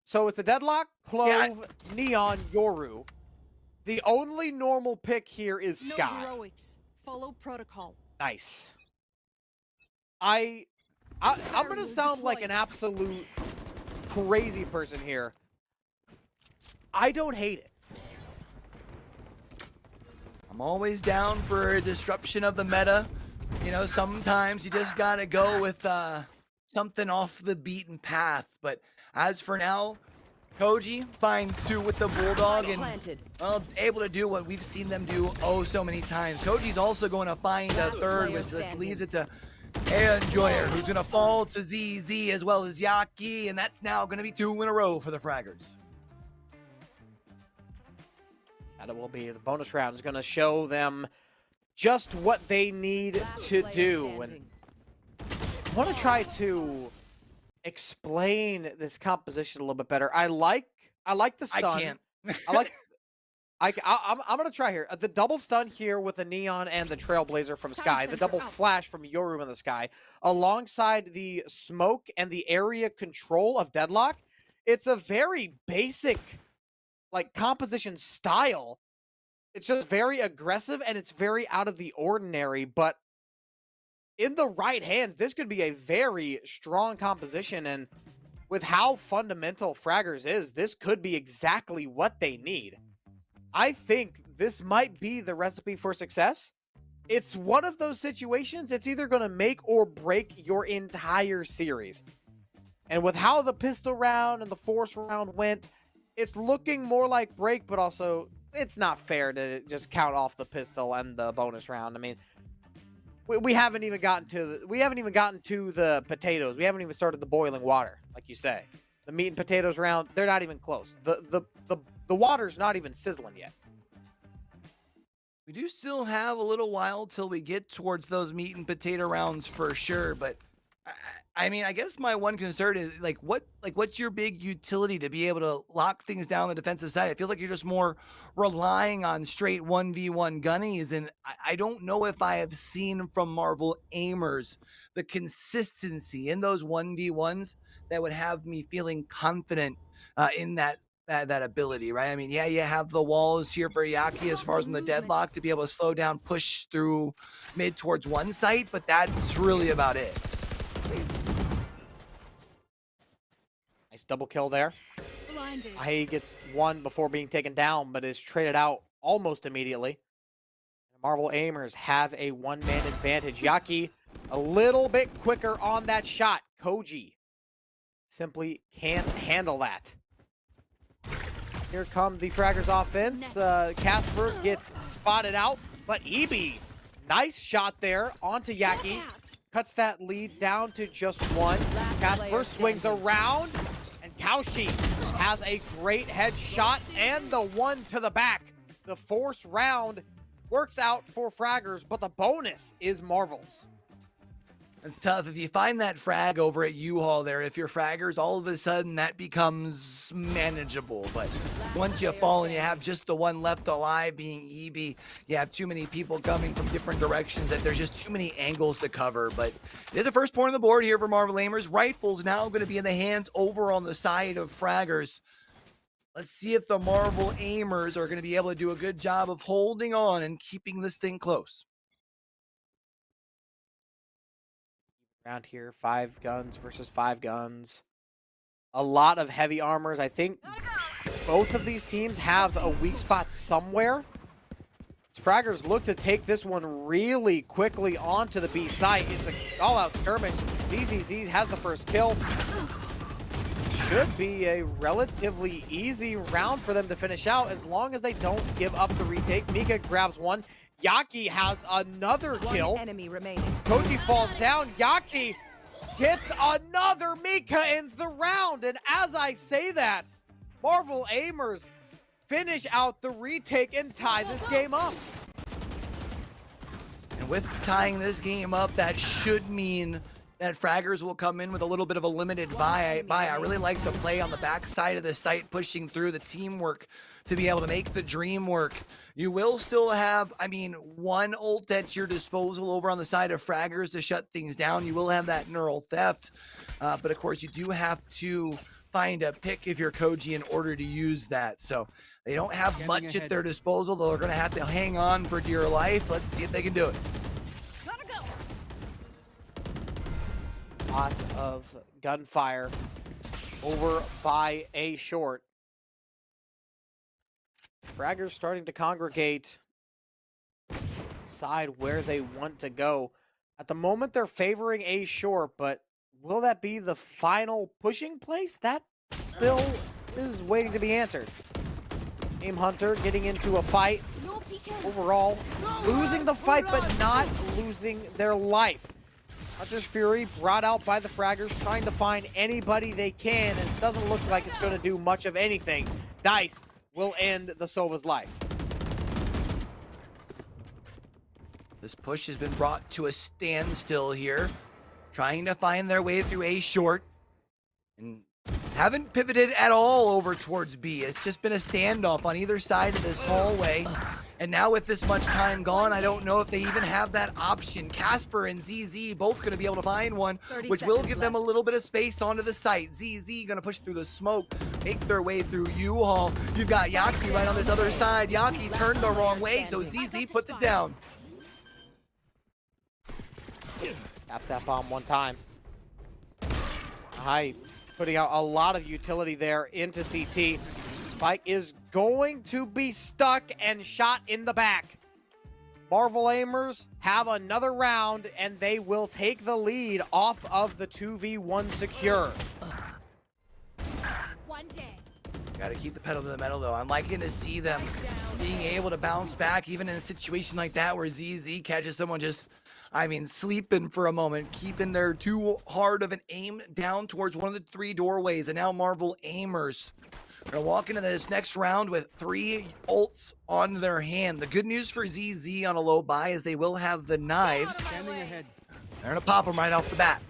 So it's a deadlock, Clove, Neon, Yoru. The only normal pick here is Sky. No heroics. Follow protocol. Nice. I'm gonna sound like an absolute crazy person here. I don't hate it. I'm always down for a disruption of the meta. You know, sometimes you just gotta go with something off the beaten path. But as for now, Koji finds two with the Bulldog and well, able to do what we've seen them do oh so many times. Koji's also going to find a third, which just leaves it to Enjoyer, who's going to fall to ZZ as well as Yaki, and that's now going to be 2 in a row for the Fraggers. And it will be the bonus round is going to show them just what they need to do. And I want to try to explain this composition a little bit better. I like the stun. I can't. I'm gonna try here. The double stun here with the Neon and the Trailblazer from Sky, the double flash from Yoru in the Sky, alongside the smoke and the area control of Deadlock. It's a very basic, like, composition style. It's just very aggressive and it's very out of the ordinary, but in the right hands, this could be a very strong composition, and with how fundamental Fraggers is, this could be exactly what they need. I think this might be the recipe for success. It's one of those situations, it's either going to make or break your entire series. And with how the pistol round and the force round went, it's looking more like break, but also it's not fair to just count off the pistol and the bonus round. I mean, we haven't even gotten to the potatoes. We haven't even started the boiling water, like you say. The meat and potatoes round, they're not even close. The water's not even sizzling yet. We do still have a little while till we get towards those meat and potato rounds for sure, but I mean, I guess my one concern is what's your big utility to be able to lock things down on the defensive side? It feels like you're just more relying on straight 1v1 gunnies, and I don't know if I have seen from Marvel aimers the consistency in those 1v1s that would have me feeling confident in that ability, right? I mean, yeah, you have the walls here for Yaki as far as in the deadlock to be able to slow down, push through mid towards one site, but that's really about it. Nice double kill there. He gets one before being taken down, but is traded out almost immediately. Marvel aimers have a one-man advantage. Yaki a little bit quicker on that shot. Koji simply can't handle that. Here come the Fraggers offense. Casper gets spotted out, but EB, nice shot there onto Yaki. Cuts that lead down to just one. Casper swings around, and Kaushi has a great headshot and the one to the back. The force round works out for Fraggers, but the bonus is Marvel's. It's tough. If you find that frag over at U-Haul there, if you're Fraggers, all of a sudden that becomes manageable. But once you fall and you have just the one left alive being EB, you have too many people coming from different directions that there's just too many angles to cover. But it is a first point on the board here for Marvel aimers. Rifles now going to be in the hands over on the side of Fraggers. Let's see if the Marvel aimers are going to be able to do a good job of holding on and keeping this thing close. Around here, 5 guns versus 5 guns. A lot of heavy armors. I think both of these teams have a weak spot somewhere. Fraggers look to take this one really quickly onto the B site. It's an all-out skirmish. ZZZ has the first kill. Should be a relatively easy round for them to finish out as long as they don't give up the retake. Mika grabs one. Yaki has another kill. One enemy remaining. Koji falls down. Yaki gets another. Mika ends the round. And as I say that, Marvel Aimers finish out the retake and tie this game up. And with tying this game up, that should mean that Fraggers will come in with a little bit of a limited buy. I really like the play on the backside of the site, pushing through the teamwork to be able to make the dream work. You will still have, I mean, one ult at your disposal over on the side of Fraggers to shut things down. You will have that neural theft, but of course you do have to find a pick if you're Koji in order to use that. So they don't have much at their disposal. They're going to have to hang on for dear life. Let's see if they can do it. Lot of gunfire over by A short. Fraggers starting to congregate, decide where they want to go. At the moment, they're favoring A short, but will that be the final pushing place? That still is waiting to be answered. Aim Hunter getting into a fight. Overall, losing the fight, but not losing their life. Hunter's Fury brought out by the Fraggers, trying to find anybody they can, and it doesn't look like it's going to do much of anything. Dice will end the Sova's life. This push has been brought to a standstill here, trying to find their way through A short, and haven't pivoted at all over towards B. It's just been a standoff on either side of this hallway. And now with this much time gone, I don't know if they even have that option. Casper and ZZ both going to be able to find one, which will give them a little bit of space onto the site. ZZ going to push through the smoke, make their way through U-Haul. You've got Yaki right on this other side. Yaki turned the wrong way, so ZZ puts it down. Taps that bomb one time. Hi, putting out a lot of utility there into CT. Spike is going to be stuck and shot in the back. Marvel Aimers have another round, and they will take the lead off of the 2v1 secure. One day. Got to keep the pedal to the metal, though. I'm liking to see them being able to bounce back, even in a situation like that where ZZ catches someone just, I mean, sleeping for a moment, keeping their too hard of an aim down towards one of the three doorways. And now Marvel Aimers are going to walk into this next round with 3 ults on their hand. The good news for ZZ on a low buy is they will have the knives. They're going to pop them right off the bat.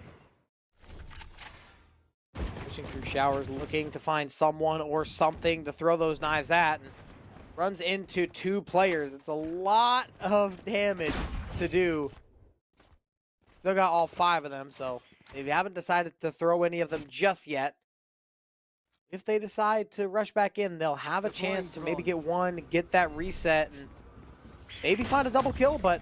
Pushing through showers, looking to find someone or something to throw those knives at. And runs into 2 players. It's a lot of damage to do. Still got all 5 of them, so if you haven't decided to throw any of them just yet, if they decide to rush back in, they'll have a chance to maybe get one, get that reset, and maybe find a double kill, but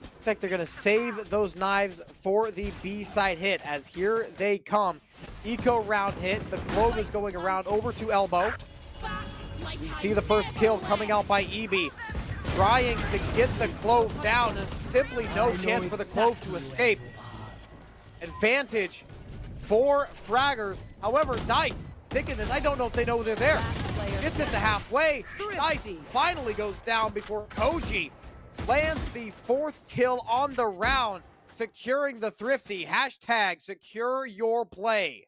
looks like they're going to save those knives for the B side hit, as here they come. Eco round hit. The Clove is going around over to Elbow. We see the first kill coming out by EB. Trying to get the Clove down, and simply no chance for the Clove to escape. Advantage for Fraggers. However, Dice sticking this. I don't know if they know they're there. Gets it to halfway. Dice finally goes down before Koji lands the 4th kill on the round, securing the Thrifty. Hashtag secure your play.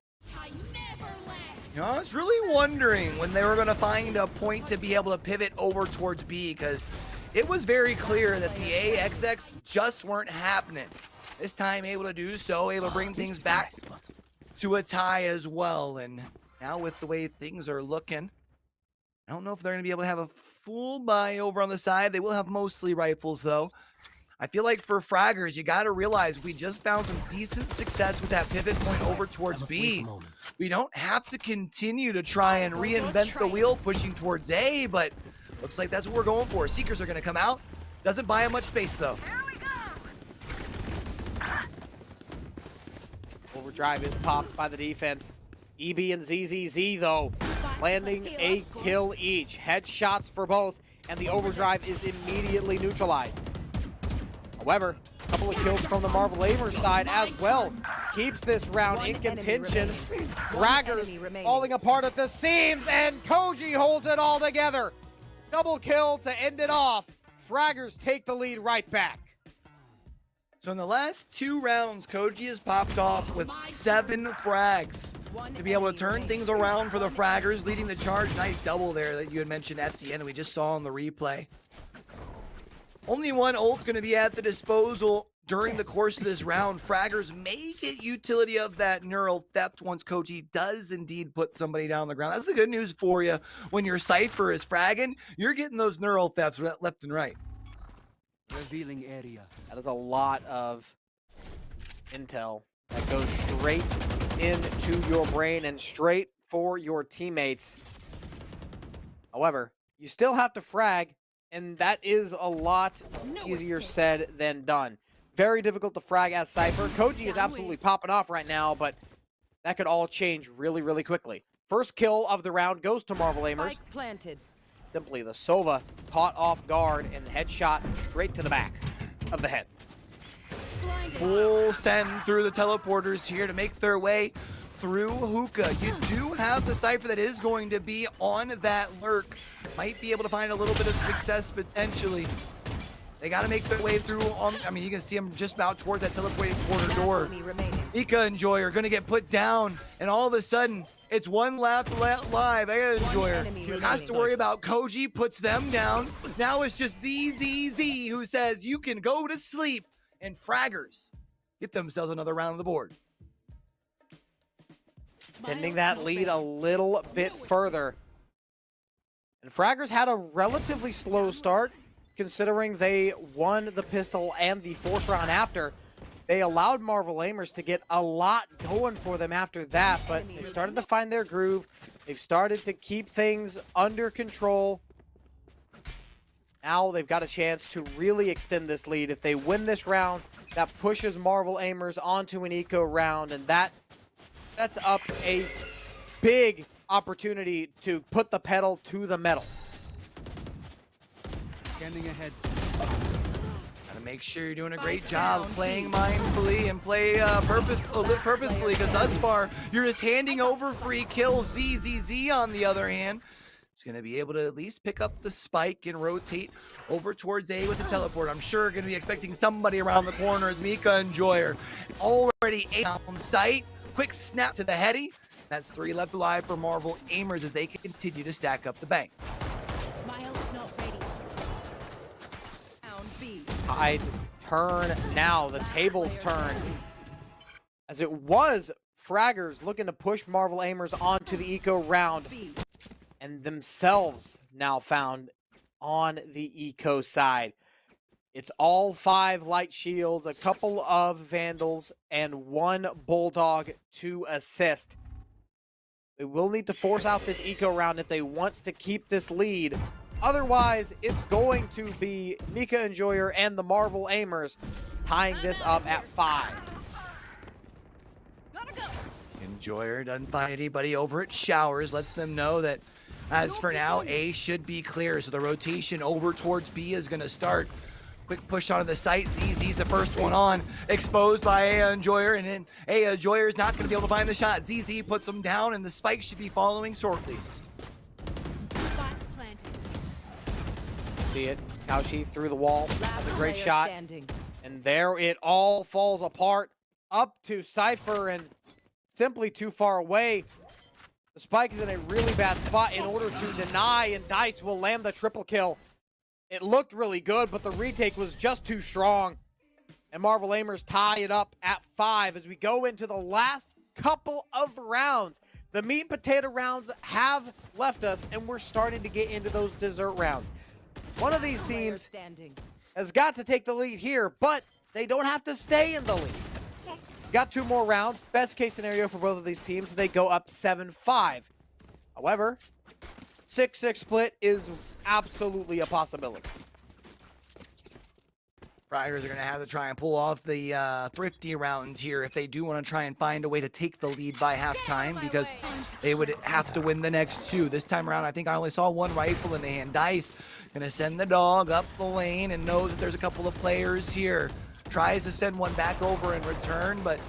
You know, I was really wondering when they were going to find a point to be able to pivot over towards B, because it was very clear that the AXX just weren't happening. This time able to do so, able to bring things back to a tie as well. And now with the way things are looking, I don't know if they're going to be able to have a full buy over on the side. They will have mostly rifles, though. I feel like for Fraggers, you got to realize we just found some decent success with that pivot point over towards B. We don't have to continue to try and reinvent the wheel pushing towards A, but looks like that's what we're going for. Seekers are going to come out. Doesn't buy him much space, though. Overdrive is popped by the defense. EB and ZZZ, though, landing a kill each. Headshots for both. and the overdrive is immediately neutralized. However, a couple of kills from the Marvel Aimers side as well keeps this round in contention. Fraggers falling apart at the seams, and Koji holds it all together. Double kill to end it off. Fraggers take the lead right back. So in the last 2 rounds, Koji has popped off with 7 frags to be able to turn things around for the Fraggers, leading the charge. Nice double there that you had mentioned at the end that we just saw on the replay. Only one ult going to be at the disposal during the course of this round. Fraggers may get utility of that neural theft once Koji does indeed put somebody down on the ground. That's the good news for you. When your Cypher is fragging, you're getting those neural thefts left and right. Revealing area. That is a lot of intel that goes straight into your brain and straight for your teammates. However, you still have to frag, and that is a lot easier said than done. Very difficult to frag as Cypher. Koji is absolutely popping off right now, but that could all change really, really quickly. First kill of the round goes to Marvel Aimers. Planted. Simply the Sova caught off guard and headshot straight to the back of the head. Full send through the teleporters here to make their way through Hookah. You do have the Cypher that is going to be on that lurk. Might be able to find a little bit of success potentially. They got to make their way through on, I mean, you can see them just about towards that teleporter door. Ika Enjoyer going to get put down, and all of a sudden, it's one left live. Ika Enjoyer has to worry about Koji, puts them down. Now it's just ZZZ who says, you can go to sleep, and Fraggers get themselves another round on the board. Extending that lead a little bit further. And Fraggers had a relatively slow start, considering they won the pistol and the force round after. They allowed Marvel Aimers to get a lot going for them after that, but they've started to find their groove. They've started to keep things under control. Now they've got a chance to really extend this lead. If they win this round, that pushes Marvel Aimers onto an eco round, and that sets up a big opportunity to put the pedal to the metal. Scanning ahead. Gotta make sure you're doing a great job of playing mindfully and play purposefully, because thus far you're just handing over free kills. ZZZ on the other hand is going to be able to at least pick up the spike and rotate over towards A with the teleport. I'm sure going to be expecting somebody around the corner as Mika Enjoyer. Already A on sight. Quick snap to the heady. That's 3 left alive for Marvel Aimers as they continue to stack up the bank. Tides turn now. The tables turn. As it was Fraggers looking to push Marvel Aimers onto the eco round, and themselves now found on the eco side. It's all 5 light shields, a couple of vandals, and 1 bulldog to assist. They will need to force out this eco round if they want to keep this lead. Otherwise, it's going to be Mika Enjoyer and the Marvel Aimers tying this up at 5. Enjoyer doesn't find anybody over at Showers, lets them know that as for now, A should be clear. So the rotation over towards B is going to start. Quick push onto the site. ZZ's the first one on. Exposed by A Enjoyer, and then A Enjoyer is not going to be able to find the shot. ZZ puts him down, and the spike should be following shortly. See it. Kaushi through the wall. That's a great shot. And there it all falls apart. Up to Cypher, and simply too far away. The spike is in a really bad spot in order to deny, and Dice will land the triple kill. It looked really good, but the retake was just too strong. And Marvel Aimers tie it up at 5 as we go into the last couple of rounds. The meat and potato rounds have left us, and we're starting to get into those dessert rounds. One of these teams has got to take the lead here, but they don't have to stay in the lead. Got 2 more rounds. Best case scenario for both of these teams, they go up 7-5. However, 6-6 split is absolutely a possibility. Friars are going to have to try and pull off the thrifty round here if they do want to try and find a way to take the lead by halftime, because they would have to win the next two. This time around, I think I only saw one rifle in the hand. Dice going to send the dog up the lane and knows that there's a couple of players here. Tries to send one back over in return, but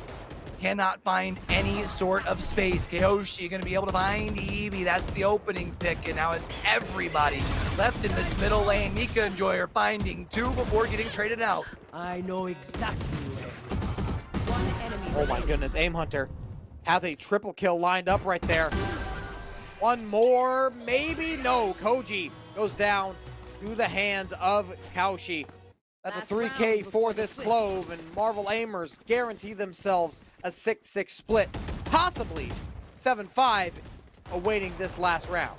cannot find any sort of space. Kyoshi going to be able to find Evie. That's the opening pick, and now it's everybody left in this middle lane. Mika and Joy are finding two before getting traded out. I know exactly Oh my goodness, Aim Hunter has a triple kill lined up right there. One more, maybe? No, Koji goes down to the hands of Kaushi. That's a 3K for this Clove, and Marvel Aimers guarantee themselves a 6-6 split, possibly 7-5, awaiting this last round.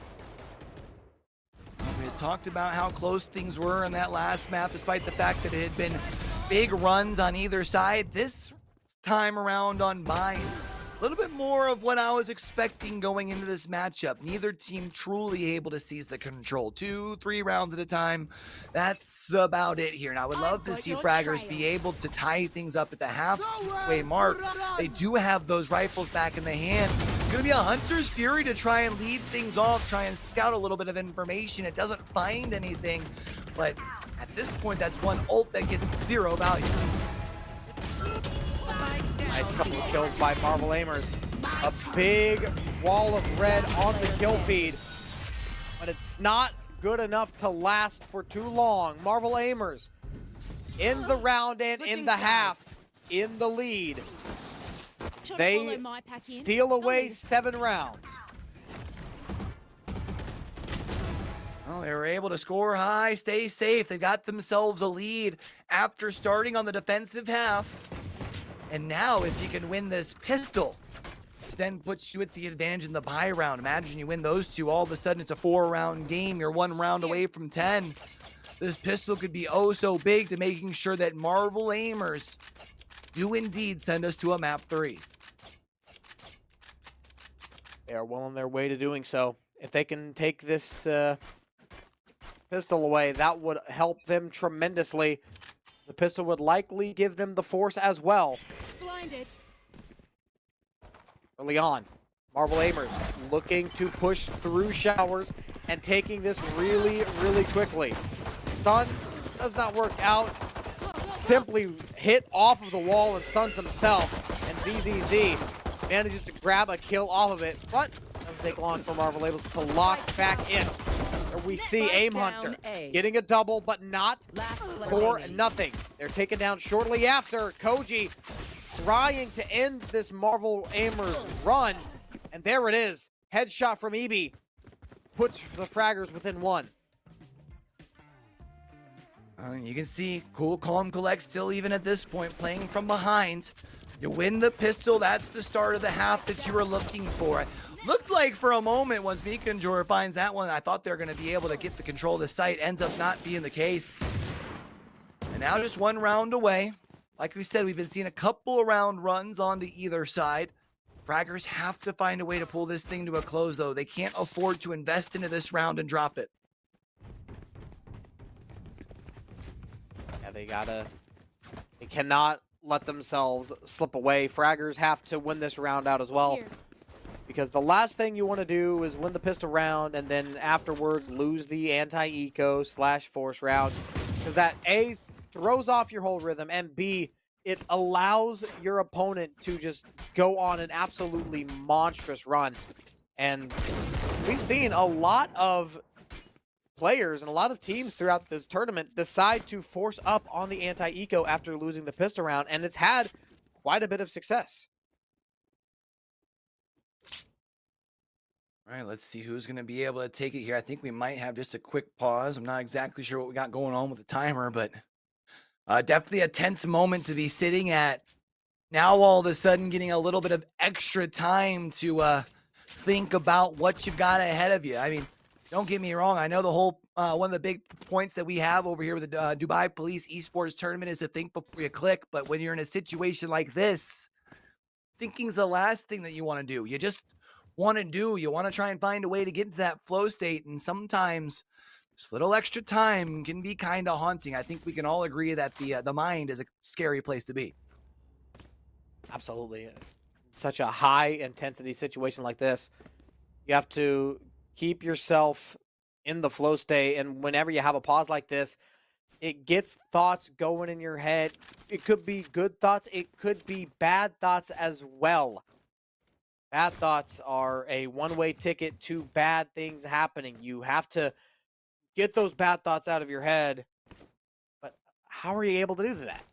We had talked about how close things were in that last map, despite the fact that it had been big runs on either side. This time around on mine, a little bit more of what I was expecting going into this matchup. Neither team truly able to seize the control. 2-3 rounds at a time. That's about it here. And I would love to see Fraggers be able to tie things up at the halfway mark. They do have those rifles back in the hand. It's going to be a Hunter's Fury to try and lead things off, try and scout a little bit of information. It doesn't find anything, but at this point, that's one ult that gets 0 value. Nice couple of kills by Marvel Aimers. A big wall of red on the kill feed, but it's not good enough to last for too long. Marvel Aimers in the round and in the half in the lead. They steal away 7 rounds. Well, they were able to score high, stay safe. They got themselves a lead after starting on the defensive half. And now, if you can win this pistol, which then puts you at the advantage in the buy round. Imagine you win those two, all of a sudden it's a 4-round game. You're 1 round away from 10. This pistol could be oh so big to making sure that Marvel Aimers do indeed send us to a map 3. They are well on their way to doing so. If they can take this pistol away, that would help them tremendously. The pistol would likely give them the force as well. Blinded. Early on, Marvel Aimers looking to push through showers and taking this really, really quickly. Stun does not work out. Simply hit off of the wall and stunned himself. And ZZZ manages to grab a kill off of it, but doesn't take long for Marvel Aimers to lock back in. We see Aim Hunter getting a double, but not for nothing. They're taken down shortly after. Koji trying to end this Marvel Aimers run, and there it is. Headshot from EB puts the Fraggers within 1. You can see Cool, Calm, Collect still even at this point playing from behind. You win the pistol, that's the start of the half that you were looking for. Looked like for a moment once Mika and Jor finds that one, I thought they were going to be able to get the control of the site. Ends up not being the case. And now just 1 round away. Like we said, we've been seeing a couple of round runs onto either side. Fraggers have to find a way to pull this thing to a close, though. They can't afford to invest into this round and drop it. Yeah, they cannot let themselves slip away. Fraggers have to win this round out as well. Because the last thing you want to do is win the pistol round and then afterward lose the anti-eco/force round. Because that A, throws off your whole rhythm, and B, it allows your opponent to just go on an absolutely monstrous run. And we've seen a lot of players and a lot of teams throughout this tournament decide to force up on the anti-eco after losing the pistol round, and it's had quite a bit of success. All right, let's see who's going to be able to take it here. I think we might have just a quick pause. I'm not exactly sure what we got going on with the timer, but definitely a tense moment to be sitting at. Now all of a sudden getting a little bit of extra time to think about what you've got ahead of you. I mean, don't get me wrong. I know the whole one of the big points that we have over here with the Dubai Police Esports Tournament is to think before you click. But when you're in a situation like this, thinking's the last thing that you want to do. You just want to try and find a way to get into that flow state. And sometimes This little extra time can be kind of haunting. I think we can all agree that the mind is a scary place to be. Absolutely. Such a high intensity situation like this, you have to keep yourself in the flow state. And whenever you have a pause like this, it gets thoughts going in your head. It could be good thoughts. It could be bad thoughts as well. Bad thoughts are a one-way ticket to bad things happening. You have to get those bad thoughts out of your head. But how are you able to do that?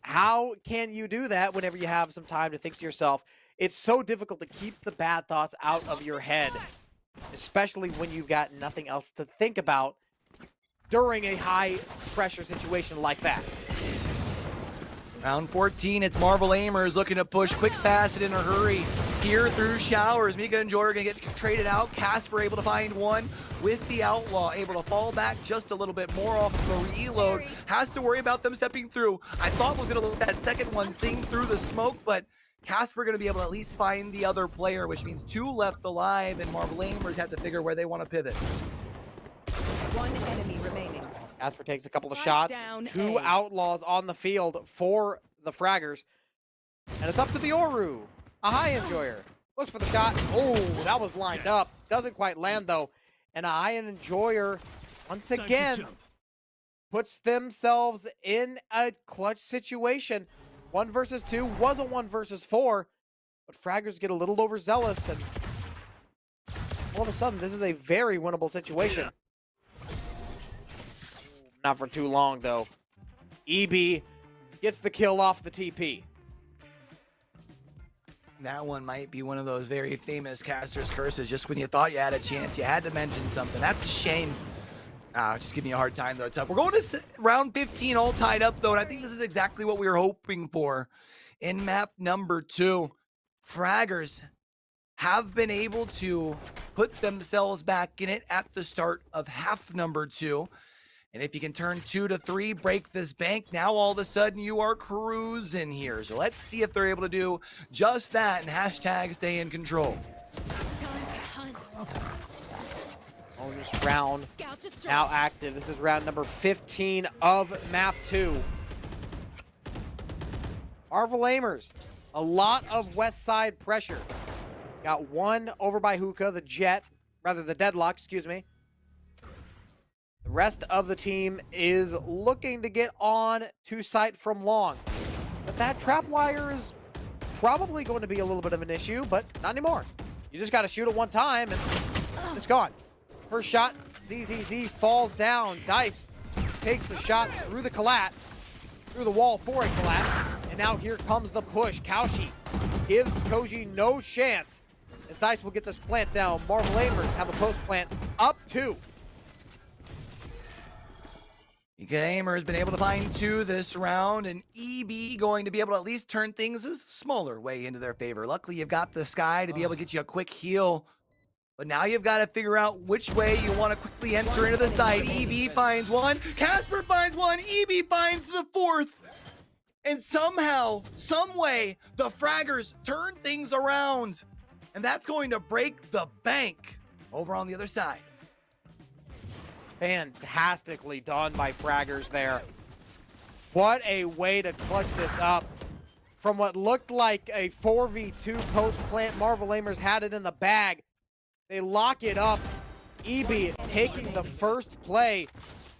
How can you do that whenever you have some time to think to yourself? It's so difficult to keep the bad thoughts out of your head, especially when you've got nothing else to think about during a high-pressure situation like that. Round 14, it's Marvel Aimers looking to push quick, fast, and in a hurry. Here through showers, Mika and Joy are going to get traded out. Casper able to find one with the Outlaw, able to fall back just a little bit more off of a reload. Has to worry about them stepping through. I thought was going to let that second one sing through the smoke, but Casper going to be able to at least find the other player, which means 2 left alive, and Marvel Aimers have to figure where they want to pivot. One enemy remaining. Casper takes a couple of shots. Down 2 A. Outlaws on the field for the Fraggers. And it's up to the Oru. A high enjoyer. Looks for the shot. Oh, that was lined up. Doesn't quite land, though. And a high enjoyer, once again, puts themselves in a clutch situation. 1 versus 2 was a 1 versus 4. But Fraggers get a little overzealous. And all of a sudden, this is a very winnable situation. Not for too long, though. EB gets the kill off the TP. That one might be one of those very famous caster's curses. Just when you thought you had a chance, you had to mention something. That's a shame. Just giving you a hard time, though. It's up. We're going to round 15 all tied up, though, and I think this is exactly what we were hoping for. In map number 2, Fraggers have been able to put themselves back in it at the start of half number 2. And if you can turn 2 to 3, break this bank, now all of a sudden you are cruising here. So let's see if they're able to do just that and hashtag stay in control. Bonus round now active. This is round number 15 of map 2. Marvel Aimers, a lot of west side pressure. Got one over by Hookah, the Jet, rather the Deadlock, excuse me. The rest of the team is looking to get on to site from long. But that trap wire is probably going to be a little bit of an issue, but not anymore. You just got to shoot it one time and it's gone. First shot, ZZZ falls down. Dice takes the shot through the collat, through the wall for a collat. And now here comes the push. Kaushi gives Koji no chance. As Dice will get this plant down. Marvel Aimers have a post plant up 2. Gamer has been able to find 2 this round, and EB going to be able to at least turn things a smaller way into their favor. Luckily, you've got the Sky to be able to get you a quick heal, but now you've got to figure out which way you want to quickly enter into the site. EB finds one, Casper finds one, EB finds the 4th, and somehow, some way, the Fraggers turn things around, and that's going to break the bank over on the other side. Fantastically done by Fraggers there. What a way to clutch this up. From what looked like a 4v2 post plant, Marvel Aimers had it in the bag. They lock it up. EB taking the first play,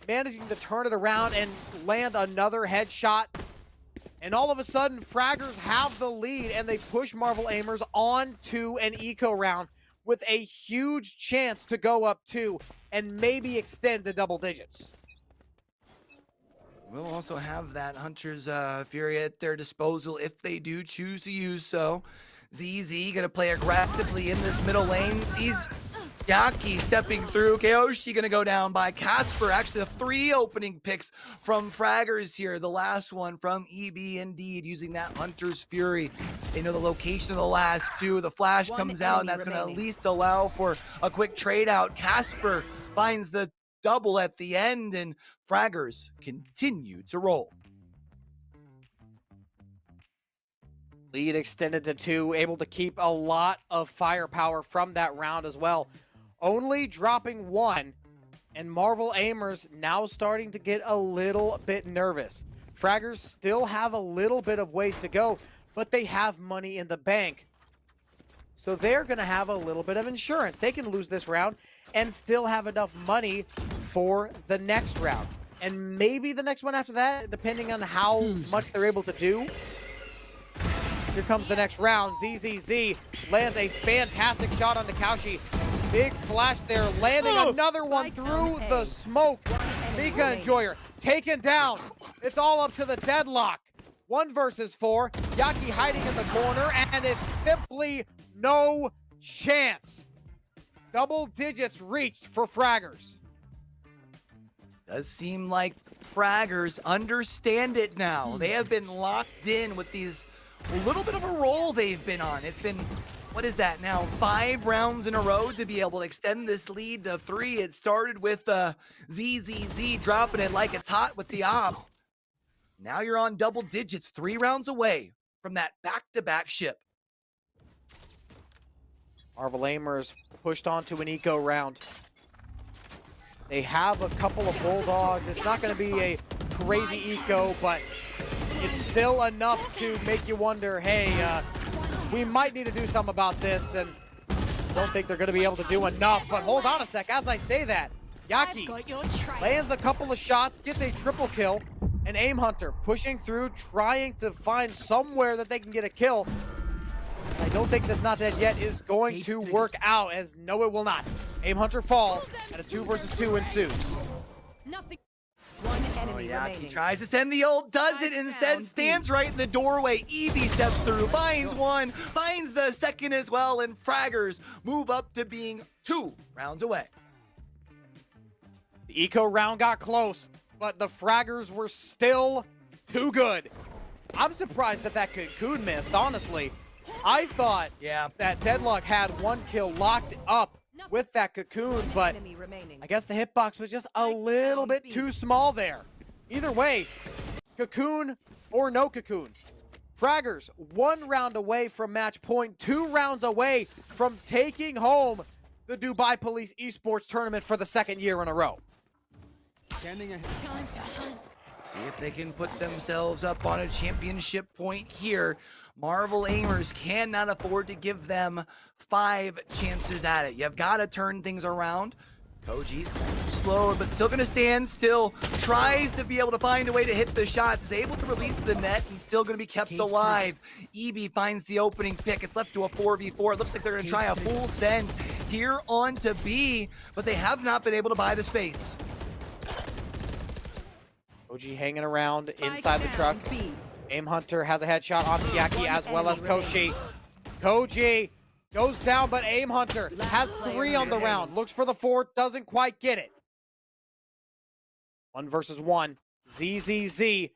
managing to turn it around and land another headshot. And all of a sudden, Fraggers have the lead and they push Marvel Aimers on to an eco round with a huge chance to go up 2 and maybe extend to double digits. We'll also have that Hunter's Fury at their disposal if they do choose to use so. ZZ gonna play aggressively in this middle lane. Sees Yaki stepping through. Kaoshi gonna go down by Casper. Actually, the 3 opening picks from Fraggers here. The last one from EB indeed, using that Hunter's Fury. They know the location of the last 2. The flash comes out, and that's gonna at least allow for a quick trade out. Casper finds the double at the end, and Fraggers continue to roll. Lead extended to 2, able to keep a lot of firepower from that round as well. Only dropping 1, And Marvel Aimers now starting to get a little bit nervous. Fraggers still have a little bit of ways to go, but they have money in the bank. So they're going to have a little bit of insurance. They can lose this round and still have enough money for the next round. And maybe the next one after that, depending on how much they're able to do. Here comes the next round. ZZZ lands a fantastic shot on Nakaushi. Big flash there, landing another one through the smoke. Mika Enjoyer taken down. It's all up to the deadlock. 1 versus 4. Yaki hiding in the corner, and it's simply no chance. Double digits reached for Fraggers. Does seem like Fraggers understand it now. They have been locked in with these, a little bit of a roll they've been on. It's been, what is that now, 5 rounds in a row to be able to extend this lead to 3. It started with ZZZ dropping it like it's hot with the op. Now you're on double digits, 3 rounds away from that back-to-back ship. Marvel Aimers pushed onto an eco round. They have a couple of Bulldogs. It's not going to be a crazy eco, but it's still enough to make you wonder, hey, we might need to do something about this, and don't think they're going to be able to do enough. But hold on a sec, as I say that, Yaki lands a couple of shots, gets a triple kill, and Aim Hunter pushing through, trying to find somewhere that they can get a kill. I don't think this Not Dead Yet is going to work out, as no, it will not. Aim Hunter falls, and a 2 versus 2 ensues. Nothing. One enemy remaining. He tries to send the ult, does it instead, stands right in the doorway. EB steps through, finds one, finds the second as well, and Fraggers move up to being 2 rounds away. The eco round got close, but the Fraggers were still too good. I'm surprised that that Cocoon missed, honestly. I thought that Deadlock had 1 kill locked up with that Cocoon, but I guess the hitbox was just a little bit too small there. Either way, Cocoon or no Cocoon, Fraggers 1 round away from match point, 2 rounds away from taking home the Dubai Police Esports Tournament for the 2nd year in a row. Standing ahead. See if they can put themselves up on a championship point here. Marvel Aimers cannot afford to give them 5 chances at it. You've got to turn things around. Koji's slow, but still going to stand still. Tries to be able to find a way to hit the shots. Is able to release the net and still going to be kept alive. EB finds the opening pick. It's left to a 4v4. It looks like they're going to try a full send here on to B, but they have not been able to buy the space. OG hanging around inside the truck. Aim Hunter has a headshot onto Yaki as well as Koshi. Koji goes down, but Aim Hunter has 3 on the round. Looks for the 4th, doesn't quite get it. 1 versus 1. ZZZ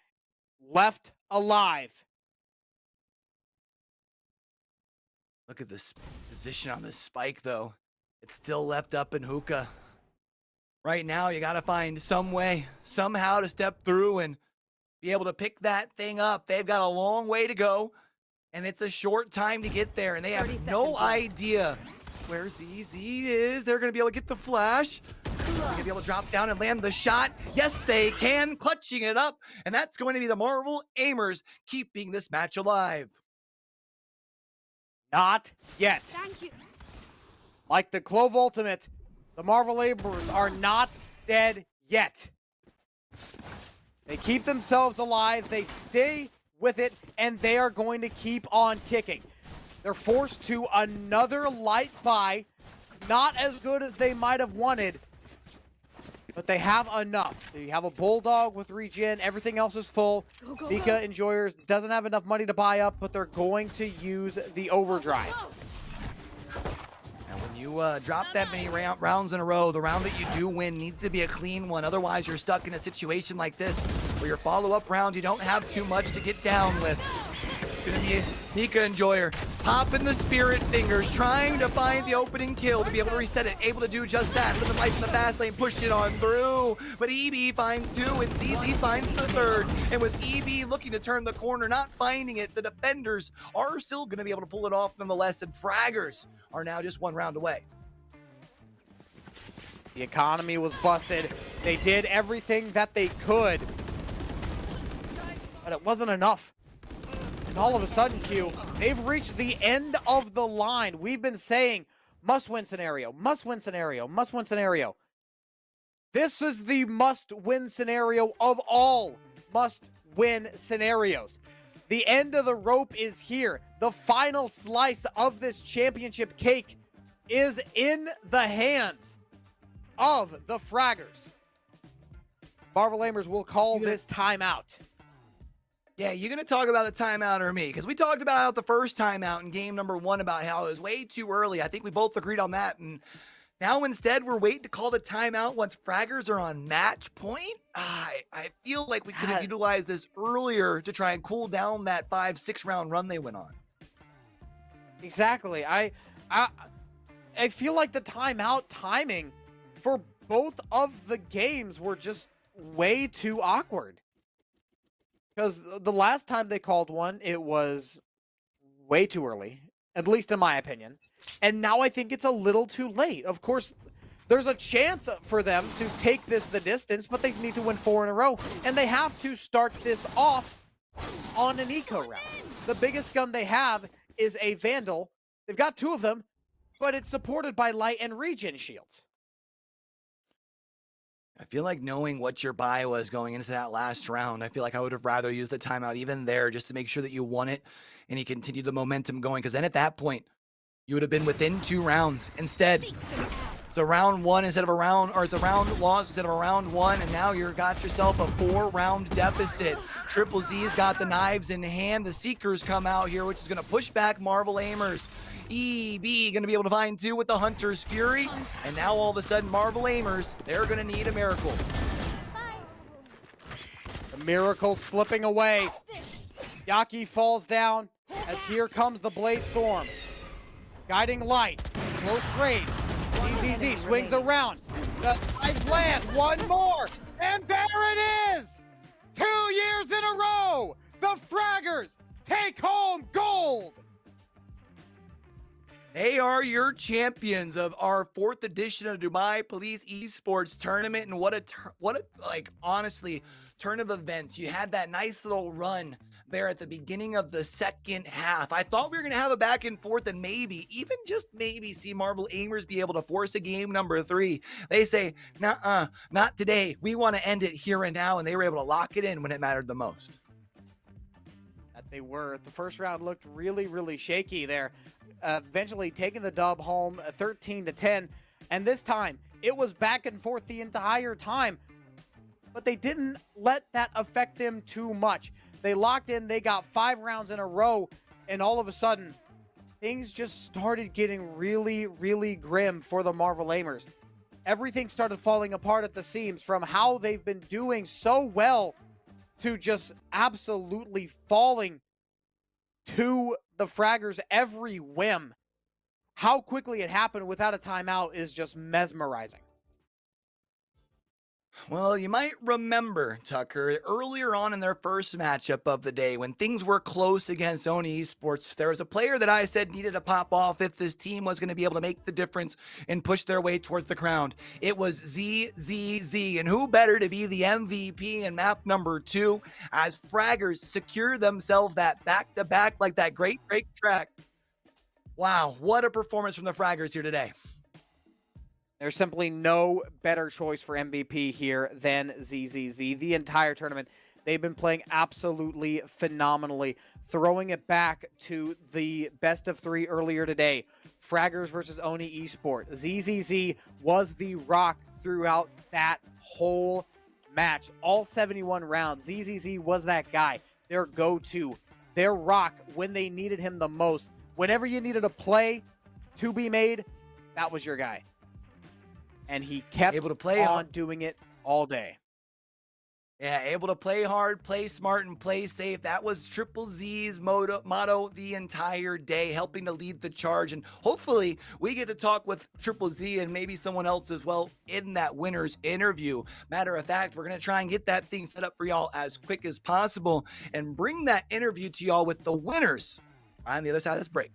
left alive. Look at this position on this spike, though. It's still left up in hookah. Right now, you got to find some way, somehow to step through and be able to pick that thing up. They've got a long way to go, and it's a short time to get there, and they have no idea where ZZ is. They're going to be able to get the flash. They're going to be able to drop down and land the shot. Yes, they can, clutching it up, and that's going to be the Marvel Aimers keeping this match alive. Not yet. Thank you. Like the Clove Ultimate, the Marvel Aimers are not dead yet. They keep themselves alive, they stay with it, and they are going to keep on kicking. They're forced to another light buy, not as good as they might have wanted, but they have enough. They have a Bulldog with regen, everything else is full. Mika Enjoyers doesn't have enough money to buy up, but they're going to use the overdrive. You drop that many rounds in a row, the round that you do win needs to be a clean one. Otherwise, you're stuck in a situation like this where your follow-up round, you don't have too much to get down with. It's going to be Mika Enjoyer popping the spirit fingers, trying to find the opening kill to be able to reset it. Able to do just that. Living life in the fast lane, push it on through. But EB finds 2 and ZZ finds the 3rd. And with EB looking to turn the corner, not finding it, the defenders are still going to be able to pull it off nonetheless. And Fraggers are now just 1 round away. The economy was busted. They did everything that they could, but it wasn't enough. And all of a sudden, Q, they've reached the end of the line. We've been saying must-win scenario, must-win scenario, must-win scenario. This is the must-win scenario of all must-win scenarios. The end of the rope is here. The final slice of this championship cake is in the hands of the Fraggers. Marvel Amers will call this timeout. Yeah, you're going to talk about the timeout or me? Because we talked about the first timeout in game number 1 about how it was way too early. I think we both agreed on that. And now instead, we're waiting to call the timeout once Fraggers are on match point. I feel like we could have utilized this earlier to try and cool down that 5-6 round run they went on. Exactly. I feel like the timeout timing for both of the games were just way too awkward. Because the last time they called one, it was way too early, at least in my opinion. And now I think it's a little too late. Of course, there's a chance for them to take this the distance, but they need to win 4 in a row. And they have to start this off on an eco round. The biggest gun they have is a Vandal. They've got 2 of them, but it's supported by light and regen shields. I feel like knowing what your buy was going into that last round, I feel like I would have rather used the timeout even there just to make sure that you won it and you continued the momentum going. Because then at that point, you would have been within 2 rounds. Instead, it's a round 1 instead of a round, or it's a round loss instead of a round 1, and now you've got yourself a 4-round deficit. Triple Z's got the knives in hand. The Seekers come out here, which is going to push back Marvel Amers. EB going to be able to find 2 with the Hunter's Fury. And now all of a sudden, Marvel Amers, they're going to need a miracle. The miracle slipping away. Yaki falls down as here comes the Blade Storm. Guiding light, close range. EZZ swings around. The knives land, 1 more. And there it is! 2 years in a row, the Fraggers take home gold! They are your champions of our 4th edition of Dubai Police Esports Tournament. And what a like, honestly, turn of events. You had that nice little run there at the beginning of the second half. I thought we were going to have a back and forth and maybe, even just maybe, see Marvel Amers be able to force a game number 3. They say, nuh-uh, not today. We want to end it here and now. And they were able to lock it in when it mattered the most. That they were. The first round looked really, really shaky there. Eventually taking the dub home 13-10. And this time, it was back and forth the entire time. But they didn't let that affect them too much. They locked in, they got 5 rounds in a row, and all of a sudden, things just started getting really, really grim for the Marvel Amers. Everything started falling apart at the seams, from how they've been doing so well to just absolutely falling to the Fraggers every whim. How quickly it happened without a timeout is just mesmerizing. Well, you might remember, Tucker, earlier on in their first matchup of the day, when things were close against Oni Esports, there was a player that I said needed to pop off if this team was going to be able to make the difference and push their way towards the crown. It was ZZZ, and who better to be the MVP in map number 2 as Fraggers secure themselves that back-to-back like that great track. Wow, what a performance from the Fraggers here today. There's simply no better choice for MVP here than ZZZ. The entire tournament, they've been playing absolutely phenomenally, throwing it back to the best of 3 earlier today. Fraggers versus Oni Esport. ZZZ was the rock throughout that whole match. All 71 rounds, ZZZ was that guy, their go-to, their rock when they needed him the most. Whenever you needed a play to be made, that was your guy. And he kept able to play on doing it all day. Yeah, able to play hard, play smart, and play safe. That was Triple Z's motto the entire day, helping to lead the charge. And hopefully we get to talk with Triple Z and maybe someone else as well in that winner's interview. Matter of fact, we're going to try and get that thing set up for y'all as quick as possible and bring that interview to y'all with the winners on the other side of this break.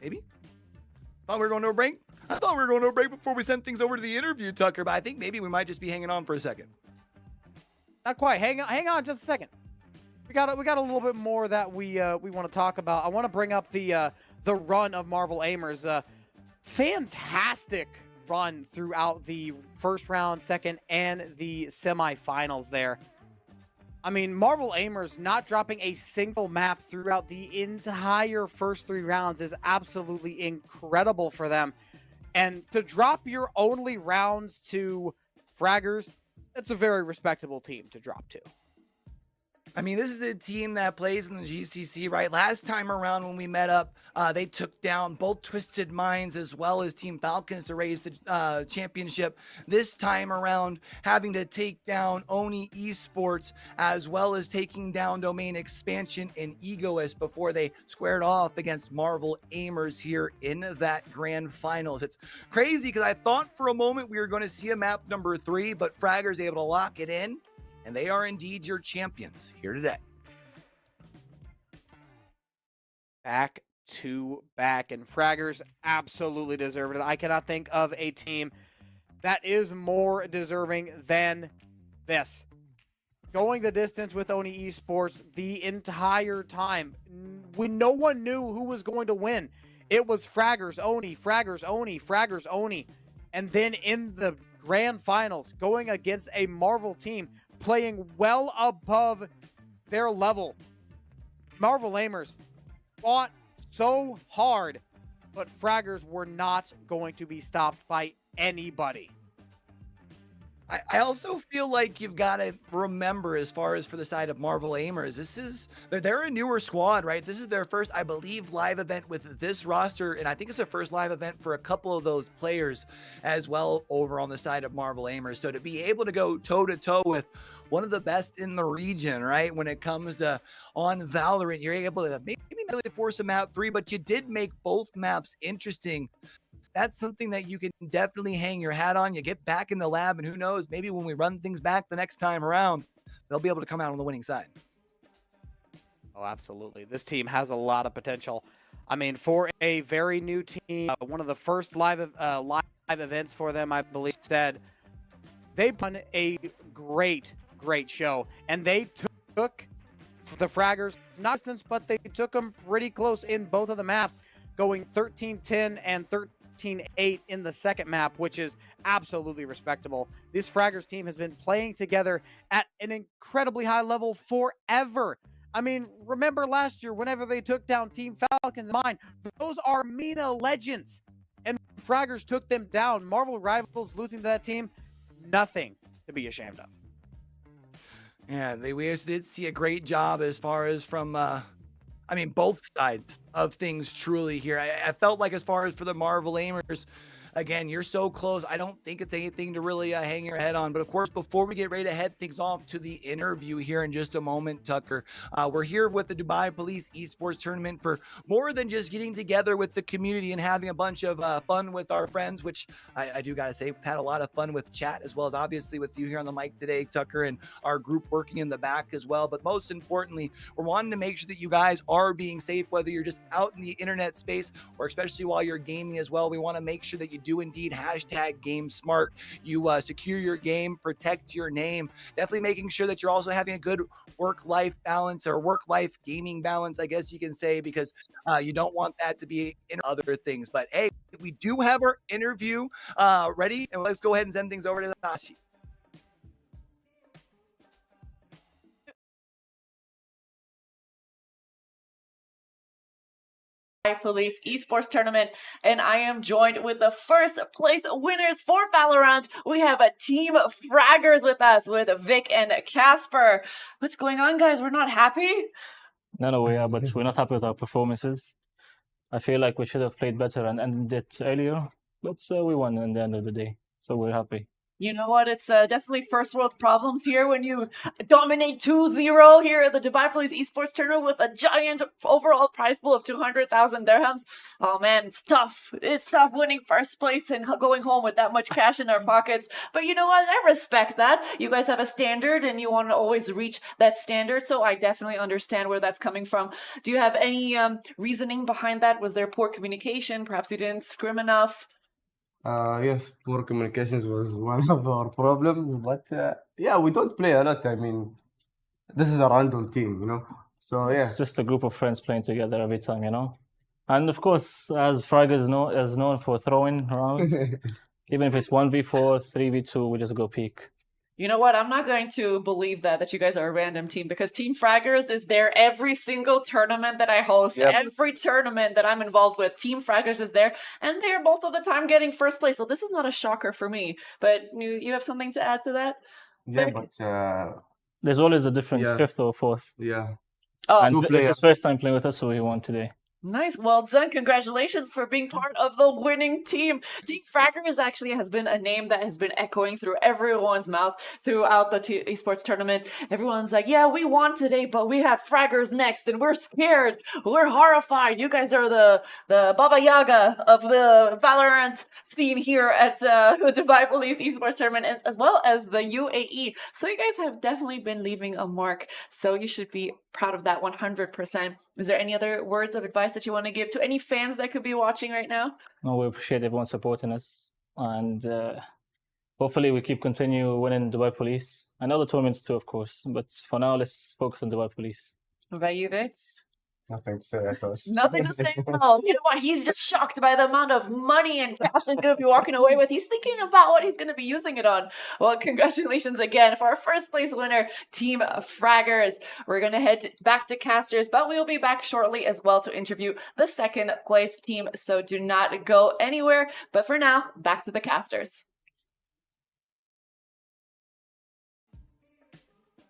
Maybe? Thought we were going to a break? I thought we were going to a break before we sent things over to the interview, Tucker, but I think maybe we might just be hanging on for a second. Not quite. Hang on just a second. We got a little bit more that we want to talk about. I want to bring up the run of Marvel Aimers. Fantastic run throughout the first round, second, and the semifinals there. I mean, Marvel Aimers not dropping a single map throughout the entire first 3 rounds is absolutely incredible for them. And to drop your only rounds to Fraggers, that's a very respectable team to drop to. I mean, this is a team that plays in the GCC, right? Last time around when we met up, they took down both Twisted Minds as well as Team Falcons to raise the championship. This time around, having to take down Oni Esports as well as taking down Domain Expansion and Egoist before they squared off against Marvel Aimers here in that grand finals. It's crazy because I thought for a moment we were going to see a map number 3, but Fragger's able to lock it in. And they are indeed your champions here today. Back to back, and Fraggers absolutely deserved it. I cannot think of a team that is more deserving than this. Going the distance with Oni Esports the entire time, when no one knew who was going to win. It was Fraggers, Oni, Fraggers, Oni, Fraggers, Oni. And then in the grand finals, going against a Marvel team, playing well above their level. Marvel Aimers fought so hard, but Fraggers were not going to be stopped by anybody. I also feel like you've got to remember, as far as for the side of Marvel Aimers, they're a newer squad, right? This is their first, I believe, live event with this roster, and I think it's their first live event for a couple of those players as well over on the side of Marvel Aimers. So to be able to go toe-to-toe with one of the best in the region, right? When it comes to on Valorant, you're able to maybe not really force a map 3, but you did make both maps interesting. That's something that you can definitely hang your hat on. You get back in the lab, and who knows, maybe when we run things back the next time around, they'll be able to come out on the winning side. Oh, absolutely. This team has a lot of potential. I mean, for a very new team, one of the first live events for them, I believe, said they put a great show, and they took the Fraggers not distance, but they took them pretty close in both of the maps, going 13-10 and 13-8 in the second map, which is absolutely respectable. This Fraggers team has been playing together at an incredibly high level forever. I mean, remember last year whenever they took down Team Falcons Mine, those are MENA legends, and Fraggers took them down. Marvel Rivals losing to that team, nothing to be ashamed of. Yeah, we also did see a great job as far as from, both sides of things truly here. I felt like as far as for the Marvel Aimers, again, you're so close. I don't think it's anything to really hang your head on. But of course, before we get ready to head things off to the interview here in just a moment, Tucker, we're here with the Dubai Police Esports Tournament for more than just getting together with the community and having a bunch of fun with our friends, which I do got to say, we've had a lot of fun with chat as well as obviously with you here on the mic today, Tucker, and our group working in the back as well. But most importantly, we're wanting to make sure that you guys are being safe, whether you're just out in the internet space or especially while you're gaming as well. We want to make sure that you do indeed hashtag game smart. You secure your game, protect your name, definitely making sure that you're also having a good work-life balance or work-life gaming balance, I guess you can say, because you don't want that to be in other things. But hey, we do have our interview ready, and let's go ahead and send things over to Tashi. Police Esports Tournament, and I am joined with the first place winners for Valorant. We have a team Fraggers with us, with Vic and Casper. What's going on, guys? We're not happy? No, we are, but we're not happy with our performances. I feel like we should have played better and ended it earlier, but we won in the end of the day, so we're happy. You know what? It's definitely first world problems here when you dominate 2-0 here at the Dubai Police Esports Tournament with a giant overall prize pool of 200,000 dirhams. Oh man, it's tough. It's tough winning first place and going home with that much cash in our pockets. But you know what? I respect that. You guys have a standard and you want to always reach that standard. So I definitely understand where that's coming from. Do you have any reasoning behind that? Was there poor communication? Perhaps you didn't scrim enough? Yes, poor communications was one of our problems, but yeah, we don't play a lot. I mean, this is a random team, you know. So yeah, It's just a group of friends playing together every time, you know. And of course, as Frag is known for throwing rounds, even if it's 1v4, 3v2, we just go peak. You know what? I'm not going to believe that you guys are a random team, because Team Fraggers is there every single tournament that I host. Yep. Every tournament that I'm involved with, Team Fraggers is there, and they're most of the time getting first place. So this is not a shocker for me. But you have something to add to that? yeah, Vic? but There's always a different Yeah. fifth or fourth. yeah, Oh, And Two it's players. his first time playing with us, so he won today. nice. Well done. Congratulations for being part of the winning team. Team Fraggers actually has been a name that has been echoing through everyone's mouth throughout the esports tournament. Everyone's like, yeah, we won today, but we have Fraggers next, and we're scared. We're horrified. You guys are the Baba Yaga of the Valorant scene here at the Dubai Police Esports Tournament, as well as the UAE. So you guys have definitely been leaving a mark. So you should be proud of that 100%. Is there any other words of advice that you want to give to any fans that could be watching right now? No, we appreciate everyone supporting us, and hopefully we continue winning Dubai Police and other tournaments too, of course. But for now, let's focus on Dubai Police. What about you, Vic? nothing to say. I thought. Nothing to say at all. You know what? He's just shocked by the amount of money and cash he's going to be walking away with. He's thinking about what he's going to be using it on. Well, congratulations again for our first place winner, Team Fraggers. We're going to head back to casters, but we will be back shortly as well to interview the second place team. So do not go anywhere. But for now, back to the casters.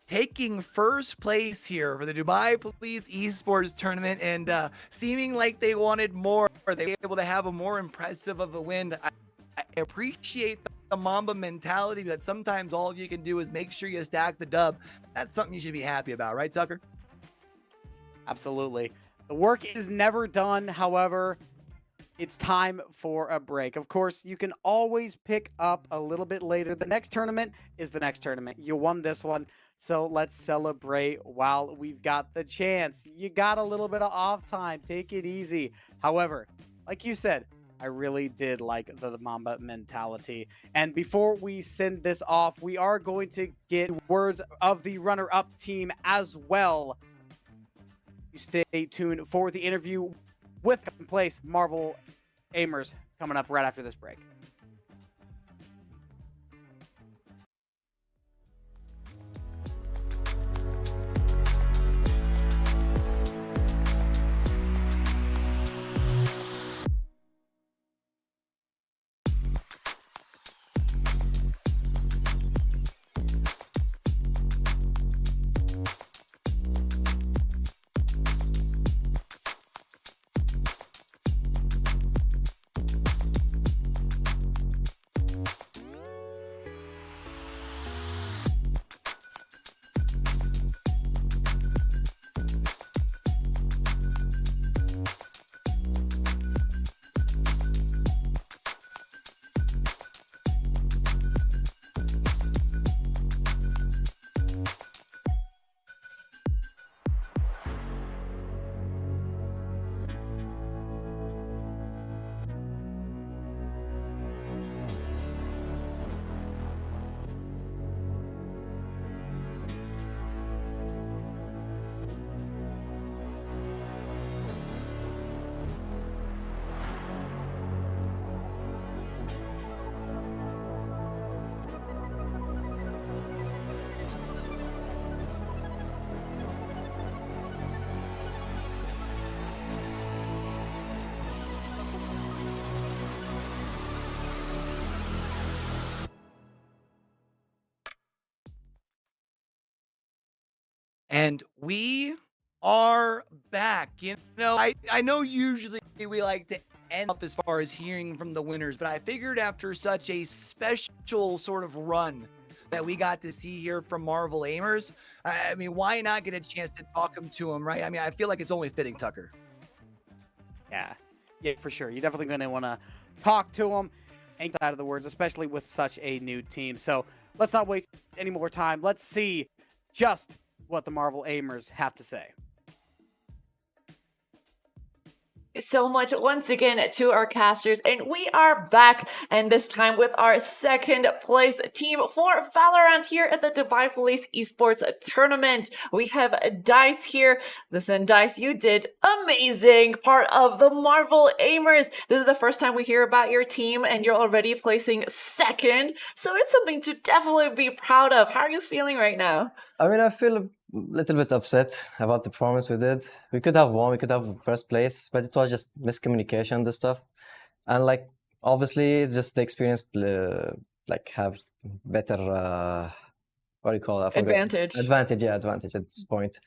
Taking first place here for the Dubai Police Esports Tournament, and seeming like they wanted more. They were able to have a more impressive of a win. I appreciate the Mamba mentality that sometimes all you can do is make sure you stack the dub. That's something you should be happy about, right, Tucker? Absolutely. The work is never done. However, it's time for a break. Of course, you can always pick up a little bit later. The next tournament is the next tournament. You won this one, so let's celebrate while we've got the chance. You got a little bit of off time. Take it easy. However, like you said, I really did like the Mamba mentality. And before we send this off, we are going to get words of the runner-up team as well. You stay tuned for the interview with second place Marvel Aimers coming up right after this break. And we are back. You know, I know usually we like to end up as far as hearing from the winners, but I figured after such a special sort of run that we got to see here from Marvel Aimers, I mean, why not get a chance to talk to him, right? I mean, I feel like it's only fitting, Tucker. Yeah, for sure. You're definitely going to want to talk to him and get out of the words, especially with such a new team. So let's not waste any more time. Let's see just what the Marvel Aimers have to say. So much once again to our casters, and we are back, and this time with our second place team for Valorant here at the Dubai Police Esports Tournament. We have Dice here. Listen, Dice, you did amazing, part of the Marvel Aimers. This is the first time we hear about your team, and you're already placing second, so it's something to definitely be proud of. How are you feeling right now? I mean, I feel a little bit upset about the performance we did. We could have won, we could have first place, but it was just miscommunication, this stuff. And like, obviously, it's just the experience, like have better, what do you call it? Advantage. Advantage at this point.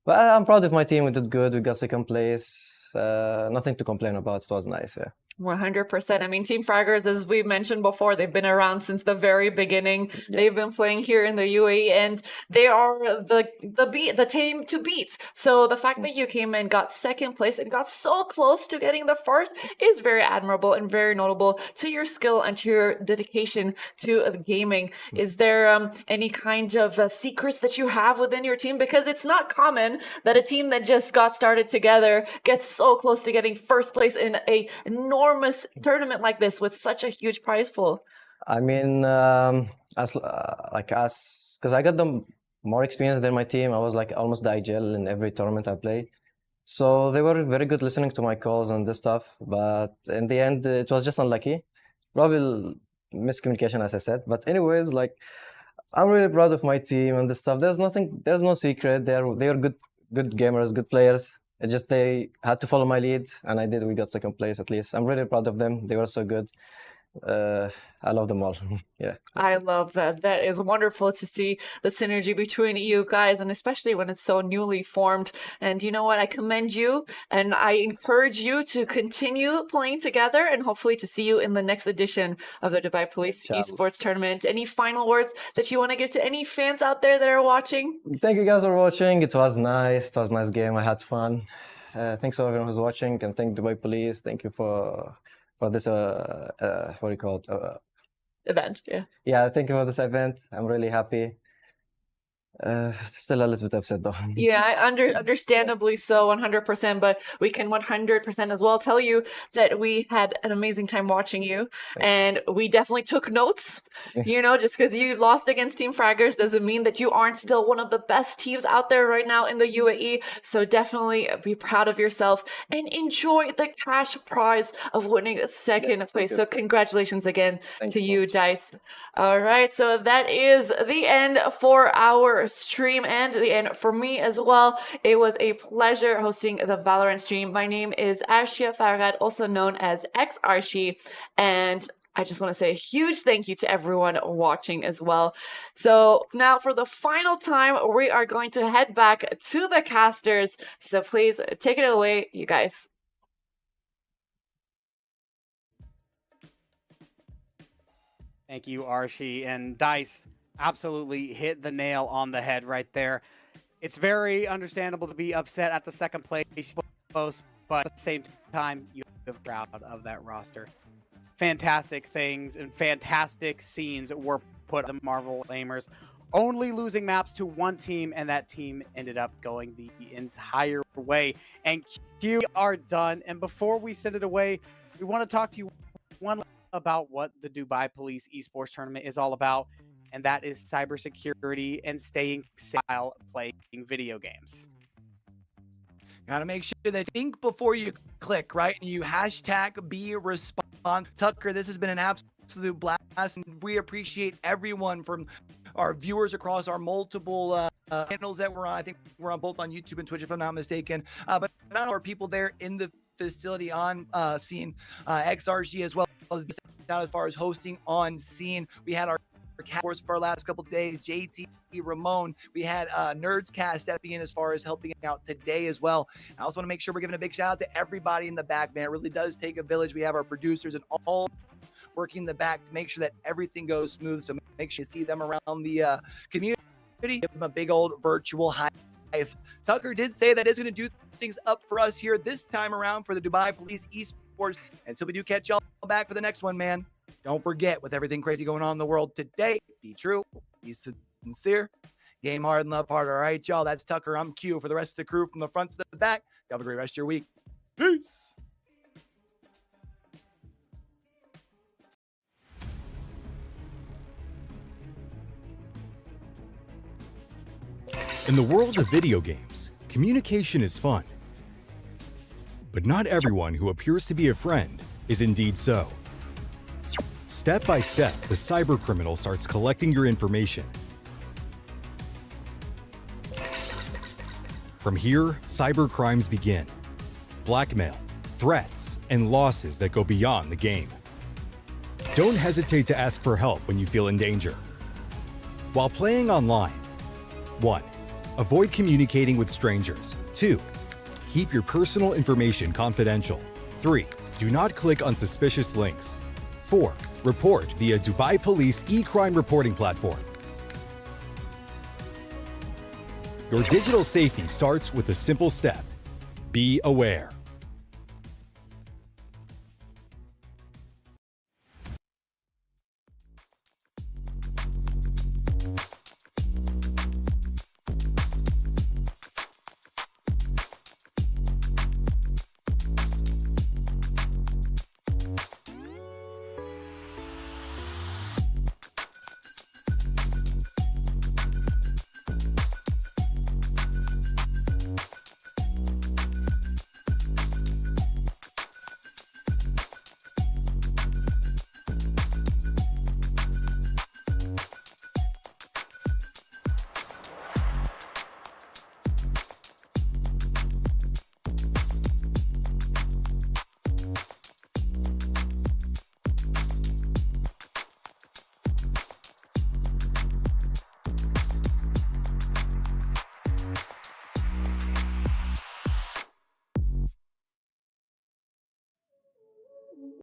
But I'm proud of my team. We did good. We got second place. Nothing to complain about. It was nice, yeah. 100%. I mean, Team Fraggers, as we mentioned before, they've been around since the very beginning. Yeah. They've been playing here in the UAE, and they are the team to beat. So the fact that you came in, got second place, and got so close to getting the first is very admirable and very notable to your skill and to your dedication to gaming. Is there any kind of secrets that you have within your team? Because it's not common that a team that just got started together gets so close to getting first place in a enormous tournament like this with such a huge prize pool. I mean, because I got the more experience than my team. I was like almost the IGL in every tournament I played. So they were very good listening to my calls and this stuff. But in the end, it was just unlucky. Probably miscommunication, as I said. But anyways, like, I'm really proud of my team and this stuff. There's no secret. They are good gamers, good players. It's just they had to follow my lead, and I did. We got second place at least. I'm really proud of them. They were so good. I love them all. Yeah. I love that. That is wonderful to see the synergy between you guys, and especially when it's so newly formed. And you know what? I commend you, and I encourage you to continue playing together, and hopefully to see you in the next edition of the Dubai Police Esports Tournament. Any final words that you want to give to any fans out there that are watching? Thank you guys for watching. It was nice. It was a nice game. I had fun. Thanks for everyone who's watching, and thank Dubai Police. Thank you for this what do you call it? Event, yeah, thank you for this event. I'm really happy. Still a little bit upset though. Yeah, understandably so, 100%. But we can 100% as well tell you that we had an amazing time watching you, and we definitely took notes. You know, just because you lost against Team Fraggers doesn't mean that you aren't still one of the best teams out there right now in the UAE. So definitely be proud of yourself and enjoy the cash prize of winning second place. So congratulations again to you, Dice. All right, so that is the end for our stream and the end for me as well. It was a pleasure hosting the Valorant stream. My name is Arshia Farhad, also known as XArshi, and I just want to say a huge thank you to everyone watching as well. So now for the final time, we are going to head back to the casters. So please take it away, you guys. Thank you, Arshi. And Dice absolutely hit the nail on the head right there. It's very understandable to be upset at the second place post, but at the same time, you have proud of that roster. Fantastic things and fantastic scenes were put on the Marvel Aimers, only losing maps to one team, and that team ended up going the entire way. And we are done. And before we send it away, we want to talk to you about what the Dubai Police Esports Tournament is all about. And that is cybersecurity and staying safe while playing video games. Gotta make sure that think before you click, right? And you hashtag be respond. Tucker, this has been an absolute blast, and we appreciate everyone from our viewers across our multiple channels that we're on. I think we're on both on YouTube and Twitch, if I'm not mistaken. But not our people there in the facility on scene, XRG as well as far as hosting on scene. We had our course for our last couple of days. JT, Ramon, we had Nerds Cast stepping in as far as helping out today as well. I also want to make sure we're giving a big shout out to everybody in the back, man. It really does take a village. We have our producers and all working in the back to make sure that everything goes smooth. So make sure you see them around the community. Give them a big old virtual high five. Tucker did say that is going to do things up for us here this time around for the Dubai Police Esports. And so we do catch y'all back for the next one, man. Don't forget, with everything crazy going on in the world today, be true, be sincere, game hard and love hard. All right, y'all. That's Tucker. I'm Q. For the rest of the crew from the front to the back, have a great rest of your week. Peace. In the world of video games, communication is fun. But not everyone who appears to be a friend is indeed so. Step by step, the cybercriminal starts collecting your information. From here, cybercrimes begin. Blackmail, threats, and losses that go beyond the game. Don't hesitate to ask for help when you feel in danger. While playing online, 1. Avoid communicating with strangers. 2. Keep your personal information confidential. 3. Do not click on suspicious links. 4. Report via Dubai Police e-crime reporting platform. Your digital safety starts with a simple step. Be aware.